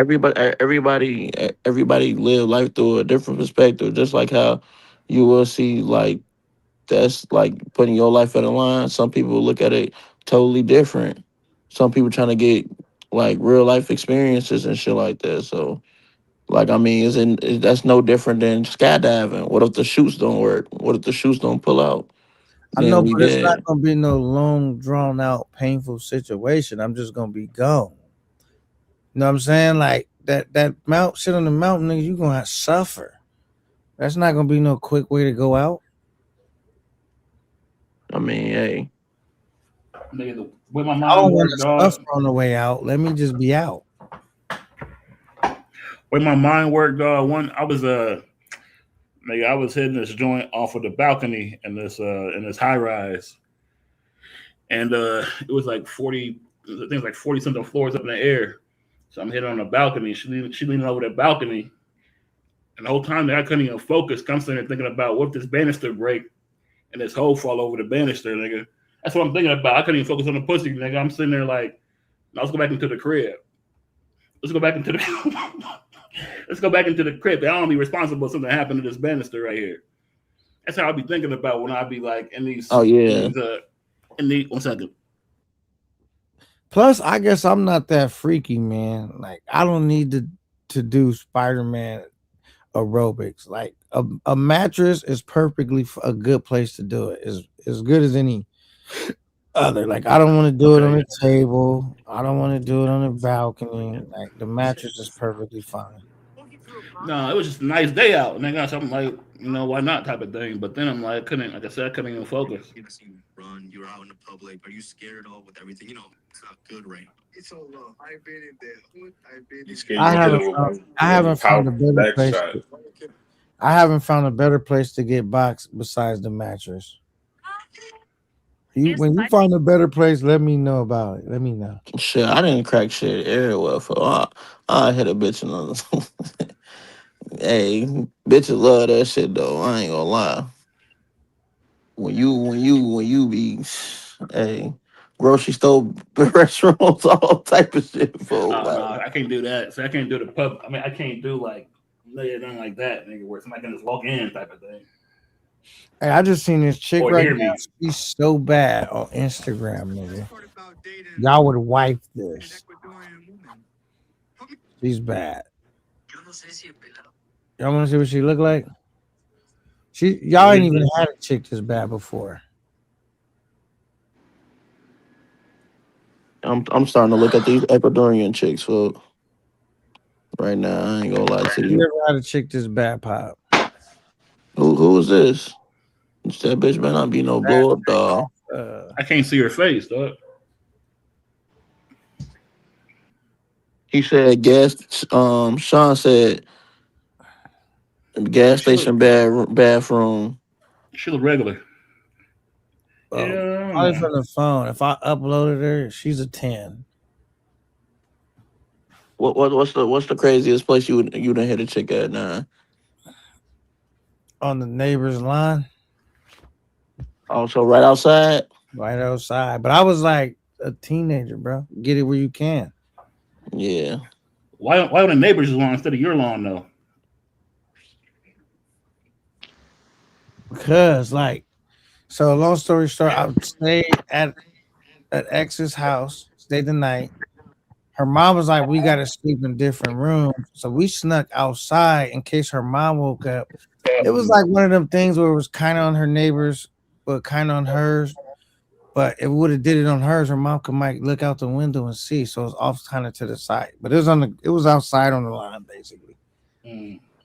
everybody live life through a different perspective. Just like how you will see like that's like putting your life on the line. Some people look at it totally different. Some people trying to get like real life experiences and shit like that. So like I mean, that's no different than skydiving. What if the chutes don't work? What if the chutes don't pull out? I know, Then we but it's not dead. gonna be no long, drawn out, painful situation. I'm just gonna be gone. You know what I'm saying? Like that mount shit on the mountain, nigga, you gonna have to suffer. That's not gonna be no quick way to go out. I mean, hey. Nigga, the way my I mind don't want worked, to dog. suffer on the way out. Let me just be out. Way my mind worked, dog. I was hitting this joint off of the balcony in this high rise, and it was like 40. I think it was like 40 something floors up in the air. So I'm hitting on the balcony. She leaning over the balcony, and the whole time I couldn't even focus. I'm sitting there thinking about what if this banister break and this hole fall over the banister, nigga. That's what I'm thinking about. I couldn't even focus on the pussy, nigga. I'm sitting there like, no, let's go back into the crib. Let's go back into the let's go back into the crib. I don't be responsible if something happened to this banister right here. That's how I be thinking about when I be like in these. Oh yeah. In the 1 second. Plus, I guess I'm not that freaky, man. Like, I don't need to do Spider-Man aerobics. Like, a mattress is perfectly a good place to do it. Is as good as any other. Like, I don't want to do it on the table. I don't want to do it on the balcony. Like, the mattress is perfectly fine. No, it was just a nice day out, and I got something like, why not type of thing. But then I'm like, like I said, I couldn't even focus. Run, you're out in the public. Are you scared at all with everything? It's not good right. It's so low. I've been in the hood. I've been. I haven't found a better place. I haven't found a better place to get boxed besides the mattress. When you find a better place, let me know about it. Let me know. Shit, I didn't crack shit everywhere for. I hit a bitch in Hey, bitches love that shit though. I ain't gonna lie. When you be, hey, grocery store, restaurants, all type of shit. For No, I can't do that. So I can't do the pub. I mean, I can't do like nothing like that, nigga, where somebody can just walk in type of thing. Hey, I just seen this chick Or right hear now. me. She's so bad on Instagram, nigga. Y'all would wipe this. She's bad. Y'all want to see what she look like? Y'all ain't even had a chick this bad before. I'm starting to look at these Ecuadorian chicks for right now. I ain't gonna lie to You you. never had a chick this bad, Pop. Who is this? That bitch better not be no blow up dog. I can't see her face, dog. He said Sean said gas station bathroom. She look regular. Probably from the phone. If I uploaded her, she's a 10. What's the craziest place you done hit a chick at now? On the neighbor's line. Also right outside? Right outside. But I was like a teenager, bro. Get it where you can. Yeah. Why on the neighbor's lawn instead of your lawn though? Because so long story short, I stayed at ex's house, stayed the night. Her mom was like, we gotta sleep in different rooms. So we snuck outside in case her mom woke up. It was like one of them things where it was kind of on her neighbors, but kind of on hers. But if it would have did it on hers, her mom might look out the window and see. So it was off kind of to the side. But it was outside on the line, basically.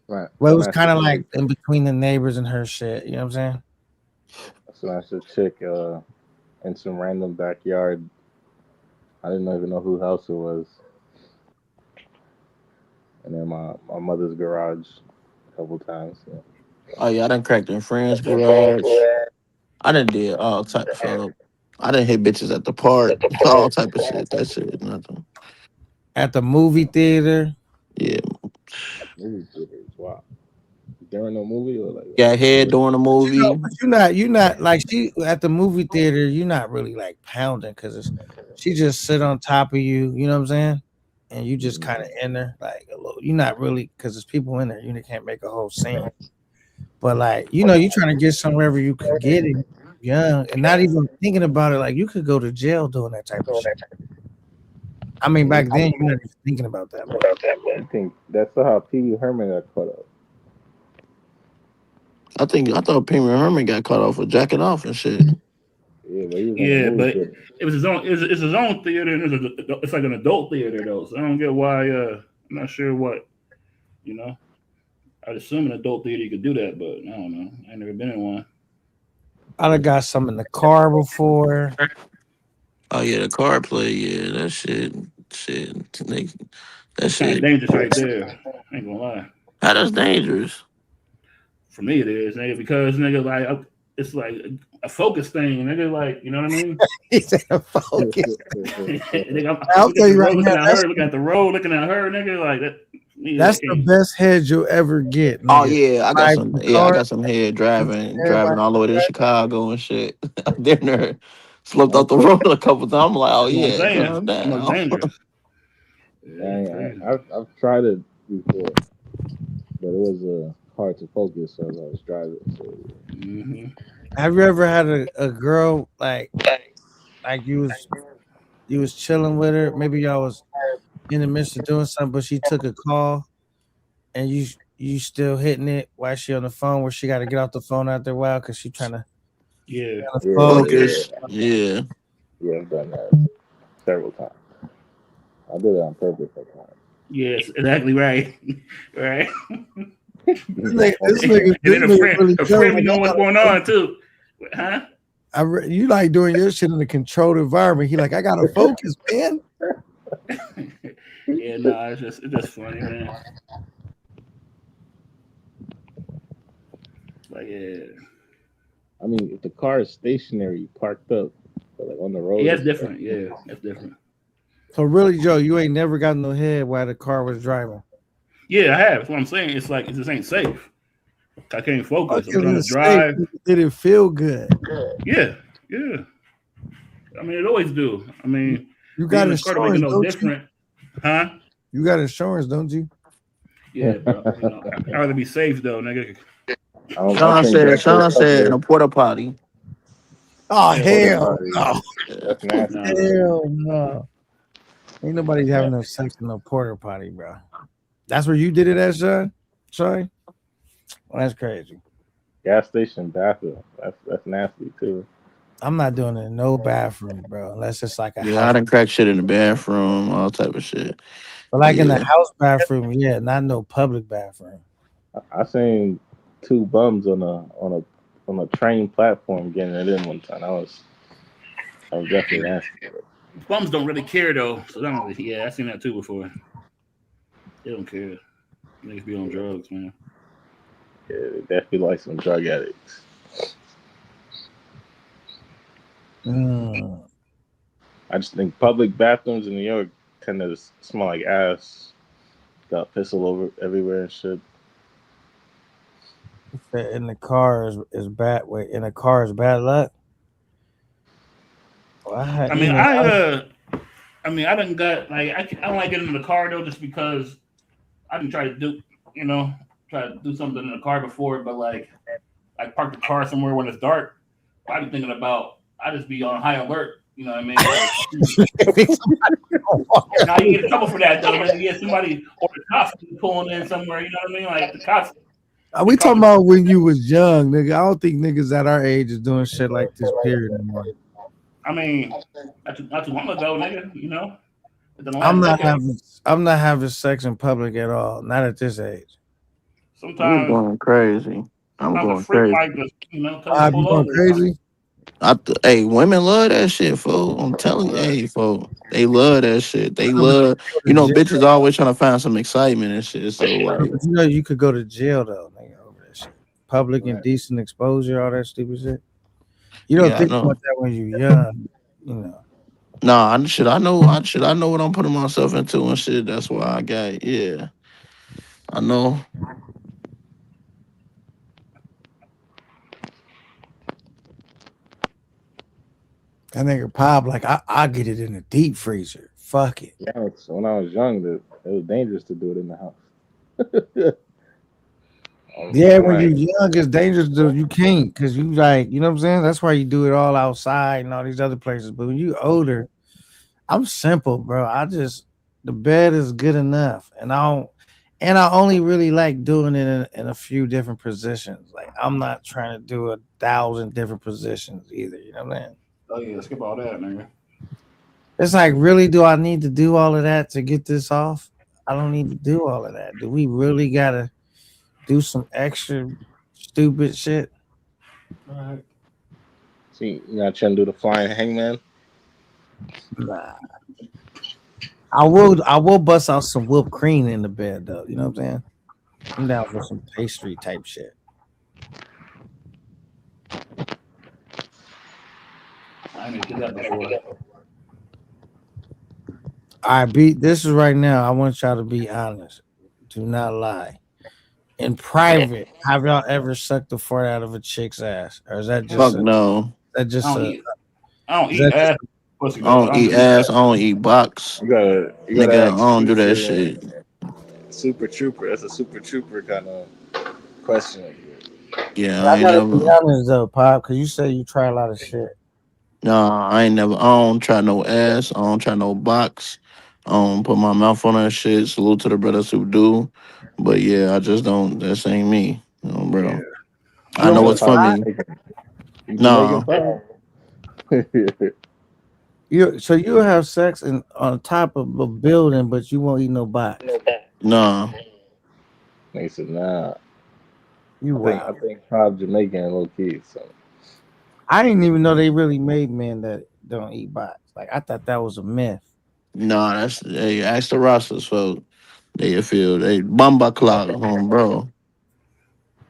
Right. Well, it was kind of like in between the neighbors and her shit. You know what I'm saying? So that's a chick in some random backyard. I didn't even know whose house it was. And then my mother's garage a couple times. So. Oh yeah, I done cracked in friends' garage. I done did all type of I done hit bitches at the park, all type of shit. That shit is nothing. At the movie theater. Yeah. Movie theaters, wow. During the movie or like Got head during the movie. You're not like she at the movie theater. You're not really like pounding because she just sit on top of you. You know what I'm saying? And you just kind of in there like a little. You're not really because there's people in there. You can't make a whole scene. But like you're trying to get somewhere you could get it young and not even thinking about it. Like you could go to jail doing that type of shit. I mean, back then you're not even thinking about that. I think that's how Pee Wee Herman got caught up. I thought Pee Wee Herman got caught off for jacking off and shit. Yeah, but he was but it was his own. It's his own theater, and it's like an adult theater though. So I don't get why. I'm not sure what. I'd assume an adult theater you could do that, but I don't know. I never been in one. I done got some in the car before. Oh yeah, the car play. Yeah, that shit. That shit Dangerous right there. I ain't gonna lie. How that's dangerous? For me, it is, nigga, because nigga, like it's like a focus thing, nigga. Like, you know what I mean? He said a focus. Nigga, I'll tell you right looking now. at her, looking at the road, looking at her, nigga. Like that. That's the best head you'll ever get. Oh nigga. yeah, I got some head driving all the way to Chicago and shit. I did there, slipped off the road a couple times. I'm like, oh yeah, calm down. I've tried it before, but it was hard to focus as I was driving. So. Have you ever had a girl like you was chilling with her? Maybe y'all was in the midst of doing something, but she took a call, and you still hitting it while she on the phone, where she got to get off the phone after a while because she trying to focus. Yeah, I've done that several times. I did it on purpose at times. Yes, exactly right. Right. This nigga really a friend know what's going on too. Huh? You like doing your shit in a controlled environment. He like, I gotta focus, man. Yeah, no, it's just funny, man. Like, yeah. I mean, if the car is stationary, parked up, but like on the road. Yeah, that's different. Yeah, that's different. So really, Joe, you ain't never gotten no head while the car was driving. Yeah, I have. That's what I'm saying. It's like it just ain't safe. I can't focus. I'm trying to drive. Did it feel good? Yeah. I mean, it always do. I mean, You got being in the car don't make it insurance, no don't you? different, huh? You got insurance, don't you? Yeah, bro. You know, I'd rather be safe though, nigga. I Sean think that's said in a porta potty. Oh porta hell potty. no! That's nasty. Hell no! Ain't nobody having no sex in no porta potty, bro. That's where you did it at, Sean? Sorry. Well, that's crazy. Gas station bathroom. That's nasty too. I'm not doing it in no bathroom, bro, unless it's like a Yeah, I house. done crack shit in the bathroom, all type of shit. But like in the Yeah. house bathroom, yeah, not no public bathroom. I seen two bums on a train platform getting it in one time. That was definitely nasty. Bums don't really care though, so I don't. Yeah, I've seen that too before. They don't care. Niggas be on drugs, man. Yeah, they definitely like some drug addicts. I just think public bathrooms in New York tend to smell like ass. Got piss all over everywhere and shit. In the car is bad. Wait, in the car is bad luck. Well, I mean, I done got like I don't like getting in the car though, just because I didn't try to do something in the car before, but like I park the car somewhere when it's dark. I be thinking about I just be on high alert. You know what I mean? Now you get in trouble for that though, man. Yeah, somebody or the cops pulling in somewhere. You know what I mean? Like the cops. Are we talking about when you was young, nigga? I don't think niggas at our age is doing shit like this. Period anymore. I mean, not too long ago, nigga. You know. I'm not having sex in public at all. Not at this age. I'm Sometimes going crazy. I'm I'm a going freak crazy. like this. You know, tell you to You pull going over. crazy? Hey, women love that shit, fool. I'm telling you, hey, fool. They love that shit. They love, bitches always trying to find some excitement and shit. So, like, You know, you could go to jail though, nigga, over that shit. Public indecent exposure, all that stupid shit. You don't yeah, I think know. about that when you're young, you know. Nah, I know what I'm putting myself into and shit. That's why I got, yeah. I know. That nigga Pop, like I get it in the deep freezer. Fuck it. Yeah, when I was young, it was dangerous to do it in the house. Yeah, when you're young, it's dangerous. You can't, because you like, you know what I'm saying? That's why you do it all outside and all these other places. But when you older, I'm simple, bro. The bed is good enough. And I only really like doing it in a few different positions. Like I'm not trying to do 1,000 different positions either. You know what I'm saying? Oh yeah, skip all that, nigga. It's like, really, do I need to do all of that to get this off? I don't need to do all of that. Do we really gotta do some extra stupid shit? All right. See, you not trying to do the flying hangman? Nah. I will bust out some whipped cream in the bed though. You know what I'm saying? I'm down for some pastry type shit. I ain't did that before. All right, this is right now. I want y'all to be honest. Do not lie. In private, have y'all ever sucked the fart out of a chick's ass? Or is that just Fuck no. That just I don't eat that ass. I don't eat ass. I don't eat box. You gotta Nigga, I ask don't do that Future, shit. Super Trooper. That's a Super Trooper kind of question. Yeah, I I ain't gotta be never. honest though, Pop, because you say you try a lot of shit. Nah, I ain't never. I don't try no ass. I don't try no box. I don't put my mouth on that shit. Salute to the brothers who do. But yeah, I just don't. That ain't me, bro. Yeah. I know it's for me. Nah, So you have sex on top of a building, but you won't eat no box. nah. They said nah. You I think Pop Jamaican low key. So I didn't even know they really made men that don't eat box. Like I thought that was a myth. Nah, that's they ask the rosters for they feel they bumba clock bro.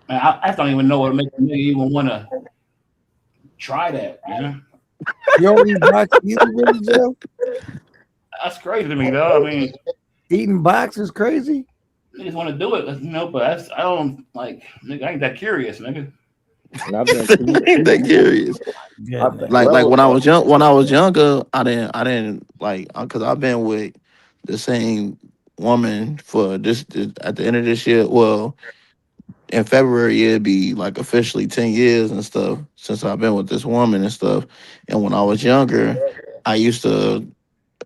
Man, I don't even know what makes me even want to try that. You know, You don't eat box either, really, Joe? that's crazy to me, though. I mean, eating box is crazy. Niggas want to do it, you know, but I don't like. Nigga, I ain't that curious, nigga. And I've been to They curious. Goodness. Like whoever. when I was younger, I didn't like because I've been with the same woman for at the end of this year. Well, in February it'd be like officially 10 years and stuff since I've been with this woman and stuff. And when I was younger, I used to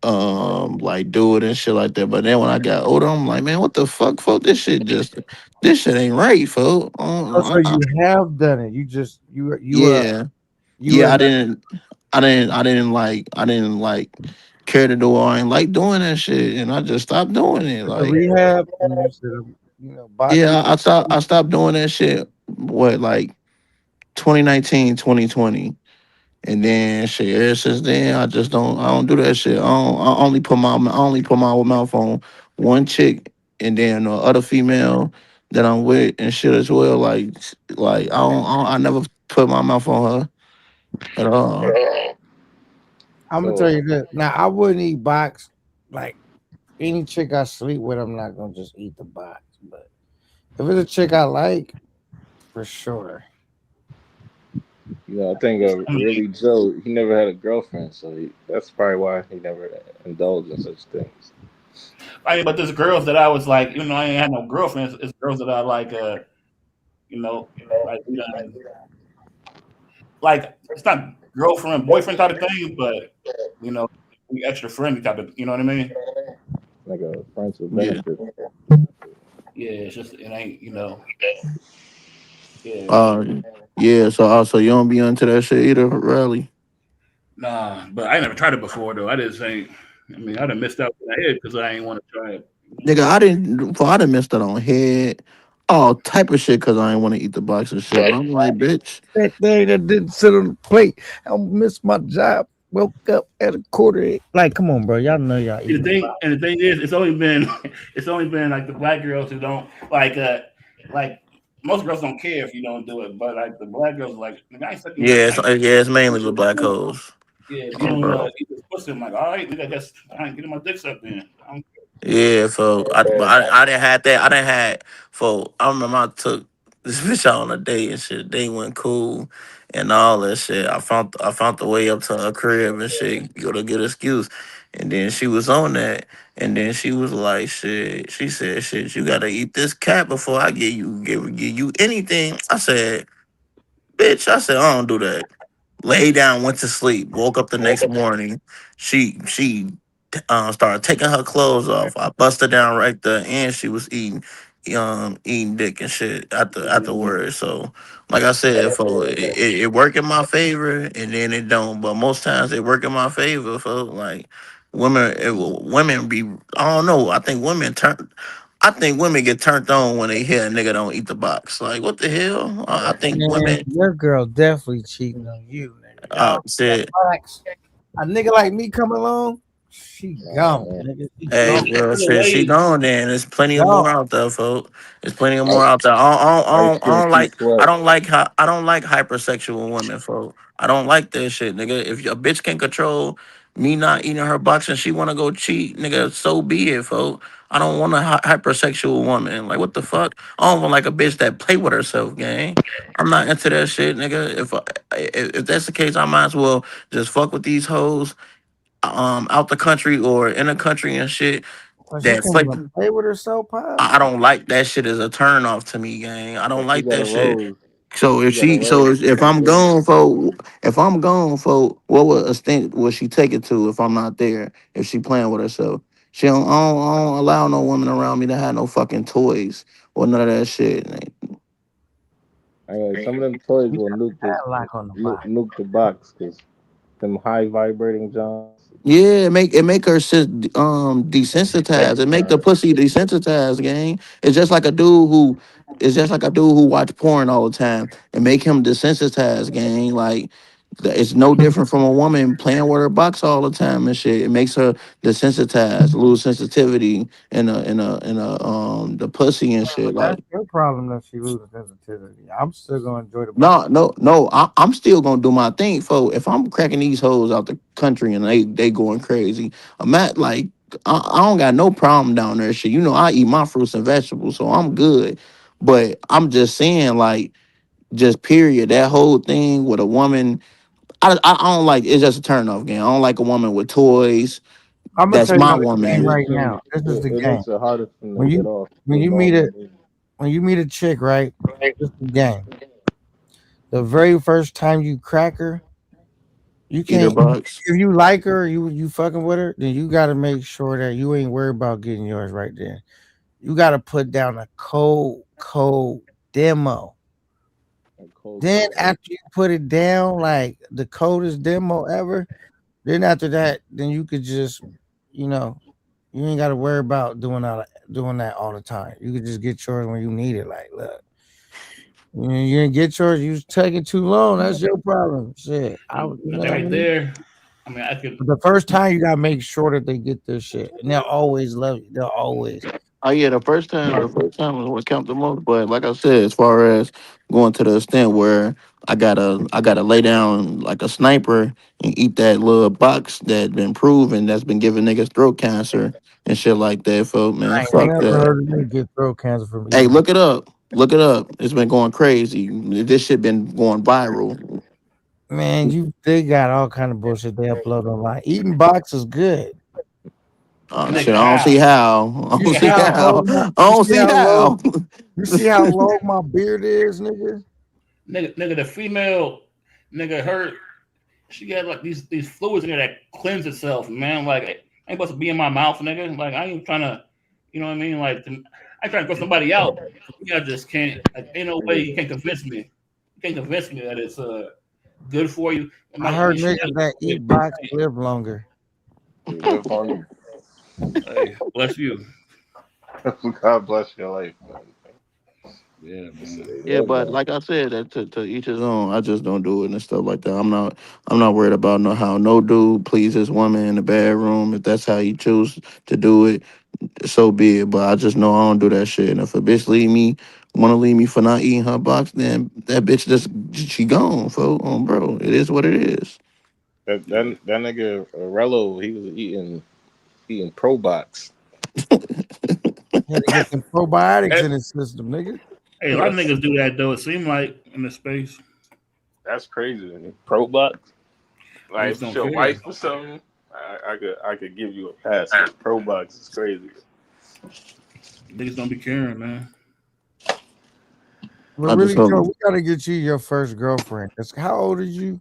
like do it and shit like that. But then when I got older, I'm like, man, what the fuck, folk? This shit ain't right, folk. Oh, so you have done it. Yeah. You Yeah, were I didn't like care to do it. I ain't like doing that shit. And I just stopped doing it. the Like, rehab, and boxing. yeah, I stopped doing that shit. What, like 2019, 2020. And then shit, ever since then, I don't do that shit. I only put my mouth on one chick and then the other female that I'm with and shit as well. I never put my mouth on her at all. I'm gonna tell you this. Now, I wouldn't eat box. Like any chick I sleep with, I'm not gonna just eat the box. But if it's a chick I like, for sure. I think really Joe, he never had a girlfriend, so that's probably why he never indulged in such things. I mean, but there's girls that I was like, I ain't had no girlfriends. It's girls that I like, like like it's not girlfriend boyfriend type of thing, but we extra friendly type of, you know what I mean? Like a friends with Yeah. benefit. Yeah, it's just it ain't, yeah. Yeah, so you don't be into that shit either, Riley. Nah, but I never tried it before though. I just ain't. I mean, I done missed out on that head because I ain't want to try it. Nigga, I didn't miss that on head. All type of shit because I ain't want to eat the box of shit. I'm like, bitch. That thing that didn't sit on the plate. I missed my job. Woke up at a quarter. Like, come on, bro. Y'all know y'all eat. The thing is, it's only been like the black girls who don't like most girls don't care if you don't do it, but like the black girls are like the guy said, It's mainly with black hoes. Yeah, if you Oh, don't bro. eat this pussy, I'm like, all right, nigga, I guess I ain't getting my dicks up then. I don't care. Yeah, I didn't have that. I didn't have I remember I took this bitch out on a date and shit. They went cool and all that shit. I found the way up to her crib and shit. Go to get an excuse. And then she was on that. And then she was like, shit. She said, shit, you gotta eat this cat before I give you anything. I said, bitch, I don't do that. Lay down, went to sleep, woke up the next morning. She started taking her clothes off. I busted down right there, and she was eating dick and shit afterwards. So, like I said, it work in my favor, and then it don't. But most times it work in my favor. Like women be, I don't know. I think women get turned on when they hear a nigga don't eat the box. Like, what the hell? I think Man, women. your girl definitely cheating on you, nigga. Y'all Said, box. A nigga like me come along, she gone, nigga. She hey, gone. well, shit, she gone. Then there's plenty of Gone. more out there, folks. There's plenty of more out there. I don't like hypersexual women, folks. I don't like that shit, nigga. If your bitch can control me not eating her box and she wanna go cheat, nigga, so be it, folks. I don't want a hypersexual woman. Like, what the fuck? I don't want like a bitch that play with herself, gang. I'm not into that shit, nigga. If that's the case, I might as well just fuck with these hoes out the country or in the country and shit. So she can't even play with herself, pop. I don't like that shit as a turn off to me, gang. I don't She like got a that shit. rose. So if I'm gone for what would extent would she take it to if I'm not there? If she playing with herself, I don't allow no woman around me to have no fucking toys or none of that shit. Some of them toys will nuke the box because them high vibrating johns. Yeah, it make her desensitized. It make the pussy desensitized, gang. It's just like a dude who watch porn all the time and make him desensitized, gang. Like it's no different from a woman playing with her box all the time and shit. It makes her desensitized, lose sensitivity in the pussy and shit. Like That's your problem that she loses sensitivity. I'm still gonna enjoy the no. I'm still gonna do my thing, if I'm cracking these hoes out the country and they going crazy, I'm at like I don't got no problem down there. Shit, I eat my fruits and vegetables, so I'm good. But I'm just saying, like Just period. That whole thing with a woman, I don't like. It's just a turn off game. I don't like a woman with toys. I'm gonna That's tell you my the game It woman. right can now. This is the it game. makes it harder for them to When get you off when with you meet normal a men. when you meet a chick, right? This is the game. The very first time you crack her, you Eat her can't. box. If you like her, you fucking with her, then you got to make sure that you ain't worried about getting yours right there. You got to put down a cold demo. Like cold Then crack. after you put it down, like the coldest demo ever, then after that, then you could just, you know, you ain't got to worry about doing that all the time. You could just get yours when you need it. Like, look, you didn't get yours, you was taking too long. That's your problem. Shit, you But know that what I right mean? there, I mean, I could. But the first time you gotta make sure that they get their shit, and they'll always love you. They'll always. Oh yeah, the first time was what count the most. But like I said, as far as going to the extent where I gotta lay down like a sniper and eat that little box that been proven that's been giving niggas throat cancer and shit like that, folks, man. I ain't Fuck never that. heard of me get throat cancer from Hey, eating. look it up. Look it up. It's been going crazy. This shit been going viral. Man, they got all kind of bullshit they upload online. Eating box is good. Shit, Nigga, I don't see how? how. I You don't Nigga, see see how how? how. long my I you don't see see how long how. you see how long my beard is, nigga? Nigga, the female, nigga, her, she got like these fluids in there that cleanse itself, man. Like, I ain't supposed to be in my mouth, nigga. Like, I ain't trying to, you know what I mean? Like, I trying to grow somebody out. I just can't. Like, ain't no way you can't convince me. You can't convince me that it's good for you. I I mean, heard she niggas that eat box live longer. You live longer. hey, bless you. God bless your life, man. Yeah, man. They Yeah, live but long. like I said, that to each his own. I just don't do it and stuff like that. I'm not worried about how no dude please his woman in the bedroom. If that's how he choose to do it, so be it. But I just know I don't do that shit. And if a bitch wanna leave me for not eating her box, then that bitch she gone, folks. Bro, it is what it is. That nigga Rello, he was eating Pro Box. Had to get some probiotics Hey, in his system, nigga. hey, a lot of niggas do that though. It seemed like in the space, That's crazy. Man. Pro Box. Like niggas if it's don't your care. wife or something, I could give you a pass. But Pro Box is crazy. Niggas don't be caring, man. But I just really, Joe, hope we gotta get you your first girlfriend. 'Cause how old are you?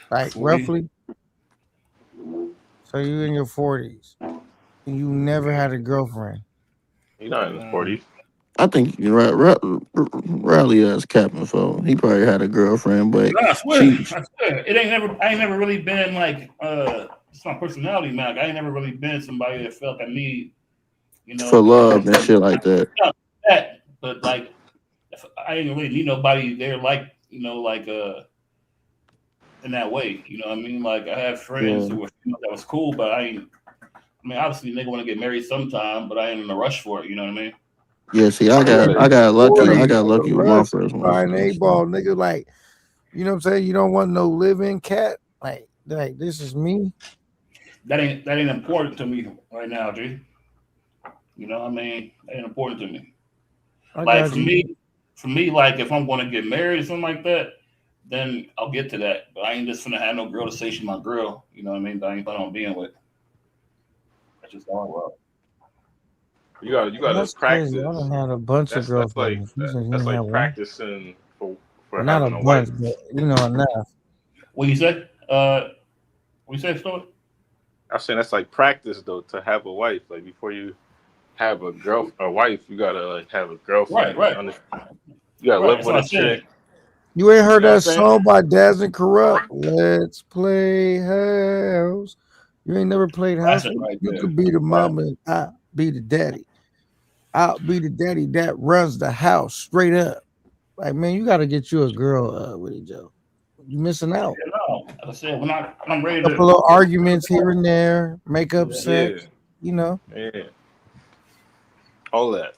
Like 40. roughly? So you in your 40s. And you never had a girlfriend. He's not in his 40s. I think Riley as Captain phone. He probably had a girlfriend, but No, she I swear. I ain't never really been like it's my personality, man. Like, I ain't never really been somebody that felt I need, you for know, love and shit like that. not that, but like I didn't really need nobody there like, you know, like in that way. You know what I mean? Like, I have friends Yeah. who were, you know, that was cool, but I mean, obviously nigga want to get married sometime, but I ain't in a rush for it, you know what I mean? Yeah, see, I I would got say I got you lucky. gotta I 40s, got the lucky with my rush, first one. fine So. A ball, nigga. Like, you know what I'm saying? You don't want no live-in cat. Like this is me. That ain't important to me right now, G. You know what I mean? That ain't important to me. I Like got you. for me, like if I'm gonna get married or something like that, then I'll get to that. But I ain't just gonna have no girl to say she's my girl. You know what I mean? That I ain't planning on being with. That's just all well. you gotta That's crazy. I practice. done had a bunch of That's like girlfriends. You said you that's didn't have like one. practicing for Well, not a having a wife. bunch, but you know enough. What you say? What you say, Story? I'm saying that's like practice though to have a wife. Like before you have a wife, you gotta like have a Right, girlfriend. right, You gotta right. live That's with what I a chick. said. You ain't You heard know what I'm that saying? song by Daz and Corrupt? Let's play house. You ain't never played That's house it with? right You there. could be the Right. mama and I be the daddy. I'll be the daddy that runs the house straight up. Like, man, you got to get you a girl, Willie Joe. You missing out. You know, like I said, when I'm ready Couple to. little arguments here and there, make up Yeah, sex, you know. yeah, all that.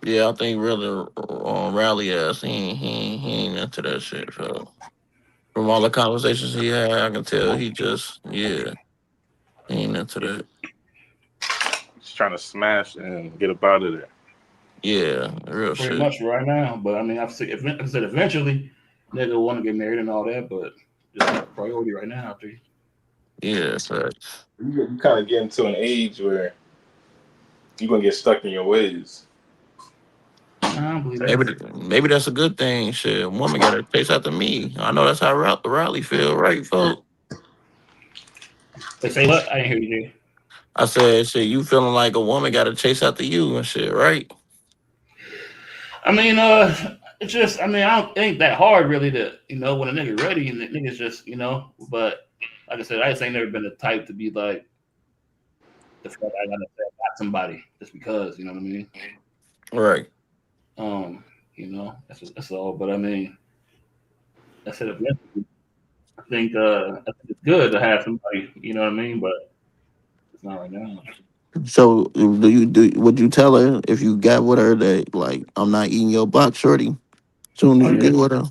Yeah, I think really Rally ass he ain't into that shit. So from all the conversations he had, I can tell he just he ain't into that. Just trying to smash and get up out of there. Yeah, real pretty shit. much right now. But I mean, I said eventually, nigga will want to get married and all that, but just not a priority right now. I think. Yeah, facts. You kind of get into an age where you're gonna get stuck in your ways. I don't believe that. Maybe that's a good thing. Shit, a woman got to chase after me. I know that's how Riley feel, right, folks? They say what? I didn't hear you, Jay. I said, shit, you feeling like a woman got to chase after you and shit, right? I mean, it's just, I mean, it ain't that hard really to, when a nigga ready and the nigga's just, but like I said, I just ain't never been the type to be like, the fuck I gotta got somebody just because, you know what I mean? Right. That's all. But I mean, I said eventually, I think it's good to have somebody, you know what I mean? But it's not right now. So would you tell her if you got with her that like I'm not eating your box, shorty? Soon as Oh you yeah, get with her.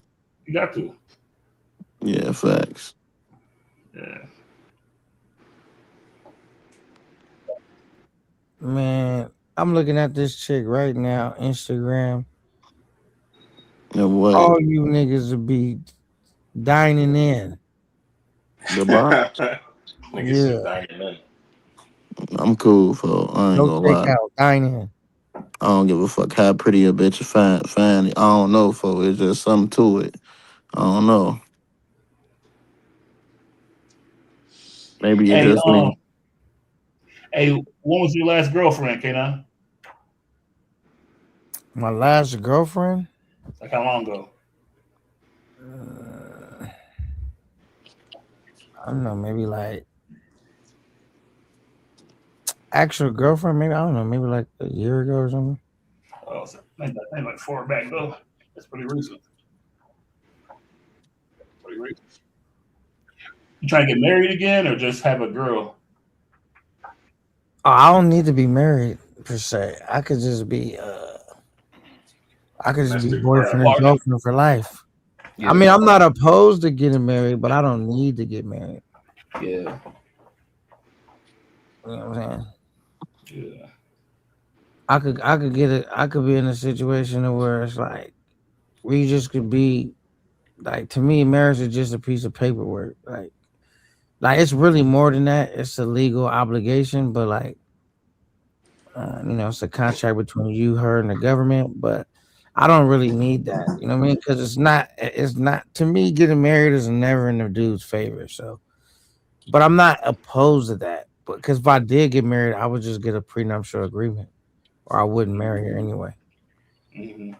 you got to. Yeah, facts. Yeah. Man, I'm looking at this chick right now, Instagram. And what? All you niggas will be dining in. The box? Yeah. I'm cool, for I ain't No gonna lie. takeout, dine in. I don't give a fuck how pretty a bitch is fine. I don't know, folks. It's just something to it. I don't know. Maybe it's Hey, just me. when was your last girlfriend, K9? My last girlfriend? Like how long ago? I don't know, maybe like actual girlfriend, maybe I don't know, maybe like a year ago or something. Oh, so maybe like 4 back though. That's pretty recent. You trying to get married again or just have a girl? Oh, I don't need to be married per se. I could just be boyfriend and girlfriend for life. Yeah. I mean, I'm not opposed to getting married, but I don't need to get married. Yeah. You know what I'm saying? Yeah. I could be in a situation where it's like we just could be like, to me, marriage is just a piece of paperwork. Like it's really more than that. It's a legal obligation, but like it's a contract between you, her, and the government. But I don't really need that. You know what I mean? Because it's not to me, getting married is never in the dude's favor. So, but I'm not opposed to that. Because if I did get married, I would just get a prenuptial agreement, or I wouldn't marry her anyway. Mm-hmm.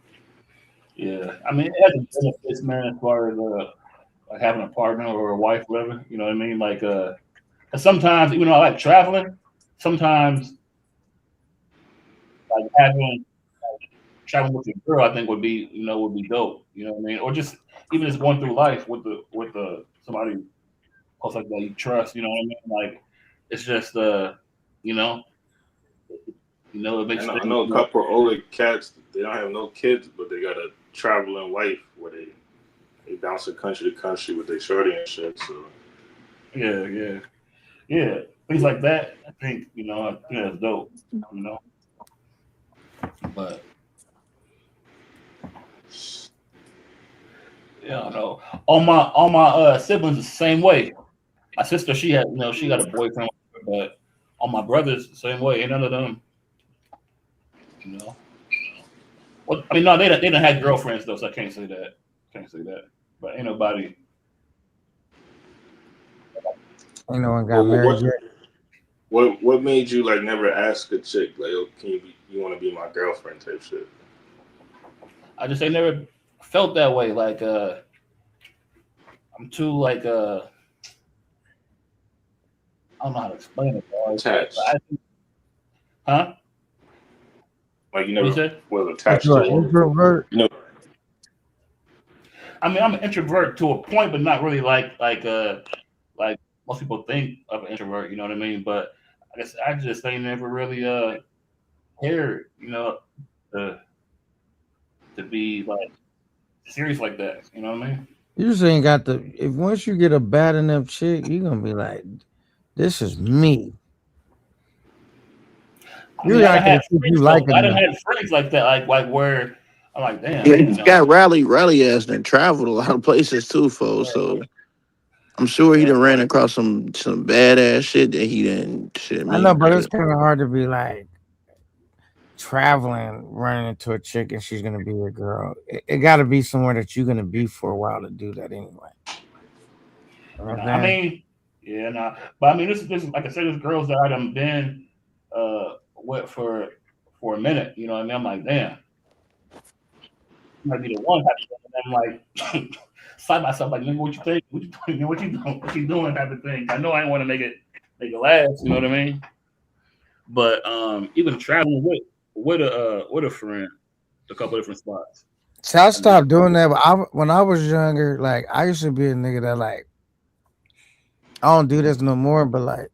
Yeah, I mean, it has its benefits, man, as far as like having a partner or a wife, whatever. You know what I mean? Like, sometimes, even though I like traveling, sometimes like traveling with your girl, I think would be dope. You know what I mean? Or just even just going through life with somebody close like that you trust. You know what I mean? Like, it's just it makes. I know a couple of older cats. They don't have no kids, but they got a traveling wife where they bounce from country to country with their shorty and shit. So yeah, things like that. I think that's dope. But yeah, I know. All my siblings the same way. My sister, she got a boyfriend, but all my brothers the same way. Ain't none of them. Well, I mean, no, they don't have girlfriends though, so I can't say that. But ain't nobody. Ain't no one got married yet. What made you like never ask a chick like, "Oh, you want to be my girlfriend?" type shit? I just ain't never felt that way. Like I'm too like I don't know how to explain it. Attached. Huh? Like you never was attached to an introvert? No. I mean, I'm an introvert to a point, but not really like most people think of an introvert. You know what I mean? But I guess I just ain't never really cared, to be like serious like that. You know what I mean? You just ain't got if once you get a bad enough chick, you're gonna be like, this is me. I You mean, I like done it had if you freaks like though. it I done enough. had freaks like that, like where I'm like, Yeah, damn, you he's know. got rally ass and traveled a lot of places too, folks. So I'm sure he done ran across some badass shit that he didn't shit I know, me. but it's kind of hard to be like traveling, running into a chick, and she's gonna be your girl. It got to be somewhere that you're gonna be for a while to do that anyway. You know what I I'm saying? mean, yeah, nah. But I mean, this is like I said, there's girls that I done been with for a minute. You know what I mean? I'm like, damn, might be the one. And I'm like, side by side, like, nigga, what you think? What you doing? What you doing? What you doing? Type of thing. I know I didn't want to make it last. You know what I mean? But even traveling with a friend, a couple different spots. See, I stopped doing that. But when I was younger, like I used to be a nigga that like I don't do this no more. But like,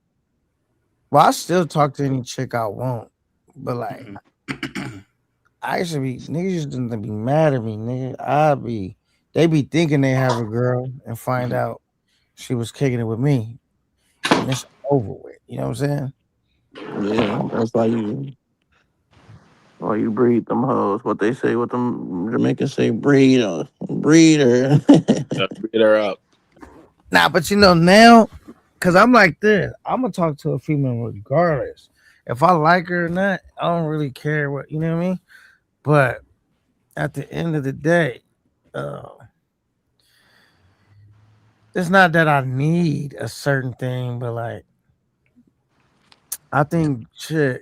well, I still talk to any chick I want. But like, I used to be niggas used to be mad at me, nigga. They be thinking they have a girl and find out she was kicking it with me, and it's over with. You know what I'm saying? Yeah, that's why you breed them hoes. What they say, what them Jamaicans say, breed her. Breed her up. Nah, but you know now, cause I'm like this. I'm gonna talk to a female regardless. If I like her or not, I don't really care what you know what I mean. But at the end of the day, uh, it's not that I need a certain thing, but like I think shit,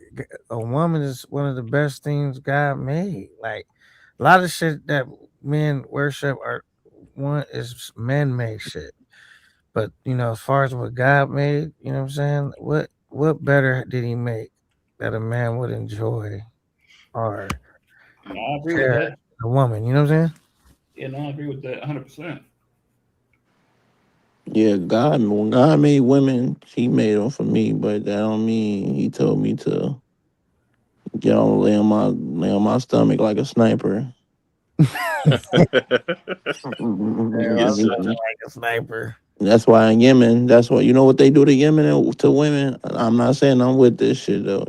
a woman is one of the best things God made. Like a lot of shit that men worship are one is man made shit. But you know, as far as what God made, you know what I'm saying? What better did he make that a man would enjoy or I agree with cherish that. a woman, you know what I'm saying? Yeah, no, I agree with that 100%. Yeah, when God made women, he made them for me, but that don't mean he told me to lay on my stomach like a sniper. Yeah, I Yes, was sir. like a sniper. That's why in Yemen, that's what you know what they do to Yemen and to women. I'm not saying I'm with this shit though.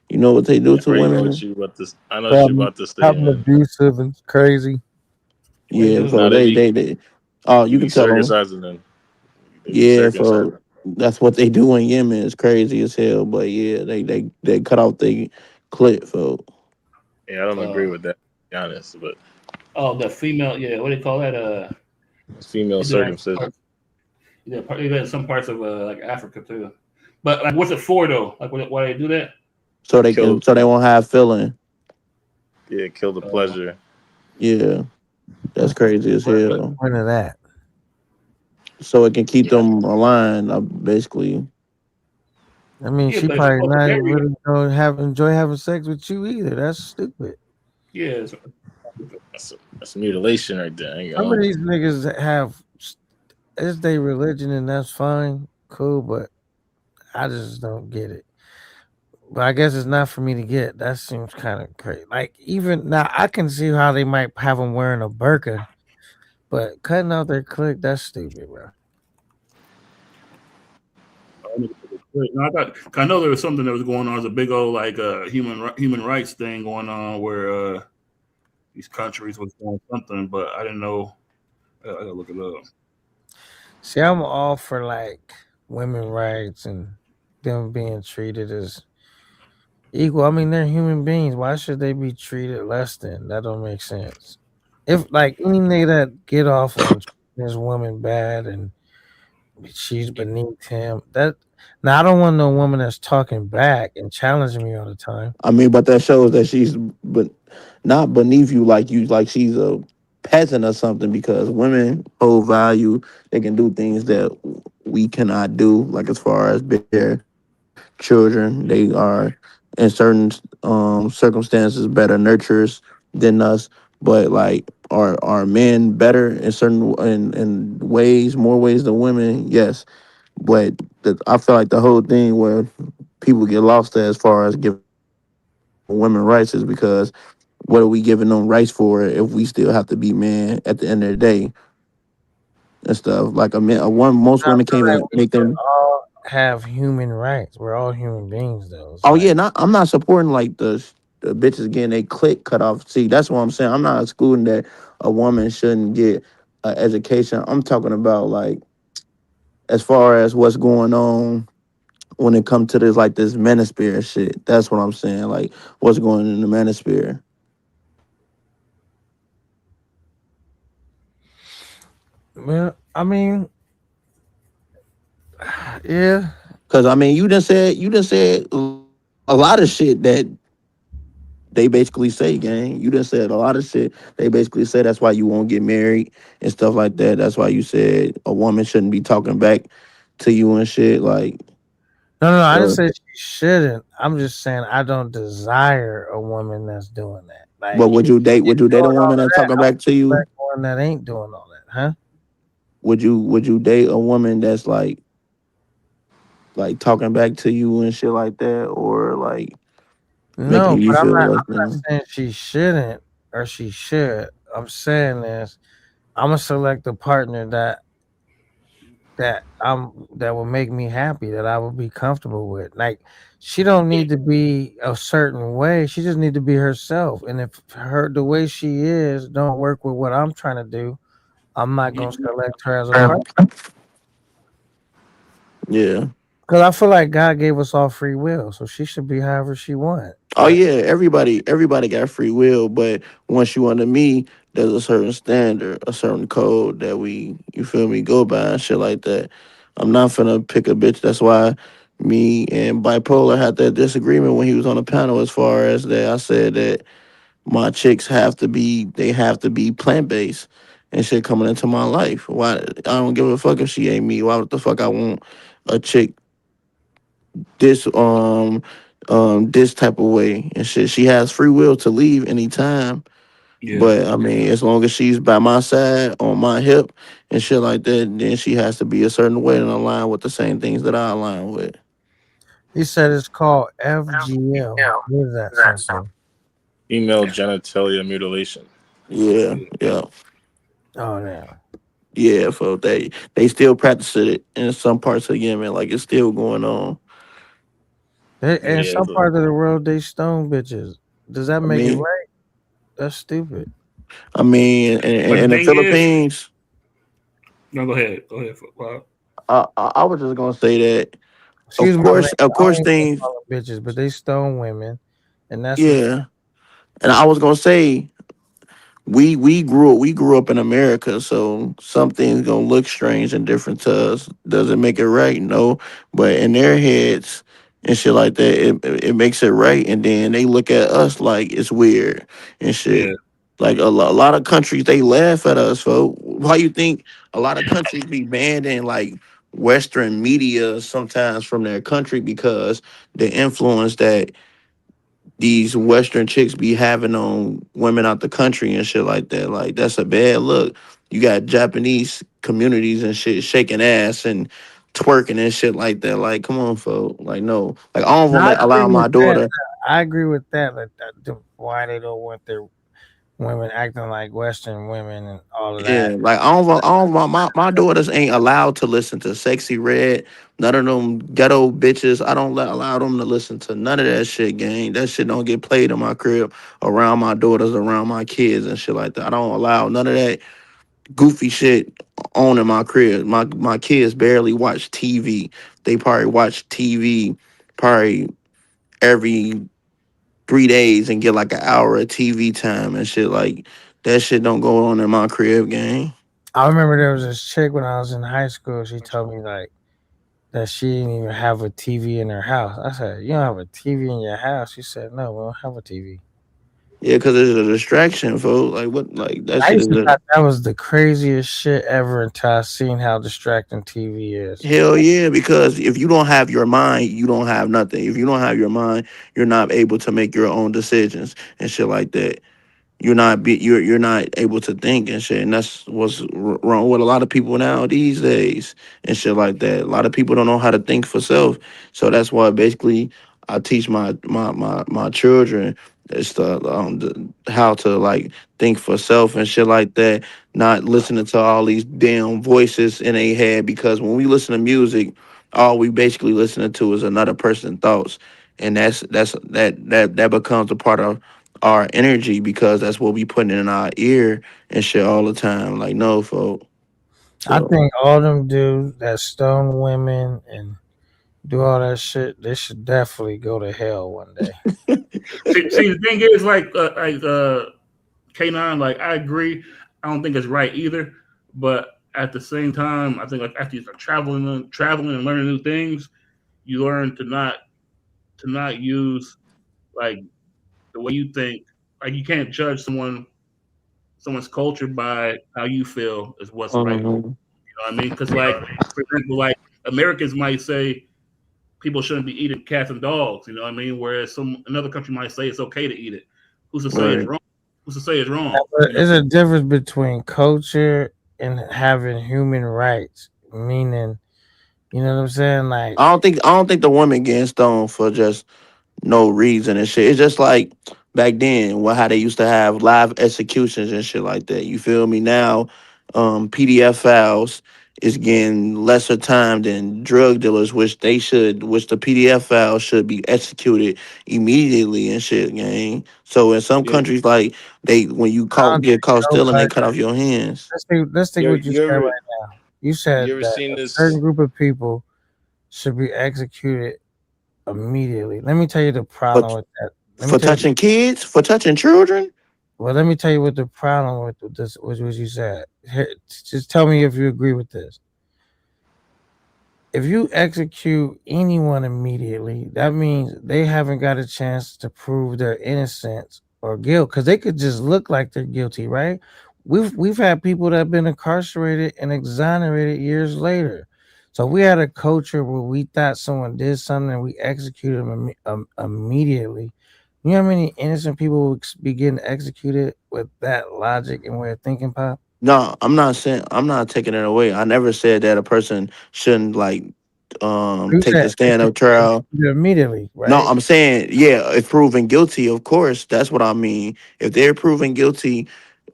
You know what they do I to already know women? what you about to. I know what you Something, about to say, something man. abusive and crazy. Yeah, Now so they oh they you be can tell them. circumcising them. They be Yeah, circumcising. so that's what they do in Yemen. It's crazy as hell, but yeah, they cut off they clit, folks. Yeah, I don't agree Uh, with that. To be honest, but oh, the female, yeah, what do you call that? it's female They do that in circumcision. they do that in some parts of like Africa too. But like, what's it for though? Like, why they do that? So Kill. so they won't have feeling. Yeah, kill the pleasure. Yeah, that's crazy as What's the hell. point of that? So it can keep Yeah, them aligned, basically. I mean, yeah, she but it's probably supposed to not bury you. really gonna enjoy having sex with you either. That's stupid. Yeah, That's mutilation right there. You Some of know. these niggas have it's their religion and that's fine, cool, but I just don't get it. But I guess it's not for me to get. That seems kind of crazy. Like even now, I can see how they might have them wearing a burqa, but cutting out their clit, that's stupid, bro. no, I know there was something that was going on. There's a big old like human rights thing going on where these countries was doing something, but I didn't know. I gotta look it up. See, I'm all for like women rights and them being treated as equal. I mean, they're human beings. Why should they be treated less than? That don't make sense. If like any nigga that get off on this woman bad and she's beneath him, that now I don't want no woman that's talking back and challenging me all the time. I mean, but that shows that she's but not beneath you like she's a peasant or something because women hold value. They can do things that we cannot do, like as far as bear children. They are in certain circumstances better nurturers than us. But like are men better in certain in ways, more ways than women? Yes. But I feel like the whole thing where people get lost as far as giving women rights is because what are we giving them rights for if we still have to be men at the end of the day and stuff? Like a man, most I women feel can't like even we make should them. have human rights. We're all human beings, though. It's Oh like, yeah, I'm not supporting like the bitches getting they click cut off. See, that's what I'm saying. I'm not excluding that a woman shouldn't get an education. I'm talking about like as far as what's going on when it comes to this like this manosphere shit. That's what I'm saying. Like what's going on in the manosphere. well, I mean, yeah. Cause I mean, you done said a lot of shit that they basically say, gang. You done said a lot of shit. They basically say that's why you won't get married and stuff like that. That's why you said a woman shouldn't be talking back to you and shit. Like, No, I didn't so, say she shouldn't. I'm just saying I don't desire a woman that's doing that. but Like, if would you you're date a doing all woman of that's that, talking I back to would you? like one that ain't doing all that, huh? Would you date a woman that's like talking back to you and shit like that, or like No, making you but I'm feel not. less I'm not than? saying she shouldn't or she should. I'm saying is I'm gonna select a partner that will make me happy, that I will be comfortable with. Like, she don't need to be a certain way. She just need to be herself. And if the way she is don't work with what I'm trying to do, I'm not gonna select her as a partner. Yeah. Because I feel like God gave us all free will, so she should be however she want. Oh yeah, everybody got free will, but once you under me, there's a certain standard, a certain code that you feel me, go by and shit like that. I'm not finna pick a bitch. That's why me and Bipolar had that disagreement when he was on the panel as far as that I said that my chicks have to be plant based and shit coming into my life. Why I don't give a fuck if she ain't me. Why the fuck I want a chick this this type of way and shit. She has free will to leave anytime. Yeah. But I mean, as long as she's by my side on my hip and shit like that, then she has to be a certain way and align with the same things that I align with. He said it's called FGM. What does that stand for? Female genitalia mutilation. Yeah, yeah. Oh, damn. Yeah, for they still practice it in some parts of Yemen, like it's still going on. In Yeah, some part of the world, they stone bitches. Does that I make it mean, right? That's stupid. But the in the thing is, Philippines, no, go ahead. Go ahead. Bob. I was just gonna say that, Excuse my language. of I course, ain't gonna things, call them bitches, but they stone women, and that's what. yeah. And I was gonna say, we grew up in America, so some things gonna look strange and different to us. Does it make it right? No, but in their heads and shit like that, it makes it right. And then they look at us like it's weird and shit. Yeah. Like a lot of countries, they laugh at us. So why you think a lot of countries be banning like Western media sometimes from their country because the influence that these Western chicks be having on women out the country and shit like that. Like that's a bad look. You got Japanese communities and shit shaking ass and twerking and shit like that. Like, come on, folks. Like, no. Like, I don't No, want I to agree allow with my that. daughter. I agree with that. Like, why they don't want their women acting like Western women and all of that. Yeah, like I don't want my daughters ain't allowed to listen to Sexy Red, none of them ghetto bitches. I don't allow them to listen to none of that shit, gang. That shit don't get played in my crib around my daughters, around my kids and shit like that. I don't allow none of that goofy shit on in my crib. My kids barely watch TV. They probably watch TV probably every 3 days and get like an hour of TV time and shit. Like that shit don't go on in my crib, gang. I remember there was this chick when I was in high school. She told me like that she didn't even have a TV in her house. I said, "You don't have a TV in your house?" She said, "No, we don't have a TV." Yeah, because it's a distraction, folks. Like what? Like that I shit used is to a thought that was the craziest shit ever until I seen how distracting TV is. hell yeah. Because if you don't have your mind, you don't have nothing. If you don't have your mind, you're not able to make your own decisions and shit like that. You're not able to think and shit, and that's what's wrong with a lot of people now these days and shit like that. A lot of people don't know how to think for self, so that's why basically I teach my children is how to like think for self and shit like that, not listening to all these damn voices in their head. Because when we listen to music, all we basically listening to is another person's thoughts, and that becomes a part of our energy because that's what we putting in our ear and shit all the time. Like, no, folk. I So think all them dudes that stone women and do all that shit, they should definitely go to hell one day. See, the thing is, K9, like I agree. I don't think it's right either, but at the same time, I think like after you start traveling and learning new things, you learn to not use like the way you think. Like you can't judge someone's culture by how you feel is what's right. You know mhm. what I mean? Because like for example, like Americans might say people shouldn't be eating cats and dogs. You know what I mean? Whereas another country might say it's okay to eat it. Who's to say it's Right. wrong? Who's to say it's Yeah, wrong? but You know? there's a difference between culture and having human rights. Meaning, you know what I'm saying? Like, I don't think the woman getting stoned for just no reason and shit. It's just like back then, how they used to have live executions and shit like that. You feel me? Now, PDF files is getting lesser time than drug dealers, which the PDF files should be executed immediately and shit, gang. So in some Yeah, countries, like when you I don't get think caught stealing, they nobody. cut off your hands. Let's think what you you said ever right now. You you said ever that seen a certain this? group of people should be executed immediately. Let me tell you the For problem with that. Let me for tell you. touching kids, for touching children. Well, let me tell you what the problem with this was. What you said. Here, just tell me if you agree with this. If you execute anyone immediately, that means they haven't got a chance to prove their innocence or guilt because they could just look like they're guilty, right? We've had people that have been incarcerated and exonerated years later. So we had a culture where we thought someone did something and we executed them immediately. You know how many innocent people would be getting executed with that logic and way of thinking, Pop? No, I'm not taking it away. I never said that a person shouldn't like You take the said stand up trial. immediately, No, right? I'm saying, yeah, if proven guilty, of course, that's what I mean. If they're proven guilty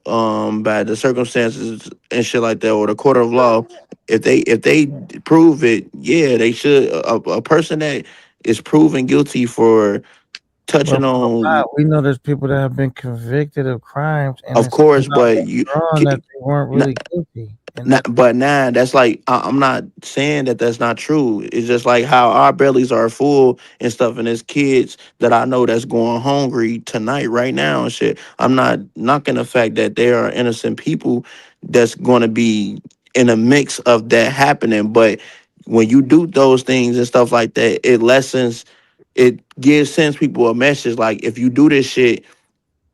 by the circumstances and shit like that or the court of law, if they prove it, yeah, they should a person that is proven guilty for touching on, We know there's people that have been convicted of crimes and of it's come course, out but later on that they weren't really guilty. And that But now that's like I'm not saying that that's not true. It's just like how our bellies are full and stuff, and there's kids that I know that's going hungry tonight, right now, and shit. I'm not knocking the fact that there are innocent people that's going to be in a mix of that happening. But when you do those things and stuff like that, it sends people a message like if you do this shit,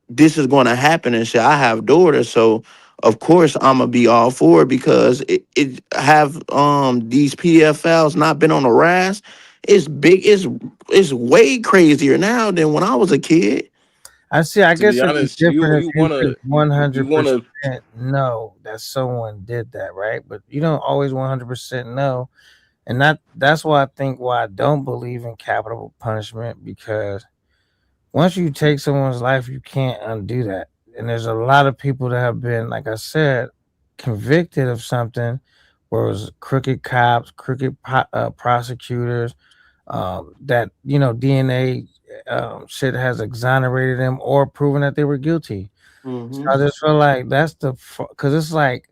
this is going to happen and shit. I have daughters, so of course I'm gonna be all for it because it have these PDF files not been on the rise. It's big. It's way crazier now than when I was a kid. I see. I To be guess it'd be honest, different if you you wanna could one you hundred wanna percent know that someone did that, right? But you don't always 100% know, and that's why I don't believe in capital punishment because once you take someone's life, you can't undo that. And there's a lot of people that have been, like I said, convicted of something where it was crooked cops, prosecutors, that DNA shit has exonerated them or proven that they were guilty. So I just feel like that's because it's like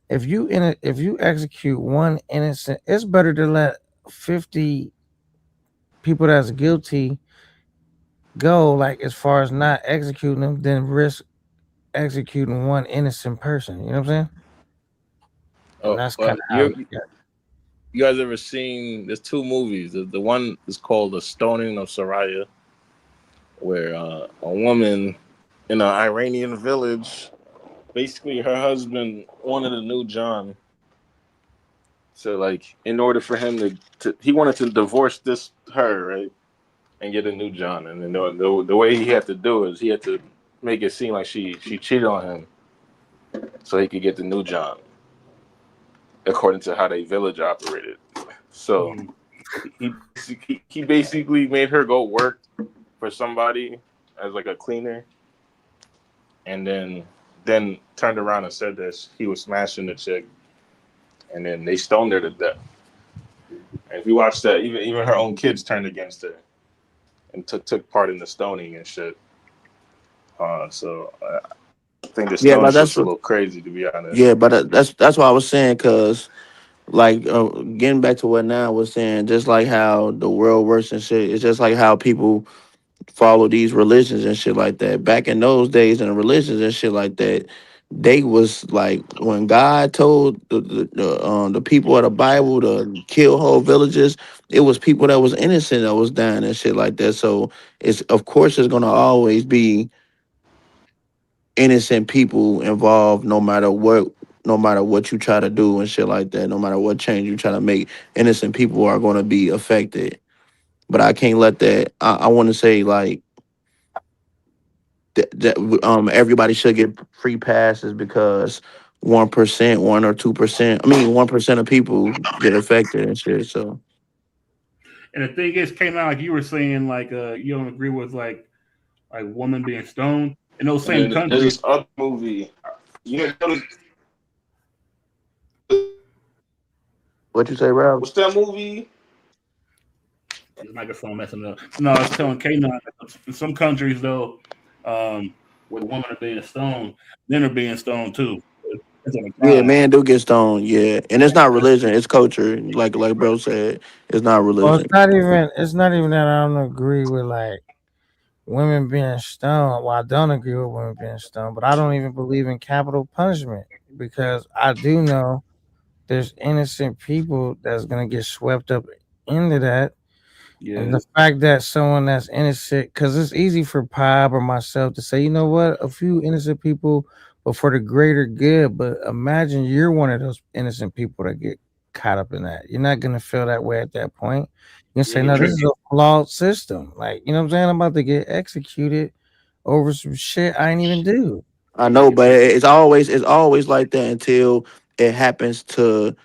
if you execute one innocent, it's better to let 50 people that's guilty go, like as far as not executing them, than risk executing one innocent person. You know what I'm saying? And that's kind of how I look at it. you guys ever seen? There's two movies. The one is called The Stoning of Soraya, where a woman in an Iranian village, basically her husband wanted a new John. So like, in order for him he wanted to divorce her, right, and get a new John. And then the way he had to do it is he had to make it seem like she cheated on him, so he could get the new John, according to how they village operated. So he basically made her go work for somebody as like a cleaner, and then turned around and said that he was smashing the chick, and then they stoned her to death. And if you watch that, even her own kids turned against her and took part in the stoning and shit. So I think the Yeah, stoning but shit's that's a what. little crazy, to be honest. Yeah, but that's what I was saying. Cause like getting back to what Now was saying, just like how the world works and shit. It's just like how people follow these religions and shit like that. Back in those days, and religions and shit like that, they was like when God told the people of the Bible to kill whole villages, it was people that was innocent that was dying and shit like that. So it's of course it's gonna always be innocent people involved, no matter what you try to do and shit like that. No matter what change you try to make, innocent people are gonna be affected. But I can't let that. I want to say like everybody should get free passes because 1%, 1 or 2%. I mean 1% of people get affected and shit. So And the thing is, came out like you were saying, like you don't agree with like women being stoned in those And same then there's countries. this other movie. You know, what you say, Rob? what's that movie? The microphone messing up. No, I was telling K9 in some countries though, where the women are being stoned, men are being stoned too. It's on a Yeah, crime. man, do get stoned. Yeah, and it's not religion; it's culture. Like bro said, it's not Well, religion. it's not even that I don't agree with like women being stoned. Well, I don't agree with women being stoned, but I don't even believe in capital punishment because I do know there's innocent people that's gonna get swept up into that. And Yeah. the fact that someone that's innocent, because it's easy for Pop or myself to say, you know what, a few innocent people, but for the greater good. But imagine you're one of those innocent people that get caught up in that. You're not gonna feel that way at that point. You can say, Yeah, no, this trick. is a flawed system. Like, you know what I'm saying? I'm about to get executed over some shit I ain't even do. I know, but it's always like that until it happens to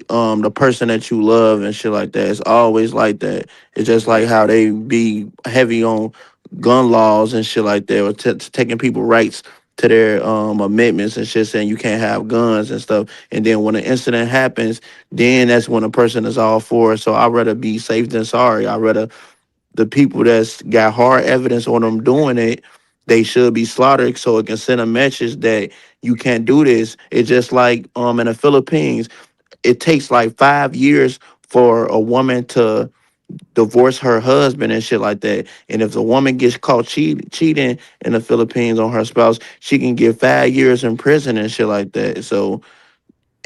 the person that you love and shit like that. It's always like that. It's just like how they be heavy on gun laws and shit like that, or taking people rights to their amendments and shit, saying you can't have guns and stuff. And then when an incident happens, then that's when a person is all for it. So I'd rather be safe than sorry. I'd rather the people that's got hard evidence on them doing it, they should be slaughtered so it can send a message that you can't do this. It's just like in the Philippines, it takes like 5 years for a woman to divorce her husband and shit like that. And if the woman gets caught cheating in the Philippines on her spouse, she can get 5 years in prison and shit like that. So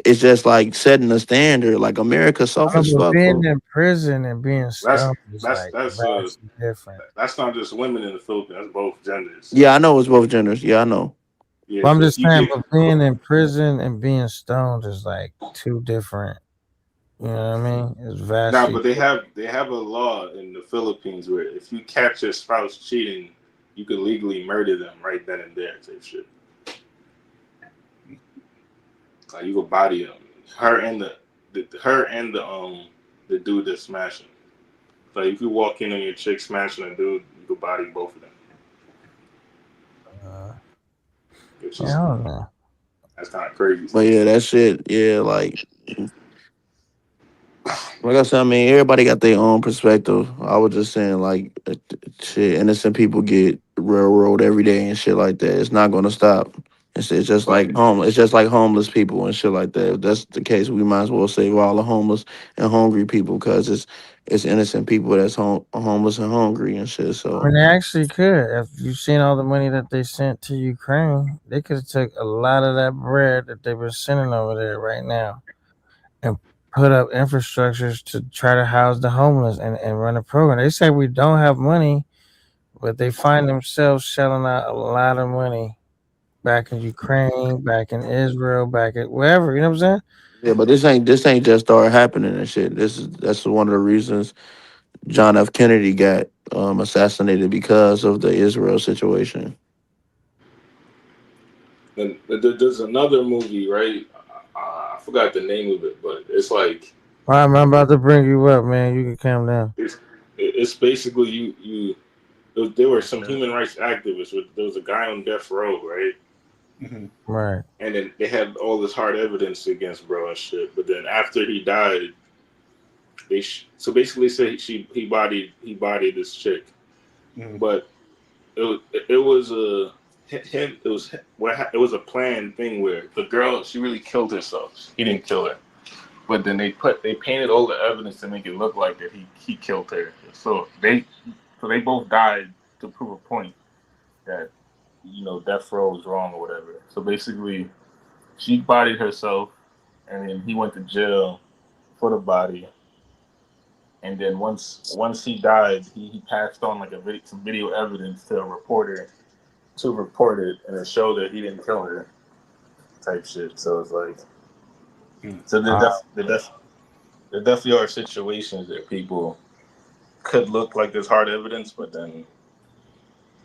it's just like setting a standard. Like America soft Oh, as but fuck. being in prison and being That's stoned is that's like that's vastly different. that's not just women in the Philippines. That's both genders. Yeah, I know it's both genders. Yeah, I know. Yeah, But I'm but just you saying, get but being in prison and being stoned is like two different. You know what I mean? It's now, vastly. but they have a law in the Philippines where if you catch your spouse cheating, you can legally murder them right then and there. Type shit. Like you could body them, her and the dude that's smashing. Like if you walk in on your chick smashing a dude, you could body both of them. Which Yeah, is I don't know. that's kind of crazy to But me. yeah, that shit, yeah, like I said, I mean, everybody got their own perspective. I was just saying, like, shit, innocent people get railroad every day and shit like that. It's not gonna stop. It's just But like homeless. It's just like homeless people and shit like that. If that's the case, we might as well save all the homeless and hungry people because it's innocent people that's homeless and hungry and shit. I So mean, they actually could. If you've seen all the money that they sent to Ukraine, they could have took a lot of that bread that they were sending over there right now and put up infrastructures to try to house the homeless and run a program. They say we don't have money, but they find themselves shelling out a lot of money back in Ukraine, back in Israel, back at wherever. You know what I'm saying? yeah, but this ain't just started happening and shit. That's one of the reasons John F. Kennedy got assassinated because of the Israel situation. then there's another movie, right? I forgot the name of it, but it's like All right, man, I'm about to bring you up, man. You can calm down. it's basically there were some human rights activists. There was a guy on death row, right? Right. And then they had all this hard evidence against bro and shit. But then after he died, so basically say he bodied this chick, but it was a a planned thing where the girl, she really killed herself. He didn't kill her, but then they painted all the evidence to make it look like that he killed her. So they both died to prove a point that death row was wrong or whatever. So basically, she bodied herself, and then he went to jail for the body. And then once he died, he passed on like some video evidence to a reporter to report it and it showed that he didn't kill her, type shit. So it's like, so there definitely are situations that people could look like there's hard evidence, but then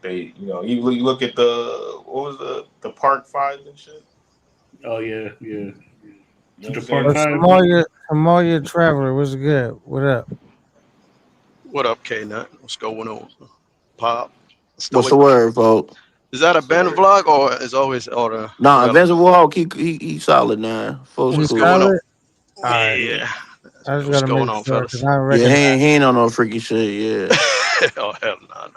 they, you look at what was the Park Five and shit. Oh yeah. Samoya Traveler, what's good? What up? What up, K-Nut? What's going on? Pop? What's the word, folks? Is that a Ben vlog or is always or Nah, Ben's Walk, he solid now. Folks What's cool. going on? Alright. Yeah. I just What's gotta going make on, sure, fellas? 'cause I don't Yeah, he recognize. ain't on no freaky shit, yeah. Oh hell no.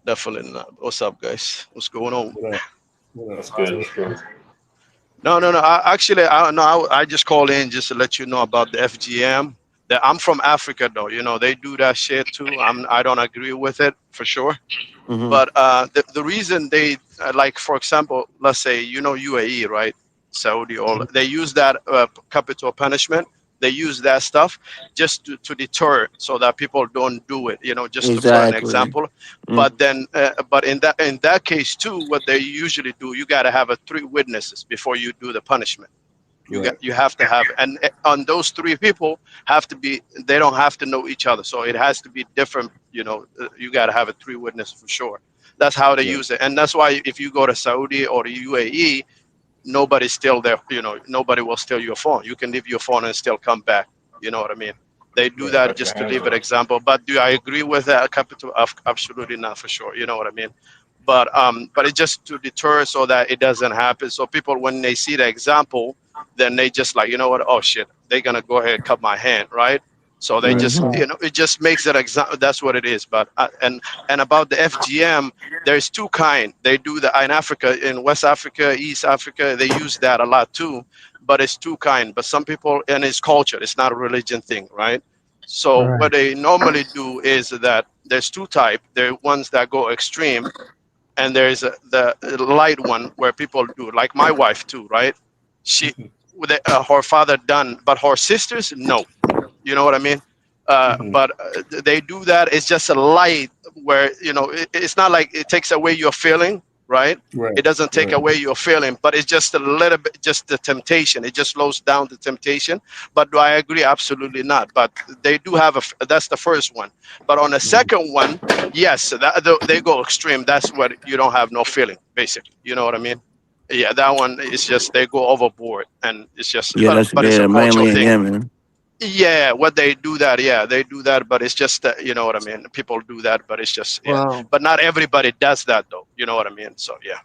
Definitely not. What's up, guys? What's going on? That's good. No. I just called in just to let you know about the FGM. I'm from Africa, though. They do that shit too. I don't agree with it for sure. Mhm. But the reason they like, for example, let's say UAE, right? Saudi, all they use that capital punishment. They use that stuff just to deter, so that people don't do it. Just for an Exactly. example. Mm. But then, but in that case too, what they usually do, you got to have 3 witnesses before you do the punishment. You have to have, and on those 3 people have to be, they don't have to know each other, so it has to be different. You got to have 3 witnesses for sure. That's how they use it, and that's why if you go to Saudi or the UAE, nobody's still there. Nobody will steal your phone. You can leave your phone and still come back. You know what I mean? They do that just to leave an example. But do I agree with that? Capital? Absolutely not, for sure. You know what I mean? But it's just to deter so that it doesn't happen. So people, when they see the example, then they just like, oh shit, they're gonna go ahead and cut my hand, right? So they just, it just makes it example. That's what it is. But and about the FGM, there's 2 kinds. They do that in Africa, in West Africa, East Africa. They use that a lot too. But it's 2 kinds. But some people, and it's culture. It's not a religion thing, right? So Right. what they normally do is that there's 2 types. There are ones that go extreme, and there's the light one where people do, like my wife too, right? She, with her father done, but her sisters, no. You know what I mean? But they do that. It's just a light where, it's not like it takes away your feeling, right? It doesn't take away your feeling, but it's just a little bit, just the temptation. It just slows down the temptation. But do I agree? Absolutely not. But they do have that's the first one. But on the second one, yes, they go extreme. That's what you don't have no feeling, basically. You know what I mean? Yeah, that one is just, they go overboard, and it's just, Yeah, but it's a cultural mainly in thing. Yemen. Yeah, what they do that, they do that, but it's just you know what I mean. People do that, but it's just Well- but not everybody does that though. You know what I mean? So yeah.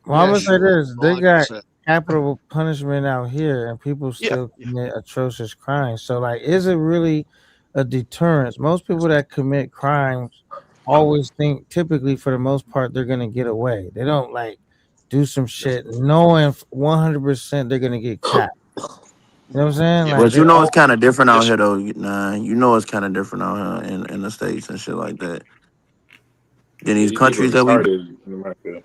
Well, I'm gonna say this: they got 100%. capital punishment out here, and people still commit atrocious crimes. So, like, is it really a deterrence? Most people that commit crimes always think, typically, for the most part, they're gonna get away. They don't like do some shit knowing 100% they're gonna get caught. You know what I'm saying? Like, But they it's kind of different out here, though. Nah, it's kind of different out here in the States and shit like that. Then these countries that we, in America.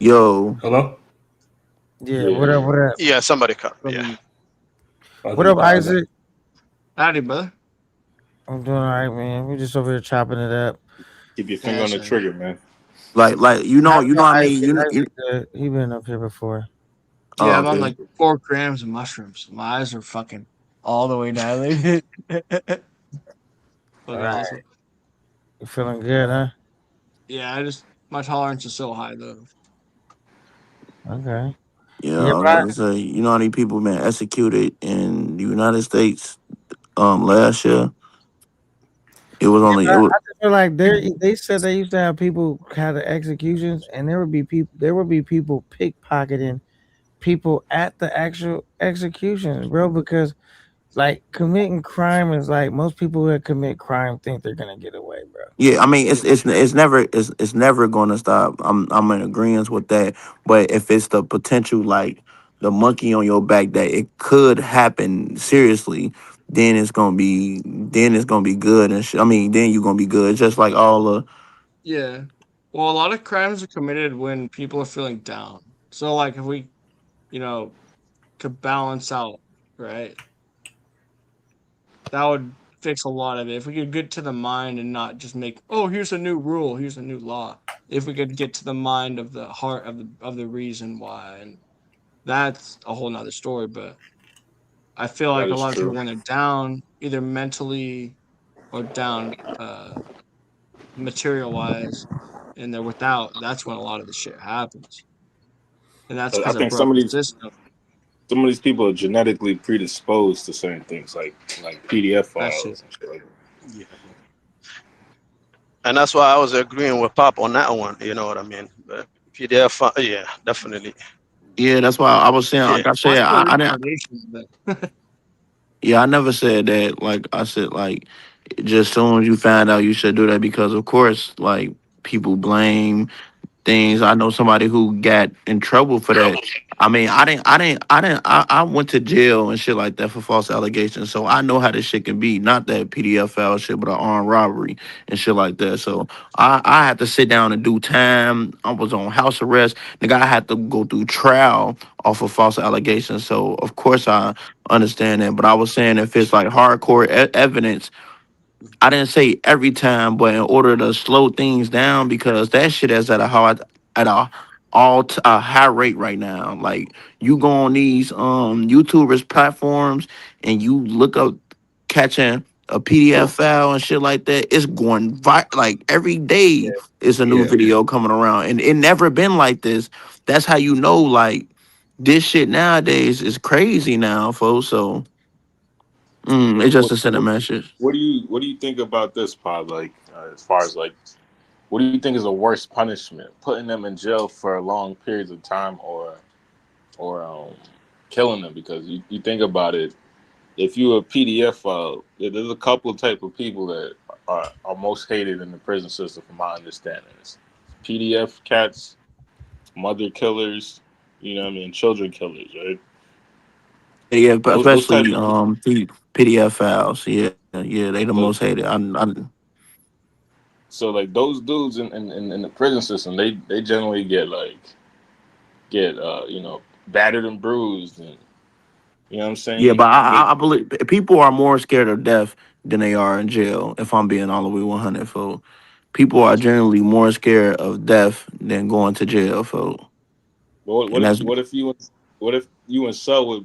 yo, Hello? Yeah, what up? What up? Yeah, somebody cut. Yeah. What up, Isaac? Howdy, brother. I'm doing all right, man. We're just over here chopping it up. Keep your finger on the trigger, man. like you know what I mean. He been up here before. Yeah, Oh, I'm on okay. like 4 grams of mushrooms. My eyes are fucking all the way dilated. Fucking Right. awesome. You feeling good, huh? Yeah, my tolerance is so high though. Okay. Yeah, I was gonna say, you know how many people been executed in the United States last year? It was only I just feel like they said they used to have people kind of executions, and there would be people pickpocketing people at the actual executions, bro. Because like committing crime is like most people that commit crime think they're gonna get away, bro. Yeah, I mean it's never gonna stop. I'm in agreement with that. But if it's the potential like the monkey on your back that it could happen seriously, then it's gonna be good and I mean then you're gonna be good. Just like all the Yeah. Well, a lot of crimes are committed when people are feeling down. So, like, if we, could balance out, right? That would fix a lot of it. If we could get to the mind and not just make, oh, here's a new rule, here's a new law. If we could get to the mind of the heart of the reason why, and that's a whole nother story. But I feel like That a is lot of people true. when they're down, either mentally or down material wise, and they're without, that's when a lot of the shit happens. And that's I because of think some of broken these system. people are genetically predisposed to certain things, like PDF That's files it. and shit like that. Yeah. And that's why I was agreeing with Pop on that one. You know what I mean? But PDF, yeah, definitely. yeah, that's why I was saying Yeah. like I said Watch the I didn't retardation, but yeah, I never said that. Like I said, like just soon as you find out you should do that because of course, like people blame things. I know somebody who got in trouble for that. I mean, I went to jail and shit like that for false allegations. So I know how this shit can be. Not that PDF file shit, but an armed robbery and shit like that. So I had to sit down and do time. I was on house arrest. Nigga, I had to go through trial off of false allegations. So of course I understand that. But I was saying if it's like hardcore evidence, I didn't say every time, but in order to slow things down because that shit is at a high rate right now. Like you go on these YouTubers platforms and you look up catching a PDF file and shit like that, it's going like every day is a new Yeah. video coming around. And it never been like this. That's how you know like this shit nowadays is crazy now, folks. So it's just What, to send a what, message. what do you think about this, Pod? Like, as far as like, what do you think is the worst punishment? Putting them in jail for long periods of time, or killing them? Because you think about it, if you're a PDF file, there's a couple of type of people that are most hated in the prison system, from my understanding. It's PDF cats, mother killers, you know what I mean, children killers, right? Yeah, but Those type especially of PDF files. Yeah, yeah, they the so, most hated. so like those dudes in the prison system, they generally get battered and bruised, and you know what I'm Yeah, saying. but Get I believe people are more scared of death than they are in jail. If I'm being all the way 100, folks, people are generally more scared of death than going to jail, folks. But And that's what if you in cell with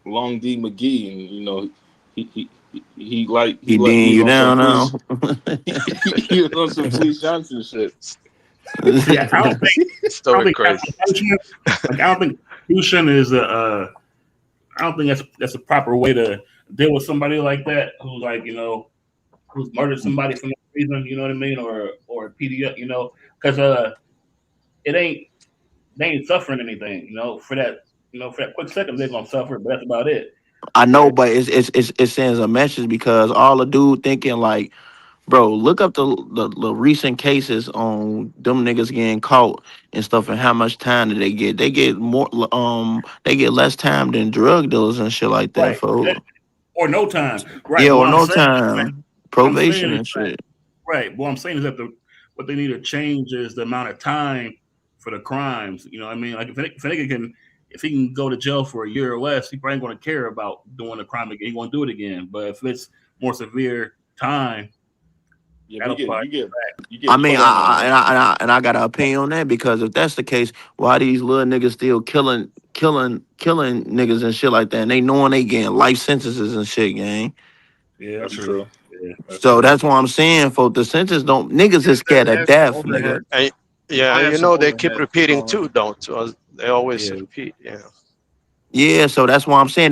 Long D McGee, and he dean he was you on some down now. police he was on some police Johnson shit. Yeah, I don't think Story crazy. I don't think execution is I don't think that's a proper way to deal with somebody like that who's like who's murdered somebody for no reason. You know what I mean? Or PDF. Because they ain't suffering anything. For that quick second they're gonna suffer, but that's about it. I know, Right? but it sends a message because all the dude thinking like, bro, look up the recent cases on them niggas getting caught and stuff, and how much time do they get? They get more, they get less time than drug dealers and shit like that, Right. folks. Or no time. Right. Yeah, But or what I'm no saying, time, what I'm saying probation is and shit. right. What I'm saying is that what they need to change is the amount of time for the crimes. You know what I mean? Like if a nigga if he can go to jail for a year or less, he probably ain't going to care about doing the crime again. He won't do it again. But if it's more severe time, Yeah, that'll probably you I get mean, put on I got an opinion on that because if that's the case, why these little niggas still killing niggas and shit like that, and they knowing they getting life sentences and shit, gang. Yeah, That's true. true. Yeah, that's So true. that's what I'm saying, folks. The sentence don't niggas is scared they of have some death, overhead. nigga. And, They yeah, probably and have some they keep overhead repeating going. too, don't they always Yeah. repeat. Yeah. Yeah, so that's why I'm saying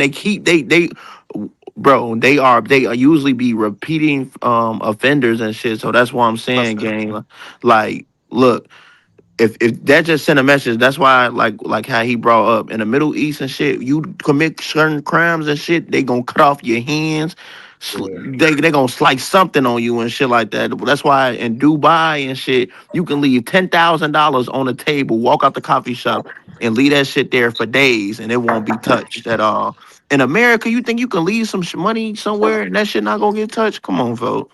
bro, they are usually be repeating offenders and shit. So that's why I'm saying, gang, like, look. if that just sent a message, that's why like how he brought up in the Middle East and shit, you commit certain crimes and shit, they gonna cut off your hands. They gonna slice something on you and shit like that. That's why in Dubai and shit, you can leave $10,000 on the table, walk out the coffee shop, and leave that shit there for days, and it won't be touched at all. In America, you think you can leave some money somewhere and that shit not gonna get touched? Come on, folks.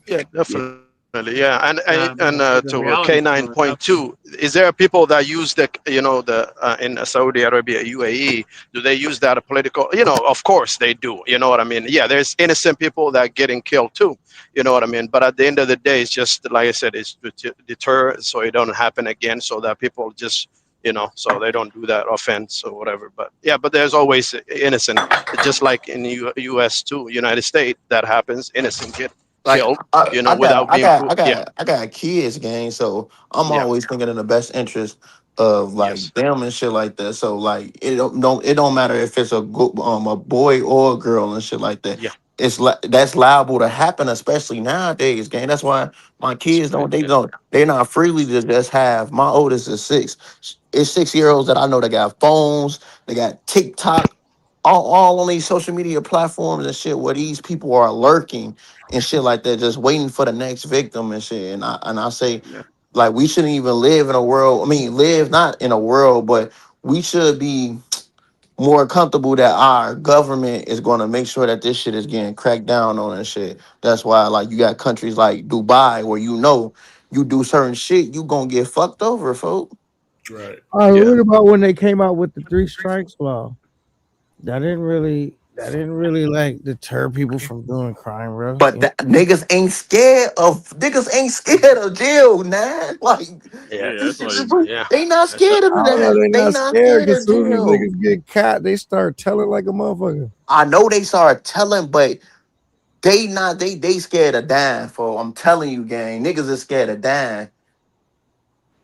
Yeah, definitely. Yeah, and The to reality K9.2, is there people that use the in Saudi Arabia, UAE? Do they use that political? Of course they do. You know what I mean? Yeah, there's innocent people that getting killed too. You know what I mean? But at the end of the day, it's just like I said, it's to deter so it don't happen again, so that people just so they don't do that offense or whatever. But yeah, but there's always innocent, just like in U.S. too, United States, that happens. Innocent get killed, without being proved. Yeah. I got kids, gang. So I'm Yeah. always thinking in the best interest of like them and shit like that. So like it don't matter if it's a boy or a girl and shit like that. Yeah. It's that's liable to happen, especially nowadays, gang. That's why my kids they're not freely to just have. My oldest is 6. It's 6-year-olds that I know that got phones, they got TikTok, all on these social media platforms and shit where these people are lurking and shit like that, just waiting for the next victim and shit. And I say, like, we shouldn't even live in a world. I mean, live not in a world, but we should be more comfortable that our government is going to make sure that this shit is getting cracked down on and shit. That's why, like, you got countries like Dubai where you do certain shit, you gonna get fucked over, folks. Right. All right, what about when they came out with the 3 strikes law? That didn't really like deter people from doing crime, bro. But niggas ain't scared of jail, man. Like, they not scared of that. They not scared because of soon as jail. niggas get caught, they start telling like a motherfucker. I know they start telling, but they scared of dying. For I'm telling you, gang, niggas is scared of dying.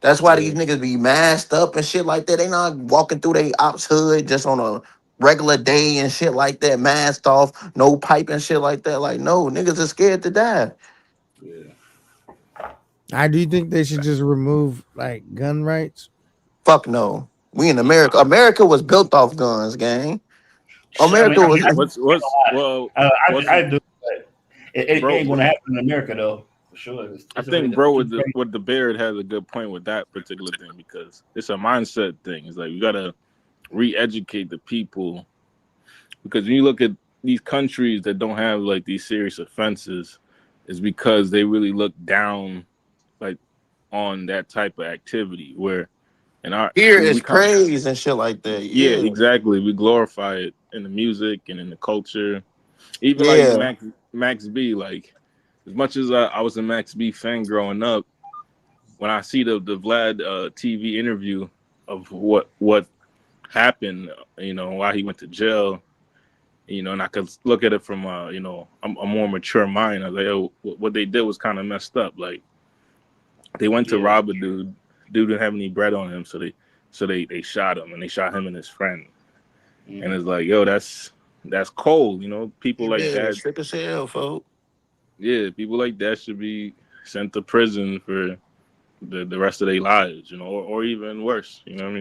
That's why these niggas be masked up and shit like that. They not walking through their ops hood just on a regular day and shit like that, masked off, no pipe and shit like that. Like, no, niggas are scared to die. Do you think they should just remove like gun rights? Fuck no. We in America. America was built off guns, gang. America I was. I do. But it ain't going to happen in America though, for sure. I think, bro, with the Beard has a good point with that particular thing because it's a mindset thing. It's like you gotta re-educate the people because when you look at these countries that don't have like these serious offenses, is because they really look down like on that type of activity. Where in our here is praise and shit like that. Yeah, exactly. We glorify it in the music and in the culture. Even like Max B, like as much as I was a Max B fan growing up, when I see the Vlad TV interview of what happened, why he went to jail, and I could look at it from a more mature mind. I was like, oh, what they did was kind of messed up. Like they went to rob a dude didn't have any bread on him, so they shot him, and they shot him and his friend. And it's like, yo, that's cold, people like that. Sick as hell, folks. Yeah, people like that should be sent to prison for the rest of their lives, or even worse. You know what I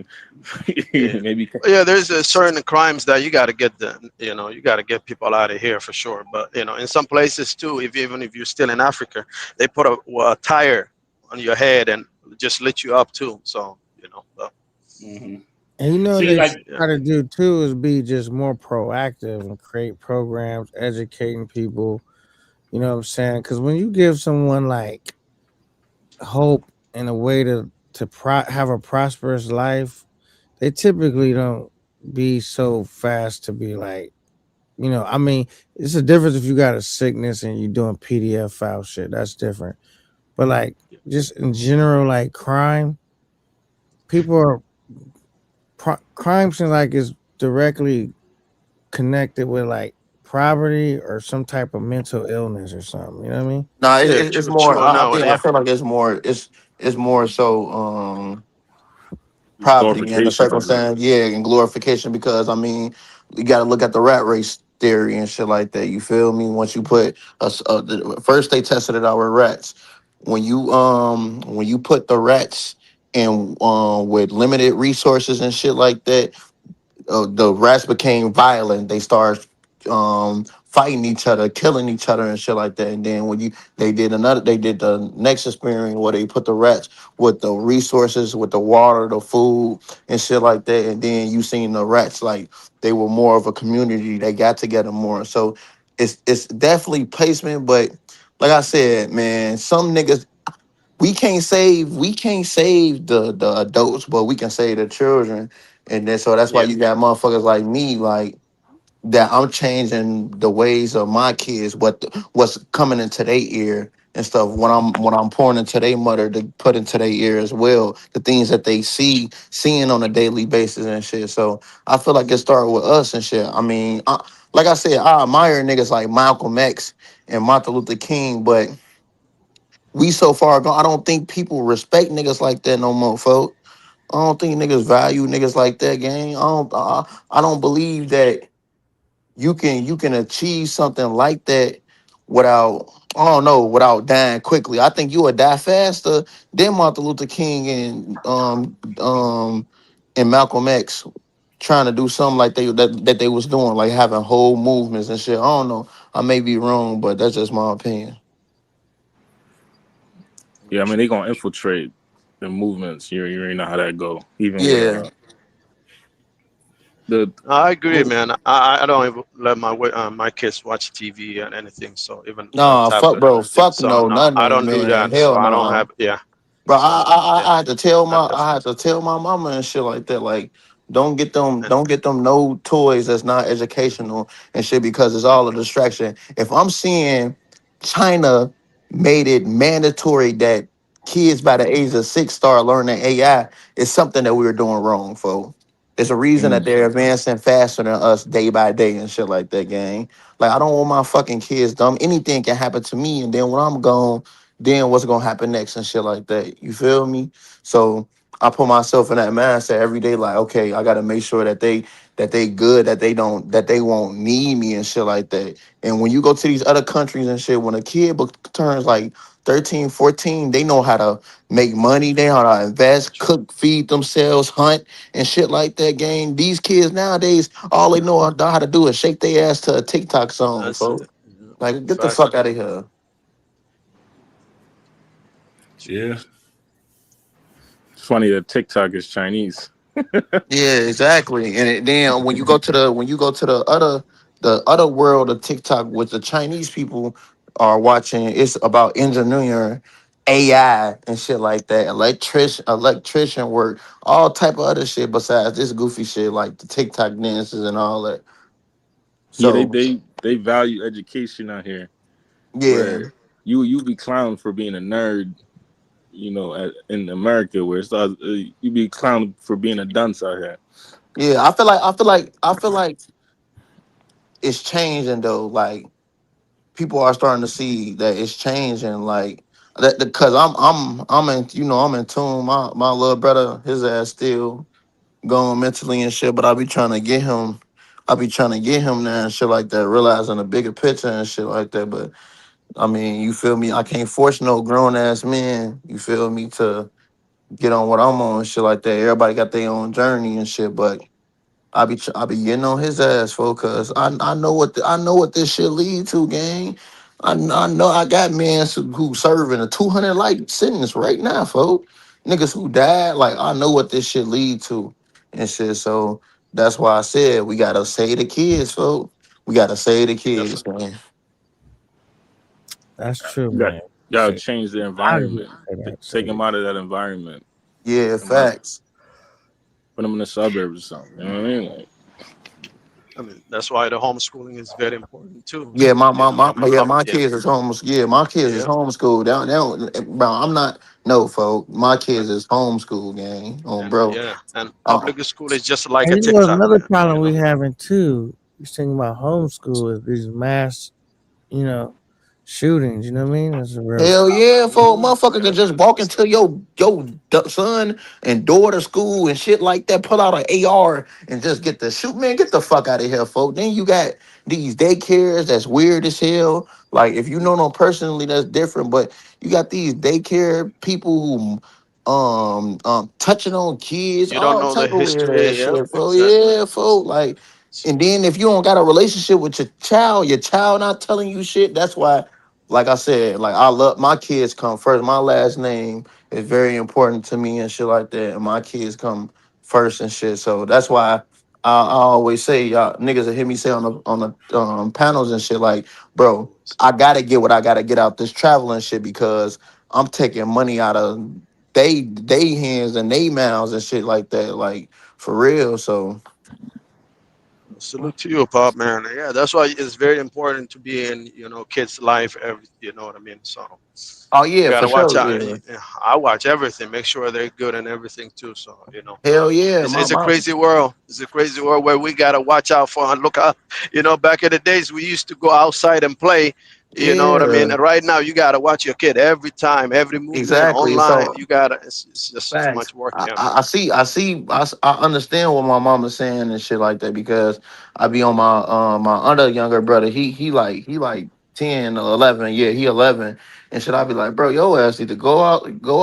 mean? Maybe. Yeah, there's certain crimes that you got to get you got to get people out of here for sure. But in some places too, even if you're still in Africa, they put a tire on your head and just lit you up too. So But. And they try to do too is be just more proactive and create programs, educating people. You know what I'm saying? Because when you give someone like hope and a way to have a prosperous life, they typically don't be so fast to be like, I mean, it's a difference if you got a sickness and you're doing PDF file shit. That's different. But like just in general, like crime, people are crime seems like is directly connected with like poverty or some type of mental illness or something. You know what I mean? No, it's more. I feel like it's more. It's more so poverty and the circumstance, and glorification. Because I mean, you got to look at the rat race theory and shit like that. You feel me? Once you put first they tested it out with rats. When you put the rats and with limited resources and shit like that, the rats became violent. They started fighting each other, killing each other, and shit like that. And then they did the next experiment where they put the rats with the resources, with the water, the food, and shit like that. And then you seen the rats like they were more of a community. They got together more. So it's definitely placement, but like I said, man, some niggas we can't save the adults, but we can save the children. And then so that's why Yeah. you got motherfuckers like me, like that. I'm changing the ways of my kids, what's coming into their ear and stuff. When I'm pouring into their mother to put into their ear as well, the things that they seeing on a daily basis and shit. So I feel like it started with us and shit. I mean, like I said, I admire niggas like Malcolm X and Martin Luther King, but we so far gone. I don't think people respect niggas like that no more, folk. I don't think niggas value niggas like that, gang. I don't believe that you can achieve something like that without I don't know without dying quickly. I think you would die faster than Martin Luther King and Malcolm X trying to do something like that they was doing, like having whole movements and shit. I don't know. I may be wrong, but that's just my opinion. Yeah, I mean, they gonna infiltrate the movements. You already know how that go. Even with Yeah. the I agree, man. I don't even let my kids watch TV and anything. So even Nah, fuck, tablet and bro. anything. Fuck So no, no, I nothing, don't do man. that. So Hell I don't no. have. Yeah. Bro, So yeah, I had to tell not I different. had to tell my mama and shit like that. Like, And don't get them no toys that's not educational and shit because it's all a distraction. If I'm seeing China made it mandatory that kids by the age of 6 start learning AI, it's something that we were doing wrong, folks. There's a reason that they're advancing faster than us day by day and shit like that, gang. Like, I don't want my fucking kids dumb. Anything can happen to me, and then when I'm gone, then what's gonna happen next and shit like that. You feel me? So I put myself in that mindset every day, like, okay, I gotta make sure that they good, that they won't need me and shit like that. And when you go to these other countries and shit, when a kid turns like 13, 14, they know how to make money, they know how to invest, cook, feed themselves, hunt, and shit like that, gang. These kids nowadays, all they know how to do is shake their ass to a TikTok song, that's folks. it. Yeah. Like, get the Facts. fuck out of here. Yeah. it's funny that TikTok is Chinese. Yeah, exactly. And then when you go to the other world of TikTok, with the Chinese people are watching, it's about engineering, AI and shit like that, electrician work, all type of other shit besides this goofy shit like the TikTok dances and all that. Yeah, So they value education out here, yeah, where you be clowned for being a nerd. In America, where you be clowned for being a dunce out here. yeah. I feel like it's changing though. Like, people are starting to see that it's changing, like that, because I'm in, I'm in tune. My little brother, his ass still going mentally and shit, but I be trying to get him there and shit like that, realizing the bigger picture and shit like that. But I mean, you feel me? I can't force no grown ass man, you feel me, to get on what I'm on and shit like that. Everybody got their own journey and shit, but I be getting on his ass for, cause I know what this shit lead to, gang. I know I got men who serving a 200 life sentence right now, folks. Niggas who died, like, I know what this shit lead to and shit. So that's why I said we gotta save the kids, folks. We gotta save the kids, Definitely. man. That's true, You got man. gotta Say change the a lot of people environment. say that. Take Say them out of that environment. Yeah, Put them out, facts. put them in the suburbs or something. You know what I mean? Like, I mean, that's why the homeschooling is very important too. Yeah, my You my know. my but yeah, my Yeah. kids is my kids is Yeah. homeschooled. Bro, I'm not no folk. My kids is homeschool, gang. And Bro. yeah, and Uh, public school is just like And a you know TikTok, another man. problem we having too. You thinking about homeschool is these mass, you know, shootings. You know what I mean? That's a real Hell problem. yeah, for a motherfucker Yeah, can just man. walk into your son and daughter school and shit like that, pull out an AR and just get the shoot. Man, get the fuck out of here, folks. Then you got these daycares that's weird as hell. Like, if you know them personally, that's different. But you got these daycare people who touching on kids, You don't all know the type of history. weird Yep, shit, fo. exactly. Yeah, fo. Like, and then if you don't got a relationship with your child not telling you shit, that's why, like I said, like I love my kids come first. My last name is very important to me and shit like that, and my kids come first and shit. So that's why I always say, y'all niggas that hear me say on the panels and shit, like, bro, I gotta get what I gotta get out this traveling shit because I'm taking money out of they hands and they mouths and shit like that, like for real. So Salute to you, Pop, man. Yeah, that's why it's very important to be in, kids' life. You know what I mean? So oh you yeah, for gotta watch sure. out. Yeah. I watch everything, make sure they're good and everything too. So Hell yeah. it's a crazy world. It's a crazy world where we gotta watch out for and look out. Back in the days we used to go outside and play. You know what I mean? Yeah. And right now you gotta watch your kid every time, every movement Exactly. online. So You gotta. It's just too facts. much work. I, Yeah, man. I I see, I understand what my mama's saying and shit like that because I be on my other younger brother. He like 10 or 11. Yeah, he 11 and shit. I be like, bro, your ass need to go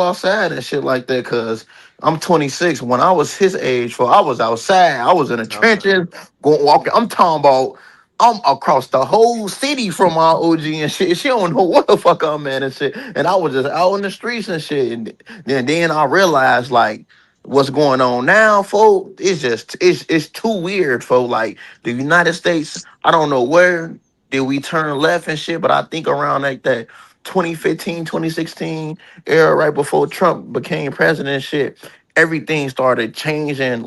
outside and shit like that. Cause I'm 26. When I was his age, I was outside. I was in the trenches, going walking. I'm talking about. I'm across the whole city from my OG and shit. She don't know what the fuck I'm at and shit. And I was just out in the streets and shit. And then I realized like what's going on now, folks. It's too weird, folks. Like the United States, I don't know where did we turn left and shit, but I think around like that 2015, 2016 era, right before Trump became president and shit, everything started changing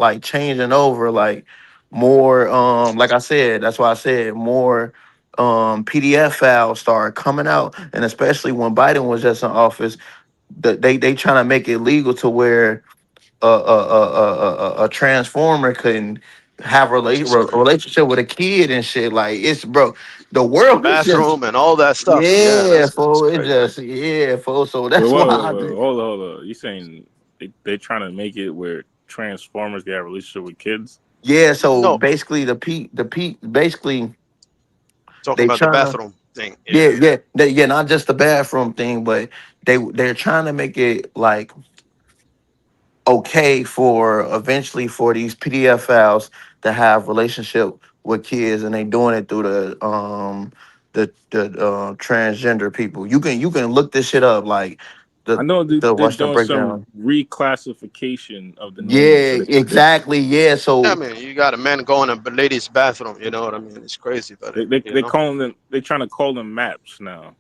over, like more like I said, that's why I said more PDF files started coming out, and especially when Biden was just in office, they trying to make it legal to where a transformer couldn't have Just a relationship with a kid and shit. Like it's bro, the world is just bathroom and all that stuff. Yeah, yeah, that's fool. It crazy. just yeah, fool. So Wait, that's why I wait, did. hold on. You saying they trying to make it where Transformers get a relationship with kids? Yeah, so No, basically basically talking they about the trying to bathroom thing. yeah, Yeah. not just the bathroom thing, but they're trying to make it like okay for eventually for these PDF files to have relationship with kids, and they doing it through the transgender people. You can look this shit up, like I know the they're what's the doing some breakdown. reclassification of the names. So Yeah, they, exactly. Yeah, I so mean, you got a man going to the ladies' bathroom. You know what I mean? It's crazy, but they calling them. They trying to call them maps now.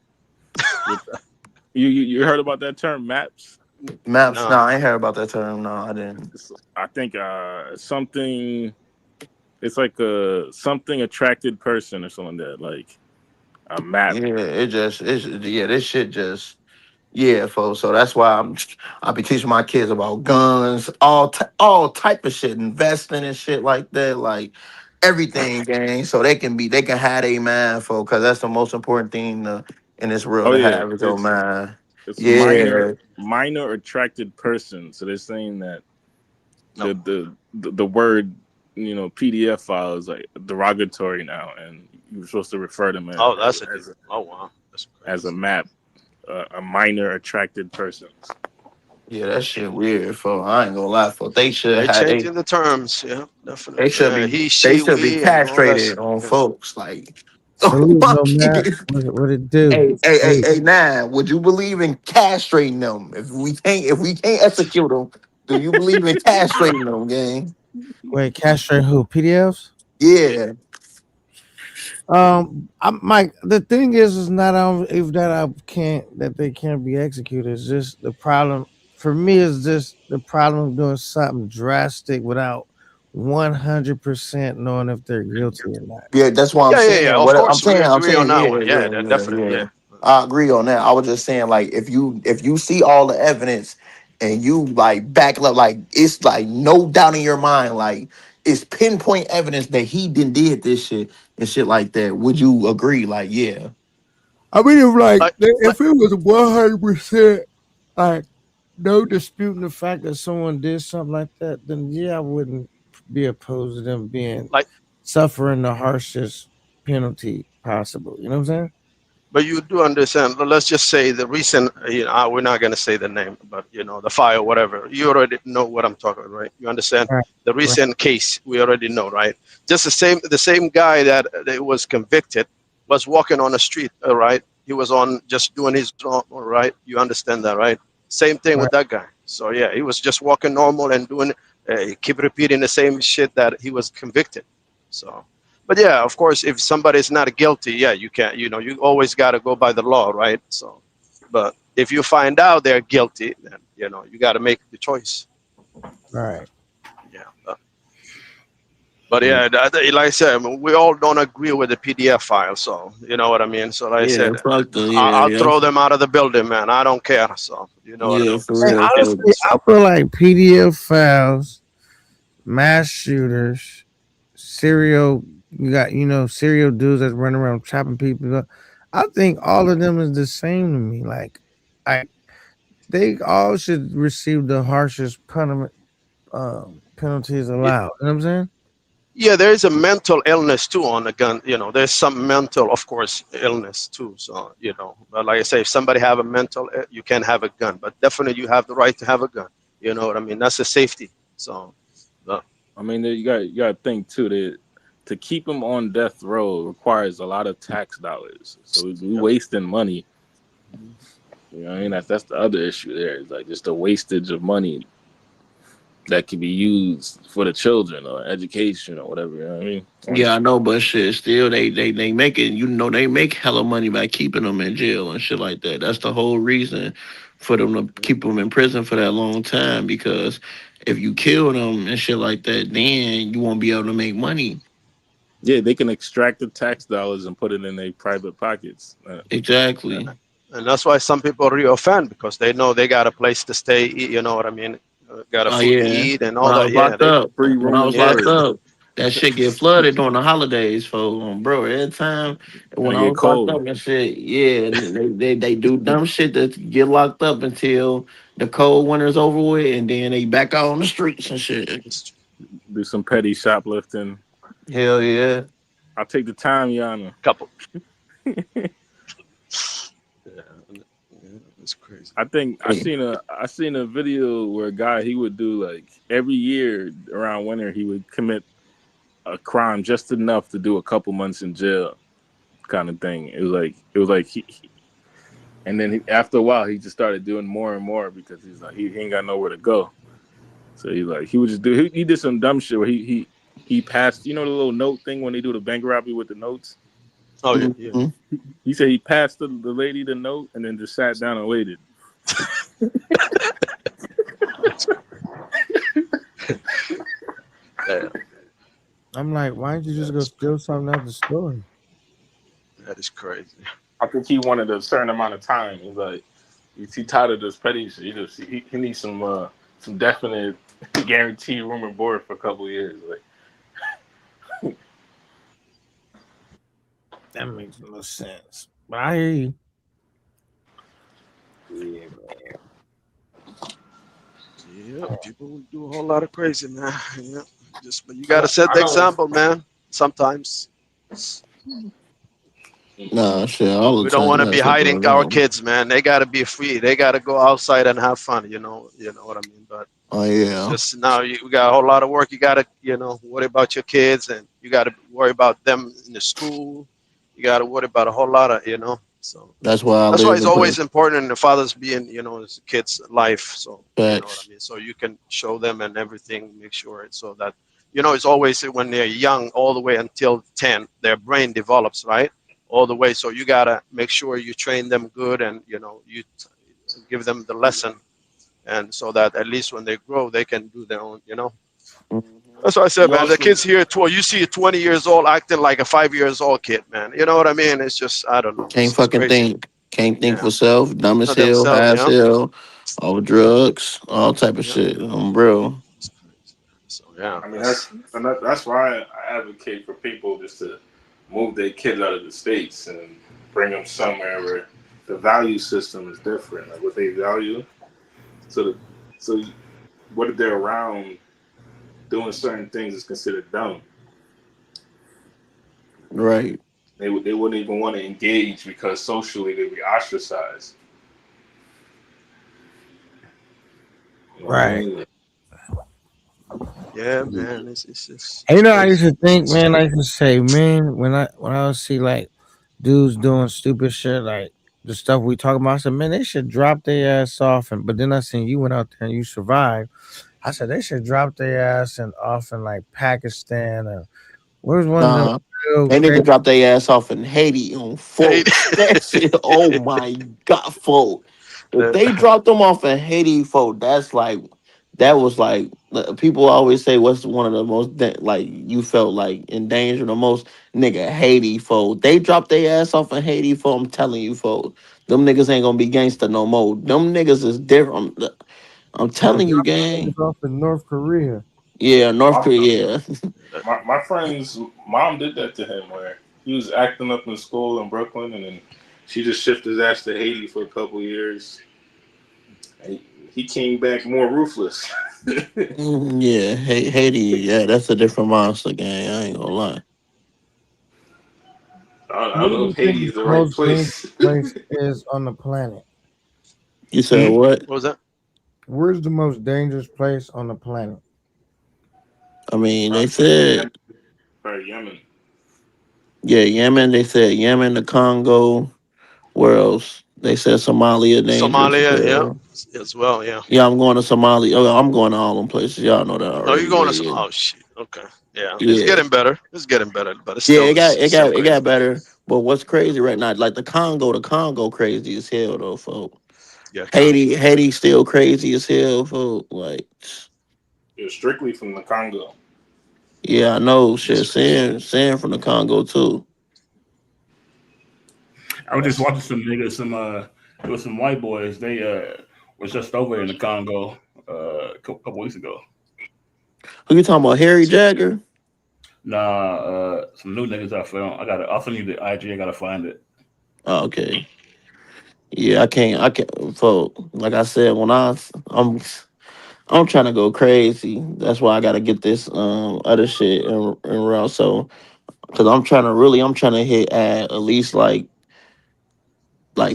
You heard about that term maps? maps. No, no. I ain't heard about that term. No, I didn't. I think something. It's like a something attracted person or something like that. Like a map. Yeah, this shit just yeah, folks. So that's why I be teaching my kids about guns, all type of shit, investing and shit like that, like everything, gang. So they can have a mind, folks, because that's the most important thing in this world Oh to yeah, have is your mind. it's Yeah, minor attracted person. So they're saying that No. the word PDF file is like derogatory now, and you're supposed to refer to them Oh, that's a as oh wow, that's as a crazy. map, a minor attracted person. yeah, that shit weird, folks. I ain't gonna lie, folks. They should They're have changing the terms. Yeah, they definitely. should Yeah, be he, they she, should be we, and all that castrated stuff. on Yeah. folks, like Salute, my no Matt. kids. What it do? Salute. Hey, nah. Would you believe in castrating them? If we can't execute them, do you believe in castrating them, gang? Wait, castrate who? PDFs? Yeah, I'm Mike. The thing is not if that I can't that they can't be executed. It's just the problem for me is just the problem of doing something drastic without 100% knowing if they're guilty or not. yeah. That's what I'm Yeah. saying. Of What I'm course, we saying, agree on that one. yeah, Yeah, definitely. yeah. Yeah. I agree on that. I was just saying, like, if you see all the evidence and you like back it up, like it's like no doubt in your mind, like it's pinpoint evidence that he did this shit and shit like that. Would you agree? Like, yeah. I mean, Like, if it was 100% like no disputing the fact that someone did something like that, then yeah, I wouldn't be opposed to them being like, suffering the harshest penalty possible. You know what I'm saying? But you do understand. Let's just say the recent, we're not going to say the name, but the fire, whatever. You already know what I'm talking about, right? You understand? Right. The recent case, we already know, right? Just the same guy that was convicted was walking on the street, all right? He was on just doing his normal, right? You understand that, right? Same thing with that guy. So yeah, he was just walking normal and doing, keep repeating the same shit that he was convicted. So. But yeah, of course, if somebody's not guilty, yeah, you can't, you always got to go by the law, right? So, but if you find out they're guilty, then, you got to make the choice. Right. Yeah. But yeah, like I said, we all don't agree with the PDF file. So, you know what I mean? So, like I Yeah, said, fuck the I'll yeah. throw them out of the building, man. I don't care. So, you know what I Yeah, mean? for Hey, real. honestly, I feel like PDF files, mass shooters, serial serial dudes that's running around chopping people up. I think all of them is the same to me. Like they all should receive the harshest punishment penalties allowed. You know what I'm saying? Yeah, there is a mental illness too on the gun. There's some mental, of course, illness too. So, but like I say, if somebody have a mental, you can have a gun, but definitely you have the right to have a gun. You know what I mean? That's a safety. So, I mean, you got to think too that to keep them on death row requires a lot of tax dollars. So we wasting money. You know what I mean? That's the other issue there. It's like just the wastage of money that could be used for the children or education or whatever. You know what I mean? Yeah, I know, but shit, still they make it. They make hella money by keeping them in jail and shit like that. That's the whole reason for them to keep them in prison for that long time. Because if you kill them and shit like that, then you won't be able to make money. Yeah, they can extract the tax dollars and put it in their private pockets. Exactly. and that's why some people reoffend because they know they got a place to stay. You know what I mean? Got a Oh food to yeah. eat and When all I that. was Yeah, locked up, free when room I and was locked board. up, that shit get flooded during the holidays, bro. Every time when it I get was locked cold. up and shit, yeah, and they do dumb shit to get locked up until the cold winter's over with, and then they back out on the streets and shit. Do some petty shoplifting. Hell yeah. I'll take the time, Yana. Couple. It's crazy. I think I seen a video where a guy he would do like every year around winter he would commit a crime just enough to do a couple months in jail, kind of thing. It was like and then after a while he just started doing more and more because he's like he ain't got nowhere to go. So he would just do he did some dumb shit where he passed the little note thing when they do the bank robbery with the notes. Oh yeah. He said he passed the lady the note and then just sat down and waited. I'm like, why didn't you just go steal something out the store? That is crazy. I think he wanted a certain amount of time. He's like, he tired of this petty shit. He needs some definite guaranteed room and board for a couple of years. Like that makes no sense. But I hear you. Yeah, man. Yeah, people do a whole lot of crazy, man. Yeah, but you gotta set the example, man. Sometimes. Nah, shit. All the We don't time want to that be shit hiding going our on. kids, man. They gotta be free. They gotta go outside and have fun. You know what I mean. But Oh yeah. just now, we got a whole lot of work. You gotta, worry about your kids, and you gotta worry about them in the school. You gotta worry about a whole lot of, So That's why I that's why live it's and always put important in the father's being, his kid's life. So you know what facts. I mean. So you can show them and everything. Make sure it's so that it's always when they're young, all the way until 10, their brain develops, right? All the way. So you gotta make sure you train them good, and you give them the lesson, and so that at least when they grow, they can do their own. That's what I said, You man. The also kids here, you see a 20 years old acting like a 5 years old kid, man. You know what I mean? It's just, I don't know. Can't It's fucking crazy. think. Can't think Yeah. for self. Dumb as Not hell. themselves, High as yeah. hell. All drugs. All type of Yeah. shit. Bro. So yeah. I mean that's why I advocate for people just to move their kids out of the states and bring them somewhere where the value system is different, like what they value. So what if they're around doing certain things is considered dumb. Right. they wouldn't even want to engage because socially they'd be ostracized. You know what I Right. mean? Yeah, man. It's And I used crazy. to think, man, I used to say, man, when I would see like dudes doing stupid shit like the stuff we talk about, I said, man, they should drop their ass off. And but then I seen you went out there and you survived. I said they should drop their ass and off in like Pakistan or where's one of them Nah, real they need to crazy. drop their ass off in Haiti on folks. That shit, oh my god, folk. If they dropped them off in Haiti, folk, that was like people always say what's one of the most like you felt like in danger the most, nigga, Haiti, folk. They dropped their ass off in Haiti, folk. I'm telling you, folk. Them niggas ain't gonna be gangster no more. Them niggas is different. I'm Or telling you, drop gang. niggas off in North Korea. Yeah, North Korea. My friend's mom did that to him, where he was acting up in school in Brooklyn, and then she just shifted his ass to Haiti for a couple years. And he came back more ruthless. Yeah, Haiti. Yeah, that's a different monster, gang. I ain't gonna lie. I Where don't do know you if think Haiti is the the right most dangerous place. place is on the planet? You said what? What was that? Where's the most dangerous place on the planet? I mean, they Yemen. said, Yemen. yeah, Yemen. They said Yemen, the Congo. Where else? They said Somalia dangerous as Somalia, hell. yeah, as well, yeah. Yeah, I'm going to Somalia. Oh, I'm going to all them places. Y'all know that Oh, you're already. going But to some? yeah, Oh shit. Okay. Yeah, it's yeah, getting better. It's getting better, but it's yeah. still It crazy. got better. But what's crazy right now? Like the Congo crazy as hell though, folks. Yeah, Congo. Haiti still crazy as hell, folks. Like, It's strictly from the Congo. yeah, I know. Shit, saying from the Congo too. I was just watching some niggas, there was some white boys. They was just over in the Congo a couple weeks ago. Who you talking about? Harry Jagger? Nah, some new niggas I found. I'll send you the IG. I gotta find it. Oh, okay. Yeah, I can't. For like I said, I'm trying to go crazy. That's why I got to get this other shit in route. So, because I'm trying to hit at least like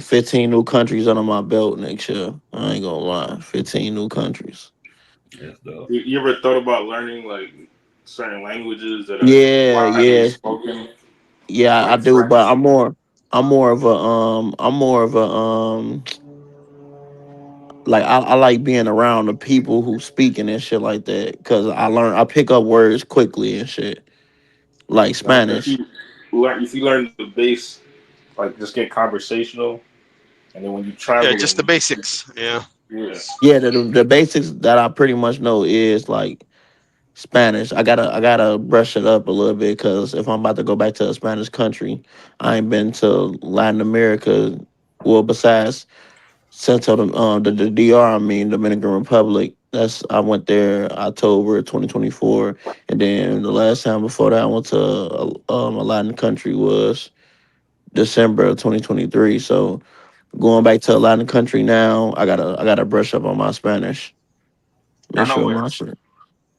15 new countries under my belt next year. I ain't gonna lie, 15 new countries. Yes, though. You ever thought about learning like certain languages that are Yeah, widely yes, spoken, yeah, I like do. But French? I'm more of a like I like being around the people who speaking and shit like that because I pick up words quickly and shit like Now, if Spanish. you learn the base, like just get conversational, and then when you Yeah, travel, just the basics. Yeah. yeah, Yeah, the basics that I pretty much know is like Spanish. I gotta brush it up a little bit because if I'm about to go back to a Spanish country, I ain't been to Latin America. Well, besides Central, the DR, I mean Dominican Republic. I went there October 2024, and then the last time before that I went to a Latin country was December of 2023. So going back to a Latin country now, I gotta brush up on my Spanish. I Make know sure my shit.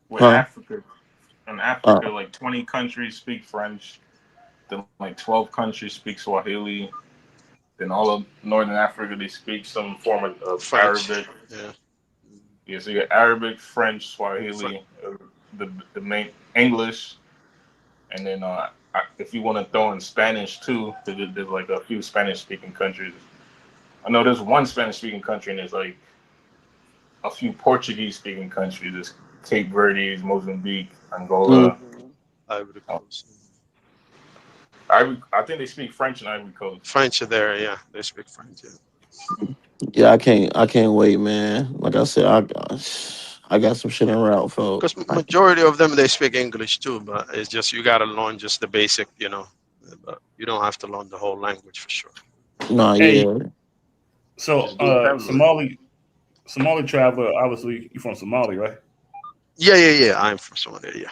with Huh? Africa, in Africa, like 20 countries speak French, then like 12 countries speak Swahili, then all of Northern Africa they speak some form of French. Arabic. Yeah. Yeah, so you got Arabic, French, Swahili, the main English, and then if you want to throw in Spanish too, there's like a few Spanish speaking countries. I know there's one Spanish speaking country, and there's like a few Portuguese speaking countries. There's Cape Verde, Mozambique, Angola. Ivory Coast. I think they speak French in Ivory Coast. French are there, yeah. They speak French. Yeah. Yeah, I can't wait, man. Like I said, I got some shit en route, folks. Because majority of them they speak English too, but it's just you gotta learn just the basic, But you don't have to learn the whole language for sure. Nah, Hey, yeah. so Somali traveler. Obviously, you from Somalia, right? Yeah. I'm from Somalia. Yeah.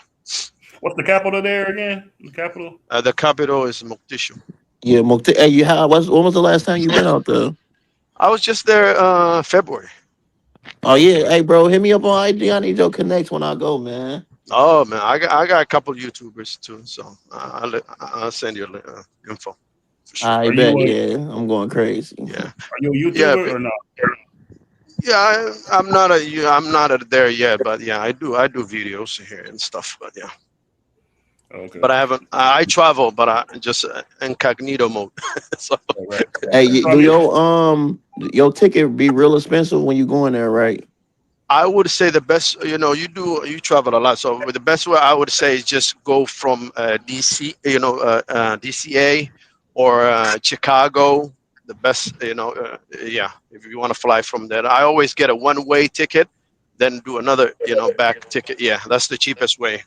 What's the capital there again? The capital? The capital is Mogadishu. Yeah, hey, when was the last time you been out there? I was just there February. Oh yeah, hey bro, hit me up on IG. I need your connects when I go, man. Oh man, I got a couple YouTubers too, so I'll send you info for sure. I Are you bet, a yeah. I'm going crazy. Yeah, are you a yeah, YouTuber or not? yeah. I'm not there yet, but yeah, I do videos here and stuff. But yeah, Okay. but I haven't. I travel, but I just incognito mode. So Right. Hey, That's what I do mean. your ticket be real expensive when you go in there, right? I would say the best. You travel a lot, so the best way I would say is just go from DC, DCA or Chicago. The best, yeah. If you want to fly from there, I always get a one-way ticket, then do another, back ticket. Yeah, that's the cheapest way.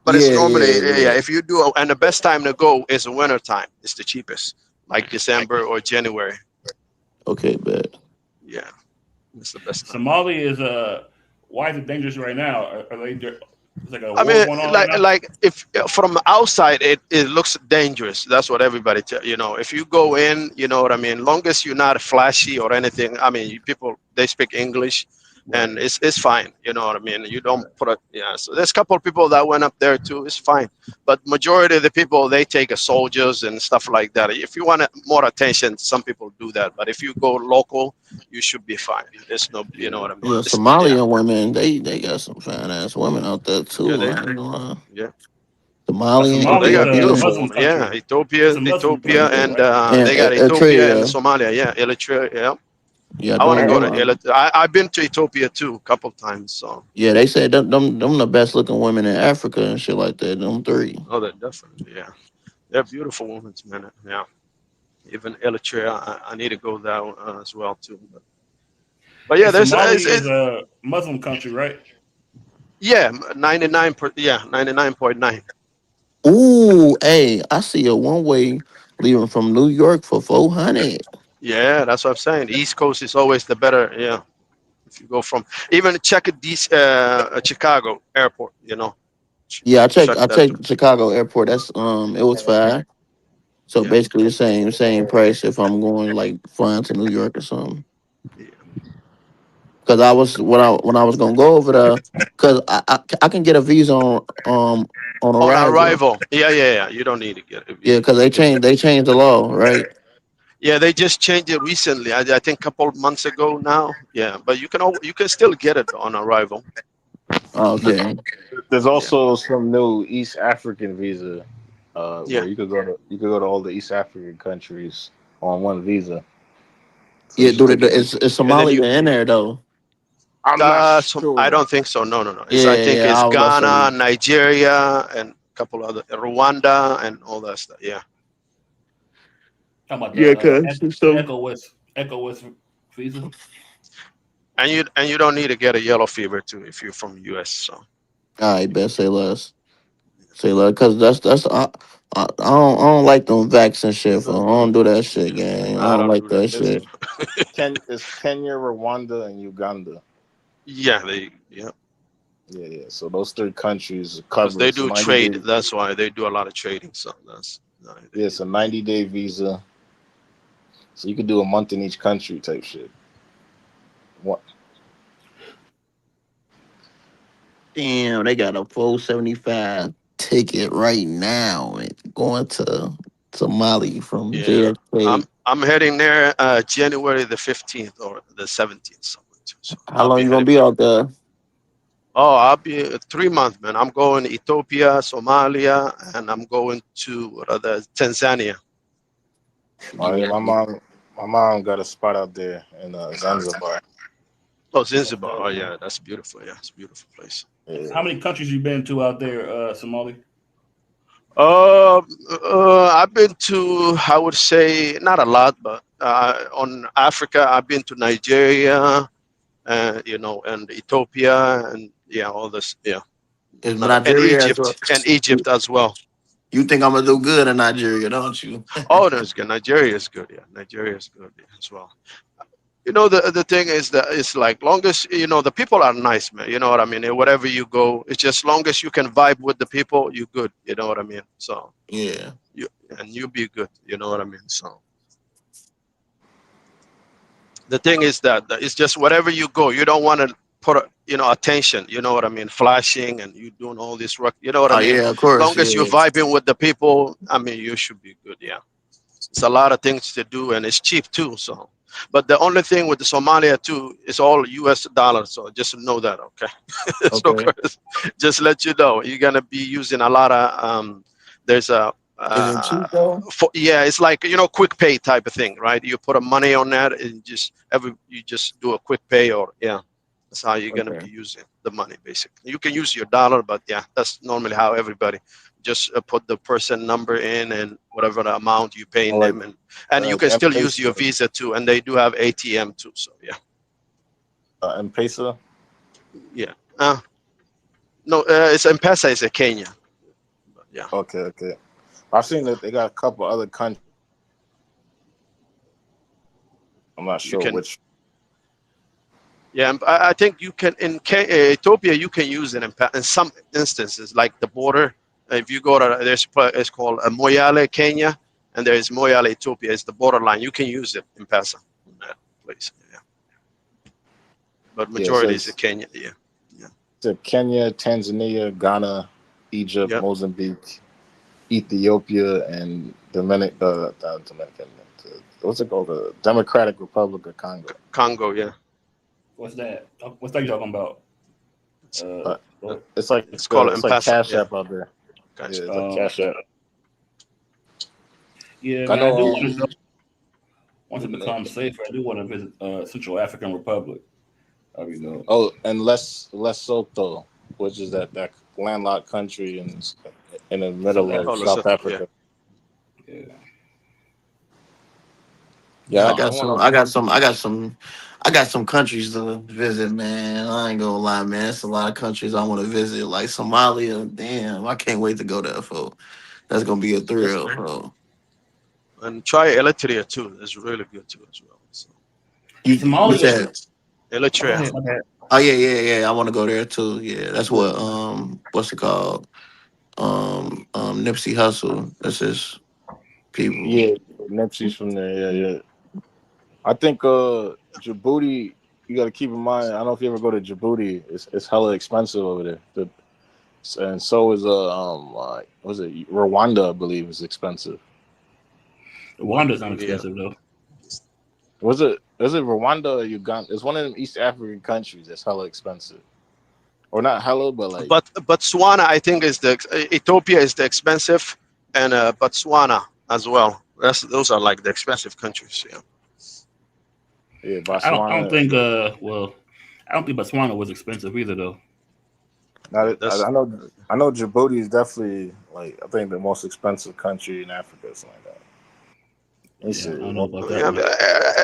But it's Yeah, normally, yeah, yeah. yeah. If you do, and the best time to go is the winter time. It's the cheapest, like December or January. Okay, bet. Yeah, it's the best time. Somali is why is it dangerous right now? Are they? It's like a I war mean, going on right now. like if from outside it looks dangerous. That's what everybody tell you know. If you go in, you know what I mean. Longest you're not flashy or anything. I mean, people they speak English, and it's fine. You know what I mean. You don't put a yeah. So there's a couple of people that went up there too. It's fine, but majority of the people they take a soldiers and stuff like that. If you want more attention, some people do that. But if you go local, you should be fine. There's no, you know what I mean. Yeah, Yeah, Somalian women, they got some fine ass women out there yeah, too. they I ain't do. gonna lie. Yeah. Somalian, Oh, they Somalia is got a beautiful Ethiopian, Muslim women. Yeah, country. It's a Muslim Ethiopia, country, and right? and they got Ethiopia and Eritrea. Somalia. Yeah, Eritrea. Yeah, Yeah, I want to Right. go to them, Eritrea. I've been to Ethiopia too a couple times. So, yeah, they said them the best looking women in Africa and shit like that. Them three. oh, they're definitely yeah, they're beautiful women, man. Yeah, even Eritrea. I need to go there as well too. But yeah, And there's Somali is a Muslim country, right? yeah 99 yeah 99.9. Ooh, hey, I see a one way leaving from New York for 400. Yeah, that's what I'm saying. East Coast is always the better. Yeah, if you go from even check it, these Chicago airport. Yeah, Check I that. checked Chicago airport. That's it was fine. So Yeah. basically the same price if I'm going like flying to New York or something. Cause I was when I was gonna go over there, cause I can get a visa on On arrival. arrival. Yeah. You don't need to get a Yeah, visa. cause You can just they changed the law, right? yeah, they just changed it recently. I think a couple of months ago now. Yeah, but you can still get it on arrival. Okay. There's also some new East African visa, Yeah. where you could go to all the East African countries on one visa. So Yeah, you just dude, take it. it's And then you Somalia in there though. I'm not I sure. don't think so. No. I think Yeah, it's I was about to Ghana, say. Nigeria, and a couple other Rwanda and all that stuff. Yeah. Talking about Yeah, the cause so ECOWAS visa. And you don't need to get a yellow fever too if you're from US. So I bet say less. Say less, cause that's I don't like them vaccine shit. For I don't do that shit, gang. I I don't don't like do that. that It's shit. Kenya, Rwanda, and Uganda. Yeah, Yeah. So those three countries are because covered. they It's a do 90 trade. day. That's why they do a lot of trading. So that's Yeah, it's a 90-day visa. So you could do a month in each country type shit. What? Damn, they got a 475 ticket right now and going to Mali from yeah. JFK. I'm heading there January the 15th or the 17th. So How I'll long be you gonna heading be back. out there? Oh, I'll be 3 months, man. I'm going to Ethiopia, Somalia, and I'm going to Tanzania. Oh, yeah, Yeah. my mom got a spot out there in Zanzibar. Oh, Zanzibar. Oh, yeah, that's beautiful. Yeah, it's a beautiful place. How many countries you been to out there, Somali? I've been to, I would say, not a lot, but on Africa, I've been to Nigeria, and Ethiopia, and yeah, all this, yeah, Is and Nigeria as well? Egypt as well. You think I'm gonna do good in Nigeria, don't you? Oh, that's good. Nigeria is good. Yeah, Nigeria is good as well. The thing is that it's like long as the people are nice, man. You know what I mean. Wherever you go, it's just long as you can vibe with the people, you good. You know what I mean. So Yeah. you be good. You know what I mean. So the thing is that it's just wherever you go, you don't want to put attention. You know what I mean? Flashing and you doing all this work. You know what Oh I mean? yeah, of course. Long as you're Yeah. vibing with the people, I mean, you should be good. Yeah, it's a lot of things to do and it's cheap too. So, but the only thing with the Somalia too is all U.S. dollars. So just know that, okay? So Okay. just let you know, you're gonna be using a lot of there's a Is it cheap though? yeah, it's like quick pay type of thing, right? You put a money on that and you just do a quick pay, or yeah, that's how you're gonna Okay. be using the money basically. You can use your dollar, but yeah, that's normally how everybody just put the person number in and whatever the amount you paying Like them, and you can still use your M-Pesa. Visa too, and they do have ATM too. So yeah, M-Pesa. yeah. No, it's M-Pesa is a Kenya. Yeah. Okay. I've seen that they got a couple other countries. I'm not You sure can. which. Yeah, and I think you can Ethiopia. You can use it in some instances, like the border. If you go to it's called Moyale, Kenya, and there is Moyale, Ethiopia. It's the borderline. You can use it in Pesa in that place. Yeah, but Yeah, majority is says Kenya. Yeah, to Kenya, Tanzania, Ghana, Egypt, yep. Mozambique, Ethiopia, and Dominican. What's it called? The Democratic Republic of Congo. Congo. Yeah. What's that? What's that you talking about? It's like It's called it's like M-Pesa. Cash Yeah. App out there. Gotcha. Yeah, it's like Cash App. Yeah, I man, I do know. want to go. Once it becomes safer, I do want to visit Central African Republic. There we go. Oh, and Lesotho, which is that landlocked country in the middle South of Oh, South Lesotho. Yeah. Africa. Yeah. Yeah, Yeah, I got some countries to visit, man. I ain't gonna lie, man. It's a lot of countries I want to visit, like Somalia. Damn, I can't wait to go there, for. That's gonna be a thrill, bro. And try Eritrea too. It's really good too as well. So, You Somalia. said, Go Eritrea. ahead, my bad. oh yeah. I want to go there too. Yeah, that's what what's it called? Nipsey Hussle. That's his people. Yeah, Nipsey's from there. Yeah. I think Djibouti. You got to keep in mind. I don't know if you ever go to Djibouti. It's hella expensive over there. And so is was it Rwanda? I believe is expensive. Rwanda's not expensive though. Is it Rwanda or Uganda? It's one of them East African countries that's hella expensive, or not hella, but like. But Botswana, I think, is Ethiopia is the expensive, and Botswana as well. Those are like the expensive countries. Yeah. Yeah, I don't think. Well, I don't think Botswana was expensive either though. I know Djibouti is definitely like I think the most expensive country in Africa, something like that. Yeah, I don't know about that. Yeah, but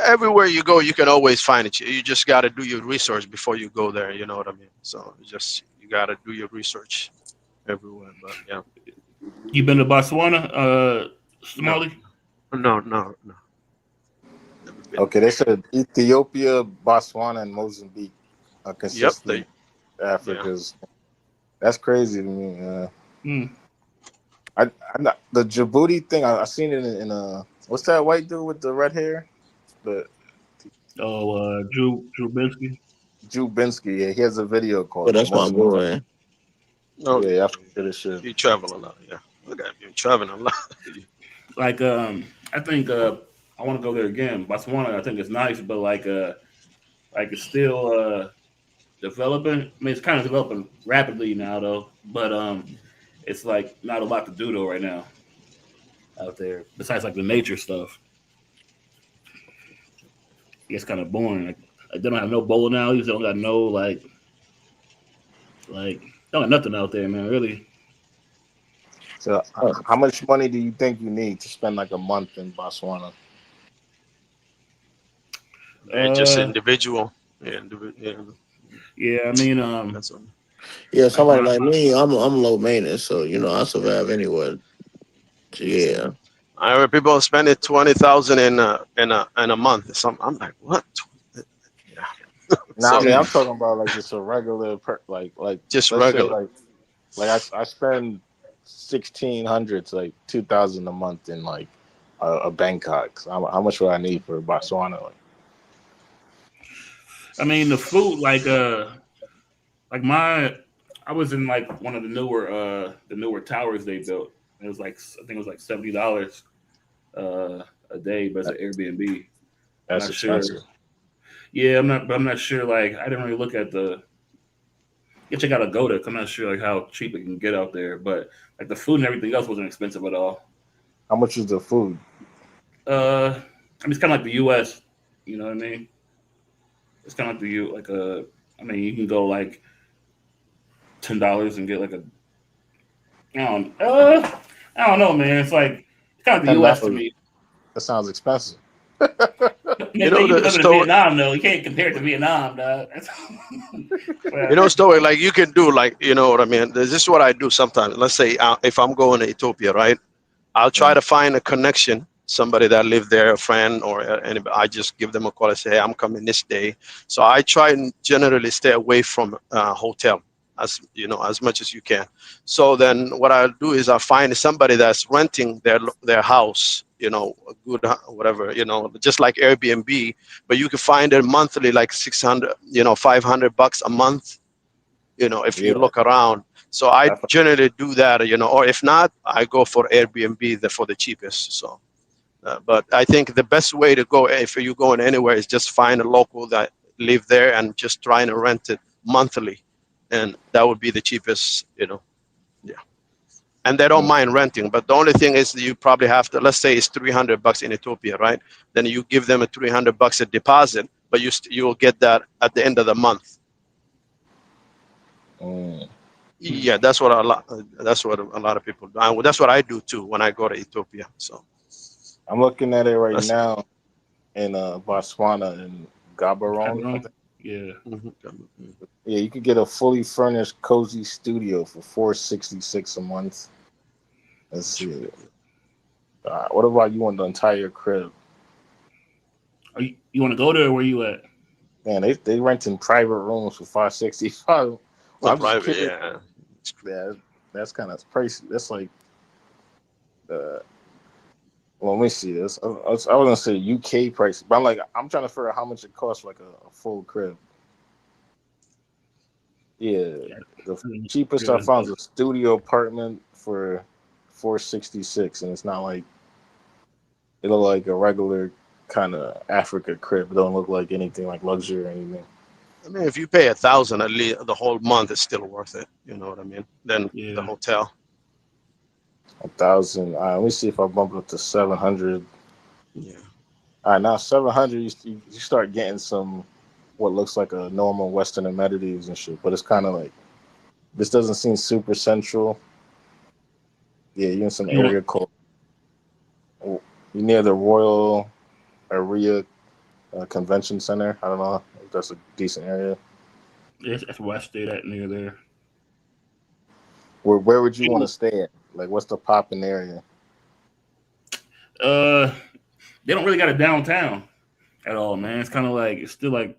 everywhere you go, you can always find it. You just got to do your research before you go there. You know what I mean? So you got to do your research everywhere. But yeah. You been to Botswana, Somali? No. Okay, they said Ethiopia, Botswana, and Mozambique are consistently Africa's. Yeah. That's crazy to me. The Djibouti thing, I seen it in what's that white dude with the red hair? Drew Binsky. Drew Binsky, yeah, he has a video called. Oh, that's my boy. Oh yeah, I forget this shit. You travel a lot, yeah. Okay, you're traveling a lot. Like I think I want to go there again. Botswana, I think it's nice, but like it's still developing. I mean, it's kind of developing rapidly now, though. But it's like not a lot to do though right now out there. Besides like the nature stuff, it's kind of boring. Like they don't have no bowling alleys. They don't got no like don't got nothing out there, man. Really. So, how much money do you think you need to spend like a month in Botswana? Just individual. Yeah, Yeah, I mean, yeah, somebody like me, I'm low maintenance, so I survive anywhere. So, yeah. I heard people spending 20,000 in a month. I'm like, what? Yeah. Now, I mean, I'm talking about like just a regular, like just regular. Like I spend 1,600 to like 2,000 a month in like a Bangkok. So how much would I need for Botswana? I mean, the food, like like I was in like one of the newer towers they built. It was like I think it was like $70 a day, but it's an Airbnb. I'm That's not sure. expensive. Yeah, I'm not sure. Like I didn't really look at the. You check out Agoda. 'Cause I'm not sure like how cheap it can get out there, but like the food and everything else wasn't expensive at all. How much is the food? I mean, it's kind of like the U.S. You know what I mean? It's kind of like the U. Like I mean, you can go like $10 and get like a. I don't know, man. It's like it's kind of the U.S. to $10. me. That sounds expensive. You know, you live in Vietnam, though. You can't compare it to Vietnam, dog. You know, Stoic, like you can do, like, you know what I mean? This is what I do sometimes. Let's say if I'm going to Ethiopia, right? I'll try to find a connection, somebody that lived there, a friend, or anybody. I just give them a call and say, hey, I'm coming this day. So I try and generally stay away from hotel, as you know, as much as you can. So then what I'll do is I'll find somebody that's renting their house, you know, a good whatever, you know, just like Airbnb, but you can find it monthly, like 600, you know, $500 a month, you know, if you look around. So I generally do that, you know, or if not, I go for Airbnb for the cheapest. So, but I think the best way to go if you're going anywhere is just find a local that live there and just trying to rent it monthly, and that would be the cheapest, you know. Yeah. And they don't mind renting, but the only thing is you probably have to, let's say it's $300 in Ethiopia, right? Then you give them a $300 a deposit, but you will get that at the end of the month. Yeah, that's what a lot of people do. That's what I do too when I go to Ethiopia. So I'm looking at it right now in Botswana and Gaborone. I think. Yeah. Yeah, you could get a fully furnished, cozy studio for $466 a month. Let's see. What about you want the entire crib? You want to go there? Or where you at? Man, they renting private rooms for $565. I'm private, just yeah. Yeah, that's kind of pricey. That's like, well, let me see this. I was gonna say UK price, but I'm trying to figure out how much it costs like a full crib. Yeah, the cheapest I found is a studio apartment for $466, and it's not like it look like a regular kind of Africa crib. It don't look like anything like luxury or anything. I mean, if you pay $1,000 at least the whole month, it's still worth it. You know what I mean? Then the hotel. 1,000. Let me see if I bump it up to 700. Yeah. All right, now 700, you start getting some what looks like a normal Western amenities and shit, but it's kind of like this doesn't seem super central. Yeah, you're in some area called you're near the Royal Area Convention Center. I don't know if that's a decent area. Yeah, it's where I stayed at near there. Where would you want to stay at? Like, what's the popping area? They don't really got a downtown at all, man. It's kind of like it's still like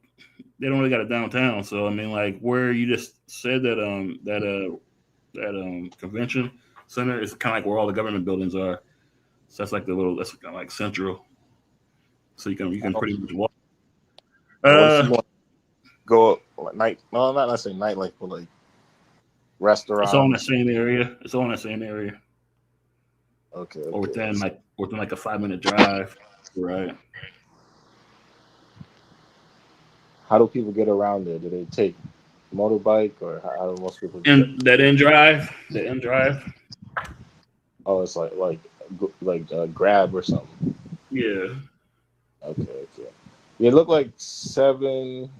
they don't really got a downtown. So I mean, like where you just said that convention center is kind of like where all the government buildings are. So that's like that's kind of like central. So you can pretty much walk. Go like night? No, not necessarily nightlife, but like restaurants. It's all in the same area. It's all in the same area. Okay. Or within like a 5-minute drive, right? How do people get around there? Do they take motorbike or how do most people? And that end drive, the end drive. Oh, it's like Grab or something. Yeah. Okay. Yeah, it looked like 7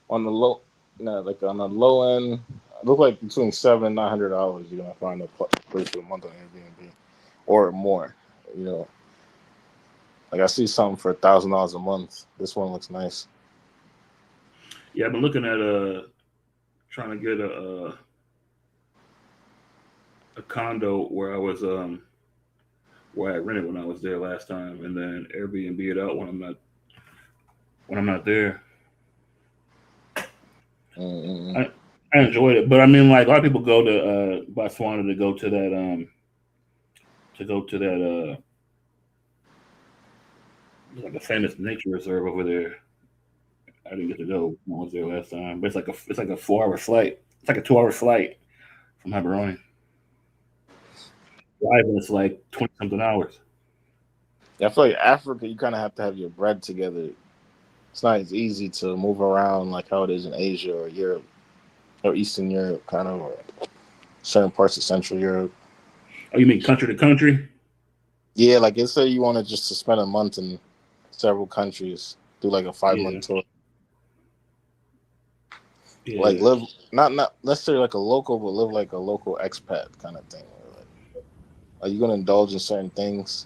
on the low. No, like on the low end, it looked like between $700 and $900. You're gonna find a place for a month on Airbnb or more. You know, like I see something for $1,000 a month. This one looks nice. Yeah, I've been looking at trying to get a condo where I was where I rented when I was there last time, and then Airbnb it out when I'm not there. I enjoyed it, but I mean, like a lot of people go to Botswana to go to that like a famous nature reserve over there. I didn't get to go when I was there last time, but it's like a 4-hour flight. It's like a 2-hour flight from Gaborone. Driving it's like 20 something hours. Yeah, I feel like Africa, you kind of have to have your bread together. It's not as easy to move around like how it is in Asia or Europe or Eastern Europe, kind of, or certain parts of Central Europe. Oh, you mean country to country? Yeah, like let's say you wanted just to spend a month in several countries, do like a 5-month tour. Yeah. Like live not necessarily like a local, but live like a local expat kind of thing. Like, are you gonna indulge in certain things,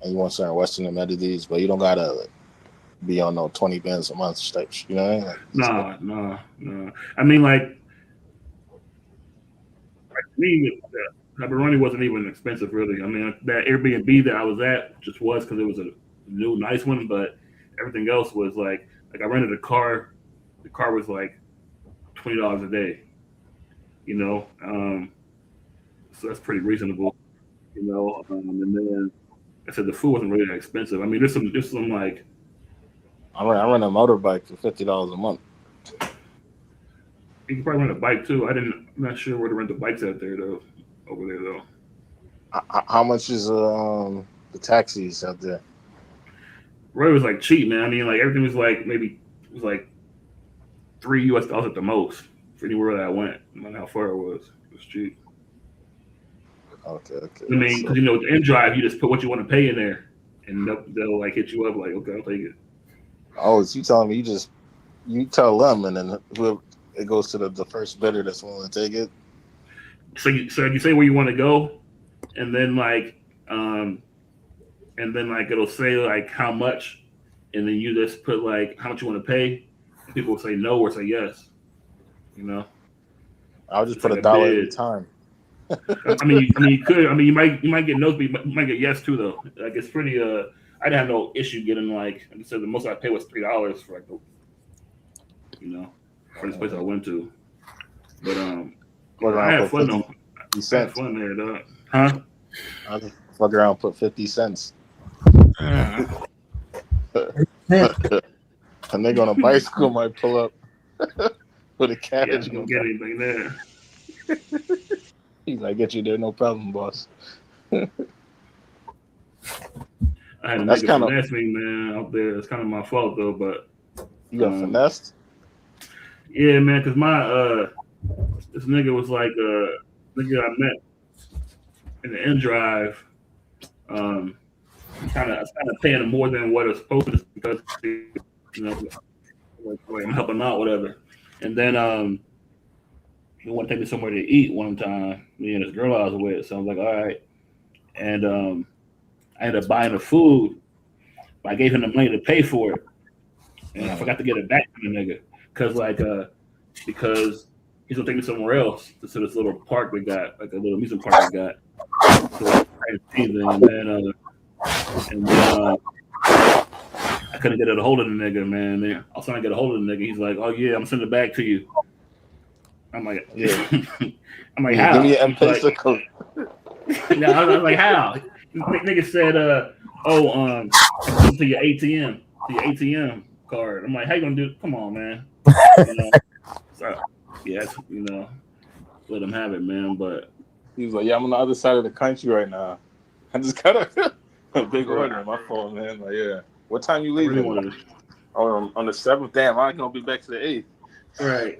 and you want certain Western amenities, but you don't gotta like, be on no 20 bands a month type. You know what I mean? Like, No. I mean, like me, Gaborone wasn't even expensive, really. I mean, that Airbnb that I was at just was because it was a new, nice one, but everything else was like I rented a car. The car was like $20 a day, you know. So that's pretty reasonable, you know. And then I said the food wasn't really that expensive. I mean, there's some like I rent a motorbike for $50 a month. you can probably rent a bike too. I'm not sure where to rent the bikes out there though. Over there though. How much is the taxis out there? Right, it was like cheap, man. I mean, like everything was like maybe it was like $3 at the most for anywhere that I went. No matter how far it was cheap. Okay. I mean, because you know, with the InDrive, you just put what you want to pay in there, and they'll like hit you up like, okay, I'll take it. Oh, so you telling me you tell them, and then whoever, it goes to the first bidder that's willing to take it. So you say where you want to go, and then it'll say like how much, and then you just put like how much you want to pay. People will say no or say yes. You know. I'll just It's put like $1 bid. every time. I mean, you could. I mean, you might get no's, but you might get yes too, though. Like it's pretty. I didn't have no issue getting like I said. The most I paid was $3 for like the, you know, for this place I went to. But I had fun though. I had fun there, dog. Huh? I'll just fuck around and put 50 cents. A nigga on a bicycle might pull up with a carriage. Yeah, don't get anything there. He's like, get you there, no problem, boss. I had to That's make a kinda- finesse me, man, out there. It's kind of my fault though, but You got finessed? yeah, man, because my this nigga was like nigga I met in the InDrive. Kind of paying him more than what it's supposed to because you know like I'm helping out, whatever. And then he wanted to take me somewhere to eat one time. Me and this girl I was with, so I was like, all right. And I ended up buying the food. But I gave him the money to pay for it, and I forgot to get it back from the nigga because he's gonna take me somewhere else to this little park we got, like a little amusement park we got. So and then I couldn't get a hold of the nigga, man. Then I was trying to get a hold of the nigga. He's like, "Oh yeah, I'm sending it back to you." I'm like, yeah. I'm like, Yeah, how? give me an He's like, M-Pesa code. no, I was like, how? Nigga said, to your ATM card. I'm like, how you gonna do? Come on, man. You know? So, yeah, you know, let him have it, man. But He was like, yeah, I'm on the other side of the country right now. I just got a big order on my phone, man. Like, yeah. What time you leaving? On the 7th. Damn, I ain't gonna be back to the 8th. right.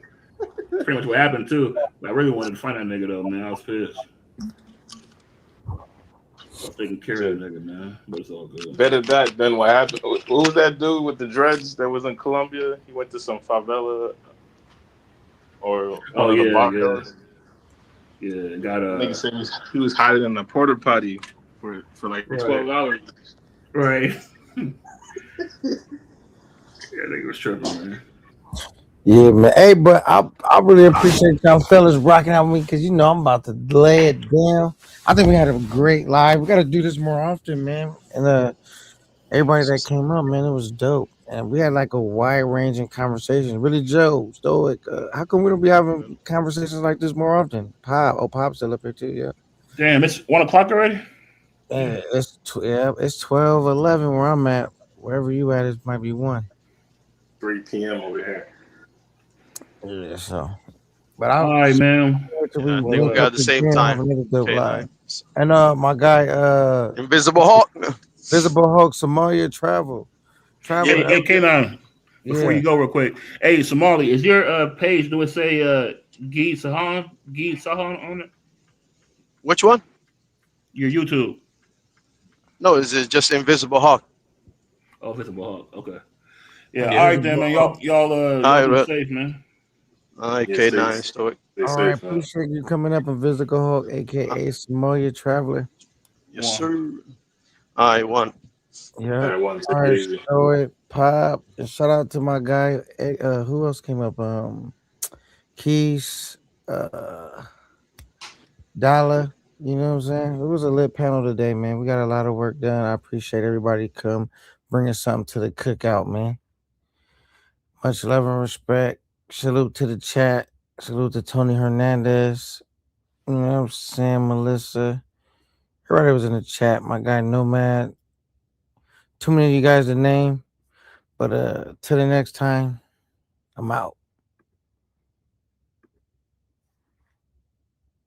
Pretty much what happened too. But I really wanted to find that nigga though, man. I was pissed. I was taking care of that nigga, man. But it's all good. Better that than what happened. Who was that dude with the dreads that was in Colombia? He went to some favela or one of the barrios. Yeah, got a Nigga said he was hiding in a porta potty for like Right. $12. right. Yeah, nigga was tripping, man. Yeah, man. Hey, but I really appreciate y'all fellas rocking out with me because you know I'm about to lay it down. I think we had a great live. We got to do this more often, man. And everybody that came up, man, it was dope. And we had like a wide ranging conversation. Really, Joe, Stoic. How come we don't be having conversations like this more often? Pop's still up here too, yeah. Damn, it's 1 o'clock already. Yeah, it's 12:11 where I'm at. Wherever you at, it might be 1. 3 p.m. over here. Yeah, so. But All right, man. I think we got the same time. Live. And my guy, Invisible Hulk. Visible Hulk, Somalia Travel. Hey, K9, before Yeah. you go real quick. Hey, Somali, is your page, do it say Gee Sahan on it? Which one? Your YouTube. No, it's just Invisible Hulk. Oh, Visible Hulk. Okay. Yeah, Okay. all right then, man. Y'all All be right, safe, man. All right, Yeah, K9 stay- Stoic. All right, appreciate you coming up in Visible Hulk, aka Somalia Traveler. Yes, sir. All right, one. Yeah. All right, All right, Stoic, Pop, and shout out to my guy. Who else came up? Keys, Dollar. You know what I'm saying? It was a lit panel today, man. We got a lot of work done. I appreciate everybody come bringing something to the cookout, man. Much love and respect. Salute to the chat. Salute to Tony Hernandez. You know what I'm saying? Melissa. Everybody was in the chat. My guy Nomad. Too many of you guys to name. But till the next time, I'm out.